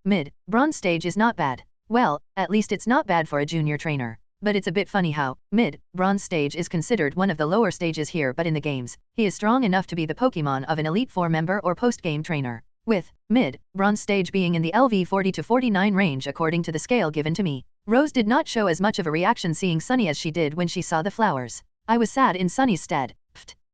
Mid, bronze stage is not bad. Well, at least it's not bad for a junior trainer. But it's a bit funny how mid, bronze stage is considered one of the lower stages here, but in the games, he is strong enough to be the Pokémon of an Elite Four member or post-game trainer. With mid, bronze stage being in the LV 40 to 49 range according to the scale given to me. Rose did not show as much of a reaction seeing Sunny as she did when she saw the flowers. I was sad in Sunny's stead.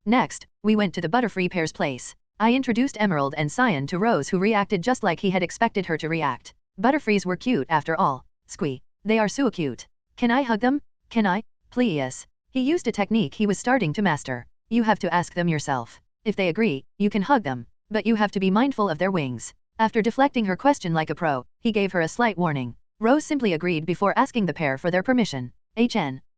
Next, we went to the Butterfree pair's place. I introduced Emerald and Cyan to Rose, who reacted just like he had expected her to react. Butterfrees were cute after all. Squee. They are so cute. Can I hug them? Can I? Please. He used a technique he was starting to master. You have to ask them yourself. If they agree, you can hug them. But you have to be mindful of their wings. After deflecting her question like a pro, he gave her a slight warning. Rose simply agreed before asking the pair for their permission.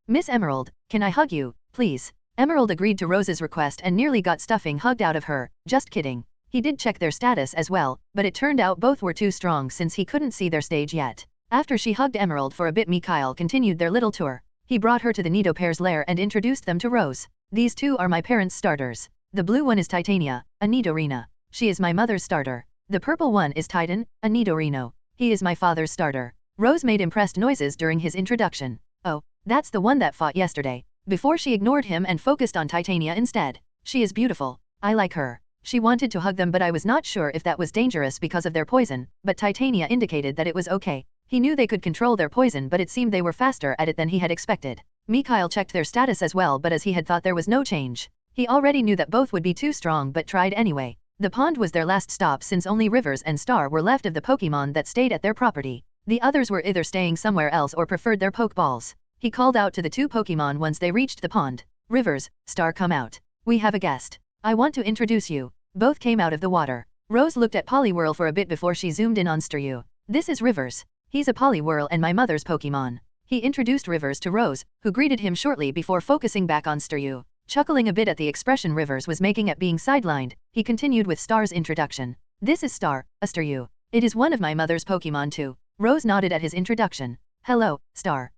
Miss Emerald, can I hug you, please? Emerald agreed to Rose's request and nearly got stuffing hugged out of her. Just kidding. He did check their status as well, but it turned out both were too strong since he couldn't see their stage yet. After she hugged Emerald for a bit, Mikhail continued their little tour. He brought her to the Nido pair's lair and introduced them to Rose. These two are my parents' starters. The blue one is Titania, a Nidorina. She is my mother's starter. The purple one is Titan, a Nidorino. He is my father's starter. Rose made impressed noises during his introduction. Oh, that's the one that fought yesterday. Before she ignored him and focused on Titania instead. She is beautiful. I like her. She wanted to hug them, but I was not sure if that was dangerous because of their poison, but Titania indicated that it was okay. He knew they could control their poison, but it seemed they were faster at it than he had expected. Mikhail checked their status as well, but as he had thought there was no change. He already knew that both would be too strong but tried anyway. The pond was their last stop since only Rivers and Star were left of the Pokémon that stayed at their property. The others were either staying somewhere else or preferred their Pokeballs. He called out to the two Pokémon once they reached the pond. Rivers, Star, come out. We have a guest. I want to introduce you. Both came out of the water. Rose looked at Poliwhirl for a bit before she zoomed in on Staryu. This is Rivers. He's a Poliwhirl and my mother's Pokémon. He introduced Rivers to Rose, who greeted him shortly before focusing back on Staryu. Chuckling a bit at the expression Rivers was making at being sidelined, he continued with Star's introduction. This is Star, a Staryu. It is one of my mother's Pokémon too. Rose nodded at his introduction. Hello, Star.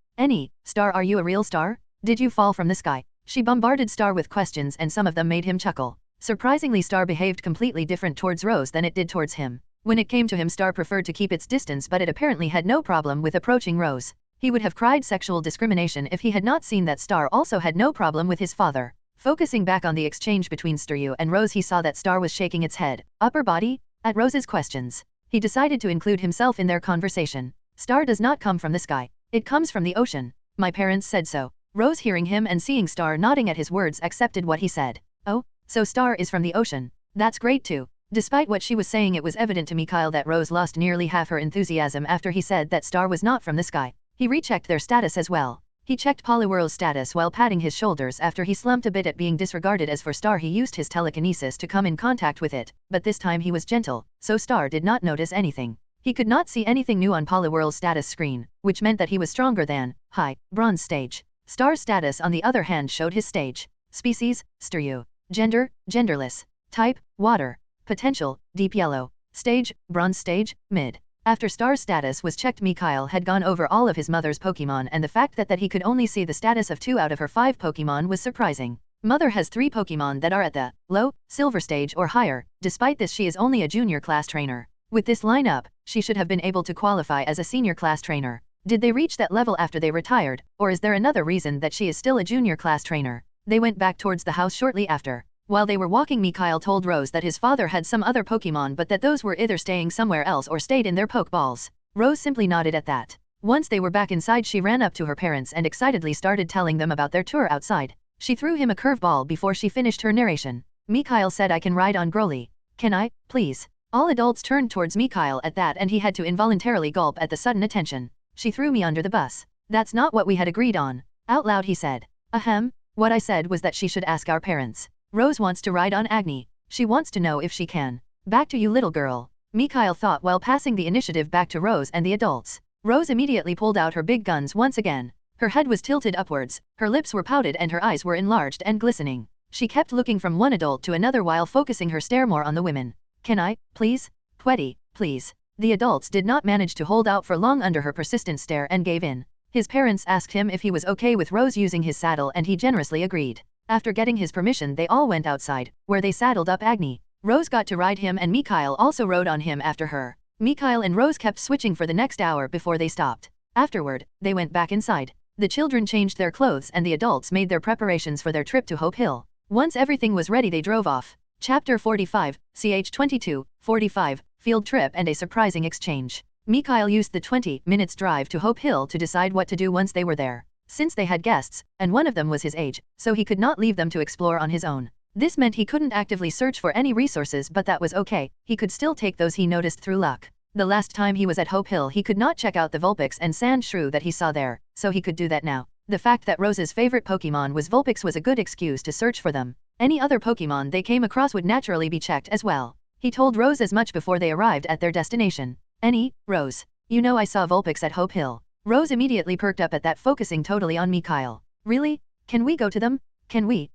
Star, are you a real star? Did you fall from the sky? She bombarded Star with questions and some of them made him chuckle. Surprisingly, Star behaved completely different towards Rose than it did towards him. When it came to him, Star preferred to keep its distance, but it apparently had no problem with approaching Rose. He would have cried sexual discrimination if he had not seen that Star also had no problem with his father. Focusing back on the exchange between Staryu and Rose, he saw that Star was shaking its head, upper body, at Rose's questions. He decided to include himself in their conversation. Star does not come from the sky. It comes from the ocean. My parents said so. Rose, hearing him and seeing Star nodding at his words, accepted what he said. Oh, so Star is from the ocean. That's great too. Despite what she was saying, it was evident to Mikhail that Rose lost nearly half her enthusiasm after he said that Star was not from the sky. He rechecked their status as well. He checked Poliwhirl's status while patting his shoulders after he slumped a bit at being disregarded. As for Star, he used his telekinesis to come in contact with it, but this time he was gentle, so Star did not notice anything. He could not see anything new on Poliwhirl's status screen, which meant that he was stronger than high, bronze stage. Star's status, on the other hand, showed his stage. Species, Staryu. Gender, genderless. Type, water. Potential, deep yellow. Stage, bronze stage, mid. After Star's status was checked, Mikhail had gone over all of his mother's Pokémon, and the fact that he could only see the status of 2 out of her 5 Pokémon was surprising. Mother has 3 Pokémon that are at the low, silver stage or higher. Despite this, she is only a junior class trainer. With this lineup, she should have been able to qualify as a senior class trainer. Did they reach that level after they retired, or is there another reason that she is still a junior class trainer? They went back towards the house shortly after. While they were walking, Mikhail told Rose that his father had some other Pokémon, but that those were either staying somewhere else or stayed in their Pokeballs. Rose simply nodded at that. Once they were back inside, she ran up to her parents and excitedly started telling them about their tour outside. She threw him a curveball before she finished her narration. Mikhail said, I can ride on Growly. Can I, please? All adults turned towards Mikhail at that, and he had to involuntarily gulp at the sudden attention. She threw me under the bus. That's not what we had agreed on. Out loud he said. Ahem. What I said was that she should ask our parents. Rose wants to ride on Agni. She wants to know if she can. Back to you, little girl. Mikhail thought while passing the initiative back to Rose and the adults. Rose immediately pulled out her big guns once again. Her head was tilted upwards, her lips were pouted and her eyes were enlarged and glistening. She kept looking from one adult to another while focusing her stare more on the women. Can I, please? Pweddy, please. The adults did not manage to hold out for long under her persistent stare and gave in. His parents asked him if he was okay with Rose using his saddle, and he generously agreed. After getting his permission, they all went outside, where they saddled up Agni. Rose got to ride him and Mikhail also rode on him after her. Mikhail and Rose kept switching for the next hour before they stopped. Afterward, they went back inside. The children changed their clothes and the adults made their preparations for their trip to Hope Hill. Once everything was ready, they drove off. Chapter 45, CH 22, 45, Field Trip and a Surprising Exchange. Mikhail used the 20 minutes drive to Hope Hill to decide what to do once they were there. Since they had guests, and one of them was his age, so he could not leave them to explore on his own. This meant he couldn't actively search for any resources, but that was okay. He could still take those he noticed through luck. The last time he was at Hope Hill, he could not check out the Vulpix and Sand Shrew that he saw there, so he could do that now. The fact that Rose's favorite Pokémon was Vulpix was a good excuse to search for them. Any other Pokémon they came across would naturally be checked as well. He told Rose as much before they arrived at their destination. Rose. You know I saw Vulpix at Hope Hill. Rose immediately perked up at that, focusing totally on Mikhail. Really? Can we go to them? Can we?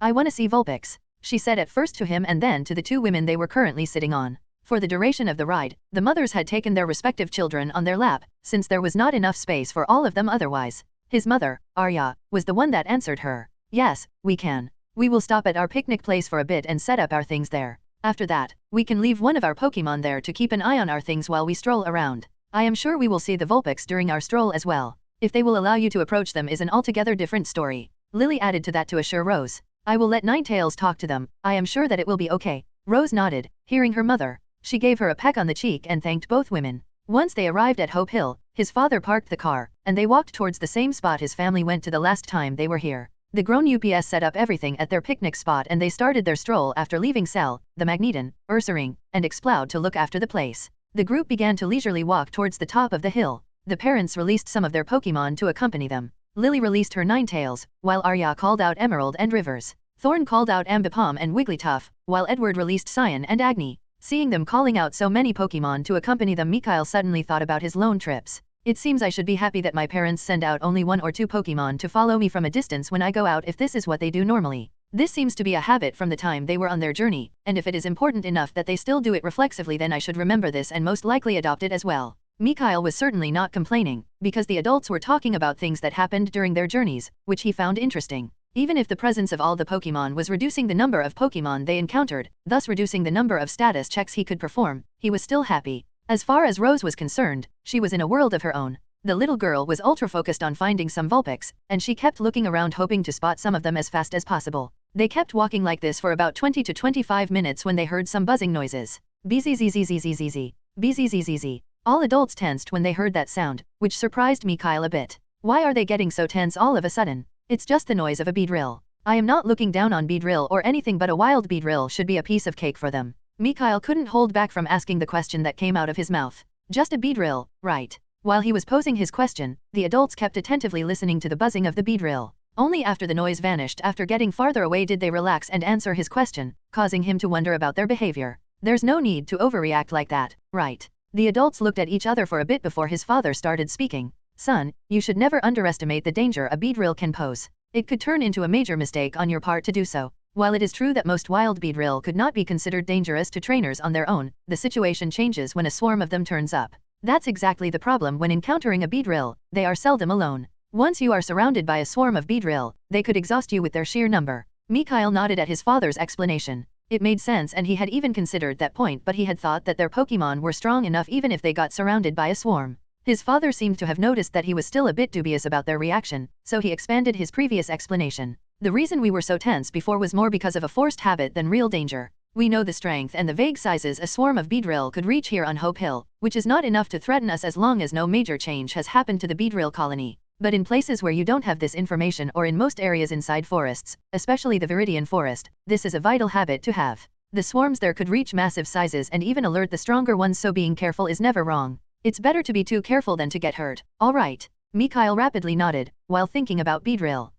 I wanna see Vulpix, she said at first to him and then to the two women they were currently sitting on. For the duration of the ride, the mothers had taken their respective children on their lap, since there was not enough space for all of them otherwise. His mother, Arya, was the one that answered her. Yes, we can. We will stop at our picnic place for a bit and set up our things there. After that, we can leave one of our Pokémon there to keep an eye on our things while we stroll around. I am sure we will see the Vulpix during our stroll as well. If they will allow you to approach them is an altogether different story. Lily added to that to assure Rose. I will let Ninetales talk to them, I am sure that it will be okay. Rose nodded, hearing her mother. She gave her a peck on the cheek and thanked both women. Once they arrived at Hope Hill, his father parked the car, and they walked towards the same spot his family went to the last time they were here. The grown UPS set up everything at their picnic spot and they started their stroll after leaving Cell, the Magneton, Ursaring, and Exploud to look after the place. The group began to leisurely walk towards the top of the hill. The parents released some of their Pokémon to accompany them. Lily released her Ninetales, while Arya called out Emerald and Rivers. Thorn called out Ambipom and Wigglytuff, while Edward released Cyan and Agni. Seeing them calling out so many Pokémon to accompany them, Mikhail suddenly thought about his lone trips. It seems I should be happy that my parents send out only 1 or 2 Pokémon to follow me from a distance when I go out if this is what they do normally. This seems to be a habit from the time they were on their journey, and if it is important enough that they still do it reflexively, then I should remember this and most likely adopt it as well. Mikhail was certainly not complaining, because the adults were talking about things that happened during their journeys, which he found interesting. Even if the presence of all the Pokémon was reducing the number of Pokémon they encountered, thus reducing the number of status checks he could perform, he was still happy. As far as Rose was concerned, she was in a world of her own. The little girl was ultra-focused on finding some Vulpix, and she kept looking around hoping to spot some of them as fast as possible. They kept walking like this for about 20 to 25 minutes when they heard some buzzing noises. Bzzzzzzzzz. Bzzzzz. All adults tensed when they heard that sound, which surprised Mikhail a bit. Why are they getting so tense all of a sudden? It's just the noise of a beedrill. I am not looking down on beedrill or anything, but a wild beedrill should be a piece of cake for them. Mikhail couldn't hold back from asking the question that came out of his mouth. Just a beedrill, right? While he was posing his question, the adults kept attentively listening to the buzzing of the beedrill. Only after the noise vanished after getting farther away did they relax and answer his question, causing him to wonder about their behavior. There's no need to overreact like that, right? The adults looked at each other for a bit before his father started speaking. Son, you should never underestimate the danger a beedrill can pose. It could turn into a major mistake on your part to do so. While it is true that most wild beedrill could not be considered dangerous to trainers on their own, the situation changes when a swarm of them turns up. That's exactly the problem when encountering a beedrill, they are seldom alone. Once you are surrounded by a swarm of beedrill, they could exhaust you with their sheer number. Mikhail nodded at his father's explanation. It made sense and he had even considered that point, but he had thought that their Pokémon were strong enough even if they got surrounded by a swarm. His father seemed to have noticed that he was still a bit dubious about their reaction, so he expanded his previous explanation. The reason we were so tense before was more because of a forced habit than real danger. We know the strength and the vague sizes a swarm of beedrill could reach here on Hope Hill, which is not enough to threaten us as long as no major change has happened to the beedrill colony. But in places where you don't have this information or in most areas inside forests, especially the Viridian Forest, this is a vital habit to have. The swarms there could reach massive sizes and even alert the stronger ones, so being careful is never wrong. It's better to be too careful than to get hurt. All right. Mikhail rapidly nodded, while thinking about beedrill.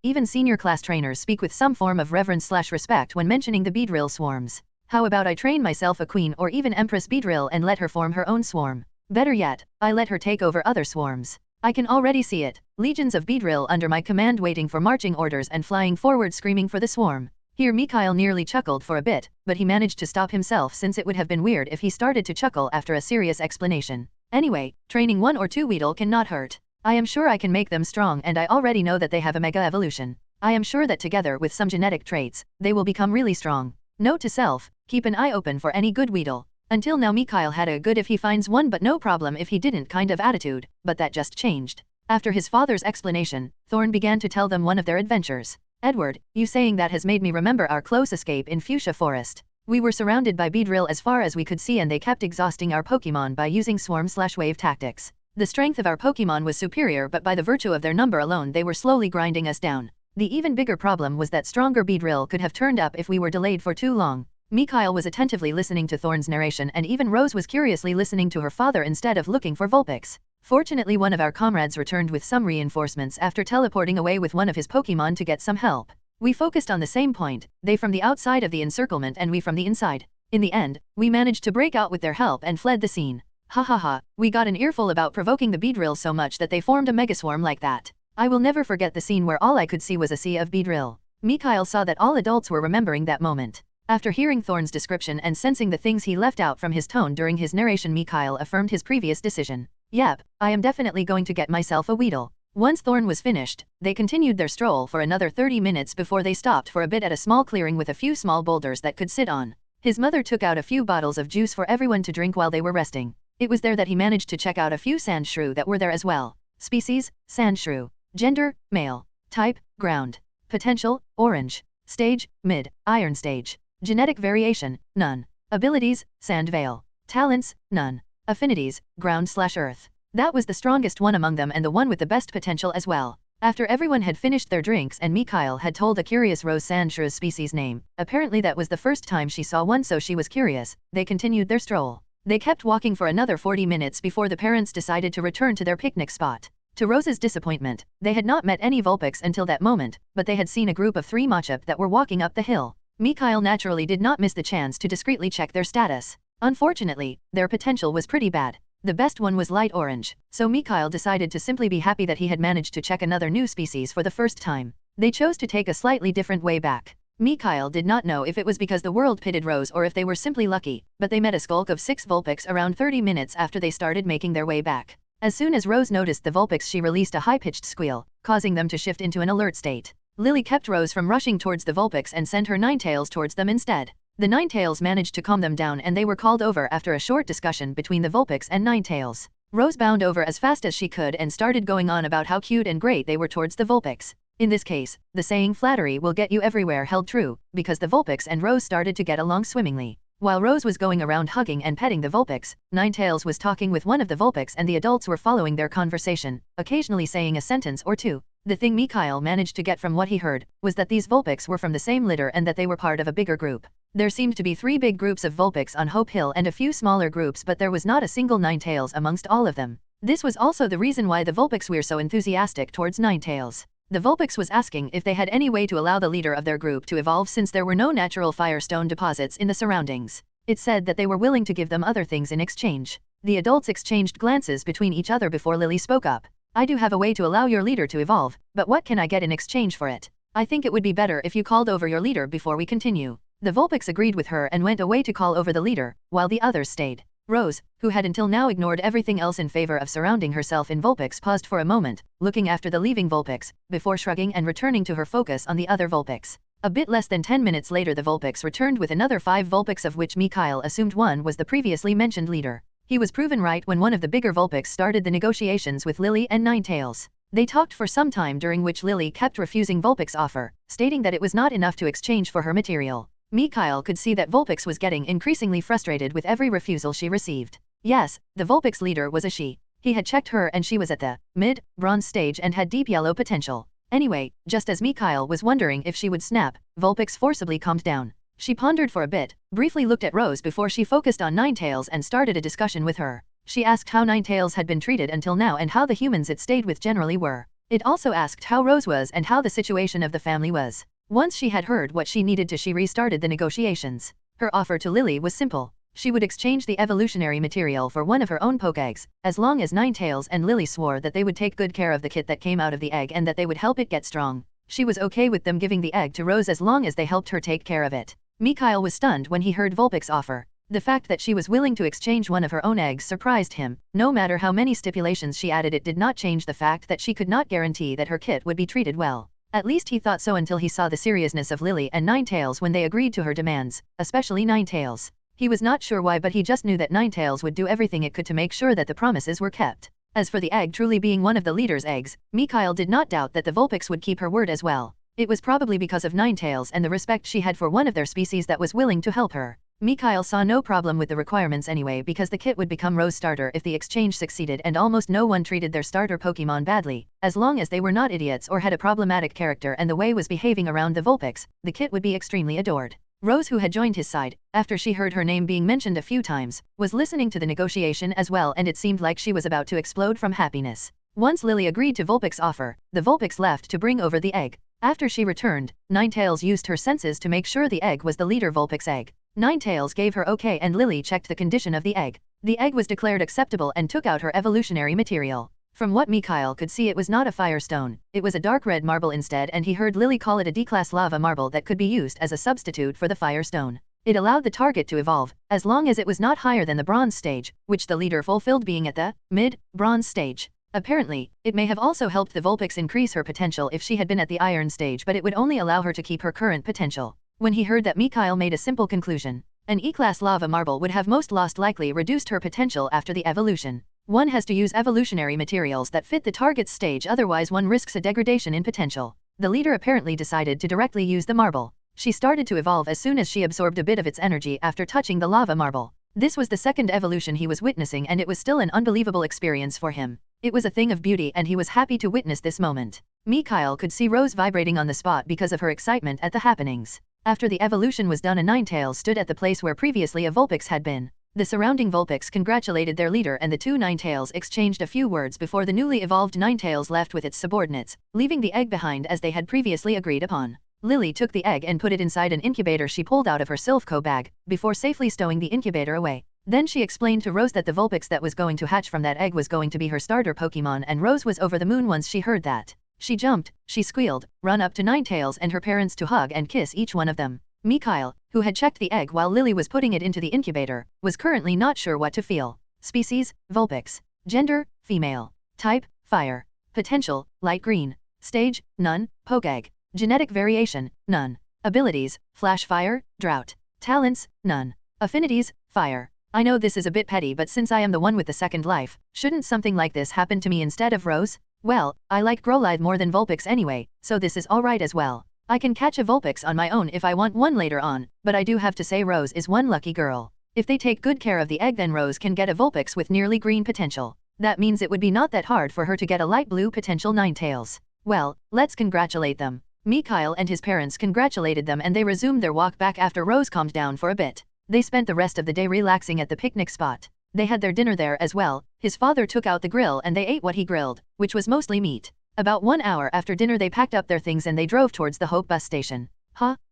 Even senior class trainers speak with some form of reverence/respect when mentioning the beedrill swarms. How about I train myself a queen or even Empress beedrill and let her form her own swarm? Better yet, I let her take over other swarms. I can already see it. Legions of beedrill under my command waiting for marching orders and flying forward screaming for the swarm. Here Mikhail nearly chuckled for a bit, but he managed to stop himself since it would have been weird if he started to chuckle after a serious explanation. Anyway, training 1 or 2 Weedle cannot hurt. I am sure I can make them strong, and I already know that they have a mega evolution. I am sure that together with some genetic traits, they will become really strong. Note to self, keep an eye open for any good Weedle. Until now Mikhail had a good if he finds one but no problem if he didn't kind of attitude, but that just changed. After his father's explanation, Thorn began to tell them one of their adventures. Edward, you saying that has made me remember our close escape in Fuchsia Forest. We were surrounded by beedrill as far as we could see and they kept exhausting our Pokémon by using swarm/wave tactics. The strength of our Pokémon was superior, but by the virtue of their number alone they were slowly grinding us down. The even bigger problem was that stronger beedrill could have turned up if we were delayed for too long. Mikhail was attentively listening to Thorn's narration and even Rose was curiously listening to her father instead of looking for Vulpix. Fortunately one of our comrades returned with some reinforcements after teleporting away with one of his Pokémon to get some help. We focused on the same point, they from the outside of the encirclement and we from the inside. In the end, we managed to break out with their help and fled the scene. Ha ha ha, we got an earful about provoking the beedrill so much that they formed a megaswarm like that. I will never forget the scene where all I could see was a sea of beedrill. Mikhail saw that all adults were remembering that moment. After hearing Thorn's description and sensing the things he left out from his tone during his narration, Mikhail affirmed his previous decision. Yep, I am definitely going to get myself a Weedle. Once Thorn was finished, they continued their stroll for another 30 minutes before they stopped for a bit at a small clearing with a few small boulders that could sit on. His mother took out a few bottles of juice for everyone to drink while they were resting. It was there that he managed to check out a few sand shrew that were there as well. Species, sand shrew. Gender, male. Type, ground. Potential, orange. Stage, mid, iron stage. Genetic variation, none. Abilities, sand veil. Talents, none. Affinities, ground/earth. That was the strongest one among them and the one with the best potential as well. After everyone had finished their drinks and Mikhail had told the curious Rose sand shrew's species name, apparently that was the first time she saw one, so she was curious, they continued their stroll. They kept walking for another 40 minutes before the parents decided to return to their picnic spot. To Rose's disappointment, they had not met any Vulpix until that moment, but they had seen a group of 3 Machop that were walking up the hill. Mikhail naturally did not miss the chance to discreetly check their status. Unfortunately, their potential was pretty bad. The best one was light orange, so Mikhail decided to simply be happy that he had managed to check another new species for the first time. They chose to take a slightly different way back. Mikhail did not know if it was because the world pitted Rose or if they were simply lucky, but they met a skulk of 6 Vulpix around 30 minutes after they started making their way back. As soon as Rose noticed the Vulpix, she released a high-pitched squeal, causing them to shift into an alert state. Lily kept Rose from rushing towards the Vulpix and sent her Ninetales towards them instead. The Ninetales managed to calm them down and they were called over after a short discussion between the Vulpix and Ninetales. Rose bounded over as fast as she could and started going on about how cute and great they were towards the Vulpix. In this case, the saying flattery will get you everywhere held true, because the Vulpix and Rose started to get along swimmingly. While Rose was going around hugging and petting the Vulpix, Ninetales was talking with one of the Vulpix and the adults were following their conversation, occasionally saying a sentence or two. The thing Mikhail managed to get from what he heard was that these Vulpix were from the same litter and that they were part of a bigger group. There seemed to be 3 big groups of Vulpix on Hope Hill and a few smaller groups, but there was not a single Ninetales amongst all of them. This was also the reason why the Vulpix were so enthusiastic towards Ninetales. The Vulpix was asking if they had any way to allow the leader of their group to evolve since there were no natural firestone deposits in the surroundings. It said that they were willing to give them other things in exchange. The adults exchanged glances between each other before Lily spoke up. I do have a way to allow your leader to evolve, but what can I get in exchange for it? I think it would be better if you called over your leader before we continue. The Vulpix agreed with her and went away to call over the leader, while the others stayed. Rose, who had until now ignored everything else in favor of surrounding herself in Vulpix, paused for a moment, looking after the leaving Vulpix, before shrugging and returning to her focus on the other Vulpix. A bit less than 10 minutes later the Vulpix returned with another 5 Vulpix, of which Mikhail assumed one was the previously mentioned leader. He was proven right when one of the bigger Vulpix started the negotiations with Lily and Ninetales. They talked for some time, during which Lily kept refusing Vulpix's offer, stating that it was not enough to exchange for her material. Mikhail could see that Vulpix was getting increasingly frustrated with every refusal she received. Yes, the Vulpix leader was a she. He had checked her and she was at the mid-bronze stage and had deep yellow potential. Anyway, just as Mikhail was wondering if she would snap, Vulpix forcibly calmed down. She pondered for a bit, briefly looked at Rose before she focused on Ninetales and started a discussion with her. She asked how Ninetales had been treated until now and how the humans it stayed with generally were. It also asked how Rose was and how the situation of the family was. Once she had heard what she needed to, she restarted the negotiations. Her offer to Lily was simple. She would exchange the evolutionary material for one of her own Pokeeggs, as long as Ninetales and Lily swore that they would take good care of the kit that came out of the egg and that they would help it get strong. She was okay with them giving the egg to Rose as long as they helped her take care of it. Mikhail was stunned when he heard Vulpix's offer. The fact that she was willing to exchange one of her own eggs surprised him. No matter how many stipulations she added, it did not change the fact that she could not guarantee that her kit would be treated well. At least he thought so until he saw the seriousness of Lily and Ninetales when they agreed to her demands, especially Ninetales. He was not sure why, but he just knew that Ninetales would do everything it could to make sure that the promises were kept. As for the egg truly being one of the leader's eggs, Mikhail did not doubt that the Vulpix would keep her word as well. It was probably because of Ninetales and the respect she had for one of their species that was willing to help her. Mikhail saw no problem with the requirements anyway, because the kit would become Rose's starter if the exchange succeeded, and almost no one treated their starter Pokémon badly. As long as they were not idiots or had a problematic character and the way was behaving around the Vulpix, the kit would be extremely adored. Rose, who had joined his side, after she heard her name being mentioned a few times, was listening to the negotiation as well, and it seemed like she was about to explode from happiness. Once Lily agreed to Vulpix's offer, the Vulpix left to bring over the egg. After she returned, Ninetales used her senses to make sure the egg was the leader Vulpix egg. Ninetales gave her okay and Lily checked the condition of the egg. The egg was declared acceptable and took out her evolutionary material. From what Mikhail could see, it was not a firestone, it was a dark red marble instead, and he heard Lily call it a D-class lava marble that could be used as a substitute for the firestone. It allowed the target to evolve, as long as it was not higher than the bronze stage, which the leader fulfilled, being at the mid-bronze stage. Apparently, it may have also helped the Vulpix increase her potential if she had been at the iron stage, but it would only allow her to keep her current potential. When he heard that, Mikhail made a simple conclusion. An E-class lava marble would have most likely reduced her potential after the evolution. One has to use evolutionary materials that fit the target's stage, otherwise one risks a degradation in potential. The leader apparently decided to directly use the marble. She started to evolve as soon as she absorbed a bit of its energy after touching the lava marble. This was the second evolution he was witnessing, and it was still an unbelievable experience for him. It was a thing of beauty, and he was happy to witness this moment. Mikhail could see Rose vibrating on the spot because of her excitement at the happenings. After the evolution was done, a Ninetales stood at the place where previously a Vulpix had been. The surrounding Vulpix congratulated their leader, and the two Ninetales exchanged a few words before the newly evolved Ninetales left with its subordinates, leaving the egg behind as they had previously agreed upon. Lily took the egg and put it inside an incubator she pulled out of her Silphco bag, before safely stowing the incubator away. Then she explained to Rose that the Vulpix that was going to hatch from that egg was going to be her starter Pokémon, and Rose was over the moon once she heard that. She jumped, she squealed, run up to Ninetales and her parents to hug and kiss each one of them. Mikhail, who had checked the egg while Lily was putting it into the incubator, was currently not sure what to feel. Species, Vulpix. Gender, female. Type, fire. Potential, light green. Stage, none. Pokegg. Genetic variation, none. Abilities, flash fire, drought. Talents, none. Affinities, fire. I know this is a bit petty, but since I am the one with the second life, shouldn't something like this happen to me instead of Rose? Well, I like Growlithe more than Vulpix anyway, so this is alright as well. I can catch a Vulpix on my own if I want one later on, but I do have to say Rose is one lucky girl. If they take good care of the egg, then Rose can get a Vulpix with nearly green potential. That means it would be not that hard for her to get a light blue potential Ninetales. Well, let's congratulate them. Mikhail and his parents congratulated them, and they resumed their walk back after Rose calmed down for a bit. They spent the rest of the day relaxing at the picnic spot. They had their dinner there as well. His father took out the grill and they ate what he grilled, which was mostly meat. About 1 hour after dinner, they packed up their things and they drove towards the Hope bus station.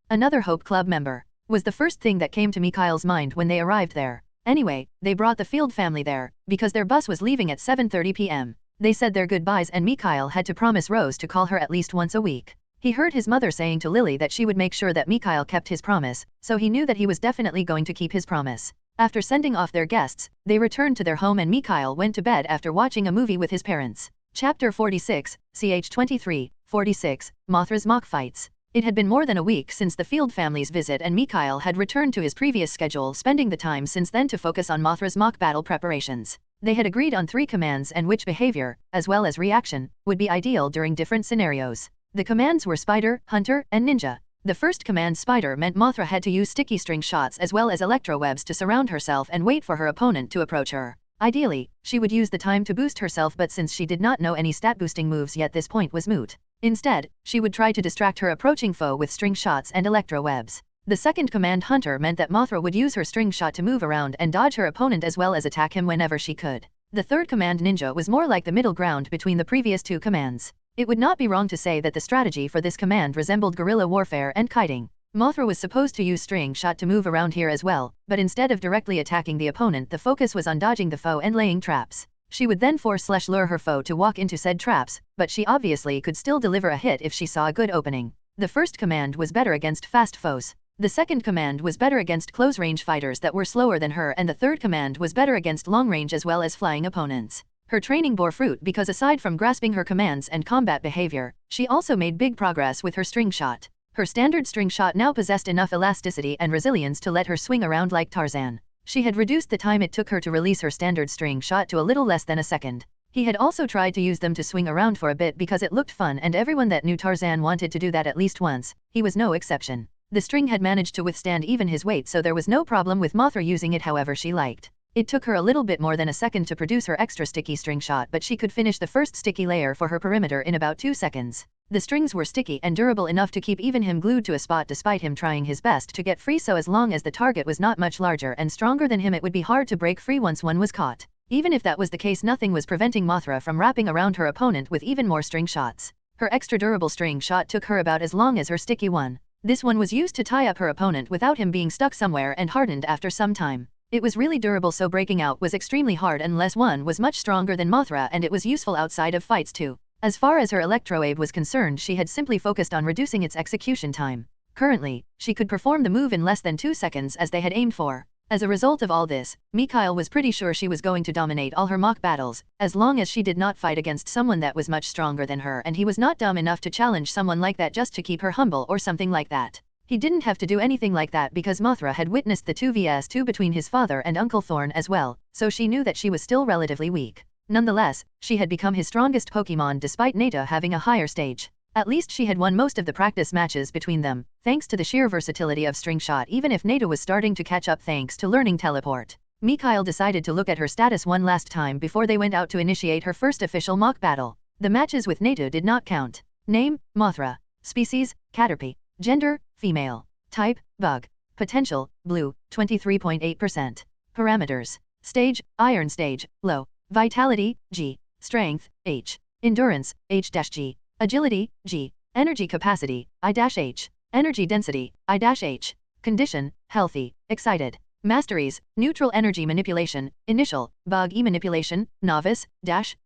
Another Hope Club member, was the first thing that came to Mikhail's mind when they arrived there. Anyway, they brought the Field family there, because their bus was leaving at 7:30 p.m. They said their goodbyes, and Mikhail had to promise Rose to call her at least once a week. He heard his mother saying to Lily that she would make sure that Mikhail kept his promise, so he knew that he was definitely going to keep his promise. After sending off their guests, they returned to their home and Mikhail went to bed after watching a movie with his parents. Chapter 46, ch 23, 46, Mothra's Mock Fights. It had been more than a week since the Field family's visit, and Mikhail had returned to his previous schedule, spending the time since then to focus on Mothra's mock battle preparations. They had agreed on 3 commands and which behavior, as well as reaction, would be ideal during different scenarios. The commands were Spider, Hunter, and Ninja. The first command, Spider, meant Mothra had to use sticky string shots as well as electrowebs to surround herself and wait for her opponent to approach her. Ideally, she would use the time to boost herself, but since she did not know any stat boosting moves yet, this point was moot. Instead, she would try to distract her approaching foe with string shots and electrowebs. The second command, Hunter, meant that Mothra would use her string shot to move around and dodge her opponent as well as attack him whenever she could. The third command, Ninja, was more like the middle ground between the previous 2 commands. It would not be wrong to say that the strategy for this command resembled guerrilla warfare and kiting. Mothra was supposed to use string shot to move around here as well, but instead of directly attacking the opponent, the focus was on dodging the foe and laying traps. She would then force/lure her foe to walk into said traps, but she obviously could still deliver a hit if she saw a good opening. The first command was better against fast foes. The second command was better against close-range fighters that were slower than her, and the third command was better against long-range as well as flying opponents. Her training bore fruit because aside from grasping her commands and combat behavior, she also made big progress with her string shot. Her standard string shot now possessed enough elasticity and resilience to let her swing around like Tarzan. She had reduced the time it took her to release her standard string shot to a little less than a second. He had also tried to use them to swing around for a bit because it looked fun, and everyone that knew Tarzan wanted to do that at least once. He was no exception. The string had managed to withstand even his weight, so there was no problem with Mothra using it however she liked. It took her a little bit more than a second to produce her extra sticky string shot, but she could finish the first sticky layer for her perimeter in about 2 seconds. The strings were sticky and durable enough to keep even him glued to a spot despite him trying his best to get free, so as long as the target was not much larger and stronger than him, it would be hard to break free once one was caught. Even if that was the case, nothing was preventing Mothra from wrapping around her opponent with even more string shots. Her extra durable string shot took her about as long as her sticky one. This one was used to tie up her opponent without him being stuck somewhere and hardened after some time. It was really durable, so breaking out was extremely hard unless one was much stronger than Mothra, and it was useful outside of fights too. As far as her electrowave was concerned, she had simply focused on reducing its execution time. Currently, she could perform the move in less than 2 seconds as they had aimed for. As a result of all this, Mikhail was pretty sure she was going to dominate all her mock battles, as long as she did not fight against someone that was much stronger than her, and he was not dumb enough to challenge someone like that just to keep her humble or something like that. He didn't have to do anything like that because Mothra had witnessed the 2vs2 between his father and Uncle Thorn as well, so she knew that she was still relatively weak. Nonetheless, she had become his strongest Pokémon despite Nata having a higher stage. At least she had won most of the practice matches between them, thanks to the sheer versatility of String Shot, even if Nata was starting to catch up thanks to learning Teleport. Mikhail decided to look at her status one last time before they went out to initiate her first official mock battle. The matches with Nata did not count. Name, Mothra. Species, Caterpie. Gender, female. Type, bug. Potential, blue, 23.8%. Parameters. Stage, Iron Stage, low. Vitality, G. Strength, H. Endurance, H-G. Agility, G. Energy capacity, I-H. Energy density, I-H. Condition, healthy, excited. Masteries, neutral energy manipulation, initial, bug E manipulation, novice,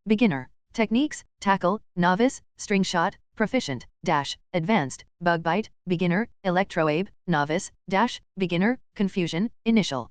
beginner. Techniques, tackle, novice, string shot, proficient, advanced, bug bite, beginner, electrowave, novice, beginner, confusion, initial.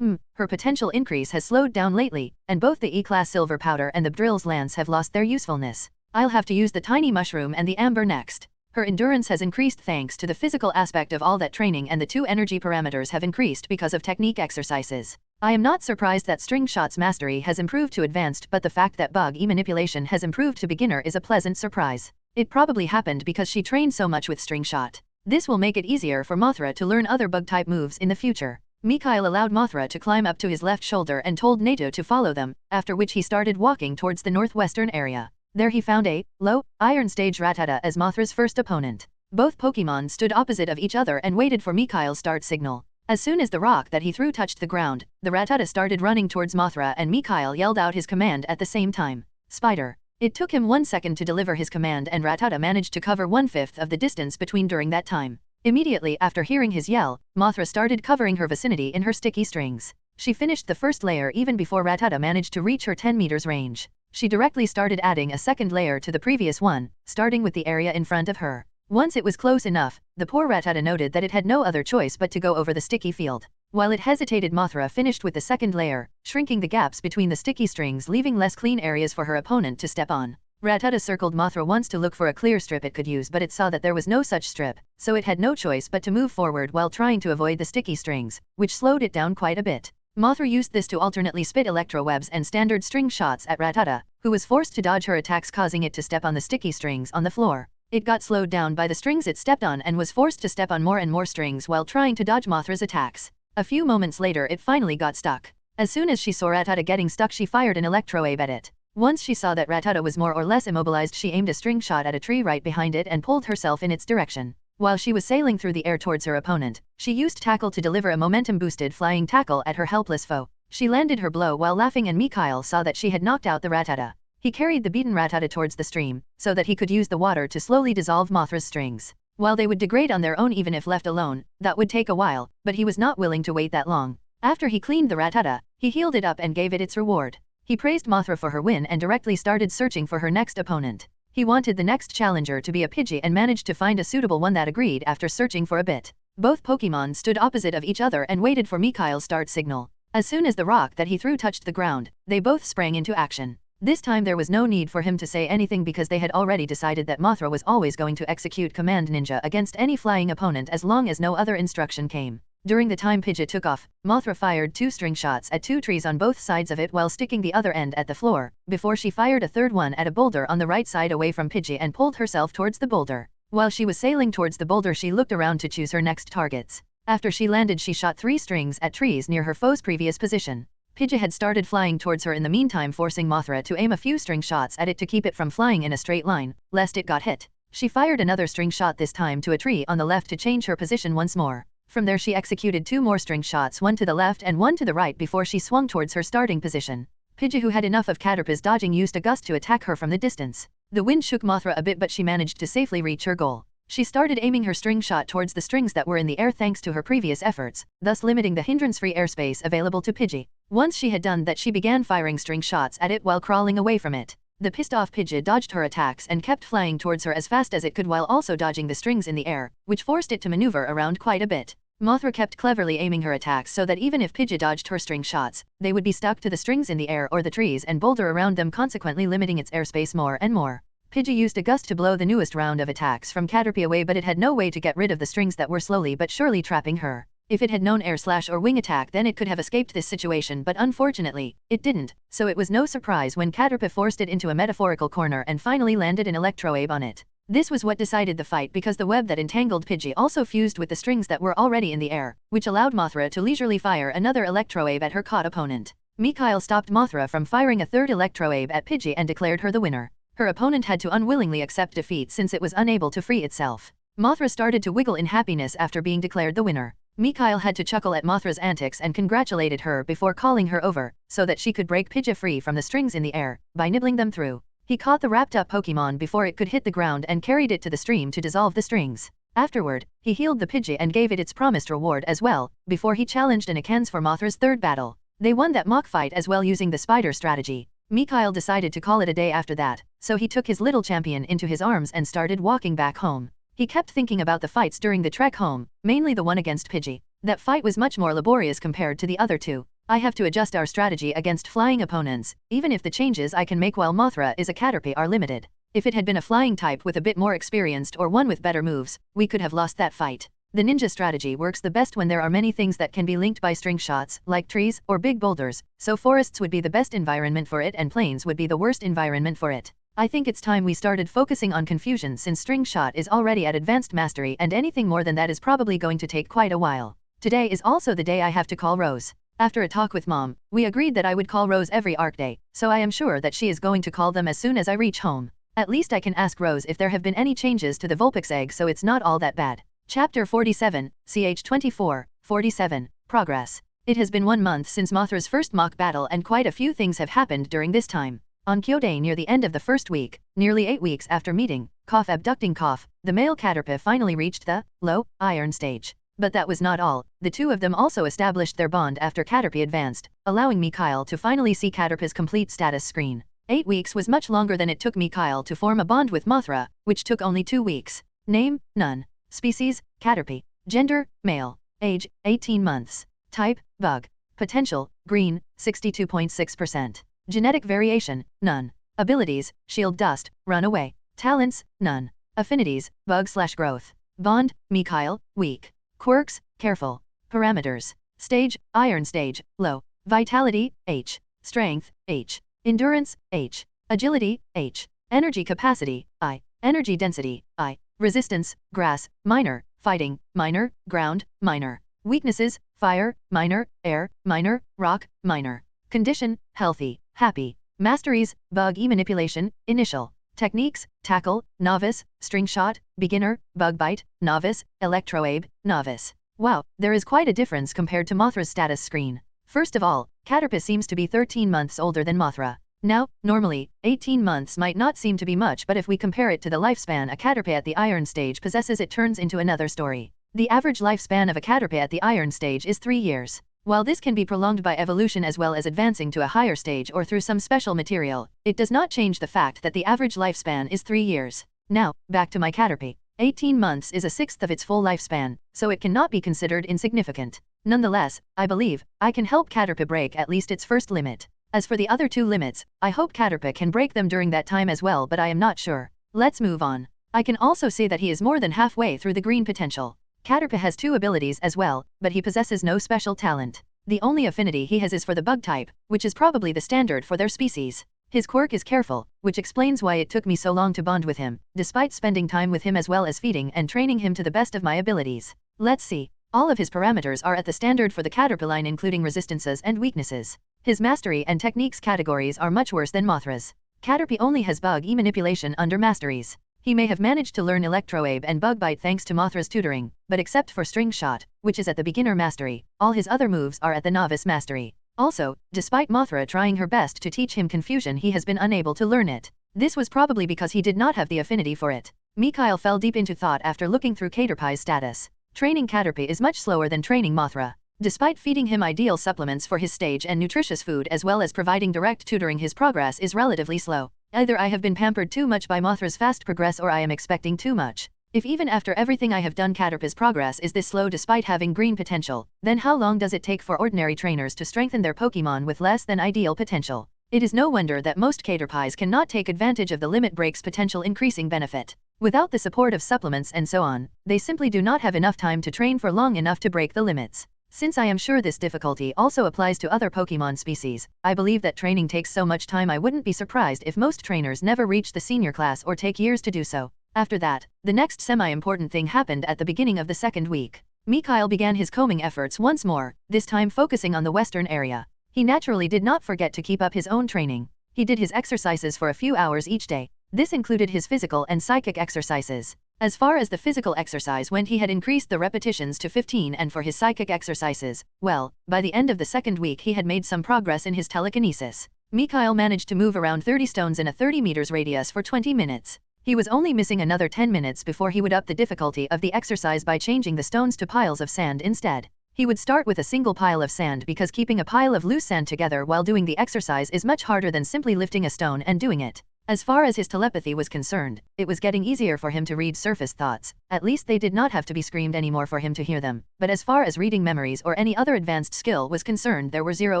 Her potential increase has slowed down lately, and both the E-class silver powder and the drill's lance have lost their usefulness. I'll have to use the tiny mushroom and the amber next. Her endurance has increased thanks to the physical aspect of all that training, and the 2 energy parameters have increased because of technique exercises. I am not surprised that String Shot's mastery has improved to advanced, but the fact that bug E manipulation has improved to beginner is a pleasant surprise. It probably happened because she trained so much with String Shot. This will make it easier for Mothra to learn other bug-type moves in the future. Mikhail allowed Mothra to climb up to his left shoulder and told Nata to follow them, after which he started walking towards the northwestern area. There he found a low, Iron Stage Rattata as Mothra's first opponent. Both Pokémon stood opposite of each other and waited for Mikhail's start signal. As soon as the rock that he threw touched the ground, the Rattata started running towards Mothra, and Mikhail yelled out his command at the same time. Spider. It took him 1 second to deliver his command, and Rattata managed to cover 1/5 of the distance between during that time. Immediately after hearing his yell, Mothra started covering her vicinity in her sticky strings. She finished the first layer even before Rattata managed to reach her 10 meters range. She directly started adding a second layer to the previous one, starting with the area in front of her. Once it was close enough, the poor Rattata noted that it had no other choice but to go over the sticky field. While it hesitated, Mothra finished with the second layer, shrinking the gaps between the sticky strings, leaving less clean areas for her opponent to step on. Rattata circled Mothra once to look for a clear strip it could use, but it saw that there was no such strip, so it had no choice but to move forward while trying to avoid the sticky strings, which slowed it down quite a bit. Mothra used this to alternately spit electro-webs and standard string shots at Rattata, who was forced to dodge her attacks, causing it to step on the sticky strings on the floor. It got slowed down by the strings it stepped on and was forced to step on more and more strings while trying to dodge Mothra's attacks. A few moments later it finally got stuck. As soon as she saw Rattata getting stuck, she fired an electro-wave at it. Once she saw that Rattata was more or less immobilized, she aimed a string shot at a tree right behind it and pulled herself in its direction. While she was sailing through the air towards her opponent, she used tackle to deliver a momentum-boosted flying tackle at her helpless foe. She landed her blow while laughing, and Mikhail saw that she had knocked out the Rattata. He carried the beaten Rattata towards the stream, so that he could use the water to slowly dissolve Mothra's strings. While they would degrade on their own even if left alone, that would take a while, but he was not willing to wait that long. After he cleaned the Rattata, he healed it up and gave it its reward. He praised Mothra for her win and directly started searching for her next opponent. He wanted the next challenger to be a Pidgey and managed to find a suitable one that agreed after searching for a bit. Both Pokémon stood opposite of each other and waited for Mikhail's start signal. As soon as the rock that he threw touched the ground, they both sprang into action. This time there was no need for him to say anything because they had already decided that Mothra was always going to execute Command Ninja against any flying opponent as long as no other instruction came. During the time Pidgey took off, Mothra fired 2 string shots at 2 trees on both sides of it while sticking the other end at the floor, before she fired a third one at a boulder on the right side away from Pidgey and pulled herself towards the boulder. While she was sailing towards the boulder, she looked around to choose her next targets. After she landed, she shot 3 strings at trees near her foe's previous position. Pidgey had started flying towards her in the meantime, forcing Mothra to aim a few string shots at it to keep it from flying in a straight line, lest it got hit. She fired another string shot, this time to a tree on the left, to change her position once more. From there she executed 2 more string shots, one to the left and one to the right, before she swung towards her starting position. Pidgey, who had enough of Caterpie's dodging, used a gust to attack her from the distance. The wind shook Mothra a bit, but she managed to safely reach her goal. She started aiming her string shot towards the strings that were in the air thanks to her previous efforts, thus limiting the hindrance-free airspace available to Pidgey. Once she had done that, she began firing string shots at it while crawling away from it. The pissed-off Pidgey dodged her attacks and kept flying towards her as fast as it could while also dodging the strings in the air, which forced it to maneuver around quite a bit. Mothra kept cleverly aiming her attacks so that even if Pidgey dodged her string shots, they would be stuck to the strings in the air or the trees and boulder around them, consequently limiting its airspace more and more. Pidgey used a gust to blow the newest round of attacks from Caterpie away, but it had no way to get rid of the strings that were slowly but surely trapping her. If it had known air slash or wing attack, then it could have escaped this situation, but unfortunately, it didn't, so it was no surprise when Caterpie forced it into a metaphorical corner and finally landed an electrowave on it. This was what decided the fight because the web that entangled Pidgey also fused with the strings that were already in the air, which allowed Mothra to leisurely fire another electrowave at her caught opponent. Mikhail stopped Mothra from firing a third electrowave at Pidgey and declared her the winner. Her opponent had to unwillingly accept defeat since it was unable to free itself. Mothra started to wiggle in happiness after being declared the winner. Mikhail had to chuckle at Mothra's antics and congratulated her before calling her over, so that she could break Pidgey free from the strings in the air, by nibbling them through. He caught the wrapped-up Pokémon before it could hit the ground and carried it to the stream to dissolve the strings. Afterward, he healed the Pidgey and gave it its promised reward as well, before he challenged Anakans for Mothra's third battle. They won that mock fight as well using the spider strategy. Mikhail decided to call it a day after that, so he took his little champion into his arms and started walking back home. He kept thinking about the fights during the trek home, mainly the one against Pidgey. That fight was much more laborious compared to the other two. I have to adjust our strategy against flying opponents, even if the changes I can make while Mothra is a Caterpie are limited. If it had been a flying type with a bit more experienced or one with better moves, we could have lost that fight. The ninja strategy works the best when there are many things that can be linked by string shots, like trees or big boulders, so forests would be the best environment for it and plains would be the worst environment for it. I think it's time we started focusing on confusion since string shot is already at advanced mastery and anything more than that is probably going to take quite a while. Today is also the day I have to call Rose. After a talk with Mom, we agreed that I would call Rose every arc day, so I am sure that she is going to call them as soon as I reach home. At least I can ask Rose if there have been any changes to the Vulpix egg, so it's not all that bad. Chapter 47, ch 24, 47, Progress. It has been 1 month since Mothra's first mock battle and quite a few things have happened during this time. On Kyo-Day near the end of the first week, nearly 8 weeks after meeting, Cough abducting Cough, the male Caterpie finally reached the low iron stage. But that was not all. The two of them also established their bond after Caterpie advanced, allowing Mikhail to finally see Caterpie's complete status screen. 8 weeks was much longer than it took Mikhail to form a bond with Mothra, which took only 2 weeks. Name, none. Species, Caterpie. Gender, male. Age, 18 months. Type, bug. Potential, green, 62.6%. Genetic variation, none. Abilities, shield dust, run away. Talents, none. Affinities, bug/growth. Bond, Mikhail, weak. Quirks, careful. Parameters. Stage, iron stage, low. Vitality, H. Strength, H. Endurance, H. Agility, H. Energy capacity, I. Energy density, I. Resistance, grass, minor. Fighting, minor. Ground, minor. Weaknesses, fire, minor. Air, minor. Rock, minor. Condition, healthy, happy. Masteries, bug manipulation, initial. Techniques, tackle, novice, string shot, beginner, bug bite, novice, electroabe, novice. Wow, there is quite a difference compared to Mothra's status screen. First of all, Caterpie seems to be 13 months older than Mothra. Now, normally, 18 months might not seem to be much, but if we compare it to the lifespan a Caterpie at the iron stage possesses, it turns into another story. The average lifespan of a Caterpie at the iron stage is 3 years. While this can be prolonged by evolution as well as advancing to a higher stage or through some special material, it does not change the fact that the average lifespan is 3 years. Now, back to my Caterpie. 18 months is a sixth of its full lifespan, so it cannot be considered insignificant. Nonetheless, I believe, I can help Caterpie break at least its first limit. As for the other 2 limits, I hope Caterpie can break them during that time as well, but I am not sure. Let's move on. I can also say that he is more than halfway through the green potential. Caterpie has 2 abilities as well, but he possesses no special talent. The only affinity he has is for the bug type, which is probably the standard for their species. His quirk is careful, which explains why it took me so long to bond with him, despite spending time with him as well as feeding and training him to the best of my abilities. Let's see. All of his parameters are at the standard for the Caterpie line, including resistances and weaknesses. His mastery and techniques categories are much worse than Mothra's. Caterpie only has bug manipulation under masteries. He may have managed to learn electroabe and bug bite thanks to Mothra's tutoring, but except for string shot, which is at the beginner mastery, all his other moves are at the novice mastery. Also, despite Mothra trying her best to teach him confusion, he has been unable to learn it. This was probably because he did not have the affinity for it. Mikhail fell deep into thought after looking through Caterpie's status. Training Caterpie is much slower than training Mothra. Despite feeding him ideal supplements for his stage and nutritious food as well as providing direct tutoring, his progress is relatively slow. Either I have been pampered too much by Mothra's fast progress or I am expecting too much. If even after everything I have done Caterpie's progress is this slow despite having green potential, then how long does it take for ordinary trainers to strengthen their Pokémon with less than ideal potential? It is no wonder that most Caterpies cannot take advantage of the limit break's potential increasing benefit. Without the support of supplements and so on, they simply do not have enough time to train for long enough to break the limits. Since I am sure this difficulty also applies to other Pokémon species, I believe that training takes so much time I wouldn't be surprised if most trainers never reach the senior class or take years to do so. After that, the next semi-important thing happened at the beginning of the second week. Mikhail began his combing efforts once more, this time focusing on the western area. He naturally did not forget to keep up his own training. He did his exercises for a few hours each day. This included his physical and psychic exercises. As far as the physical exercise went, he had increased the repetitions to 15, and for his psychic exercises, well, by the end of the second week he had made some progress in his telekinesis. Mikhail managed to move around 30 stones in a 30 meters radius for 20 minutes. He was only missing another 10 minutes before he would up the difficulty of the exercise by changing the stones to piles of sand instead. He would start with a single pile of sand because keeping a pile of loose sand together while doing the exercise is much harder than simply lifting a stone and doing it. As far as his telepathy was concerned, it was getting easier for him to read surface thoughts. At least they did not have to be screamed anymore for him to hear them. But as far as reading memories or any other advanced skill was concerned, there were zero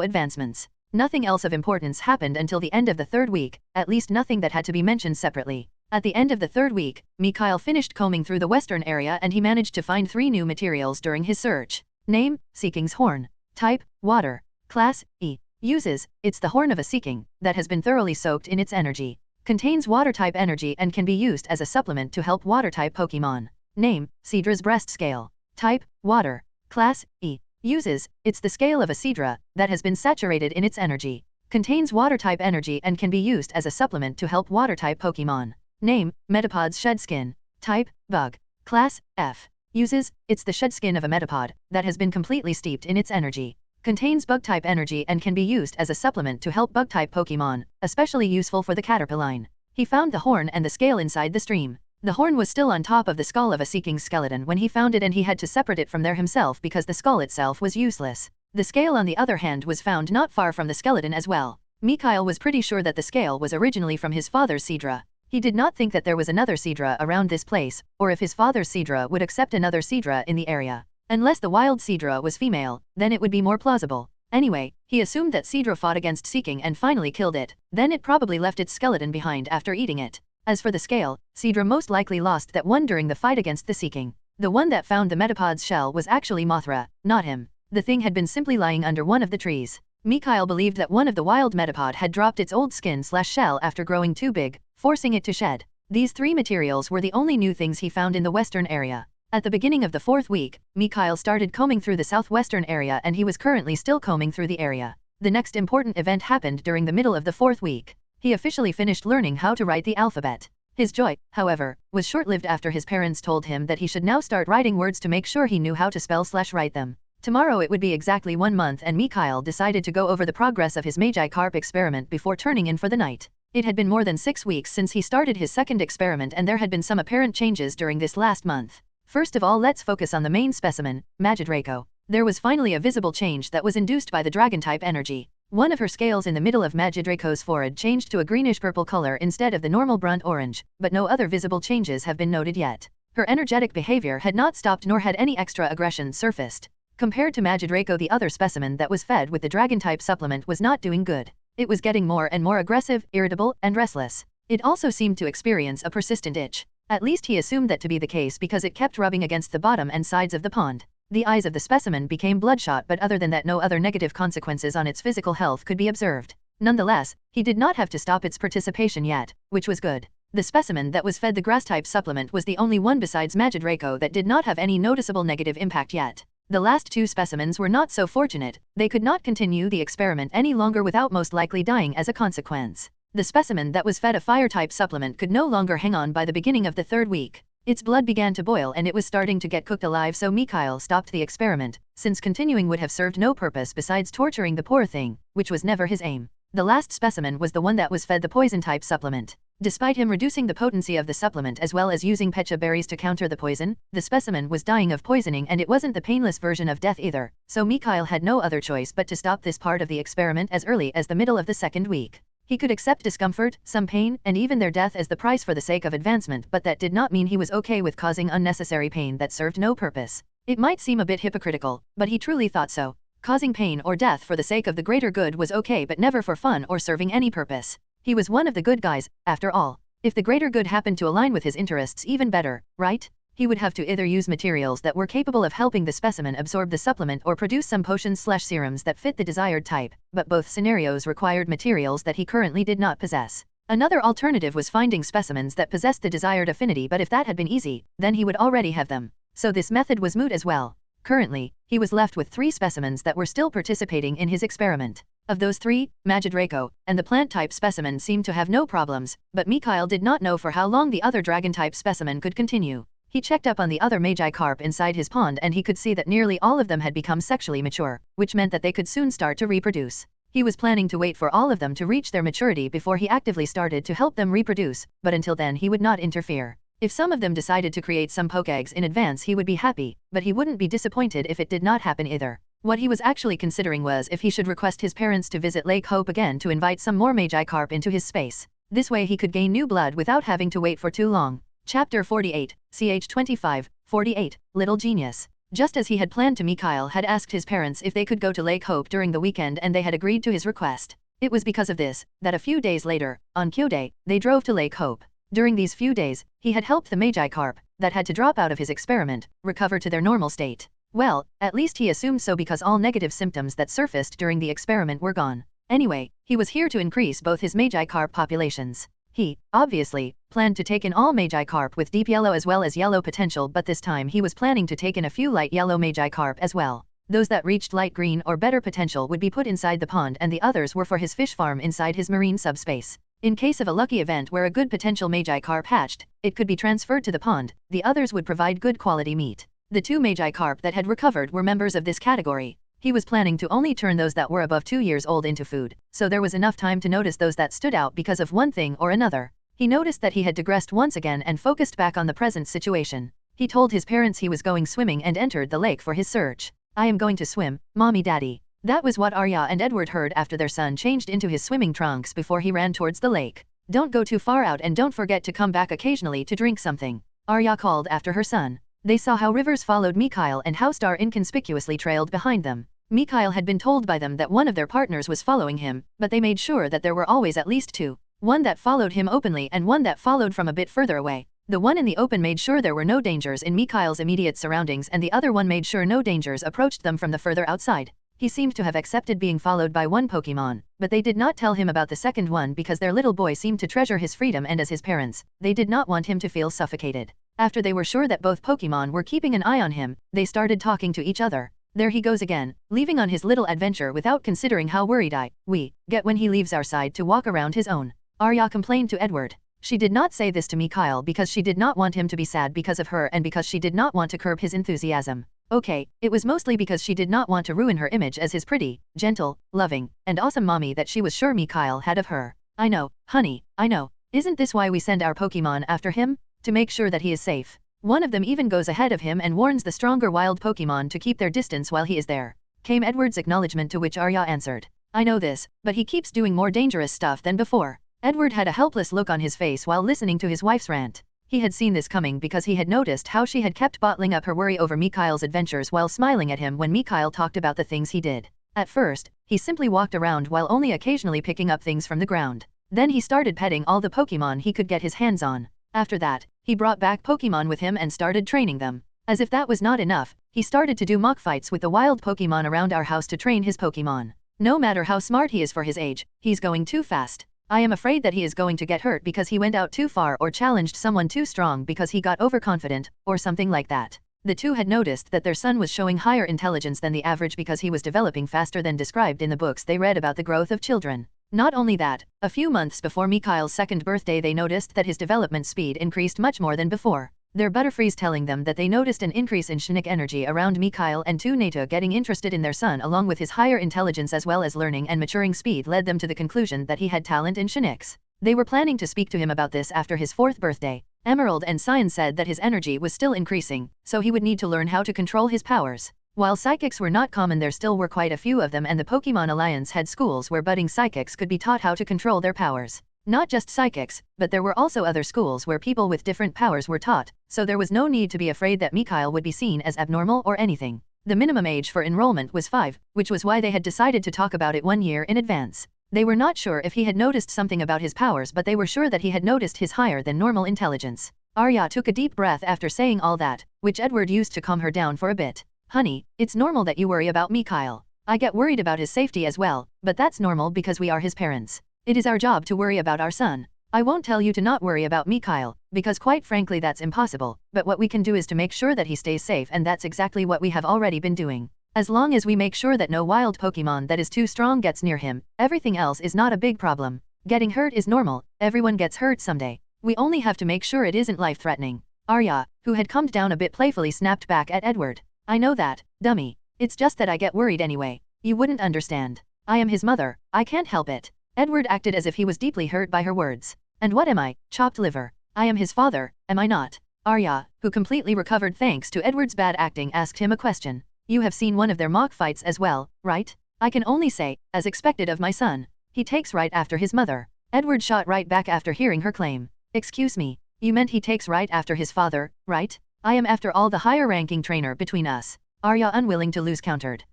advancements. Nothing else of importance happened until the end of the third week, at least nothing that had to be mentioned separately. At the end of the third week, Mikhail finished combing through the western area and he managed to find 3 new materials during his search. Name, Seeking's Horn. Type, Water. Class, E. Uses, it's the horn of a Seeking, that has been thoroughly soaked in its energy. Contains water-type energy and can be used as a supplement to help water-type Pokémon. Name, Seadra's Breast Scale. Type, Water. Class, E. Uses, it's the scale of a Seadra, that has been saturated in its energy. Contains water-type energy and can be used as a supplement to help water-type Pokémon. Name, Metapod's Shed Skin. Type, Bug. Class, F. Uses, it's the shed skin of a Metapod, that has been completely steeped in its energy. Contains bug-type energy and can be used as a supplement to help bug-type Pokémon, especially useful for the Caterpillar. He found the horn and the scale inside the stream. The horn was still on top of the skull of a Seeking skeleton when he found it, and he had to separate it from there himself because the skull itself was useless. The scale, on the other hand, was found not far from the skeleton as well. Mikhail was pretty sure that the scale was originally from his father's Seadra. He did not think that there was another Seadra around this place, or if his father's Seadra would accept another Seadra in the area. Unless the wild Seadra was female, then it would be more plausible. Anyway, he assumed that Seadra fought against Seeking and finally killed it, then it probably left its skeleton behind after eating it. As for the scale, Seadra most likely lost that one during the fight against the Seeking. The one that found the Metapod's shell was actually Mothra, not him. The thing had been simply lying under one of the trees. Mikhail believed that one of the wild Metapod had dropped its old skin/shell after growing too big, forcing it to shed. These 3 materials were the only new things he found in the western area. At the beginning of the 4th week, Mikhail started combing through the southwestern area and he was currently still combing through the area. The next important event happened during the middle of the 4th week. He officially finished learning how to write the alphabet. His joy, however, was short-lived after his parents told him that he should now start writing words to make sure he knew how to spell/write them. Tomorrow it would be exactly 1 month, and Mikhail decided to go over the progress of his Magikarp experiment before turning in for the night. It had been more than 6 weeks since he started his second experiment, and there had been some apparent changes during this last month. First of all, let's focus on the main specimen, Magidraco. There was finally a visible change that was induced by the dragon-type energy. One of her scales in the middle of Magidraco's forehead changed to a greenish-purple color instead of the normal burnt orange, but no other visible changes have been noted yet. Her energetic behavior had not stopped nor had any extra aggression surfaced. Compared to Magidraco, the other specimen that was fed with the dragon-type supplement was not doing good. It was getting more and more aggressive, irritable, and restless. It also seemed to experience a persistent itch. At least he assumed that to be the case because it kept rubbing against the bottom and sides of the pond. The eyes of the specimen became bloodshot, but other than that no other negative consequences on its physical health could be observed. Nonetheless, he did not have to stop its participation yet, which was good. The specimen that was fed the grass-type supplement was the only one besides Magidraco that did not have any noticeable negative impact yet. The last 2 specimens were not so fortunate. They could not continue the experiment any longer without most likely dying as a consequence. The specimen that was fed a fire-type supplement could no longer hang on by the beginning of the 3rd week. Its blood began to boil and it was starting to get cooked alive, so Mikhail stopped the experiment, since continuing would have served no purpose besides torturing the poor thing, which was never his aim. The last specimen was the one that was fed the poison-type supplement. Despite him reducing the potency of the supplement as well as using pecha berries to counter the poison, the specimen was dying of poisoning and it wasn't the painless version of death either, so Mikhail had no other choice but to stop this part of the experiment as early as the middle of the second week. He could accept discomfort, some pain, and even their death as the price for the sake of advancement, but that did not mean he was okay with causing unnecessary pain that served no purpose. It might seem a bit hypocritical, but he truly thought so. Causing pain or death for the sake of the greater good was okay, but never for fun or serving any purpose. He was one of the good guys, after all. If the greater good happened to align with his interests, even better, right? He would have to either use materials that were capable of helping the specimen absorb the supplement or produce some potions/serums that fit the desired type, but both scenarios required materials that he currently did not possess. Another alternative was finding specimens that possessed the desired affinity, but if that had been easy, then he would already have them. So this method was moot as well. Currently, he was left with 3 specimens that were still participating in his experiment. Of those 3, Magidraco and the plant-type specimen seemed to have no problems, but Mikhail did not know for how long the other dragon-type specimen could continue. He checked up on the other magi carp inside his pond and he could see that nearly all of them had become sexually mature, which meant that they could soon start to reproduce. He was planning to wait for all of them to reach their maturity before he actively started to help them reproduce, but until then he would not interfere. If some of them decided to create some pokeeggs in advance, he would be happy, but he wouldn't be disappointed if it did not happen either. What he was actually considering was if he should request his parents to visit Lake Hope again to invite some more magi carp into his space. This way he could gain new blood without having to wait for too long. Chapter 48, ch 25, 48, Little Genius. Just as he had planned to, Mikhail had asked his parents if they could go to Lake Hope during the weekend and they had agreed to his request. It was because of this that a few days later, on Q Day, they drove to Lake Hope. During these few days, he had helped the magi carp that had to drop out of his experiment recover to their normal state. Well, at least he assumed so because all negative symptoms that surfaced during the experiment were gone. Anyway, he was here to increase both his magi carp populations. He, obviously, planned to take in all magi carp with deep yellow as well as yellow potential, but this time he was planning to take in a few light yellow magi carp as well. Those that reached light green or better potential would be put inside the pond and the others were for his fish farm inside his marine subspace. In case of a lucky event where a good potential magi carp hatched, it could be transferred to the pond, the others would provide good quality meat. The 2 magi carp that had recovered were members of this category. He was planning to only turn those that were above 2 years old into food, so there was enough time to notice those that stood out because of one thing or another. He noticed that he had digressed once again and focused back on the present situation. He told his parents he was going swimming and entered the lake for his search. "I am going to swim, Mommy Daddy." That was what Arya and Edward heard after their son changed into his swimming trunks before he ran towards the lake. "Don't go too far out and don't forget to come back occasionally to drink something," Arya called after her son. They saw how Rivers followed Mikhail and how Star inconspicuously trailed behind them. Mikhail had been told by them that one of their partners was following him, but they made sure that there were always at least 2. One that followed him openly and one that followed from a bit further away. The one in the open made sure there were no dangers in Mikhail's immediate surroundings and the other one made sure no dangers approached them from the further outside. He seemed to have accepted being followed by one Pokémon, but they did not tell him about the second one because their little boy seemed to treasure his freedom and as his parents, they did not want him to feel suffocated. After they were sure that both Pokémon were keeping an eye on him, they started talking to each other. There he goes again, leaving on his little adventure without considering how worried we get when he leaves our side to walk around his own. Arya complained to Edward. She did not say this to Mikhail because she did not want him to be sad because of her and because she did not want to curb his enthusiasm. Okay, it was mostly because she did not want to ruin her image as his pretty, gentle, loving, and awesome mommy that she was sure Mikhail had of her. "I know, honey, I know. Isn't this why we send our Pokémon after him? To make sure that he is safe. One of them even goes ahead of him and warns the stronger wild Pokémon to keep their distance while he is there." Came Edward's acknowledgement, to which Arya answered. "I know this, but he keeps doing more dangerous stuff than before." Edward had a helpless look on his face while listening to his wife's rant. He had seen this coming because he had noticed how she had kept bottling up her worry over Mikhail's adventures while smiling at him when Mikhail talked about the things he did. At first, he simply walked around while only occasionally picking up things from the ground. Then he started petting all the Pokémon he could get his hands on. After that, he brought back Pokémon with him and started training them. As if that was not enough, he started to do mock fights with the wild Pokémon around our house to train his Pokémon. No matter how smart he is for his age, he's going too fast. I am afraid that he is going to get hurt because he went out too far or challenged someone too strong because he got overconfident, or something like that. The two had noticed that their son was showing higher intelligence than the average because he was developing faster than described in the books they read about the growth of children. Not only that, a few months before Mikhail's second birthday they noticed that his development speed increased much more than before. Their Butterfrees telling them that they noticed an increase in Shinik energy around Mikhail, and Nato getting interested in their son along with his higher intelligence as well as learning and maturing speed led them to the conclusion that he had talent in Shiniks. They were planning to speak to him about this after his 4th birthday. Emerald and Cyan said that his energy was still increasing, so he would need to learn how to control his powers. While psychics were not common, there still were quite a few of them, and the Pokémon Alliance had schools where budding psychics could be taught how to control their powers. Not just psychics, but there were also other schools where people with different powers were taught, so there was no need to be afraid that Mikhail would be seen as abnormal or anything. The minimum age for enrollment was 5, which was why they had decided to talk about it 1 year in advance. They were not sure if he had noticed something about his powers, but they were sure that he had noticed his higher than normal intelligence. Arya took a deep breath after saying all that, which Edward used to calm her down for a bit. Honey, it's normal that you worry about Mikhail. I get worried about his safety as well, but that's normal because we are his parents. It is our job to worry about our son. I won't tell you to not worry about Mikhail, because quite frankly that's impossible, but what we can do is to make sure that he stays safe, and that's exactly what we have already been doing. As long as we make sure that no wild Pokemon that is too strong gets near him, everything else is not a big problem. Getting hurt is normal, everyone gets hurt someday. We only have to make sure it isn't life-threatening. Arya, who had calmed down a bit, playfully snapped back at Edward. I know that, dummy. It's just that I get worried anyway. You wouldn't understand. I am his mother, I can't help it. Edward acted as if he was deeply hurt by her words. And what am I, chopped liver? I am his father, am I not? Arya, who completely recovered thanks to Edward's bad acting, asked him a question. You have seen one of their mock fights as well, right? I can only say, as expected of my son. He takes right after his mother. Edward shot right back after hearing her claim. Excuse me, you meant he takes right after his father, right? I am after all the higher-ranking trainer between us. Arya, unwilling to lose, countered.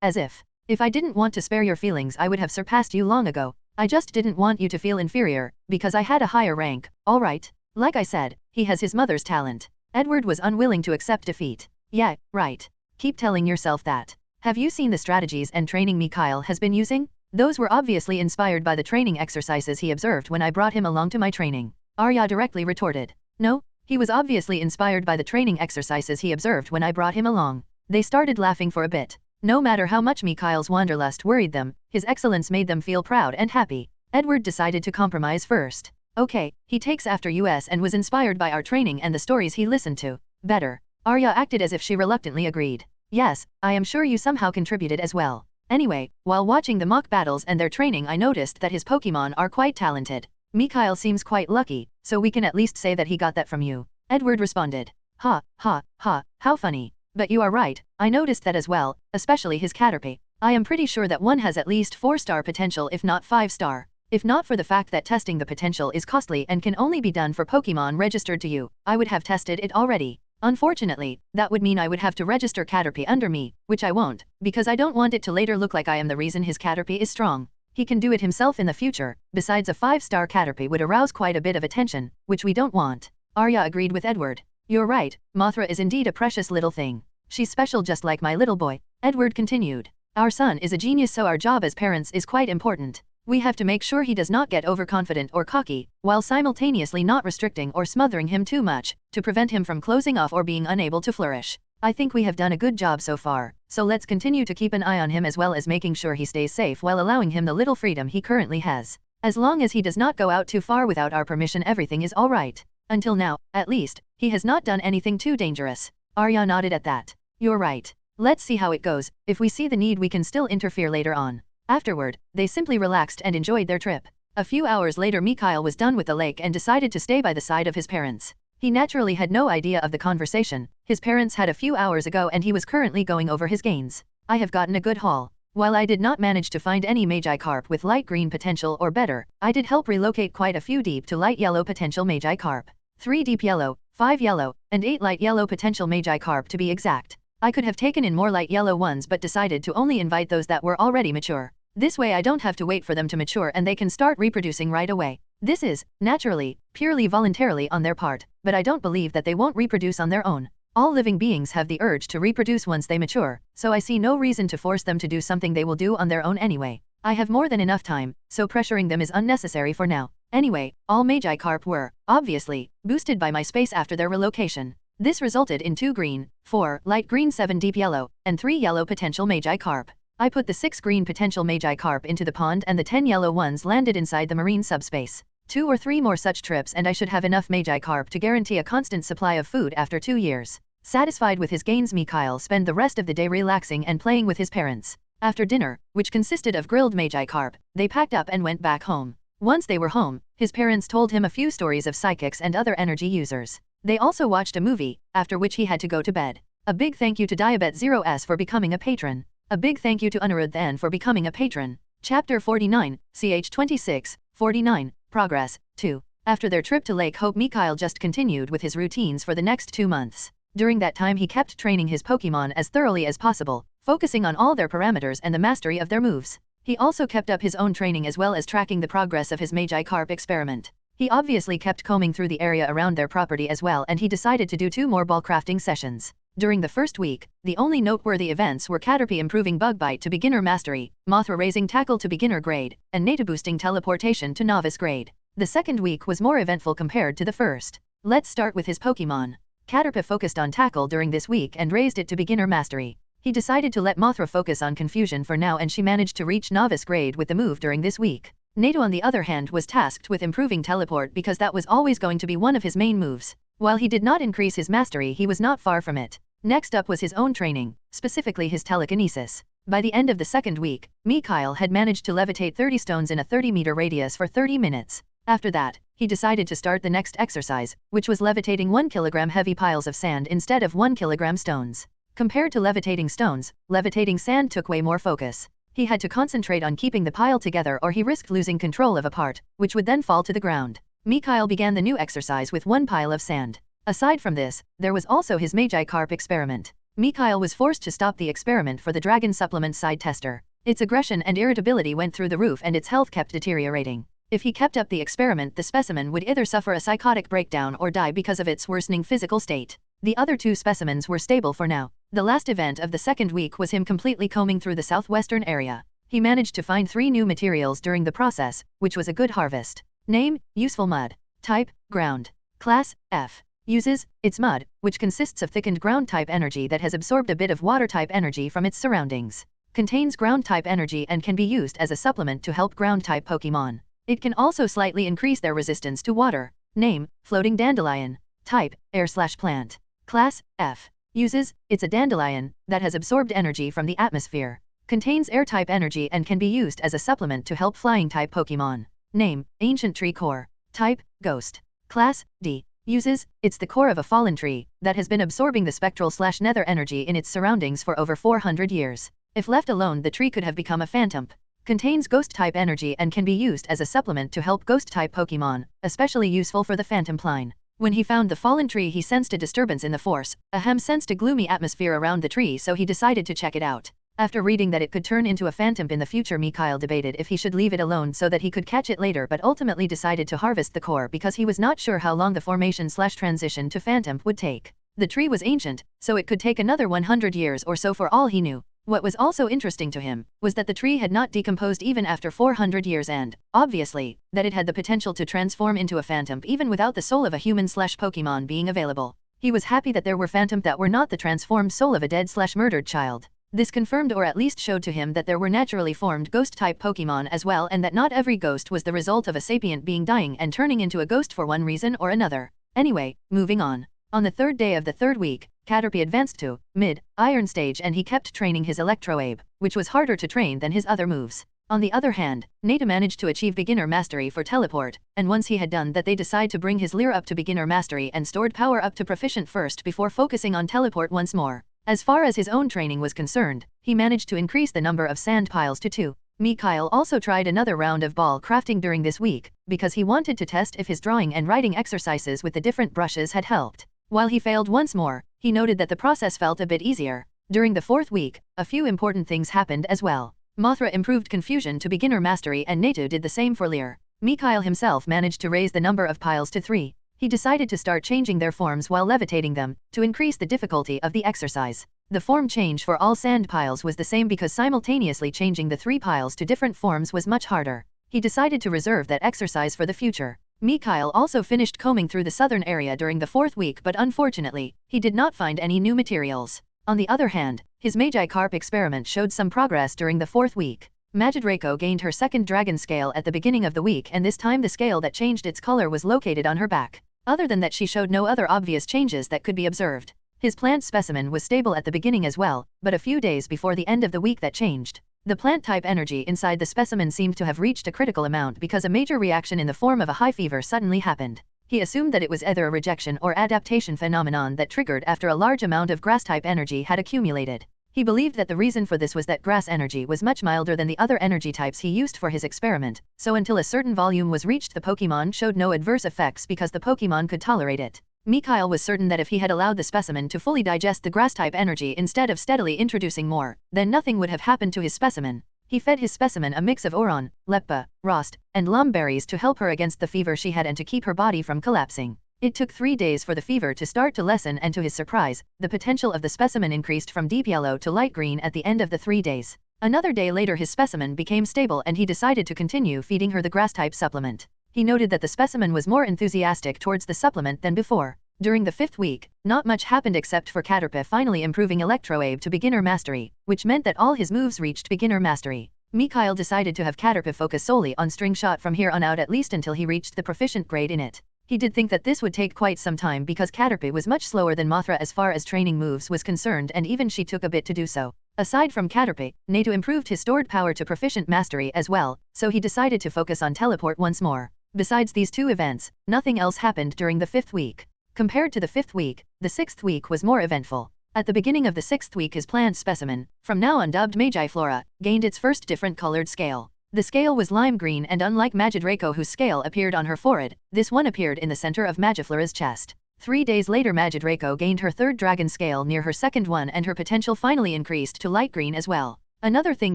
As if. If I didn't want to spare your feelings, I would have surpassed you long ago. I just didn't want you to feel inferior, because I had a higher rank, alright? Like I said, he has his mother's talent. Edward was unwilling to accept defeat. Yeah, right. Keep telling yourself that. Have you seen the strategies and training Mikhail has been using? Those were obviously inspired by the training exercises he observed when I brought him along to my training. Arya directly retorted. No, he was obviously inspired by the training exercises he observed when I brought him along. They started laughing for a bit. No matter how much Mikhail's wanderlust worried them, his excellence made them feel proud and happy. Edward decided to compromise first. Okay, he takes after us and was inspired by our training and the stories he listened to. Better. Arya acted as if she reluctantly agreed. Yes, I am sure you somehow contributed as well. Anyway, while watching the mock battles and their training, I noticed that his Pokémon are quite talented. Mikhail seems quite lucky, so we can at least say that he got that from you. Edward responded. Ha, ha, ha, how funny. But you are right, I noticed that as well, especially his Caterpie. I am pretty sure that one has at least 4-star potential, if not 5-star. If not for the fact that testing the potential is costly and can only be done for Pokémon registered to you, I would have tested it already. Unfortunately, that would mean I would have to register Caterpie under me, which I won't, because I don't want it to later look like I am the reason his Caterpie is strong. He can do it himself in the future. Besides, a 5-star Caterpie would arouse quite a bit of attention, which we don't want. Arya agreed with Edward. You're right, Mothra is indeed a precious little thing. She's special just like my little boy. Edward continued. Our son is a genius, so our job as parents is quite important. We have to make sure he does not get overconfident or cocky, while simultaneously not restricting or smothering him too much, to prevent him from closing off or being unable to flourish. I think we have done a good job so far, so let's continue to keep an eye on him as well as making sure he stays safe while allowing him the little freedom he currently has. As long as he does not go out too far without our permission, everything is alright. Until now, at least, he has not done anything too dangerous. Arya nodded at that. You're right. Let's see how it goes. If we see the need, we can still interfere later on. Afterward, they simply relaxed and enjoyed their trip. A few hours later, Mikhail was done with the lake and decided to stay by the side of his parents. He naturally had no idea of the conversation his parents had a few hours ago, and he was currently going over his gains. I have gotten a good haul. While I did not manage to find any Magikarp with light green potential or better, I did help relocate quite a few deep to light yellow potential Magikarp. 3 deep yellow, 5 yellow, and 8 light yellow potential Magikarp to be exact. I could have taken in more light yellow ones but decided to only invite those that were already mature. This way I don't have to wait for them to mature and they can start reproducing right away. This is, naturally, purely voluntarily on their part, but I don't believe that they won't reproduce on their own. All living beings have the urge to reproduce once they mature, so I see no reason to force them to do something they will do on their own anyway. I have more than enough time, so pressuring them is unnecessary for now. Anyway, all Magikarp were, obviously, boosted by my space after their relocation. This resulted in 2 green, 4 light green, 7 deep yellow, and 3 yellow potential Magikarp. I put the 6 green potential Magikarp into the pond and the 10 yellow ones landed inside the marine subspace. 2 or 3 more such trips and I should have enough Magikarp to guarantee a constant supply of food after 2 years. Satisfied with his gains, Mikhail spent the rest of the day relaxing and playing with his parents. After dinner, which consisted of grilled Magikarp, they packed up and went back home. Once they were home, his parents told him a few stories of psychics and other energy users. They also watched a movie, after which he had to go to bed. A big thank you to Diabet0s for becoming a patron. A big thank you to Anirudh for becoming a patron. Chapter 49, ch 26, 49, Progress, 2. After their trip to Lake Hope, Mikhail just continued with his routines for the next 2 months. During that time he kept training his Pokémon as thoroughly as possible, focusing on all their parameters and the mastery of their moves. He also kept up his own training as well as tracking the progress of his Magi-Carp experiment. He obviously kept combing through the area around their property as well, and he decided to do 2 more ball crafting sessions. During the first week, the only noteworthy events were Caterpie improving Bug Bite to beginner mastery, Mothra raising Tackle to beginner grade, and Nata boosting teleportation to novice grade. The second week was more eventful compared to the first. Let's start with his Pokémon. Caterpie focused on Tackle during this week and raised it to beginner mastery. He decided to let Mothra focus on Confusion for now, and she managed to reach novice grade with the move during this week. Nata on the other hand was tasked with improving Teleport because that was always going to be one of his main moves. While he did not increase his mastery, he was not far from it. Next up was his own training, specifically his telekinesis. By the end of the second week, Mikhail had managed to levitate 30 stones in a 30-meter radius for 30 minutes. After that, he decided to start the next exercise, which was levitating 1 kilogram heavy piles of sand instead of 1 kilogram stones. Compared to levitating stones, levitating sand took way more focus. He had to concentrate on keeping the pile together or he risked losing control of a part, which would then fall to the ground. Mikhail began the new exercise with 1 pile of sand. Aside from this, there was also his Magi-Carp experiment. Mikhail was forced to stop the experiment for the dragon supplement side tester. Its aggression and irritability went through the roof and its health kept deteriorating. If he kept up the experiment, the specimen would either suffer a psychotic breakdown or die because of its worsening physical state. The other 2 specimens were stable for now. The last event of the second week was him completely combing through the southwestern area. He managed to find 3 new materials during the process, which was a good harvest. Name, useful mud. Type, ground. Class, F. Uses, it's mud, which consists of thickened ground-type energy that has absorbed a bit of water-type energy from its surroundings. Contains ground-type energy and can be used as a supplement to help ground-type Pokémon. It can also slightly increase their resistance to water. Name, floating dandelion. Type, air/plant. Class, F. Uses, it's a dandelion that has absorbed energy from the atmosphere. Contains air-type energy and can be used as a supplement to help flying-type Pokémon. Name, ancient tree core. Type, ghost. Class, D. Uses, it's the core of a fallen tree that has been absorbing the spectral/nether energy in its surroundings for over 400 years. If left alone, the tree could have become a phantom. Contains ghost-type energy and can be used as a supplement to help ghost-type Pokémon, especially useful for the phantom line. When he found the fallen tree, he sensed a disturbance in the force. Sensed a gloomy atmosphere around the tree, so he decided to check it out. After reading that it could turn into a phantom in the future, Mikhail debated if he should leave it alone so that he could catch it later, but ultimately decided to harvest the core because he was not sure how long the formation/transition to phantom would take. The tree was ancient, so it could take another 100 years or so for all he knew. What was also interesting to him was that the tree had not decomposed even after 400 years and, obviously, that it had the potential to transform into a phantom even without the soul of a human/Pokémon being available. He was happy that there were phantoms that were not the transformed soul of a dead/murdered child. This confirmed or at least showed to him that there were naturally formed ghost-type Pokémon as well, and that not every ghost was the result of a sapient being dying and turning into a ghost for one reason or another. Anyway, moving on. On the 3rd day of the 3rd week, Caterpie advanced to mid-iron stage and he kept training his Electroabe, which was harder to train than his other moves. On the other hand, Nata managed to achieve beginner mastery for Teleport, and once he had done that they decided to bring his Leer up to beginner mastery and stored power up to proficient first before focusing on Teleport once more. As far as his own training was concerned, he managed to increase the number of sand piles to 2. Mikhail also tried another round of ball crafting during this week, because he wanted to test if his drawing and writing exercises with the different brushes had helped. While he failed once more, he noted that the process felt a bit easier. During the 4th week, a few important things happened as well. Mothra improved Confusion to beginner mastery and Natu did the same for Leer. Mikhail himself managed to raise the number of piles to 3. He decided to start changing their forms while levitating them, to increase the difficulty of the exercise. The form change for all sand piles was the same because simultaneously changing the 3 piles to different forms was much harder. He decided to reserve that exercise for the future. Mikhail also finished combing through the southern area during the 4th week, but unfortunately, he did not find any new materials. On the other hand, his Magi-Carp experiment showed some progress during the 4th week. Magidraco gained her 2nd dragon scale at the beginning of the week, and this time the scale that changed its color was located on her back. Other than that, she showed no other obvious changes that could be observed. His plant specimen was stable at the beginning as well, but a few days before the end of the week that changed. The plant-type energy inside the specimen seemed to have reached a critical amount because a major reaction in the form of a high fever suddenly happened. He assumed that it was either a rejection or adaptation phenomenon that triggered after a large amount of grass-type energy had accumulated. He believed that the reason for this was that grass energy was much milder than the other energy types he used for his experiment, so until a certain volume was reached the Pokémon showed no adverse effects because the Pokémon could tolerate it. Mikhail was certain that if he had allowed the specimen to fully digest the grass-type energy instead of steadily introducing more, then nothing would have happened to his specimen. He fed his specimen a mix of Oron, Leppa, Rost, and Lum berries to help her against the fever she had and to keep her body from collapsing. It took 3 days for the fever to start to lessen, and to his surprise, the potential of the specimen increased from deep yellow to light green at the end of the 3 days. Another day later his specimen became stable and he decided to continue feeding her the grass-type supplement. He noted that the specimen was more enthusiastic towards the supplement than before. During the 5th week, not much happened except for Caterpie finally improving Electroabe to beginner mastery, which meant that all his moves reached beginner mastery. Mikhail decided to have Caterpie focus solely on string shot from here on out, at least until he reached the proficient grade in it. He did think that this would take quite some time because Caterpie was much slower than Mothra as far as training moves was concerned, and even she took a bit to do so. Aside from Caterpie, Nato improved his stored power to proficient mastery as well, so he decided to focus on teleport once more. Besides these 2 events, nothing else happened during the 5th week. Compared to the 5th week, the 6th week was more eventful. At the beginning of the 6th week his plant specimen, from now on dubbed Magiflora, gained its first different colored scale. The scale was lime green, and unlike Magidraco whose scale appeared on her forehead, this one appeared in the center of Magiflora's chest. 3 days later Magidraco gained her 3rd dragon scale near her 2nd one, and her potential finally increased to light green as well. Another thing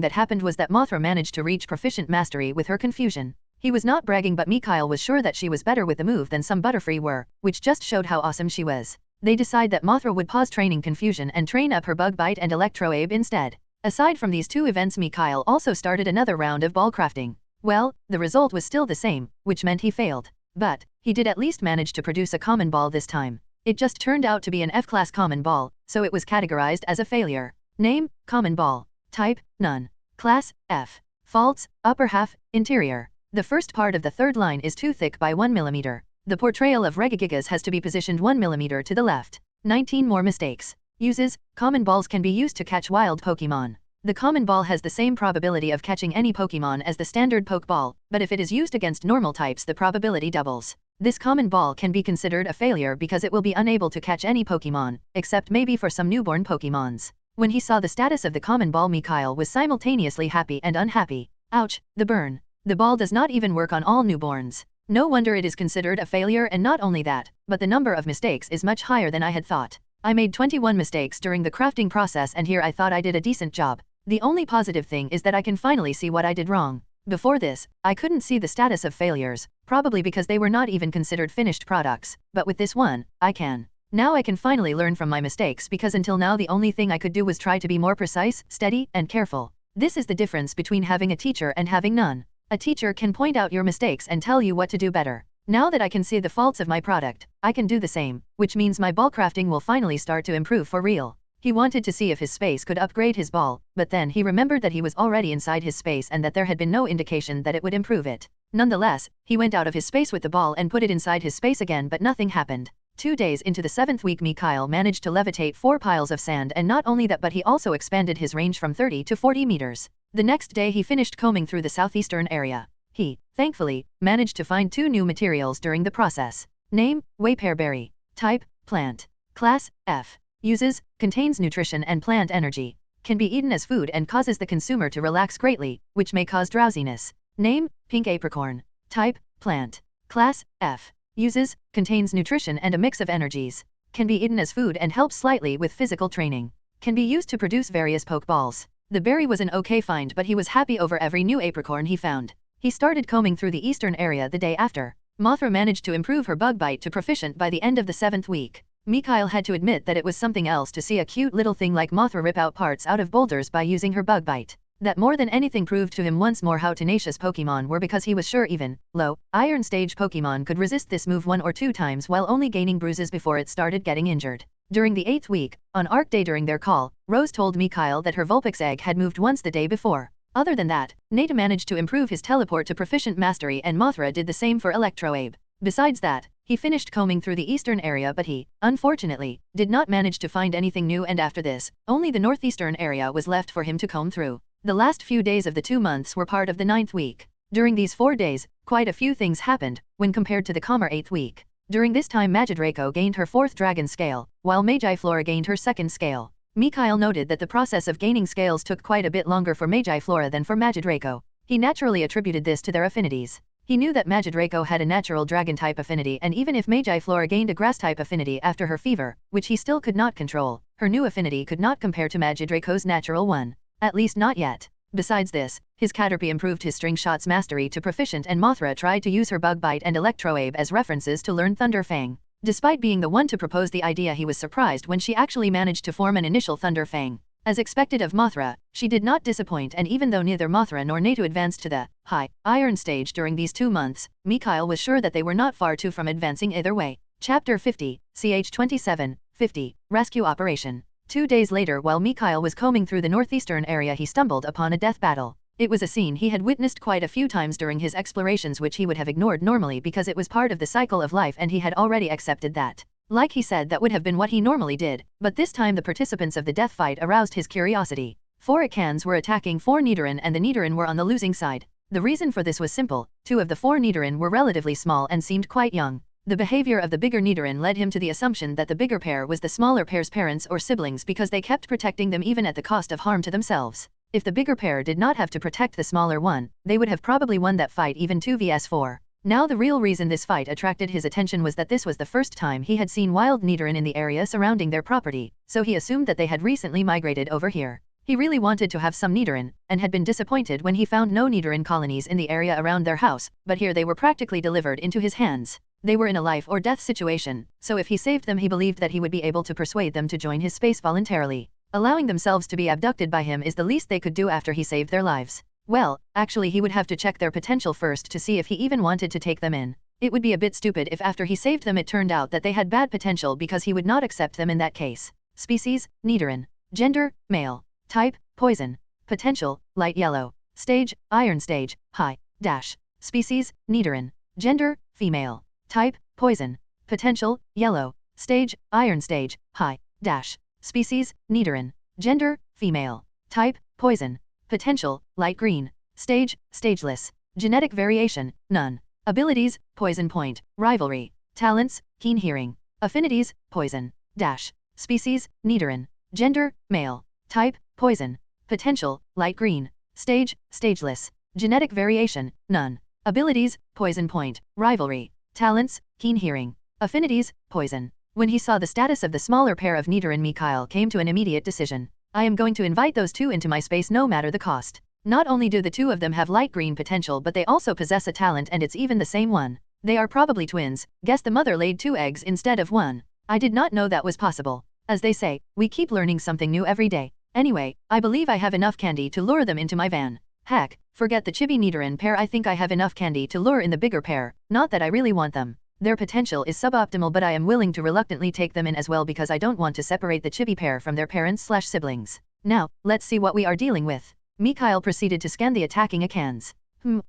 that happened was that Mothra managed to reach proficient mastery with her confusion. He was not bragging, but Mikhail was sure that she was better with the move than some Butterfree were, which just showed how awesome she was. They decide that Mothra would pause training confusion and train up her Bug Bite and Electroabe instead. Aside from these 2 events, Mikhail also started another round of ball crafting. Well, the result was still the same, which meant he failed. But he did at least manage to produce a common ball this time. It just turned out to be an F-class common ball, so it was categorized as a failure. Name, common ball. Type, none. Class, F. Faults, upper half, interior. The first part of the 3rd line is too thick by 1 mm. The portrayal of Regigigas has to be positioned 1 mm to the left. 19 more mistakes. Uses, common balls can be used to catch wild Pokémon. The common ball has the same probability of catching any Pokémon as the standard Pokeball, but if it is used against normal types the probability doubles. This common ball can be considered a failure because it will be unable to catch any Pokémon, except maybe for some newborn Pokémons. When he saw the status of the common ball, Mikhail was simultaneously happy and unhappy. Ouch, the burn. The ball does not even work on all newborns. No wonder it is considered a failure, and not only that, but the number of mistakes is much higher than I had thought. I made 21 mistakes during the crafting process, and here I thought I did a decent job. The only positive thing is that I can finally see what I did wrong. Before this, I couldn't see the status of failures, probably because they were not even considered finished products, but with this one, I can. Now I can finally learn from my mistakes, because until now the only thing I could do was try to be more precise, steady, and careful. This is the difference between having a teacher and having none. A teacher can point out your mistakes and tell you what to do better. Now that I can see the faults of my product, I can do the same, which means my ball crafting will finally start to improve for real. He wanted to see if his space could upgrade his ball, but then he remembered that he was already inside his space and that there had been no indication that it would improve it. Nonetheless, he went out of his space with the ball and put it inside his space again, but nothing happened. 2 days into the 7th week, Mikhail managed to levitate 4 piles of sand, and not only that, but he also expanded his range from 30 to 40 meters. The next day he finished combing through the southeastern area. He, thankfully, managed to find 2 new materials during the process. Name, Waypearberry. Type, plant. Class, F. Uses, contains nutrition and plant energy. Can be eaten as food and causes the consumer to relax greatly, which may cause drowsiness. Name, pink apricorn. Type, plant. Class, F. Uses, contains nutrition and a mix of energies. Can be eaten as food and helps slightly with physical training. Can be used to produce various Pokeballs. The berry was an okay find, but he was happy over every new apricorn he found. He started combing through the eastern area the day after. Mothra managed to improve her Bug Bite to proficient by the end of the 7th week. Mikhail had to admit that it was something else to see a cute little thing like Mothra rip out parts out of boulders by using her Bug Bite. That more than anything proved to him once more how tenacious Pokemon were, because he was sure even low Iron Stage Pokemon could resist this move 1 or 2 times while only gaining bruises before it started getting injured. During the 8th week, on Arc Day during their call, Rose told Mikhail that her Vulpix egg had moved once the day before. Other than that, Nata managed to improve his teleport to proficient mastery, and Mothra did the same for Electroabe. Besides that, he finished combing through the eastern area, but he, unfortunately, did not manage to find anything new, and after this, only the northeastern area was left for him to comb through. The last few days of the 2 months were part of the 9th week. During these 4 days, quite a few things happened, when compared to the calmer 8th week. During this time Magidraco gained her 4th dragon scale, while Magiflora gained her 2nd scale. Mikhail noted that the process of gaining scales took quite a bit longer for Magiflora than for Magidraco. He naturally attributed this to their affinities. He knew that Magidraco had a natural dragon-type affinity, and even if Magiflora gained a grass-type affinity after her fever, which he still could not control, her new affinity could not compare to Magidraco's natural one. At least not yet. Besides this, his Caterpie improved his string shots mastery to proficient, and Mothra tried to use her Bug Bite and Electroabe as references to learn Thunder Fang. Despite being the one to propose the idea, he was surprised when she actually managed to form an initial Thunder Fang. As expected of Mothra, she did not disappoint, and even though neither Mothra nor Natu advanced to the high iron stage during these 2 months, Mikhail was sure that they were not far too from advancing either way. Chapter 50, ch. 27, 50, Rescue Operation. 2 days later, while Mikhail was combing through the northeastern area, he stumbled upon a death battle. It was a scene he had witnessed quite a few times during his explorations, which he would have ignored normally because it was part of the cycle of life and he had already accepted that. Like he said, that would have been what he normally did, but this time the participants of the death fight aroused his curiosity. 4 Akans were attacking 4 Nidoran, and the Nidoran were on the losing side. The reason for this was simple: 2 of the 4 Nidoran were relatively small and seemed quite young. The behavior of the bigger Nidoran led him to the assumption that the bigger pair was the smaller pair's parents or siblings, because they kept protecting them even at the cost of harm to themselves. If the bigger pair did not have to protect the smaller one, they would have probably won that fight even 2 vs 4. Now the real reason this fight attracted his attention was that this was the first time he had seen wild Nidoran in the area surrounding their property, so he assumed that they had recently migrated over here. He really wanted to have some Nidoran, and had been disappointed when he found no Nidoran colonies in the area around their house, but here they were practically delivered into his hands. They were in a life or death situation, so if he saved them he believed that he would be able to persuade them to join his space voluntarily. Allowing themselves to be abducted by him is the least they could do after he saved their lives. Well, actually he would have to check their potential first to see if he even wanted to take them in. It would be a bit stupid if after he saved them it turned out that they had bad potential, because he would not accept them in that case. Species, Nidoran. Gender, male. Type, poison. Potential, light yellow. Stage, iron stage, high. Dash. Species, Nidoran. Gender, female. Type, poison. Potential, yellow. Stage, iron stage, high. Dash. Species, Nidoran. Gender, female. Type, poison. Potential, light green. Stage, stageless. Genetic variation, none. Abilities, poison point, rivalry. Talents, keen hearing. Affinities, poison. Dash. Species, Nidoran. Gender, male. Type, poison. Potential, light green. Stage, stageless. Genetic variation, none. Abilities, poison point, rivalry. Talents, keen hearing. Affinities, poison. When he saw the status of the smaller pair of Nidoran, Mikhail came to an immediate decision. I am going to invite those 2 into my space no matter the cost. Not only do the 2 of them have light green potential, but they also possess a talent, and it's even the same one. They are probably twins. Guess the mother laid 2 eggs instead of 1. I did not know that was possible. As they say, we keep learning something new every day. Anyway, I believe I have enough candy to lure them into my van. Heck, forget the chibi Nidoran pair, I think I have enough candy to lure in the bigger pair, not that I really want them. Their potential is suboptimal, but I am willing to reluctantly take them in as well because I don't want to separate the chibi pair from their parents/siblings. Now, let's see what we are dealing with. Mikhail proceeded to scan the attacking Akans.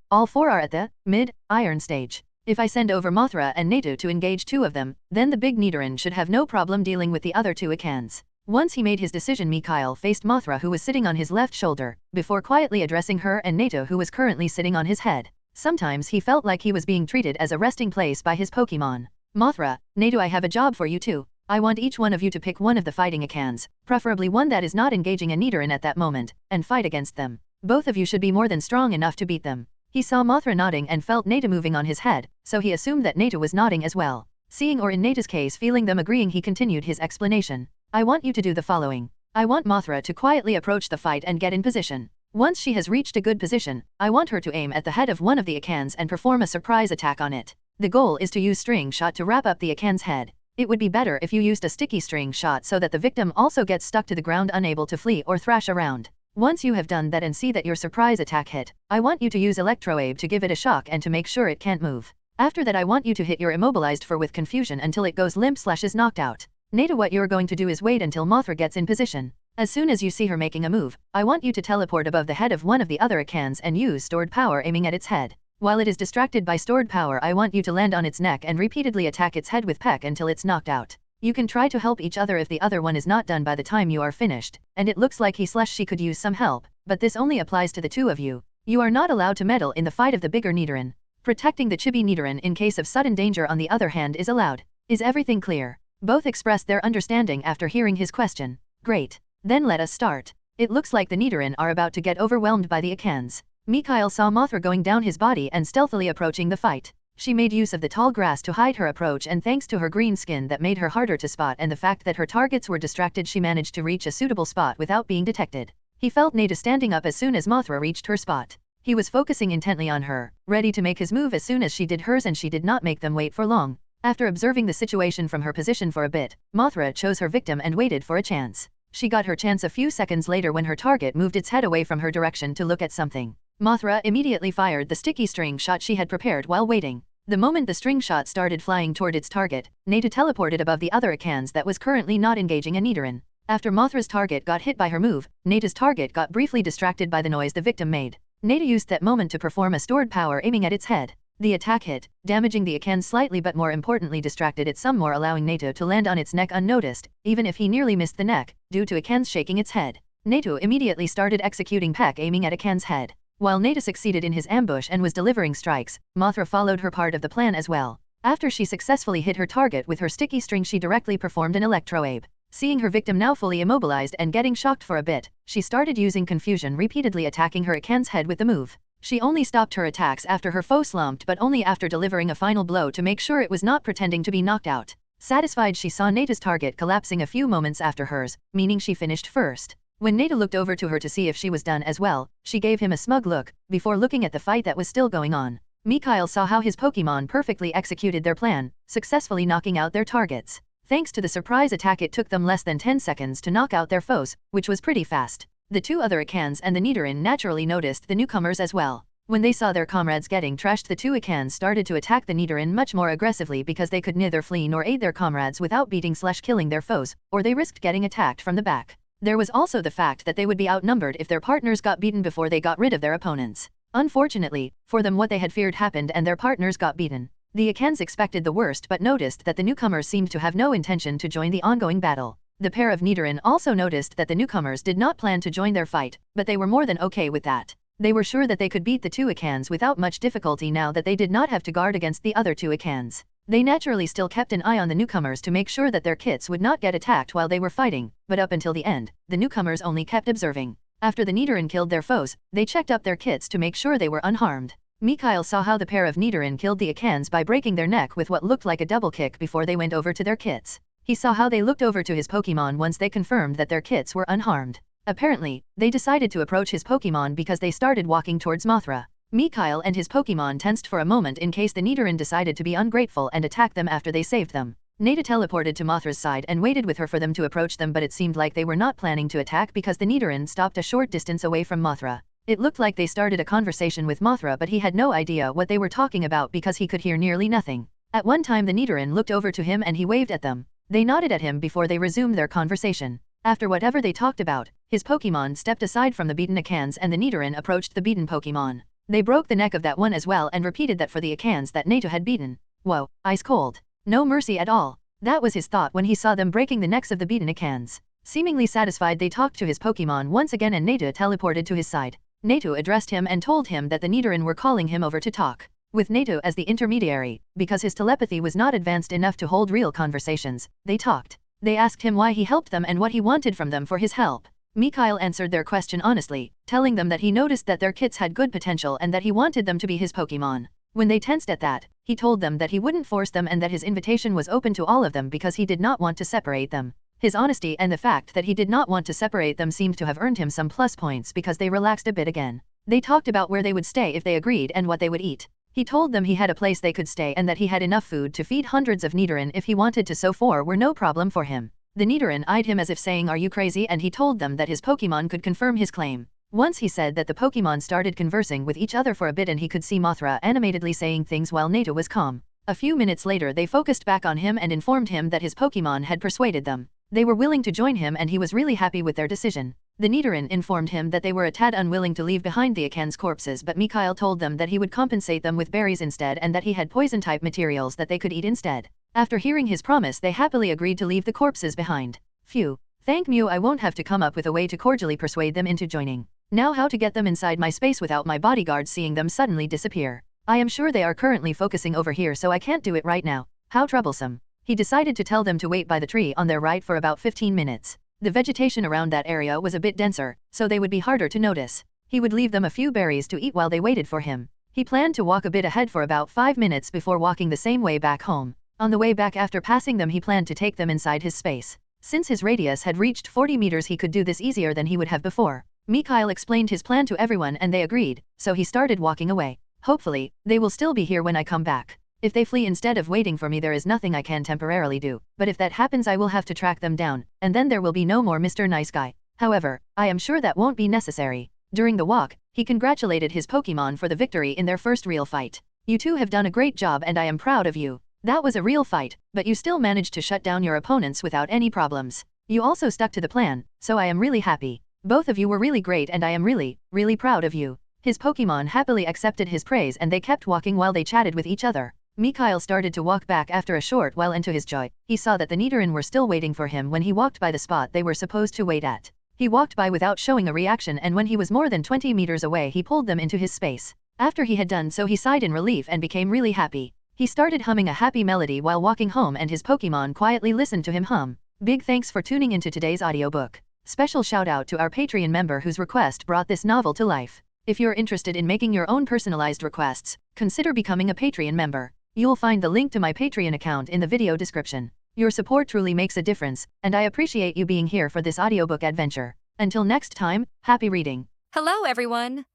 All 4 are at the mid-iron stage. If I send over Mothra and Natu to engage 2 of them, then the big Nidoran should have no problem dealing with the other 2 Akans. Once he made his decision, Mikhail faced Mothra, who was sitting on his left shoulder, before quietly addressing her and Natu, who was currently sitting on his head. Sometimes he felt like he was being treated as a resting place by his Pokémon. Mothra, Natu, I have a job for you too. I want each one of you to pick one of the fighting Akans, preferably one that is not engaging a Nidoran at that moment, and fight against them. Both of you should be more than strong enough to beat them. He saw Mothra nodding and felt Natu moving on his head, so he assumed that Natu was nodding as well. Seeing, or in Natu's case feeling them agreeing, he continued his explanation. I want you to do the following. I want Mothra to quietly approach the fight and get in position. Once she has reached a good position, I want her to aim at the head of one of the Akans and perform a surprise attack on it. The goal is to use string shot to wrap up the Akan's head. It would be better if you used a sticky string shot so that the victim also gets stuck to the ground, unable to flee or thrash around. Once you have done that and see that your surprise attack hit, I want you to use Electroabe to give it a shock and to make sure it can't move. After that, I want you to hit your immobilized for with confusion until it goes limp/is knocked out. Natu, what you're going to do is wait until Mothra gets in position. As soon as you see her making a move, I want you to teleport above the head of one of the other Akans and use stored power aiming at its head. While it is distracted by stored power, I want you to land on its neck and repeatedly attack its head with peck until it's knocked out. You can try to help each other if the other one is not done by the time you are finished, and it looks like he/she could use some help, but this only applies to the two of you. You are not allowed to meddle in the fight of the bigger Nidoran. Protecting the chibi Nidoran in case of sudden danger on the other hand is allowed. Is everything clear? Both expressed their understanding after hearing his question. Great. Then let us start. It looks like the Nidoran are about to get overwhelmed by the Akans. Mikhail saw Mothra going down his body and stealthily approaching the fight. She made use of the tall grass to hide her approach, and thanks to her green skin that made her harder to spot and the fact that her targets were distracted, she managed to reach a suitable spot without being detected. He felt Neda standing up as soon as Mothra reached her spot. He was focusing intently on her, ready to make his move as soon as she did hers, and she did not make them wait for long. After observing the situation from her position for a bit, Mothra chose her victim and waited for a chance. She got her chance a few seconds later when her target moved its head away from her direction to look at something. Mothra immediately fired the sticky string shot she had prepared while waiting. The moment the string shot started flying toward its target, Neda teleported above the other Akans that was currently not engaging a Nidoran. After Mothra's target got hit by her move, Neda's target got briefly distracted by the noise the victim made. Neda used that moment to perform a stored power aiming at its head. The attack hit, damaging the Akan slightly, but more importantly distracted it some more, allowing Neda to land on its neck unnoticed, even if he nearly missed the neck, due to Akan's shaking its head. Neda immediately started executing peck aiming at Akan's head. While Neda succeeded in his ambush and was delivering strikes, Mothra followed her part of the plan as well. After she successfully hit her target with her sticky string, she directly performed an electro-abe. Seeing her victim now fully immobilized and getting shocked for a bit, she started using confusion, repeatedly attacking her Akan's head with the move. She only stopped her attacks after her foe slumped, but only after delivering a final blow to make sure it was not pretending to be knocked out. Satisfied, she saw Neda's target collapsing a few moments after hers, meaning she finished first. When Neda looked over to her to see if she was done as well, she gave him a smug look, before looking at the fight that was still going on. Mikhail saw how his Pokémon perfectly executed their plan, successfully knocking out their targets. Thanks to the surprise attack, it took them less than 10 seconds to knock out their foes, which was pretty fast. The two other Akans and the Nidoran naturally noticed the newcomers as well. When they saw their comrades getting trashed, the two Akans started to attack the Nidoran much more aggressively because they could neither flee nor aid their comrades without beating/killing their foes, or they risked getting attacked from the back. There was also the fact that they would be outnumbered if their partners got beaten before they got rid of their opponents. Unfortunately, for them, what they had feared happened and their partners got beaten. The Akans expected the worst but noticed that the newcomers seemed to have no intention to join the ongoing battle. The pair of Nidoran also noticed that the newcomers did not plan to join their fight, but they were more than okay with that. They were sure that they could beat the two Akans without much difficulty now that they did not have to guard against the other two Akans. They naturally still kept an eye on the newcomers to make sure that their kits would not get attacked while they were fighting, but up until the end, the newcomers only kept observing. After the Nidoran killed their foes, they checked up their kits to make sure they were unharmed. Mikhail saw how the pair of Nidoran killed the Akans by breaking their neck with what looked like a double kick before they went over to their kits. He saw how they looked over to his Pokémon once they confirmed that their kits were unharmed. Apparently, they decided to approach his Pokémon because they started walking towards Mothra. Mikhail and his Pokémon tensed for a moment in case the Nidoran decided to be ungrateful and attack them after they saved them. Neda teleported to Mothra's side and waited with her for them to approach them, but it seemed like they were not planning to attack because the Nidoran stopped a short distance away from Mothra. It looked like they started a conversation with Mothra, but he had no idea what they were talking about because he could hear nearly nothing. At one time the Nidoran looked over to him and he waved at them. They nodded at him before they resumed their conversation. After whatever they talked about, his Pokémon stepped aside from the beaten Akans and the Nidoran approached the beaten Pokémon. They broke the neck of that one as well and repeated that for the Akans that Neda had beaten. Whoa, ice cold. No mercy at all. That was his thought when he saw them breaking the necks of the beaten Akans. Seemingly satisfied, they talked to his Pokémon once again and Neda teleported to his side. Neda addressed him and told him that the Nidoran were calling him over to talk. With Neda as the intermediary, because his telepathy was not advanced enough to hold real conversations, they talked. They asked him why he helped them and what he wanted from them for his help. Mikhail answered their question honestly, telling them that he noticed that their kits had good potential and that he wanted them to be his Pokémon. When they tensed at that, he told them that he wouldn't force them and that his invitation was open to all of them because he did not want to separate them. His honesty and the fact that he did not want to separate them seemed to have earned him some plus points because they relaxed a bit again. They talked about where they would stay if they agreed and what they would eat. He told them he had a place they could stay and that he had enough food to feed hundreds of Nidoran if he wanted to, so 4 were no problem for him. The Nidoran eyed him as if saying, "Are you crazy?" and he told them that his Pokémon could confirm his claim. Once he said that the Pokémon started conversing with each other for a bit and he could see Mothra animatedly saying things while Neda was calm. A few minutes later they focused back on him and informed him that his Pokémon had persuaded them. They were willing to join him and he was really happy with their decision. The Nidoran informed him that they were a tad unwilling to leave behind the Akans' corpses, but Mikhail told them that he would compensate them with berries instead and that he had poison-type materials that they could eat instead. After hearing his promise, they happily agreed to leave the corpses behind. Phew. Thank Mew, I won't have to come up with a way to cordially persuade them into joining. Now how to get them inside my space without my bodyguards seeing them suddenly disappear. I am sure they are currently focusing over here, so I can't do it right now. How troublesome. He decided to tell them to wait by the tree on their right for about 15 minutes. The vegetation around that area was a bit denser, so they would be harder to notice. He would leave them a few berries to eat while they waited for him. He planned to walk a bit ahead for about 5 minutes before walking the same way back home. On the way back after passing them, he planned to take them inside his space. Since his radius had reached 40 meters, he could do this easier than he would have before. Mikhail explained his plan to everyone and they agreed, so he started walking away. Hopefully, they will still be here when I come back. If they flee instead of waiting for me, there is nothing I can temporarily do, but if that happens, I will have to track them down, and then there will be no more Mr. Nice Guy. However, I am sure that won't be necessary. During the walk, he congratulated his Pokémon for the victory in their first real fight. You two have done a great job and I am proud of you. That was a real fight, but you still managed to shut down your opponents without any problems. You also stuck to the plan, so I am really happy. Both of you were really great and I am really, really proud of you. His Pokémon happily accepted his praise and they kept walking while they chatted with each other. Mikhail started to walk back after a short while, and to his joy, he saw that the Nidoran were still waiting for him when he walked by the spot they were supposed to wait at. He walked by without showing a reaction, and when he was more than 20 meters away he pulled them into his space. After he had done so, he sighed in relief and became really happy. He started humming a happy melody while walking home and his Pokémon quietly listened to him hum. Big thanks for tuning into today's audiobook. Special shout out to our Patreon member whose request brought this novel to life. If you're interested in making your own personalized requests, consider becoming a Patreon member. You'll find the link to my Patreon account in the video description. Your support truly makes a difference, and I appreciate you being here for this audiobook adventure. Until next time, happy reading. Hello everyone!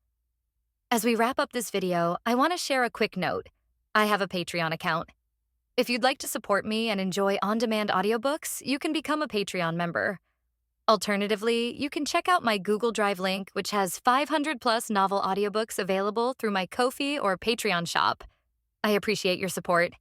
As we wrap up this video, I want to share a quick note. I have a Patreon account. If you'd like to support me and enjoy on-demand audiobooks, you can become a Patreon member. Alternatively, you can check out my Google Drive link, which has 500+ novel audiobooks available through my Ko-fi or Patreon shop. I appreciate your support.